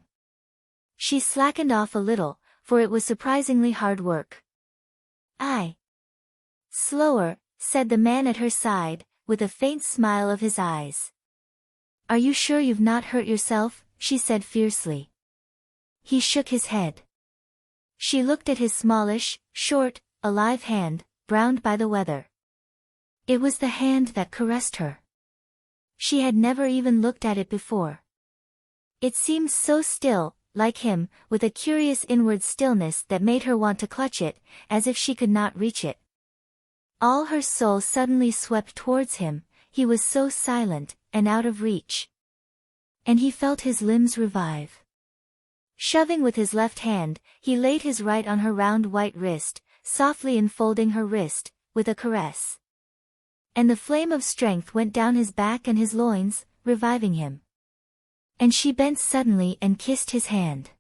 She slackened off a little, for it was surprisingly hard work. "Aye." "Slower," said the man at her side, with a faint smile of his eyes. "Are you sure you've not hurt yourself?" she said fiercely. He shook his head. She looked at his smallish, short, alive hand, browned by the weather. It was the hand that caressed her. She had never even looked at it before. It seemed so still, like him, with a curious inward stillness that made her want to clutch it, as if she could not reach it. All her soul suddenly swept towards him, he was so silent, and out of reach. And he felt his limbs revive. Shoving with his left hand, he laid his right on her round white wrist, softly enfolding her wrist, with a caress. And the flame of strength went down his back and his loins, reviving him. And she bent suddenly and kissed his hand.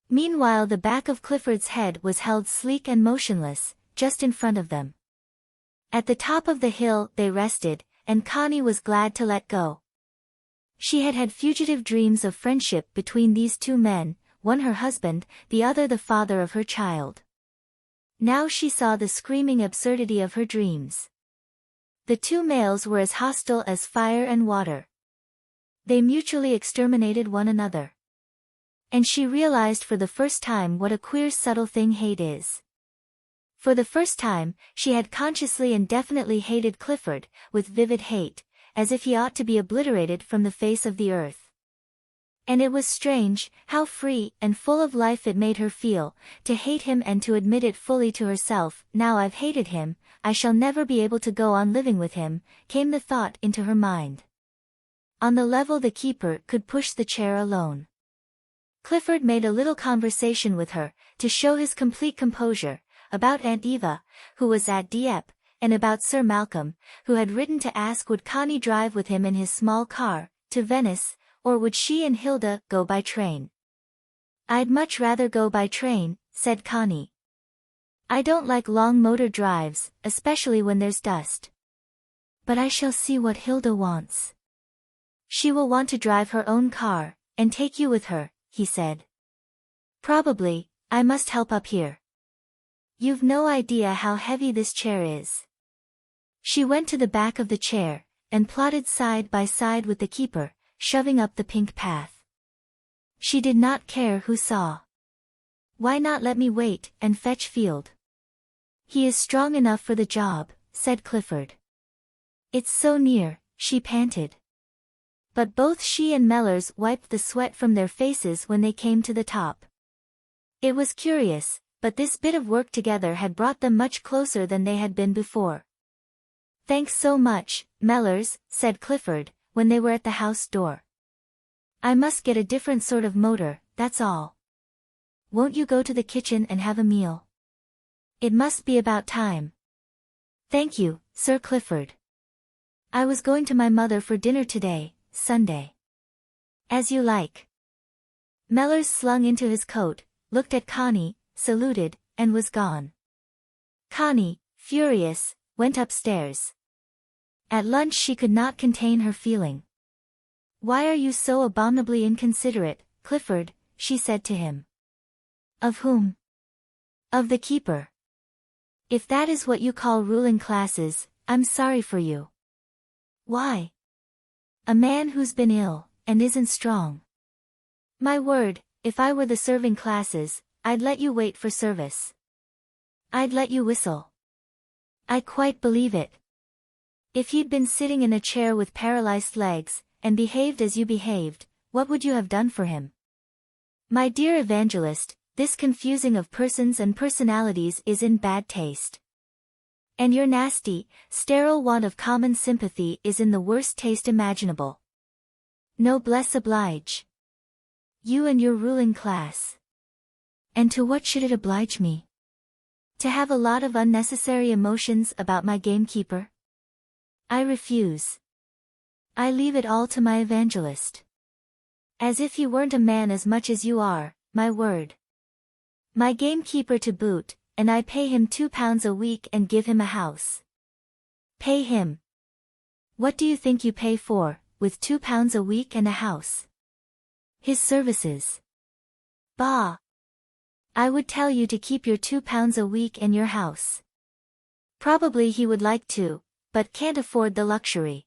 Meanwhile the back of Clifford's head was held sleek and motionless, just in front of them. At the top of the hill they rested, and Connie was glad to let go. She had had fugitive dreams of friendship between these two men, one her husband, the other the father of her child. Now she saw the screaming absurdity of her dreams. The two males were as hostile as fire and water. They mutually exterminated one another. And she realized for the first time what a queer subtle thing hate is. For the first time, she had consciously and definitely hated Clifford, with vivid hate, as if he ought to be obliterated from the face of the earth. And it was strange, how free and full of life it made her feel, to hate him and to admit it fully to herself. Now I've hated him, I shall never be able to go on living with him, came the thought into her mind. On the level the keeper could push the chair alone. Clifford made a little conversation with her, to show his complete composure, about Aunt Eva, who was at Dieppe, and about Sir Malcolm, who had written to ask would Connie drive with him in his small car, to Venice, or would she and Hilda go by train. I'd much rather go by train, said Connie. I don't like long motor drives, especially when there's dust. But I shall see what Hilda wants. She will want to drive her own car, and take you with her, he said. Probably, I must help up here. You've no idea how heavy this chair is. She went to the back of the chair, and plodded side by side with the keeper, shoving up the pink path. She did not care who saw. Why not let me wait and fetch Field? He is strong enough for the job, said Clifford. It's so near, she panted. But both she and Mellors wiped the sweat from their faces when they came to the top. It was curious, but this bit of work together had brought them much closer than they had been before. Thanks so much, Mellors, said Clifford, when they were at the house door. I must get a different sort of motor, that's all. Won't you go to the kitchen and have a meal? It must be about time. Thank you, Sir Clifford. I was going to my mother for dinner today, Sunday. As you like. Mellors slung into his coat, looked at Connie, saluted, and was gone. Connie, furious, went upstairs. At lunch she could not contain her feeling. Why are you so abominably inconsiderate, Clifford, she said to him. Of whom? Of the keeper. If that is what you call ruling classes, I'm sorry for you. Why? A man who's been ill, and isn't strong. My word, if I were the serving classes, I'd let you wait for service. I'd let you whistle. I quite believe it. If you'd been sitting in a chair with paralyzed legs, and behaved as you behaved, what would you have done for him? My dear evangelist, this confusing of persons and personalities is in bad taste. And your nasty, sterile want of common sympathy is in the worst taste imaginable. Noblesse oblige. You and your ruling class. And to what should it oblige me? To have a lot of unnecessary emotions about my gamekeeper? I refuse. I leave it all to my evangelist. As if he weren't a man as much as you are, my word. My gamekeeper to boot, and I pay him £2 a week and give him a house. Pay him. What do you think you pay for, with £2 a week and a house? His services. Bah! I would tell you to keep your £2 a week and your house. Probably he would like to, but can't afford the luxury.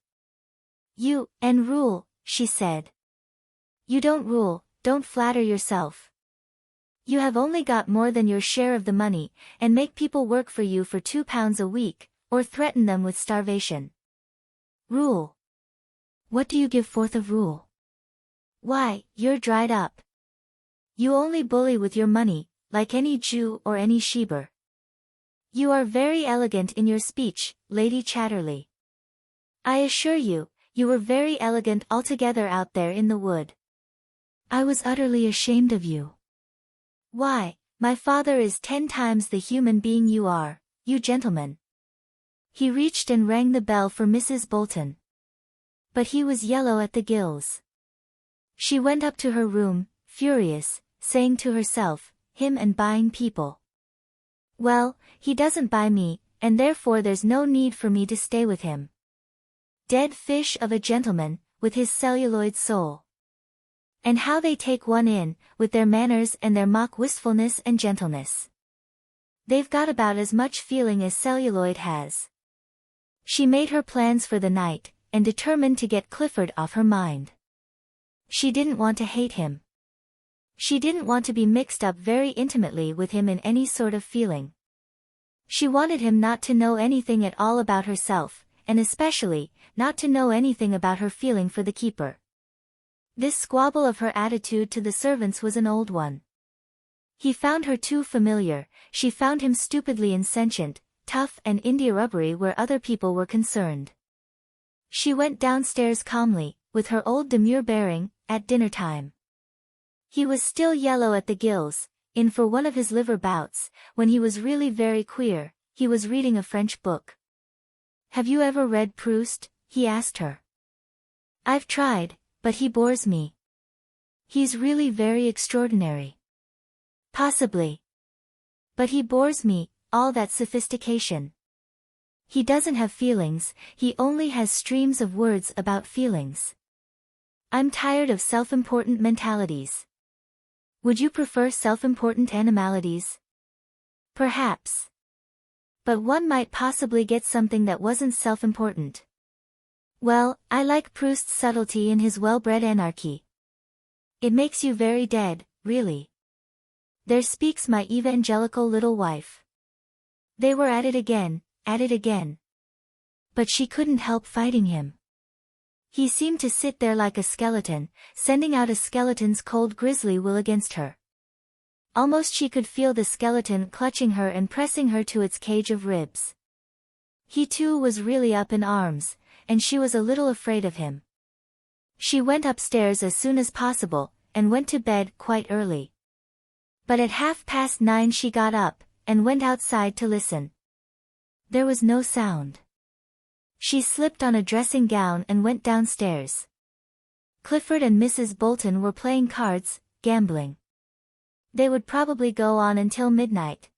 You, and rule, she said. You don't rule, don't flatter yourself. You have only got more than your share of the money, and make people work for you for £2 a week, or threaten them with starvation. Rule. What do you give forth of rule? Why, you're dried up. You only bully with your money, like any Jew or any Sheber. You are very elegant in your speech, Lady Chatterley. I assure you, you were very elegant altogether out there in the wood. I was utterly ashamed of you. Why, my father is 10 times the human being you are, you gentlemen. He reached and rang the bell for Mrs. Bolton. But he was yellow at the gills. She went up to her room, furious, saying to herself, him and buying people. Well, he doesn't buy me, and therefore there's no need for me to stay with him. Dead fish of a gentleman, with his celluloid soul. And how they take one in, with their manners and their mock wistfulness and gentleness. They've got about as much feeling as celluloid has. She made her plans for the night, and determined to get Clifford off her mind. She didn't want to hate him. She didn't want to be mixed up very intimately with him in any sort of feeling. She wanted him not to know anything at all about herself, and especially, not to know anything about her feeling for the keeper. This squabble of her attitude to the servants was an old one. He found her too familiar, she found him stupidly insentient, tough and india-rubbery where other people were concerned. She went downstairs calmly, with her old demure bearing, at dinner time. He was still yellow at the gills, in for one of his liver bouts, when he was really very queer. He was reading a French book. "Have you ever read Proust?" he asked her. "I've tried, but he bores me." "He's really very extraordinary." "Possibly. But he bores me, all that sophistication. He doesn't have feelings, he only has streams of words about feelings. I'm tired of self-important mentalities." "Would you prefer self-important animalities?" "Perhaps. But one might possibly get something that wasn't self-important." "Well, I like Proust's subtlety in his well-bred anarchy. It makes you very dead, really. There speaks my evangelical little wife." They were at it again, at it again. But she couldn't help fighting him. He seemed to sit there like a skeleton, sending out a skeleton's cold grisly will against her. Almost she could feel the skeleton clutching her and pressing her to its cage of ribs. He too was really up in arms, and she was a little afraid of him. She went upstairs as soon as possible, and went to bed quite early. But at 9:30 she got up, and went outside to listen. There was no sound. She slipped on a dressing gown and went downstairs. Clifford and Mrs. Bolton were playing cards, gambling. They would probably go on until midnight.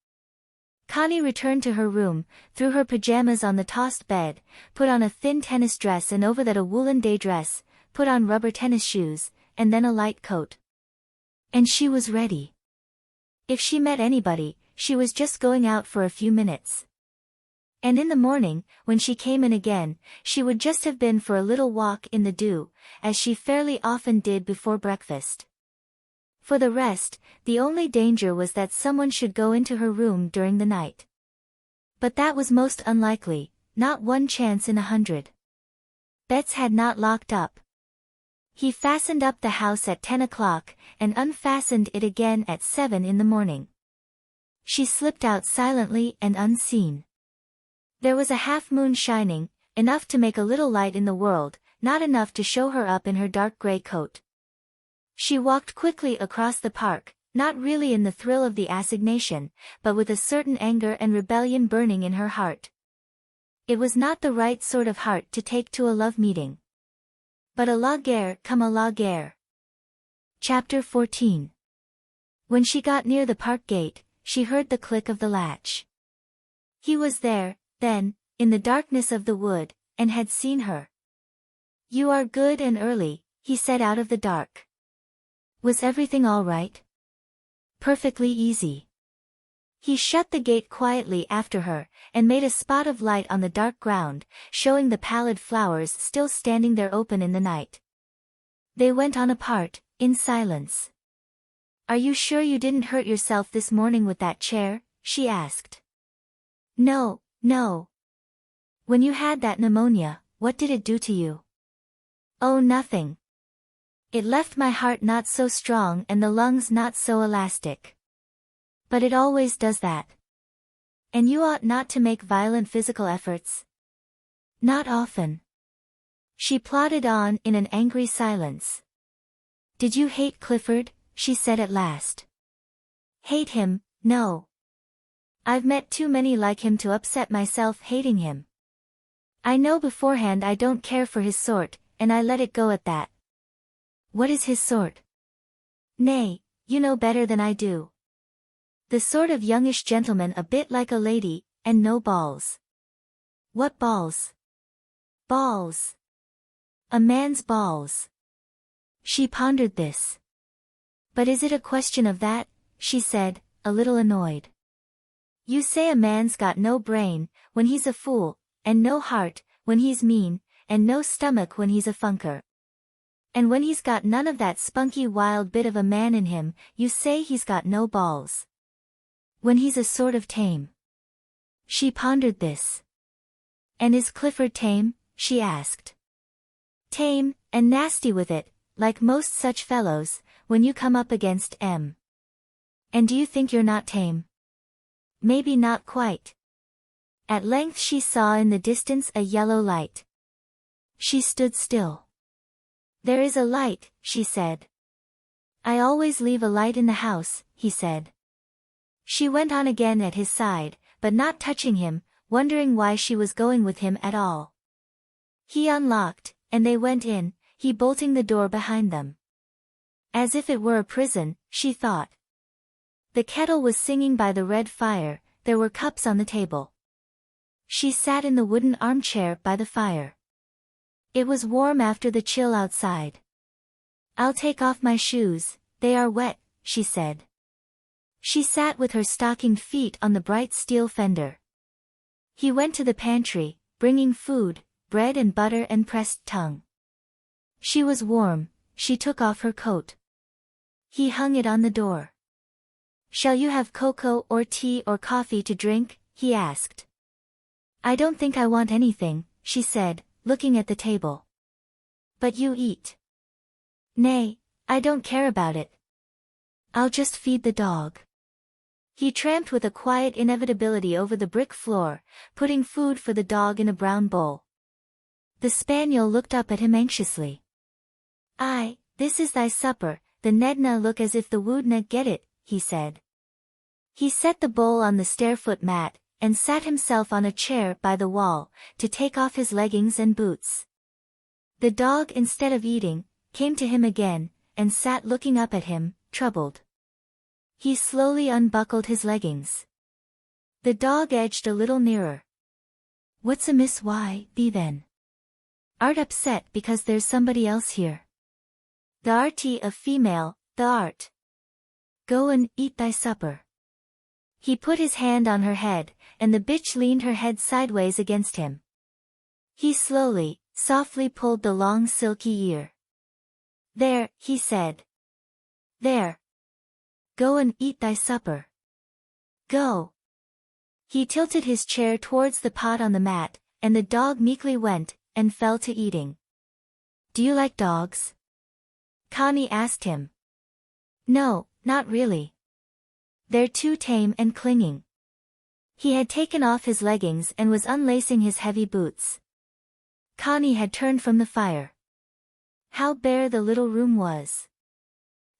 Connie returned to her room, threw her pajamas on the tossed bed, put on a thin tennis dress and over that a woolen day dress, put on rubber tennis shoes, and then a light coat. And she was ready. If she met anybody, she was just going out for a few minutes. And in the morning, when she came in again, she would just have been for a little walk in the dew, as she fairly often did before breakfast. For the rest, the only danger was that someone should go into her room during the night. But that was most unlikely, not one chance in 100. Betts had not locked up. He fastened up the house at 10 o'clock, and unfastened it again at 7 in the morning. She slipped out silently and unseen. There was a half-moon shining, enough to make a little light in the world, not enough to show her up in her dark grey coat. She walked quickly across the park, not really in the thrill of the assignation, but with a certain anger and rebellion burning in her heart. It was not the right sort of heart to take to a love meeting. But à la guerre comme à la guerre. Chapter 14. When she got near the park gate, she heard the click of the latch. He was there, then, in the darkness of the wood, and had seen her. "You are good and early," he said out of the dark. "Was everything all right?" "Perfectly easy." He shut the gate quietly after her, and made a spot of light on the dark ground, showing the pallid flowers still standing there open in the night. They went on apart, in silence. "Are you sure you didn't hurt yourself this morning with that chair?" she asked. "No, no. When you had that pneumonia, what did it do to you?" "Oh, nothing. It left my heart not so strong and the lungs not so elastic. But it always does that. And you ought not to make violent physical efforts." "Not often." She plodded on in an angry silence. "Did you hate Clifford?" she said at last. "Hate him, no. I've met too many like him to upset myself hating him. I know beforehand I don't care for his sort, and I let it go at that." "What is his sort?" "Nay, you know better than I do. The sort of youngish gentleman a bit like a lady, and no balls." "What balls?" Balls. A man's balls. She pondered this. But is it a question of that? She said, a little annoyed. You say a man's got no brain, when he's a fool, and no heart, when he's mean, and no stomach when he's a funker. And when he's got none of that spunky wild bit of a man in him, you say he's got no balls. When he's a sort of tame. She pondered this. And is Clifford tame? She asked. Tame, and nasty with it, like most such fellows, when you come up against M. And do you think you're not tame? Maybe not quite. At length she saw in the distance a yellow light. She stood still. There is a light, she said. I always leave a light in the house, he said. She went on again at his side, but not touching him, wondering why she was going with him at all. He unlocked, and they went in, he bolting the door behind them. As if it were a prison, she thought. The kettle was singing by the red fire, there were cups on the table. She sat in the wooden armchair by the fire. It was warm after the chill outside. I'll take off my shoes, they are wet, she said. She sat with her stockinged feet on the bright steel fender. He went to the pantry, bringing food, bread and butter and pressed tongue. She was warm, she took off her coat. He hung it on the door. Shall you have cocoa or tea or coffee to drink? He asked. I don't think I want anything, she said, looking at the table. But you eat. Nay, I don't care about it. I'll just feed the dog. He tramped with a quiet inevitability over the brick floor, putting food for the dog in a brown bowl. The spaniel looked up at him anxiously. Aye, this is thy supper, the nedna look as if the woodna get it, he said. He set the bowl on the stairfoot mat, and sat himself on a chair by the wall, to take off his leggings and boots. The dog, instead of eating, came to him again, and sat looking up at him, troubled. He slowly unbuckled his leggings. The dog edged a little nearer. What's amiss? Why, thee then? Art upset because there's somebody else here? The arty a female, the art. Go and eat thy supper. He put his hand on her head, and the bitch leaned her head sideways against him. He slowly, softly pulled the long silky ear. There, he said. There. Go and eat thy supper. Go. He tilted his chair towards the pot on the mat, and the dog meekly went, and fell to eating. Do you like dogs? Connie asked him. No, not really. They're too tame and clinging. He had taken off his leggings and was unlacing his heavy boots. Connie had turned from the fire. How bare the little room was.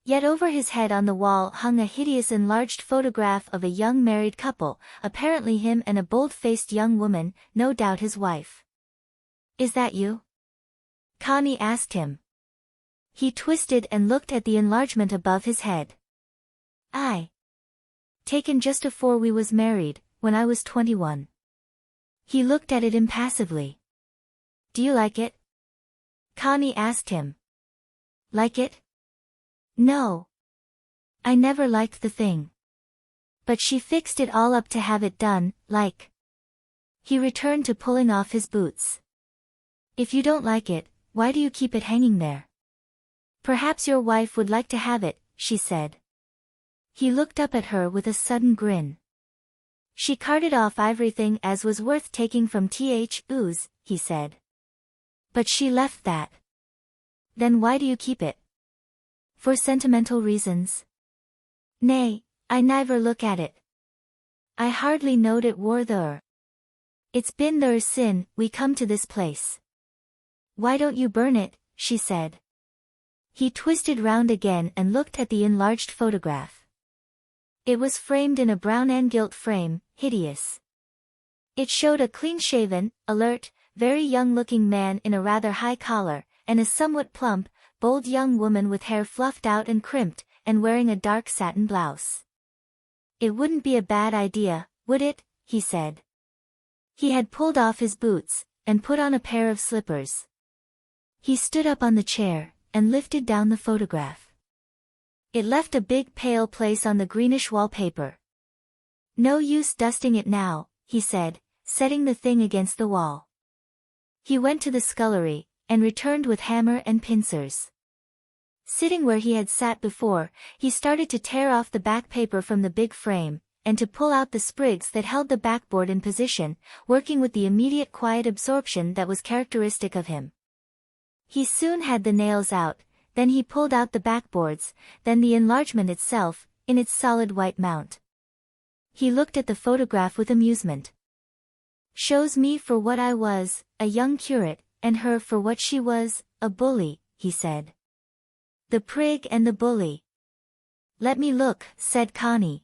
Yet over his head on the wall hung a hideous enlarged photograph of a young married couple, apparently him and a bold-faced young woman, no doubt his wife. Is that you? Connie asked him. He twisted and looked at the enlargement above his head. Aye. Taken just afore we was married, when I was 21. He looked at it impassively. Do you like it? Connie asked him. Like it? No. I never liked the thing. But she fixed it all up to have it done, like. He returned to pulling off his boots. If you don't like it, why do you keep it hanging there? Perhaps your wife would like to have it, she said. He looked up at her with a sudden grin. She carted off everything as was worth taking from ooze, he said. But she left that. Then why do you keep it? For sentimental reasons? Nay, I never look at it. I hardly knowed it wore there. It's been there sin we come to this place. Why don't you burn it? She said. He twisted round again and looked at the enlarged photograph. It was framed in a brown and gilt frame, hideous. It showed a clean-shaven, alert, very young-looking man in a rather high collar, and a somewhat plump, bold young woman with hair fluffed out and crimped, and wearing a dark satin blouse. It wouldn't be a bad idea, would it? He said. He had pulled off his boots, and put on a pair of slippers. He stood up on the chair, and lifted down the photograph. It left a big pale place on the greenish wallpaper. "No use dusting it now," he said, setting the thing against the wall. He went to the scullery, and returned with hammer and pincers. Sitting where he had sat before, he started to tear off the back paper from the big frame, and to pull out the sprigs that held the backboard in position, working with the immediate quiet absorption that was characteristic of him. He soon had the nails out, then he pulled out the backboards, then the enlargement itself, in its solid white mount. He looked at the photograph with amusement. "Shows me for what I was, a young curate, and her for what she was, a bully," he said. "The prig and the bully." "Let me look," said Connie.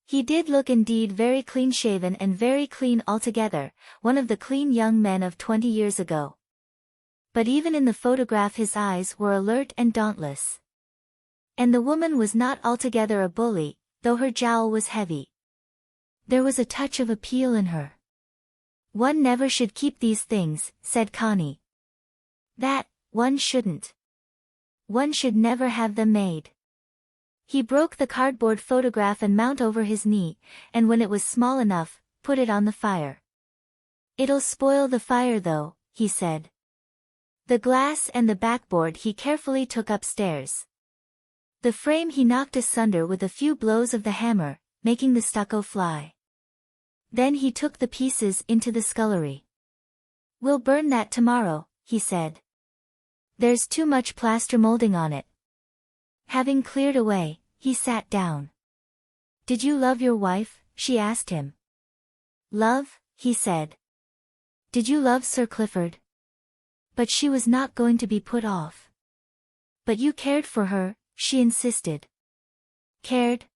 He did look indeed very clean-shaven and very clean altogether, one of the clean young men of 20 years ago. But even in the photograph his eyes were alert and dauntless. And the woman was not altogether a bully, though her jowl was heavy. There was a touch of appeal in her. "One never should keep these things," said Connie. "That, one shouldn't. One should never have them made." He broke the cardboard photograph and mount over his knee, and when it was small enough, put it on the fire. "It'll spoil the fire though," he said. The glass and the backboard he carefully took upstairs. The frame he knocked asunder with a few blows of the hammer, making the stucco fly. Then he took the pieces into the scullery. "We'll burn that tomorrow," he said. "There's too much plaster molding on it." Having cleared away, he sat down. "Did you love your wife?" she asked him. "Love?" he said. "Did you love Sir Clifford?" But she was not going to be put off. "But you cared for her," she insisted. "Cared?"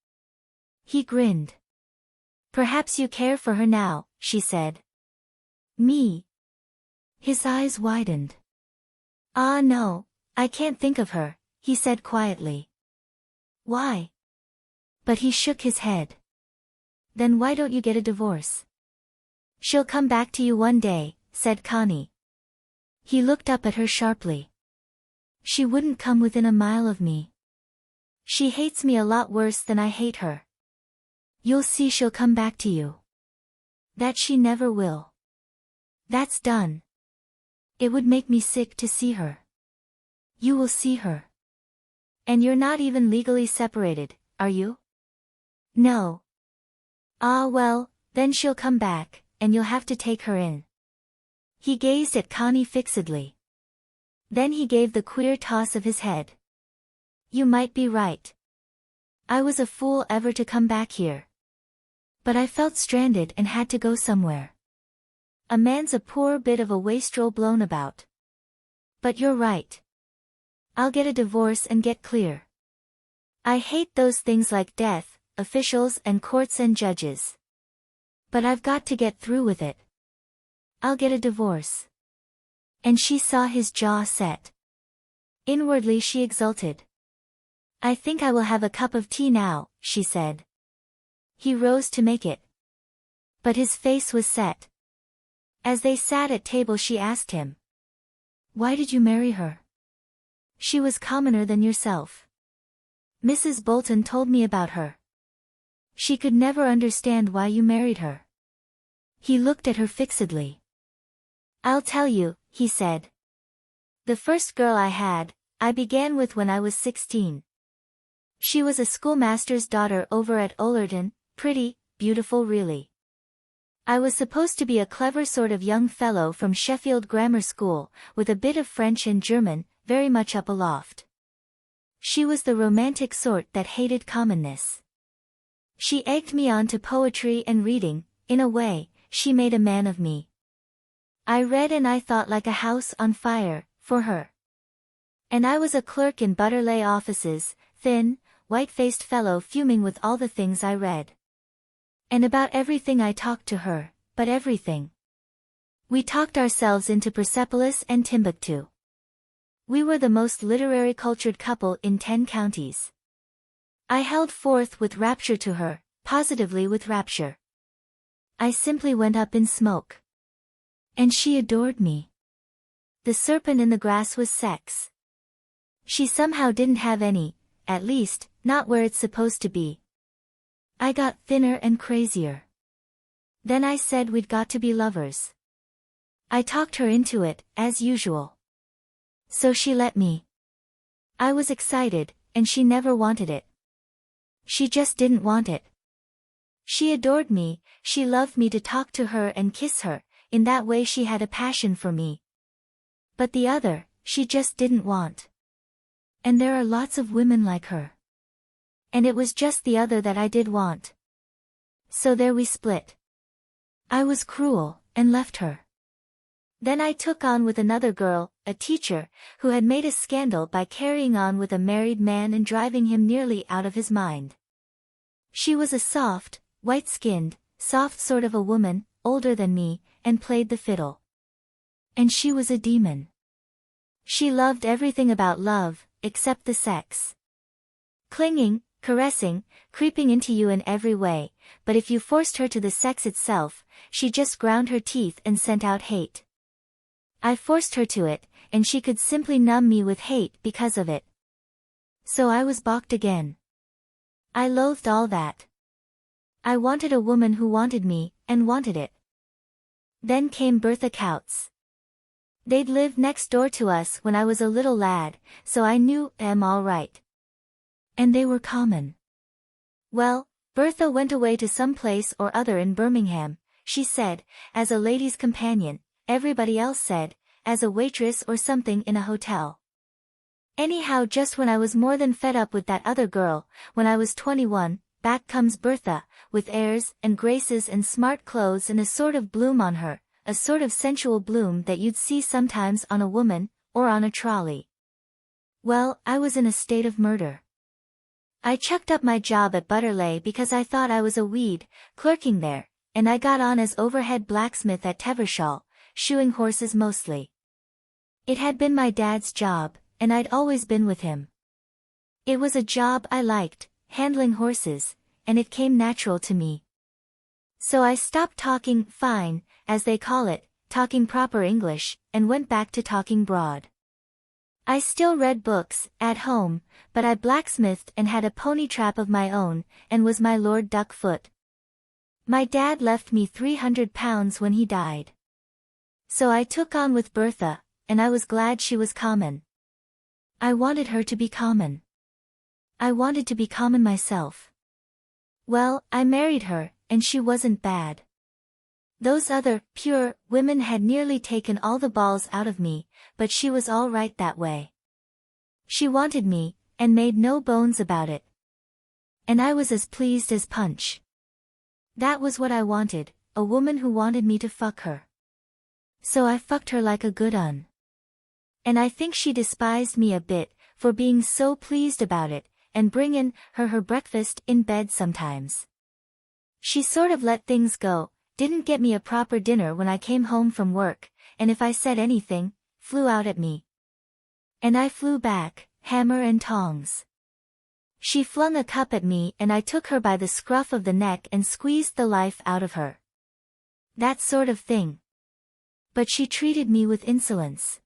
He grinned. "Perhaps you care for her now," she said. "Me?" His eyes widened. "Ah no, I can't think of her," he said quietly. "Why?" But he shook his head. "Then why don't you get a divorce?" "She'll come back to you one day," said Connie. He looked up at her sharply. "She wouldn't come within a mile of me. She hates me a lot worse than I hate her." "You'll see she'll come back to you." "That she never will. That's done. It would make me sick to see her." "You will see her. And you're not even legally separated, are you?" "No." "Ah well, then she'll come back, and you'll have to take her in." He gazed at Connie fixedly. Then he gave the queer toss of his head. "You might be right. I was a fool ever to come back here. But I felt stranded and had to go somewhere. A man's a poor bit of a wastrel blown about. But you're right. I'll get a divorce and get clear. I hate those things like death, officials and courts and judges. But I've got to get through with it. I'll get a divorce." And she saw his jaw set. Inwardly she exulted. "I think I will have a cup of tea now," she said. He rose to make it. But his face was set. As they sat at table she asked him. "Why did you marry her? She was commoner than yourself. Mrs. Bolton told me about her. She could never understand why you married her." He looked at her fixedly. "I'll tell you," he said. "The first girl I had, I began with when I was 16. She was a schoolmaster's daughter over at Ollerton, pretty, beautiful really. I was supposed to be a clever sort of young fellow from Sheffield Grammar School, with a bit of French and German, very much up aloft. She was the romantic sort that hated commonness. She egged me on to poetry and reading, in a way, she made a man of me. I read and I thought like a house on fire, for her. And I was a clerk in Butterley offices, thin, white-faced fellow fuming with all the things I read. And about everything I talked to her, but everything. We talked ourselves into Persepolis and Timbuktu. We were the most literary cultured couple in 10 counties. I held forth with rapture to her, positively with rapture. I simply went up in smoke. And she adored me. The serpent in the grass was sex. She somehow didn't have any, at least, not where it's supposed to be. I got thinner and crazier. Then I said we'd got to be lovers. I talked her into it, as usual. So she let me. I was excited, and she never wanted it. She just didn't want it. She adored me, she loved me to talk to her and kiss her, in that way she had a passion for me. But the other, she just didn't want. And there are lots of women like her. And it was just the other that I did want. So there we split. I was cruel, and left her. Then I took on with another girl, a teacher, who had made a scandal by carrying on with a married man and driving him nearly out of his mind. She was a soft, white-skinned, soft sort of a woman, older than me, and played the fiddle. And she was a demon. She loved everything about love, except the sex. Clinging, caressing, creeping into you in every way, but if you forced her to the sex itself, she just ground her teeth and sent out hate. I forced her to it, and she could simply numb me with hate because of it. So I was balked again. I loathed all that. I wanted a woman who wanted me, and wanted it. Then came Bertha Coutts. They'd lived next door to us when I was a little lad, so I knew them all right. And they were common. Well, Bertha went away to some place or other in Birmingham, she said, as a lady's companion. Everybody else said, as a waitress or something in a hotel. Anyhow, just when I was more than fed up with that other girl, when I was 21, back comes Bertha, with airs and graces and smart clothes and a sort of bloom on her, a sort of sensual bloom that you'd see sometimes on a woman, or on a trolley. Well, I was in a state of murder. I chucked up my job at Butterley because I thought I was a weed, clerking there, and I got on as overhead blacksmith at Tevershall, shoeing horses mostly. It had been my dad's job, and I'd always been with him. It was a job I liked, handling horses, and it came natural to me. So I stopped talking fine, as they call it, talking proper English, and went back to talking broad. I still read books, at home, but I blacksmithed and had a pony trap of my own, and was my Lord Duckfoot. My dad left me £300 when he died. So I took on with Bertha, and I was glad she was common. I wanted her to be common. I wanted to be common myself. Well, I married her, and she wasn't bad. Those other, pure, women had nearly taken all the balls out of me, but she was all right that way. She wanted me, and made no bones about it. And I was as pleased as Punch. That was what I wanted, a woman who wanted me to fuck her. So I fucked her like a good un. And I think she despised me a bit, for being so pleased about it, and bringin' her breakfast in bed sometimes. She sort of let things go, didn't get me a proper dinner when I came home from work, and if I said anything, flew out at me. And I flew back, hammer and tongs. She flung a cup at me and I took her by the scruff of the neck and squeezed the life out of her. That sort of thing. But she treated me with insolence.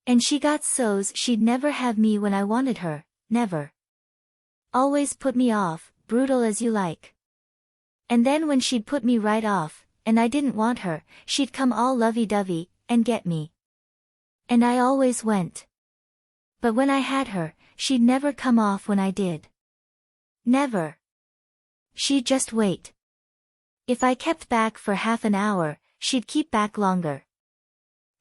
And she got so's she'd never have me when I wanted her, never. Always put me off, brutal as you like. And then when she'd put me right off, and I didn't want her, she'd come all lovey-dovey, and get me. And I always went. But when I had her, she'd never come off when I did. Never. She'd just wait. If I kept back for half an hour, she'd keep back longer.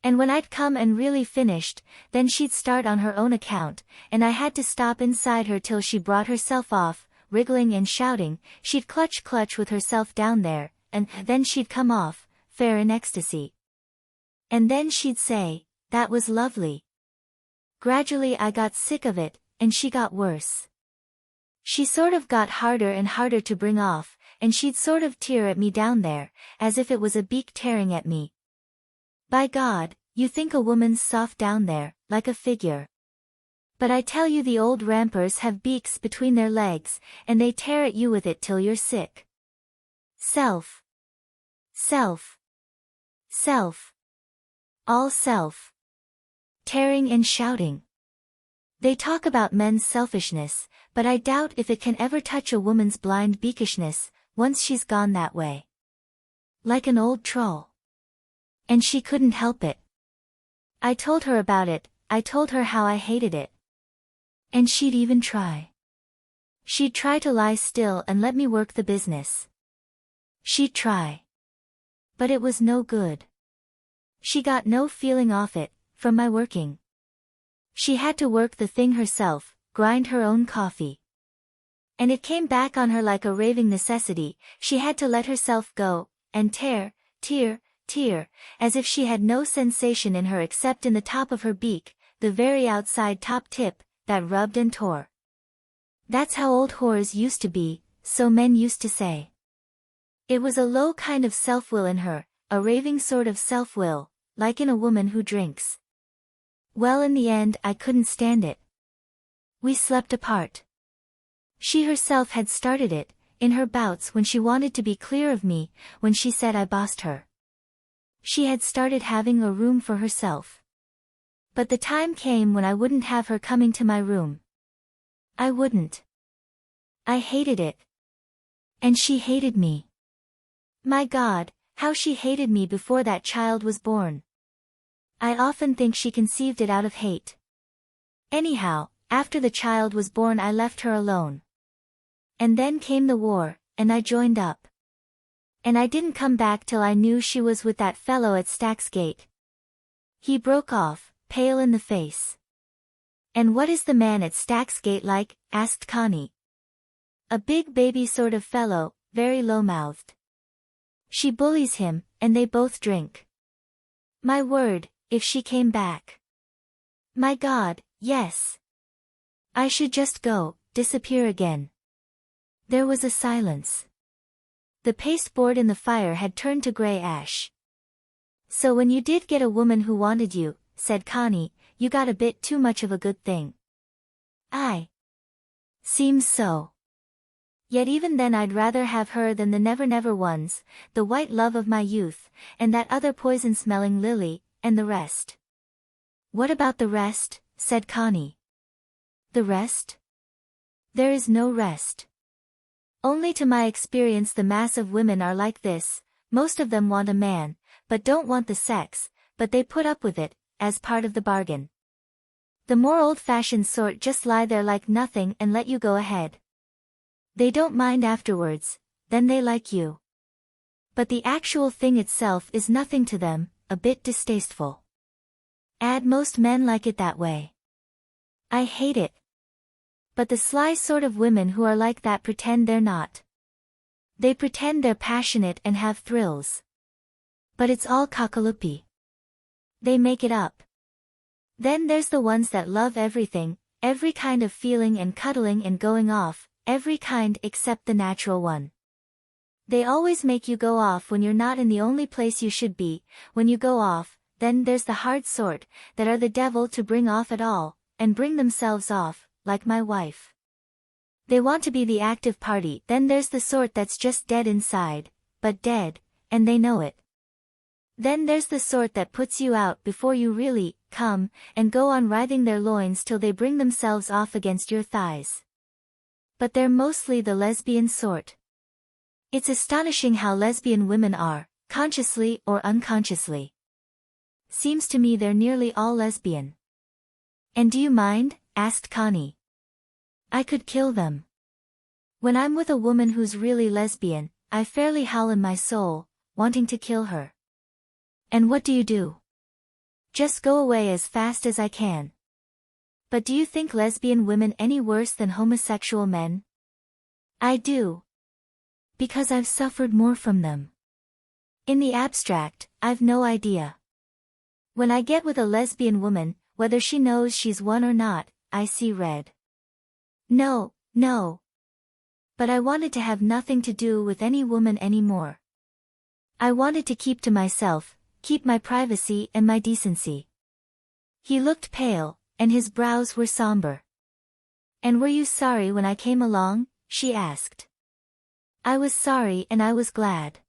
And when I'd come and really finished, then she'd start on her own account, and I had to stop inside her till she brought herself off, wriggling and shouting. She'd clutch with herself down there, and then she'd come off, fair in ecstasy. And then she'd say, "That was lovely." Gradually I got sick of it, and she got worse. She sort of got harder and harder to bring off, and she'd sort of tear at me down there, as if it was a beak tearing at me. By God, you think a woman's soft down there, like a figure. But I tell you the old rampers have beaks between their legs, and they tear at you with it till you're sick. Self. Self. Self. All self. Tearing and shouting. They talk about men's selfishness, but I doubt if it can ever touch a woman's blind beakishness, once she's gone that way. Like an old troll. And she couldn't help it. I told her about it, I told her how I hated it. And she'd even try. She'd try to lie still and let me work the business. She'd try. But it was no good. She got no feeling off it, from my working. She had to work the thing herself, grind her own coffee. And it came back on her like a raving necessity, she had to let herself go, and tear, as if she had no sensation in her except in the top of her beak, the very outside top tip, that rubbed and tore. That's how old whores used to be, so men used to say. It was a low kind of self-will in her, a raving sort of self-will, like in a woman who drinks. Well, in the end I couldn't stand it. We slept apart. She herself had started it, in her bouts when she wanted to be clear of me, when she said I bossed her. She had started having a room for herself. But the time came when I wouldn't have her coming to my room. I wouldn't. I hated it. And she hated me. My God, how she hated me before that child was born. I often think she conceived it out of hate. Anyhow, after the child was born I left her alone. And then came the war, and I joined up. And I didn't come back till I knew she was with that fellow at Stack's Gate. He broke off, pale in the face. And what is the man at Stack's Gate like? Asked Connie. A big baby sort of fellow, very low-mouthed. She bullies him, and they both drink. My word, if she came back. My God, yes. I should just go, disappear again. There was a silence. The pasteboard in the fire had turned to grey ash. So when you did get a woman who wanted you, said Connie, you got a bit too much of a good thing. Aye. Seems so. Yet even then I'd rather have her than the never-never ones, the white love of my youth, and that other poison-smelling Lily, and the rest. What about the rest? Said Connie. The rest? There is no rest. Only to my experience the mass of women are like this, most of them want a man, but don't want the sex, but they put up with it, as part of the bargain. The more old-fashioned sort just lie there like nothing and let you go ahead. They don't mind afterwards, then they like you. But the actual thing itself is nothing to them, a bit distasteful. Most men like it that way. I hate it. But the sly sort of women who are like that pretend they're not. They pretend they're passionate and have thrills. But it's all cockaloopy. They make it up. Then there's the ones that love everything, every kind of feeling and cuddling and going off, every kind except the natural one. They always make you go off when you're not in the only place you should be. When you go off, then there's the hard sort, that are the devil to bring off at all, and bring themselves off, like my wife. They want to be the active party. Then there's the sort that's just dead inside, but dead, and they know it. Then there's the sort that puts you out before you really come, and go on writhing their loins till they bring themselves off against your thighs. But they're mostly the lesbian sort. It's astonishing how lesbian women are, consciously or unconsciously. Seems to me they're nearly all lesbian. And do you mind? Asked Connie. I could kill them. When I'm with a woman who's really lesbian, I fairly howl in my soul, wanting to kill her. And what do? Just go away as fast as I can. But do you think lesbian women any worse than homosexual men? I do. Because I've suffered more from them. In the abstract, I've no idea. When I get with a lesbian woman, whether she knows she's one or not, I see red. No. But I wanted to have nothing to do with any woman anymore. I wanted to keep to myself, keep my privacy and my decency. He looked pale, and his brows were somber. And were you sorry when I came along? She asked. I was sorry and I was glad.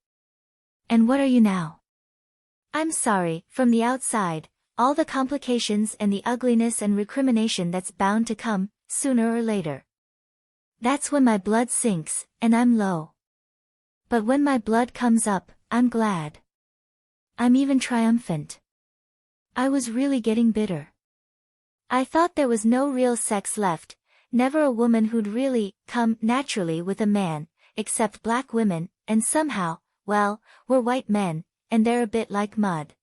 And what are you now? I'm sorry, from the outside, all the complications and the ugliness and recrimination that's bound to come, sooner or later. That's when my blood sinks, and I'm low. But when my blood comes up, I'm glad. I'm even triumphant. I was really getting bitter. I thought there was no real sex left, never a woman who'd really come naturally with a man, except black women, and somehow, well, we're white men, and they're a bit like mud.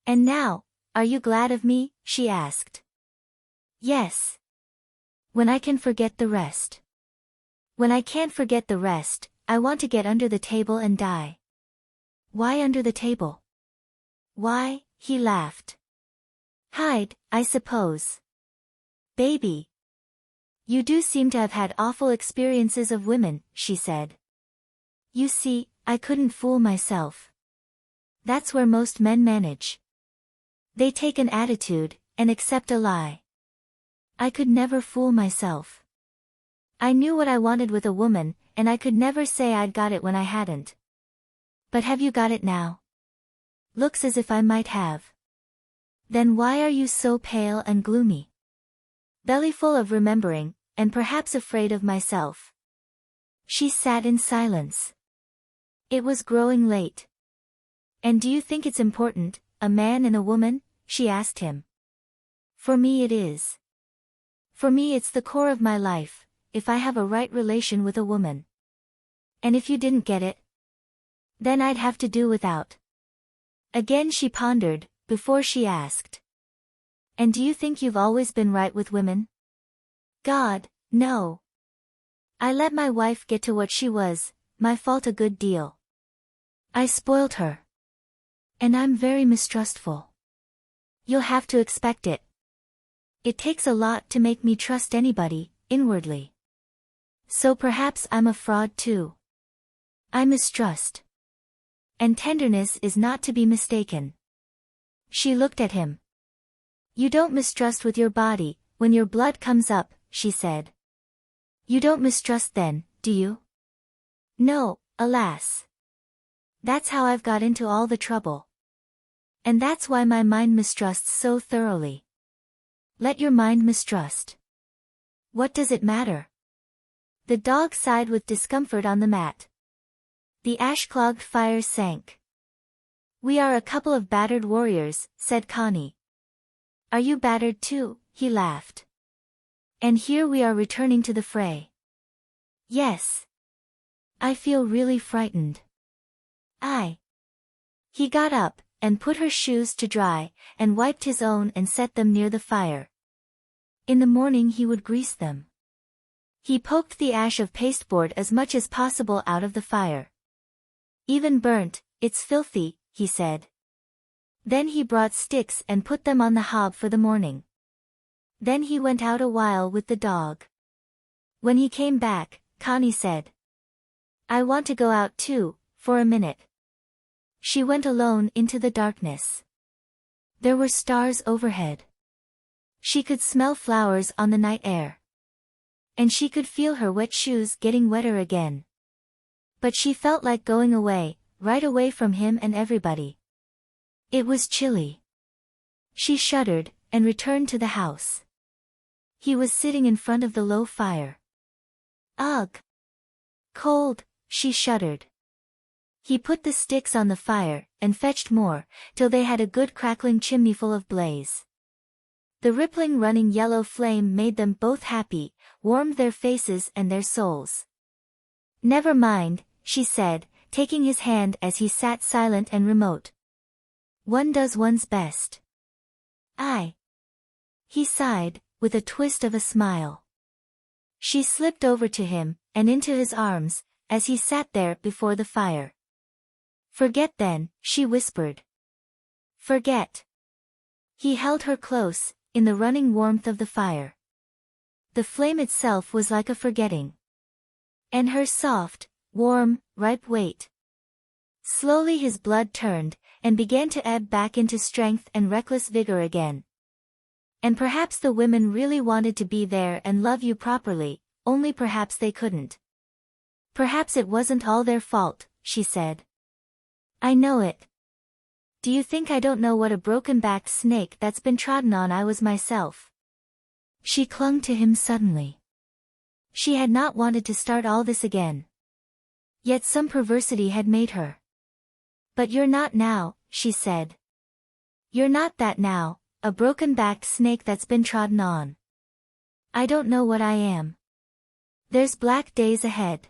And now, are you glad of me? She asked. Yes. When I can forget the rest. When I can't forget the rest, I want to get under the table and die. Why under the table? Why? He laughed. Hide, I suppose. Baby. You do seem to have had awful experiences of women, she said. You see, I couldn't fool myself. That's where most men manage. They take an attitude, and accept a lie. I could never fool myself. I knew what I wanted with a woman, and I could never say I'd got it when I hadn't. But have you got it now? Looks as if I might have. Then why are you so pale and gloomy? Bellyful of remembering, and perhaps afraid of myself. She sat in silence. It was growing late. And do you think it's important, a man and a woman? She asked him. For me it is. For me it's the core of my life, if I have a right relation with a woman. And if you didn't get it? Then I'd have to do without. Again she pondered, before she asked. And do you think you've always been right with women? God, no. I let my wife get to what she was, my fault a good deal. I spoiled her. And I'm very mistrustful. You'll have to expect it. It takes a lot to make me trust anybody, inwardly. So perhaps I'm a fraud too. I mistrust. And tenderness is not to be mistaken. She looked at him. You don't mistrust with your body, when your blood comes up, she said. You don't mistrust then, do you? No, alas. That's how I've got into all the trouble. And that's why my mind mistrusts so thoroughly. Let your mind mistrust. What does it matter? The dog sighed with discomfort on the mat. The ash-clogged fire sank. We are a couple of battered warriors, said Connie. Are you battered too? He laughed. And here we are returning to the fray. Yes. I feel really frightened. He got up, and put her shoes to dry, and wiped his own and set them near the fire. In the morning he would grease them. He poked the ash of pasteboard as much as possible out of the fire. Even burnt, it's filthy, he said. Then he brought sticks and put them on the hob for the morning. Then he went out a while with the dog. When he came back, Connie said, I want to go out too, for a minute. She went alone into the darkness. There were stars overhead. She could smell flowers on the night air. And she could feel her wet shoes getting wetter again. But she felt like going away, right away from him and everybody. It was chilly. She shuddered, and returned to the house. He was sitting in front of the low fire. Ugh! Cold, she shuddered. He put the sticks on the fire, and fetched more, till they had a good crackling chimneyful of blaze. The rippling running yellow flame made them both happy, warmed their faces and their souls. Never mind, she said, taking his hand as he sat silent and remote. One does one's best. He sighed, with a twist of a smile. She slipped over to him, and into his arms, as he sat there before the fire. Forget then, she whispered. Forget. He held her close, in the running warmth of the fire. The flame itself was like a forgetting. And her soft, warm, ripe weight. Slowly his blood turned, and began to ebb back into strength and reckless vigor again. And perhaps the women really wanted to be there and love you properly, only perhaps they couldn't. Perhaps it wasn't all their fault, she said. I know it. Do you think I don't know what a broken-backed snake that's been trodden on I was myself? She clung to him suddenly. She had not wanted to start all this again. Yet some perversity had made her. But you're not now, she said. You're not that now, a broken-backed snake that's been trodden on. I don't know what I am. There's black days ahead.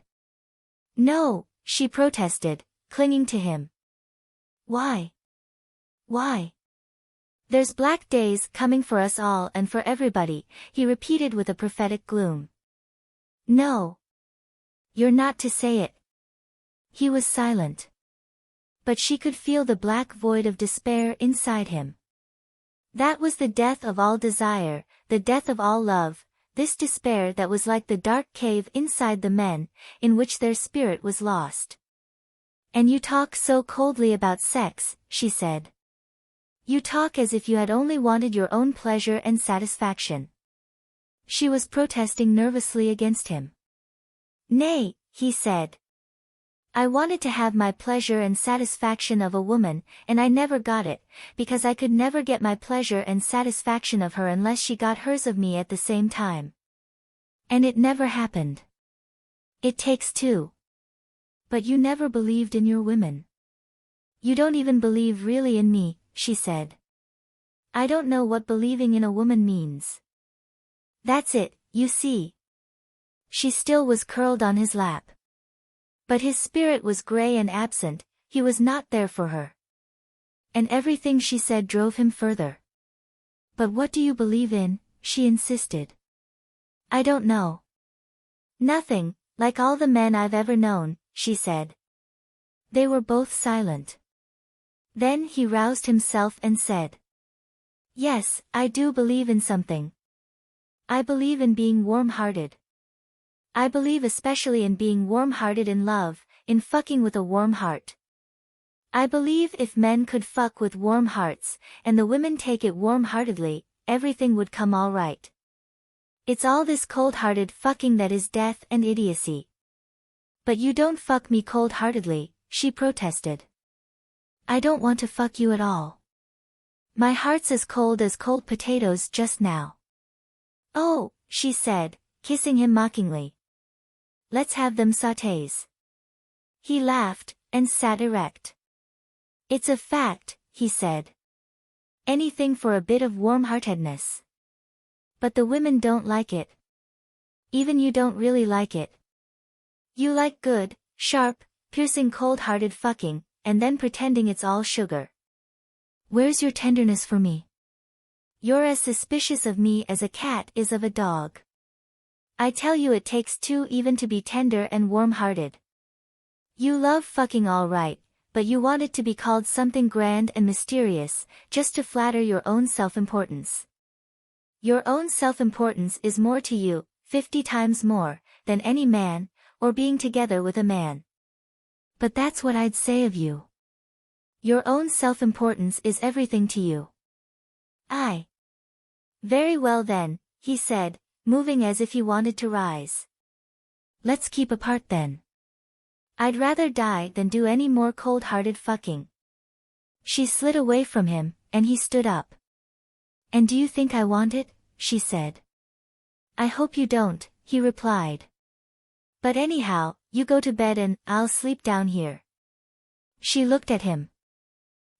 No, she protested, clinging to him. Why? Why? There's black days coming for us all and for everybody, he repeated with a prophetic gloom. No. You're not to say it. He was silent. But she could feel the black void of despair inside him. That was the death of all desire, the death of all love, this despair that was like the dark cave inside the men, in which their spirit was lost. And you talk so coldly about sex, she said. You talk as if you had only wanted your own pleasure and satisfaction. She was protesting nervously against him. Nay, he said. I wanted to have my pleasure and satisfaction of a woman, and I never got it, because I could never get my pleasure and satisfaction of her unless she got hers of me at the same time. And it never happened. It takes two. But you never believed in your women. You don't even believe really in me, she said. I don't know what believing in a woman means. That's it, you see. She still was curled on his lap. But his spirit was gray and absent, he was not there for her. And everything she said drove him further. But what do you believe in? She insisted. I don't know. Nothing, like all the men I've ever known, she said. They were both silent. Then he roused himself and said. Yes, I do believe in something. I believe in being warm-hearted. I believe especially in being warm-hearted in love, in fucking with a warm heart. I believe if men could fuck with warm hearts, and the women take it warm-heartedly, everything would come all right. It's all this cold-hearted fucking that is death and idiocy. But you don't fuck me cold-heartedly, she protested. I don't want to fuck you at all. My heart's as cold potatoes just now. Oh, she said, kissing him mockingly. Let's have them sautés. He laughed, and sat erect. It's a fact, he said. Anything for a bit of warm-heartedness. But the women don't like it. Even you don't really like it. You like good, sharp, piercing cold-hearted fucking, and then pretending it's all sugar. Where's your tenderness for me? You're as suspicious of me as a cat is of a dog. I tell you it takes two even to be tender and warm-hearted. You love fucking all right, but you want it to be called something grand and mysterious, just to flatter your own self-importance. Your own self-importance is more to you, 50 times more, than any man, or being together with a man. But that's what I'd say of you. Your own self-importance is everything to you. Very well then, he said, moving as if he wanted to rise. Let's keep apart then. I'd rather die than do any more cold-hearted fucking. She slid away from him, and he stood up. And do you think I want it? She said. I hope you don't, he replied. But anyhow, you go to bed and I'll sleep down here. She looked at him.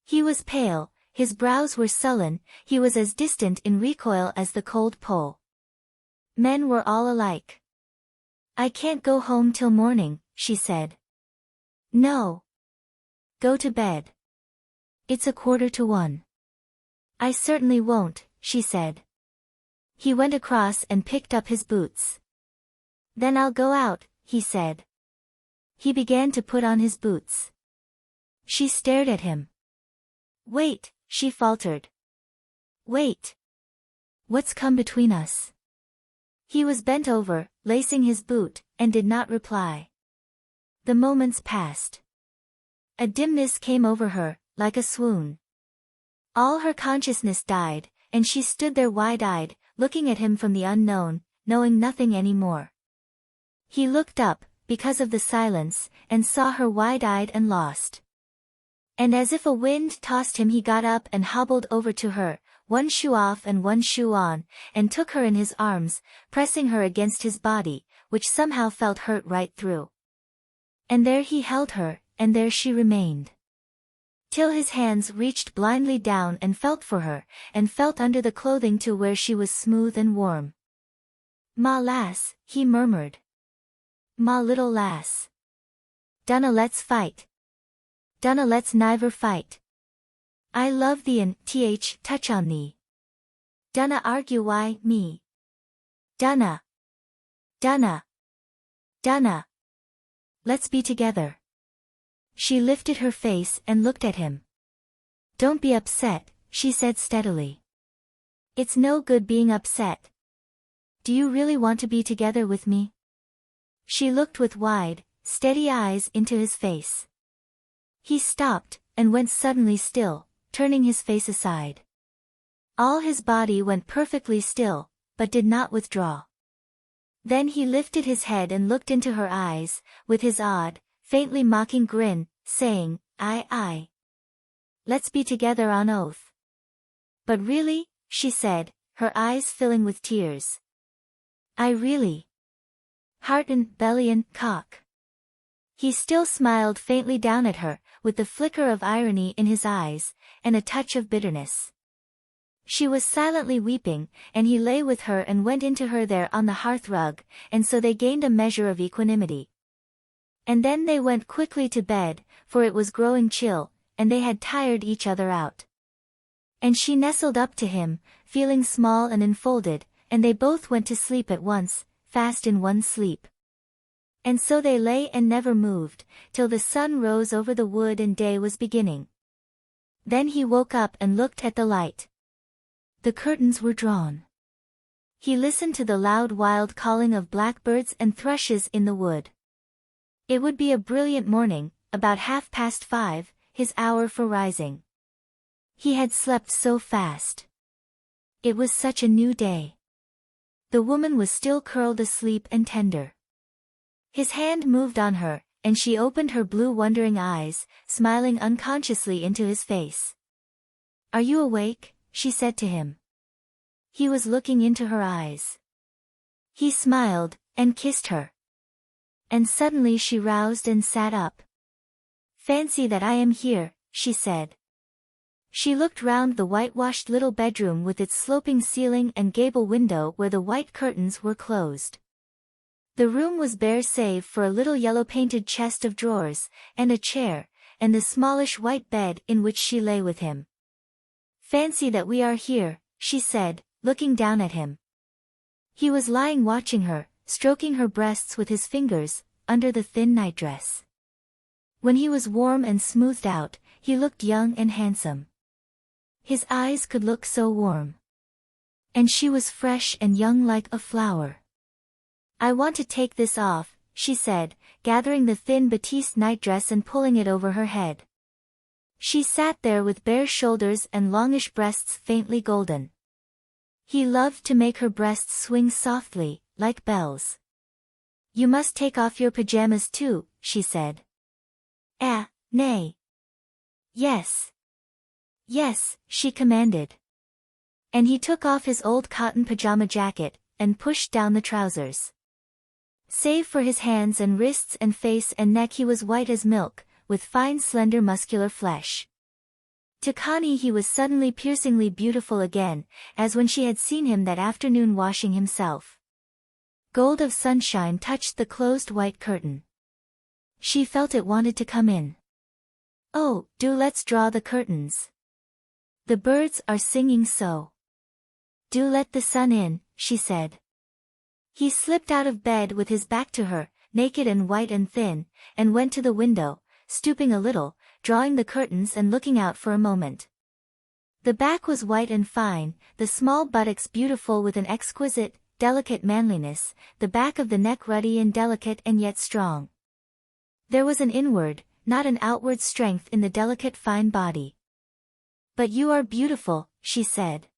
He was pale, his brows were sullen, he was as distant in recoil as the cold pole. Men were all alike. I can't go home till morning, she said. No. Go to bed. It's 1:45. I certainly won't, she said. He went across and picked up his boots. Then I'll go out, he said. He began to put on his boots. She stared at him. Wait, she faltered. Wait. What's come between us? He was bent over, lacing his boot, and did not reply. The moments passed. A dimness came over her, like a swoon. All her consciousness died, and she stood there wide-eyed, looking at him from the unknown, knowing nothing any more. He looked up, because of the silence, and saw her wide-eyed and lost. And as if a wind tossed him, he got up and hobbled over to her, one shoe off and one shoe on, and took her in his arms, pressing her against his body, which somehow felt hurt right through. And there he held her, and there she remained. Till his hands reached blindly down and felt for her, and felt under the clothing to where she was smooth and warm. "Ma lass," he murmured. "Ma little lass. Dunna let's fight. Dunna let's never fight. I love thee and touch on thee. Dunna argue why me. Dunna. Dunna. Dunna. Let's be together." She lifted her face and looked at him. "Don't be upset," she said steadily. "It's no good being upset. Do you really want to be together with me?" She looked with wide, steady eyes into his face. He stopped, and went suddenly still, turning his face aside. All his body went perfectly still, but did not withdraw. Then he lifted his head and looked into her eyes, with his odd, faintly mocking grin, saying, "Aye. Let's be together on oath." "But really?" she said, her eyes filling with tears. "I really. Heart and belly and cock." He still smiled faintly down at her, with the flicker of irony in his eyes, and a touch of bitterness. She was silently weeping, and he lay with her and went into her there on the hearth-rug, and so they gained a measure of equanimity. And then they went quickly to bed, for it was growing chill, and they had tired each other out. And she nestled up to him, feeling small and enfolded, and they both went to sleep at once, fast in one sleep. And so they lay and never moved, till the sun rose over the wood and day was beginning. Then he woke up and looked at the light. The curtains were drawn. He listened to the loud wild calling of blackbirds and thrushes in the wood. It would be a brilliant morning, about 5:30, his hour for rising. He had slept so fast. It was such a new day. The woman was still curled asleep and tender. His hand moved on her, and she opened her blue wondering eyes, smiling unconsciously into his face. "Are you awake?" she said to him. He was looking into her eyes. He smiled, and kissed her. And suddenly she roused and sat up. "Fancy that I am here," she said. She looked round the whitewashed little bedroom with its sloping ceiling and gable window where the white curtains were closed. The room was bare save for a little yellow-painted chest of drawers, and a chair, and the smallish white bed in which she lay with him. "Fancy that we are here," she said, looking down at him. He was lying watching her, stroking her breasts with his fingers, under the thin nightdress. When he was warm and smoothed out, he looked young and handsome. His eyes could look so warm. And she was fresh and young like a flower. "I want to take this off," she said, gathering the thin batiste nightdress and pulling it over her head. She sat there with bare shoulders and longish breasts faintly golden. He loved to make her breasts swing softly, like bells. "You must take off your pajamas too," she said. Nay. Yes. Yes, she commanded. And he took off his old cotton pajama jacket, and pushed down the trousers. Save for his hands and wrists and face and neck he was white as milk, with fine slender muscular flesh. To Connie he was suddenly piercingly beautiful again, as when she had seen him that afternoon washing himself. Gold of sunshine touched the closed white curtain. She felt it wanted to come in. "Oh, do let's draw the curtains. The birds are singing so. Do let the sun in," she said. He slipped out of bed with his back to her, naked and white and thin, and went to the window, stooping a little, drawing the curtains and looking out for a moment. The back was white and fine, the small buttocks beautiful with an exquisite, delicate manliness, the back of the neck ruddy and delicate and yet strong. There was an inward, not an outward strength in the delicate fine body. "But you are beautiful," she said.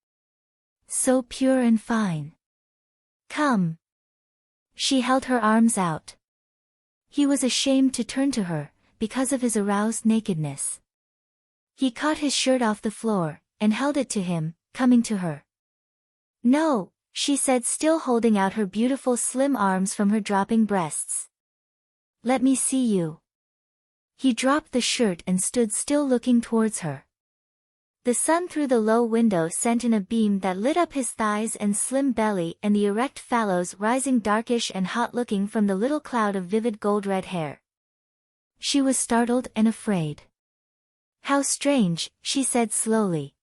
"So pure and fine. Come." She held her arms out. He was ashamed to turn to her, because of his aroused nakedness. He caught his shirt off the floor, and held it to him, coming to her. "No," she said, still holding out her beautiful slim arms from her dropping breasts. "Let me see you." He dropped the shirt and stood still looking towards her. The sun through the low window sent in a beam that lit up his thighs and slim belly and the erect fallows rising darkish and hot-looking from the little cloud of vivid gold-red hair. She was startled and afraid. "How strange," she said slowly.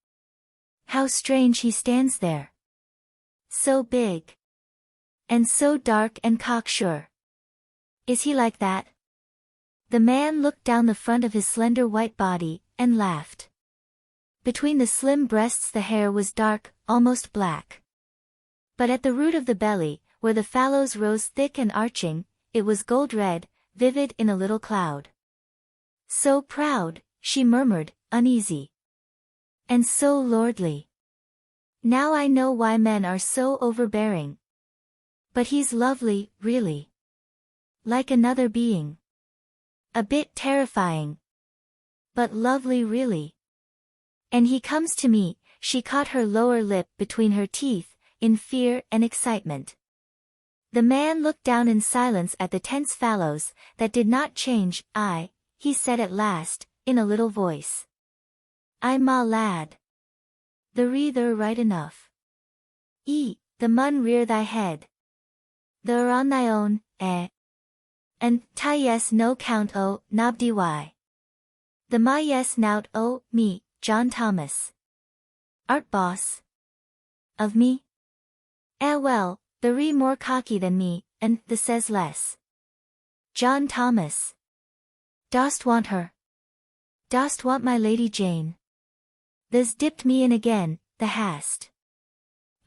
"How strange he stands there. So big. And so dark and cocksure. Is he like that?" The man looked down the front of his slender white body, and laughed. Between the slim breasts the hair was dark, almost black. But at the root of the belly, where the fallows rose thick and arching, it was gold-red, vivid in a little cloud. "So proud," she murmured, uneasy. "And so lordly. Now I know why men are so overbearing. But he's lovely, really. Like another being. A bit terrifying. But lovely really. And he comes to me," she caught her lower lip between her teeth, in fear and excitement. The man looked down in silence at the tense fallows, that did not change. He said at last, in a little voice. "I ma lad. They're right enough. The mun rear thy head. They're on thy own, And ta yes no count o, nobdy why. The ma yes nout o, me, John Thomas. Art boss? Of me? Well, the re more cocky than me, and the says less. John Thomas. Dost want her? Dost want my Lady Jane? Tha's dipped me in again, the hast.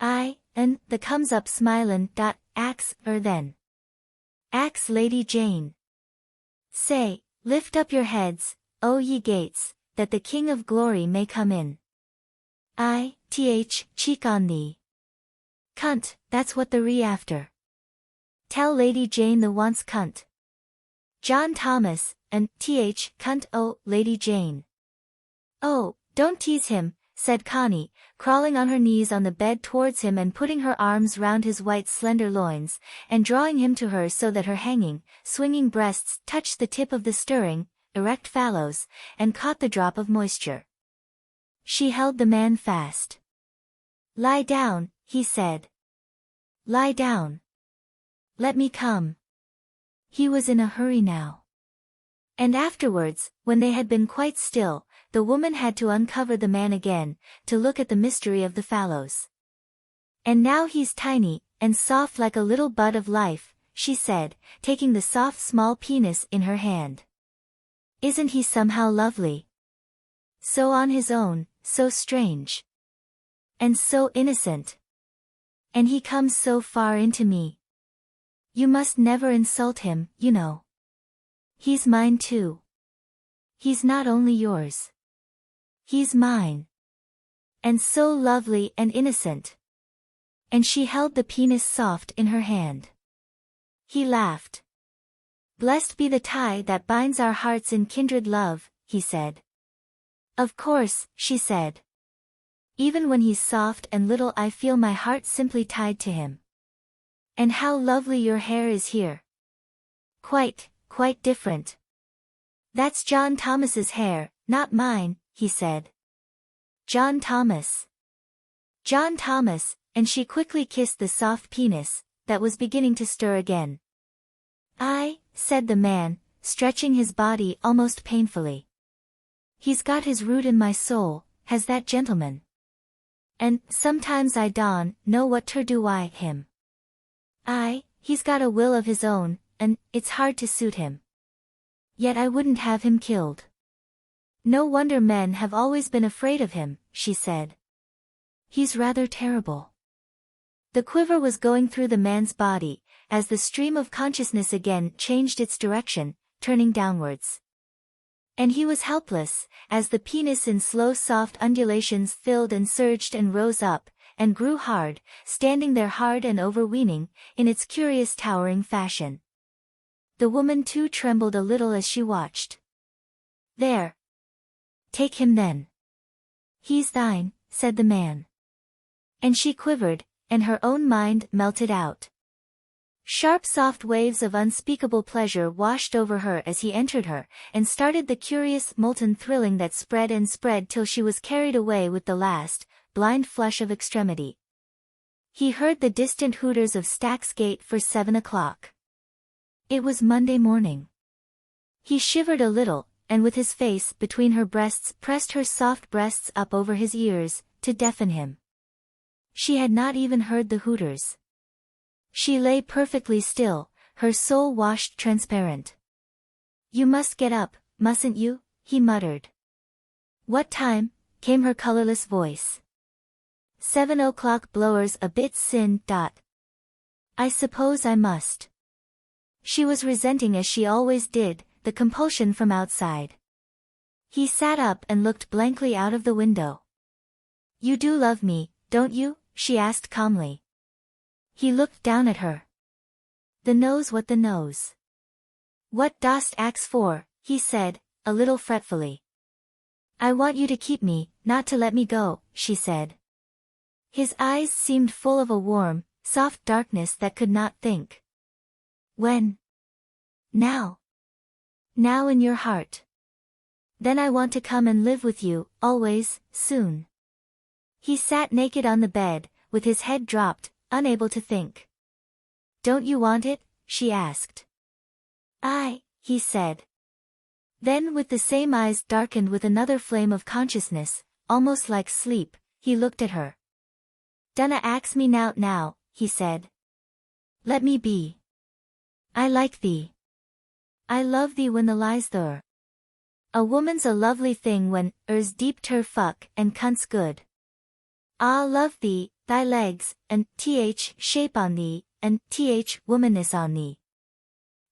And the comes up smilin'. Ax, then. Ax Lady Jane. Say, lift up your heads, O ye gates, that the King of Glory may come in. Cheek on thee. Cunt, that's what the re after. Tell Lady Jane the wants cunt. John Thomas, and cunt o, Lady Jane. Oh, don't tease him, said Connie, crawling on her knees on the bed towards him and putting her arms round his white slender loins, and drawing him to her so that her hanging, swinging breasts touched the tip of the stirring, erect fallows, and caught the drop of moisture. She held the man fast. "Lie down," he said. "Lie down. Let me come." He was in a hurry now. And afterwards, when they had been quite still, the woman had to uncover the man again, to look at the mystery of the fallows. "And now he's tiny, and soft like a little bud of life," she said, taking the soft small penis in her hand. "Isn't he somehow lovely? So on his own, so strange. And so innocent. And he comes so far into me. You must never insult him, you know. He's mine too. He's not only yours. He's mine. And so lovely and innocent." And she held the penis soft in her hand. He laughed. "Blessed be the tie that binds our hearts in kindred love," he said. "Of course," she said. "Even when he's soft and little I feel my heart simply tied to him. And how lovely your hair is here. Quite different." "That's John Thomas's hair, not mine," he said. "John Thomas. John Thomas," and she quickly kissed the soft penis, that was beginning to stir again. Said the man, stretching his body almost painfully. "He's got his root in my soul, has that gentleman. And sometimes I don't know what ter do I him. He's got a will of his own, and it's hard to suit him. Yet I wouldn't have him killed. No wonder men have always been afraid of him," she said. "He's rather terrible." The quiver was going through the man's body, as the stream of consciousness again changed its direction, turning downwards. And he was helpless, as the penis in slow soft undulations filled and surged and rose up, and grew hard, standing there hard and overweening, in its curious towering fashion. The woman too trembled a little as she watched. "There. Take him then. He's thine, said the man. And she quivered, and her own mind melted out. Sharp soft waves of unspeakable pleasure washed over her as he entered her, and started the curious molten thrilling that spread and spread till she was carried away with the last, blind flush of extremity. He heard the distant hooters of Stack's Gate for 7 o'clock. It was Monday morning. He shivered a little, and with his face between her breasts pressed her soft breasts up over his ears, to deafen him. She had not even heard the hooters. She lay perfectly still, her soul washed transparent. You must get up, mustn't you? He muttered. What time? Came her colorless voice. 7 o'clock blowers a bit sin. I suppose I must. She was resenting as she always did, the compulsion from outside. He sat up and looked blankly out of the window. You do love me, don't you? She asked calmly. He looked down at her. The nose what the nose. What dost ax for? He said, a little fretfully. I want you to keep me, not to let me go, she said. His eyes seemed full of a warm, soft darkness that could not think. When? Now. Now in your heart. Then I want to come and live with you, always, soon. He sat naked on the bed, with his head dropped, unable to think. Don't you want it? She asked. He said. Then with the same eyes darkened with another flame of consciousness, almost like sleep, he looked at her. Dunna ax me now, he said. Let me be. I like thee. I love thee when the lies there. A woman's a lovely thing when, er's deep ter fuck and cunt's good. Ah love thee, thy legs, and shape on thee, and womanness on thee.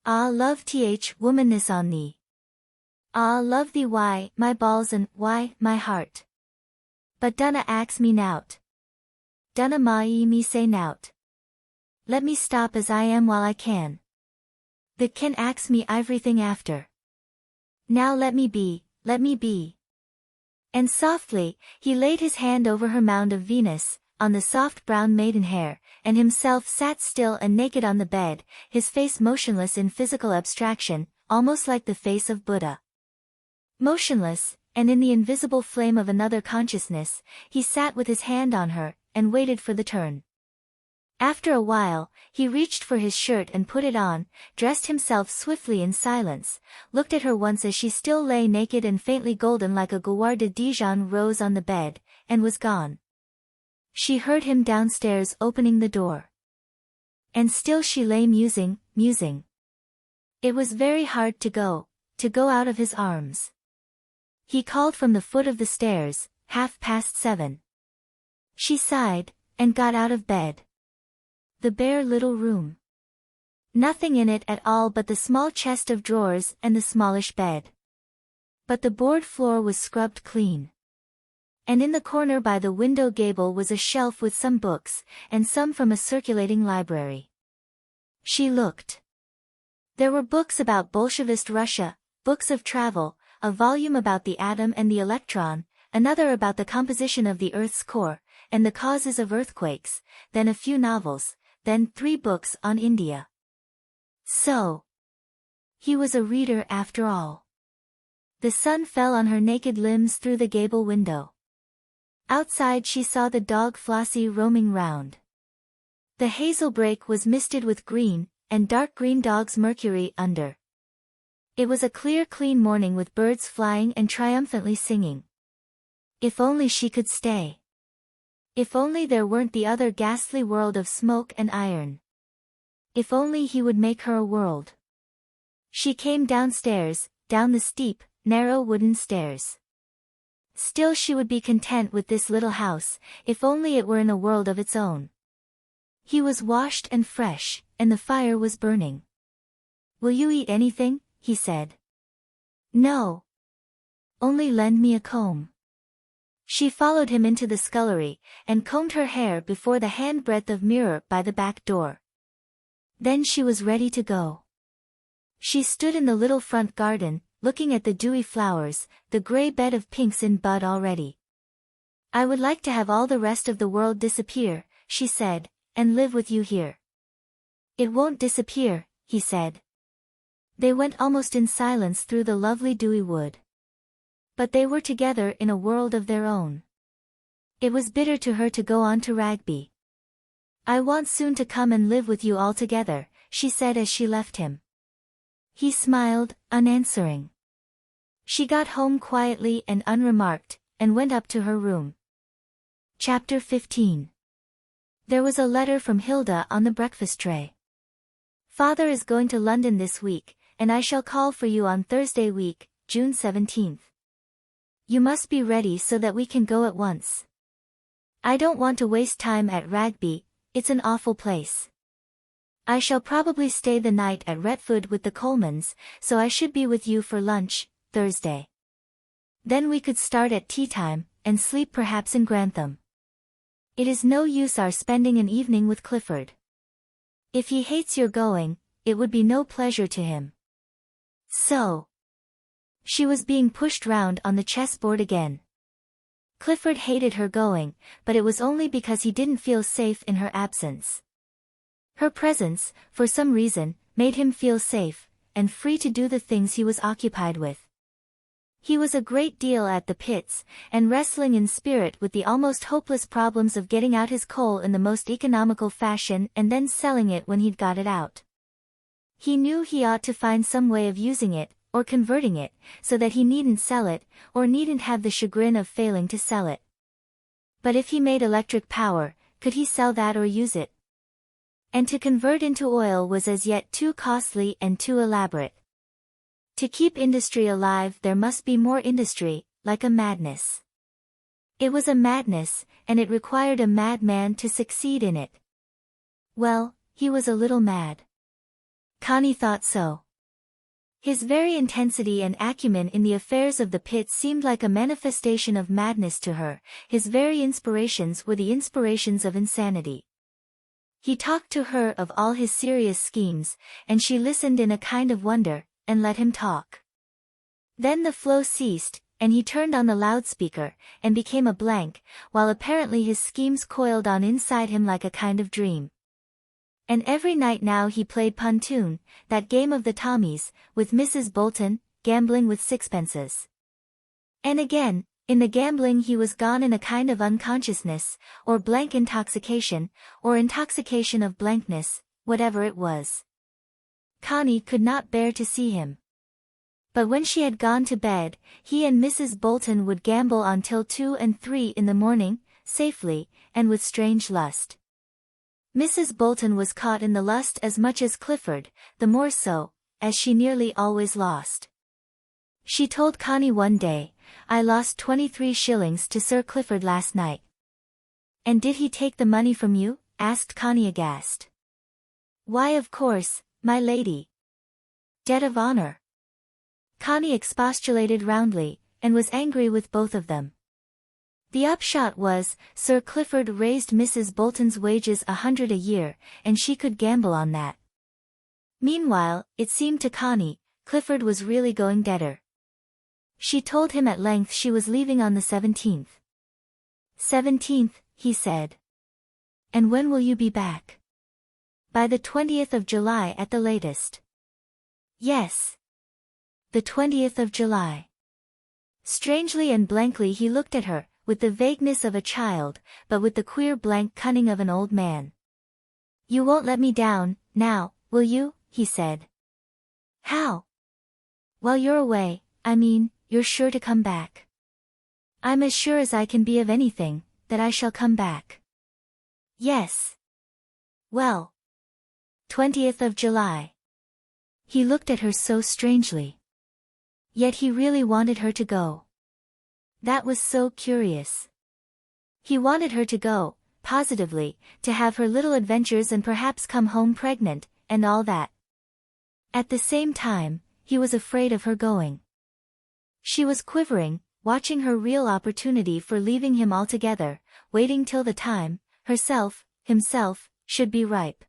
Ah love womanness on thee. Ah love thee why, my balls and why, my heart. But dunna ax me nout. Dunna me say nout. Let me stop as I am while I can. The can ax me everything after. Now let me be, let me be. And softly, he laid his hand over her mound of Venus, on the soft brown maiden hair, and himself sat still and naked on the bed, his face motionless in physical abstraction, almost like the face of Buddha. Motionless, and in the invisible flame of another consciousness, he sat with his hand on her, and waited for the turn. After a while, he reached for his shirt and put it on, dressed himself swiftly in silence, looked at her once as she still lay naked and faintly golden like a Gloire de Dijon rose on the bed, and was gone. She heard him downstairs opening the door. And still she lay musing. It was very hard to go out of his arms. He called from the foot of the stairs, 7:30. She sighed, and got out of bed. The bare little room. Nothing in it at all but the small chest of drawers and the smallish bed. But the board floor was scrubbed clean. And in the corner by the window gable was a shelf with some books, and some from a circulating library. She looked. There were books about Bolshevist Russia, books of travel, a volume about the atom and the electron, another about the composition of the Earth's core, and the causes of earthquakes, then a few novels, then 3 books on India. So, he was a reader after all. The sun fell on her naked limbs through the gable window. Outside she saw the dog Flossie roaming round. The hazel brake was misted with green, and dark green dog's mercury under. It was a clear clean morning with birds flying and triumphantly singing. If only she could stay. If only there weren't the other ghastly world of smoke and iron. If only he would make her a world. She came downstairs, down the steep, narrow wooden stairs. Still she would be content with this little house, if only it were in a world of its own. He was washed and fresh, and the fire was burning. Will you eat anything? He said. No. Only lend me a comb. She followed him into the scullery, and combed her hair before the handbreadth of mirror by the back door. Then she was ready to go. She stood in the little front garden, looking at the dewy flowers, the grey bed of pinks in bud already. "I would like to have all the rest of the world disappear," she said, "and live with you here." "It won't disappear," he said. They went almost in silence through the lovely dewy wood. But they were together in a world of their own. It was bitter to her to go on to Rugby. "I want soon to come and live with you all together," she said as she left him. He smiled, unanswering. She got home quietly and unremarked, and went up to her room. Chapter 15. There was a letter from Hilda on the breakfast tray. "Father is going to London this week, and I shall call for you on Thursday week, June 17th. You must be ready so that we can go at once. I don't want to waste time at Rugby, it's an awful place. I shall probably stay the night at Retford with the Colemans, so I should be with you for lunch, Thursday. Then we could start at tea time, and sleep perhaps in Grantham. It is no use our spending an evening with Clifford. If he hates your going, it would be no pleasure to him." So. She was being pushed round on the chessboard again. Clifford hated her going, but it was only because he didn't feel safe in her absence. Her presence, for some reason, made him feel safe, and free to do the things he was occupied with. He was a great deal at the pits, and wrestling in spirit with the almost hopeless problems of getting out his coal in the most economical fashion and then selling it when he'd got it out. He knew he ought to find some way of using it, or converting it, so that he needn't sell it, or needn't have the chagrin of failing to sell it. But if he made electric power, could he sell that or use it? And to convert into oil was as yet too costly and too elaborate. To keep industry alive there must be more industry, like a madness. It was a madness, and it required a madman to succeed in it. Well, he was a little mad. Connie thought so. His very intensity and acumen in the affairs of the pit seemed like a manifestation of madness to her, his very inspirations were the inspirations of insanity. He talked to her of all his serious schemes, and she listened in a kind of wonder, and let him talk. Then the flow ceased, and he turned on the loudspeaker, and became a blank, while apparently his schemes coiled on inside him like a kind of dream. And every night now he played pontoon, that game of the Tommies, with Mrs. Bolton, gambling with sixpences. And again, in the gambling he was gone in a kind of unconsciousness, or blank intoxication, or intoxication of blankness, whatever it was. Connie could not bear to see him. But when she had gone to bed, he and Mrs. Bolton would gamble on till 2 and 3 in the morning, safely, and with strange lust. Mrs. Bolton was caught in the lust as much as Clifford, the more so, as she nearly always lost. She told Connie one day, "I lost 23 shillings to Sir Clifford last night." "And did he take the money from you?" asked Connie aghast. "Why, of course, my lady. Debt of honor." Connie expostulated roundly, and was angry with both of them. The upshot was, Sir Clifford raised Mrs. Bolton's wages 100 a year, and she could gamble on that. Meanwhile, it seemed to Connie, Clifford was really going debtor. She told him at length she was leaving on the 17th. 17th, he said. "And when will you be back?" "By the 20th of July at the latest." "Yes. The 20th of July." Strangely and blankly he looked at her, with the vagueness of a child, but with the queer blank cunning of an old man. "You won't let me down, now, will you?" he said. "How?" "While you're away, I mean, you're sure to come back." "I'm as sure as I can be of anything, that I shall come back." "Yes." "Well. 20th of July. He looked at her so strangely. Yet he really wanted her to go. That was so curious. He wanted her to go, positively, to have her little adventures and perhaps come home pregnant, and all that. At the same time, he was afraid of her going. She was quivering, watching her real opportunity for leaving him altogether, waiting till the time, himself, should be ripe.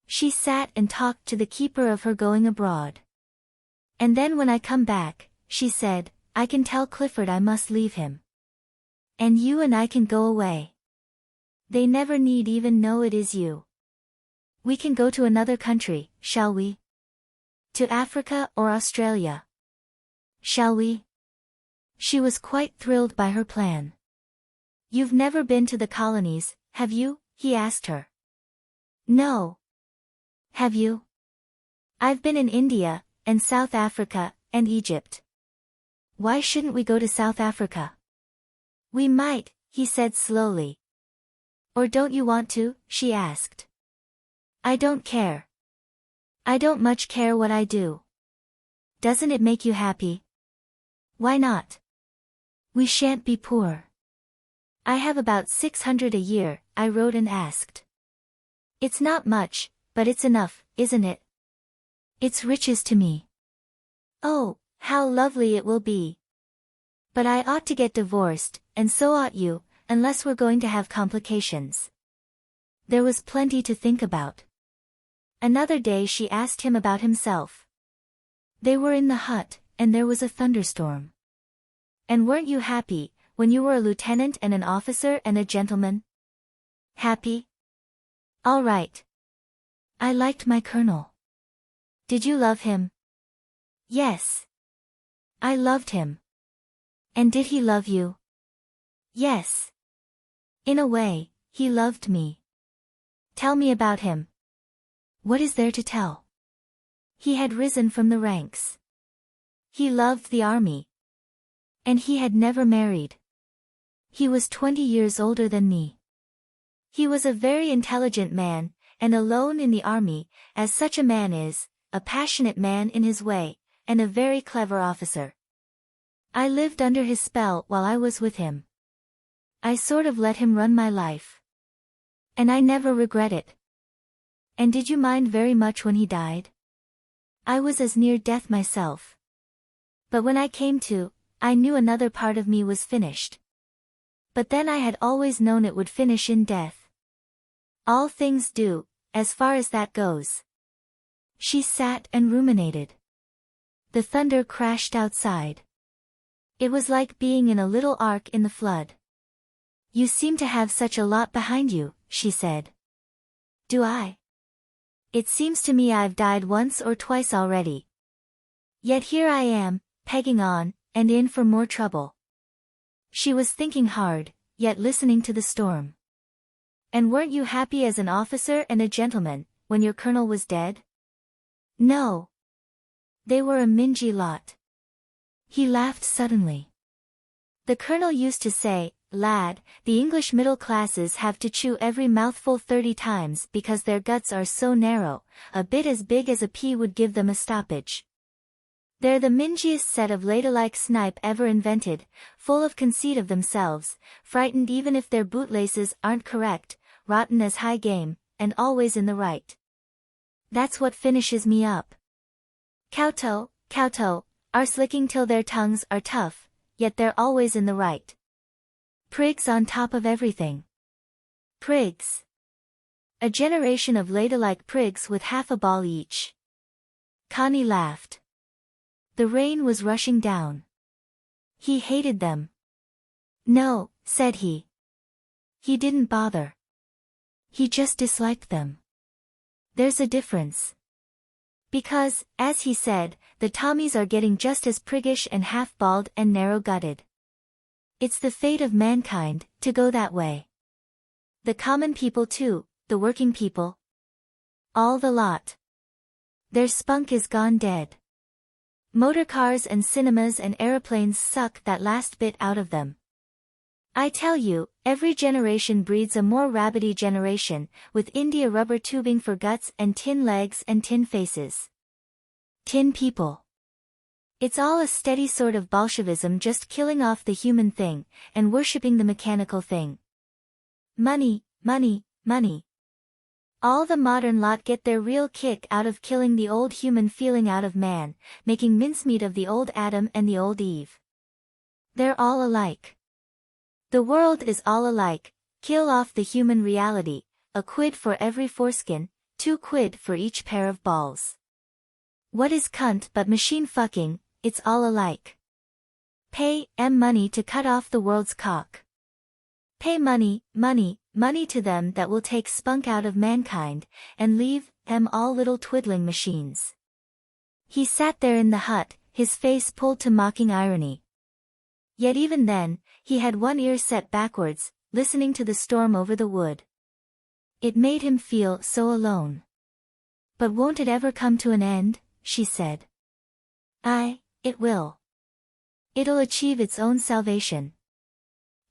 She sat and talked to the keeper of her going abroad. And then when I come back, she said, I can tell Clifford I must leave him. And you and I can go away. They never need even know it is you. We can go to another country, shall we? To Africa or Australia. Shall we? She was quite thrilled by her plan. You've never been to the colonies, have you? He asked her. No. Have you? I've been in India, and South Africa, and Egypt. Why shouldn't we go to South Africa? We might, he said slowly. Or don't you want to? She asked. I don't care. I don't much care what I do. Doesn't it make you happy? Why not? We shan't be poor. I have about 600 a year, I wrote and asked. It's not much, but it's enough, isn't it? It's riches to me. Oh, how lovely it will be. But I ought to get divorced, and so ought you, unless we're going to have complications. There was plenty to think about. Another day she asked him about himself. They were in the hut, and there was a thunderstorm. And weren't you happy, when you were a lieutenant and an officer and a gentleman? Happy? All right. I liked my colonel. Did you love him? Yes. I loved him. And did he love you? Yes. In a way, he loved me. Tell me about him. What is there to tell? He had risen from the ranks. He loved the army. And he had never married. He was 20 years older than me. He was a very intelligent man, and alone in the army, as such a man is, a passionate man in his way, and a very clever officer. I lived under his spell while I was with him. I sort of let him run my life. And I never regret it. And did you mind very much when he died? I was as near death myself. But when I came to, I knew another part of me was finished. But then I had always known it would finish in death. All things do, as far as that goes. She sat and ruminated. The thunder crashed outside. It was like being in a little ark in the flood. You seem to have such a lot behind you, she said. Do I? It seems to me I've died once or twice already. Yet here I am, pegging on, and in for more trouble. She was thinking hard, yet listening to the storm. And weren't you happy as an officer and a gentleman, when your colonel was dead? No. They were a mingy lot. He laughed suddenly. The colonel used to say, lad, the English middle classes have to chew every mouthful 30 times because their guts are so narrow, a bit as big as a pea would give them a stoppage. They're the mingiest set of ladylike snipe ever invented, full of conceit of themselves, frightened even if their bootlaces aren't correct, rotten as high game, and always in the right. That's what finishes me up. Kowtow, are slicking till their tongues are tough, yet they're always in the right. Prigs on top of everything. Prigs. A generation of ladylike prigs with half a ball each. Connie laughed. The rain was rushing down. He hated them. No, said he. He didn't bother. He just disliked them. There's a difference. Because, as he said, the Tommies are getting just as priggish and half-bald and narrow-gutted. It's the fate of mankind, to go that way. The common people too, the working people. All the lot. Their spunk is gone dead. Motor cars and cinemas and aeroplanes suck that last bit out of them. I tell you, every generation breeds a more rabbity generation, with India rubber tubing for guts and tin legs and tin faces. Tin people. It's all a steady sort of Bolshevism, just killing off the human thing, and worshipping the mechanical thing. Money, money, money. All the modern lot get their real kick out of killing the old human feeling out of man, making mincemeat of the old Adam and the old Eve. They're all alike. The world is all alike, kill off the human reality, a quid for every foreskin, 2 quid for each pair of balls. What is cunt but machine fucking, it's all alike. Pay money to cut off the world's cock. Pay money to them that will take spunk out of mankind, and leave all little twiddling machines. He sat there in the hut, his face pulled to mocking irony. Yet even then, he had one ear set backwards, listening to the storm over the wood. It made him feel so alone. But won't it ever come to an end? She said. It will. It'll achieve its own salvation.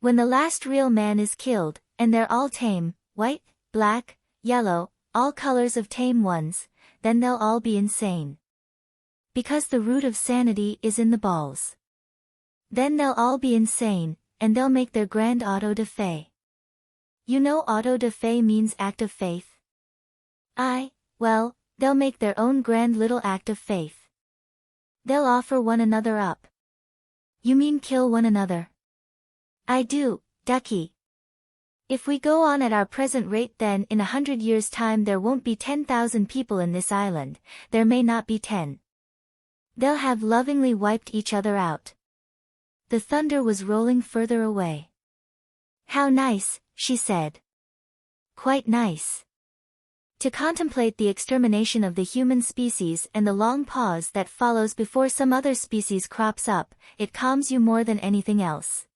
When the last real man is killed, and they're all tame, white, black, yellow, all colors of tame ones, then they'll all be insane. Because the root of sanity is in the balls. Then they'll all be insane, and they'll make their grand auto de fe. You know auto de fe means act of faith? Well, they'll make their own grand little act of faith. They'll offer one another up. You mean kill one another? I do, ducky. If we go on at our present rate, then in 100 years' time there won't be 10,000 people in this island, there may not be 10. They'll have lovingly wiped each other out. The thunder was rolling further away. How nice, she said. Quite nice. To contemplate the extermination of the human species and the long pause that follows before some other species crops up, it calms you more than anything else.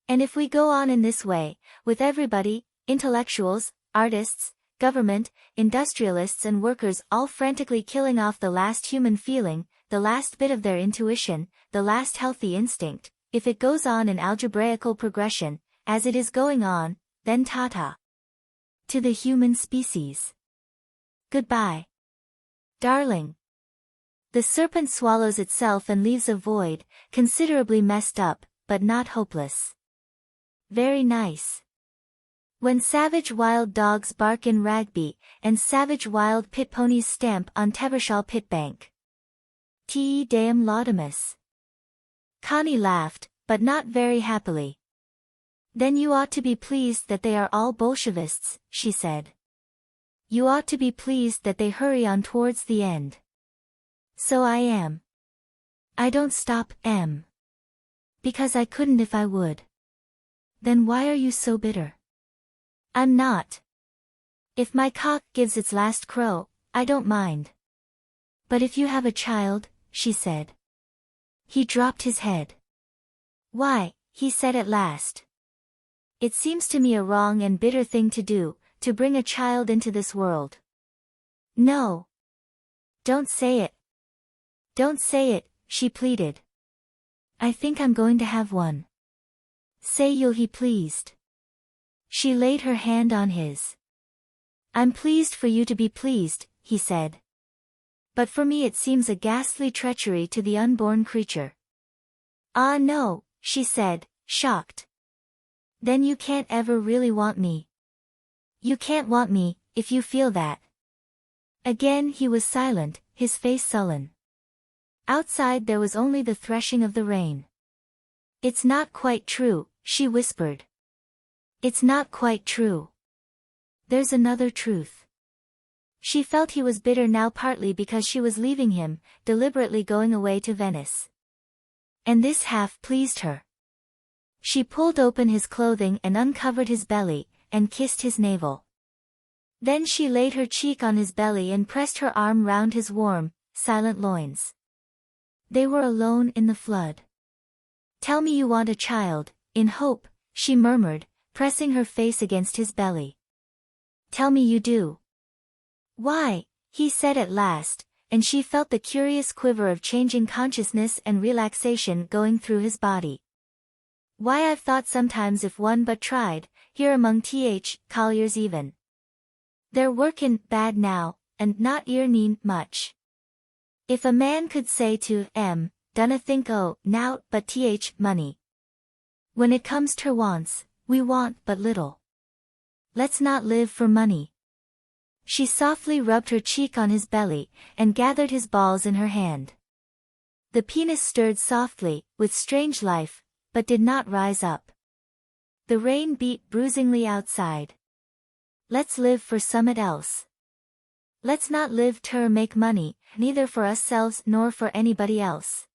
And if we go on in this way, with everybody, intellectuals, artists, government, industrialists and workers all frantically killing off the last human feeling, the last bit of their intuition, the last healthy instinct, if it goes on in algebraical progression, as it is going on, then ta-ta. To the human species. Goodbye. Darling. The serpent swallows itself and leaves a void, considerably messed up, but not hopeless. Very nice. When savage wild dogs bark in Rugby, and savage wild pit ponies stamp on Tevershall pit bank. Te Deum laudamus. Connie laughed, but not very happily. Then you ought to be pleased that they are all Bolshevists, she said. You ought to be pleased that they hurry on towards the end. So I am. I don't stop, because I couldn't if I would. Then why are you so bitter? I'm not. If my cock gives its last crow, I don't mind. But if you have a child, she said. He dropped his head. Why, he said at last. It seems to me a wrong and bitter thing to do, to bring a child into this world. No. Don't say it. Don't say it, she pleaded. I think I'm going to have one. Say you'll be pleased. She laid her hand on his. I'm pleased for you to be pleased, he said. But for me it seems a ghastly treachery to the unborn creature. Ah no, she said, shocked. Then you can't ever really want me. You can't want me, if you feel that. Again he was silent, his face sullen. Outside there was only the threshing of the rain. It's not quite true, she whispered. It's not quite true. There's another truth. She felt he was bitter now, partly because she was leaving him, deliberately going away to Venice. And this half pleased her. She pulled open his clothing and uncovered his belly, and kissed his navel. Then she laid her cheek on his belly and pressed her arm round his warm, silent loins. They were alone in the flood. Tell me you want a child, in hope, she murmured, pressing her face against his belly. Tell me you do. Why, he said at last, and she felt the curious quiver of changing consciousness and relaxation going through his body. Why, I've thought sometimes if one but tried, here among colliers even. They're workin' bad now, and not earnin' much. If a man could say to dunna think nowt but money. When it comes ter wants, we want but little. Let's not live for money. She softly rubbed her cheek on his belly, and gathered his balls in her hand. The penis stirred softly, with strange life, but did not rise up. The rain beat bruisingly outside. Let's live for summat else. Let's not live to make money, neither for ourselves nor for anybody else.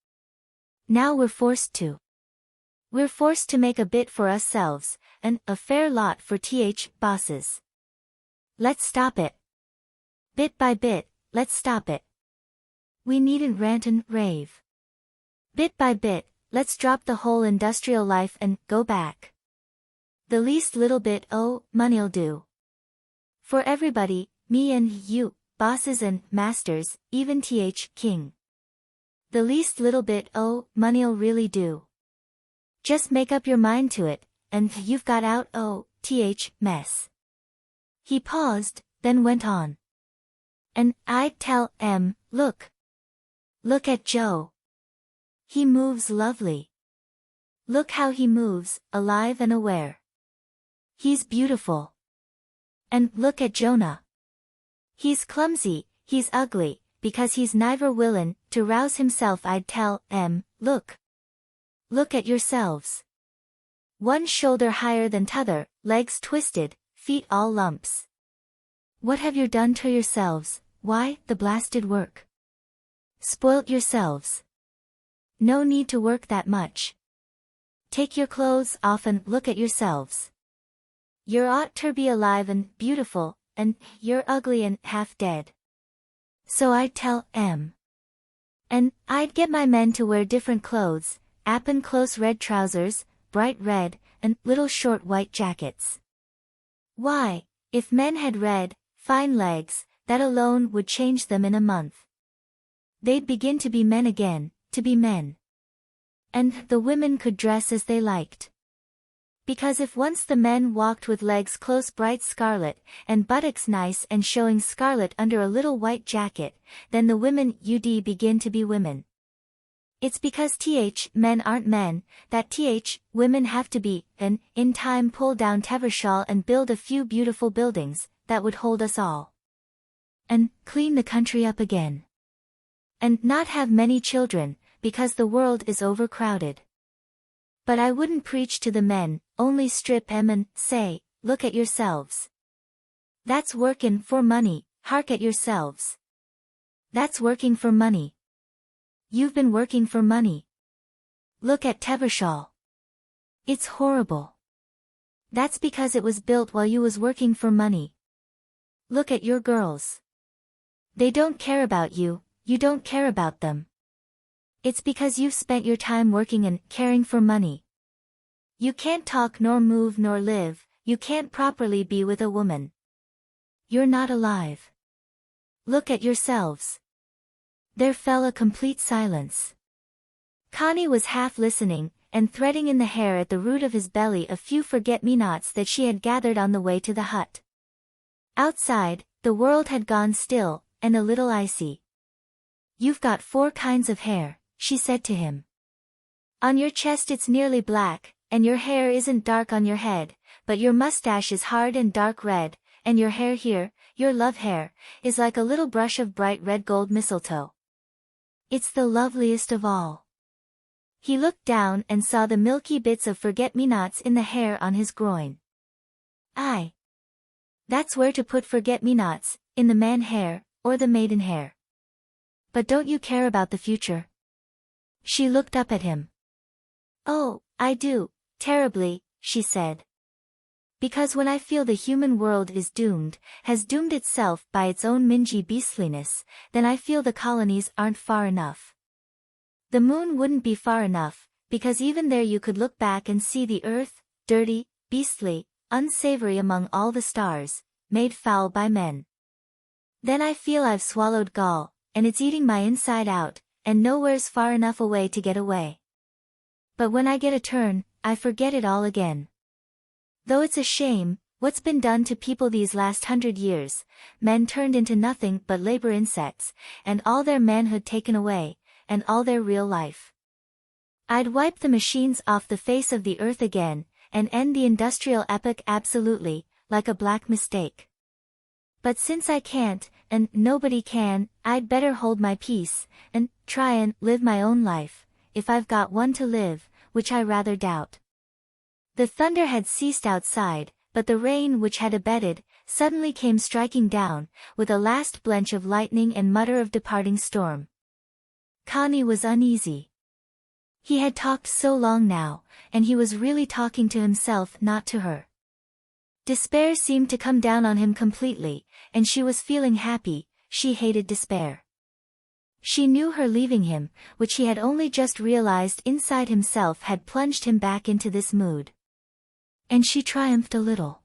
Now we're forced to. We're forced to make a bit for ourselves, and a fair lot for bosses. Let's stop it. Bit by bit, let's stop it. We needn't rant and rave. Bit by bit, let's drop the whole industrial life and go back. The least little bit, oh, money'll do. For everybody, me and you, bosses and masters, even king. The least little bit, oh, money'll really do. Just make up your mind to it, and you've got out, oh, mess. He paused, then went on. And I'd tell look. Look at Joe. He moves lovely. Look how he moves, alive and aware. He's beautiful. And look at Jonah. He's clumsy, he's ugly, because he's never willin' to rouse himself. I'd tell look. Look at yourselves. One shoulder higher than t'other, legs twisted, feet all lumps. What have you done to yourselves? Why, the blasted work. Spoilt yourselves. No need to work that much. Take your clothes off and look at yourselves. You're ought to be alive and beautiful, and you're ugly and half dead. So I'd tell and I'd get my men to wear different clothes, appin close red trousers, bright red, and little short white jackets. Why, if men had red, fine legs, that alone would change them in a month. They'd begin to be men again, to be men. And the women could dress as they liked. Because if once the men walked with legs close bright scarlet, and buttocks nice and showing scarlet under a little white jacket, then the women begin to be women. It's because men aren't men, that women have to be, and in time pull down Tevershall and build a few beautiful buildings, that would hold us all. And clean the country up again. And not have many children, because the world is overcrowded. But I wouldn't preach to the men, only strip and say, look at yourselves. That's workin' for money, hark at yourselves. That's working for money. You've been working for money. Look at Tevershall. It's horrible. That's because it was built while you was working for money. Look at your girls. They don't care about you, you don't care about them. It's because you've spent your time working and caring for money. You can't talk nor move nor live, you can't properly be with a woman. You're not alive. Look at yourselves. There fell a complete silence. Connie was half listening, and threading in the hair at the root of his belly a few forget-me-nots that she had gathered on the way to the hut. Outside, the world had gone still, and a little icy. You've got 4 kinds of hair, she said to him. On your chest it's nearly black, and your hair isn't dark on your head, but your mustache is hard and dark red, and your hair here, your love hair, is like a little brush of bright red gold mistletoe. It's the loveliest of all. He looked down and saw the milky bits of forget-me-nots in the hair on his groin. Aye. That's where to put forget-me-nots, in the man hair, or the maiden hair. But don't you care about the future? She looked up at him. Oh, I do, terribly, she said. Because when I feel the human world is doomed, has doomed itself by its own mingy beastliness, then I feel the colonies aren't far enough. The moon wouldn't be far enough, because even there you could look back and see the earth, dirty, beastly, unsavory among all the stars, made foul by men. Then I feel I've swallowed gall, and it's eating my inside out, and nowhere's far enough away to get away. But when I get a turn, I forget it all again. Though it's a shame, what's been done to people these last 100 years, men turned into nothing but labor insects, and all their manhood taken away, and all their real life. I'd wipe the machines off the face of the earth again, and end the industrial epoch absolutely, like a black mistake. But since I can't, and nobody can, I'd better hold my peace, and try and live my own life, if I've got one to live, which I rather doubt. The thunder had ceased outside, but the rain which had abated, suddenly came striking down, with a last blench of lightning and mutter of departing storm. Connie was uneasy. He had talked so long now, and he was really talking to himself, not to her. Despair seemed to come down on him completely, and she was feeling happy. She hated despair. She knew her leaving him, which he had only just realized inside himself, had plunged him back into this mood. And she triumphed a little.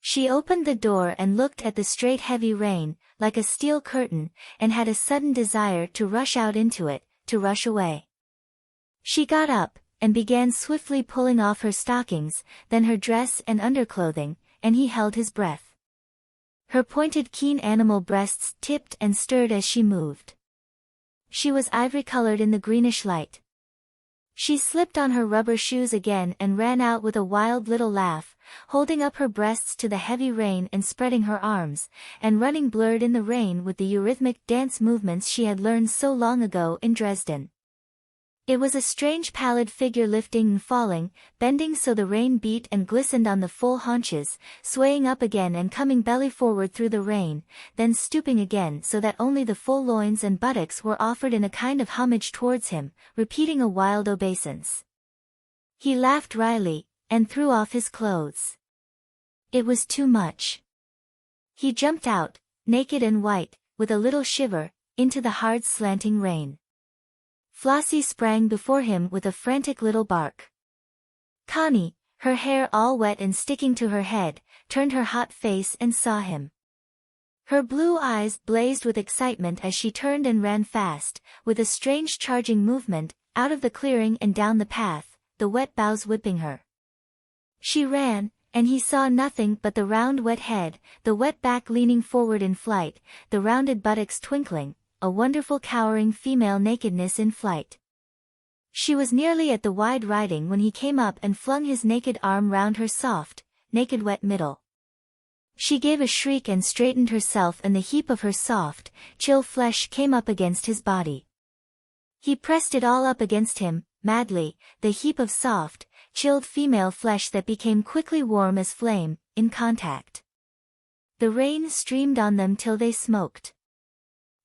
She opened the door and looked at the straight heavy rain, like a steel curtain, and had a sudden desire to rush out into it, to rush away. She got up, and began swiftly pulling off her stockings, then her dress and underclothing, and he held his breath. Her pointed keen animal breasts tipped and stirred as she moved. She was ivory-colored in the greenish light. She slipped on her rubber shoes again and ran out with a wild little laugh, holding up her breasts to the heavy rain and spreading her arms, and running blurred in the rain with the eurythmic dance movements she had learned so long ago in Dresden. It was a strange pallid figure, lifting and falling, bending so the rain beat and glistened on the full haunches, swaying up again and coming belly forward through the rain, then stooping again so that only the full loins and buttocks were offered in a kind of homage towards him, repeating a wild obeisance. He laughed wryly, and threw off his clothes. It was too much. He jumped out, naked and white, with a little shiver, into the hard slanting rain. Flossie sprang before him with a frantic little bark. Connie, her hair all wet and sticking to her head, turned her hot face and saw him. Her blue eyes blazed with excitement as she turned and ran fast, with a strange charging movement, out of the clearing and down the path, the wet boughs whipping her. She ran, and he saw nothing but the round wet head, the wet back leaning forward in flight, the rounded buttocks twinkling, a wonderful cowering female nakedness in flight. She was nearly at the wide riding when he came up and flung his naked arm round her soft, naked wet middle. She gave a shriek and straightened herself, and the heap of her soft, chill flesh came up against his body. He pressed it all up against him, madly, the heap of soft, chilled female flesh that became quickly warm as flame, in contact. The rain streamed on them till they smoked.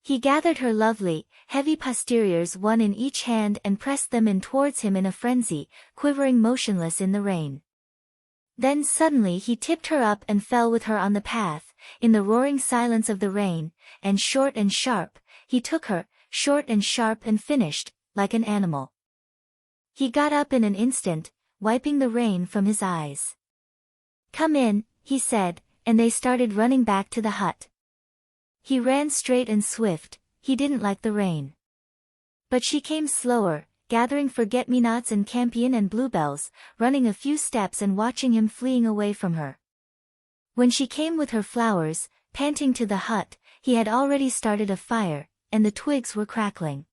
He gathered her lovely, heavy posteriors one in each hand and pressed them in towards him in a frenzy, quivering motionless in the rain. Then suddenly he tipped her up and fell with her on the path, in the roaring silence of the rain, and short and sharp, he took her, short and sharp, and finished, like an animal. He got up in an instant, wiping the rain from his eyes. "Come in," he said, and they started running back to the hut. He ran straight and swift, he didn't like the rain. But she came slower, gathering forget-me-nots and campion and bluebells, running a few steps and watching him fleeing away from her. When she came with her flowers, panting to the hut, he had already started a fire, and the twigs were crackling.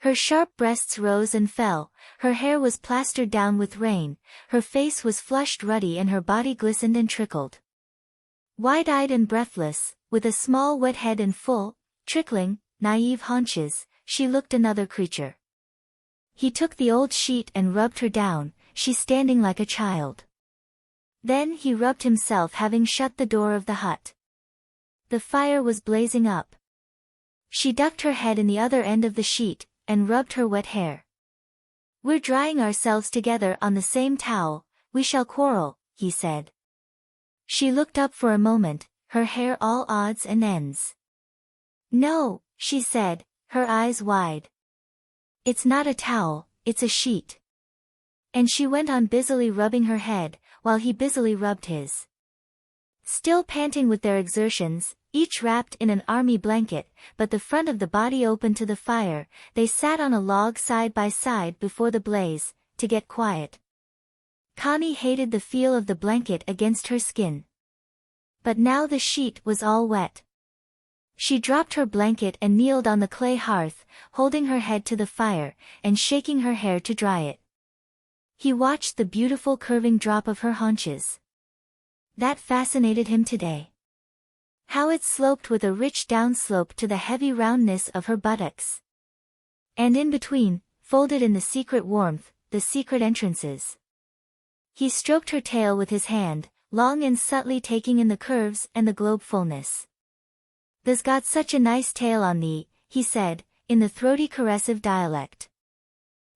Her sharp breasts rose and fell, her hair was plastered down with rain, her face was flushed ruddy and her body glistened and trickled. Wide-eyed and breathless, with a small wet head and full, trickling, naive haunches, she looked another creature. He took the old sheet and rubbed her down, she standing like a child. Then he rubbed himself, having shut the door of the hut. The fire was blazing up. She ducked her head in the other end of the sheet, and rubbed her wet hair. "We're drying ourselves together on the same towel, we shall quarrel," he said. She looked up for a moment, her hair all odds and ends. "No," she said, her eyes wide. "It's not a towel, it's a sheet." And she went on busily rubbing her head, while he busily rubbed his. Still panting with their exertions, each wrapped in an army blanket, but the front of the body open to the fire, they sat on a log side by side before the blaze, to get quiet. Connie hated the feel of the blanket against her skin. But now the sheet was all wet. She dropped her blanket and kneeled on the clay hearth, holding her head to the fire, and shaking her hair to dry it. He watched the beautiful curving drop of her haunches. That fascinated him today. How it sloped with a rich downslope to the heavy roundness of her buttocks. And in between, folded in the secret warmth, the secret entrances. He stroked her tail with his hand, long and subtly taking in the curves and the globe fullness. "Thou's got such a nice tail on thee," he said, in the throaty caressive dialect.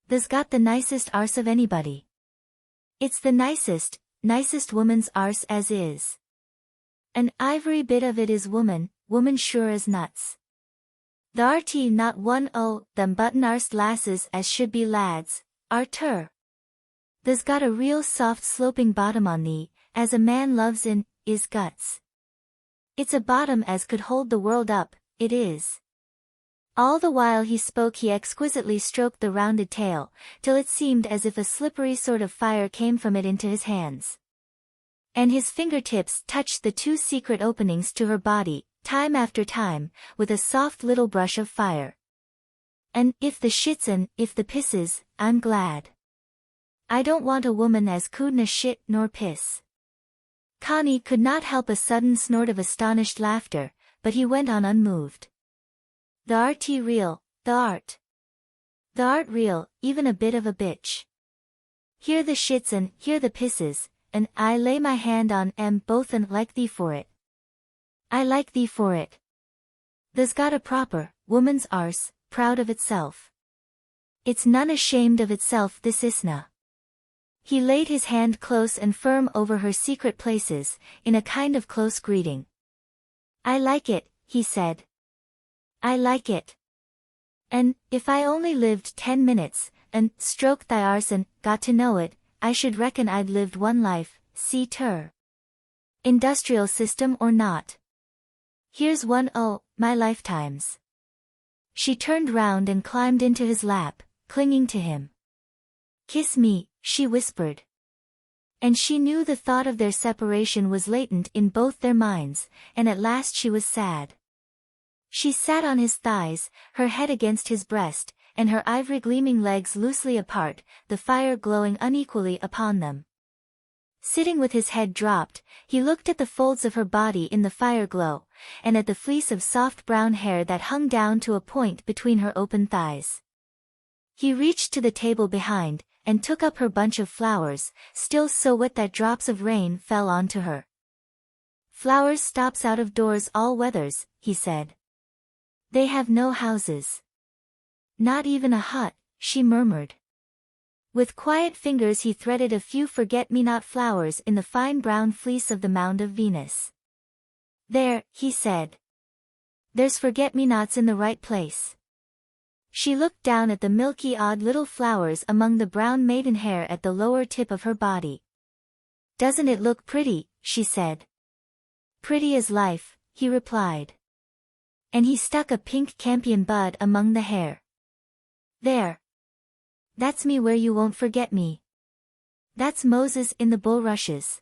"Thou's got the nicest arse of anybody. It's the nicest woman's arse as is. An ivory bit of it is woman sure as nuts. Th'art not one o' them button-arsed lasses as should be lads, art her? Thou's got a real soft sloping bottom on thee, as a man loves in 'is guts. It's a bottom as could hold the world up, it is." All the while he spoke he exquisitely stroked the rounded tail, till it seemed as if a slippery sort of fire came from it into his hands. And his fingertips touched the two secret openings to her body, time after time, with a soft little brush of fire. "And if the shits and if the pisses, I'm glad. I don't want a woman as couldna shit nor piss." Connie could not help a sudden snort of astonished laughter, but he went on unmoved. "Th'art real, th'art. Th'art real, even a bit of a bitch. Here the shits and here the pisses, and I lay my hand on 'em both and like thee for it. I like thee for it. Thou's got a proper, woman's arse, proud of itself. It's none ashamed of itself this isna." He laid his hand close and firm over her secret places, in a kind of close greeting. "I like it," he said. "I like it. And, if I only lived 10 minutes, and stroked thy arse and got to know it, I should reckon I'd lived one life, see ter. Industrial system or not. Here's one o' my lifetimes." She turned round and climbed into his lap, clinging to him. "Kiss me," she whispered. And she knew the thought of their separation was latent in both their minds, and at last she was sad. She sat on his thighs, her head against his breast, and her ivory gleaming legs loosely apart, the fire glowing unequally upon them. Sitting with his head dropped, he looked at the folds of her body in the fire glow, and at the fleece of soft brown hair that hung down to a point between her open thighs. He reached to the table behind, and took up her bunch of flowers, still so wet that drops of rain fell onto her. "Flowers stops out of doors all weathers," he said. "They have no houses." "Not even a hut," she murmured. With quiet fingers he threaded a few forget-me-not flowers in the fine brown fleece of the mound of Venus. "There," he said. "There's forget-me-nots in the right place." She looked down at the milky odd little flowers among the brown maidenhair at the lower tip of her body. "Doesn't it look pretty?" she said. "Pretty as life," he replied. And he stuck a pink campion bud among the hair. "There. That's me where you won't forget me. That's Moses in the bulrushes.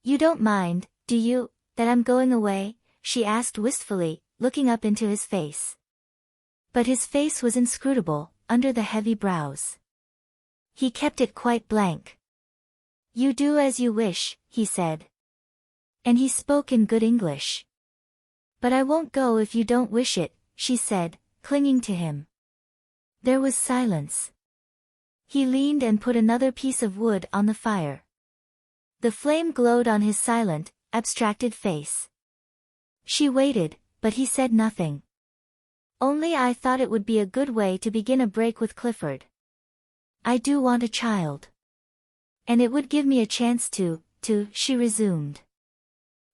You don't mind, do you, that I'm going away?" she asked wistfully, looking up into his face. But his face was inscrutable, under the heavy brows. He kept it quite blank. "You do as you wish," he said. And he spoke in good English. "But I won't go if you don't wish it," she said, clinging to him. There was silence. He leaned and put another piece of wood on the fire. The flame glowed on his silent, abstracted face. She waited, but he said nothing. "Only I thought it would be a good way to begin a break with Clifford. I do want a child. And it would give me a chance to, she resumed.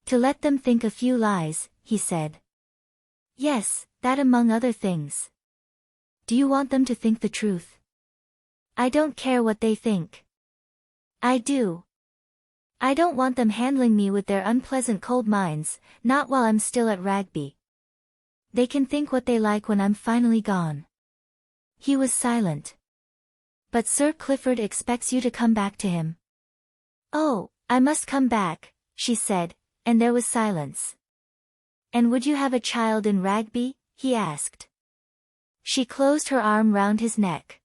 "To let them think a few lies," he said. "Yes, that among other things." "Do you want them to think the truth?" "I don't care what they think." "I do. I don't want them handling me with their unpleasant cold minds, not while I'm still at Rugby. They can think what they like when I'm finally gone." He was silent. "But Sir Clifford expects you to come back to him." "Oh, I must come back," she said, and there was silence. "And would you have a child in Rugby?" he asked. She closed her arm round his neck.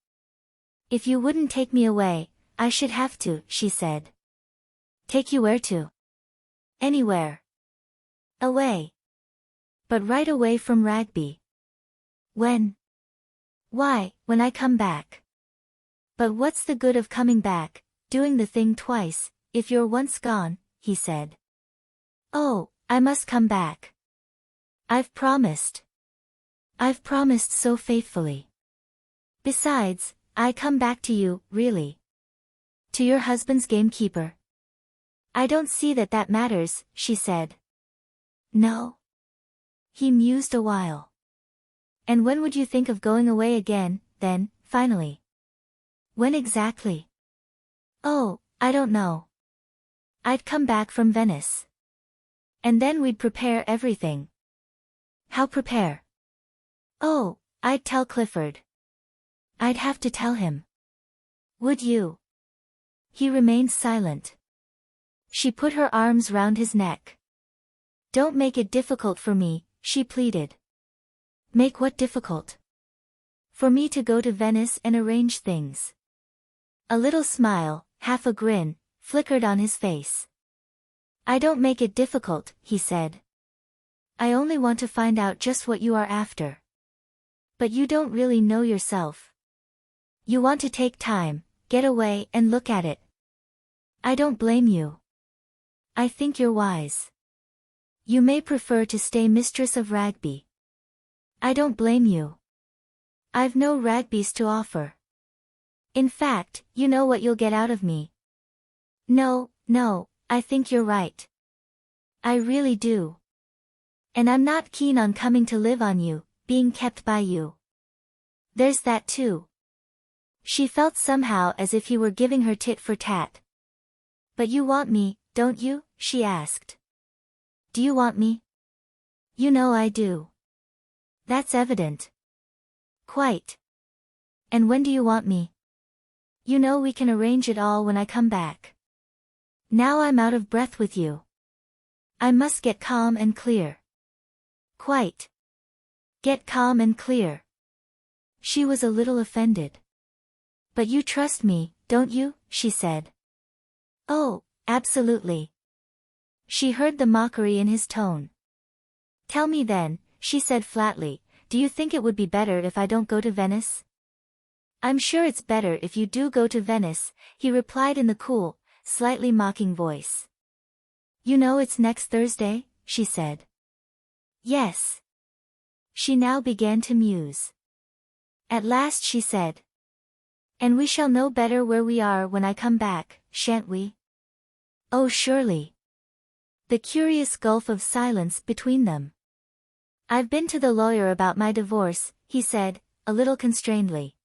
"If you wouldn't take me away, I should have to," she said. "Take you where to?" "Anywhere." "Away." "But right away from Rugby." "When?" "Why, when I come back." "But what's the good of coming back, doing the thing twice, if you're once gone, he said. Oh, I must come back. I've promised. I've promised so faithfully. Besides, I come back to you, really. To your husband's gamekeeper. I don't see that that matters, she said. No. He mused a while. And when would you think of going away again, then, finally? When exactly? Oh, I don't know. I'd come back from Venice. And then we'd prepare everything. How prepare? Oh, I'd tell Clifford. I'd have to tell him. Would you? He remained silent. She put her arms round his neck. Don't make it difficult for me, she pleaded. Make what difficult? For me to go to Venice and arrange things. A little smile, half a grin, flickered on his face. I don't make it difficult, he said. I only want to find out just what you are after. But you don't really know yourself. You want to take time, get away and look at it. I don't blame you. I think you're wise. You may prefer to stay mistress of Ragby. I don't blame you. I've no Ragbies to offer. In fact, you know what you'll get out of me. No, I think you're right. I really do. And I'm not keen on coming to live on you, being kept by you. There's that too. She felt somehow as if he were giving her tit for tat. But you want me, don't you? She asked. Do you want me? You know I do. That's evident. Quite. And when do you want me? You know we can arrange it all when I come back. Now I'm out of breath with you. I must get calm and clear. Quite. Get calm and clear. She was a little offended. But you trust me, don't you? She said. Oh, absolutely. She heard the mockery in his tone. Tell me then, she said flatly, do you think it would be better if I don't go to Venice? I'm sure it's better if you do go to Venice, he replied in the cool, slightly mocking voice. You know it's next Thursday, she said. Yes. She now began to muse. At last she said. And we shall know better where we are when I come back, shan't we? Oh surely. The curious gulf of silence between them. I've been to the lawyer about my divorce, he said, a little constrainedly.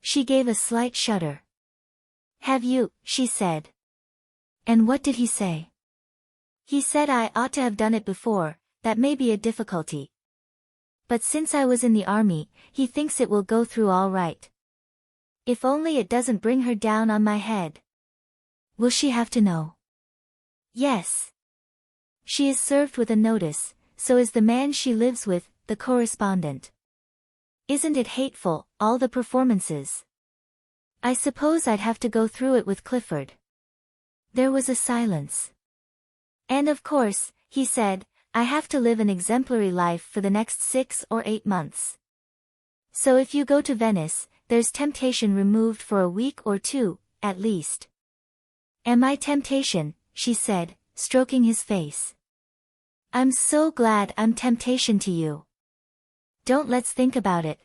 She gave a slight shudder. Have you? She said. And what did he say? He said I ought to have done it before, that may be a difficulty. But since I was in the army, he thinks it will go through all right. If only it doesn't bring her down on my head. Will she have to know? Yes. She is served with a notice, so is the man she lives with, the correspondent. Isn't it hateful, all the performances? I suppose I'd have to go through it with Clifford. There was a silence. And of course, he said, I have to live an exemplary life for the next 6 or 8 months. So if you go to Venice, there's temptation removed for a week or 2, at least. Am I temptation? She said, stroking his face. I'm so glad I'm temptation to you. Don't let's think about it.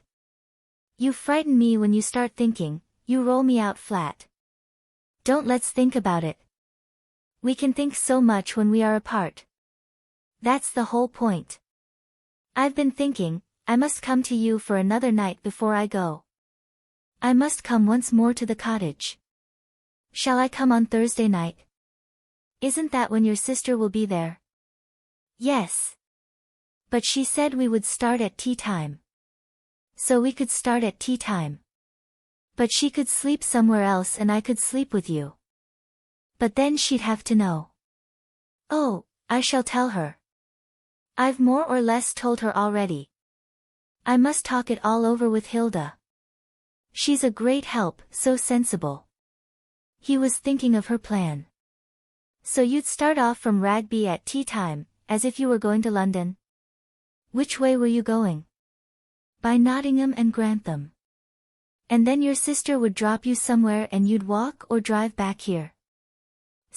You frighten me when you start thinking, you roll me out flat. Don't let's think about it. We can think so much when we are apart. That's the whole point. I've been thinking, I must come to you for another night before I go. I must come once more to the cottage. Shall I come on Thursday night? Isn't that when your sister will be there? Yes. But she said we would start at tea time. So we could start at tea time. But she could sleep somewhere else and I could sleep with you. But then she'd have to know. Oh, I shall tell her. I've more or less told her already. I must talk it all over with Hilda. She's a great help, so sensible. He was thinking of her plan. So you'd start off from Ragby at tea time, as if you were going to London? Which way were you going? By Nottingham and Grantham. And then your sister would drop you somewhere and you'd walk or drive back here.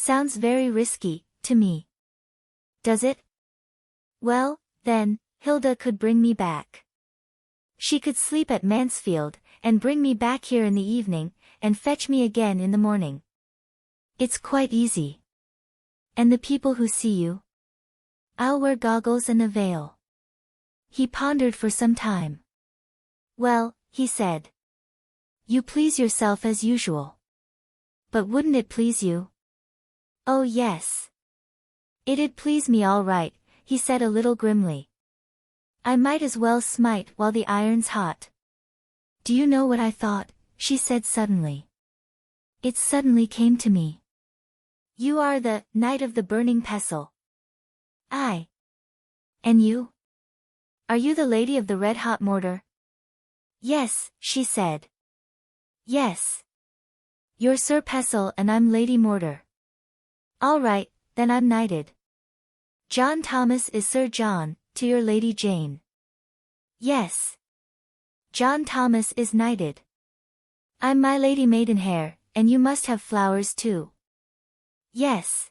Sounds very risky, to me. Does it? Well, then, Hilda could bring me back. She could sleep at Mansfield, and bring me back here in the evening, and fetch me again in the morning. It's quite easy. And the people who see you? I'll wear goggles and a veil. He pondered for some time. Well, he said. You please yourself as usual. But wouldn't it please you? Oh yes. It'd please me all right, he said a little grimly. I might as well smite while the iron's hot. Do you know what I thought? She said suddenly. It suddenly came to me. You are the Knight of the Burning Pestle. Aye. And you? Are you the Lady of the Red-Hot Mortar? Yes, she said. Yes. You're Sir Pestle and I'm Lady Mortar. All right, then I'm knighted. John Thomas is Sir John, to your Lady Jane. Yes. John Thomas is knighted. I'm my Lady Maidenhair, and you must have flowers too. Yes.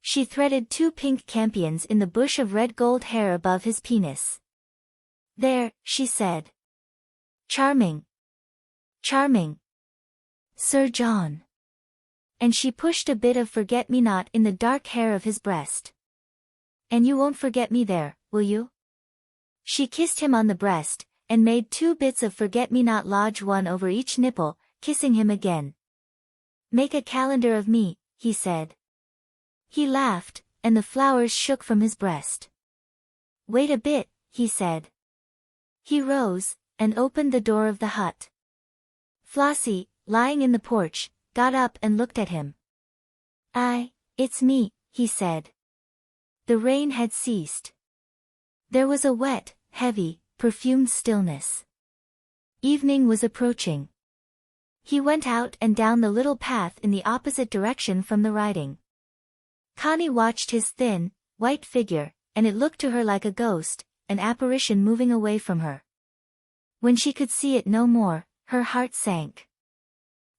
She threaded 2 pink campions in the bush of red gold hair above his penis. There, she said. Charming. Charming. Sir John. And she pushed a bit of forget-me-not in the dark hair of his breast. And you won't forget me there, will you? She kissed him on the breast, and made 2 bits of forget-me-not lodge one over each nipple, kissing him again. Make a calendar of me, he said. He laughed, and the flowers shook from his breast. Wait a bit, he said. He rose, and opened the door of the hut. Flossie, lying in the porch, got up and looked at him. It's me, he said. The rain had ceased. There was a wet, heavy, perfumed stillness. Evening was approaching. He went out and down the little path in the opposite direction from the riding. Connie watched his thin, white figure, and it looked to her like a ghost, an apparition moving away from her. When she could see it no more, her heart sank.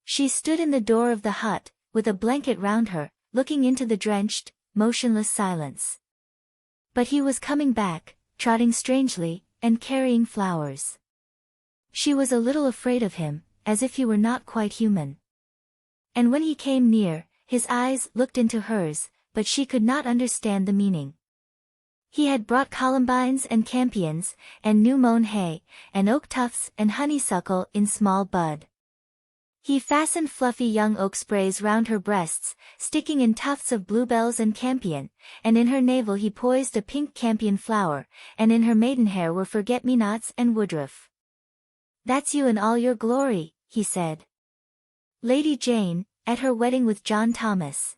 She stood in the door of the hut, with a blanket round her, looking into the drenched, motionless silence. But he was coming back, trotting strangely, and carrying flowers. She was a little afraid of him, as if he were not quite human. And when he came near, his eyes looked into hers, but she could not understand the meaning. He had brought columbines and campions, and new mown hay, and oak tufts and honeysuckle in small bud. He fastened fluffy young oak sprays round her breasts, sticking in tufts of bluebells and campion, and in her navel he poised a pink campion flower, and in her maidenhair were forget-me-nots and woodruff. That's you in all your glory, he said. Lady Jane, at her wedding with John Thomas.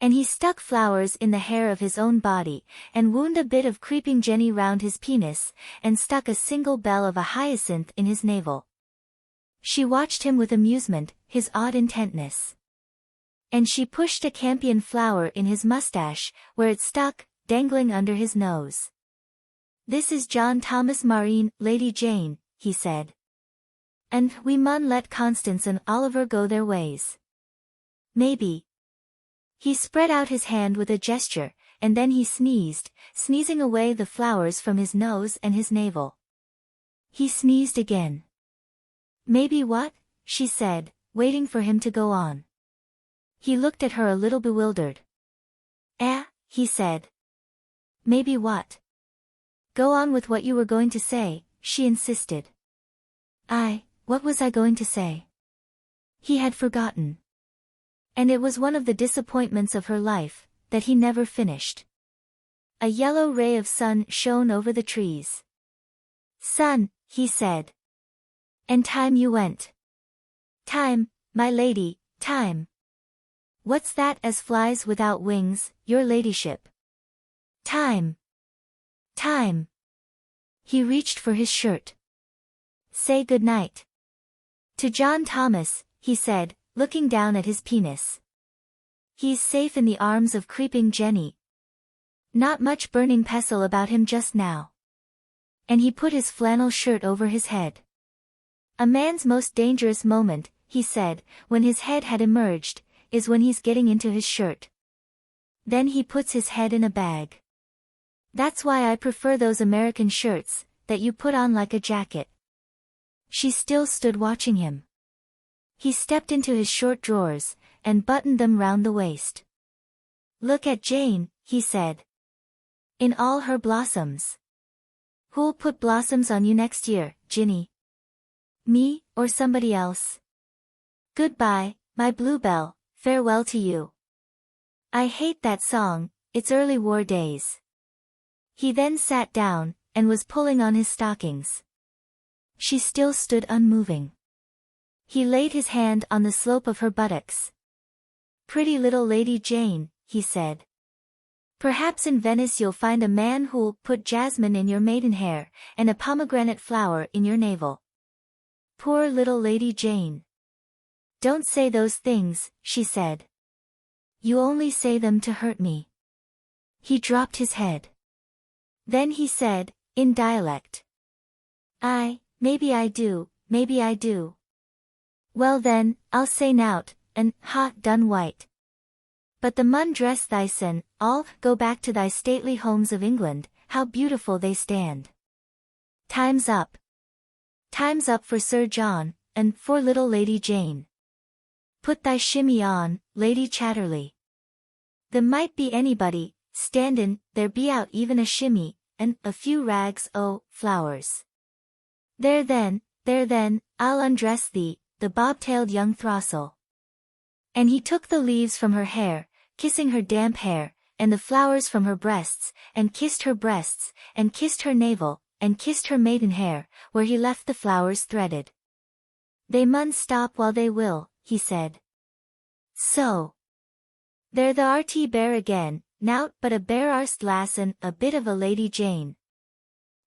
And he stuck flowers in the hair of his own body, and wound a bit of creeping jenny round his penis, and stuck a single bell of a hyacinth in his navel. She watched him with amusement, his odd intentness. And she pushed a campion flower in his mustache, where it stuck, dangling under his nose. This is John Thomas Marine, Lady Jane, he said. And we mun let Constance and Oliver go their ways. Maybe. He spread out his hand with a gesture, and then he sneezed, sneezing away the flowers from his nose and his navel. He sneezed again. Maybe what? She said, waiting for him to go on. He looked at her a little bewildered. He said. Maybe what? Go on with what you were going to say, she insisted. What was I going to say? He had forgotten. And it was one of the disappointments of her life, that he never finished. A yellow ray of sun shone over the trees. Sun, he said. And time you went. Time, my lady, time. What's that as flies without wings, your ladyship? Time. Time. He reached for his shirt. Say good night. To John Thomas, he said, looking down at his penis. He's safe in the arms of creeping Jenny. Not much burning pestle about him just now. And he put his flannel shirt over his head. A man's most dangerous moment, he said, when his head had emerged, is when he's getting into his shirt. Then he puts his head in a bag. That's why I prefer those American shirts, that you put on like a jacket. She still stood watching him. He stepped into his short drawers, and buttoned them round the waist. Look at Jane, he said. In all her blossoms. Who'll put blossoms on you next year, Ginny? Me, or somebody else? Goodbye, my bluebell, farewell to you. I hate that song, it's early war days. He then sat down, and was pulling on his stockings. She still stood unmoving. He laid his hand on the slope of her buttocks. Pretty little Lady Jane, he said. Perhaps in Venice you'll find a man who'll put jasmine in your maidenhair, and a pomegranate flower in your navel. Poor little Lady Jane. Don't say those things, she said. You only say them to hurt me. He dropped his head. Then he said, in dialect. Maybe I do, maybe I do. Well then, I'll say nout, and done white. But the mun dress thysen, all, go back to thy stately homes of England, how beautiful they stand. Time's up. Time's up for Sir John, and for little Lady Jane. Put thy shimmy on, Lady Chatterley. There might be anybody, standin', there be out even a shimmy, and a few rags o' flowers. There then, I'll undress thee, the bob-tailed young throstle. And he took the leaves from her hair, kissing her damp hair, and the flowers from her breasts, and kissed her breasts, and kissed her navel, and kissed her maiden hair, where he left the flowers threaded. They mun stop while they will, he said. So. There the RT bear again, nout but a bare-arsed lassin, a bit of a Lady Jane.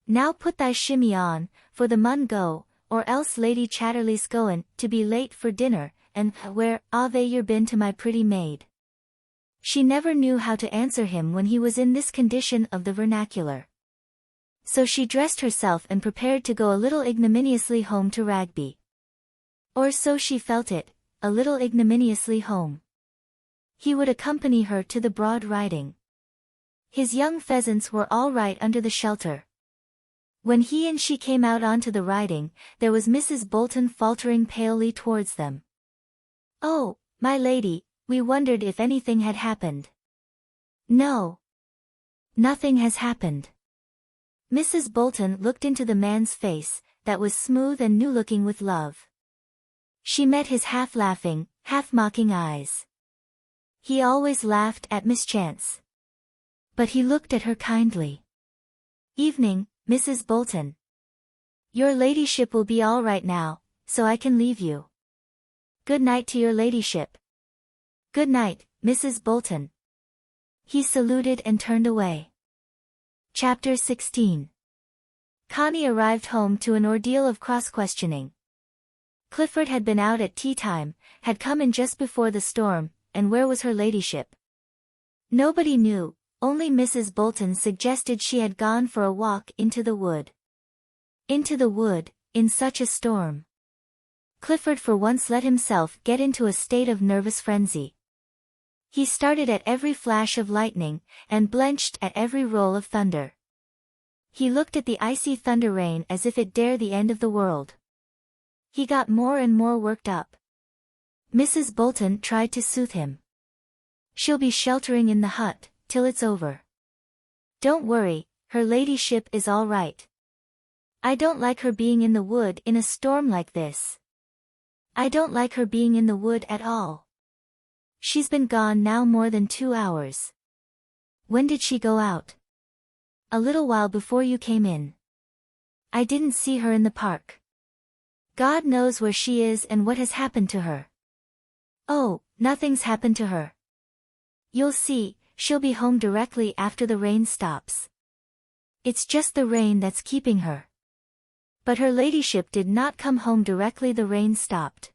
Now put thy shimmy on, for the mun go, or else Lady Chatterley's goin' to be late for dinner, and where ave yer been to my pretty maid? She never knew how to answer him when he was in this condition of the vernacular. So she dressed herself and prepared to go a little ignominiously home to Ragby. Or so she felt it, a little ignominiously home. He would accompany her to the broad riding. His young pheasants were all right under the shelter. When he and she came out onto the riding, there was Mrs. Bolton faltering palely towards them. Oh, my lady, we wondered if anything had happened. No. Nothing has happened. Mrs. Bolton looked into the man's face, that was smooth and new-looking with love. She met his half-laughing, half-mocking eyes. He always laughed at mischance. But he looked at her kindly. Evening, Mrs. Bolton. Your ladyship will be all right now, so I can leave you. Good night to your ladyship. Good night, Mrs. Bolton. He saluted and turned away. Chapter 16. Connie arrived home to an ordeal of cross-questioning. Clifford had been out at tea-time, had come in just before the storm, and where was her ladyship? Nobody knew, only Mrs. Bolton suggested she had gone for a walk into the wood. Into the wood, in such a storm. Clifford for once let himself get into a state of nervous frenzy. He started at every flash of lightning, and blenched at every roll of thunder. He looked at the icy thunder rain as if it dared the end of the world. He got more and more worked up. Mrs. Bolton tried to soothe him. She'll be sheltering in the hut, till it's over. Don't worry, her ladyship is all right. I don't like her being in the wood in a storm like this. I don't like her being in the wood at all. She's been gone now more than 2 hours. When did she go out? A little while before you came in. I didn't see her in the park. God knows where she is and what has happened to her. Oh, nothing's happened to her. You'll see, she'll be home directly after the rain stops. It's just the rain that's keeping her. But her ladyship did not come home directly the rain stopped.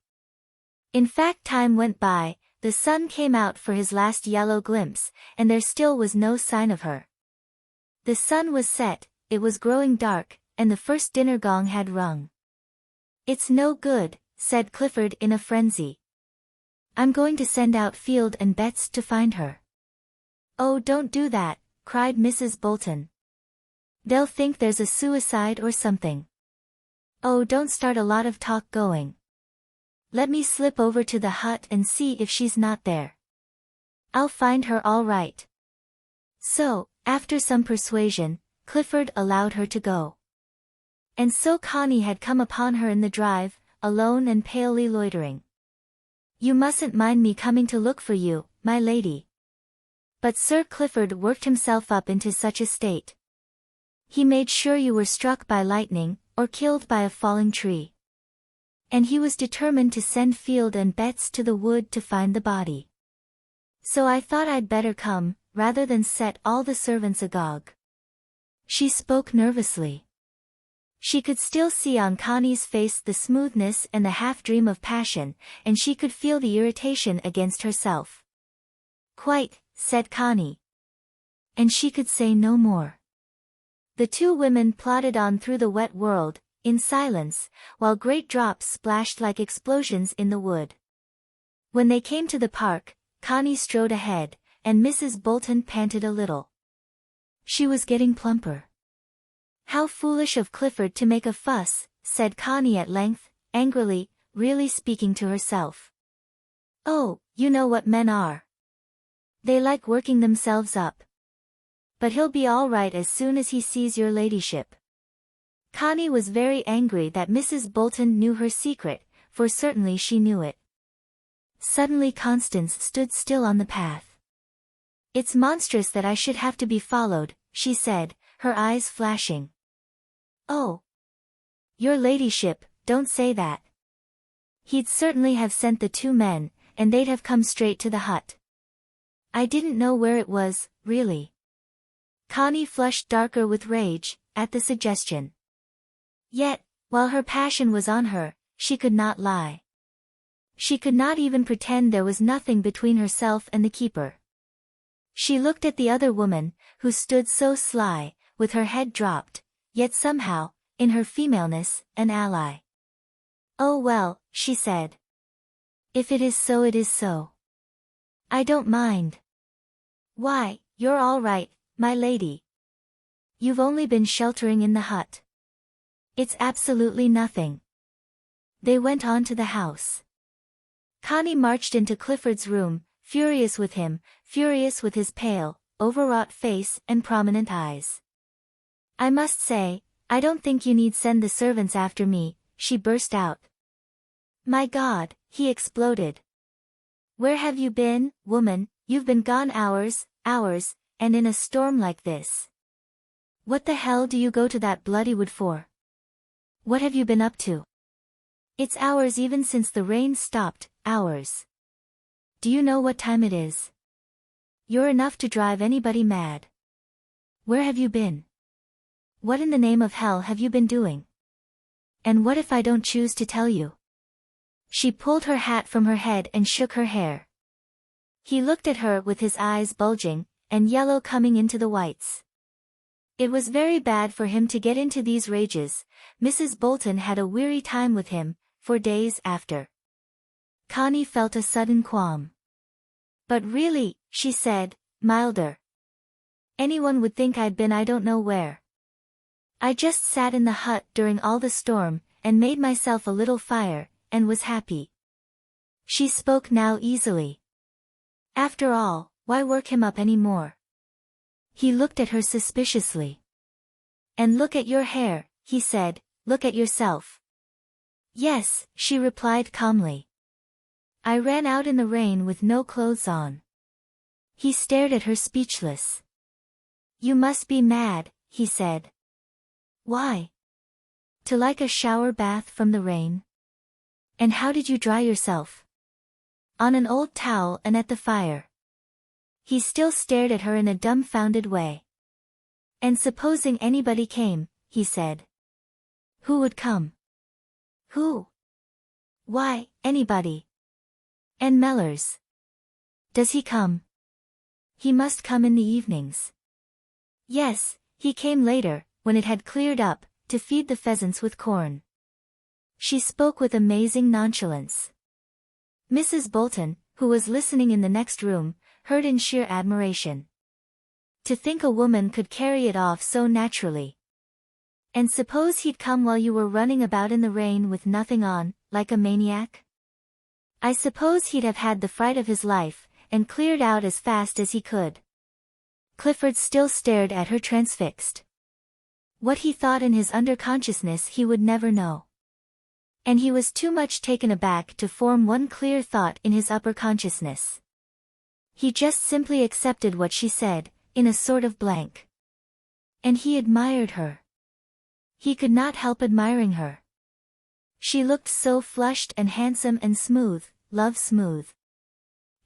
In fact, time went by, the sun came out for his last yellow glimpse, and there still was no sign of her. The sun was set, it was growing dark, and the first dinner gong had rung. It's no good, said Clifford in a frenzy. I'm going to send out Field and Betts to find her. Oh, don't do that, cried Mrs. Bolton. They'll think there's a suicide or something. Oh, don't start a lot of talk going. Let me slip over to the hut and see if she's not there. I'll find her all right. So, after some persuasion, Clifford allowed her to go. And so Connie had come upon her in the drive, alone and palely loitering. You mustn't mind me coming to look for you, my lady. But Sir Clifford worked himself up into such a state. He made sure you were struck by lightning, or killed by a falling tree. And he was determined to send Field and Betts to the wood to find the body. So I thought I'd better come, rather than set all the servants agog. She spoke nervously. She could still see on Connie's face the smoothness and the half-dream of passion, and she could feel the irritation against herself. Quite, said Connie. And she could say no more. The two women plodded on through the wet world, in silence, while great drops splashed like explosions in the wood. When they came to the park, Connie strode ahead, and Mrs. Bolton panted a little. She was getting plumper. How foolish of Clifford to make a fuss, said Connie at length, angrily, really speaking to herself. Oh, you know what men are. They like working themselves up. But he'll be all right as soon as he sees your ladyship. Connie was very angry that Mrs. Bolton knew her secret, for certainly she knew it. Suddenly Constance stood still on the path. It's monstrous that I should have to be followed, she said, her eyes flashing. Oh! Your ladyship, don't say that. He'd certainly have sent the two men, and they'd have come straight to the hut. I didn't know where it was, really. Connie flushed darker with rage, at the suggestion. Yet, while her passion was on her, she could not lie. She could not even pretend there was nothing between herself and the keeper. She looked at the other woman, who stood so sly, with her head dropped, yet somehow, in her femaleness, an ally. Oh well, she said. If it is so it is so. I don't mind. Why, you're all right, my lady. You've only been sheltering in the hut. It's absolutely nothing. They went on to the house. Connie marched into Clifford's room, furious with him, furious with his pale, overwrought face and prominent eyes. I must say, I don't think you need send the servants after me, she burst out. My God, he exploded. Where have you been, woman? You've been gone hours, and in a storm like this. What the hell do you go to that bloody wood for? What have you been up to? It's hours even since the rain stopped, hours. Do you know what time it is? You're enough to drive anybody mad. Where have you been? What in the name of hell have you been doing? And what if I don't choose to tell you? She pulled her hat from her head and shook her hair. He looked at her with his eyes bulging, and yellow coming into the whites. It was very bad for him to get into these rages. Mrs. Bolton had a weary time with him, for days after. Connie felt a sudden qualm. But really, she said, milder. Anyone would think I'd been I don't know where. I just sat in the hut during all the storm, and made myself a little fire, and was happy. She spoke now easily. After all, why work him up any more? He looked at her suspiciously. And look at your hair, he said, look at yourself. Yes, she replied calmly. I ran out in the rain with no clothes on. He stared at her speechless. You must be mad, he said. Why? To like a shower bath from the rain? And how did you dry yourself? On an old towel and at the fire. He still stared at her in a dumbfounded way. And supposing anybody came, he said. Who would come? Who? Why, anybody. And Mellors. Does he come? He must come in the evenings. Yes, he came later, when it had cleared up, to feed the pheasants with corn. She spoke with amazing nonchalance. Mrs. Bolton, who was listening in the next room, heard in sheer admiration. To think a woman could carry it off so naturally. And suppose he'd come while you were running about in the rain with nothing on, like a maniac? I suppose he'd have had the fright of his life, and cleared out as fast as he could. Clifford still stared at her transfixed. What he thought in his underconsciousness he would never know. And he was too much taken aback to form one clear thought in his upper consciousness. He just simply accepted what she said, in a sort of blank. And he admired her. He could not help admiring her. She looked so flushed and handsome and smooth, love smooth.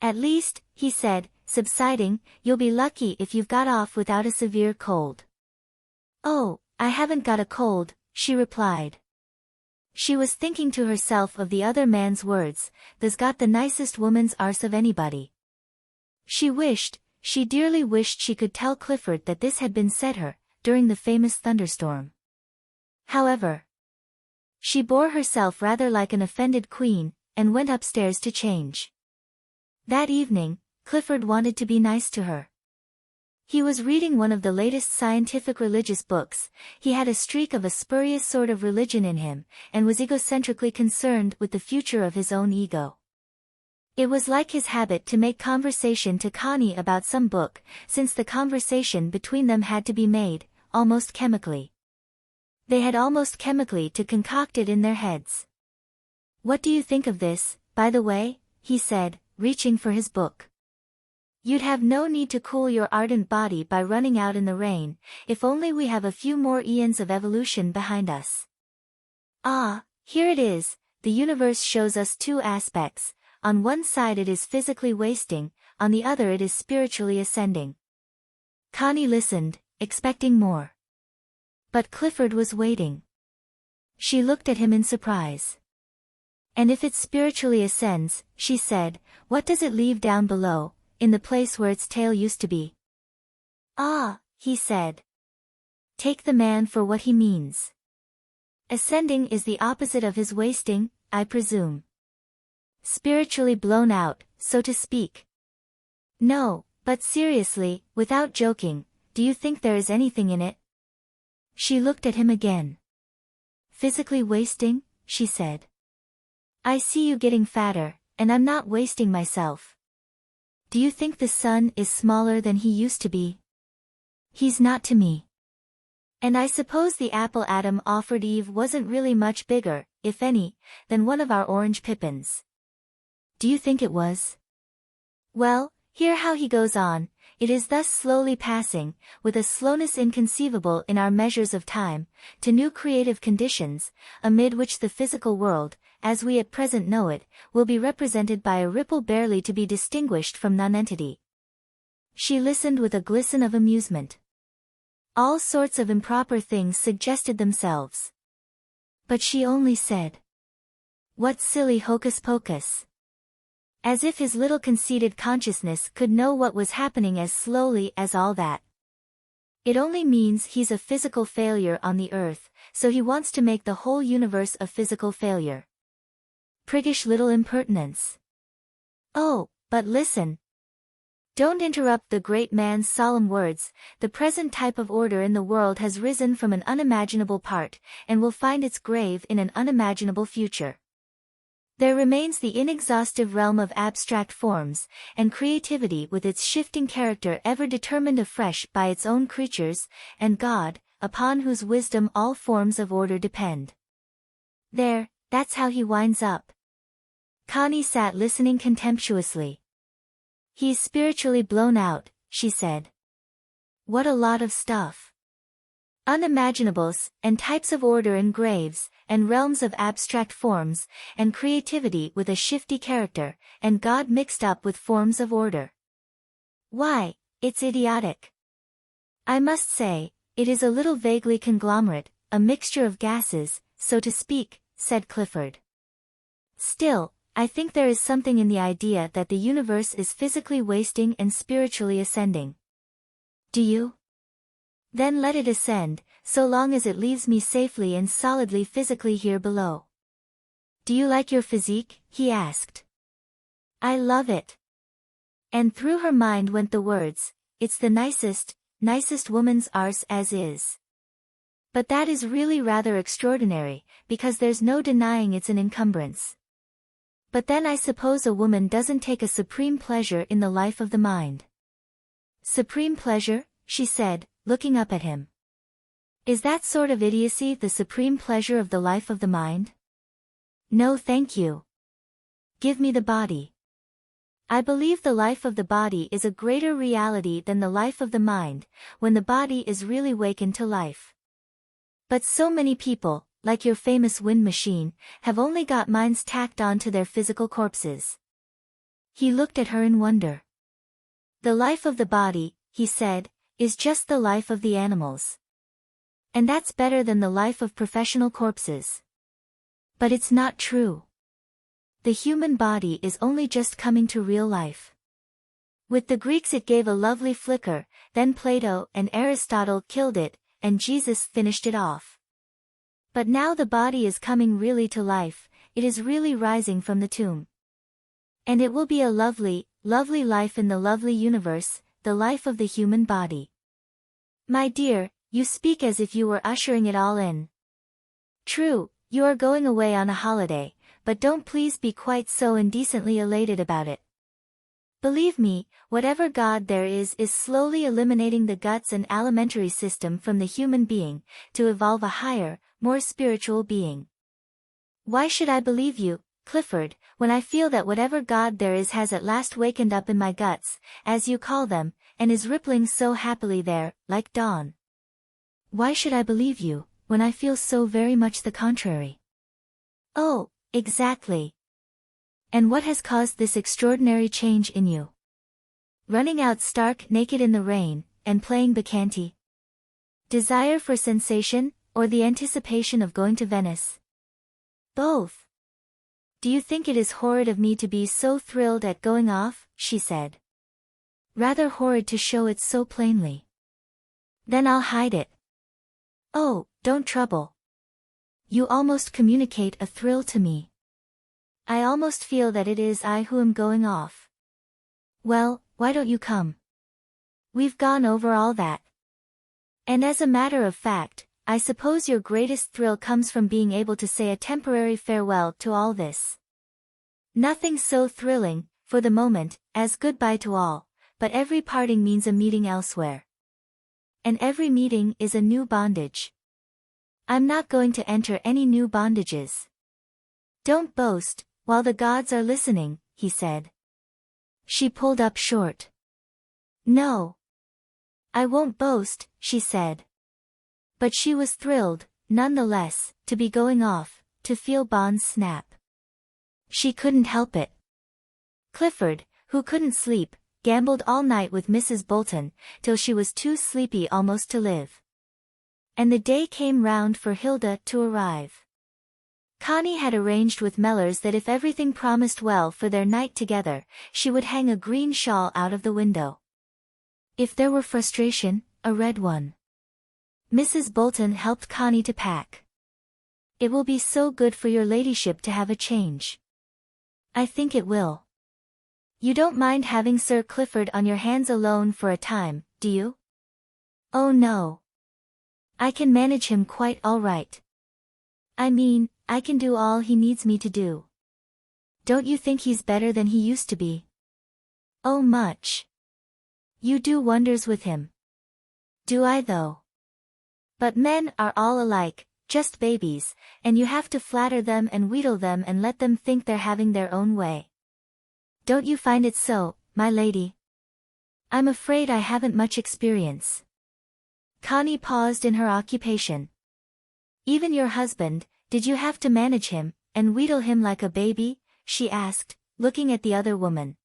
At least, he said, subsiding, you'll be lucky if you've got off without a severe cold. Oh, I haven't got a cold, she replied. She was thinking to herself of the other man's words, "Tha's got the nicest woman's arse of anybody." She dearly wished she could tell Clifford that this had been said her, during the famous thunderstorm. However, she bore herself rather like an offended queen, and went upstairs to change. That evening, Clifford wanted to be nice to her. He was reading one of the latest scientific religious books, he had a streak of a spurious sort of religion in him, and was egocentrically concerned with the future of his own ego. It was like his habit to make conversation to Connie about some book, since the conversation between them had to be made, almost chemically. They had almost chemically to concoct it in their heads. "What do you think of this, by the way?" he said, reaching for his book. "You'd have no need to cool your ardent body by running out in the rain, if only we have a few more eons of evolution behind us. Ah, here it is, the universe shows us two aspects, on one side it is physically wasting, on the other it is spiritually ascending." Connie listened, expecting more. But Clifford was waiting. She looked at him in surprise. "And if it spiritually ascends," she said, "what does it leave down below, in the place where its tail used to be?" "Ah," he said. "Take the man for what he means. Ascending is the opposite of his wasting, I presume. Spiritually blown out, so to speak." "No, but seriously, without joking, do you think there is anything in it?" She looked at him again. "Physically wasting?" she said. "I see you getting fatter, and I'm not wasting myself. Do you think the sun is smaller than he used to be? He's not to me. And I suppose the apple Adam offered Eve wasn't really much bigger, if any, than one of our orange pippins. Do you think it was? Well, hear how he goes on, it is thus slowly passing, with a slowness inconceivable in our measures of time, to new creative conditions, amid which the physical world, as we at present know it, will be represented by a ripple barely to be distinguished from nonentity." She listened with a glisten of amusement. All sorts of improper things suggested themselves. But she only said, "What silly hocus pocus." As if his little conceited consciousness could know what was happening as slowly as all that. "It only means he's a physical failure on the earth, so he wants to make the whole universe a physical failure. Priggish little impertinence. Oh, but listen. Don't interrupt the great man's solemn words, the present type of order in the world has risen from an unimaginable part, and will find its grave in an unimaginable future. There remains the inexhaustive realm of abstract forms, and creativity with its shifting character ever determined afresh by its own creatures, and God, upon whose wisdom all forms of order depend. There, that's how he winds up." Connie sat listening contemptuously. "He's spiritually blown out," she said. "What a lot of stuff. Unimaginables, and types of order in graves, and realms of abstract forms, and creativity with a shifty character, and God mixed up with forms of order. Why, it's idiotic. I must say, it is a little vaguely conglomerate, a mixture of gases, so to speak," said Clifford. "Still, I think there is something in the idea that the universe is physically wasting and spiritually ascending." "Do you? Then let it ascend, so long as it leaves me safely and solidly physically here below." "Do you like your physique?" he asked. I love it. And through her mind went the words, it's the nicest woman's arse as is. But that is really rather extraordinary, because there's no denying it's an encumbrance. But then I suppose a woman doesn't take a supreme pleasure in the life of the mind. Supreme pleasure, she said, looking up at him. Is that sort of idiocy the supreme pleasure of the life of the mind? No thank you. Give me the body. I believe the life of the body is a greater reality than the life of the mind, when the body is really wakened to life. But so many people, like your famous wind machine, have only got minds tacked on to their physical corpses. He looked at her in wonder. The life of the body, he said, is just the life of the animals. And that's better than the life of professional corpses. But it's not true. The human body is only just coming to real life. With the Greeks it gave a lovely flicker, then Plato and Aristotle killed it, and Jesus finished it off. But now the body is coming really to life, it is really rising from the tomb. And it will be a lovely, lovely life in the lovely universe, the life of the human body. My dear, you speak as if you were ushering it all in. True, you are going away on a holiday, but don't please be quite so indecently elated about it. Believe me, whatever God there is slowly eliminating the guts and alimentary system from the human being, to evolve a higher, more spiritual being. Why should I believe you, Clifford, when I feel that whatever God there is has at last wakened up in my guts, as you call them, and is rippling so happily there, like dawn? Why should I believe you, when I feel so very much the contrary? Oh, exactly. And what has caused this extraordinary change in you? Running out stark naked in the rain, and playing Bacchante? Desire for sensation, or the anticipation of going to Venice? Both. Do you think it is horrid of me to be so thrilled at going off? She said. Rather horrid to show it so plainly. Then I'll hide it. Oh, don't trouble. You almost communicate a thrill to me. I almost feel that it is I who am going off. Well, why don't you come? We've gone over all that. And as a matter of fact, I suppose your greatest thrill comes from being able to say a temporary farewell to all this. Nothing so thrilling, for the moment, as goodbye to all, but every parting means a meeting elsewhere. And every meeting is a new bondage. I'm not going to enter any new bondages. Don't boast, while the gods are listening, he said. She pulled up short. No. I won't boast, she said. But she was thrilled, nonetheless, to be going off, to feel bonds snap. She couldn't help it. Clifford, who couldn't sleep, gambled all night with Mrs. Bolton, till she was too sleepy almost to live. And the day came round for Hilda to arrive. Connie had arranged with Mellors that if everything promised well for their night together, she would hang a green shawl out of the window. If there were frustration, a red one. Mrs. Bolton helped Connie to pack. It will be so good for your ladyship to have a change. I think it will. You don't mind having Sir Clifford on your hands alone for a time, do you? Oh no. I can manage him quite all right. I mean, I can do all he needs me to do. Don't you think he's better than he used to be? Oh much. You do wonders with him. Do I though? But men are all alike, just babies, and you have to flatter them and wheedle them and let them think they're having their own way. Don't you find it so, my lady? I'm afraid I haven't much experience. Connie paused in her occupation. Even your husband, did you have to manage him, and wheedle him like a baby? She asked, looking at the other woman.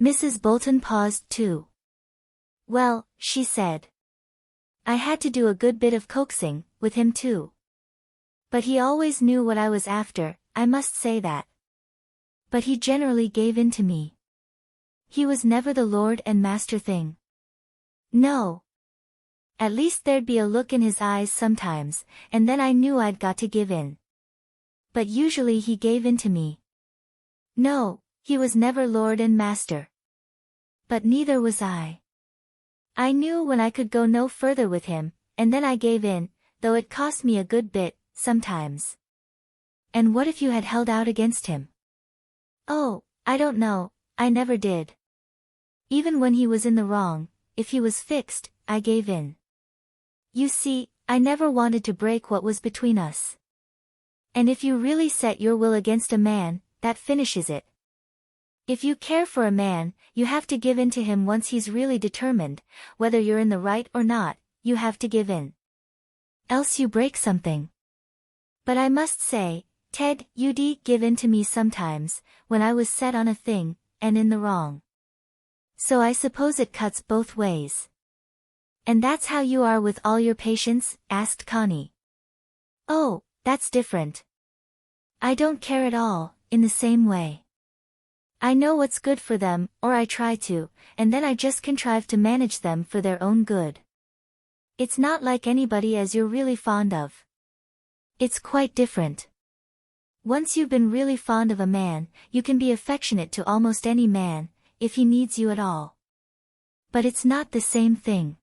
Mrs. Bolton paused too. Well, she said. I had to do a good bit of coaxing, with him too. But he always knew what I was after, I must say that. But he generally gave in to me. He was never the lord and master thing. No. At least there'd be a look in his eyes sometimes, and then I knew I'd got to give in. But usually he gave in to me. No, He was never lord and master. But neither was I. I knew when I could go no further with him, and then I gave in, though it cost me a good bit, sometimes. And what if you had held out against him? Oh, I don't know, I never did. Even when he was in the wrong, if he was fixed, I gave in. You see, I never wanted to break what was between us. And if you really set your will against a man, that finishes it. If you care for a man, you have to give in to him once he's really determined, whether you're in the right or not, you have to give in. Else you break something. But I must say, Ted, you'd give in to me sometimes, when I was set on a thing, and in the wrong. So I suppose it cuts both ways. And that's how you are with all your patients? Asked Connie. Oh, that's different. I don't care at all, in the same way. I know what's good for them, or I try to, and then I just contrive to manage them for their own good. It's not like anybody as you're really fond of. It's quite different. Once you've been really fond of a man, you can be affectionate to almost any man, if he needs you at all. But it's not the same thing.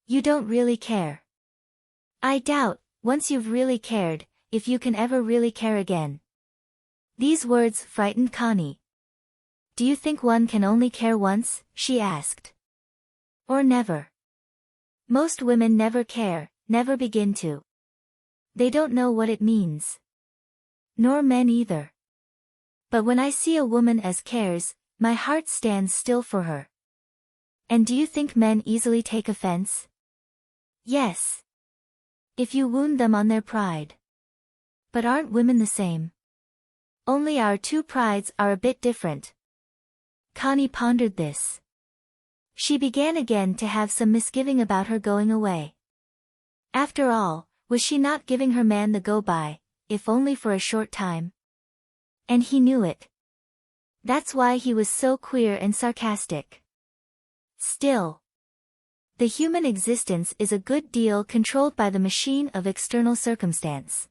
You don't really care. I doubt, once you've really cared, if you can ever really care again. These words frightened Connie. Do you think one can only care once? She asked. Or never? Most women never care, never begin to. They don't know what it means. Nor men either. But when I see a woman as cares, my heart stands still for her. And do you think men easily take offense? Yes. If you wound them on their pride. But aren't women the same? Only our two prides are a bit different. Connie pondered this. She began again to have some misgiving about her going away. After all, was she not giving her man the go-by, if only for a short time? And he knew it. That's why he was so queer and sarcastic. Still, the human existence is a good deal controlled by the machine of external circumstance.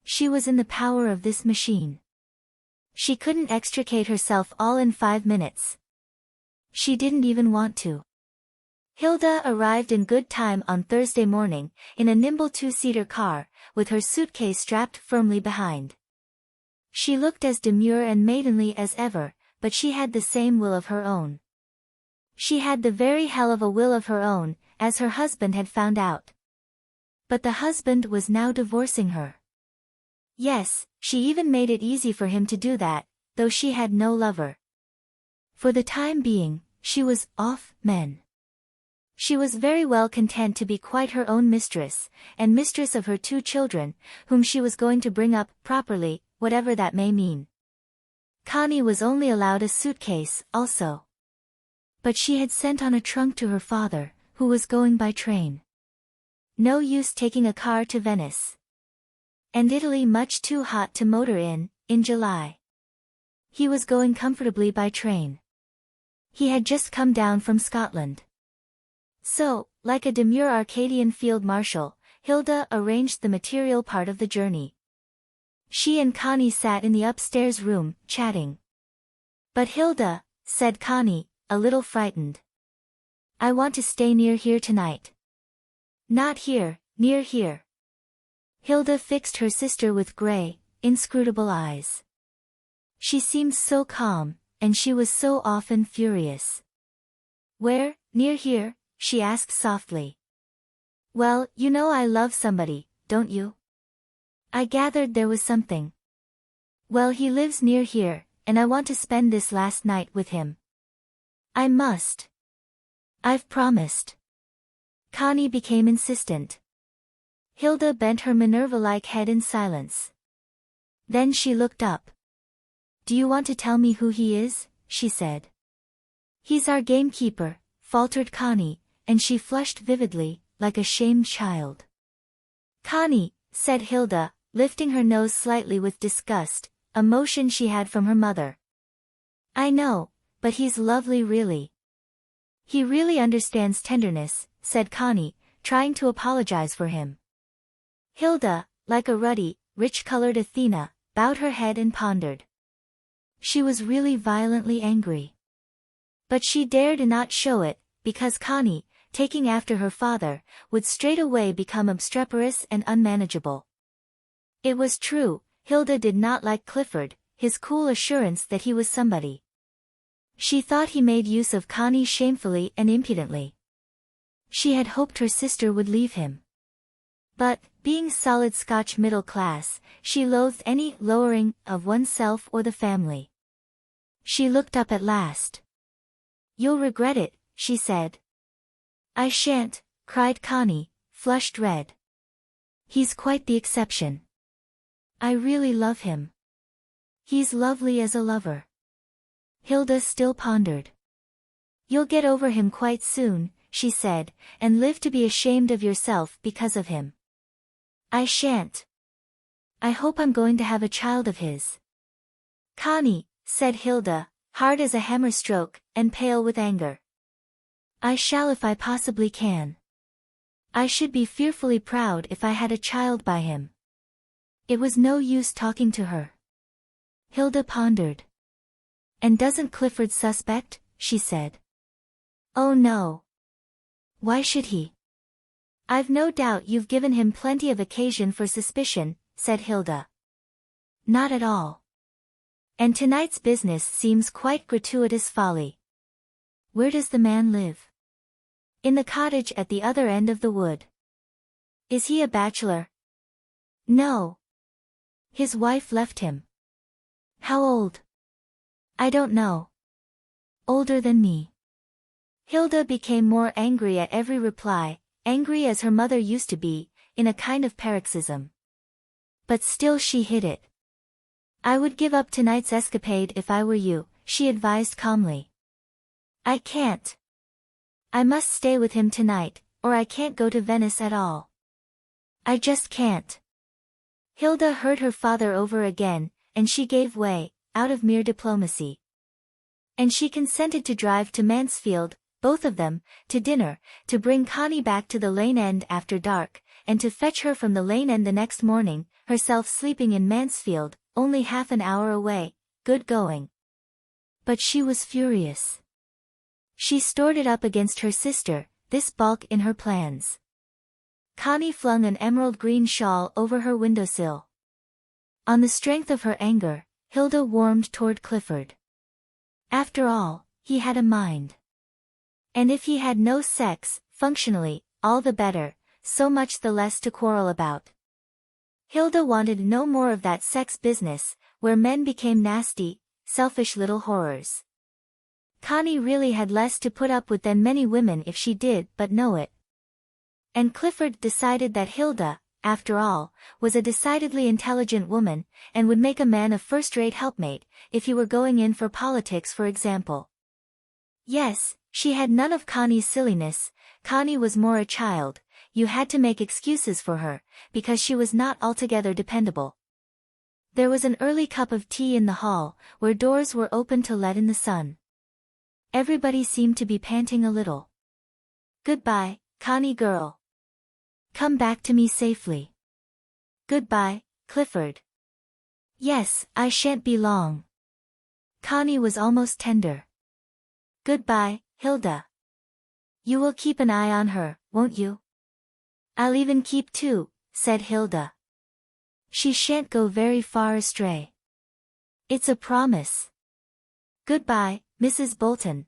She was in the power of this machine. She couldn't extricate herself all in 5 minutes. She didn't even want to. Hilda arrived in good time on Thursday morning, in a nimble 2-seater car, with her suitcase strapped firmly behind. She looked as demure and maidenly as ever, but she had the same will of her own. She had the very hell of a will of her own, as her husband had found out. But the husband was now divorcing her. Yes, she even made it easy for him to do that, though she had no lover. For the time being, she was off men. She was very well content to be quite her own mistress, and mistress of her 2 children, whom she was going to bring up properly, whatever that may mean. Connie was only allowed a suitcase, also. But she had sent on a trunk to her father, who was going by train. No use taking a car to Venice. And Italy much too hot to motor in July. He was going comfortably by train. He had just come down from Scotland. So, like a demure Arcadian field marshal, Hilda arranged the material part of the journey. She and Connie sat in the upstairs room, chatting. But Hilda, said Connie, a little frightened. I want to stay near here tonight. Not here, near here. Hilda fixed her sister with gray, inscrutable eyes. She seemed so calm, and she was so often furious. Where, near here? She asked softly. Well, you know I love somebody, don't you? I gathered there was something. Well, he lives near here, and I want to spend this last night with him. I must. I've promised. Connie became insistent. Hilda bent her Minerva-like head in silence. Then she looked up. Do you want to tell me who he is? She said. He's our gamekeeper, faltered Connie, and she flushed vividly, like a shamed child. Connie, said Hilda, lifting her nose slightly with disgust, a motion she had from her mother. I know, but he's lovely really. He really understands tenderness, said Connie, trying to apologize for him. Hilda, like a ruddy, rich-colored Athena, bowed her head and pondered. She was really violently angry. But she dared not show it, because Connie, taking after her father, would straightway become obstreperous and unmanageable. It was true, Hilda did not like Clifford, his cool assurance that he was somebody. She thought he made use of Connie shamefully and impudently. She had hoped her sister would leave him. But, being solid Scotch middle class, she loathed any lowering of oneself or the family. She looked up at last. "You'll regret it," she said. "I shan't," cried Connie, flushed red. "He's quite the exception. I really love him. He's lovely as a lover." Hilda still pondered. "You'll get over him quite soon," she said, "and live to be ashamed of yourself because of him." "I shan't. I hope I'm going to have a child of his." "Connie," said Hilda, hard as a hammer stroke, and pale with anger. "I shall if I possibly can. I should be fearfully proud if I had a child by him." It was no use talking to her. Hilda pondered. "And doesn't Clifford suspect?" she said. "Oh no. Why should he?" "I've no doubt you've given him plenty of occasion for suspicion," said Hilda. "Not at all. And tonight's business seems quite gratuitous folly." "Where does the man live?" "In the cottage at the other end of the wood." "Is he a bachelor?" "No. His wife left him." "How old?" "I don't know." "Older than me." Hilda became more angry at every reply, angry as her mother used to be, in a kind of paroxysm. But still she hid it. "I would give up tonight's escapade if I were you," she advised calmly. "I can't. I must stay with him tonight, or I can't go to Venice at all. I just can't." Hilda heard her father over again, and she gave way, out of mere diplomacy. And she consented to drive to Mansfield, both of them, to dinner, to bring Connie back to the Lane End after dark, and to fetch her from the Lane End the next morning, herself sleeping in Mansfield, only half an hour away. Good going. But she was furious. She stored it up against her sister, this balk in her plans. Connie flung an emerald green shawl over her windowsill. On the strength of her anger, Hilda warmed toward Clifford. After all, he had a mind. And if he had no sex, functionally, all the better, so much the less to quarrel about. Hilda wanted no more of that sex business, where men became nasty, selfish little horrors. Connie really had less to put up with than many women if she did but know it. And Clifford decided that Hilda, after all, was a decidedly intelligent woman, and would make a man a first-rate helpmate, if he were going in for politics for example. Yes, she had none of Connie's silliness. Connie was more a child, you had to make excuses for her, because she was not altogether dependable. There was an early cup of tea in the hall, where doors were open to let in the sun. Everybody seemed to be panting a little. "Goodbye, Connie girl. Come back to me safely." "Goodbye, Clifford." "Yes, I shan't be long." Connie was almost tender. "Goodbye, Hilda. You will keep an eye on her, won't you?" "I'll even keep two," said Hilda. "She shan't go very far astray." "It's a promise." "Goodbye, Mrs. Bolton.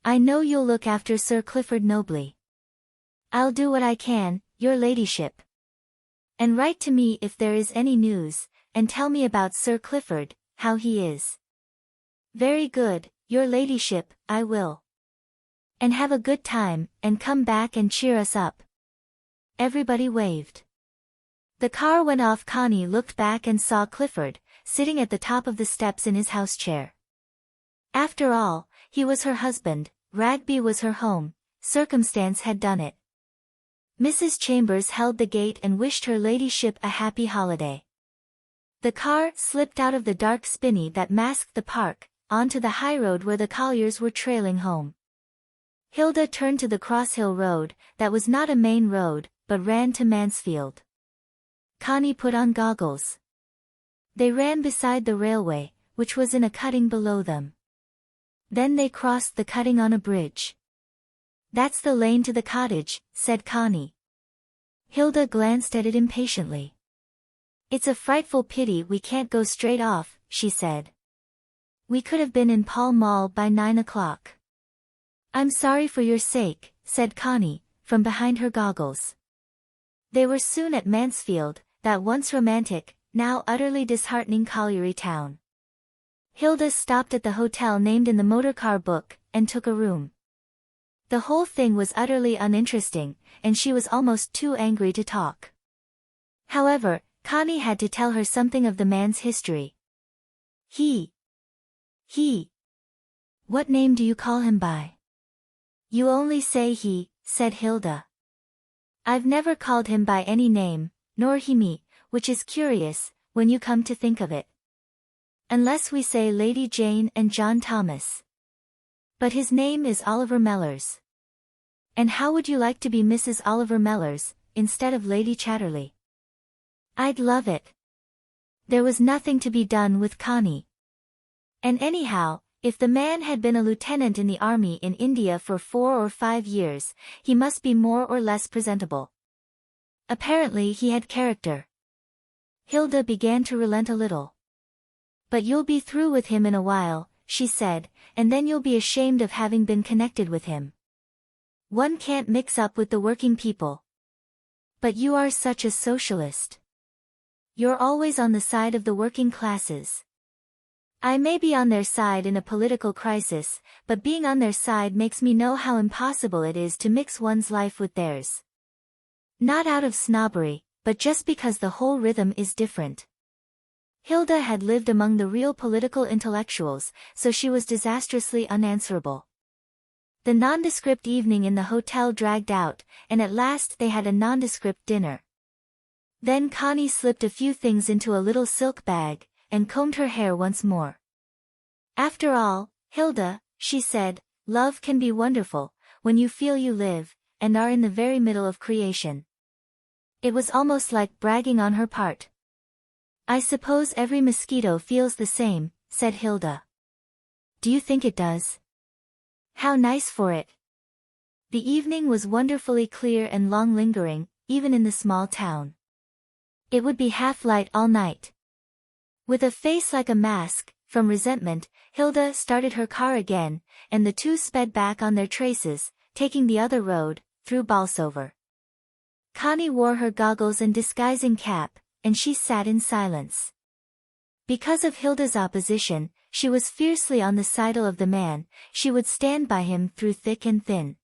I know you'll look after Sir Clifford nobly." "I'll do what I can, your ladyship. And write to me if there is any news, and tell me about Sir Clifford, how he is." "Very good, your ladyship, I will." "And have a good time, and come back and cheer us up." Everybody waved. The car went off. Connie looked back and saw Clifford, sitting at the top of the steps in his house chair. After all, he was her husband, Ragby was her home, circumstance had done it. Mrs. Chambers held the gate and wished her ladyship a happy holiday. The car slipped out of the dark spinney that masked the park, onto the highroad where the colliers were trailing home. Hilda turned to the Crosshill Road, that was not a main road, but ran to Mansfield. Connie put on goggles. They ran beside the railway, which was in a cutting below them. Then they crossed the cutting on a bridge. "That's the lane to the cottage," said Connie. Hilda glanced at it impatiently. "It's a frightful pity we can't go straight off," she said. "We could have been in Pall Mall by 9 o'clock. "I'm sorry for your sake," said Connie, from behind her goggles. They were soon at Mansfield, that once romantic, now utterly disheartening colliery town. Hilda stopped at the hotel named in the motorcar book, and took a room. The whole thing was utterly uninteresting, and she was almost too angry to talk. However, Connie had to tell her something of the man's history. He. What name do you call him by?" "You only say he," said Hilda. "I've never called him by any name, nor he me, which is curious, when you come to think of it. Unless we say Lady Jane and John Thomas. But his name is Oliver Mellors. And how would you like to be Mrs. Oliver Mellors, instead of Lady Chatterley?" "I'd love it." There was nothing to be done with Connie. And anyhow, if the man had been a lieutenant in the army in India for 4 or 5 years, he must be more or less presentable. Apparently he had character. Hilda began to relent a little. "But you'll be through with him in a while," she said, "and then you'll be ashamed of having been connected with him. One can't mix up with the working people." "But you are such a socialist. You're always on the side of the working classes." "I may be on their side in a political crisis, but being on their side makes me know how impossible it is to mix one's life with theirs. Not out of snobbery, but just because the whole rhythm is different." Hilda had lived among the real political intellectuals, so she was disastrously unanswerable. The nondescript evening in the hotel dragged out, and at last they had a nondescript dinner. Then Connie slipped a few things into a little silk bag, and combed her hair once more. "After all, Hilda," she said, "love can be wonderful, when you feel you live, and are in the very middle of creation." It was almost like bragging on her part. "I suppose every mosquito feels the same," said Hilda. "Do you think it does?" "How nice for it." The evening was wonderfully clear and long-lingering, even in the small town. It would be half light all night. With a face like a mask, from resentment, Hilda started her car again, and the two sped back on their traces, taking the other road, through Bolsover. Connie wore her goggles and disguising cap, and she sat in silence. Because of Hilda's opposition, she was fiercely on the side of the man. She would stand by him through thick and thin.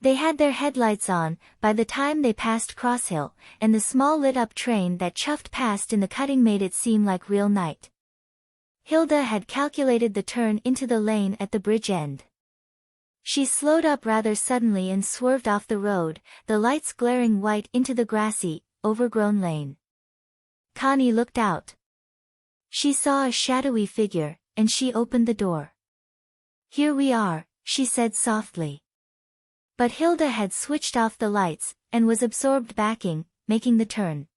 They had their headlights on by the time they passed Crosshill, and the small lit-up train that chuffed past in the cutting made it seem like real night. Hilda had calculated the turn into the lane at the bridge end. She slowed up rather suddenly and swerved off the road, the lights glaring white into the grassy, overgrown lane. Connie looked out. She saw a shadowy figure, and she opened the door. "Here we are," she said softly. But Hilda had switched off the lights, and was absorbed backing, making the turn.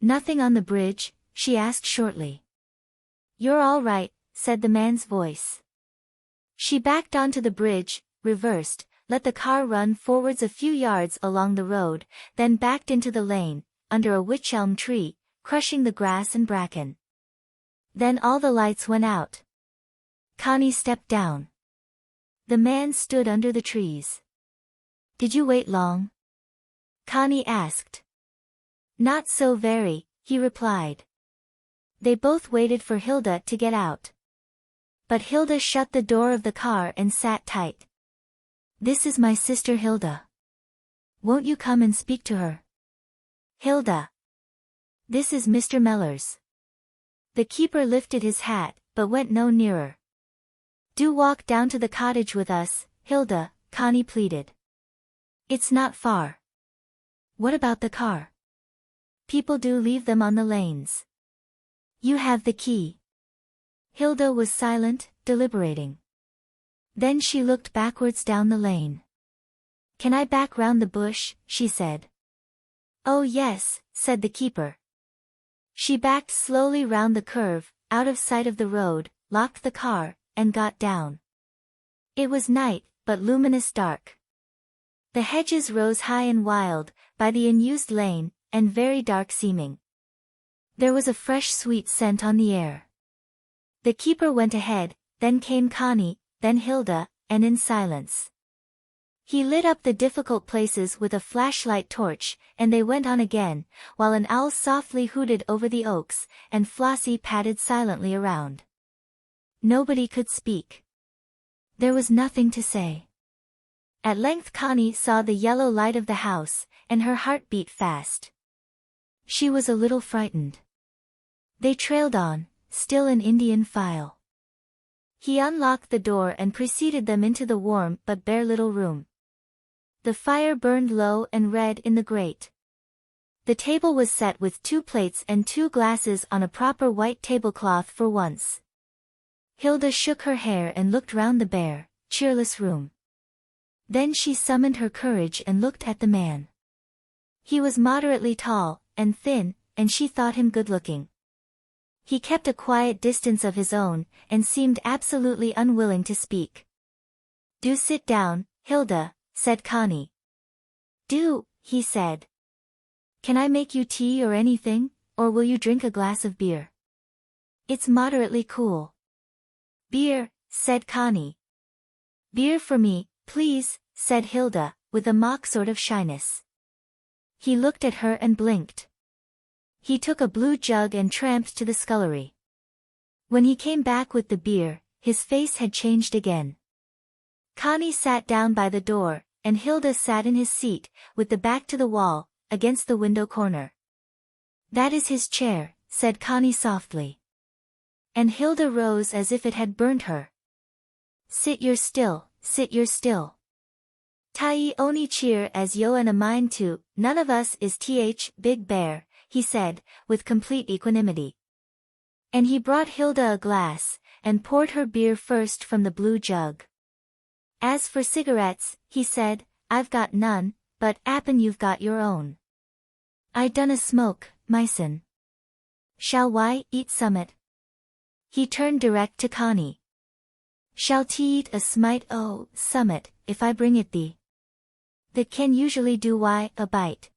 "Nothing on the bridge?" she asked shortly. "You're all right," said the man's voice. She backed onto the bridge, reversed, let the car run forwards a few yards along the road, then backed into the lane, under a wych elm tree, crushing the grass and bracken. Then all the lights went out. Connie stepped down. The man stood under the trees. "Did you wait long?" Connie asked. "Not so very," he replied. They both waited for Hilda to get out. But Hilda shut the door of the car and sat tight. "This is my sister Hilda. Won't you come and speak to her?" "Hilda. This is Mr. Mellors." The keeper lifted his hat, but went no nearer. "Do walk down to the cottage with us, Hilda," Connie pleaded. "It's not far." "What about the car?" "People do leave them on the lanes." "You have the key." Hilda was silent, deliberating. Then she looked backwards down the lane. "Can I back round the bush?" she said. "Oh yes," said the keeper. She backed slowly round the curve, out of sight of the road, locked the car, and got down. It was night, but luminous dark. The hedges rose high and wild, by the unused lane, and very dark seeming. There was a fresh sweet scent on the air. The keeper went ahead, then came Connie, then Hilda, and in silence. He lit up the difficult places with a flashlight torch, and they went on again, while an owl softly hooted over the oaks, and Flossie padded silently around. Nobody could speak. There was nothing to say. At length Connie saw the yellow light of the house, and her heart beat fast. She was a little frightened. They trailed on, still in Indian file. He unlocked the door and preceded them into the warm but bare little room. The fire burned low and red in the grate. The table was set with 2 plates and 2 glasses on a proper white tablecloth for once. Hilda shook her hair and looked round the bare, cheerless room. Then she summoned her courage and looked at the man. He was moderately tall, and thin, and she thought him good-looking. He kept a quiet distance of his own, and seemed absolutely unwilling to speak. "Do sit down, Hilda," said Connie. "Do," he said. "Can I make you tea or anything, or will you drink a glass of beer? It's moderately cool." "Beer," said Connie. "Beer for me, please," said Hilda, with a mock sort of shyness. He looked at her and blinked. He took a blue jug and tramped to the scullery. When he came back with the beer, his face had changed again. Connie sat down by the door, and Hilda sat in his seat, with the back to the wall, against the window corner. "That is his chair," said Connie softly. And Hilda rose as if it had burned her. "Sit you're still, sit you're still. Tai oni cheer as yo and a mind to, none of us is Big Bear," he said, with complete equanimity. And he brought Hilda a glass, and poured her beer first from the blue jug. "As for cigarettes," he said, "I've got none, but 'appen you've got your own. I done a smoke, myson. Shall we eat summat?" He turned direct to Connie. "Shall te eat a summat, if I bring it thee? That can usually do a bite."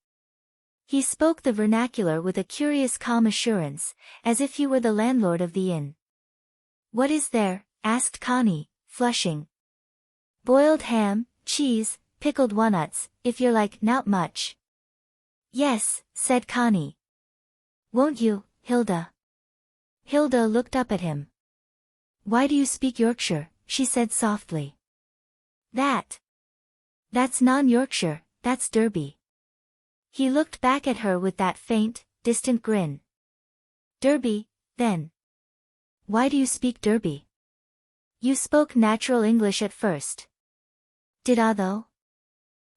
He spoke the vernacular with a curious calm assurance, as if he were the landlord of the inn. "What is there?" asked Connie, flushing. "Boiled ham, cheese, pickled walnuts, if you're like, not much." "Yes," said Connie. "Won't you, Hilda?" Hilda looked up at him. "Why do you speak Yorkshire?" she said softly. That's non-Yorkshire, that's Derby." He looked back at her with that faint, distant grin. "Derby, then. Why do you speak Derby? You spoke natural English at first." "Did I though?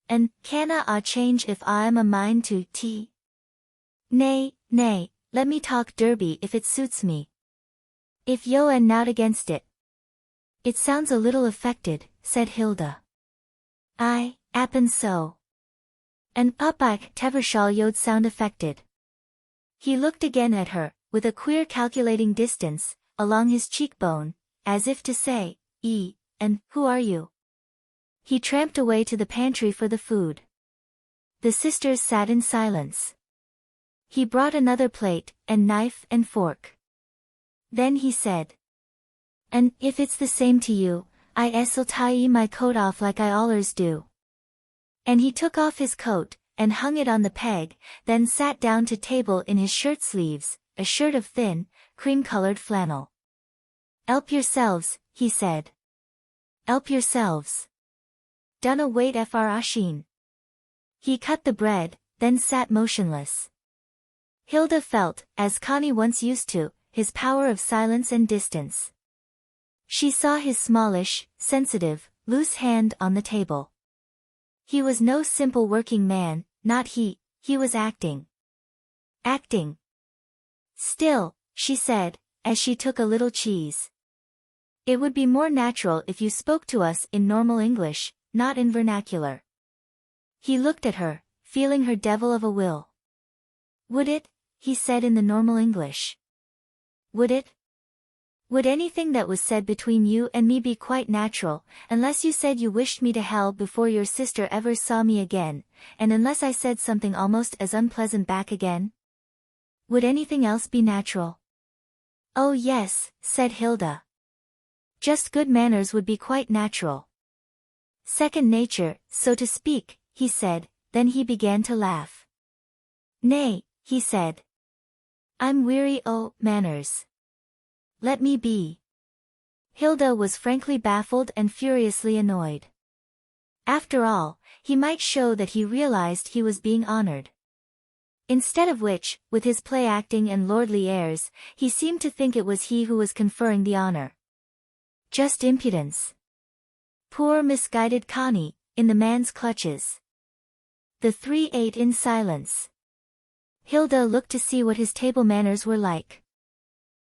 And canna I change if I am a mind to tea?" Nay, let me talk Derby if it suits me. If yo and not against it." "It sounds a little affected," said Hilda. "I, 'appen so. And tevershall yod sound affected." He looked again at her, with a queer calculating distance, along his cheekbone, as if to say, and who are you?" He tramped away to the pantry for the food. The sisters sat in silence. He brought another plate, and knife and fork. Then he said, "And if it's the same to you, I es'll tie my coat off like I allers do." And he took off his coat, and hung it on the peg, then sat down to table in his shirt sleeves, a shirt of thin, cream-colored flannel. "Elp yourselves," he said. "Elp yourselves. Dunna wait fr Ashin." He cut the bread, then sat motionless. Hilda felt, as Connie once used to, his power of silence and distance. She saw his smallish, sensitive, loose hand on the table. He was no simple working man, not he was acting. Acting. "Still," she said, as she took a little cheese. "It would be more natural if you spoke to us in normal English, not in vernacular." He looked at her, feeling her devil of a will. "Would it?" he said in the normal English. "Would it? Would anything that was said between you and me be quite natural, unless you said you wished me to hell before your sister ever saw me again, and unless I said something almost as unpleasant back again? Would anything else be natural? Oh yes, said Hilda. Just good manners would be quite natural. Second nature, so to speak, he said, then he began to laugh. Nay, he said. I'm weary o' manners. Let me be. Hilda was frankly baffled and furiously annoyed. After all, he might show that he realized he was being honored. Instead of which, with his play-acting and lordly airs, he seemed to think it was he who was conferring the honor. Just impudence. Poor misguided Connie, in the man's clutches. The three ate in silence. Hilda looked to see what his table manners were like.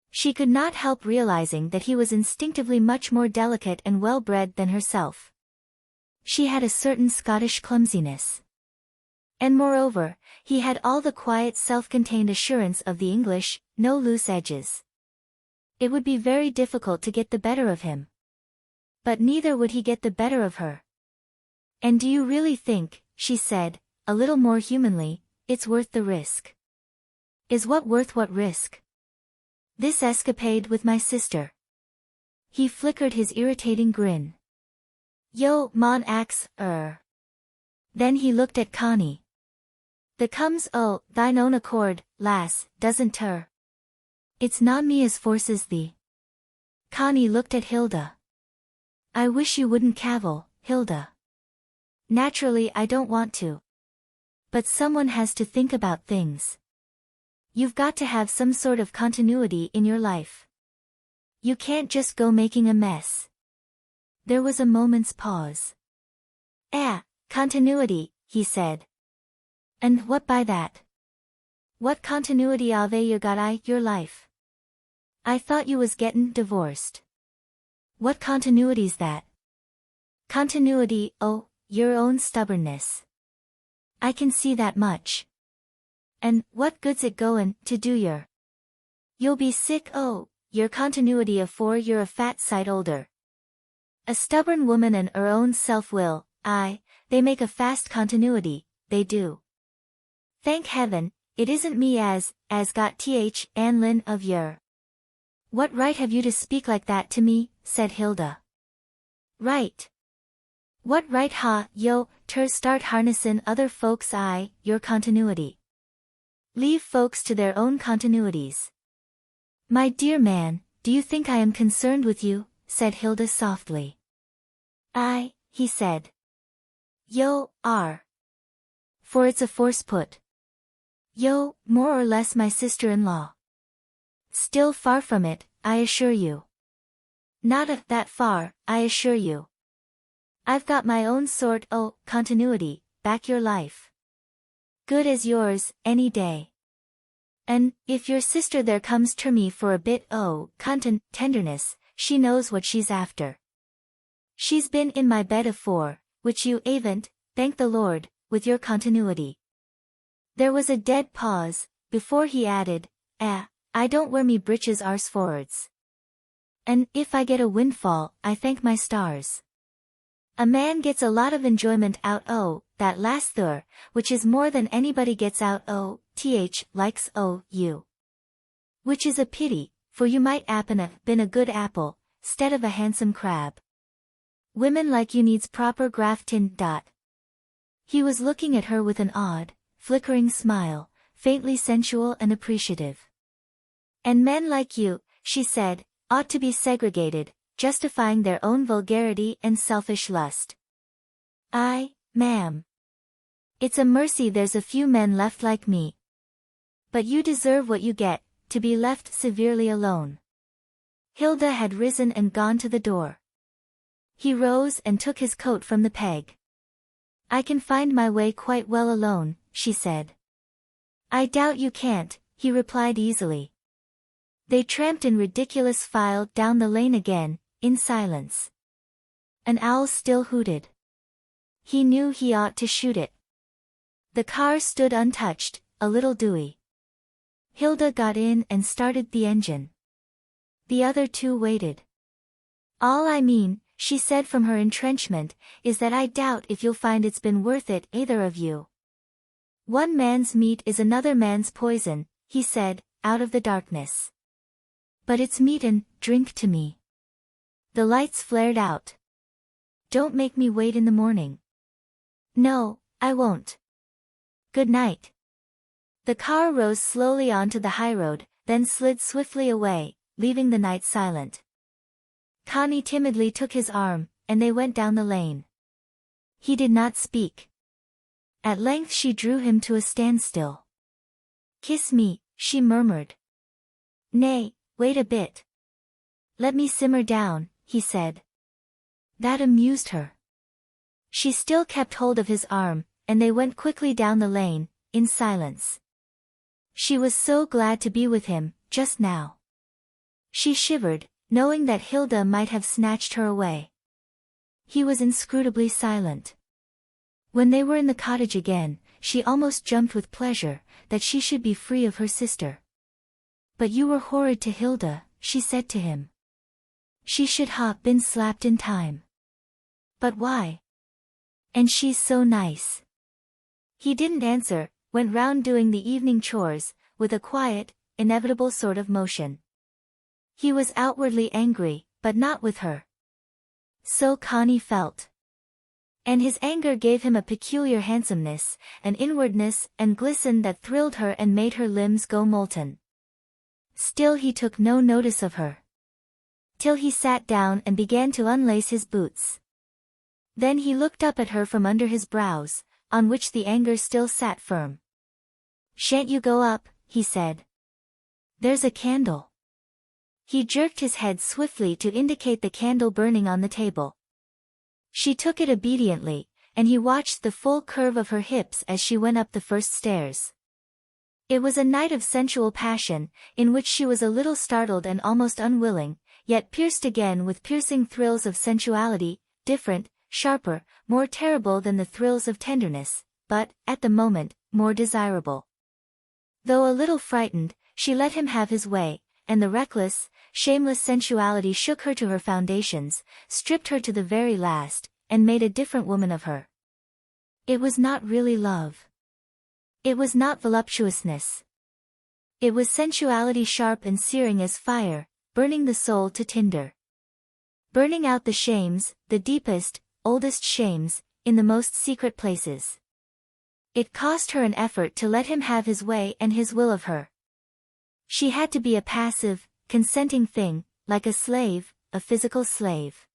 She could not help realizing that he was instinctively much more delicate and well-bred than herself. She had a certain Scottish clumsiness. And moreover, he had all the quiet self-contained assurance of the English, no loose edges. It would be very difficult to get the better of him. But neither would he get the better of her. And do you really think, she said, a little more humanly, it's worth the risk? Is what worth what risk? This escapade with my sister. He flickered his irritating grin. Yo, mon ax, Then he looked at Connie. The comes o' thine own accord, lass, doesn't ter. It's not me as forces thee. Connie looked at Hilda. I wish you wouldn't cavil, Hilda. Naturally I don't want to. But someone has to think about things. You've got to have some sort of continuity in your life. You can't just go making a mess. There was a moment's pause. Continuity, he said. And what by that? What continuity ave you got your life? I thought you was gettin' divorced. What continuity's that? Continuity, oh, your own stubbornness. I can see that much. And, what good's it goin' to do your? You'll be sick your continuity afore you're a fat sight older. A stubborn woman and her own self-will, they make a fast continuity, they do. Thank heaven, it isn't me as got Anne Lynn of your. What right have you to speak like that to me, said Hilda. Right. What right ter start harnessin' other folks' your continuity. Leave folks to their own continuities. My dear man, do you think I am concerned with you, said Hilda softly. He said. Yo, are. For it's a force put. Yo, more or less my sister-in-law. Still far from it, I assure you. Not that far, I assure you. I've got my own sort continuity, back your life. Good as yours, any day. And, if your sister there comes ter me for a bit tenderness, she knows what she's after. She's been in my bed afore, which you aven't, thank the Lord, with your continuity. There was a dead pause, before he added, I don't wear me breeches arse forwards. And, if I get a windfall, I thank my stars. A man gets a lot of enjoyment out that last thur, which is more than anybody gets out likes you. Which is a pity, for you might been a good apple, 'stead of a handsome crab. Women like you needs proper graftin'. He was looking at her with an odd, flickering smile, faintly sensual and appreciative. And men like you, she said, ought to be segregated, justifying their own vulgarity and selfish lust. Ma'am. It's a mercy there's a few men left like me. But you deserve what you get, to be left severely alone. Hilda had risen and gone to the door. He rose and took his coat from the peg. I can find my way quite well alone, she said. I doubt you can't, he replied easily. They tramped in ridiculous file down the lane again, in silence. An owl still hooted. He knew he ought to shoot it. The car stood untouched, a little dewy. Hilda got in and started the engine. The other two waited. All I mean, she said from her entrenchment, is that I doubt if you'll find it's been worth it, either of you. One man's meat is another man's poison, he said, out of the darkness. But it's meat and drink to me. The lights flared out. Don't make me wait in the morning. No, I won't. Good night. The car rose slowly onto the highroad, then slid swiftly away, leaving the night silent. Connie timidly took his arm, and they went down the lane. He did not speak. At length she drew him to a standstill. Kiss me, she murmured. Nay, wait a bit. Let me simmer down, he said. That amused her. She still kept hold of his arm, and they went quickly down the lane, in silence. She was so glad to be with him, just now. She shivered, knowing that Hilda might have snatched her away. He was inscrutably silent. When they were in the cottage again, she almost jumped with pleasure, that she should be free of her sister. But you were horrid to Hilda, she said to him. She should ha' been slapped in time. But why? And she's so nice. He didn't answer, went round doing the evening chores, with a quiet, inevitable sort of motion. He was outwardly angry, but not with her. So Connie felt. And his anger gave him a peculiar handsomeness, an inwardness and glisten that thrilled her and made her limbs go molten. Still he took no notice of her. Till he sat down and began to unlace his boots. Then he looked up at her from under his brows, on which the anger still sat firm. Shan't you go up, he said. There's a candle. He jerked his head swiftly to indicate the candle burning on the table. She took it obediently, and he watched the full curve of her hips as she went up the first stairs. It was a night of sensual passion, in which she was a little startled and almost unwilling, yet pierced again with piercing thrills of sensuality, different, sharper, more terrible than the thrills of tenderness, but, at the moment, more desirable. Though a little frightened, she let him have his way, and the reckless, shameless sensuality shook her to her foundations, stripped her to the very last, and made a different woman of her. It was not really love. It was not voluptuousness. It was sensuality sharp and searing as fire, burning the soul to tinder. Burning out the shames, the deepest, oldest shames, in the most secret places. It cost her an effort to let him have his way and his will of her. She had to be a passive, consenting thing, like a slave, a physical slave.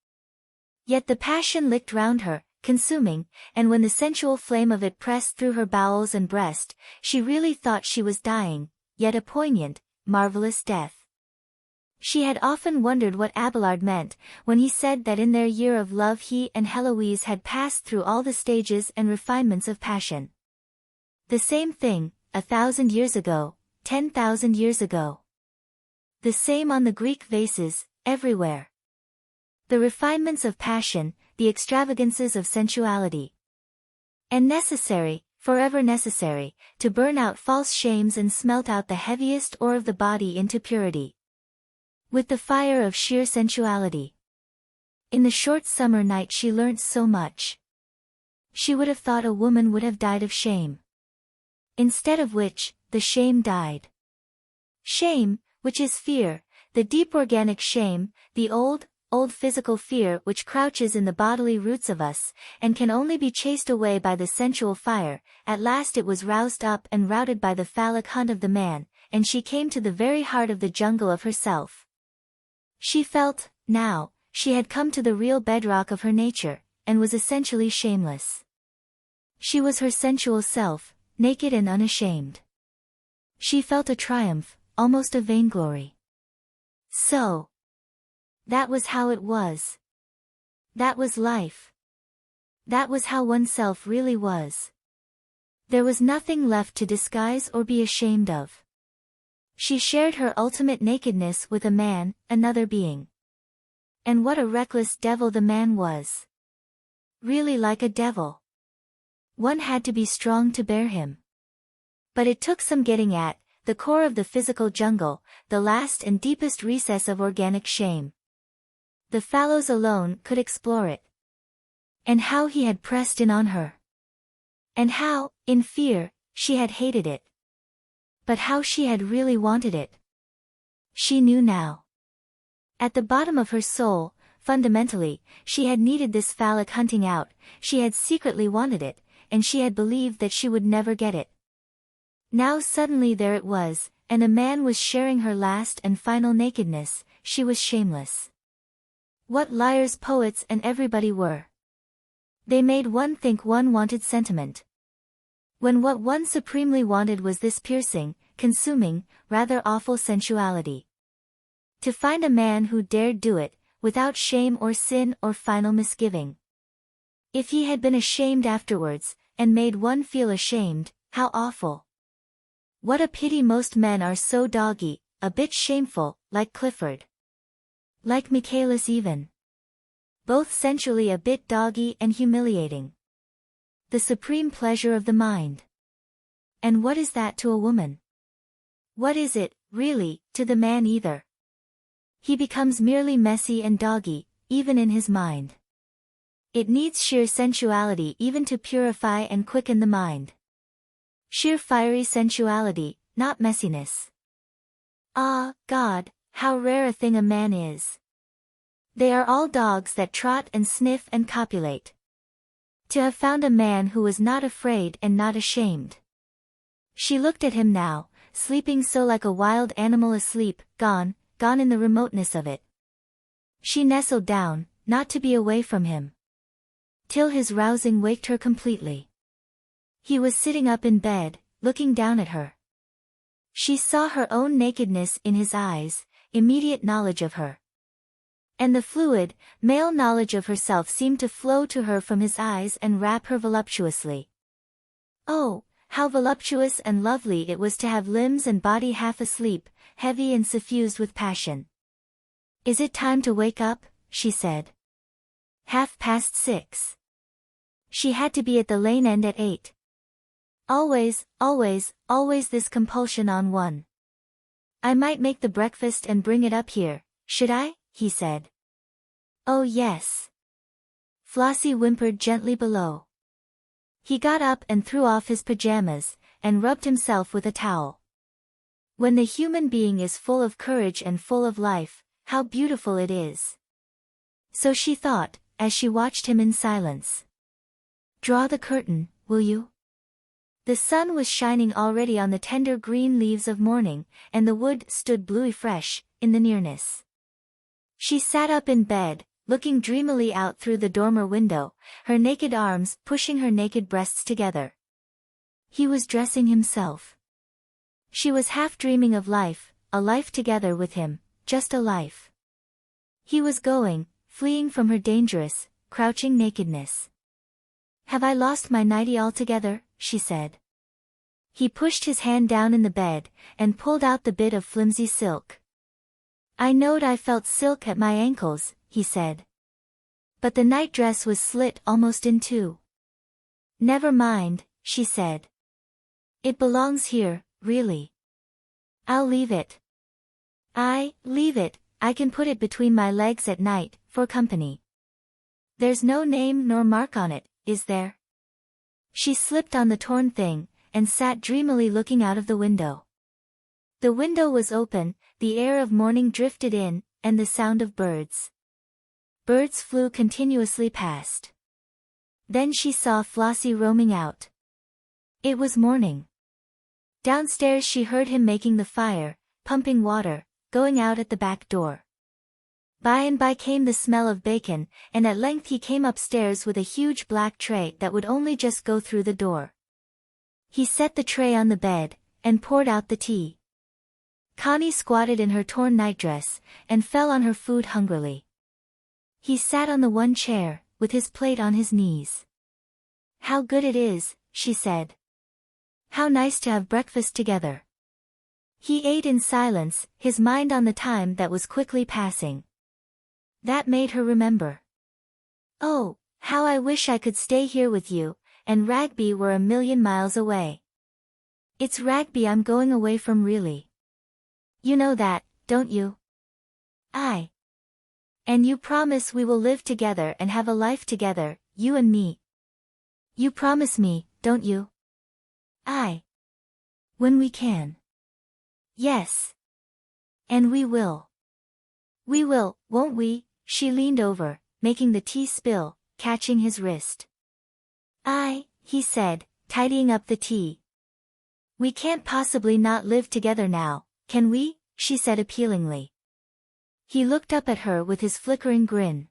Yet the passion licked round her, consuming, and when the sensual flame of it pressed through her bowels and breast, she really thought she was dying, yet a poignant, marvelous death. She had often wondered what Abelard meant, when he said that in their year of love he and Heloise had passed through all the stages and refinements of passion. The same thing, 1,000 years ago, 10,000 years ago. The same on the Greek vases, everywhere. The refinements of passion, the extravagances of sensuality. And necessary, forever necessary, to burn out false shames and smelt out the heaviest ore of the body into purity. With the fire of sheer sensuality. In the short summer night she learnt so much. She would have thought a woman would have died of shame. Instead of which, the shame died. Shame, which is fear, the deep organic shame, the old physical fear which crouches in the bodily roots of us, and can only be chased away by the sensual fire. At last it was roused up and routed by the phallic hunt of the man, and she came to the very heart of the jungle of herself. She felt, now, she had come to the real bedrock of her nature, and was essentially shameless. She was her sensual self, naked and unashamed. She felt a triumph, almost a vainglory. So. That was how it was. That was life. That was how oneself really was. There was nothing left to disguise or be ashamed of. She shared her ultimate nakedness with a man, another being. And what a reckless devil the man was. Really like a devil. One had to be strong to bear him. But it took some getting at, the core of the physical jungle, the last and deepest recess of organic shame. The fallows alone could explore it. And how he had pressed in on her. And how, in fear, she had hated it. But how she had really wanted it. She knew now. At the bottom of her soul, fundamentally, she had needed this phallic hunting out, she had secretly wanted it, and she had believed that she would never get it. Now suddenly there it was, and a man was sharing her last and final nakedness, she was shameless. What liars poets and everybody were. They made one think one wanted sentiment. When what one supremely wanted was this piercing, consuming, rather awful sensuality. To find a man who dared do it, without shame or sin or final misgiving. If he had been ashamed afterwards, and made one feel ashamed, how awful. What a pity most men are so doggy, a bit shameful, like Clifford. Like Michaelis even. Both sensually a bit doggy and humiliating. The supreme pleasure of the mind. And what is that to a woman? What is it, really, to the man either? He becomes merely messy and doggy, even in his mind. It needs sheer sensuality even to purify and quicken the mind. Sheer fiery sensuality, not messiness. Ah, God, how rare a thing a man is. They are all dogs that trot and sniff and copulate. To have found a man who was not afraid and not ashamed. She looked at him now, sleeping so like a wild animal asleep, gone in the remoteness of it. She nestled down, not to be away from him. Till his rousing waked her completely. He was sitting up in bed, looking down at her. She saw her own nakedness in his eyes, immediate knowledge of her. And the fluid, male knowledge of herself seemed to flow to her from his eyes and wrap her voluptuously. Oh, how voluptuous and lovely it was to have limbs and body half asleep, heavy and suffused with passion. "Is it time to wake up?" she said. 6:30. She had to be at the lane end at 8. Always this compulsion on one. "I might make the breakfast and bring it up here, should I?" he said. "Oh yes." Flossie whimpered gently below. He got up and threw off his pajamas, and rubbed himself with a towel. When the human being is full of courage and full of life, how beautiful it is. So she thought, as she watched him in silence. "Draw the curtain, will you?" The sun was shining already on the tender green leaves of morning, and the wood stood bluey fresh, in the nearness. She sat up in bed, looking dreamily out through the dormer window, her naked arms pushing her naked breasts together. He was dressing himself. She was half dreaming of life, a life together with him, just a life. He was going, fleeing from her dangerous, crouching nakedness. "Have I lost my nightie altogether?" she said. He pushed his hand down in the bed, and pulled out the bit of flimsy silk. "I knowed I felt silk at my ankles," he said. But the nightdress was slit almost in two. "Never mind," she said. "It belongs here, really. I'll leave it. Leave it, I can put it between my legs at night, for company. There's no name nor mark on it, is there?" She slipped on the torn thing, and sat dreamily looking out of the window. The window was open, the air of morning drifted in, and the sound of birds. Birds flew continuously past. Then she saw Flossie roaming out. It was morning. Downstairs she heard him making the fire, pumping water, going out at the back door. By and by came the smell of bacon, and at length he came upstairs with a huge black tray that would only just go through the door. He set the tray on the bed, and poured out the tea. Connie squatted in her torn nightdress, and fell on her food hungrily. He sat on the one chair, with his plate on his knees. "How good it is," she said. "How nice to have breakfast together." He ate in silence, his mind on the time that was quickly passing. That made her remember. "Oh, how I wish I could stay here with you, and Ragby were 1,000,000 miles away. It's Ragby I'm going away from really. You know that, don't you? I. And you promise we will live together and have a life together, you and me. You promise me, don't you? I. When we can. Yes. And we will. We will, won't we? She leaned over, making the tea spill, catching his wrist. He said, tidying up the tea. We can't possibly not live together now, can we? She said appealingly. He looked up at her with his flickering grin.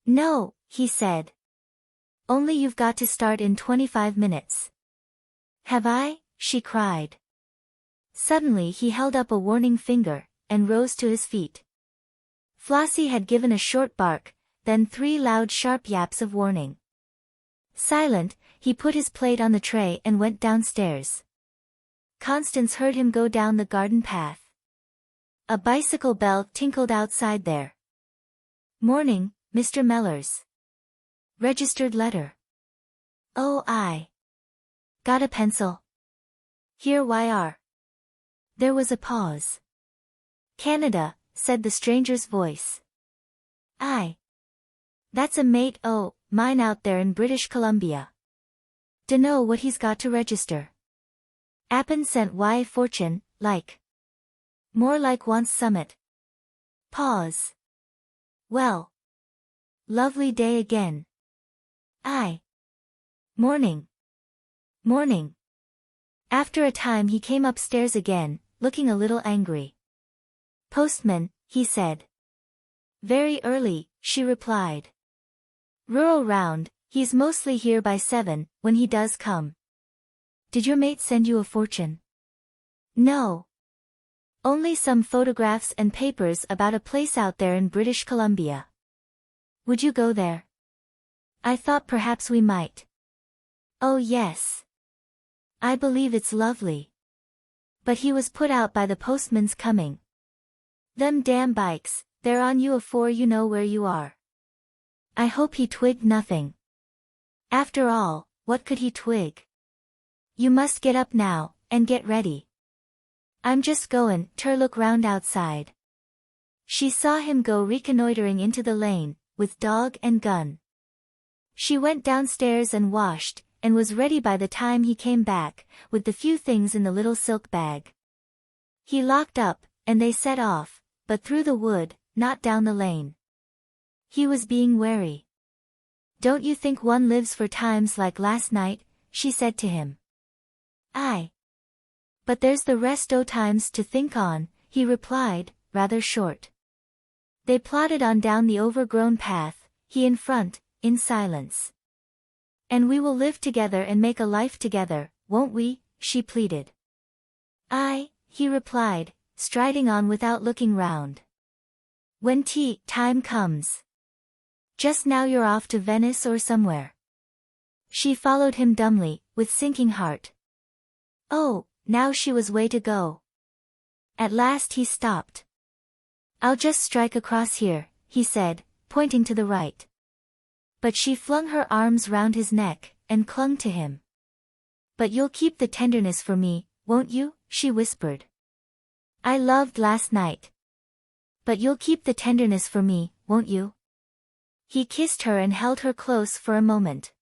No, he said. Only you've got to start in 25 minutes. Have I? She cried. Suddenly he held up a warning finger, and rose to his feet. Flossie had given a short bark, then 3 loud sharp yaps of warning. Silent, he put his plate on the tray and went downstairs. Constance heard him go down the garden path. A bicycle bell tinkled outside there. Morning, Mr. Mellors. Registered letter. Oh, I. Got a pencil? Here, YR. There was a pause. Canada, said the stranger's voice. That's a mate mine out there in British Columbia. Dunno what he's got to register. Appin sent Y fortune, like. More like wants summit. Pause. Well. Lovely day again. Morning. Morning. After a time he came upstairs again, looking a little angry. Postman, he said. Very early, she replied. Rural round, he's mostly here by 7, when he does come. Did your mate send you a fortune? No. Only some photographs and papers about a place out there in British Columbia. Would you go there? I thought perhaps we might. Oh yes. I believe it's lovely. But he was put out by the postman's coming. Them damn bikes, they're on you afore you know where you are. I hope he twigged nothing. After all, what could he twig? You must get up now, and get ready. I'm just goin' ter look round outside. She saw him go reconnoitering into the lane, with dog and gun. She went downstairs and washed, and was ready by the time he came back, with the few things in the little silk bag. He locked up, and they set off, but through the wood, not down the lane. He was being wary. Don't you think one lives for times like last night? She said to him. Aye. But there's the rest o' times to think on, he replied, rather short. They plodded on down the overgrown path, he in front, in silence. And we will live together and make a life together, won't we? She pleaded. Aye, he replied, striding on without looking round. When tea time comes. Just now you're off to Venice or somewhere. She followed him dumbly, with sinking heart. Oh, now she was way to go. At last he stopped. I'll just strike across here, he said, pointing to the right. But she flung her arms round his neck, and clung to him. But you'll keep the tenderness for me, won't you? She whispered. I loved last night. But you'll keep the tenderness for me, won't you? He kissed her and held her close for a moment.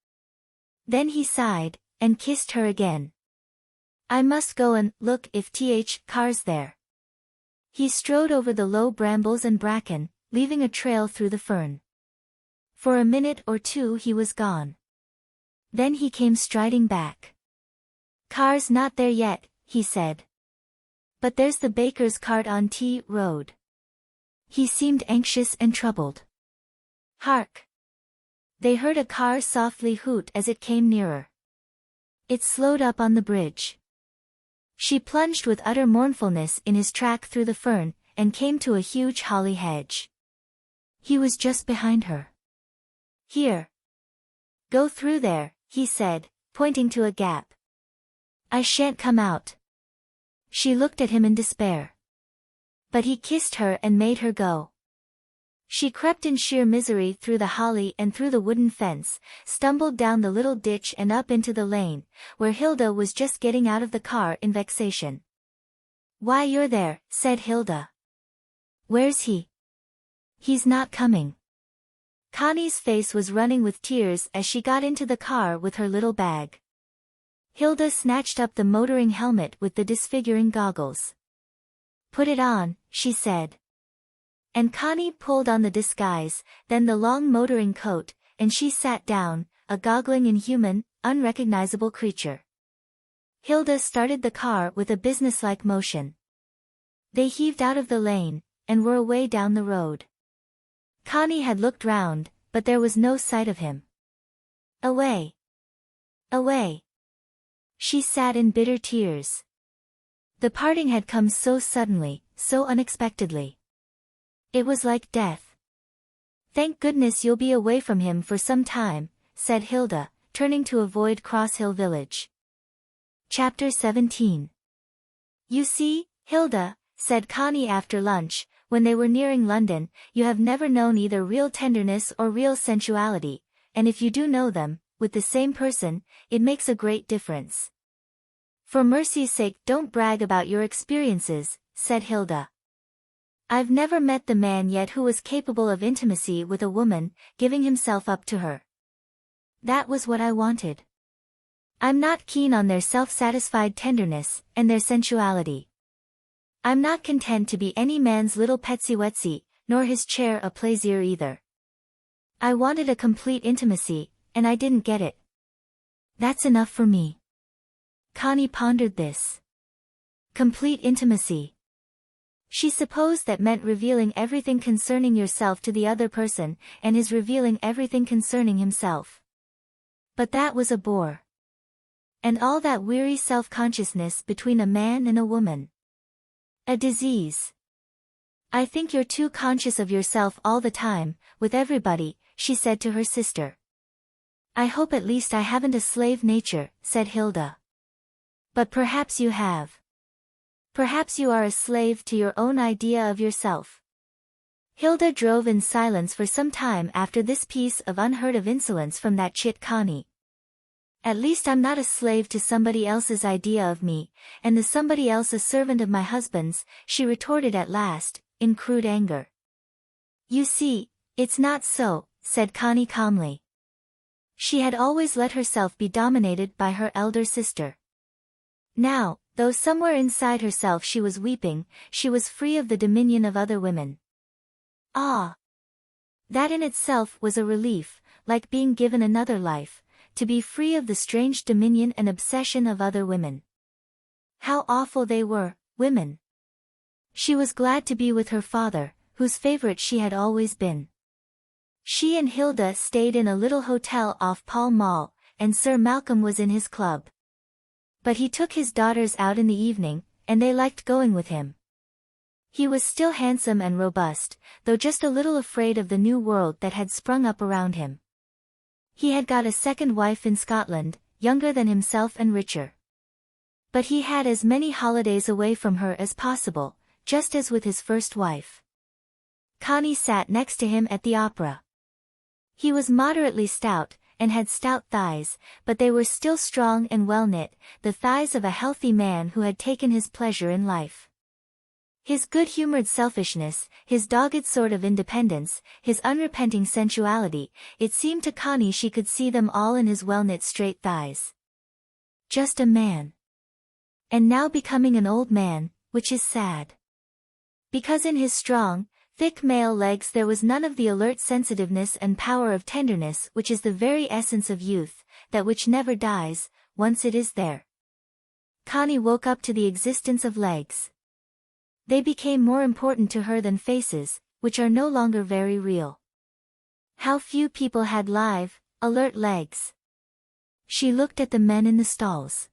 Then he sighed, and kissed her again. I must go and look if cars there. He strode over the low brambles and bracken, leaving a trail through the fern. For a minute or two he was gone. Then he came striding back. Car's not there yet, he said. But there's the baker's cart on T Road. He seemed anxious and troubled. Hark! They heard a car softly hoot as it came nearer. It slowed up on the bridge. She plunged with utter mournfulness in his track through the fern, and came to a huge holly hedge. He was just behind her. Here. Go through there, he said, pointing to a gap. I shan't come out. She looked at him in despair. But he kissed her and made her go. She crept in sheer misery through the holly and through the wooden fence, stumbled down the little ditch and up into the lane, where Hilda was just getting out of the car in vexation. "Why, you're there," said Hilda. "Where's he?" "He's not coming." Connie's face was running with tears as she got into the car with her little bag. Hilda snatched up the motoring helmet with the disfiguring goggles. "Put it on," she said. And Connie pulled on the disguise, then the long motoring coat, and she sat down, a goggling inhuman, unrecognizable creature. Hilda started the car with a businesslike motion. They heaved out of the lane, and were away down the road. Connie had looked round, but there was no sight of him. Away! Away! She sat in bitter tears. The parting had come so suddenly, so unexpectedly. It was like death. "Thank goodness you'll be away from him for some time," said Hilda, turning to avoid Cross Hill Village. Chapter 17. "You see, Hilda," said Connie after lunch, when they were nearing London, "you have never known either real tenderness or real sensuality, and if you do know them, with the same person, it makes a great difference." "For mercy's sake, don't brag about your experiences," said Hilda. "I've never met the man yet who was capable of intimacy with a woman, giving himself up to her. That was what I wanted. I'm not keen on their self-satisfied tenderness, and their sensuality. I'm not content to be any man's little petsy-wetsy, nor his chair a plaisir either. I wanted a complete intimacy, and I didn't get it. That's enough for me." Connie pondered this. Complete intimacy. She supposed that meant revealing everything concerning yourself to the other person, and his revealing everything concerning himself. But that was a bore. And all that weary self-consciousness between a man and a woman. A disease. "I think you're too conscious of yourself all the time, with everybody," she said to her sister. "I hope at least I haven't a slave nature," said Hilda. "But perhaps you have. Perhaps you are a slave to your own idea of yourself." Hilda drove in silence for some time after this piece of unheard-of insolence from that chit Connie. "At least I'm not a slave to somebody else's idea of me, and the somebody else a servant of my husband's," she retorted at last, in crude anger. "You see, it's not so," said Connie calmly. She had always let herself be dominated by her elder sister. Now, though somewhere inside herself she was weeping, she was free of the dominion of other women. Ah! That in itself was a relief, like being given another life, to be free of the strange dominion and obsession of other women. How awful they were, women! She was glad to be with her father, whose favorite she had always been. She and Hilda stayed in a little hotel off Pall Mall, and Sir Malcolm was in his club. But he took his daughters out in the evening, and they liked going with him. He was still handsome and robust, though just a little afraid of the new world that had sprung up around him. He had got a second wife in Scotland, younger than himself and richer. But he had as many holidays away from her as possible, just as with his first wife. Connie sat next to him at the opera. He was moderately stout, and had stout thighs, but they were still strong and well-knit, the thighs of a healthy man who had taken his pleasure in life. His good-humored selfishness, his dogged sort of independence, his unrepenting sensuality, it seemed to Connie she could see them all in his well-knit straight thighs. Just a man. And now becoming an old man, which is sad. Because in his strong, thick male legs there was none of the alert sensitiveness and power of tenderness which is the very essence of youth, that which never dies, once it is there. Connie woke up to the existence of legs. They became more important to her than faces, which are no longer very real. How few people had live, alert legs. She looked at the men in the stalls.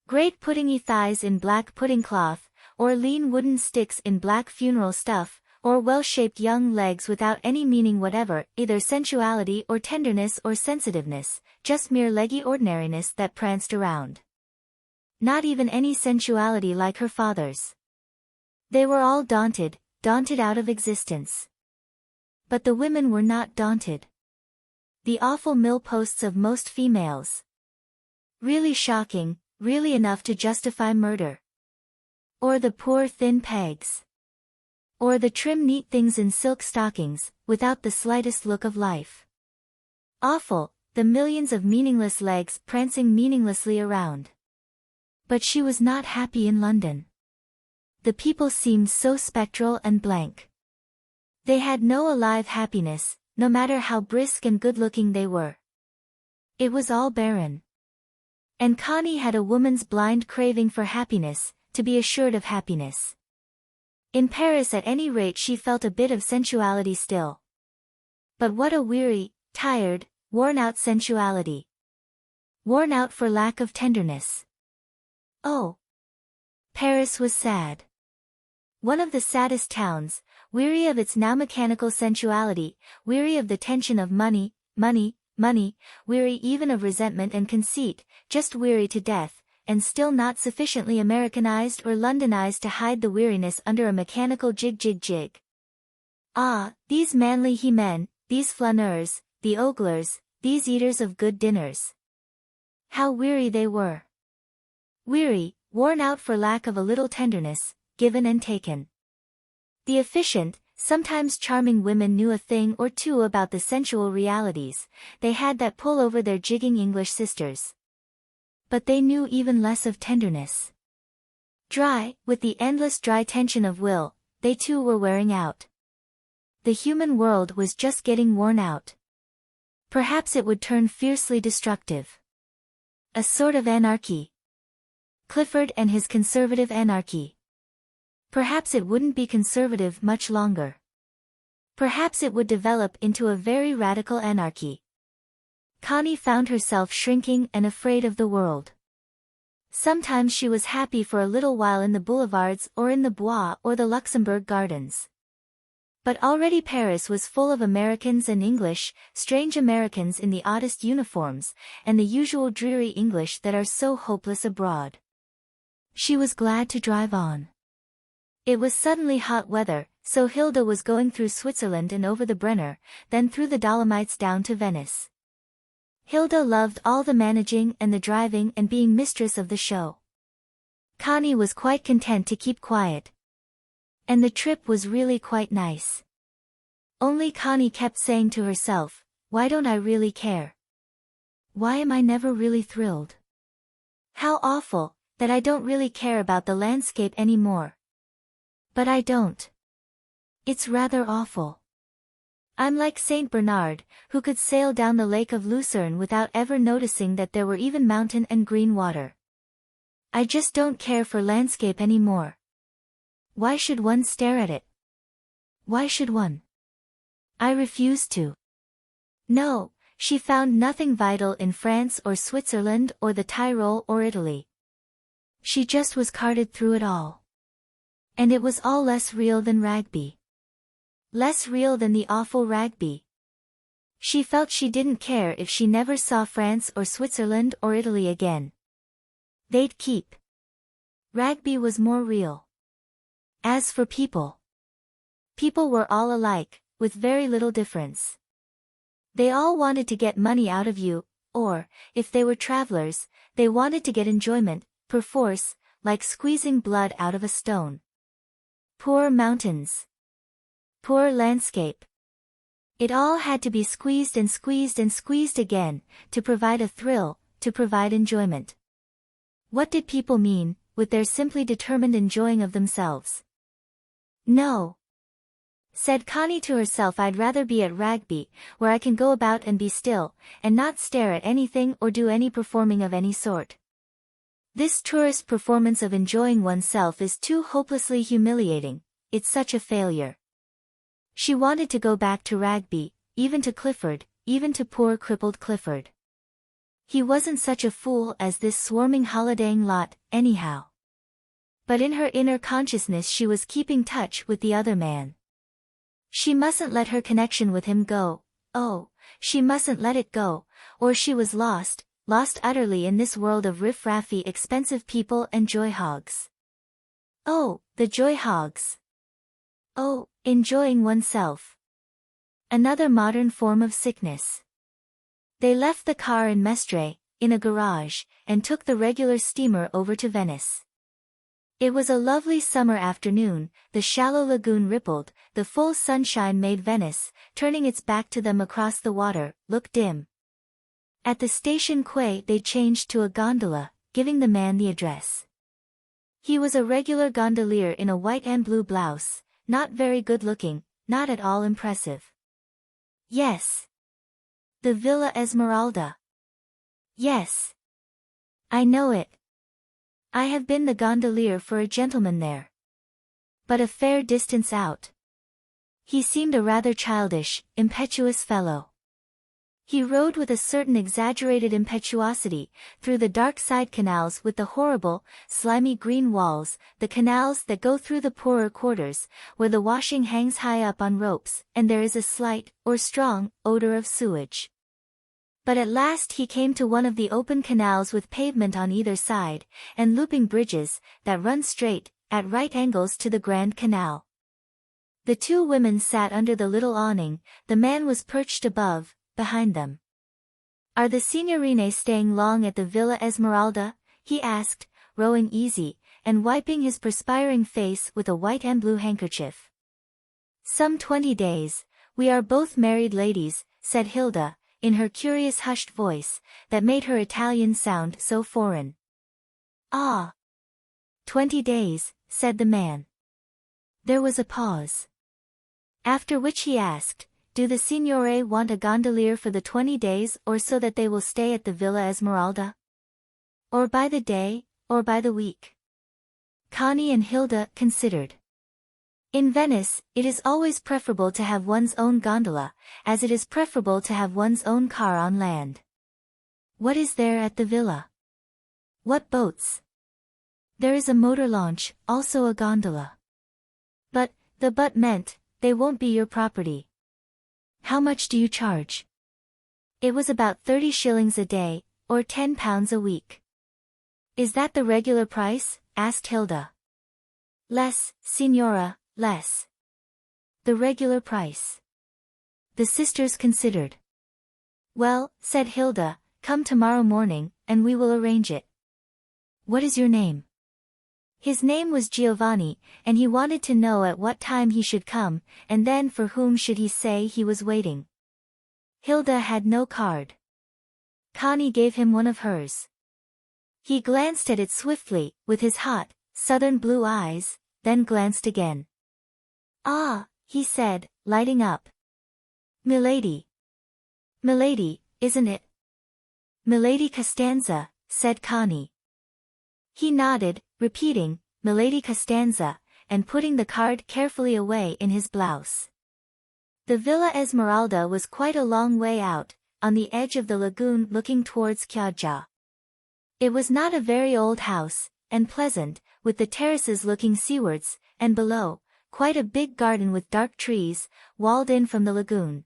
Great puddingy thighs in black pudding cloth, or lean wooden sticks in black funeral stuff, or well-shaped young legs without any meaning whatever, either sensuality or tenderness or sensitiveness, just mere leggy ordinariness that pranced around. Not even any sensuality like her father's. They were all daunted out of existence. But the women were not daunted. The awful mill-posts of most females. Really shocking, really enough to justify murder. Or the poor thin pegs. Or the trim neat things in silk stockings, without the slightest look of life. Awful, the millions of meaningless legs prancing meaninglessly around. But she was not happy in London. The people seemed so spectral and blank. They had no alive happiness, no matter how brisk and good-looking they were. It was all barren. And Connie had a woman's blind craving for happiness, to be assured of happiness. In Paris at any rate she felt a bit of sensuality still. But what a weary, tired, worn-out sensuality. Worn out for lack of tenderness. Oh! Paris was sad. One of the saddest towns, weary of its now mechanical sensuality, weary of the tension of money, money, money, weary even of resentment and conceit, just weary to death, and still not sufficiently Americanized or Londonized to hide the weariness under a mechanical jig. Ah, these manly he-men, these flaneurs, the oglers, these eaters of good dinners. How weary they were. Weary, worn out for lack of a little tenderness, given and taken. The efficient, sometimes charming women knew a thing or two about the sensual realities, they had that pull over their jigging English sisters. But they knew even less of tenderness. Dry, with the endless dry tension of will, they too were wearing out. The human world was just getting worn out. Perhaps it would turn fiercely destructive. A sort of anarchy. Clifford and his conservative anarchy. Perhaps it wouldn't be conservative much longer. Perhaps it would develop into a very radical anarchy. Connie found herself shrinking and afraid of the world. Sometimes she was happy for a little while in the boulevards or in the Bois or the Luxembourg Gardens. But already Paris was full of Americans and English, strange Americans in the oddest uniforms, and the usual dreary English that are so hopeless abroad. She was glad to drive on. It was suddenly hot weather, so Hilda was going through Switzerland and over the Brenner, then through the Dolomites down to Venice. Hilda loved all the managing and the driving and being mistress of the show. Connie was quite content to keep quiet. And the trip was really quite nice. Only Connie kept saying to herself, why don't I really care? Why am I never really thrilled? How awful, that I don't really care about the landscape anymore. But I don't. It's rather awful. I'm like Saint Bernard, who could sail down the lake of Lucerne without ever noticing that there were even mountain and green water. I just don't care for landscape anymore. Why should one stare at it? Why should one? I refuse to. No, she found nothing vital in France or Switzerland or the Tyrol or Italy. She just was carted through it all. And it was all less real than Ragby. Less real than the awful Ragby. She felt she didn't care if she never saw France or Switzerland or Italy again. They'd keep. Ragby was more real. As for people. People were all alike, with very little difference. They all wanted to get money out of you, or, if they were travelers, they wanted to get enjoyment, perforce, like squeezing blood out of a stone. Poor mountains. Poor landscape. It all had to be squeezed and squeezed and squeezed again, to provide a thrill, to provide enjoyment. What did people mean, with their simply determined enjoying of themselves? No. Said Connie to herself, I'd rather be at Ragby, where I can go about and be still, and not stare at anything or do any performing of any sort. This tourist performance of enjoying oneself is too hopelessly humiliating, it's such a failure. She wanted to go back to Ragby, even to Clifford, even to poor crippled Clifford. He wasn't such a fool as this swarming holidaying lot, anyhow. But in her inner consciousness she was keeping touch with the other man. She mustn't let her connection with him go, oh, she mustn't let it go, or she was lost, lost utterly in this world of riff-raffy expensive people and joy-hogs. Oh, the joy-hogs. Oh, enjoying oneself. Another modern form of sickness. They left the car in Mestre, in a garage, and took the regular steamer over to Venice. It was a lovely summer afternoon, the shallow lagoon rippled, the full sunshine made Venice, turning its back to them across the water, look dim. At the station quay they changed to a gondola, giving the man the address. He was a regular gondolier in a white and blue blouse, not very good-looking, not at all impressive. Yes. The Villa Esmeralda. Yes. I know it. I have been the gondolier for a gentleman there. But a fair distance out. He seemed a rather childish, impetuous fellow. He rode with a certain exaggerated impetuosity, through the dark side canals with the horrible, slimy green walls, the canals that go through the poorer quarters, where the washing hangs high up on ropes, and there is a slight, or strong, odor of sewage. But at last he came to one of the open canals with pavement on either side, and looping bridges, that run straight, at right angles to the Grand Canal. The two women sat under the little awning, the man was perched above, behind them. "Are the signorine staying long at the Villa Esmeralda?" he asked, rowing easy, and wiping his perspiring face with a white and blue handkerchief. "Some 20 days, we are both married ladies," said Hilda, in her curious hushed voice, that made her Italian sound so foreign. "Ah! 20 days, said the man. There was a pause. After which he asked, "Do the signore want a gondolier for the 20 days or so that they will stay at the Villa Esmeralda? Or by the day, or by the week?" Connie and Hilda considered. In Venice, it is always preferable to have one's own gondola, as it is preferable to have one's own car on land. "What is there at the villa?" "What boats?" "There is a motor launch, also a gondola." But, the but meant, they won't be your property. "How much do you charge?" It was about 30 shillings a day, or £10 a week. "Is that the regular price?" asked Hilda. "Less, signora, less. The regular price." The sisters considered. "Well," said Hilda, "come tomorrow morning, and we will arrange it." "What is your name?" His name was Giovanni, and he wanted to know at what time he should come, and then for whom should he say he was waiting. Hilda had no card. Connie gave him one of hers. He glanced at it swiftly, with his hot, southern blue eyes, then glanced again. "Ah," he said, lighting up. "Milady." "Milady, isn't it?" "Milady Costanza," said Connie. He nodded, repeating, "Milady Costanza," and putting the card carefully away in his blouse. The Villa Esmeralda was quite a long way out, on the edge of the lagoon looking towards Chioggia. It was not a very old house, and pleasant, with the terraces looking seawards, and below, quite a big garden with dark trees, walled in from the lagoon.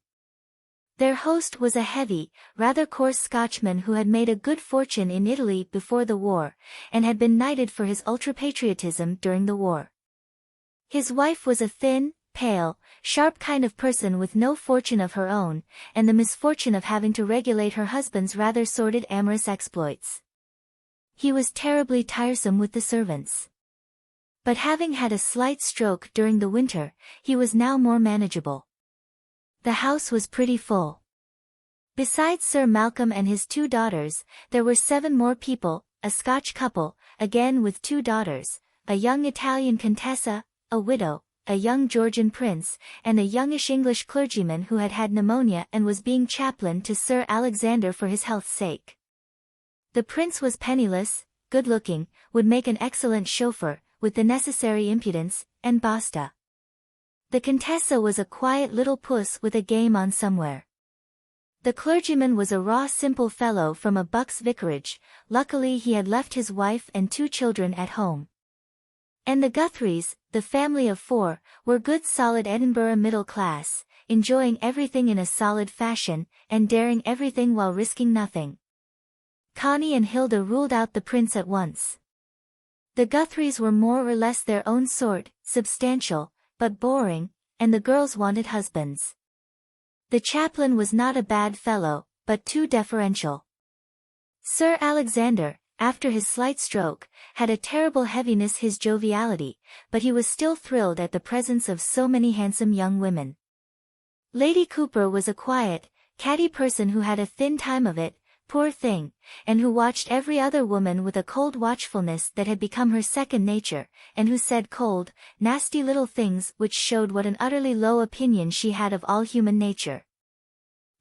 Their host was a heavy, rather coarse Scotchman who had made a good fortune in Italy before the war, and had been knighted for his ultra-patriotism during the war. His wife was a thin, pale, sharp kind of person with no fortune of her own, and the misfortune of having to regulate her husband's rather sordid amorous exploits. He was terribly tiresome with the servants. But having had a slight stroke during the winter, he was now more manageable. The house was pretty full. Besides Sir Malcolm and his 2 daughters, there were 7 more people, a Scotch couple, again with 2 daughters, a young Italian contessa, a widow, a young Georgian prince, and a youngish English clergyman who had had pneumonia and was being chaplain to Sir Alexander for his health's sake. The prince was penniless, good-looking, would make an excellent chauffeur, with the necessary impudence, and basta. The Contessa was a quiet little puss with a game on somewhere. The clergyman was a raw simple fellow from a Bucks vicarage, luckily he had left his wife and 2 children at home. And the Guthries, the family of 4, were good solid Edinburgh middle class, enjoying everything in a solid fashion, and daring everything while risking nothing. Connie and Hilda ruled out the prince at once. The Guthries were more or less their own sort, substantial, but boring, and the girls wanted husbands. The chaplain was not a bad fellow, but too deferential. Sir Alexander, after his slight stroke, had a terrible heaviness his joviality, but he was still thrilled at the presence of so many handsome young women. Lady Cooper was a quiet, catty person who had a thin time of it, poor thing, and who watched every other woman with a cold watchfulness that had become her second nature, and who said cold, nasty little things which showed what an utterly low opinion she had of all human nature.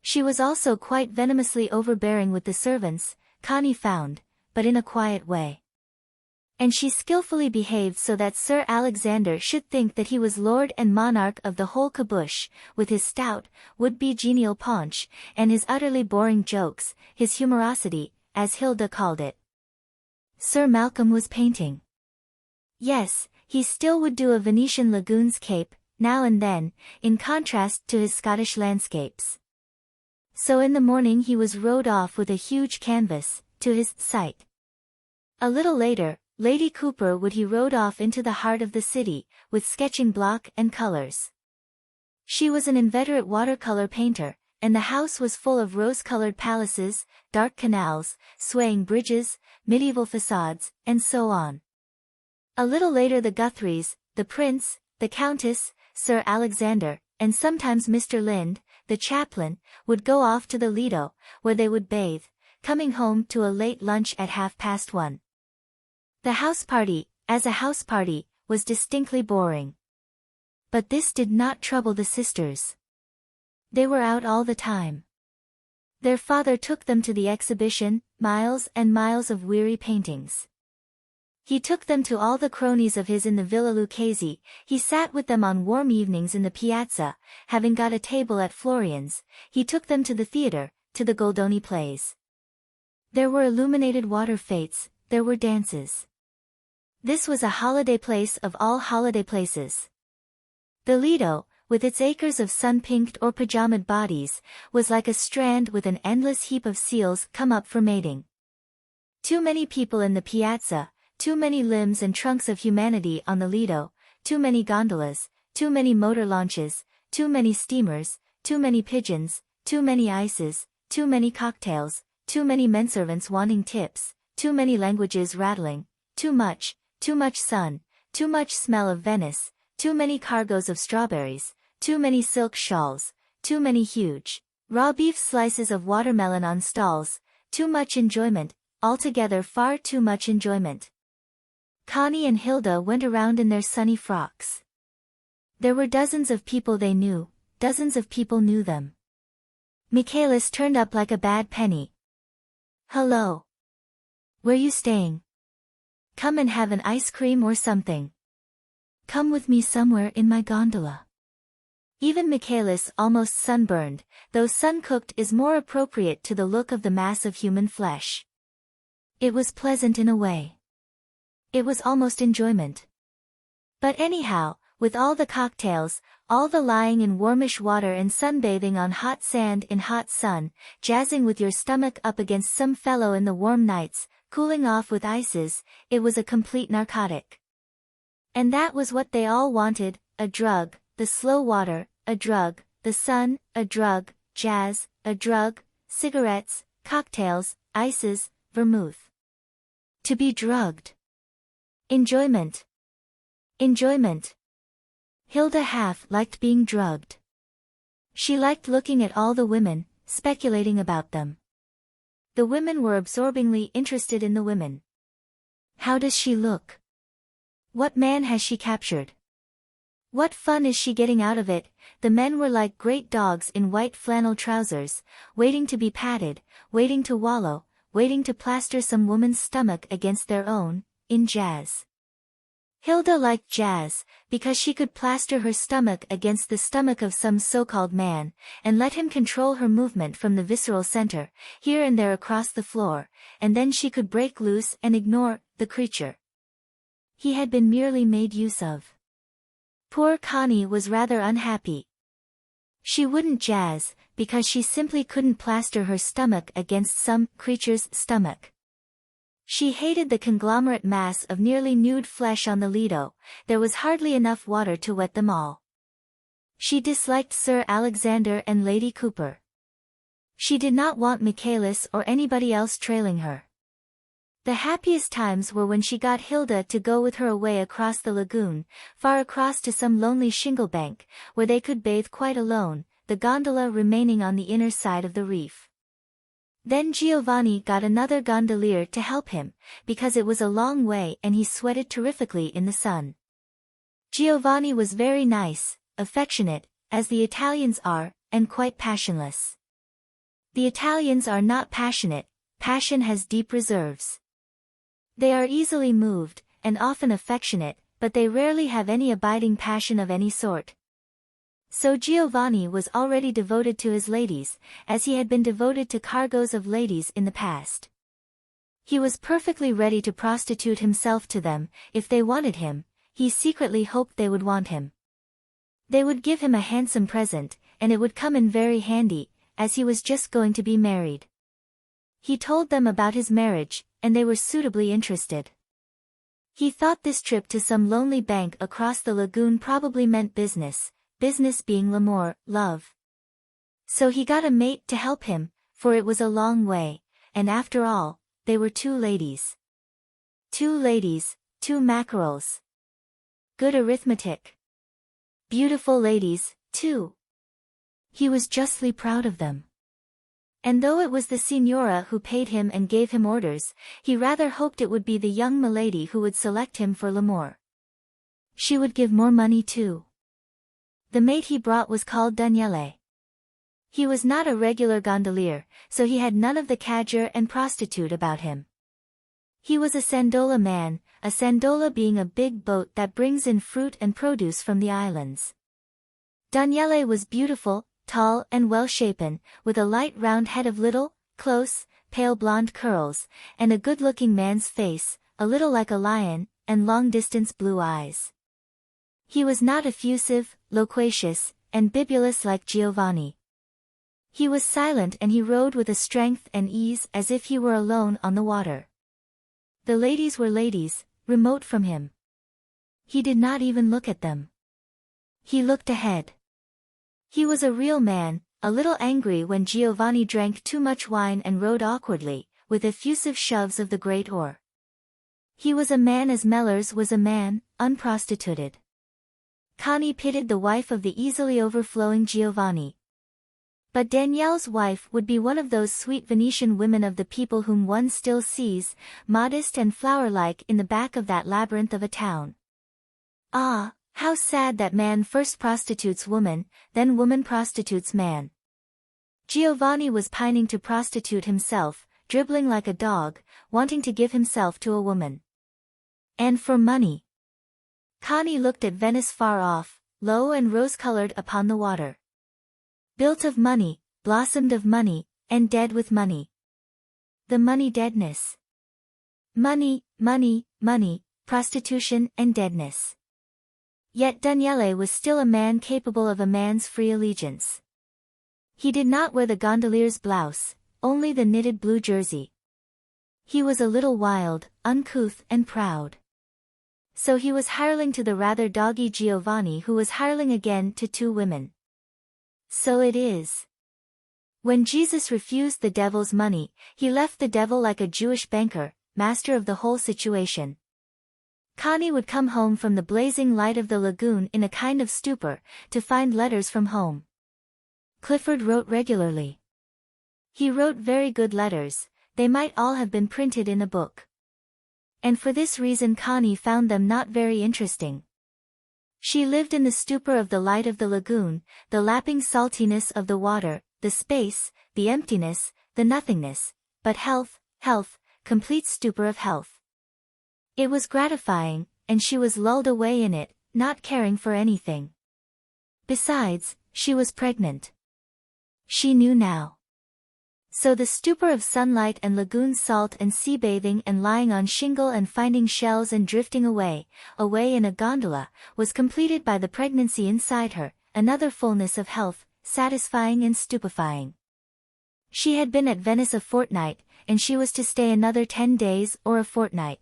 She was also quite venomously overbearing with the servants, Connie found, but in a quiet way. And she skillfully behaved so that Sir Alexander should think that he was lord and monarch of the whole caboose, with his stout, would-be genial paunch, and his utterly boring jokes, his humorosity, as Hilda called it. Sir Malcolm was painting. Yes, he still would do a Venetian lagoon's cape, now and then, in contrast to his Scottish landscapes. So in the morning he was rowed off with a huge canvas, to his sight. A little later, Lady Cooper would he rode off into the heart of the city, with sketching block and colors. She was an inveterate watercolor painter, and the house was full of rose-colored palaces, dark canals, swaying bridges, medieval facades, and so on. A little later the Guthries, the Prince, the Countess, Sir Alexander, and sometimes Mr. Lind, the chaplain, would go off to the Lido, where they would bathe, coming home to a late lunch at 1:30. The house party, as a house party, was distinctly boring. But this did not trouble the sisters. They were out all the time. Their father took them to the exhibition, miles and miles of weary paintings. He took them to all the cronies of his in the Villa Lucchese, he sat with them on warm evenings in the piazza, having got a table at Florian's, he took them to the theatre, to the Goldoni plays. There were illuminated water fetes, there were dances. This was a holiday place of all holiday places. The Lido, with its acres of sun-pinked or pajamaed bodies, was like a strand with an endless heap of seals come up for mating. Too many people in the piazza, too many limbs and trunks of humanity on the Lido, too many gondolas, too many motor launches, too many steamers, too many pigeons, too many ices, too many cocktails, too many menservants wanting tips, too many languages rattling, too much sun, too much smell of Venice, too many cargoes of strawberries, too many silk shawls, too many huge, raw beef slices of watermelon on stalls, too much enjoyment, altogether far too much enjoyment. Connie and Hilda went around in their sunny frocks. There were dozens of people they knew, dozens of people knew them. Michaelis turned up like a bad penny. "Hello. Where you staying? Come and have an ice cream or something. Come with me somewhere in my gondola." Even Michaelis almost sunburned, though sun-cooked is more appropriate to the look of the mass of human flesh. It was pleasant in a way. It was almost enjoyment. But anyhow, with all the cocktails, all the lying in warmish water and sunbathing on hot sand in hot sun, jazzing with your stomach up against some fellow in the warm nights, cooling off with ices, it was a complete narcotic. And that was what they all wanted, a drug, the slow water, a drug, the sun, a drug, jazz, a drug, cigarettes, cocktails, ices, vermouth. To be drugged. Enjoyment. Enjoyment. Hilda half liked being drugged. She liked looking at all the women, speculating about them. The women were absorbingly interested in the women. How does she look? What man has she captured? What fun is she getting out of it? The men were like great dogs in white flannel trousers, waiting to be patted, waiting to wallow, waiting to plaster some woman's stomach against their own, in jazz. Hilda liked jazz, because she could plaster her stomach against the stomach of some so-called man, and let him control her movement from the visceral center, here and there across the floor, and then she could break loose and ignore the creature he had been merely made use of. Poor Connie was rather unhappy. She wouldn't jazz, because she simply couldn't plaster her stomach against some creature's stomach. She hated the conglomerate mass of nearly nude flesh on the Lido, there was hardly enough water to wet them all. She disliked Sir Alexander and Lady Cooper. She did not want Michaelis or anybody else trailing her. The happiest times were when she got Hilda to go with her away across the lagoon, far across to some lonely shingle bank, where they could bathe quite alone, the gondola remaining on the inner side of the reef. Then Giovanni got another gondolier to help him, because it was a long way and he sweated terrifically in the sun. Giovanni was very nice, affectionate, as the Italians are, and quite passionless. The Italians are not passionate, passion has deep reserves. They are easily moved, and often affectionate, but they rarely have any abiding passion of any sort. So Giovanni was already devoted to his ladies, as he had been devoted to cargoes of ladies in the past. He was perfectly ready to prostitute himself to them, if they wanted him. He secretly hoped they would want him. They would give him a handsome present, and it would come in very handy, as he was just going to be married. He told them about his marriage, and they were suitably interested. He thought this trip to some lonely bank across the lagoon probably meant business being l'amour, love. So he got a mate to help him, for it was a long way, and after all, they were two ladies. 2 mackerels. Good arithmetic. Beautiful ladies, too. He was justly proud of them. And though it was the signora who paid him and gave him orders, he rather hoped it would be the young milady who would select him for l'amour. She would give more money too. The mate he brought was called Daniele. He was not a regular gondolier, so he had none of the cadger and prostitute about him. He was a sandola man, a sandola being a big boat that brings in fruit and produce from the islands. Daniele was beautiful, tall and well-shapen, with a light round head of little, close, pale blonde curls, and a good-looking man's face, a little like a lion, and long-distance blue eyes. He was not effusive, loquacious, and bibulous like Giovanni. He was silent and he rowed with a strength and ease as if he were alone on the water. The ladies were ladies, remote from him. He did not even look at them. He looked ahead. He was a real man, a little angry when Giovanni drank too much wine and rowed awkwardly, with effusive shoves of the great oar. He was a man as Mellors was a man, unprostituted. Connie pitied the wife of the easily overflowing Giovanni. But Danielle's wife would be one of those sweet Venetian women of the people whom one still sees, modest and flower-like in the back of that labyrinth of a town. Ah, how sad that man first prostitutes woman, then woman prostitutes man. Giovanni was pining to prostitute himself, dribbling like a dog, wanting to give himself to a woman. And for money. Connie looked at Venice far off, low and rose-colored upon the water. Built of money, blossomed of money, and dead with money. The money deadness. Money, money, money, prostitution and deadness. Yet Daniele was still a man capable of a man's free allegiance. He did not wear the gondolier's blouse, only the knitted blue jersey. He was a little wild, uncouth and proud. So he was hireling to the rather doggy Giovanni, who was hireling again to 2 women. So it is. When Jesus refused the devil's money, he left the devil like a Jewish banker, master of the whole situation. Connie would come home from the blazing light of the lagoon in a kind of stupor, to find letters from home. Clifford wrote regularly. He wrote very good letters, they might all have been printed in a book. And for this reason Connie found them not very interesting. She lived in the stupor of the light of the lagoon, the lapping saltiness of the water, the space, the emptiness, the nothingness, but health, complete stupor of health. It was gratifying, and she was lulled away in it, not caring for anything. Besides, she was pregnant. She knew now. So the stupor of sunlight and lagoon salt and sea bathing and lying on shingle and finding shells and drifting away in a gondola, was completed by the pregnancy inside her, another fullness of health, satisfying and stupefying. She had been at Venice a fortnight, and she was to stay another 10 days or a fortnight.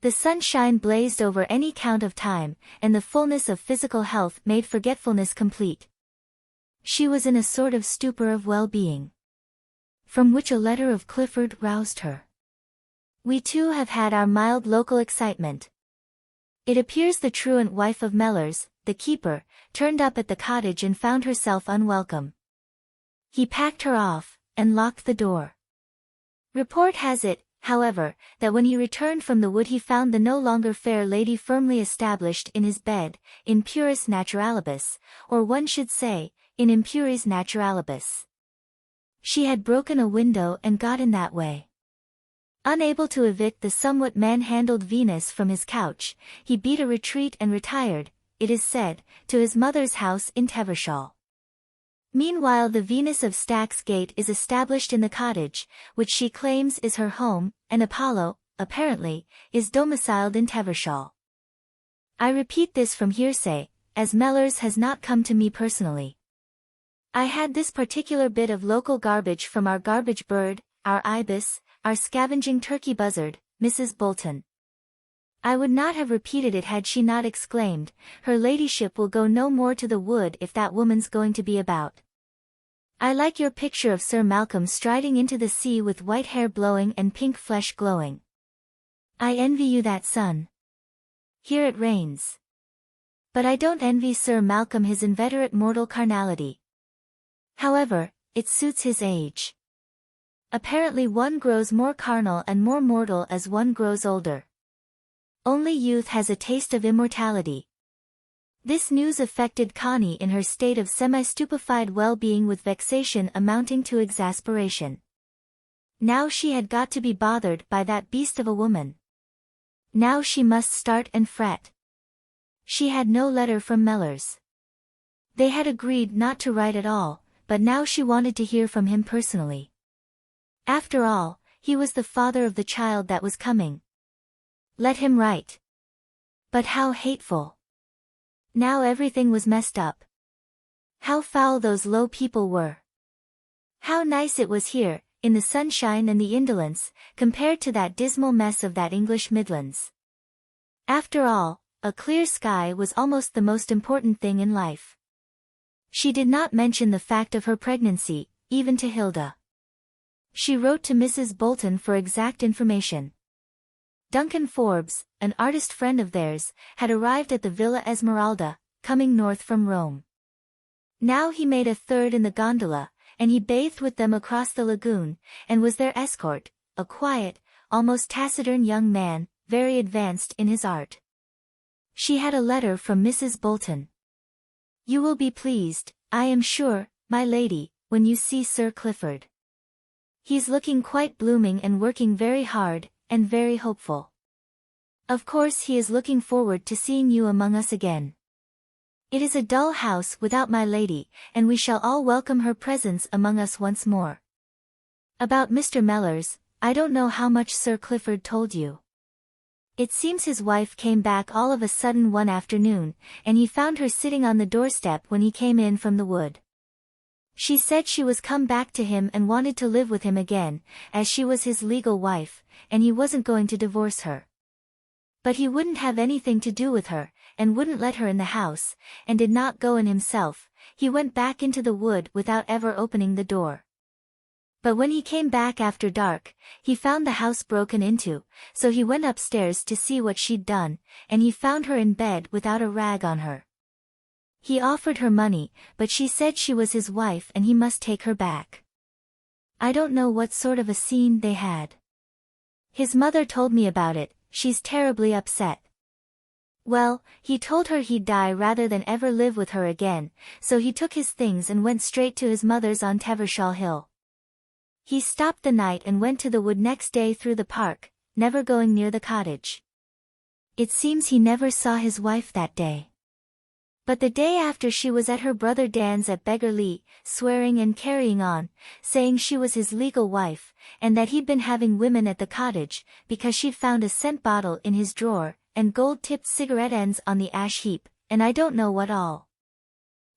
The sunshine blazed over any count of time, and the fullness of physical health made forgetfulness complete. She was in a sort of stupor of well-being, from which a letter of Clifford roused her. We too have had our mild local excitement. It appears the truant wife of Mellors, the keeper, turned up at the cottage and found herself unwelcome. He packed her off, and locked the door. Report has it, however, that when he returned from the wood he found the no longer fair lady firmly established in his bed, in puris naturalibus, or one should say, in impuris naturalibus. She had broken a window and got in that way. Unable to evict the somewhat man-handled Venus from his couch, he beat a retreat and retired, it is said, to his mother's house in Tevershall. Meanwhile the Venus of Stack's Gate is established in the cottage, which she claims is her home, and Apollo, apparently, is domiciled in Tevershall. I repeat this from hearsay, as Mellors has not come to me personally. I had this particular bit of local garbage from our garbage bird, our ibis, our scavenging turkey buzzard, Mrs. Bolton. I would not have repeated it had she not exclaimed, "Her ladyship will go no more to the wood if that woman's going to be about." I like your picture of Sir Malcolm striding into the sea with white hair blowing and pink flesh glowing. I envy you that sun. Here it rains. But I don't envy Sir Malcolm his inveterate mortal carnality. However, it suits his age. Apparently one grows more carnal and more mortal as one grows older. Only youth has a taste of immortality. This news affected Connie in her state of semi-stupefied well-being with vexation amounting to exasperation. Now she had got to be bothered by that beast of a woman. Now she must start and fret. She had no letter from Mellors. They had agreed not to write at all, but now she wanted to hear from him personally. After all, he was the father of the child that was coming. Let him write. But how hateful. Now everything was messed up. How foul those low people were. How nice it was here, in the sunshine and the indolence, compared to that dismal mess of that English Midlands. After all, a clear sky was almost the most important thing in life. She did not mention the fact of her pregnancy, even to Hilda. She wrote to Mrs. Bolton for exact information. Duncan Forbes, an artist friend of theirs, had arrived at the Villa Esmeralda, coming north from Rome. Now he made a third in the gondola, and he bathed with them across the lagoon, and was their escort, a quiet, almost taciturn young man, very advanced in his art. She had a letter from Mrs. Bolton. You will be pleased, I am sure, my lady, when you see Sir Clifford. He's looking quite blooming and working very hard, and very hopeful. Of course he is looking forward to seeing you among us again. It is a dull house without my lady, and we shall all welcome her presence among us once more. About Mr. Mellors, I don't know how much Sir Clifford told you. It seems his wife came back all of a sudden one afternoon, and he found her sitting on the doorstep when he came in from the wood. She said she was come back to him and wanted to live with him again, as she was his legal wife, and he wasn't going to divorce her. But he wouldn't have anything to do with her, and wouldn't let her in the house, and did not go in himself. He went back into the wood without ever opening the door. But when he came back after dark, he found the house broken into, so he went upstairs to see what she'd done, and he found her in bed without a rag on her. He offered her money, but she said she was his wife and he must take her back. I don't know what sort of a scene they had. His mother told me about it, she's terribly upset. Well, he told her he'd die rather than ever live with her again, so he took his things and went straight to his mother's on Tevershall Hill. He stopped the night and went to the wood next day through the park, never going near the cottage. It seems he never saw his wife that day. But the day after she was at her brother Dan's at Beggarly, swearing and carrying on, saying she was his legal wife, and that he'd been having women at the cottage, because she'd found a scent bottle in his drawer, and gold-tipped cigarette ends on the ash heap, and I don't know what all.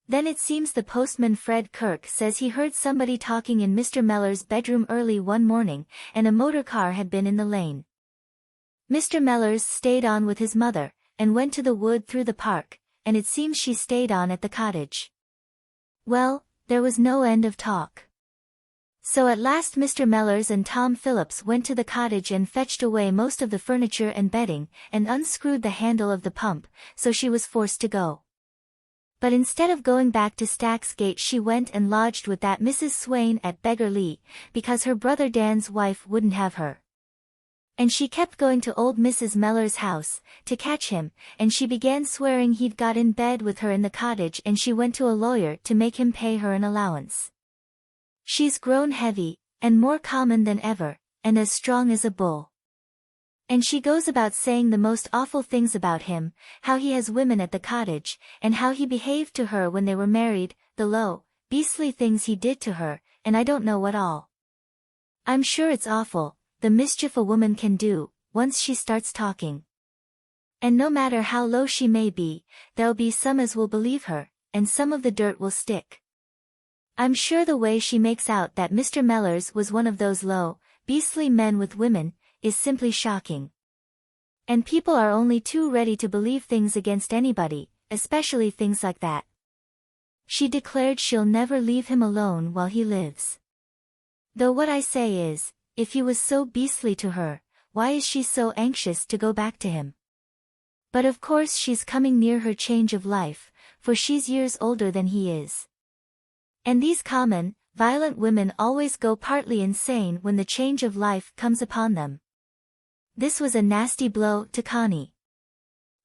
Then it seems the postman Fred Kirk says he heard somebody talking in Mr. Mellors' bedroom early one morning, and a motor car had been in the lane. Mr. Mellors stayed on with his mother, and went to the wood through the park, and it seems she stayed on at the cottage. Well, there was no end of talk. So at last Mr. Mellors and Tom Phillips went to the cottage and fetched away most of the furniture and bedding, and unscrewed the handle of the pump, so she was forced to go. But instead of going back to Stack's Gate, she went and lodged with that Mrs. Swain at Beggar Lea, because her brother Dan's wife wouldn't have her. And she kept going to old Mrs. Mellors' house, to catch him, and she began swearing he'd got in bed with her in the cottage, and she went to a lawyer to make him pay her an allowance. She's grown heavy, and more common than ever, and as strong as a bull. And she goes about saying the most awful things about him, how he has women at the cottage, and how he behaved to her when they were married, the low, beastly things he did to her, and I don't know what all. I'm sure it's awful, the mischief a woman can do, once she starts talking. And no matter how low she may be, there'll be some as will believe her, and some of the dirt will stick. I'm sure the way she makes out that Mr. Mellors was one of those low, beastly men with women, is simply shocking. And people are only too ready to believe things against anybody, especially things like that. She declared she'll never leave him alone while he lives. Though what I say is, if he was so beastly to her, why is she so anxious to go back to him? But of course she's coming near her change of life, for she's years older than he is. And these common, violent women always go partly insane when the change of life comes upon them. This was a nasty blow to Connie.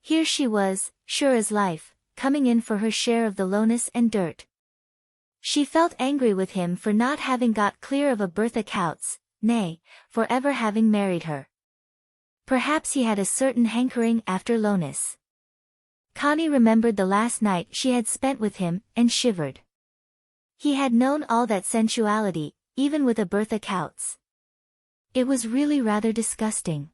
Here she was, sure as life, coming in for her share of the lowness and dirt. She felt angry with him for not having got clear of a Bertha Coutts, nay, for ever having married her. Perhaps he had a certain hankering after lowness. Connie remembered the last night she had spent with him, and shivered. He had known all that sensuality, even with a Bertha Coutts. It was really rather disgusting.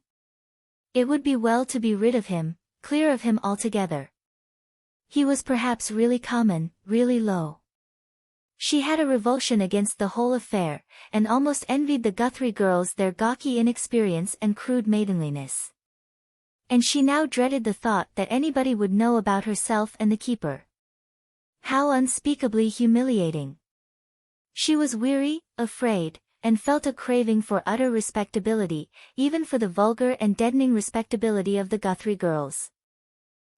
It would be well to be rid of him, clear of him altogether. He was perhaps really common, really low. She had a revulsion against the whole affair, and almost envied the Guthrie girls their gawky inexperience and crude maidenliness. And she now dreaded the thought that anybody would know about herself and the keeper. How unspeakably humiliating. She was weary, afraid, and felt a craving for utter respectability, even for the vulgar and deadening respectability of the Guthrie girls.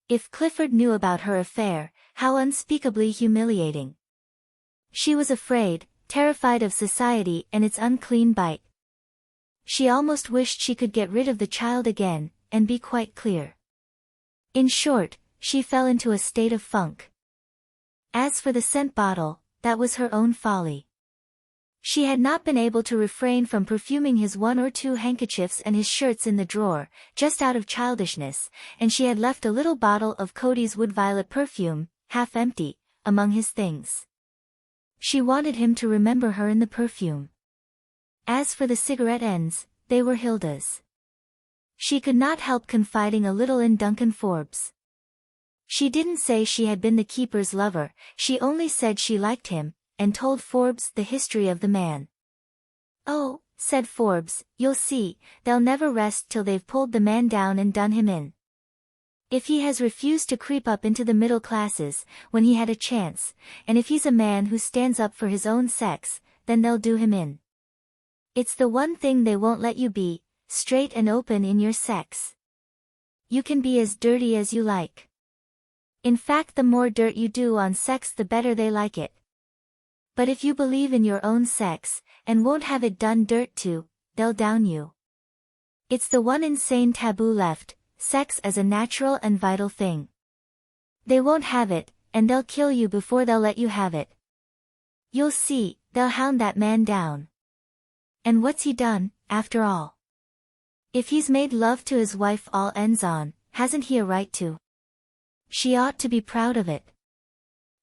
If Clifford knew about her affair, how unspeakably humiliating. She was afraid, terrified of society and its unclean bite. She almost wished she could get rid of the child again, and be quite clear. In short, she fell into a state of funk. As for the scent bottle, that was her own folly. She had not been able to refrain from perfuming his one or two handkerchiefs and his shirts in the drawer, just out of childishness, and she had left a little bottle of Cody's wood violet perfume, half empty, among his things. She wanted him to remember her in the perfume. As for the cigarette ends, they were Hilda's. She could not help confiding a little in Duncan Forbes. She didn't say she had been the keeper's lover, she only said she liked him, and told Forbes the history of the man. "Oh," said Forbes, "you'll see, they'll never rest till they've pulled the man down and done him in. If he has refused to creep up into the middle classes, when he had a chance, and if he's a man who stands up for his own sex, then they'll do him in. It's the one thing they won't let you be, straight and open in your sex. You can be as dirty as you like. In fact, the more dirt you do on sex the better they like it. But if you believe in your own sex, and won't have it done dirt to, they'll down you. It's the one insane taboo left, sex as a natural and vital thing. They won't have it, and they'll kill you before they'll let you have it. You'll see, they'll hound that man down. And what's he done, after all? If he's made love to his wife all ends on, hasn't he a right to? She ought to be proud of it.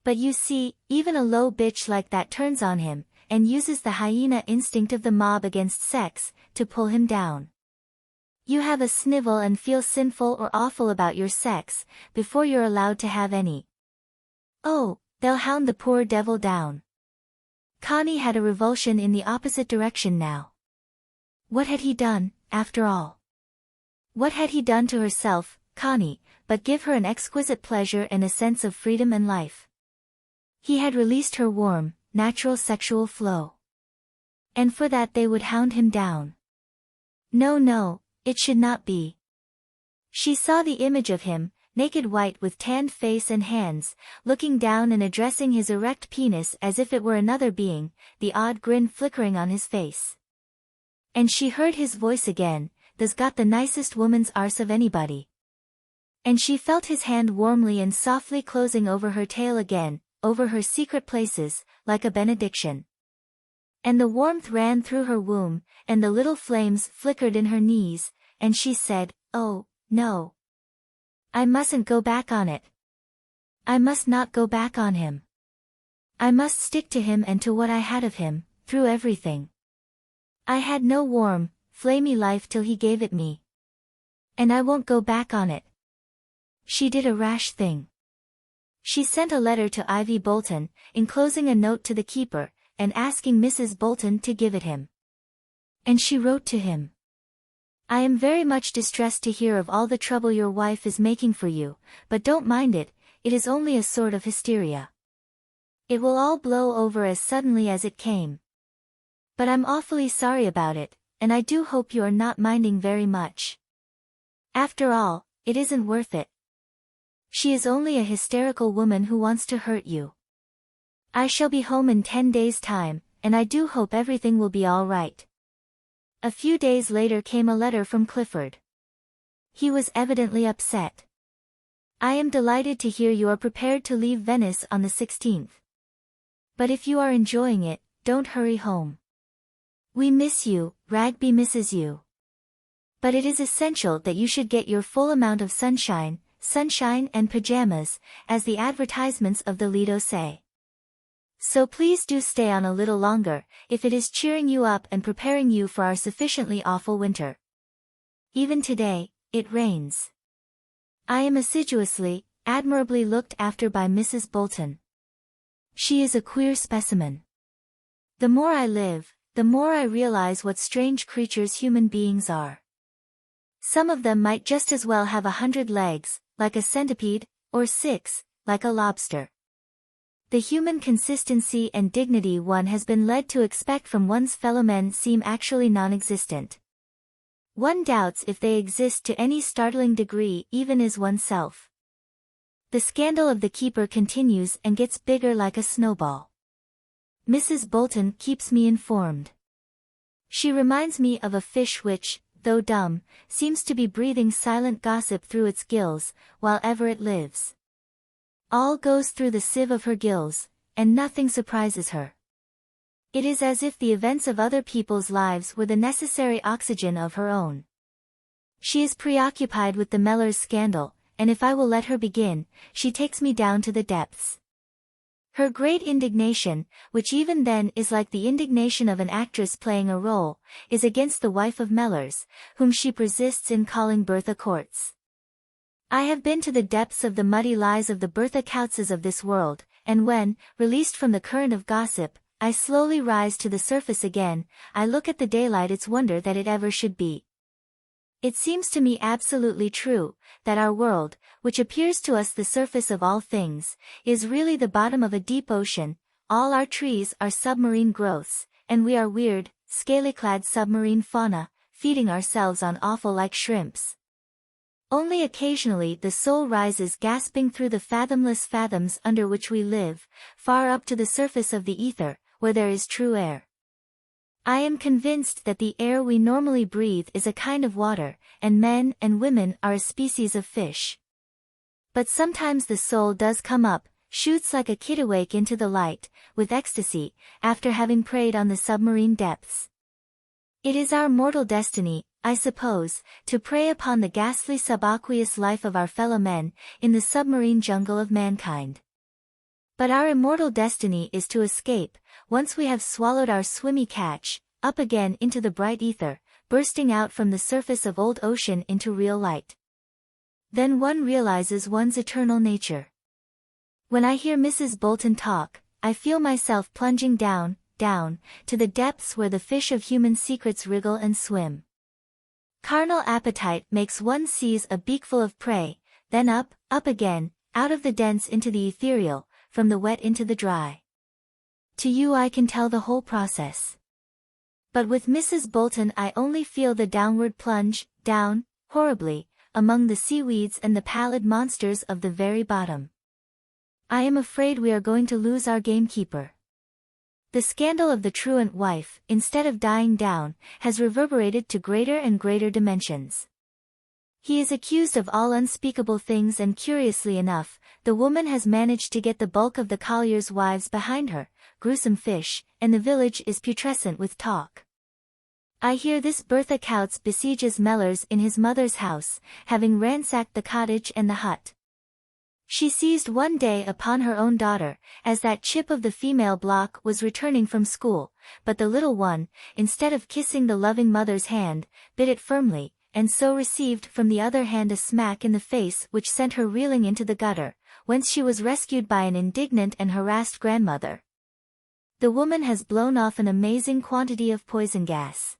But you see, even a low bitch like that turns on him, and uses the hyena instinct of the mob against sex, to pull him down. You have a snivel and feel sinful or awful about your sex, before you're allowed to have any. Oh, they'll hound the poor devil down. Connie had a revulsion in the opposite direction now. What had he done, after all? What had he done to herself, Connie, but give her an exquisite pleasure and a sense of freedom and life? He had released her warm, natural sexual flow. And for that they would hound him down. No, no, it should not be. She saw the image of him, naked white with tanned face and hands, looking down and addressing his erect penis as if it were another being, the odd grin flickering on his face. And she heard his voice again, "Tha's got the nicest woman's arse of anybody." And she felt his hand warmly and softly closing over her tail again, over her secret places, like a benediction. And the warmth ran through her womb, and the little flames flickered in her knees, and she said, "Oh, no. I mustn't go back on it. I must not go back on him. I must stick to him and to what I had of him, through everything. I had no warm, flamey life till he gave it me. And I won't go back on it." She did a rash thing. She sent a letter to Ivy Bolton, enclosing a note to the keeper, and asking Mrs. Bolton to give it him. And she wrote to him. "I am very much distressed to hear of all the trouble your wife is making for you, but don't mind it, it is only a sort of hysteria. It will all blow over as suddenly as it came. But I'm awfully sorry about it, and I do hope you are not minding very much. After all, it isn't worth it. She is only a hysterical woman who wants to hurt you. I shall be home in 10 days' time, and I do hope everything will be all right." A few days later came a letter from Clifford. He was evidently upset. "I am delighted to hear you are prepared to leave Venice on the 16th. But if you are enjoying it, don't hurry home. We miss you, Ragby misses you. But it is essential that you should get your full amount of sunshine and pajamas, as the advertisements of the Lido say. So please do stay on a little longer, if it is cheering you up and preparing you for our sufficiently awful winter. Even today, it rains. I am assiduously, admirably looked after by Mrs. Bolton. She is a queer specimen. The more I live, the more I realize what strange creatures human beings are. Some of them might just as well have 100 legs, like a centipede, or 6, like a lobster. The human consistency and dignity one has been led to expect from one's fellow men seem actually non-existent. One doubts if they exist to any startling degree even as oneself. The scandal of the keeper continues and gets bigger like a snowball. Mrs. Bolton keeps me informed. She reminds me of a fish which, though dumb, seems to be breathing silent gossip through its gills, while ever it lives. All goes through the sieve of her gills, and nothing surprises her. It is as if the events of other people's lives were the necessary oxygen of her own. She is preoccupied with the Mellors scandal, and if I will let her begin, she takes me down to the depths. Her great indignation, which even then is like the indignation of an actress playing a role, is against the wife of Mellors, whom she persists in calling Bertha Courts. I have been to the depths of the muddy lies of the Bertha Coutts of this world, and when, released from the current of gossip, I slowly rise to the surface again, I look at the daylight. It's wonder that it ever should be. It seems to me absolutely true, that our world, which appears to us the surface of all things, is really the bottom of a deep ocean. All our trees are submarine growths, and we are weird, scaly-clad submarine fauna, feeding ourselves on offal like shrimps. Only occasionally the soul rises gasping through the fathomless fathoms under which we live, far up to the surface of the ether, where there is true air. I am convinced that the air we normally breathe is a kind of water, and men and women are a species of fish. But sometimes the soul does come up, shoots like a kittiwake into the light, with ecstasy, after having preyed on the submarine depths. It is our mortal destiny, I suppose, to prey upon the ghastly subaqueous life of our fellow men, in the submarine jungle of mankind. But our immortal destiny is to escape, once we have swallowed our swimmy catch, up again into the bright ether, bursting out from the surface of old ocean into real light. Then one realizes one's eternal nature. When I hear Mrs. Bolton talk, I feel myself plunging down, to the depths where the fish of human secrets wriggle and swim. Carnal appetite makes one seize a beakful of prey, then up, up again, out of the dense into the ethereal, from the wet into the dry. To you I can tell the whole process. But with Mrs. Bolton I only feel the downward plunge, down, horribly, among the seaweeds and the pallid monsters of the very bottom. I am afraid we are going to lose our gamekeeper. The scandal of the truant wife, instead of dying down, has reverberated to greater and greater dimensions. He is accused of all unspeakable things, and curiously enough, the woman has managed to get the bulk of the colliers' wives behind her, gruesome fish, and the village is putrescent with talk. I hear this Bertha Coutts besieges Mellors in his mother's house, having ransacked the cottage and the hut. She seized one day upon her own daughter, as that chip of the female block was returning from school, but the little one, instead of kissing the loving mother's hand, bit it firmly, and so received from the other hand a smack in the face which sent her reeling into the gutter, whence she was rescued by an indignant and harassed grandmother. The woman has blown off an amazing quantity of poison gas.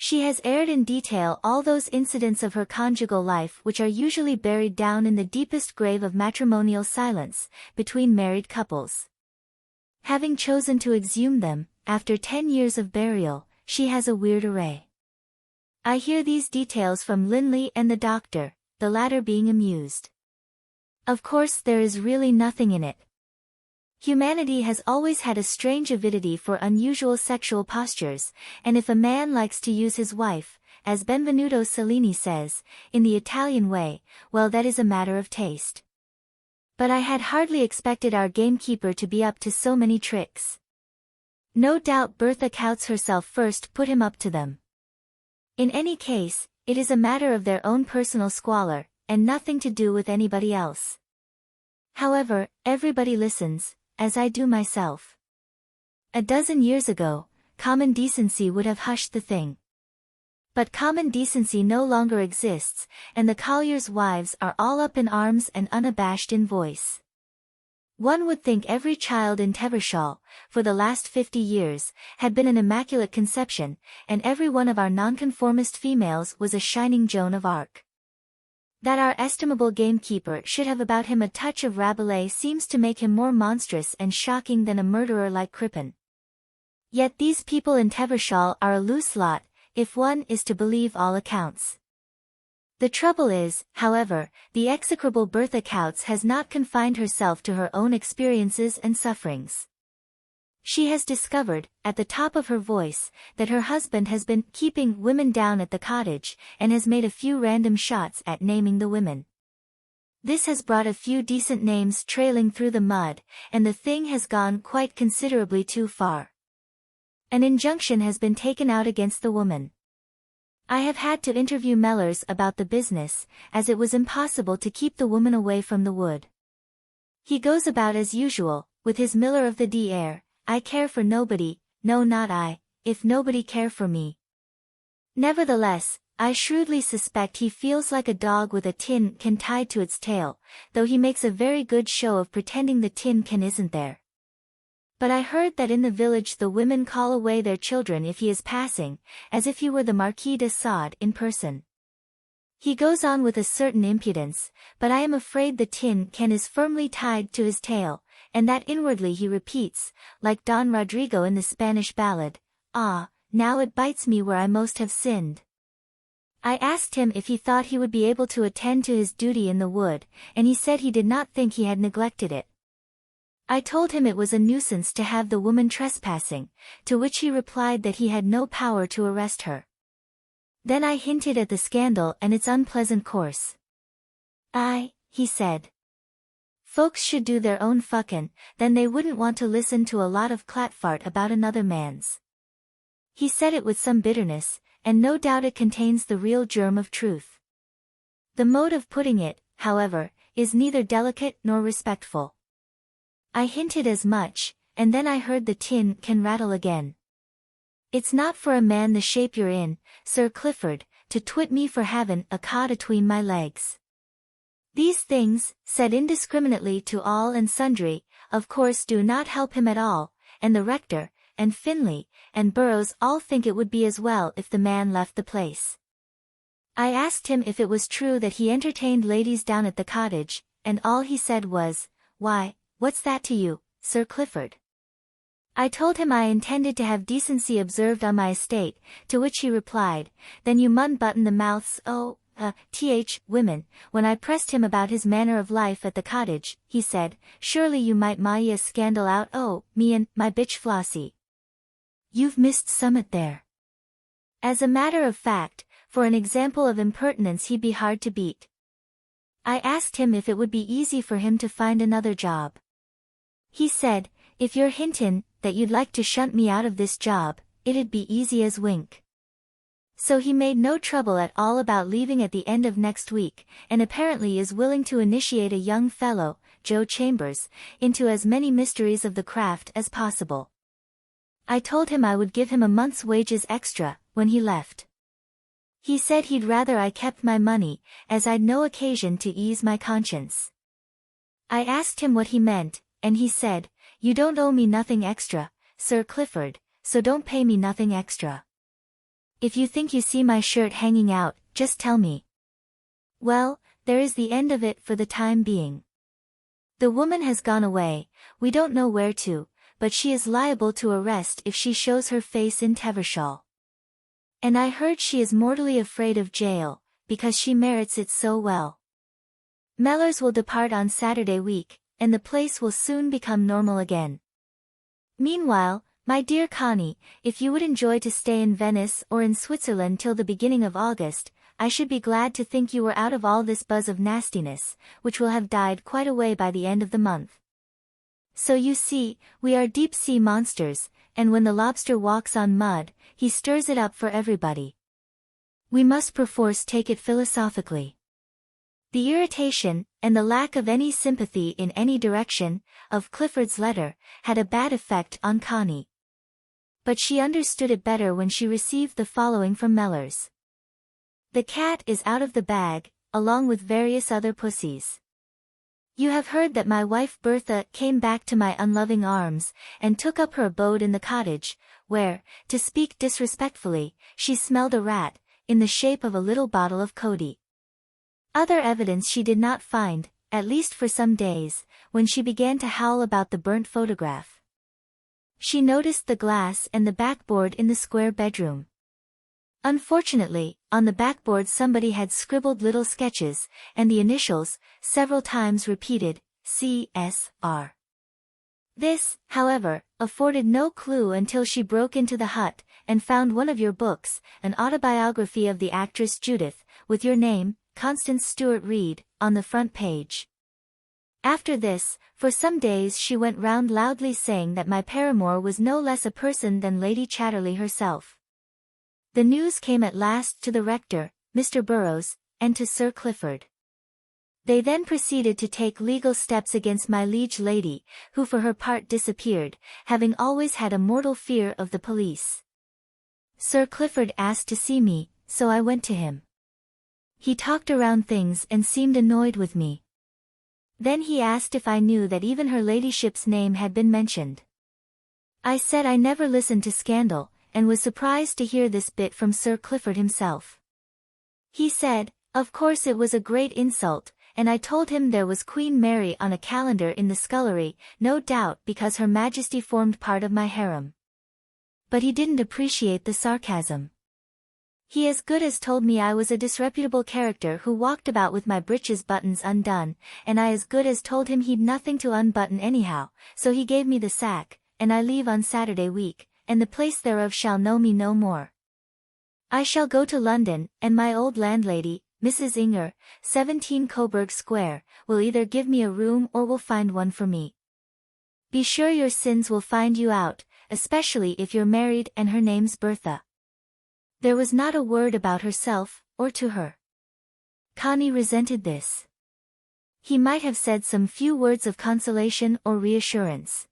She has aired in detail all those incidents of her conjugal life which are usually buried down in the deepest grave of matrimonial silence, between married couples. Having chosen to exhume them, after 10 years of burial, she has a weird array. I hear these details from Linley and the doctor, the latter being amused. Of course there is really nothing in it. Humanity has always had a strange avidity for unusual sexual postures, and if a man likes to use his wife, as Benvenuto Cellini says, in the Italian way, well, that is a matter of taste. But I had hardly expected our gamekeeper to be up to so many tricks. No doubt Bertha Coutts herself first put him up to them. In any case, it is a matter of their own personal squalor, and nothing to do with anybody else. However, everybody listens, as I do myself. A dozen years ago, common decency would have hushed the thing. But common decency no longer exists, and the colliers' wives are all up in arms and unabashed in voice. One would think every child in Tevershall, for the last 50 years, had been an immaculate conception, and every one of our nonconformist females was a shining Joan of Arc. That our estimable gamekeeper should have about him a touch of Rabelais seems to make him more monstrous and shocking than a murderer like Crippen. Yet these people in Tevershall are a loose lot, if one is to believe all accounts. The trouble is, however, the execrable Bertha Coutts has not confined herself to her own experiences and sufferings. She has discovered, at the top of her voice, that her husband has been keeping women down at the cottage, and has made a few random shots at naming the women. This has brought a few decent names trailing through the mud, and the thing has gone quite considerably too far. An injunction has been taken out against the woman. I have had to interview Mellors about the business, as it was impossible to keep the woman away from the wood. He goes about as usual, with his Miller of the Dee air, I care for nobody, no not I, if nobody care for me. Nevertheless, I shrewdly suspect he feels like a dog with a tin can tied to its tail, though he makes a very good show of pretending the tin can isn't there. But I heard that in the village the women call away their children if he is passing, as if he were the Marquis de Sade in person. He goes on with a certain impudence, but I am afraid the tin can is firmly tied to his tail, and that inwardly he repeats, like Don Rodrigo in the Spanish ballad, "Ah, now it bites me where I most have sinned." I asked him if he thought he would be able to attend to his duty in the wood, and he said he did not think he had neglected it. I told him it was a nuisance to have the woman trespassing, to which he replied that he had no power to arrest her. Then I hinted at the scandal and its unpleasant course. He said. Folks should do their own fuckin', then they wouldn't want to listen to a lot of clatfart about another man's. He said it with some bitterness, and no doubt it contains the real germ of truth. The mode of putting it, however, is neither delicate nor respectful. I hinted as much, and then I heard the tin can rattle again. It's not for a man the shape you're in, Sir Clifford, to twit me for havin' a cod atween my legs. These things, said indiscriminately to all and sundry, of course do not help him at all, and the rector, and Finlay, and Burrows all think it would be as well if the man left the place. I asked him if it was true that he entertained ladies down at the cottage, and all he said was, "Why, what's that to you, Sir Clifford?" I told him I intended to have decency observed on my estate, to which he replied, "Then you mun button the mouths women." When I pressed him about his manner of life at the cottage, he said, "Surely you might a scandal out me and my bitch Flossie. You've missed summit there." As a matter of fact, for an example of impertinence he'd be hard to beat. I asked him if it would be easy for him to find another job. He said, "If you're hintin' that you'd like to shunt me out of this job, it'd be easy as wink." So he made no trouble at all about leaving at the end of next week, and apparently is willing to initiate a young fellow, Joe Chambers, into as many mysteries of the craft as possible. I told him I would give him a month's wages extra, when he left. He said he'd rather I kept my money, as I'd no occasion to ease my conscience. I asked him what he meant, and he said, "You don't owe me nothing extra, Sir Clifford, so don't pay me nothing extra. If you think you see my shirt hanging out, just tell me." Well, there is the end of it for the time being. The woman has gone away, we don't know where to, but she is liable to arrest if she shows her face in Tevershall. And I heard she is mortally afraid of jail, because she merits it so well. Mellors will depart on Saturday week, and the place will soon become normal again. Meanwhile, my dear Connie, if you would enjoy to stay in Venice or in Switzerland till the beginning of August, I should be glad to think you were out of all this buzz of nastiness, which will have died quite away by the end of the month. So you see, we are deep-sea monsters, and when the lobster walks on mud, he stirs it up for everybody. We must perforce take it philosophically. The irritation, and the lack of any sympathy in any direction, of Clifford's letter, had a bad effect on Connie. But she understood it better when she received the following from Mellors. "The cat is out of the bag, along with various other pussies. You have heard that my wife Bertha came back to my unloving arms, and took up her abode in the cottage, where, to speak disrespectfully, she smelled a rat, in the shape of a little bottle of Cody. Other evidence she did not find, at least for some days, when she began to howl about the burnt photograph. She noticed the glass and the backboard in the square bedroom. Unfortunately, on the backboard somebody had scribbled little sketches, and the initials, several times repeated, C.S.R. This, however, afforded no clue until she broke into the hut, and found one of your books, an autobiography of the actress Judith, with your name, Constance Stewart Reed, on the front page. After this, for some days she went round loudly saying that my paramour was no less a person than Lady Chatterley herself. The news came at last to the rector, Mr. Burrows, and to Sir Clifford. They then proceeded to take legal steps against my liege lady, who for her part disappeared, having always had a mortal fear of the police. Sir Clifford asked to see me, so I went to him. He talked around things and seemed annoyed with me. Then he asked if I knew that even her ladyship's name had been mentioned. I said I never listened to scandal, and was surprised to hear this bit from Sir Clifford himself. He said, of course it was a great insult, and I told him there was Queen Mary on a calendar in the scullery, no doubt because Her Majesty formed part of my harem. But he didn't appreciate the sarcasm. He as good as told me I was a disreputable character who walked about with my breeches buttons undone, and I as good as told him he'd nothing to unbutton anyhow, so he gave me the sack, and I leave on Saturday week, and the place thereof shall know me no more. I shall go to London, and my old landlady, Mrs. Inger, 17 Coburg Square, will either give me a room or will find one for me. Be sure your sins will find you out, especially if you're married and her name's Bertha. There was not a word about herself, or to her. Connie resented this. He might have said some few words of consolation or reassurance.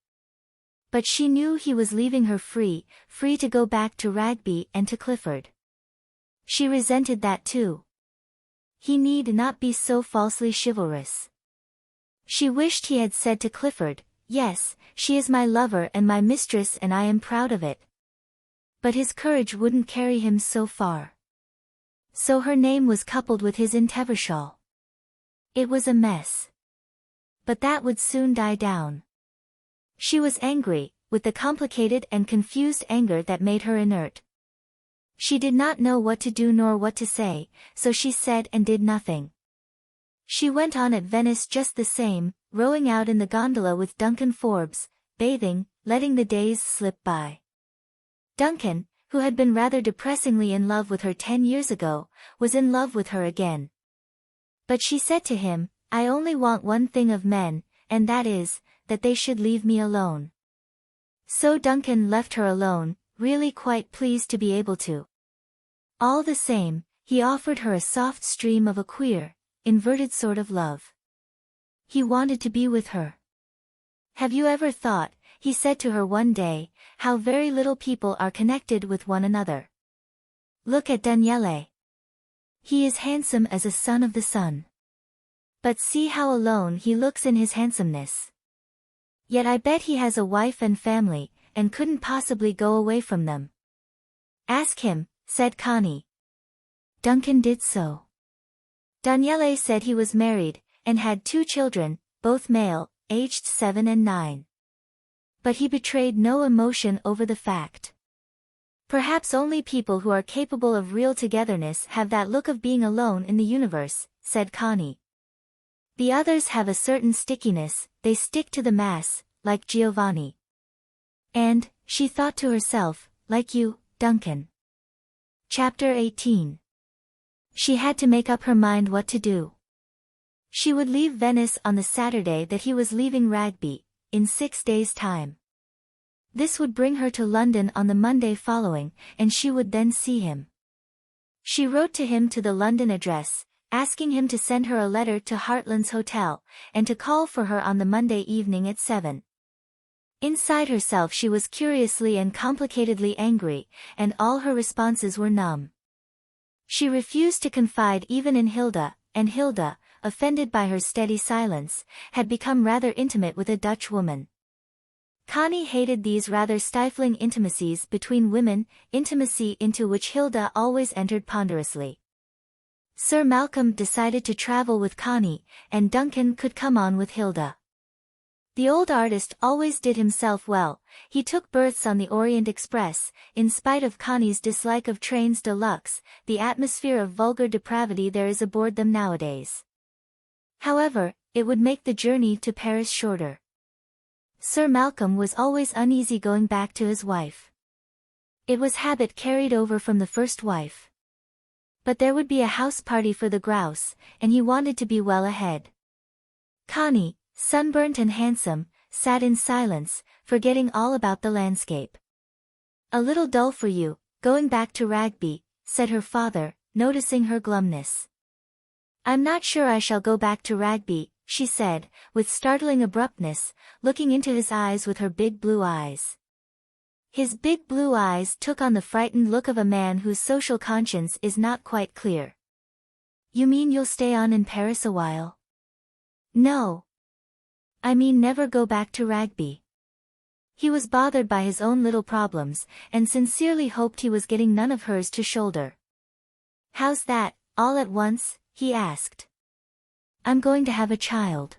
But she knew he was leaving her free to go back to Ragby and to Clifford. She resented that too. He need not be so falsely chivalrous. She wished he had said to Clifford, yes, she is my lover and my mistress and I am proud of it. But his courage wouldn't carry him so far. So her name was coupled with his intricacy. It was a mess. But that would soon die down. She was angry, with the complicated and confused anger that made her inert. She did not know what to do nor what to say, so she said and did nothing. She went on at Venice just the same, rowing out in the gondola with Duncan Forbes, bathing, letting the days slip by. Duncan, who had been rather depressingly in love with her 10 years ago, was in love with her again. But she said to him, "I only want one thing of men, and that is, that they should leave me alone." So Duncan left her alone, really quite pleased to be able to. All the same, he offered her a soft stream of a queer, inverted sort of love. He wanted to be with her. "Have you ever thought," he said to her one day, "how very little people are connected with one another? Look at Daniele. He is handsome as a son of the sun. But see how alone he looks in his handsomeness. Yet I bet he has a wife and family, and couldn't possibly go away from them." "Ask him," said Connie. Duncan did so. Daniele said he was married, and had 2 children, both male, aged 7 and 9. But he betrayed no emotion over the fact. "Perhaps only people who are capable of real togetherness have that look of being alone in the universe," said Connie. "The others have a certain stickiness, they stick to the mass, like Giovanni. And," she thought to herself, "like you, Duncan." Chapter 18. She had to make up her mind what to do. She would leave Venice on the Saturday that he was leaving Rugby, in 6 days' time. This would bring her to London on the Monday following, and she would then see him. She wrote to him to the London address, asking him to send her a letter to Hartland's Hotel, and to call for her on the Monday evening at 7. Inside herself she was curiously and complicatedly angry, and all her responses were numb. She refused to confide even in Hilda, and Hilda, offended by her steady silence, had become rather intimate with a Dutch woman. Connie hated these rather stifling intimacies between women, intimacy into which Hilda always entered ponderously. Sir Malcolm decided to travel with Connie, and Duncan could come on with Hilda. The old artist always did himself well. He took berths on the Orient Express, in spite of Connie's dislike of trains de luxe, the atmosphere of vulgar depravity there is aboard them nowadays. However, it would make the journey to Paris shorter. Sir Malcolm was always uneasy going back to his wife. It was habit carried over from the first wife. But there would be a house party for the grouse, and he wanted to be well ahead. Connie, sunburnt and handsome, sat in silence, forgetting all about the landscape. "A little dull for you, going back to Rugby," said her father, noticing her glumness. "I'm not sure I shall go back to Rugby," she said, with startling abruptness, looking into his eyes with her big blue eyes. His big blue eyes took on the frightened look of a man whose social conscience is not quite clear. "You mean you'll stay on in Paris a while?" "No. I mean never go back to Rugby." He was bothered by his own little problems, and sincerely hoped he was getting none of hers to shoulder. "How's that, all at once?" he asked. "I'm going to have a child."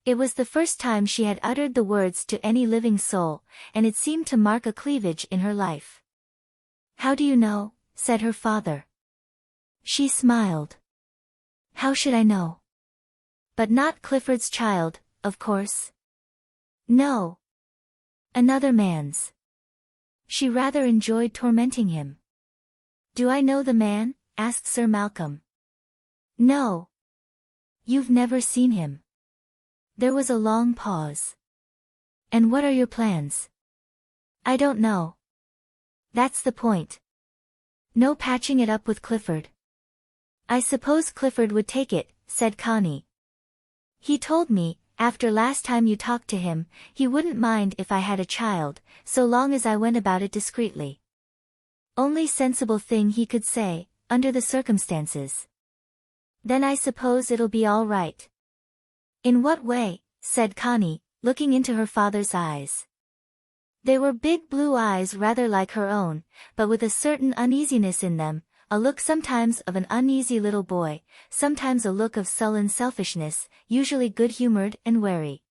It was the first time she had uttered the words to any living soul, and it seemed to mark a cleavage in her life. "How do you know?" said her father. She smiled. "How should I know? But not Clifford's child, of course." "No. Another man's." She rather enjoyed tormenting him. "Do I know the man?" asked Sir Malcolm. "No. You've never seen him." There was a long pause. "And what are your plans?" "I don't know. That's the point. No patching it up with Clifford." "I suppose Clifford would take it," said Connie. "He told me, after last time you talked to him, he wouldn't mind if I had a child, so long as I went about it discreetly. Only sensible thing he could say, under the circumstances." "Then I suppose it'll be all right." "In what way?" said Connie, looking into her father's eyes. They were big blue eyes rather like her own, but with a certain uneasiness in them, a look sometimes of an uneasy little boy, sometimes a look of sullen selfishness, usually good-humored and wary.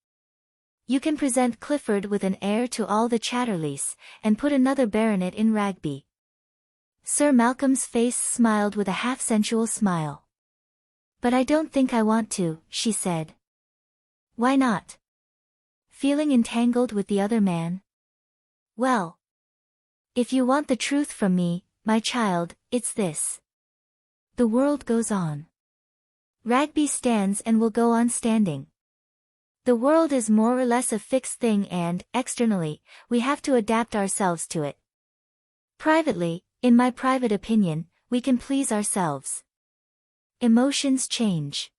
You can present Clifford with an heir to all the Chatterleys, and put another baronet in Ragby. Sir Malcolm's face smiled with a half-sensual smile. But I don't think I want to, she said. Why not? Feeling entangled with the other man? Well, if you want the truth from me, my child, it's this. The world goes on. Ragby stands and will go on standing. The world is more or less a fixed thing and, externally, we have to adapt ourselves to it. Privately, in my private opinion, we can please ourselves. Emotions change.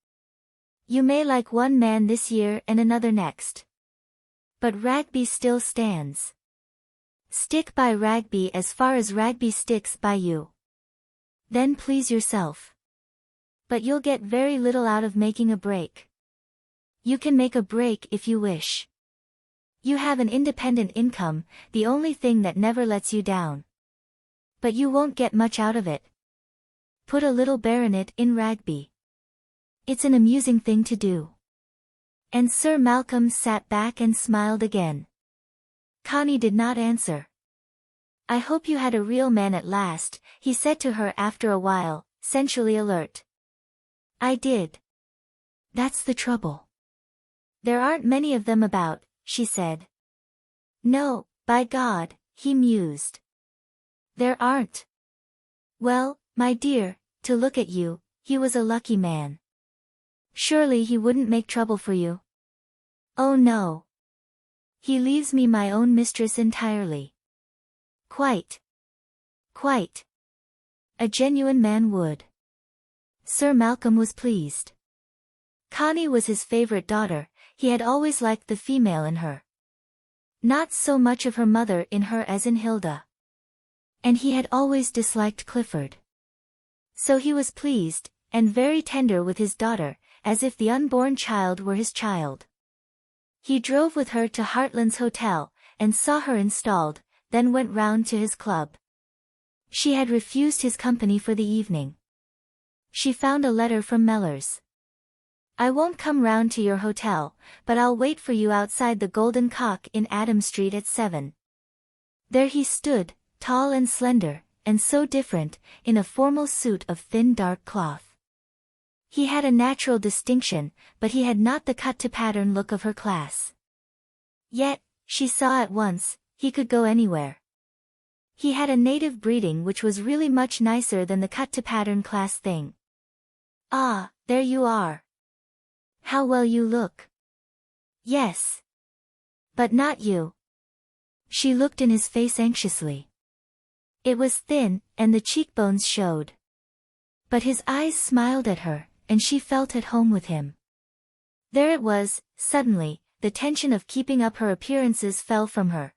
You may like one man this year and another next. But Ragby still stands. Stick by Ragby as far as Ragby sticks by you. Then please yourself. But you'll get very little out of making a break. You can make a break if you wish. You have an independent income, the only thing that never lets you down. But you won't get much out of it. Put a little baronet in Ragby. It's an amusing thing to do. And Sir Malcolm sat back and smiled again. Connie did not answer. I hope you had a real man at last, he said to her after a while, sensually alert. I did. That's the trouble. There aren't many of them about, she said. No, by God, he mused. There aren't. Well, my dear, to look at you, he was a lucky man. Surely he wouldn't make trouble for you? Oh no. He leaves me my own mistress entirely. Quite. Quite. A genuine man would. Sir Malcolm was pleased. Connie was his favorite daughter, he had always liked the female in her. Not so much of her mother in her as in Hilda. And he had always disliked Clifford. So he was pleased, and very tender with his daughter, as if the unborn child were his child. He drove with her to Hartland's Hotel, and saw her installed, then went round to his club. She had refused his company for the evening. She found a letter from Mellors. I won't come round to your hotel, but I'll wait for you outside the Golden Cock in Adam Street at 7. There he stood, tall and slender, and so different, in a formal suit of thin dark cloth. He had a natural distinction, but he had not the cut-to-pattern look of her class. Yet, she saw at once, he could go anywhere. He had a native breeding which was really much nicer than the cut-to-pattern class thing. Ah, there you are. How well you look. Yes. But not you. She looked in his face anxiously. It was thin, and the cheekbones showed. But his eyes smiled at her, and she felt at home with him. There it was, suddenly, the tension of keeping up her appearances fell from her.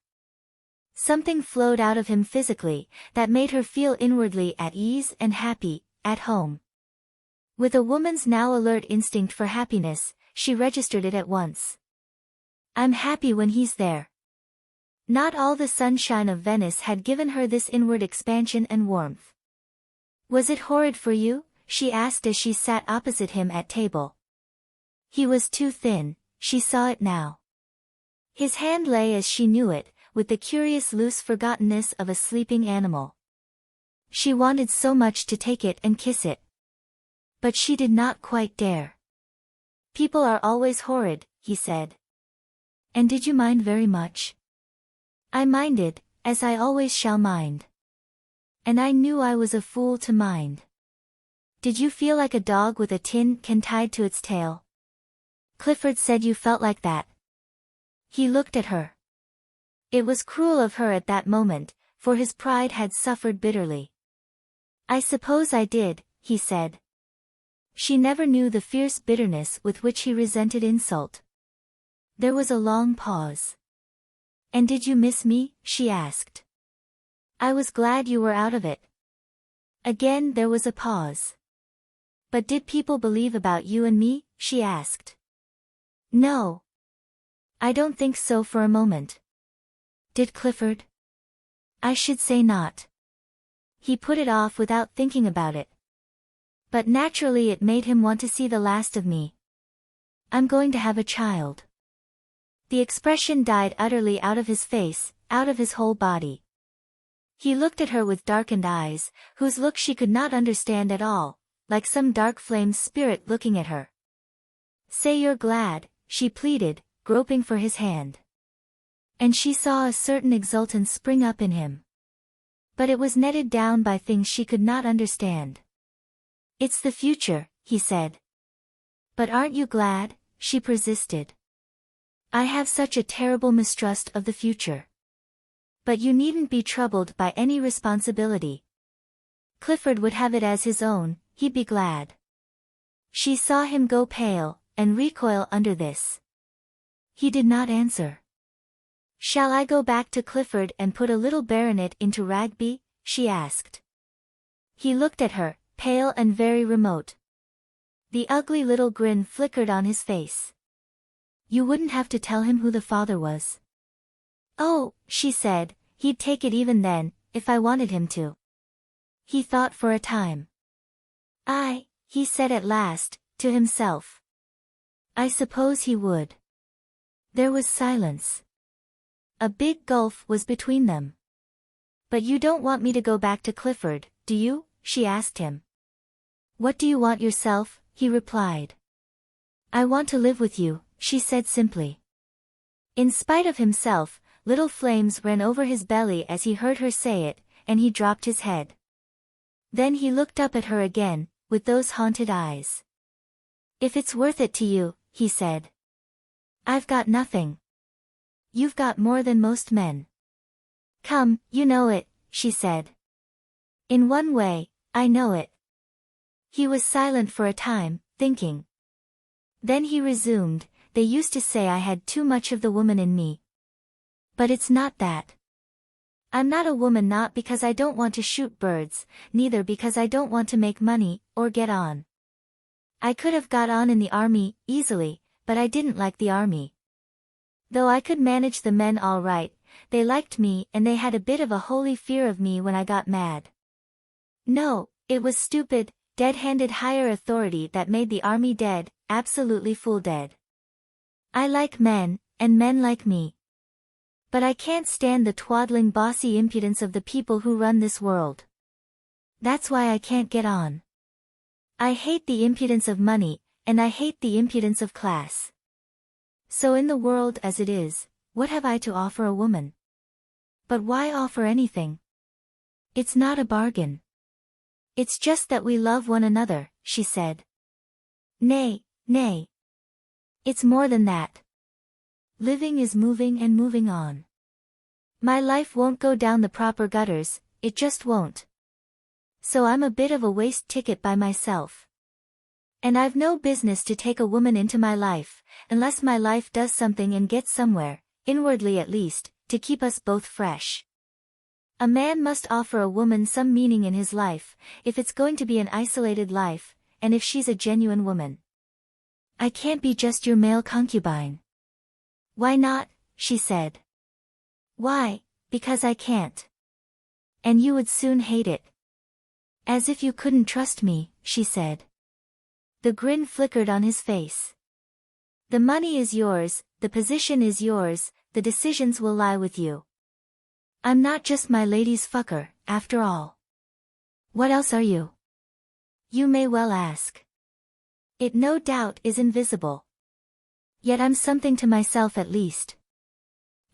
Something flowed out of him physically, that made her feel inwardly at ease and happy, at home. With a woman's now alert instinct for happiness, she registered it at once. I'm happy when he's there. Not all the sunshine of Venice had given her this inward expansion and warmth. Was it horrid for you? She asked as she sat opposite him at table. He was too thin, she saw it now. His hand lay as she knew it, with the curious loose forgottenness of a sleeping animal. She wanted so much to take it and kiss it. But she did not quite dare. People are always horrid, he said. And did you mind very much? I minded, as I always shall mind. And I knew I was a fool to mind. Did you feel like a dog with a tin can tied to its tail? Clifford said you felt like that. He looked at her. It was cruel of her at that moment, for his pride had suffered bitterly. I suppose I did, he said. She never knew the fierce bitterness with which he resented insult. There was a long pause. And did you miss me? She asked. I was glad you were out of it. Again there was a pause. But did people believe about you and me? She asked. No. I don't think so for a moment. Did Clifford? I should say not. He put it off without thinking about it. But naturally it made him want to see the last of me. I'm going to have a child. The expression died utterly out of his face, out of his whole body. He looked at her with darkened eyes, whose look she could not understand at all, like some dark flame's spirit looking at her. Say you're glad, she pleaded, groping for his hand. And she saw a certain exultance spring up in him. But it was netted down by things she could not understand. It's the future, he said. But aren't you glad? She persisted. I have such a terrible mistrust of the future. But you needn't be troubled by any responsibility. Clifford would have it as his own, he'd be glad. She saw him go pale, and recoil under this. He did not answer. Shall I go back to Clifford and put a little baronet into Ragby? She asked. He looked at her, pale and very remote. The ugly little grin flickered on his face. You wouldn't have to tell him who the father was. Oh, she said, he'd take it even then, if I wanted him to. He thought for a time. He said at last, to himself. I suppose he would. There was silence. A big gulf was between them. But you don't want me to go back to Clifford, do you? She asked him. What do you want yourself? He replied. I want to live with you, she said simply. In spite of himself, little flames ran over his belly as he heard her say it, and he dropped his head. Then he looked up at her again, with those haunted eyes. If it's worth it to you, he said. I've got nothing. You've got more than most men. Come, you know it, she said. In one way, I know it. He was silent for a time, thinking. Then he resumed, they used to say I had too much of the woman in me. But it's not that. I'm not a woman not because I don't want to shoot birds, neither because I don't want to make money, or get on. I could have got on in the army, easily, but I didn't like the army. Though I could manage the men all right, they liked me and they had a bit of a holy fear of me when I got mad. No, it was stupid, dead-handed higher authority that made the army dead, absolutely fool dead. I like men, and men like me. But I can't stand the twaddling bossy impudence of the people who run this world. That's why I can't get on. I hate the impudence of money, and I hate the impudence of class. So in the world as it is, what have I to offer a woman? But why offer anything? It's not a bargain. It's just that we love one another, she said. Nay, nay. It's more than that. Living is moving and moving on. My life won't go down the proper gutters, it just won't. So I'm a bit of a waste ticket by myself. And I've no business to take a woman into my life, unless my life does something and gets somewhere, inwardly at least, to keep us both fresh. A man must offer a woman some meaning in his life, if it's going to be an isolated life, and if she's a genuine woman. I can't be just your male concubine. Why not? She said. Why? Because I can't. And you would soon hate it. As if you couldn't trust me, she said. The grin flickered on his face. The money is yours, the position is yours, the decisions will lie with you. I'm not just my lady's fucker, after all. What else are you? You may well ask. It no doubt is invisible. Yet I'm something to myself at least.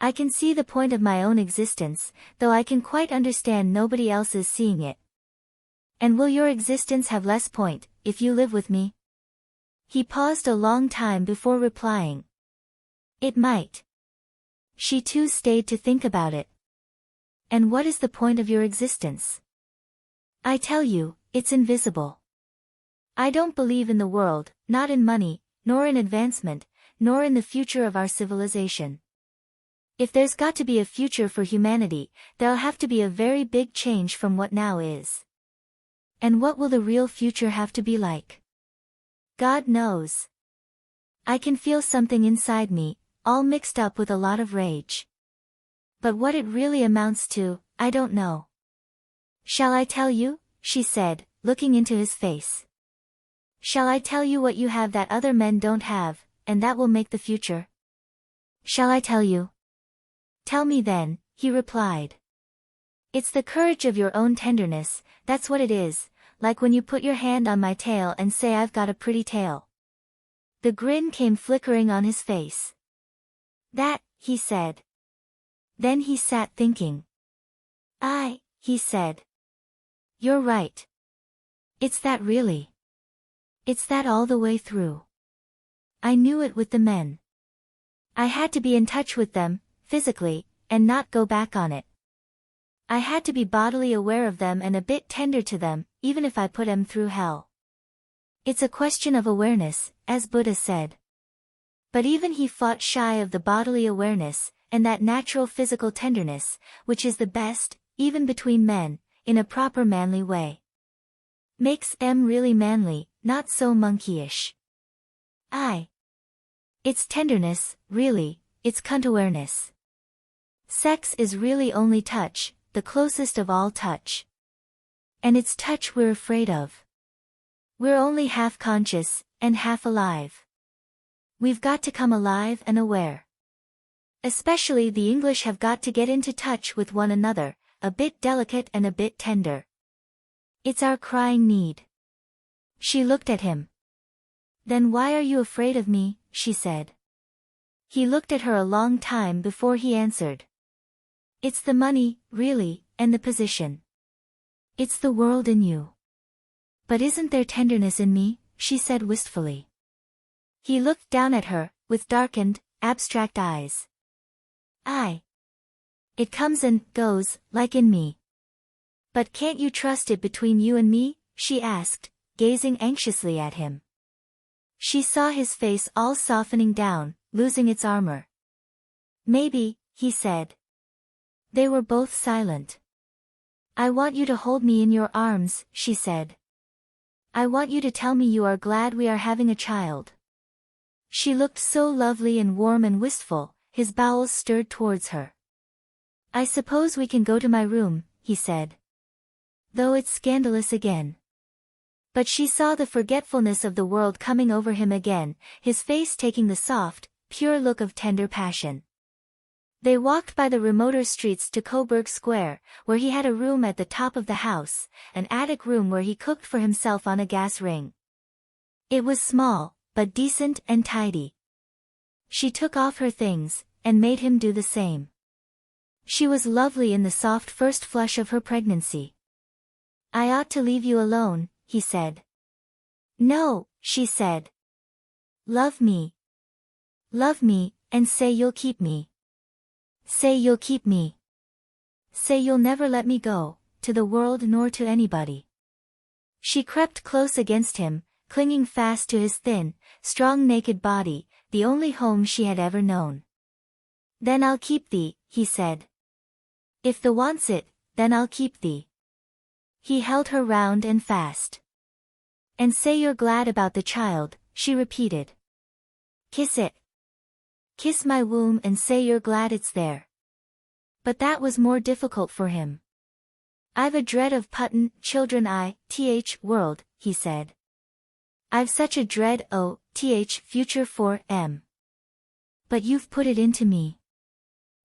I can see the point of my own existence, though I can quite understand nobody else's seeing it. And will your existence have less point, if you live with me? He paused a long time before replying. It might. She too stayed to think about it. And what is the point of your existence? I tell you, it's invisible. I don't believe in the world, not in money, nor in advancement, nor in the future of our civilization. If there's got to be a future for humanity, there'll have to be a very big change from what now is. And what will the real future have to be like? God knows. I can feel something inside me, all mixed up with a lot of rage. But what it really amounts to, I don't know. Shall I tell you? She said, looking into his face. Shall I tell you what you have that other men don't have, and that will make the future? Shall I tell you? Tell me then, he replied. It's the courage of your own tenderness, that's what it is, like when you put your hand on my tail and say I've got a pretty tail. The grin came flickering on his face. That, he said. Then he sat thinking. He said. You're right. It's that really. It's that all the way through. I knew it with the men. I had to be in touch with them, physically, and not go back on it. I had to be bodily aware of them and a bit tender to them, even if I put them through hell. It's a question of awareness, as Buddha said. But even he fought shy of the bodily awareness, and that natural physical tenderness, which is the best, even between men, in a proper manly way. Makes them really manly, not so monkeyish. It's tenderness, really, it's cunt-awareness. Sex is really only touch, the closest of all touch. And it's touch we're afraid of. We're only half conscious, and half alive. We've got to come alive and aware. Especially the English have got to get into touch with one another, a bit delicate and a bit tender. It's our crying need. She looked at him. Then why are you afraid of me, she said. He looked at her a long time before he answered. It's the money, really, and the position. It's the world in you. But isn't there tenderness in me, she said wistfully. He looked down at her, with darkened, abstract eyes. It comes and goes, like in me. But can't you trust it between you and me, she asked, gazing anxiously at him. She saw his face all softening down, losing its armor. Maybe, he said. They were both silent. I want you to hold me in your arms, she said. I want you to tell me you are glad we are having a child. She looked so lovely and warm and wistful, his bowels stirred towards her. I suppose we can go to my room, he said. Though it's scandalous again. But she saw the forgetfulness of the world coming over him again, his face taking the soft, pure look of tender passion. They walked by the remoter streets to Coburg Square, where he had a room at the top of the house, an attic room where he cooked for himself on a gas ring. It was small, but decent and tidy. She took off her things, and made him do the same. She was lovely in the soft first flush of her pregnancy. I ought to leave you alone, he said. No, she said. Love me. Love me, and say you'll keep me. Say you'll keep me. Say you'll never let me go, to the world nor to anybody. She crept close against him, clinging fast to his thin, strong naked body, the only home she had ever known. Then I'll keep thee, he said. If thou wants it, then I'll keep thee. He held her round and fast. And say you're glad about the child, she repeated. Kiss it. Kiss my womb and say you're glad it's there. But that was more difficult for him. I've a dread of puttin' children world, he said. I've such a dread future for But you've put it into me.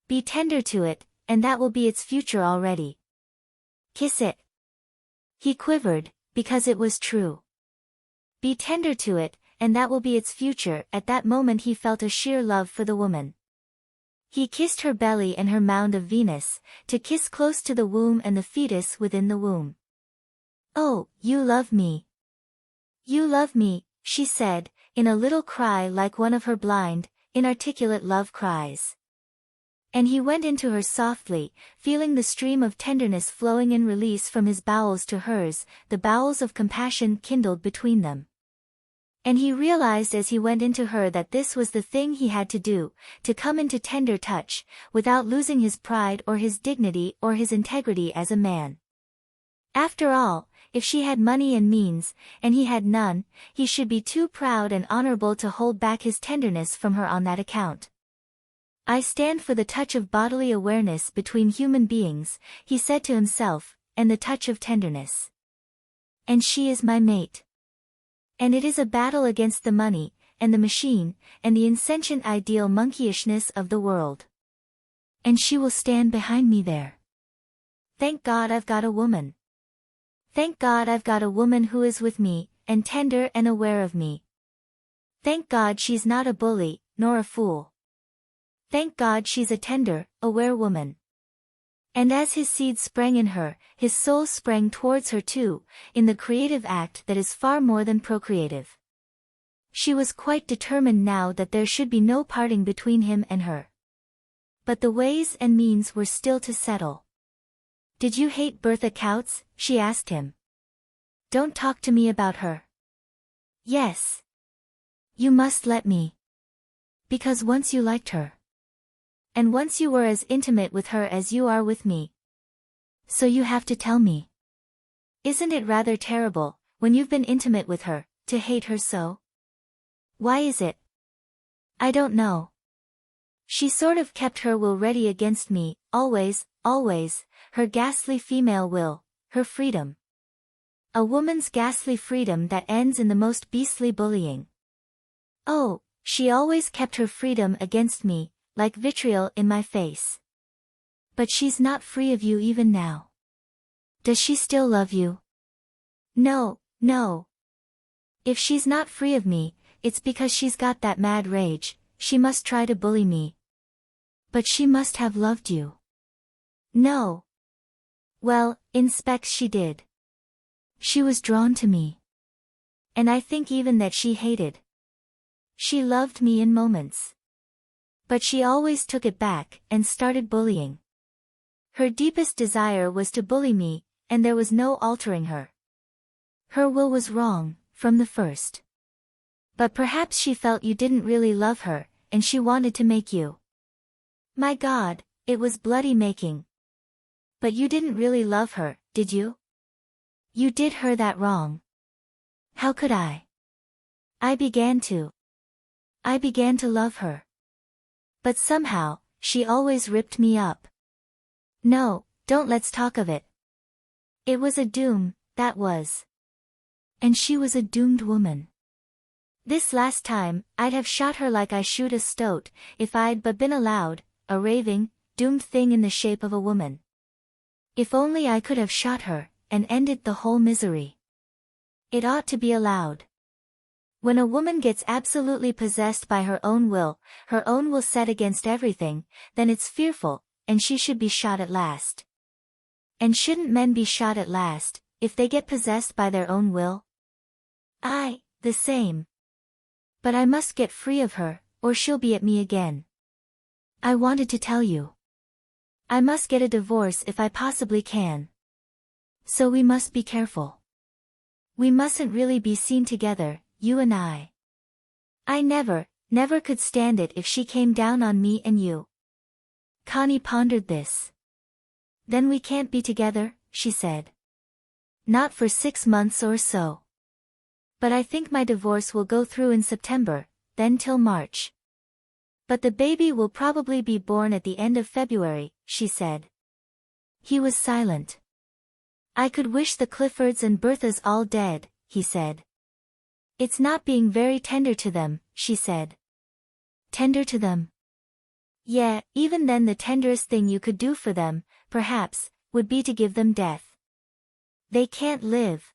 Be tender to it, and that will be its future already. Kiss it. He quivered, because it was true. Be tender to it, and that will be its future. At that moment he felt a sheer love for the woman. He kissed her belly and her mound of Venus, to kiss close to the womb and the fetus within the womb. Oh, you love me. You love me, she said, in a little cry like one of her blind, inarticulate love cries. And he went into her softly, feeling the stream of tenderness flowing in release from his bowels to hers, the bowels of compassion kindled between them. And he realized as he went into her that this was the thing he had to do, to come into tender touch, without losing his pride or his dignity or his integrity as a man. After all, if she had money and means, and he had none, he should be too proud and honorable to hold back his tenderness from her on that account. I stand for the touch of bodily awareness between human beings, he said to himself, and the touch of tenderness. And she is my mate. And it is a battle against the money, and the machine, and the insentient ideal monkeyishness of the world. And she will stand behind me there. Thank God I've got a woman. Thank God I've got a woman who is with me, and tender and aware of me. Thank God she's not a bully, nor a fool. Thank God she's a tender, aware woman. And as his seed sprang in her, his soul sprang towards her too, in the creative act that is far more than procreative. She was quite determined now that there should be no parting between him and her. But the ways and means were still to settle. Did you hate Bertha Coutts? She asked him. Don't talk to me about her. Yes. You must let me. Because once you liked her. And once you were as intimate with her as you are with me. So you have to tell me. Isn't it rather terrible, when you've been intimate with her, to hate her so? Why is it? I don't know. She sort of kept her will ready against me, always, her ghastly female will, her freedom. A woman's ghastly freedom that ends in the most beastly bullying. Oh, she always kept her freedom against me, like vitriol in my face. But she's not free of you even now. Does she still love you? No. If she's not free of me, it's because she's got that mad rage, she must try to bully me. But she must have loved you. No. Well, in specs she did. She was drawn to me. And I think even that she hated. She loved me in moments. But she always took it back, and started bullying. Her deepest desire was to bully me, and there was no altering her. Her will was wrong, from the first. But perhaps she felt you didn't really love her, and she wanted to make you. My God, it was bloody making. But you didn't really love her, did you? You did her that wrong. How could I? I began to love her. But somehow, she always ripped me up. No, don't let's talk of it. It was a doom, that was. And she was a doomed woman. This last time, I'd have shot her like I shoot a stoat, if I'd but been allowed, a raving, doomed thing in the shape of a woman. If only I could have shot her, and ended the whole misery. It ought to be allowed. When a woman gets absolutely possessed by her own will set against everything, then it's fearful, and she should be shot at last. And shouldn't men be shot at last, if they get possessed by their own will? Aye, the same. But I must get free of her, or she'll be at me again. I wanted to tell you. I must get a divorce if I possibly can. So we must be careful. We mustn't really be seen together, you and I. I never could stand it if she came down on me and you. Connie pondered this. Then we can't be together, she said. Not for 6 months or so. But I think my divorce will go through in September, then till March. But the baby will probably be born at the end of February, she said. He was silent. I could wish the Cliffords and Berthas all dead, he said. It's not being very tender to them, she said. Tender to them? Yeah, even then the tenderest thing you could do for them, perhaps, would be to give them death. They can't live.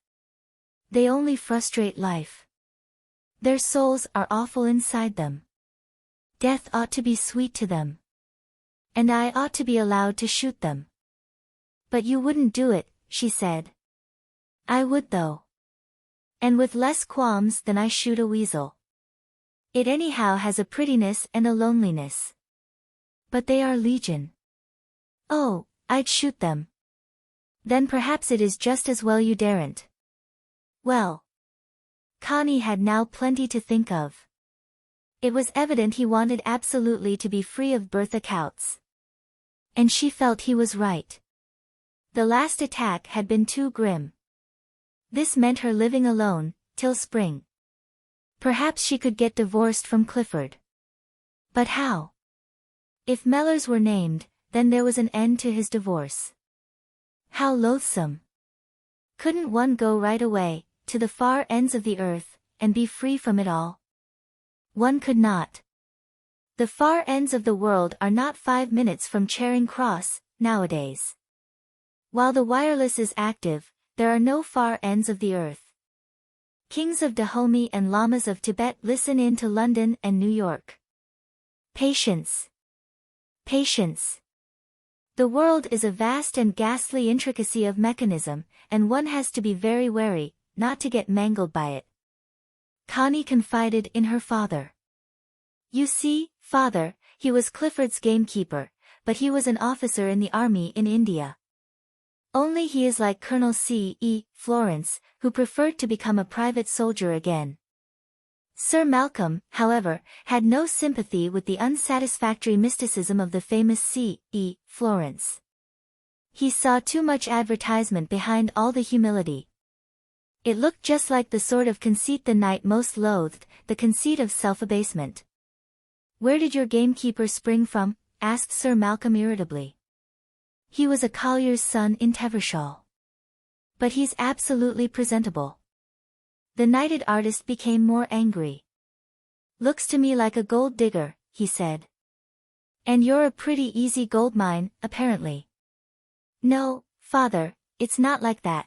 They only frustrate life. Their souls are awful inside them. Death ought to be sweet to them. And I ought to be allowed to shoot them. But you wouldn't do it, she said. I would though. And with less qualms than I shoot a weasel. It anyhow has a prettiness and a loneliness. But they are legion. Oh, I'd shoot them. Then perhaps it is just as well you daren't. Well. Connie had now plenty to think of. It was evident he wanted absolutely to be free of Bertha Coutts. And she felt he was right. The last attack had been too grim. This meant her living alone, till spring. Perhaps she could get divorced from Clifford. But how? If Mellors were named, then there was an end to his divorce. How loathsome. Couldn't one go right away, to the far ends of the earth, and be free from it all? One could not. The far ends of the world are not 5 minutes from Charing Cross, nowadays. While the wireless is active, there are no far ends of the earth. Kings of Dahomey and lamas of Tibet listen in to London and New York. Patience. Patience. The world is a vast and ghastly intricacy of mechanism, and one has to be very wary, not to get mangled by it. Connie confided in her father. You see, father, he was Clifford's gamekeeper, but he was an officer in the army in India. Only he is like Colonel C.E. Florence, who preferred to become a private soldier again. Sir Malcolm, however, had no sympathy with the unsatisfactory mysticism of the famous C.E. Florence. He saw too much advertisement behind all the humility. It looked just like the sort of conceit the knight most loathed, the conceit of self-abasement. Where did your gamekeeper spring from? Asked Sir Malcolm irritably. He was a collier's son in Tevershall. But he's absolutely presentable. The knighted artist became more angry. Looks to me like a gold digger, he said. And you're a pretty easy gold mine, apparently. No, father, it's not like that.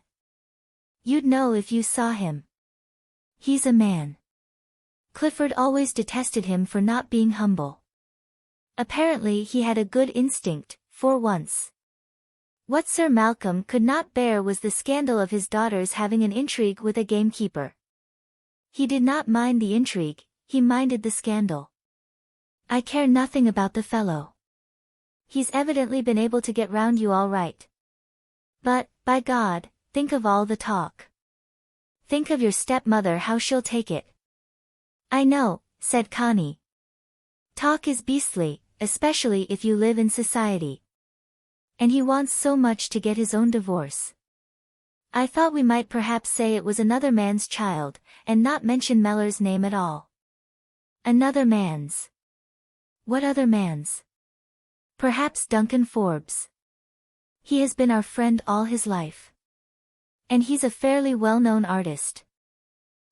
You'd know if you saw him. He's a man. Clifford always detested him for not being humble. Apparently he had a good instinct, for once. What Sir Malcolm could not bear was the scandal of his daughter's having an intrigue with a gamekeeper. He did not mind the intrigue, he minded the scandal. I care nothing about the fellow. He's evidently been able to get round you all right. But, by God, think of all the talk. Think of your stepmother, how she'll take it. I know, said Connie. Talk is beastly, especially if you live in society. And he wants so much to get his own divorce. I thought we might perhaps say it was another man's child, and not mention Mellor's name at all. Another man's. What other man's? Perhaps Duncan Forbes. He has been our friend all his life. And he's a fairly well-known artist.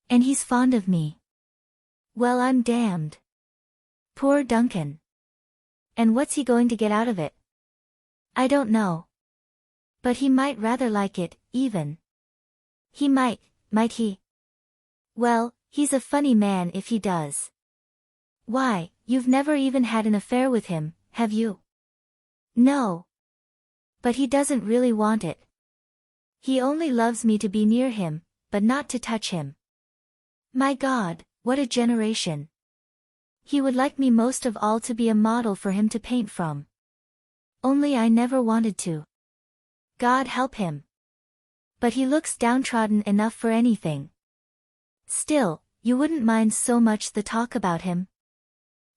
And he's fond of me. Well, I'm damned. Poor Duncan. And what's he going to get out of it? I don't know. But he might rather like it, even. He might he? Well, he's a funny man if he does. Why, you've never even had an affair with him, have you? No. But he doesn't really want it. He only loves me to be near him, but not to touch him. My God, what a generation. He would like me most of all to be a model for him to paint from. Only I never wanted to. God help him. But he looks downtrodden enough for anything. Still, you wouldn't mind so much the talk about him?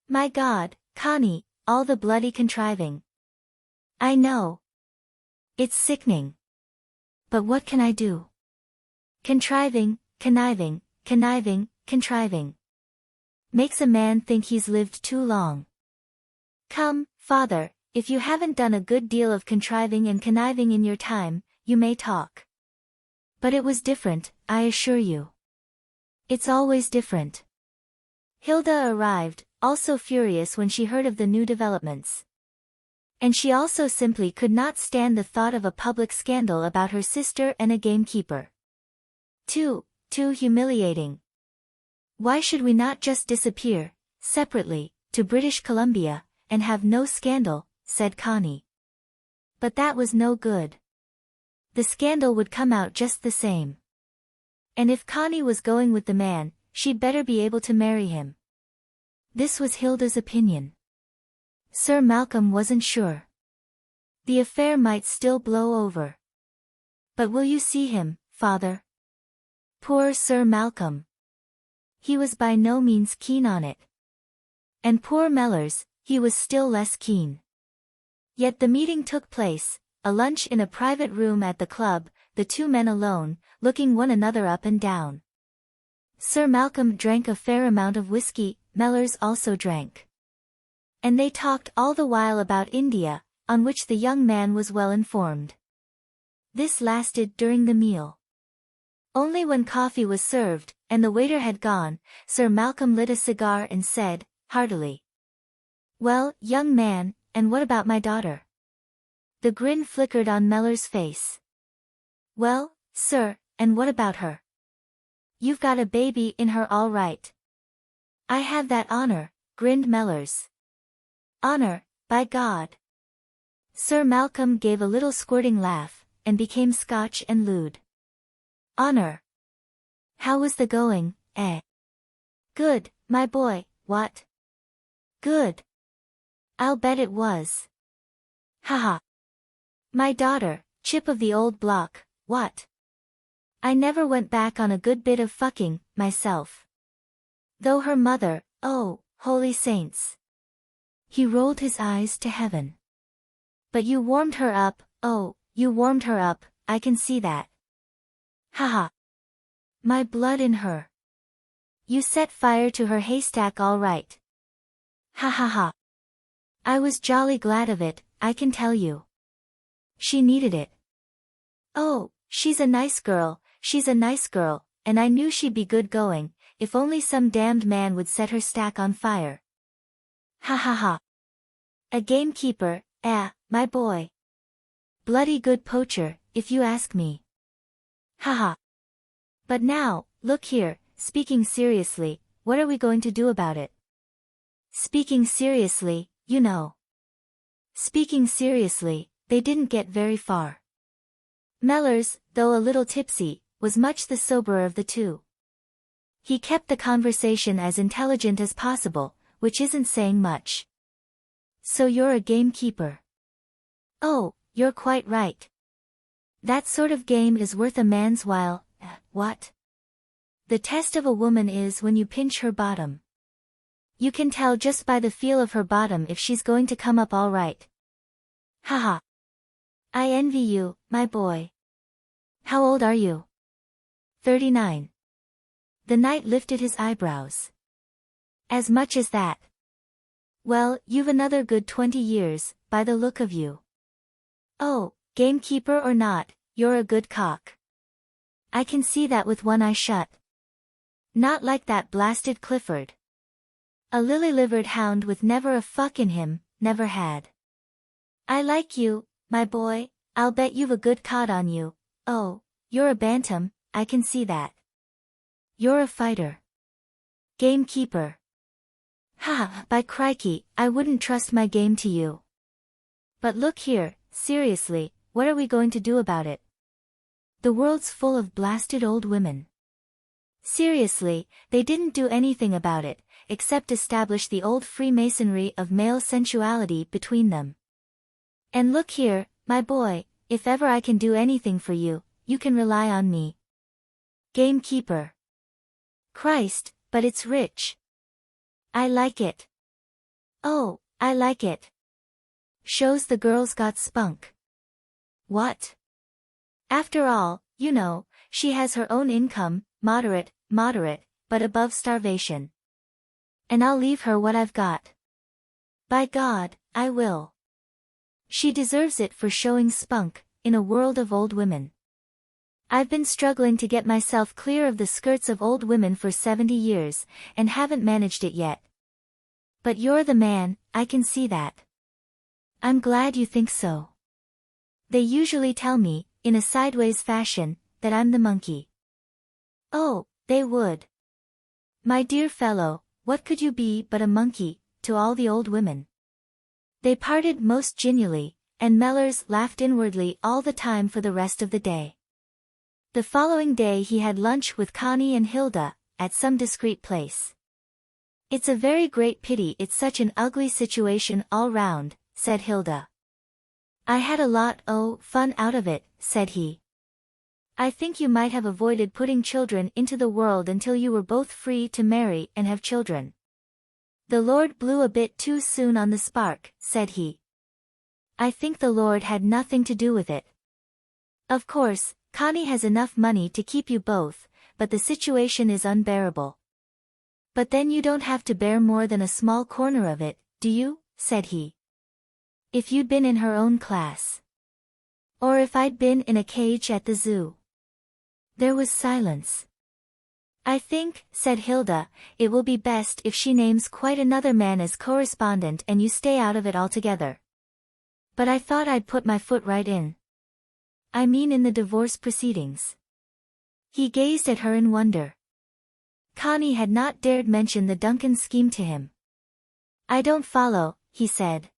My God, Connie, all the bloody contriving. I know. It's sickening. But what can I do? Contriving, conniving, contriving. Makes a man think he's lived too long. Come, father, if you haven't done a good deal of contriving and conniving in your time, you may talk. But it was different, I assure you. It's always different. Hilda arrived, also furious when she heard of the new developments. And she also simply could not stand the thought of a public scandal about her sister and a gamekeeper. Too humiliating. Why should we not just disappear, separately, to British Columbia, and have no scandal, said Connie. But that was no good. The scandal would come out just the same. And if Connie was going with the man, she'd better be able to marry him. This was Hilda's opinion. Sir Malcolm wasn't sure. The affair might still blow over. But will you see him, father? Poor Sir Malcolm. He was by no means keen on it. And poor Mellors, he was still less keen. Yet the meeting took place, a lunch in a private room at the club, the two men alone, looking one another up and down. Sir Malcolm drank a fair amount of whiskey, Mellors also drank. And they talked all the while about India, on which the young man was well informed. This lasted during the meal. Only when coffee was served, and the waiter had gone, Sir Malcolm lit a cigar and said, heartily, "Well, young man, and what about my daughter?" The grin flickered on Mellor's face. "Well, sir, and what about her? You've got a baby in her all right." "I have that honor," grinned Mellors. "Honor, by God." Sir Malcolm gave a little squirting laugh, and became Scotch and lewd. "Honor. How was the going, eh?" "Good, my boy, what?" "Good. I'll bet it was." "Haha. My daughter, chip of the old block, what? I never went back on a good bit of fucking, myself. Though her mother, oh, holy saints." He rolled his eyes to heaven. "But you warmed her up, oh, you warmed her up, I can see that. Haha. My blood in her. You set fire to her haystack all right. Ha ha ha. I was jolly glad of it, I can tell you. She needed it. Oh, she's a nice girl, and I knew she'd be good going, if only some damned man would set her stack on fire. Ha ha ha. A gamekeeper, my boy. Bloody good poacher, if you ask me. Ha ha. But now, look here, speaking seriously, what are we going to do about it?" Speaking seriously, you know. Speaking seriously, they didn't get very far. Mellors, though a little tipsy, was much the soberer of the two. He kept the conversation as intelligent as possible, which isn't saying much. "So you're a gamekeeper?" "Oh, you're quite right. That sort of game is worth a man's while, what? The test of a woman is when you pinch her bottom. You can tell just by the feel of her bottom if she's going to come up all right. Haha. I envy you, my boy. How old are you?" 39. The knight lifted his eyebrows. "As much as that?" "Well, you've another good 20 years, by the look of you. Oh, gamekeeper or not, you're a good cock. I can see that with one eye shut. Not like that blasted Clifford. A lily-livered hound with never a fuck in him, never had. I like you, my boy, I'll bet you've a good cod on you. Oh, you're a bantam, I can see that. You're a fighter. Gamekeeper. Ha, by crikey, I wouldn't trust my game to you. But look here, seriously, what are we going to do about it? The world's full of blasted old women." Seriously, they didn't do anything about it, except establish the old Freemasonry of male sensuality between them. "And look here, my boy, if ever I can do anything for you, you can rely on me." Gamekeeper. Christ, but it's rich. I like it. Oh, I like it. Shows the girl's got spunk. What? After all, you know, she has her own income, moderate, but above starvation. And I'll leave her what I've got. By God, I will. She deserves it for showing spunk, in a world of old women. I've been struggling to get myself clear of the skirts of old women for 70 years, and haven't managed it yet. But you're the man, I can see that. I'm glad you think so. They usually tell me, in a sideways fashion, that I'm the monkey. Oh, they would. My dear fellow, what could you be but a monkey, to all the old women? They parted most genially, and Mellors laughed inwardly all the time for the rest of the day. The following day he had lunch with Connie and Hilda, at some discreet place. "It's a very great pity it's such an ugly situation all round," said Hilda. "I had a lot fun out of it," said he. "I think you might have avoided putting children into the world until you were both free to marry and have children. The Lord blew a bit too soon on the spark," said he. "I think the Lord had nothing to do with it. Of course, Connie has enough money to keep you both, but the situation is unbearable." "But then you don't have to bear more than a small corner of it, do you?" said he. "If you'd been in her own class." Or if I'd been in a cage at the zoo. There was silence. I think, said Hilda, it will be best if she names quite another man as correspondent and you stay out of it altogether. But I thought I'd put my foot right in. I mean in the divorce proceedings. He gazed at her in wonder. Connie had not dared mention the Duncan scheme to him. I don't follow, he said.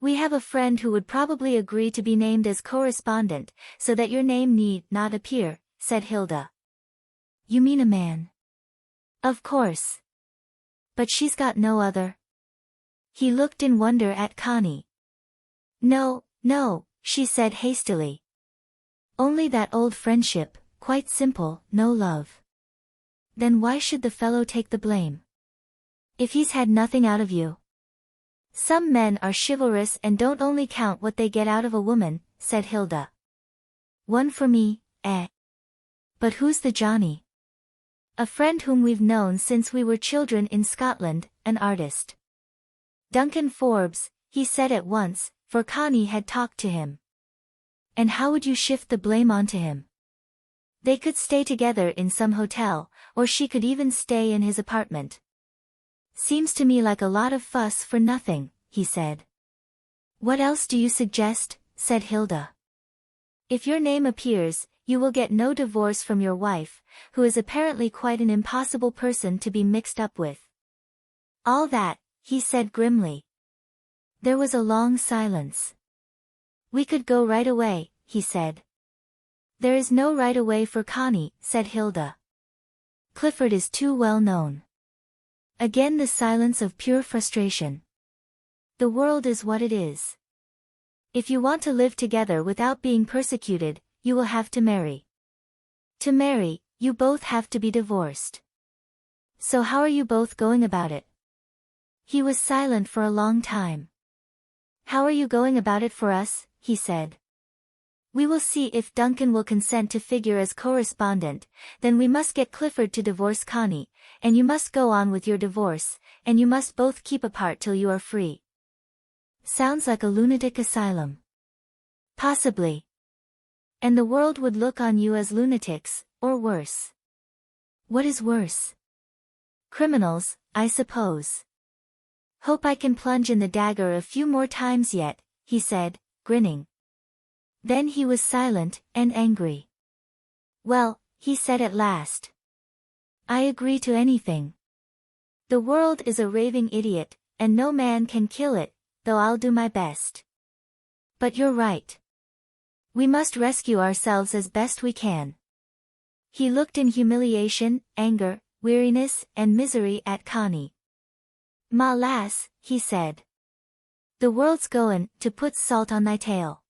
We have a friend who would probably agree to be named as correspondent, so that your name need not appear, said Hilda. You mean a man? Of course. But she's got no other. He looked in wonder at Connie. No, no, she said hastily. Only that old friendship, quite simple, no love. Then why should the fellow take the blame? If he's had nothing out of you. Some men are chivalrous and don't only count what they get out of a woman, said Hilda. One for me, eh? But who's the Johnny? A friend whom we've known since we were children in Scotland, an artist. Duncan Forbes, he said at once, for Connie had talked to him. And how would you shift the blame onto him? They could stay together in some hotel, or she could even stay in his apartment. Seems to me like a lot of fuss for nothing, he said. What else do you suggest? Said Hilda. If your name appears, you will get no divorce from your wife, who is apparently quite an impossible person to be mixed up with. All that, he said grimly. There was a long silence. We could go right away, he said. There is no right away for Connie, said Hilda. Clifford is too well known. Again the silence of pure frustration. The world is what it is. If you want to live together without being persecuted, you will have to marry. To marry, you both have to be divorced. So how are you both going about it? He was silent for a long time. How are you going about it for us? He said. We will see if Duncan will consent to figure as correspondent, then we must get Clifford to divorce Connie, and you must go on with your divorce, and you must both keep apart till you are free. Sounds like a lunatic asylum. Possibly. And the world would look on you as lunatics, or worse. What is worse? Criminals, I suppose. Hope I can plunge in the dagger a few more times yet, he said, grinning. Then he was silent, and angry. Well, he said at last. I agree to anything. The world is a raving idiot, and no man can kill it, though I'll do my best. But you're right. We must rescue ourselves as best we can. He looked in humiliation, anger, weariness, and misery at Connie. Ma lass, he said. The world's goin' to put salt on thy tail.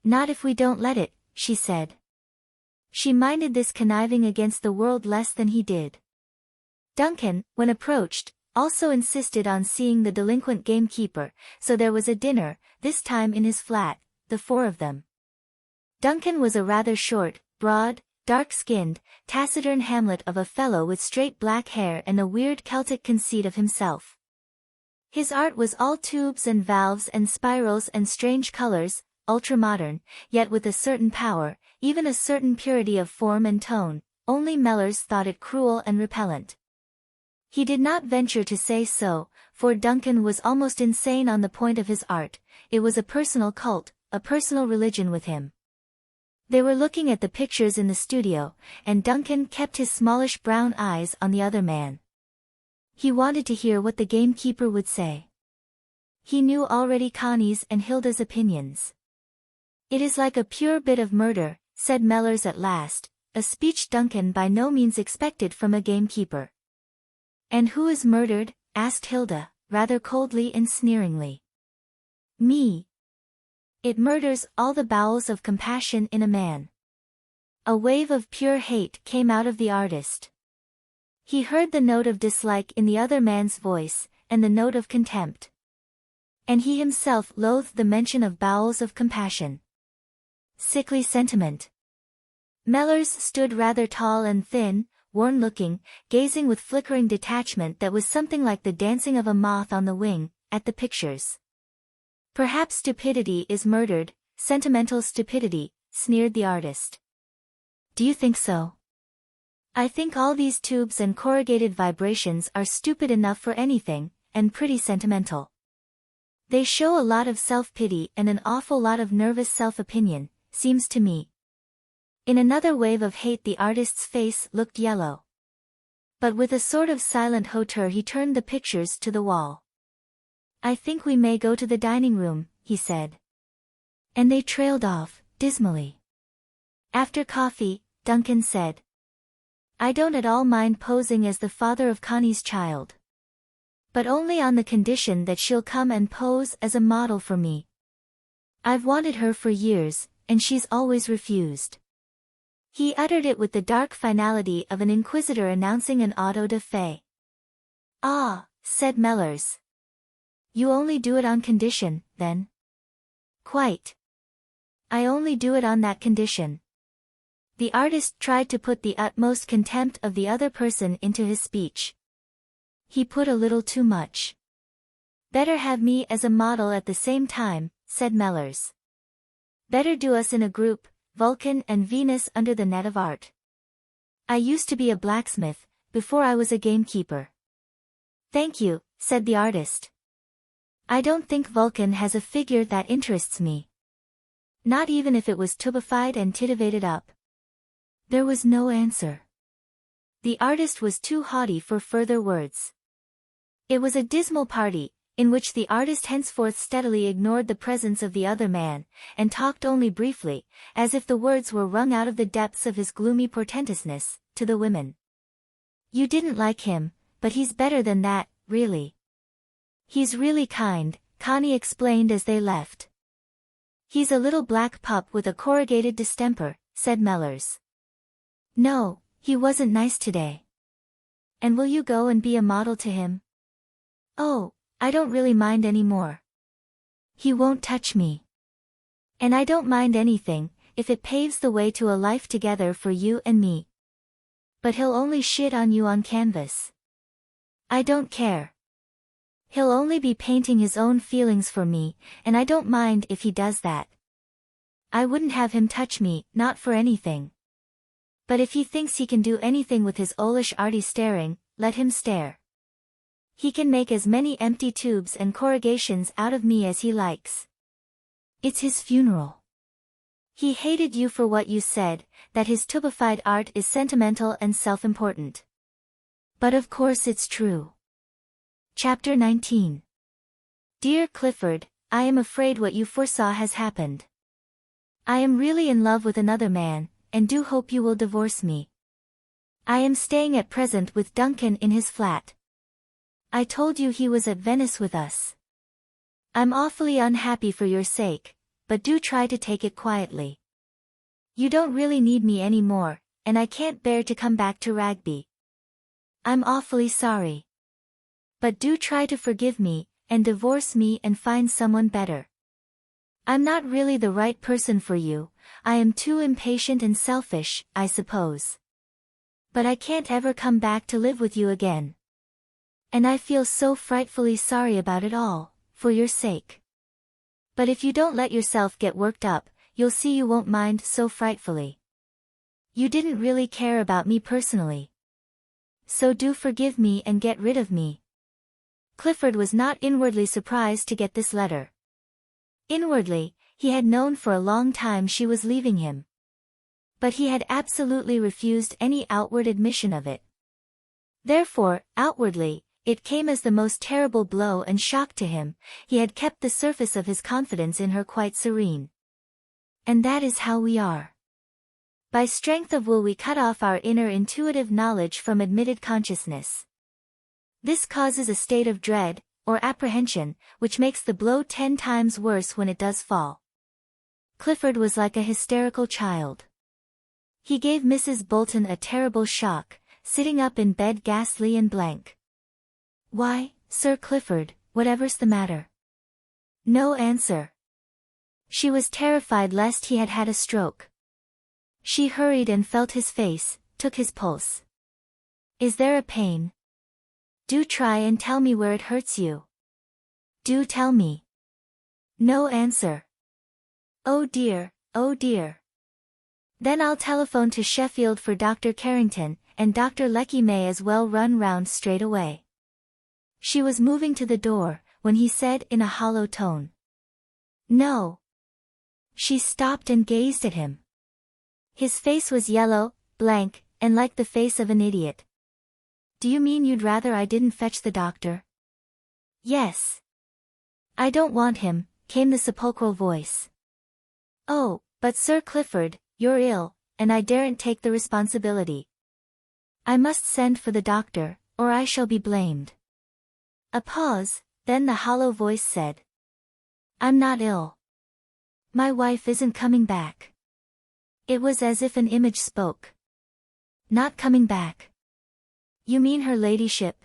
Not if we don't let it, she said. She minded this conniving against the world less than he did. Duncan, when approached, also insisted on seeing the delinquent gamekeeper, so there was a dinner, this time in his flat, the four of them. Duncan was a rather short, broad, dark-skinned, taciturn hamlet of a fellow with straight black hair and a weird Celtic conceit of himself. His art was all tubes and valves and spirals and strange colors, ultra-modern, yet with a certain power, even a certain purity of form and tone, only Mellors thought it cruel and repellent. He did not venture to say so, for Duncan was almost insane on the point of his art. It was a personal cult, a personal religion with him. They were looking at the pictures in the studio, and Duncan kept his smallish brown eyes on the other man. He wanted to hear what the gamekeeper would say. He knew already Connie's and Hilda's opinions. It is like a pure bit of murder, said Mellors at last, a speech Duncan by no means expected from a gamekeeper. And who is murdered? Asked Hilda, rather coldly and sneeringly. Me. It murders all the bowels of compassion in a man. A wave of pure hate came out of the artist. He heard the note of dislike in the other man's voice, and the note of contempt. And he himself loathed the mention of bowels of compassion. Sickly sentiment. Mellors stood rather tall and thin, worn-looking, gazing with flickering detachment that was something like the dancing of a moth on the wing, at the pictures. Perhaps stupidity is murdered, sentimental stupidity, sneered the artist. Do you think so? I think all these tubes and corrugated vibrations are stupid enough for anything, and pretty sentimental. They show a lot of self-pity and an awful lot of nervous self-opinion, seems to me. In another wave of hate the artist's face looked yellow. But with a sort of silent hauteur he turned the pictures to the wall. I think we may go to the dining room, he said. And they trailed off, dismally. After coffee, Duncan said. I don't at all mind posing as the father of Connie's child. But only on the condition that she'll come and pose as a model for me. I've wanted her for years, and she's always refused. He uttered it with the dark finality of an inquisitor announcing an auto da fe. Ah, said Mellors. You only do it on condition, then? Quite. I only do it on that condition. The artist tried to put the utmost contempt of the other person into his speech. He put a little too much. Better have me as a model at the same time, said Mellors. Better do us in a group, Vulcan and Venus under the net of art. I used to be a blacksmith, before I was a gamekeeper. Thank you, said the artist. I don't think Vulcan has a figure that interests me. Not even if it was tubified and titivated up. There was no answer. The artist was too haughty for further words. It was a dismal party, in which the artist henceforth steadily ignored the presence of the other man, and talked only briefly, as if the words were wrung out of the depths of his gloomy portentousness, to the women. You didn't like him, but he's better than that, really. He's really kind, Connie explained as they left. He's a little black pup with a corrugated distemper, said Mellors. No, he wasn't nice today. And will you go and be a model to him? Oh, I don't really mind any more. He won't touch me. And I don't mind anything, if it paves the way to a life together for you and me. But he'll only shit on you on canvas. I don't care. He'll only be painting his own feelings for me, and I don't mind if he does that. I wouldn't have him touch me, not for anything. But if he thinks he can do anything with his owlish arty staring, let him stare. He can make as many empty tubes and corrugations out of me as he likes. It's his funeral. He hated you for what you said, that his tubified art is sentimental and self-important. But of course it's true. Chapter 19. Dear Clifford, I am afraid what you foresaw has happened. I am really in love with another man, and do hope you will divorce me. I am staying at present with Duncan in his flat. I told you he was at Venice with us. I'm awfully unhappy for your sake, but do try to take it quietly. You don't really need me any more, and I can't bear to come back to Rugby. I'm awfully sorry. But do try to forgive me, and divorce me and find someone better. I'm not really the right person for you, I am too impatient and selfish, I suppose. But I can't ever come back to live with you again. And I feel so frightfully sorry about it all, for your sake. But if you don't let yourself get worked up, you'll see you won't mind so frightfully. You didn't really care about me personally. So do forgive me and get rid of me. Clifford was not inwardly surprised to get this letter. Inwardly, he had known for a long time she was leaving him. But he had absolutely refused any outward admission of it. Therefore, outwardly, it came as the most terrible blow and shock to him. He had kept the surface of his confidence in her quite serene. And that is how we are. By strength of will we cut off our inner intuitive knowledge from admitted consciousness. This causes a state of dread, or apprehension, which makes the blow 10 times worse when it does fall. Clifford was like a hysterical child. He gave Mrs. Bolton a terrible shock, sitting up in bed ghastly and blank. Why, Sir Clifford, whatever's the matter? No answer. She was terrified lest he had had a stroke. She hurried and felt his face, took his pulse. Is there a pain? Do try and tell me where it hurts you. Do tell me. No answer. Oh dear, oh dear. Then I'll telephone to Sheffield for Dr. Carrington, and Dr. Lecky may as well run round straight away. She was moving to the door, when he said in a hollow tone. No. She stopped and gazed at him. His face was yellow, blank, and like the face of an idiot. Do you mean you'd rather I didn't fetch the doctor? Yes. I don't want him, came the sepulchral voice. Oh, but Sir Clifford, you're ill, and I daren't take the responsibility. I must send for the doctor, or I shall be blamed. A pause, then the hollow voice said. I'm not ill. My wife isn't coming back. It was as if an image spoke. Not coming back. You mean her ladyship?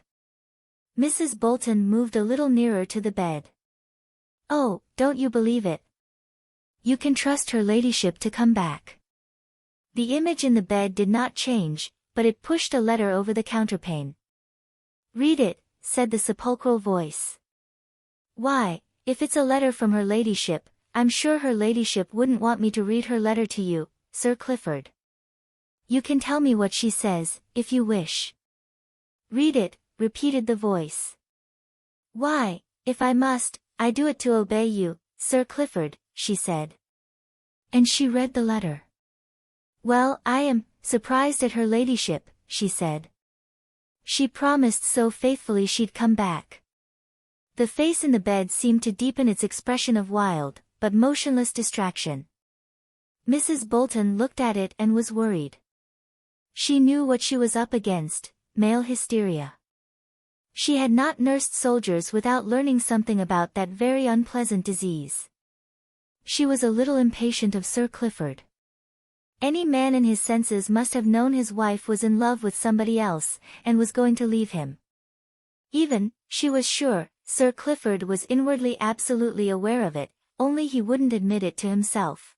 Mrs. Bolton moved a little nearer to the bed. Oh, don't you believe it? You can trust her ladyship to come back. The image in the bed did not change, but it pushed a letter over the counterpane. Read it, said the sepulchral voice. Why, if it's a letter from her ladyship, I'm sure her ladyship wouldn't want me to read her letter to you, Sir Clifford. You can tell me what she says, if you wish. Read it, repeated the voice. Why, if I must, I do it to obey you, Sir Clifford, she said. And she read the letter. Well, I am surprised at her ladyship, she said. She promised so faithfully she'd come back. The face in the bed seemed to deepen its expression of wild, but motionless distraction. Mrs. Bolton looked at it and was worried. She knew what she was up against, male hysteria. She had not nursed soldiers without learning something about that very unpleasant disease. She was a little impatient of Sir Clifford. Any man in his senses must have known his wife was in love with somebody else, and was going to leave him. Even, she was sure, Sir Clifford was inwardly absolutely aware of it, only he wouldn't admit it to himself.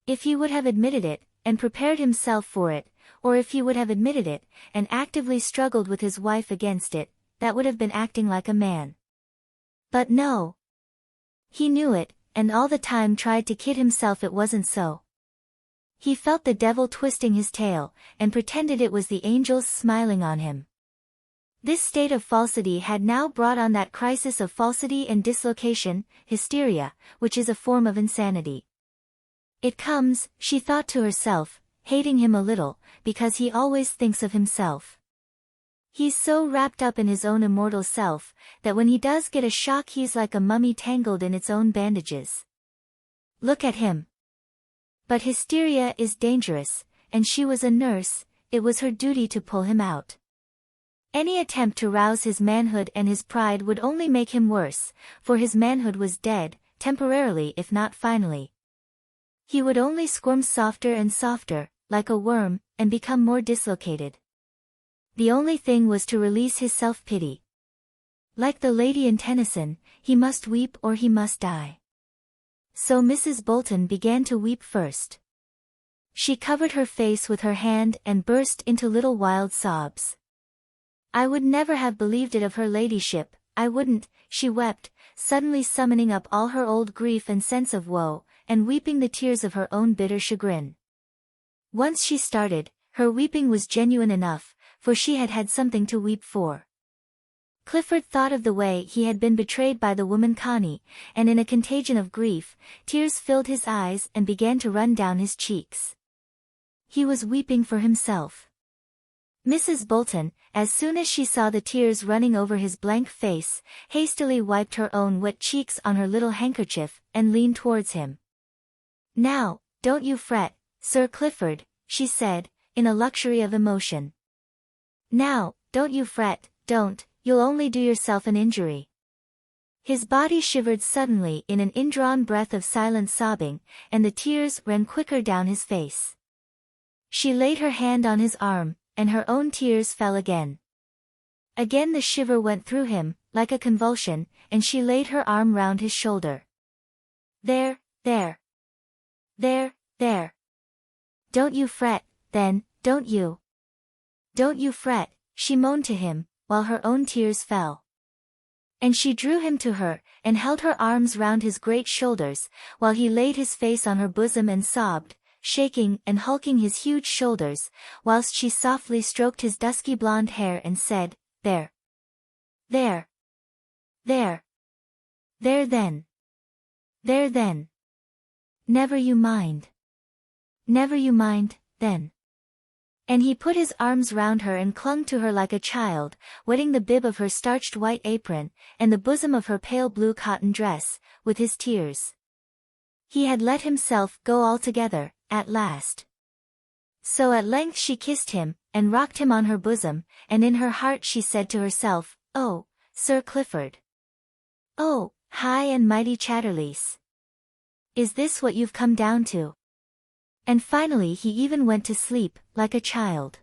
If he would have admitted it, and prepared himself for it, or if he would have admitted it, and actively struggled with his wife against it, that would have been acting like a man. But no. He knew it, and all the time tried to kid himself it wasn't so. He felt the devil twisting his tail, and pretended it was the angels smiling on him. This state of falsity had now brought on that crisis of falsity and dislocation, hysteria, which is a form of insanity. It comes, she thought to herself, hating him a little, because he always thinks of himself. He's so wrapped up in his own immortal self, that when he does get a shock he's like a mummy tangled in its own bandages. Look at him. But hysteria is dangerous, and she was a nurse, it was her duty to pull him out. Any attempt to rouse his manhood and his pride would only make him worse, for his manhood was dead, temporarily if not finally. He would only squirm softer and softer, like a worm, and become more dislocated. The only thing was to release his self-pity. Like the lady in Tennyson, he must weep or he must die. So Mrs. Bolton began to weep first. She covered her face with her hand and burst into little wild sobs. I would never have believed it of her ladyship, I wouldn't, she wept, suddenly summoning up all her old grief and sense of woe, and weeping the tears of her own bitter chagrin. Once she started, her weeping was genuine enough, for she had had something to weep for. Clifford thought of the way he had been betrayed by the woman Connie, and in a contagion of grief, tears filled his eyes and began to run down his cheeks. He was weeping for himself. Mrs. Bolton, as soon as she saw the tears running over his blank face, hastily wiped her own wet cheeks on her little handkerchief, and leaned towards him. Now, don't you fret, Sir Clifford, she said, in a luxury of emotion. Now, don't you fret, don't, you'll only do yourself an injury. His body shivered suddenly in an indrawn breath of silent sobbing, and the tears ran quicker down his face. She laid her hand on his arm, and her own tears fell again. Again the shiver went through him, like a convulsion, and she laid her arm round his shoulder. There, there. There, there. Don't you fret, then, don't you? Don't you fret, she moaned to him, while her own tears fell. And she drew him to her, and held her arms round his great shoulders, while he laid his face on her bosom and sobbed, shaking and hulking his huge shoulders, whilst she softly stroked his dusky blonde hair and said, "There. There. There. There then. There then. Never you mind. Never you mind, then." And he put his arms round her and clung to her like a child, wetting the bib of her starched white apron, and the bosom of her pale blue cotton dress, with his tears. He had let himself go altogether, at last. So at length she kissed him, and rocked him on her bosom, and in her heart she said to herself, "Oh, Sir Clifford! Oh, high and mighty Chatterley! Is this what you've come down to?" And finally he even went to sleep, like a child.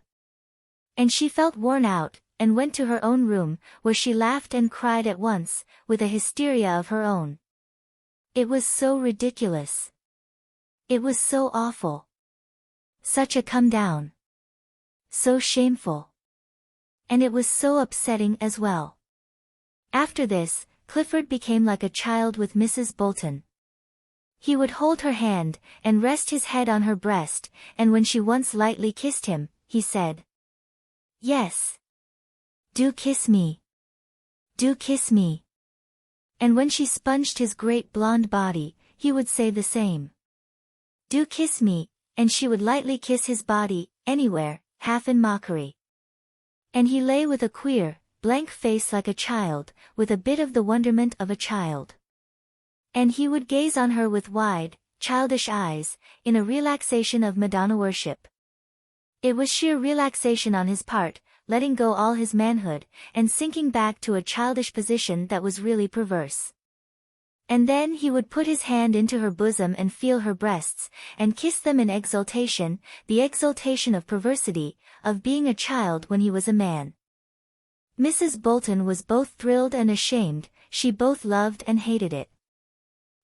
And she felt worn out, and went to her own room, where she laughed and cried at once, with a hysteria of her own. It was so ridiculous. It was so awful. Such a come down. So shameful. And it was so upsetting as well. After this, Clifford became like a child with Mrs. Bolton. He would hold her hand, and rest his head on her breast, and when she once lightly kissed him, he said, "Yes. Do kiss me. Do kiss me." And when she sponged his great blonde body, he would say the same. "Do kiss me," and she would lightly kiss his body, anywhere, half in mockery. And he lay with a queer, blank face like a child, with a bit of the wonderment of a child. And he would gaze on her with wide, childish eyes, in a relaxation of Madonna worship. It was sheer relaxation on his part, letting go all his manhood, and sinking back to a childish position that was really perverse. And then he would put his hand into her bosom and feel her breasts, and kiss them in exultation, the exultation of perversity, of being a child when he was a man. Mrs. Bolton was both thrilled and ashamed, she both loved and hated it.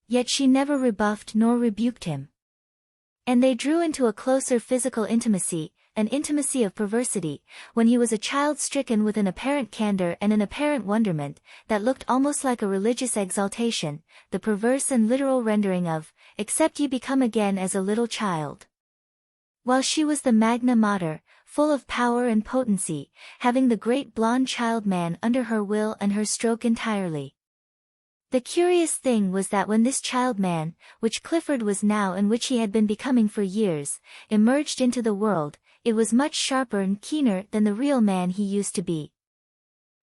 Yet she never rebuffed nor rebuked him. And they drew into a closer physical intimacy, an intimacy of perversity, when he was a child stricken with an apparent candor and an apparent wonderment, that looked almost like a religious exaltation, the perverse and literal rendering of, "Except ye become again as a little child." While she was the magna mater, full of power and potency, having the great blonde child man under her will and her stroke entirely. The curious thing was that when this child man, which Clifford was now and which he had been becoming for years, emerged into the world, it was much sharper and keener than the real man he used to be.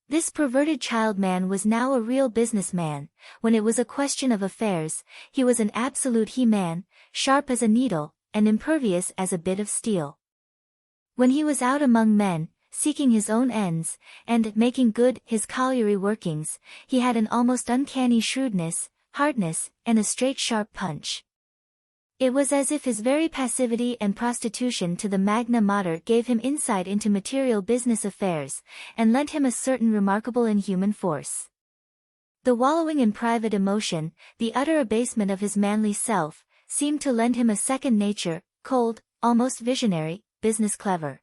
This perverted child man was now a real businessman. When it was a question of affairs, he was an absolute he-man, sharp as a needle, and impervious as a bit of steel. When he was out among men, seeking his own ends, and making good his colliery workings, he had an almost uncanny shrewdness, hardness, and a straight sharp punch. It was as if his very passivity and prostitution to the magna mater gave him insight into material business affairs, and lent him a certain remarkable inhuman force. The wallowing in private emotion, the utter abasement of his manly self, seemed to lend him a second nature, cold, almost visionary, business clever.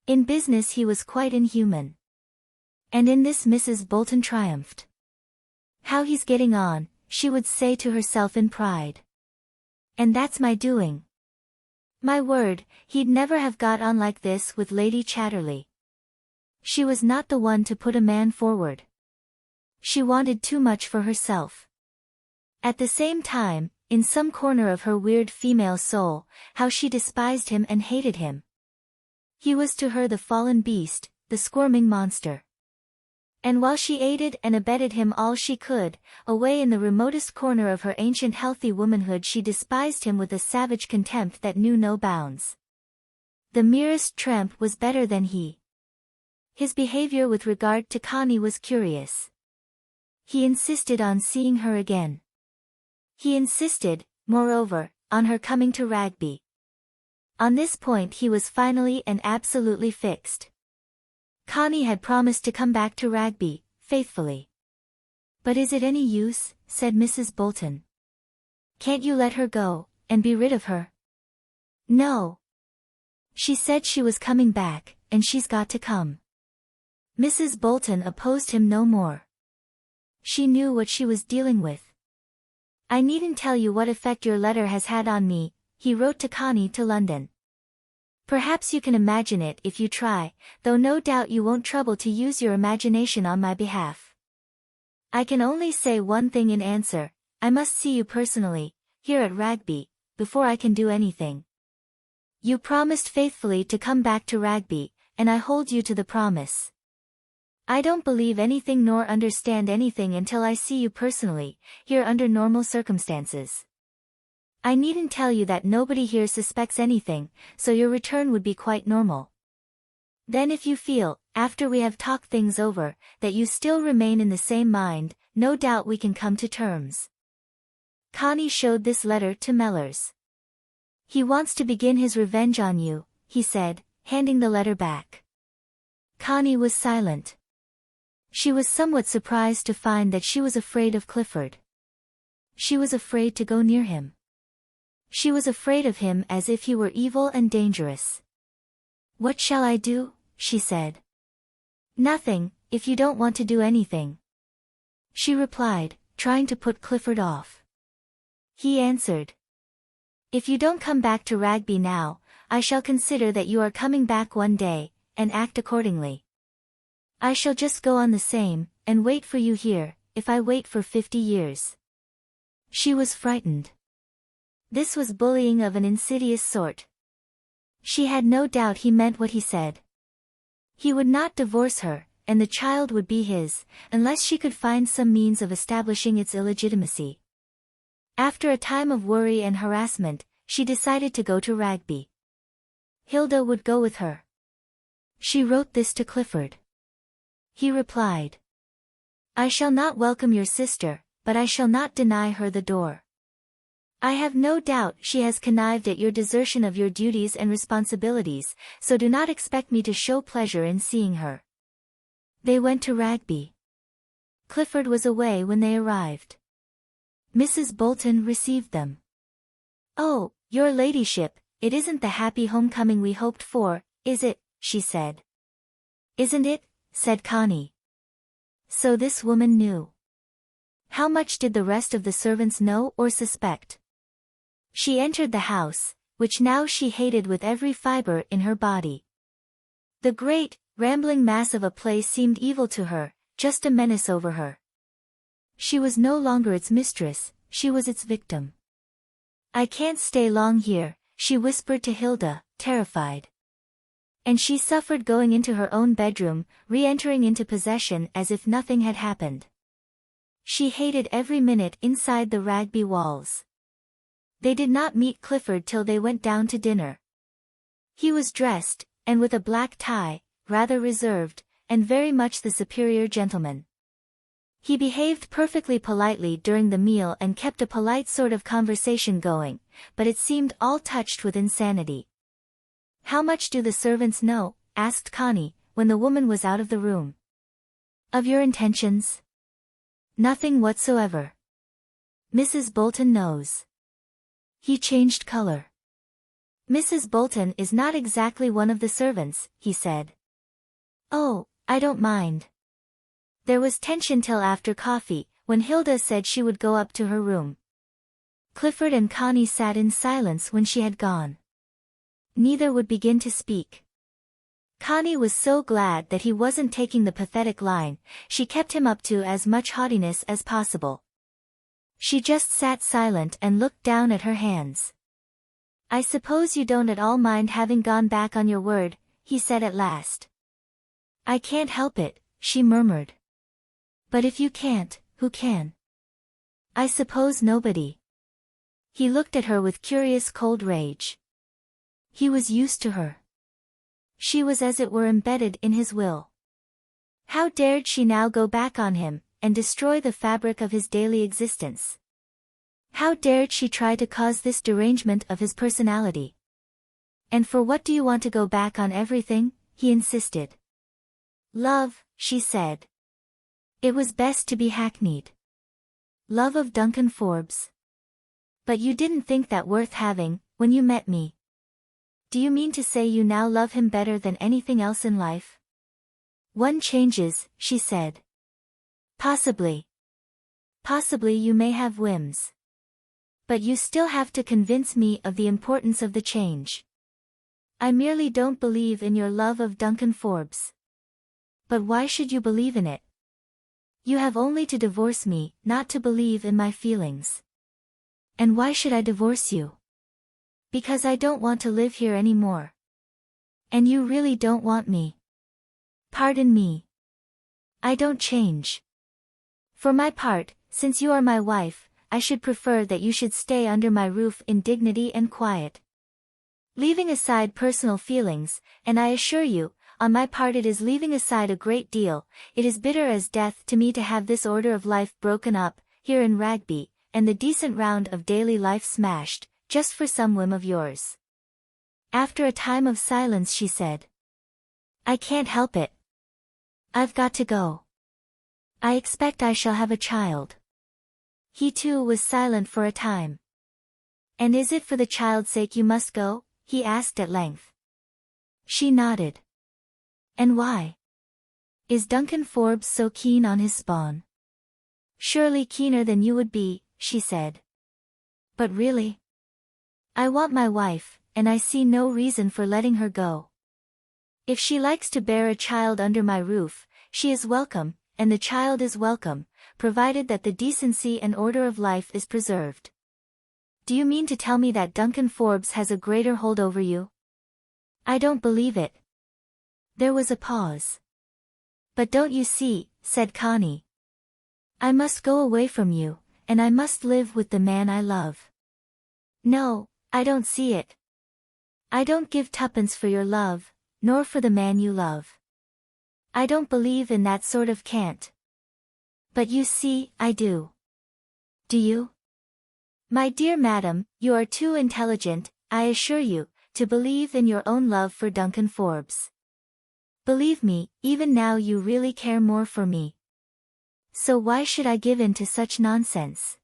In business he was quite inhuman. And in this Mrs. Bolton triumphed. "How he's getting on," she would say to herself in pride. "And that's my doing. My word, he'd never have got on like this with Lady Chatterley. She was not the one to put a man forward. She wanted too much for herself." At the same time, in some corner of her weird female soul, how she despised him and hated him. He was to her the fallen beast, the squirming monster. And while she aided and abetted him all she could, away in the remotest corner of her ancient healthy womanhood she despised him with a savage contempt that knew no bounds. The merest tramp was better than he. His behavior with regard to Connie was curious. He insisted on seeing her again. He insisted, moreover, on her coming to Ragby. On this point he was finally and absolutely fixed. Connie had promised to come back to Ragby, faithfully. "But is it any use?" said Mrs. Bolton. "Can't you let her go, and be rid of her?" "No. She said she was coming back, and she's got to come." Mrs. Bolton opposed him no more. She knew what she was dealing with. I needn't tell you what effect your letter has had on me, he wrote to Connie to London. Perhaps you can imagine it if you try, though no doubt you won't trouble to use your imagination on my behalf. I can only say one thing in answer: I must see you personally, here at Rugby, before I can do anything. You promised faithfully to come back to Rugby, and I hold you to the promise. I don't believe anything nor understand anything until I see you personally, here under normal circumstances. I needn't tell you that nobody here suspects anything, so your return would be quite normal. Then if you feel, after we have talked things over, that you still remain in the same mind, no doubt we can come to terms. Connie showed this letter to Mellors. He wants to begin his revenge on you, he said, handing the letter back. Connie was silent. She was somewhat surprised to find that she was afraid of Clifford. She was afraid to go near him. She was afraid of him as if he were evil and dangerous. What shall I do? She said. Nothing, if you don't want to do anything. She replied, trying to put Clifford off. He answered. If you don't come back to Rugby now, I shall consider that you are coming back one day, and act accordingly. I shall just go on the same, and wait for you here, if I wait for 50 years. She was frightened. This was bullying of an insidious sort. She had no doubt he meant what he said. He would not divorce her, and the child would be his, unless she could find some means of establishing its illegitimacy. After a time of worry and harassment, she decided to go to Rugby. Hilda would go with her. She wrote this to Clifford. He replied. I shall not welcome your sister, but I shall not deny her the door. I have no doubt she has connived at your desertion of your duties and responsibilities, so do not expect me to show pleasure in seeing her. They went to Rugby. Clifford was away when they arrived. Mrs. Bolton received them. Oh, your ladyship, it isn't the happy homecoming we hoped for, is it? She said. Isn't it? Said Connie. So this woman knew. How much did the rest of the servants know or suspect? She entered the house, which now she hated with every fiber in her body. The great, rambling mass of a place seemed evil to her, just a menace over her. She was no longer its mistress, she was its victim. I can't stay long here, she whispered to Hilda, terrified. And she suffered going into her own bedroom, re-entering into possession as if nothing had happened. She hated every minute inside the Rugby walls. They did not meet Clifford till they went down to dinner. He was dressed, and with a black tie, rather reserved, and very much the superior gentleman. He behaved perfectly politely during the meal and kept a polite sort of conversation going, but it seemed all touched with insanity. How much do the servants know? Asked Connie, when the woman was out of the room. Of your intentions? Nothing whatsoever. Mrs. Bolton knows. He changed color. Mrs. Bolton is not exactly one of the servants, he said. Oh, I don't mind. There was tension till after coffee, when Hilda said she would go up to her room. Clifford and Connie sat in silence when she had gone. Neither would begin to speak. Connie was so glad that he wasn't taking the pathetic line, she kept him up to as much haughtiness as possible. She just sat silent and looked down at her hands. I suppose you don't at all mind having gone back on your word, he said at last. I can't help it, she murmured. But if you can't, who can? I suppose nobody. He looked at her with curious cold rage. He was used to her. She was as it were embedded in his will. How dared she now go back on him, and destroy the fabric of his daily existence? How dared she try to cause this derangement of his personality? And for what do you want to go back on everything? He insisted. Love, she said. It was best to be hackneyed. Love of Duncan Forbes. But you didn't think that worth having, when you met me. Do you mean to say you now love him better than anything else in life? One changes, she said. Possibly. Possibly you may have whims. But you still have to convince me of the importance of the change. I merely don't believe in your love of Duncan Forbes. But why should you believe in it? You have only to divorce me, not to believe in my feelings. And why should I divorce you? Because I don't want to live here anymore. And you really don't want me. Pardon me. I don't change. For my part, since you are my wife, I should prefer that you should stay under my roof in dignity and quiet. Leaving aside personal feelings, and I assure you, on my part it is leaving aside a great deal, it is bitter as death to me to have this order of life broken up, here in Rugby, and the decent round of daily life smashed, just for some whim of yours. After a time of silence she said. I can't help it. I've got to go. I expect I shall have a child. He too was silent for a time. And is it for the child's sake you must go? He asked at length. She nodded. And why? Is Duncan Forbes so keen on his spawn? Surely keener than you would be, she said. But really? I want my wife, and I see no reason for letting her go. If she likes to bear a child under my roof, she is welcome, and the child is welcome, provided that the decency and order of life is preserved. Do you mean to tell me that Duncan Forbes has a greater hold over you? I don't believe it. There was a pause. But don't you see, said Connie. I must go away from you, and I must live with the man I love. No, I don't see it. I don't give tuppence for your love, nor for the man you love. I don't believe in that sort of cant. But you see, I do. Do you? My dear madam, you are too intelligent, I assure you, to believe in your own love for Duncan Forbes. Believe me, even now you really care more for me. So why should I give in to such nonsense?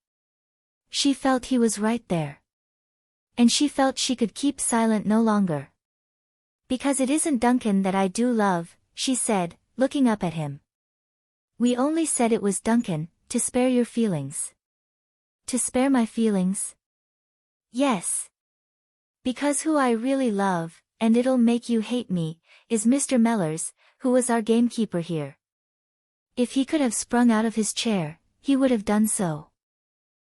She felt he was right there. And she felt she could keep silent no longer. Because it isn't Duncan that I do love, she said, looking up at him. We only said it was Duncan, to spare your feelings. To spare my feelings? Yes. Because who I really love, and it'll make you hate me, is Mr. Mellors, who was our gamekeeper here. If he could have sprung out of his chair, he would have done so.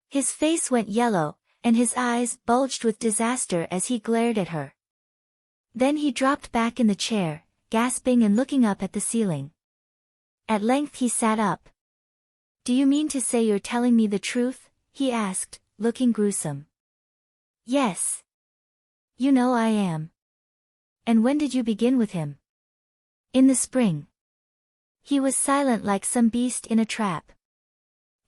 His face went yellow, and his eyes bulged with disaster as he glared at her. Then he dropped back in the chair, gasping and looking up at the ceiling. At length he sat up. Do you mean to say you're telling me the truth? He asked, looking gruesome. Yes. You know I am. And when did you begin with him? In the spring. He was silent like some beast in a trap.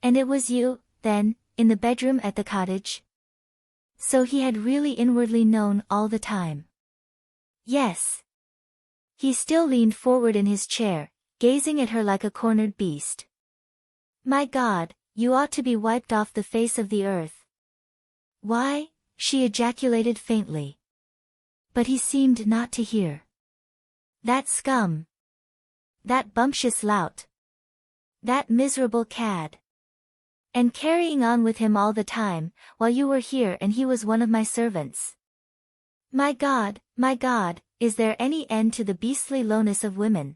And it was you, then, in the bedroom at the cottage? So he had really inwardly known all the time. Yes. He still leaned forward in his chair, gazing at her like a cornered beast. My God, you ought to be wiped off the face of the earth. Why? She ejaculated faintly. But he seemed not to hear. That scum. That bumptious lout. That miserable cad. And carrying on with him all the time, while you were here and he was one of my servants. My God, is there any end to the beastly lowness of women?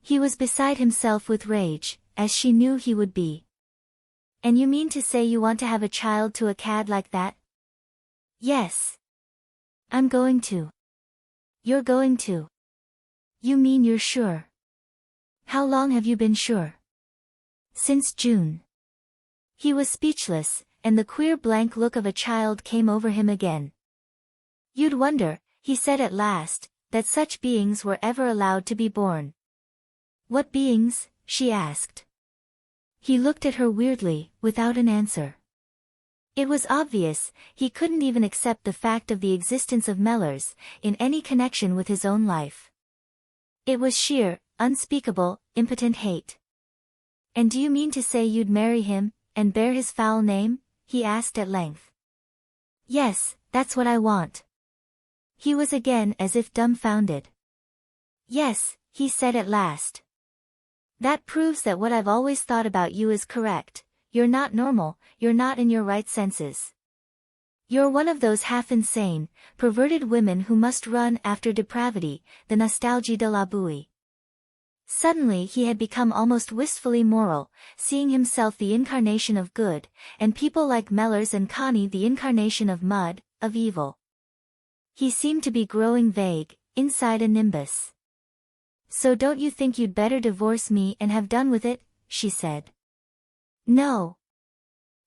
He was beside himself with rage, as she knew he would be. And you mean to say you want to have a child to a cad like that? Yes. I'm going to. You're going to. You mean you're sure? How long have you been sure? Since June. He was speechless, and the queer blank look of a child came over him again. You'd wonder, he said at last, that such beings were ever allowed to be born. What beings? She asked. He looked at her weirdly, without an answer. It was obvious, he couldn't even accept the fact of the existence of Mellors, in any connection with his own life. It was sheer, unspeakable, impotent hate. And do you mean to say you'd marry him, and bear his foul name? He asked at length. Yes, that's what I want. He was again as if dumbfounded. Yes, he said at last. That proves that what I've always thought about you is correct. you're not normal, you're not in your right senses. You're one of those half-insane, perverted women who must run after depravity, the nostalgie de la bouille. Suddenly he had become almost wistfully moral, seeing himself the incarnation of good, and people like Mellors and Connie the incarnation of mud, of evil. He seemed to be growing vague, inside a nimbus. "So don't you think you'd better divorce me and have done with it?" she said. "No.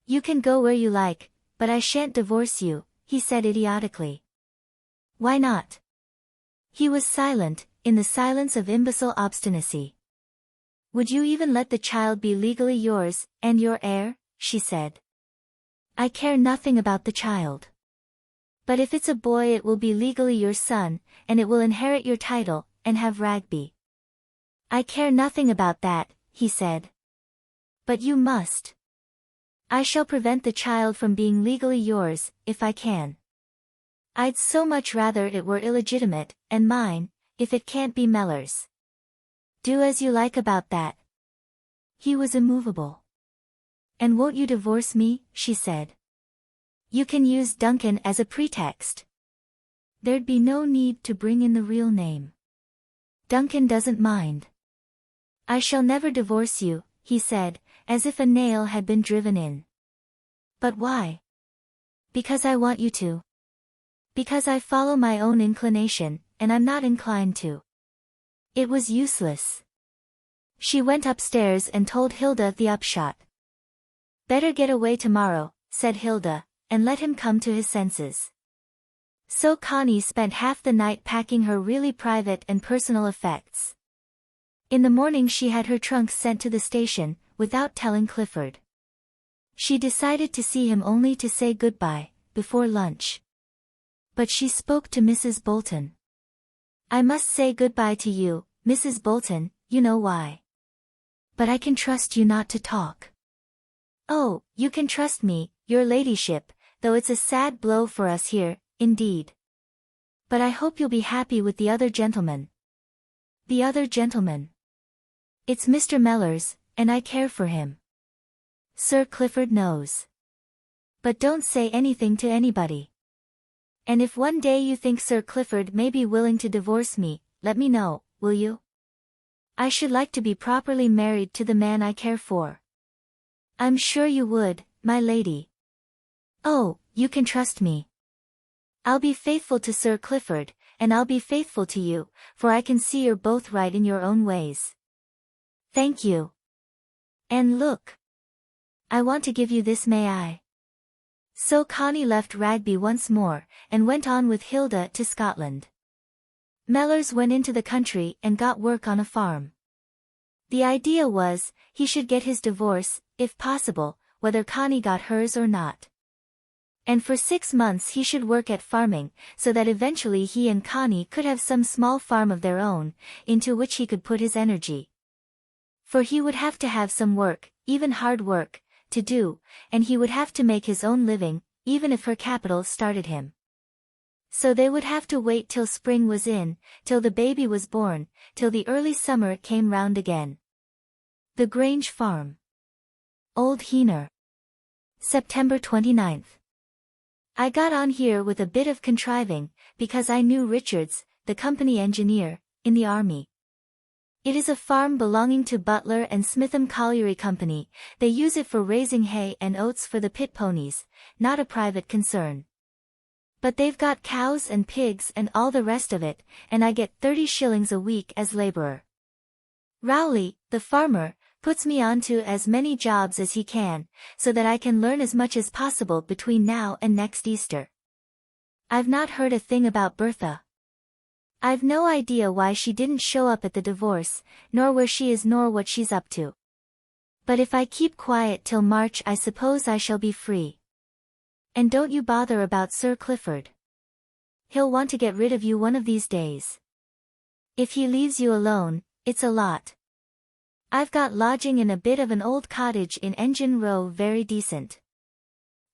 You can go where you like, but I shan't divorce you," he said idiotically. "Why not?" He was silent, in the silence of imbecile obstinacy. "Would you even let the child be legally yours, and your heir?" she said. "I care nothing about the child. But if it's a boy it will be legally your son, and it will inherit your title, and have Ragby." "I care nothing about that," he said. "But you must. I shall prevent the child from being legally yours, if I can. I'd so much rather it were illegitimate, and mine, if it can't be Mellors. Do as you like about that." He was immovable. "And won't you divorce me?" she said. "You can use Duncan as a pretext. There'd be no need to bring in the real name. Duncan doesn't mind." "I shall never divorce you," he said, as if a nail had been driven in. "But why?" "Because I want you to. Because I follow my own inclination, and I'm not inclined to." It was useless. She went upstairs and told Hilda the upshot. "Better get away tomorrow," said Hilda, "and let him come to his senses." So Connie spent half the night packing her really private and personal effects. In the morning she had her trunks sent to the station, without telling Clifford. She decided to see him only to say goodbye, before lunch. But she spoke to Mrs. Bolton. "I must say goodbye to you, Mrs. Bolton, you know why. But I can trust you not to talk." "Oh, you can trust me, your ladyship, though it's a sad blow for us here, indeed. But I hope you'll be happy with the other gentleman." "The other gentleman?" "It's Mr. Mellors, and I care for him. Sir Clifford knows. But don't say anything to anybody. And if one day you think Sir Clifford may be willing to divorce me, let me know, will you? I should like to be properly married to the man I care for." "I'm sure you would, my lady." "Oh, you can trust me. I'll be faithful to Sir Clifford, and I'll be faithful to you, for I can see you're both right in your own ways." "Thank you. And look. I want to give you this, may I?" So Connie left Ragby once more, and went on with Hilda to Scotland. Mellors went into the country and got work on a farm. The idea was, he should get his divorce, if possible, whether Connie got hers or not. And for 6 months he should work at farming, so that eventually he and Connie could have some small farm of their own, into which he could put his energy. For he would have to have some work, even hard work, to do, and he would have to make his own living, even if her capital started him. So they would have to wait till spring was in, till the baby was born, till the early summer came round again. The Grange Farm. Old Heanor. September 29th. I got on here with a bit of contriving, because I knew Richards, the company engineer, in the army. It is a farm belonging to Butler and Smitham Colliery Company. They use it for raising hay and oats for the pit ponies, not a private concern. But they've got cows and pigs and all the rest of it, and I get 30 shillings a week as labourer. Rowley, the farmer, puts me on to as many jobs as he can, so that I can learn as much as possible between now and next Easter. I've not heard a thing about Bertha. I've no idea why she didn't show up at the divorce, nor where she is nor what she's up to. But if I keep quiet till March I suppose I shall be free. And don't you bother about Sir Clifford. He'll want to get rid of you one of these days. If he leaves you alone, it's a lot. I've got lodging in a bit of an old cottage in Engine Row, very decent.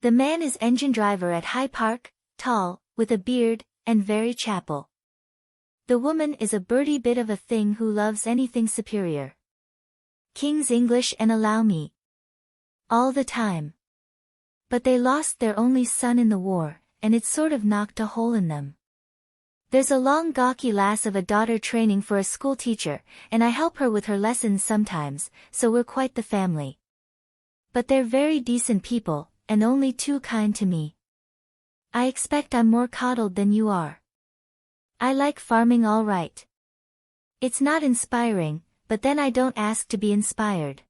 The man is engine driver at High Park, tall, with a beard, and very chapel. The woman is a birdie bit of a thing who loves anything superior. King's English and allow me. All the time. But they lost their only son in the war, and it sort of knocked a hole in them. There's a long gawky lass of a daughter training for a school teacher, and I help her with her lessons sometimes, so we're quite the family. But they're very decent people, and only too kind to me. I expect I'm more coddled than you are. I like farming all right. It's not inspiring, but then I don't ask to be inspired.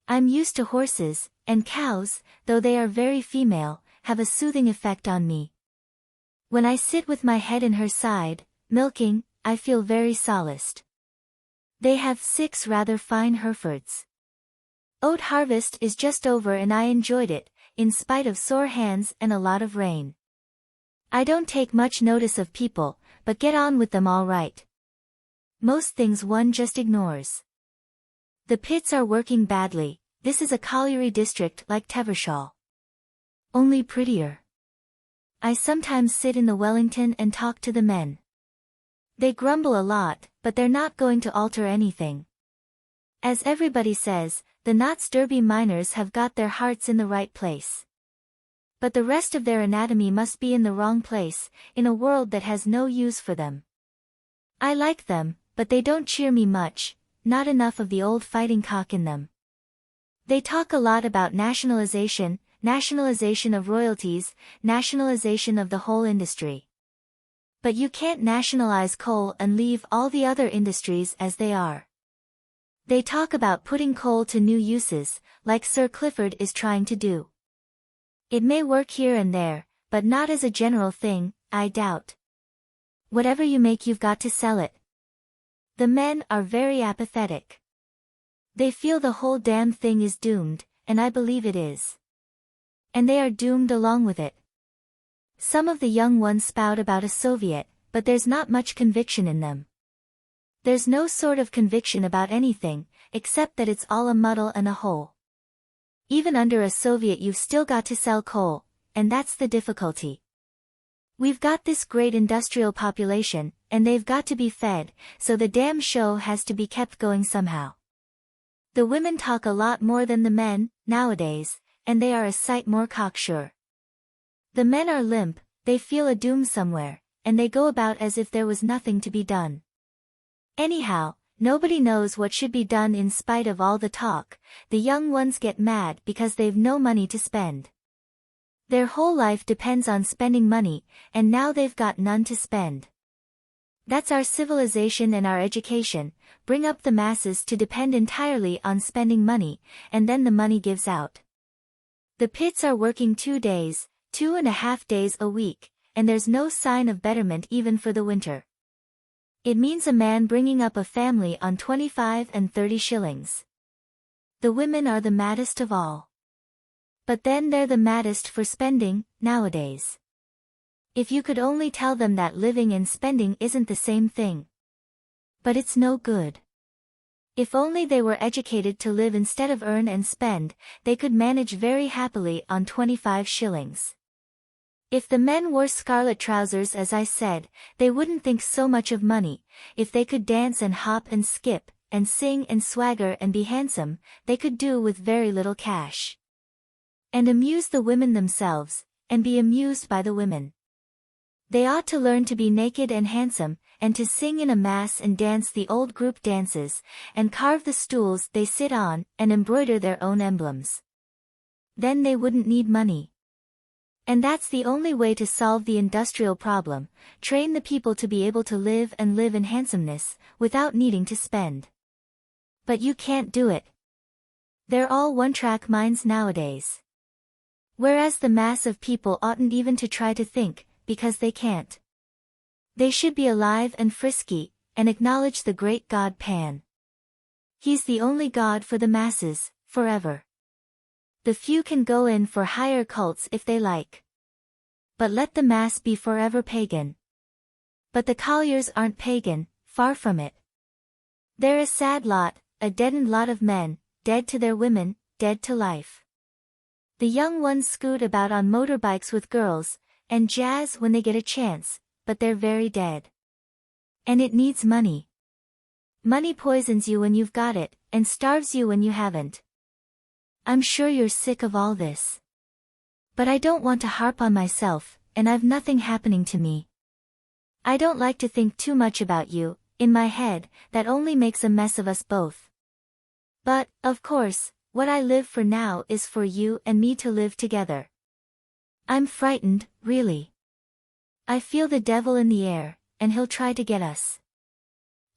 I'm used to horses, and cows, though they are very female, have a soothing effect on me. When I sit with my head in her side, milking, I feel very solaced. They have 6 rather fine Herefords. Oat harvest is just over and I enjoyed it, in spite of sore hands and a lot of rain. I don't take much notice of people, but get on with them all right. Most things one just ignores. The pits are working badly. This is a colliery district like Tevershall. Only prettier. I sometimes sit in the Wellington and talk to the men. They grumble a lot, but they're not going to alter anything. As everybody says, the Notts Derby miners have got their hearts in the right place. But the rest of their anatomy must be in the wrong place, in a world that has no use for them. I like them, but they don't cheer me much, not enough of the old fighting cock in them. They talk a lot about nationalization of royalties, nationalization of the whole industry. But you can't nationalize coal and leave all the other industries as they are. They talk about putting coal to new uses, like Sir Clifford is trying to do. It may work here and there, but not as a general thing, I doubt. Whatever you make you've got to sell it. The men are very apathetic. They feel the whole damn thing is doomed, and I believe it is. And they are doomed along with it. Some of the young ones spout about a Soviet, but there's not much conviction in them. There's no sort of conviction about anything, except that it's all a muddle and a hole. Even under a Soviet you've still got to sell coal, and that's the difficulty. We've got this great industrial population, and they've got to be fed, so the damn show has to be kept going somehow. The women talk a lot more than the men, nowadays, and they are a sight more cocksure. The men are limp, they feel a doom somewhere, and they go about as if there was nothing to be done. Anyhow, nobody knows what should be done in spite of all the talk. The young ones get mad because they've no money to spend. Their whole life depends on spending money, and now they've got none to spend. That's our civilization and our education, bring up the masses to depend entirely on spending money, and then the money gives out. The pits are working 2 days, 2.5 days a week, and there's no sign of betterment even for the winter. It means a man bringing up a family on 25 and 30 shillings. The women are the maddest of all. But then they're the maddest for spending, nowadays. If you could only tell them that living and spending isn't the same thing. But it's no good. If only they were educated to live instead of earn and spend, they could manage very happily on 25 shillings. If the men wore scarlet trousers as I said, they wouldn't think so much of money. If they could dance and hop and skip, and sing and swagger and be handsome, they could do with very little cash. And amuse the women themselves, and be amused by the women. They ought to learn to be naked and handsome, and to sing in a mass and dance the old group dances, and carve the stools they sit on, and embroider their own emblems. Then they wouldn't need money. And that's the only way to solve the industrial problem, train the people to be able to live and live in handsomeness, without needing to spend. But you can't do it. They're all one-track minds nowadays. Whereas the mass of people oughtn't even to try to think, because they can't. They should be alive and frisky, and acknowledge the great God Pan. He's the only God for the masses, forever. The few can go in for higher cults if they like. But let the mass be forever pagan. But the colliers aren't pagan, far from it. They're a sad lot, a deadened lot of men, dead to their women, dead to life. The young ones scoot about on motorbikes with girls, and jazz when they get a chance, but they're very dead. And it needs money. Money poisons you when you've got it, and starves you when you haven't. I'm sure you're sick of all this. But I don't want to harp on myself, and I've nothing happening to me. I don't like to think too much about you, in my head, that only makes a mess of us both. But, of course, what I live for now is for you and me to live together. I'm frightened, really. I feel the devil in the air, and he'll try to get us.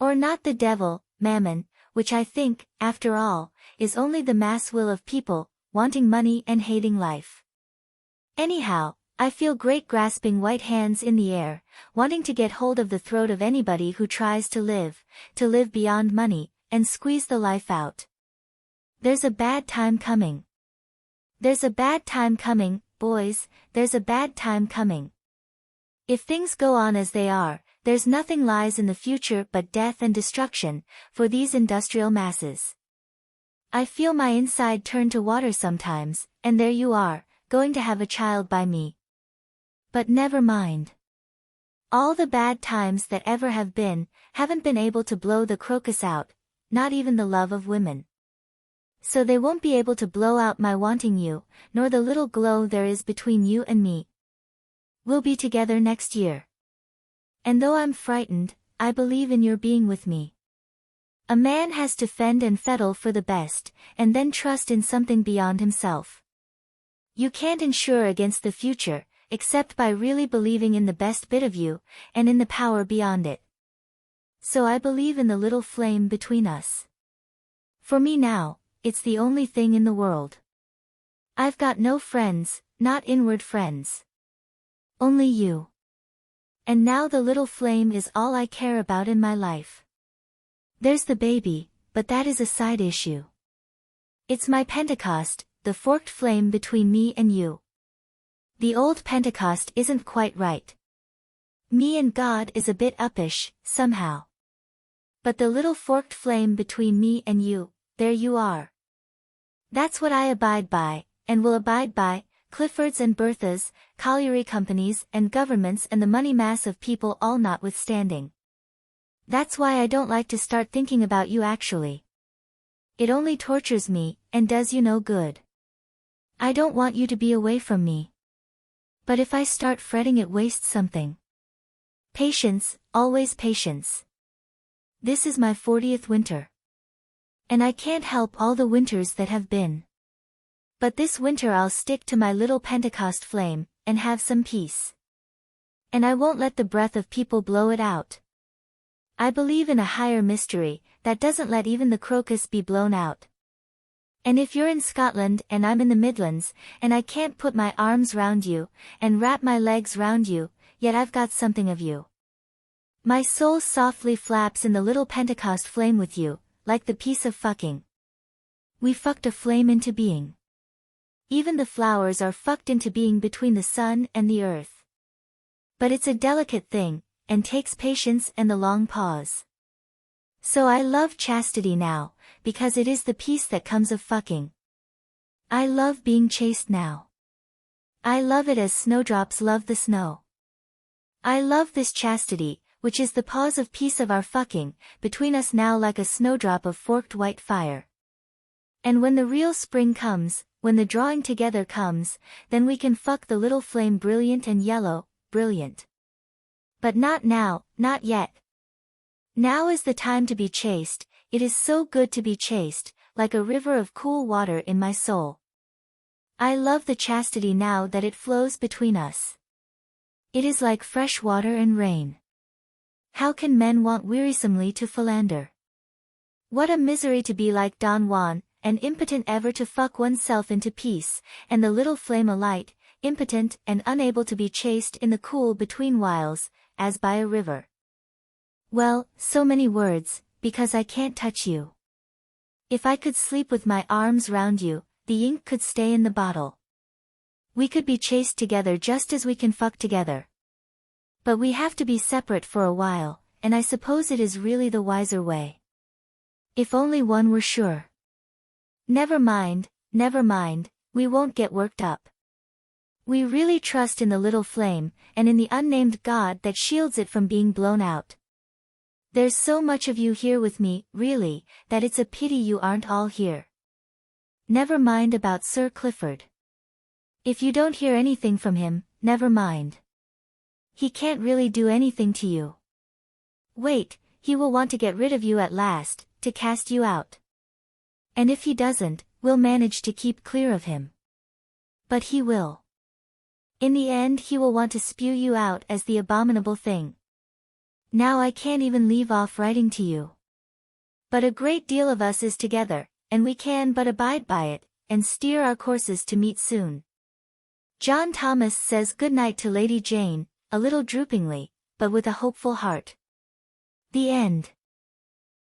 Or not the devil, mammon, which I think, after all, is only the mass will of people, wanting money and hating life. Anyhow, I feel great grasping white hands in the air, wanting to get hold of the throat of anybody who tries to live beyond money, and squeeze the life out. There's a bad time coming. There's a bad time coming, boys, there's a bad time coming. If things go on as they are, there's nothing lies in the future but death and destruction, for these industrial masses. I feel my inside turn to water sometimes, and there you are, going to have a child by me. But never mind. All the bad times that ever have been, haven't been able to blow the crocus out, not even the love of women. So they won't be able to blow out my wanting you, nor the little glow there is between you and me. We'll be together next year. And though I'm frightened, I believe in your being with me. A man has to fend and fettle for the best, and then trust in something beyond himself. You can't insure against the future, except by really believing in the best bit of you, and in the power beyond it. So I believe in the little flame between us. For me now, it's the only thing in the world. I've got no friends, not inward friends. Only you. And now the little flame is all I care about in my life. There's the baby, but that is a side issue. It's my Pentecost, the forked flame between me and you. The old Pentecost isn't quite right. Me and God is a bit uppish, somehow. But the little forked flame between me and you, there you are. That's what I abide by, and will abide by, Cliffords and Berthas, colliery companies and governments and the money mass of people all notwithstanding. That's why I don't like to start thinking about you actually. It only tortures me, and does you no good. I don't want you to be away from me. But if I start fretting it wastes something. Patience, always patience. This is my 40th winter. And I can't help all the winters that have been. But this winter I'll stick to my little Pentecost flame, and have some peace. And I won't let the breath of people blow it out. I believe in a higher mystery, that doesn't let even the crocus be blown out. And if you're in Scotland and I'm in the Midlands, and I can't put my arms round you, and wrap my legs round you, yet I've got something of you. My soul softly flaps in the little Pentecost flame with you, like the piece of fucking. We fucked a flame into being. Even the flowers are fucked into being between the sun and the earth. But it's a delicate thing, and takes patience and the long pause. So I love chastity now, because it is the peace that comes of fucking. I love being chaste now. I love it as snowdrops love the snow. I love this chastity, which is the pause of peace of our fucking, between us now like a snowdrop of forked white fire. And when the real spring comes, when the drawing together comes, then we can fuck the little flame brilliant and yellow, brilliant. But not now, not yet. Now is the time to be chaste, it is so good to be chaste, like a river of cool water in my soul. I love the chastity now that it flows between us. It is like fresh water and rain. How can men want wearisomely to philander? What a misery to be like Don Juan, and impotent ever to fuck oneself into peace, and the little flame alight, impotent and unable to be chaste in the cool between whiles, as by a river. Well, so many words, because I can't touch you. If I could sleep with my arms round you, the ink could stay in the bottle. We could be chaste together just as we can fuck together. But we have to be separate for a while, and I suppose it is really the wiser way. If only one were sure. Never mind, we won't get worked up. We really trust in the little flame, and in the unnamed God that shields it from being blown out. There's so much of you here with me, really, that it's a pity you aren't all here. Never mind about Sir Clifford. If you don't hear anything from him, never mind. He can't really do anything to you. Wait, he will want to get rid of you at last, to cast you out. And if he doesn't, we'll manage to keep clear of him. But he will. In the end he will want to spew you out as the abominable thing. Now I can't even leave off writing to you. But a great deal of us is together, and we can but abide by it, and steer our courses to meet soon. John Thomas says good night to Lady Jane, a little droopingly, but with a hopeful heart. The end.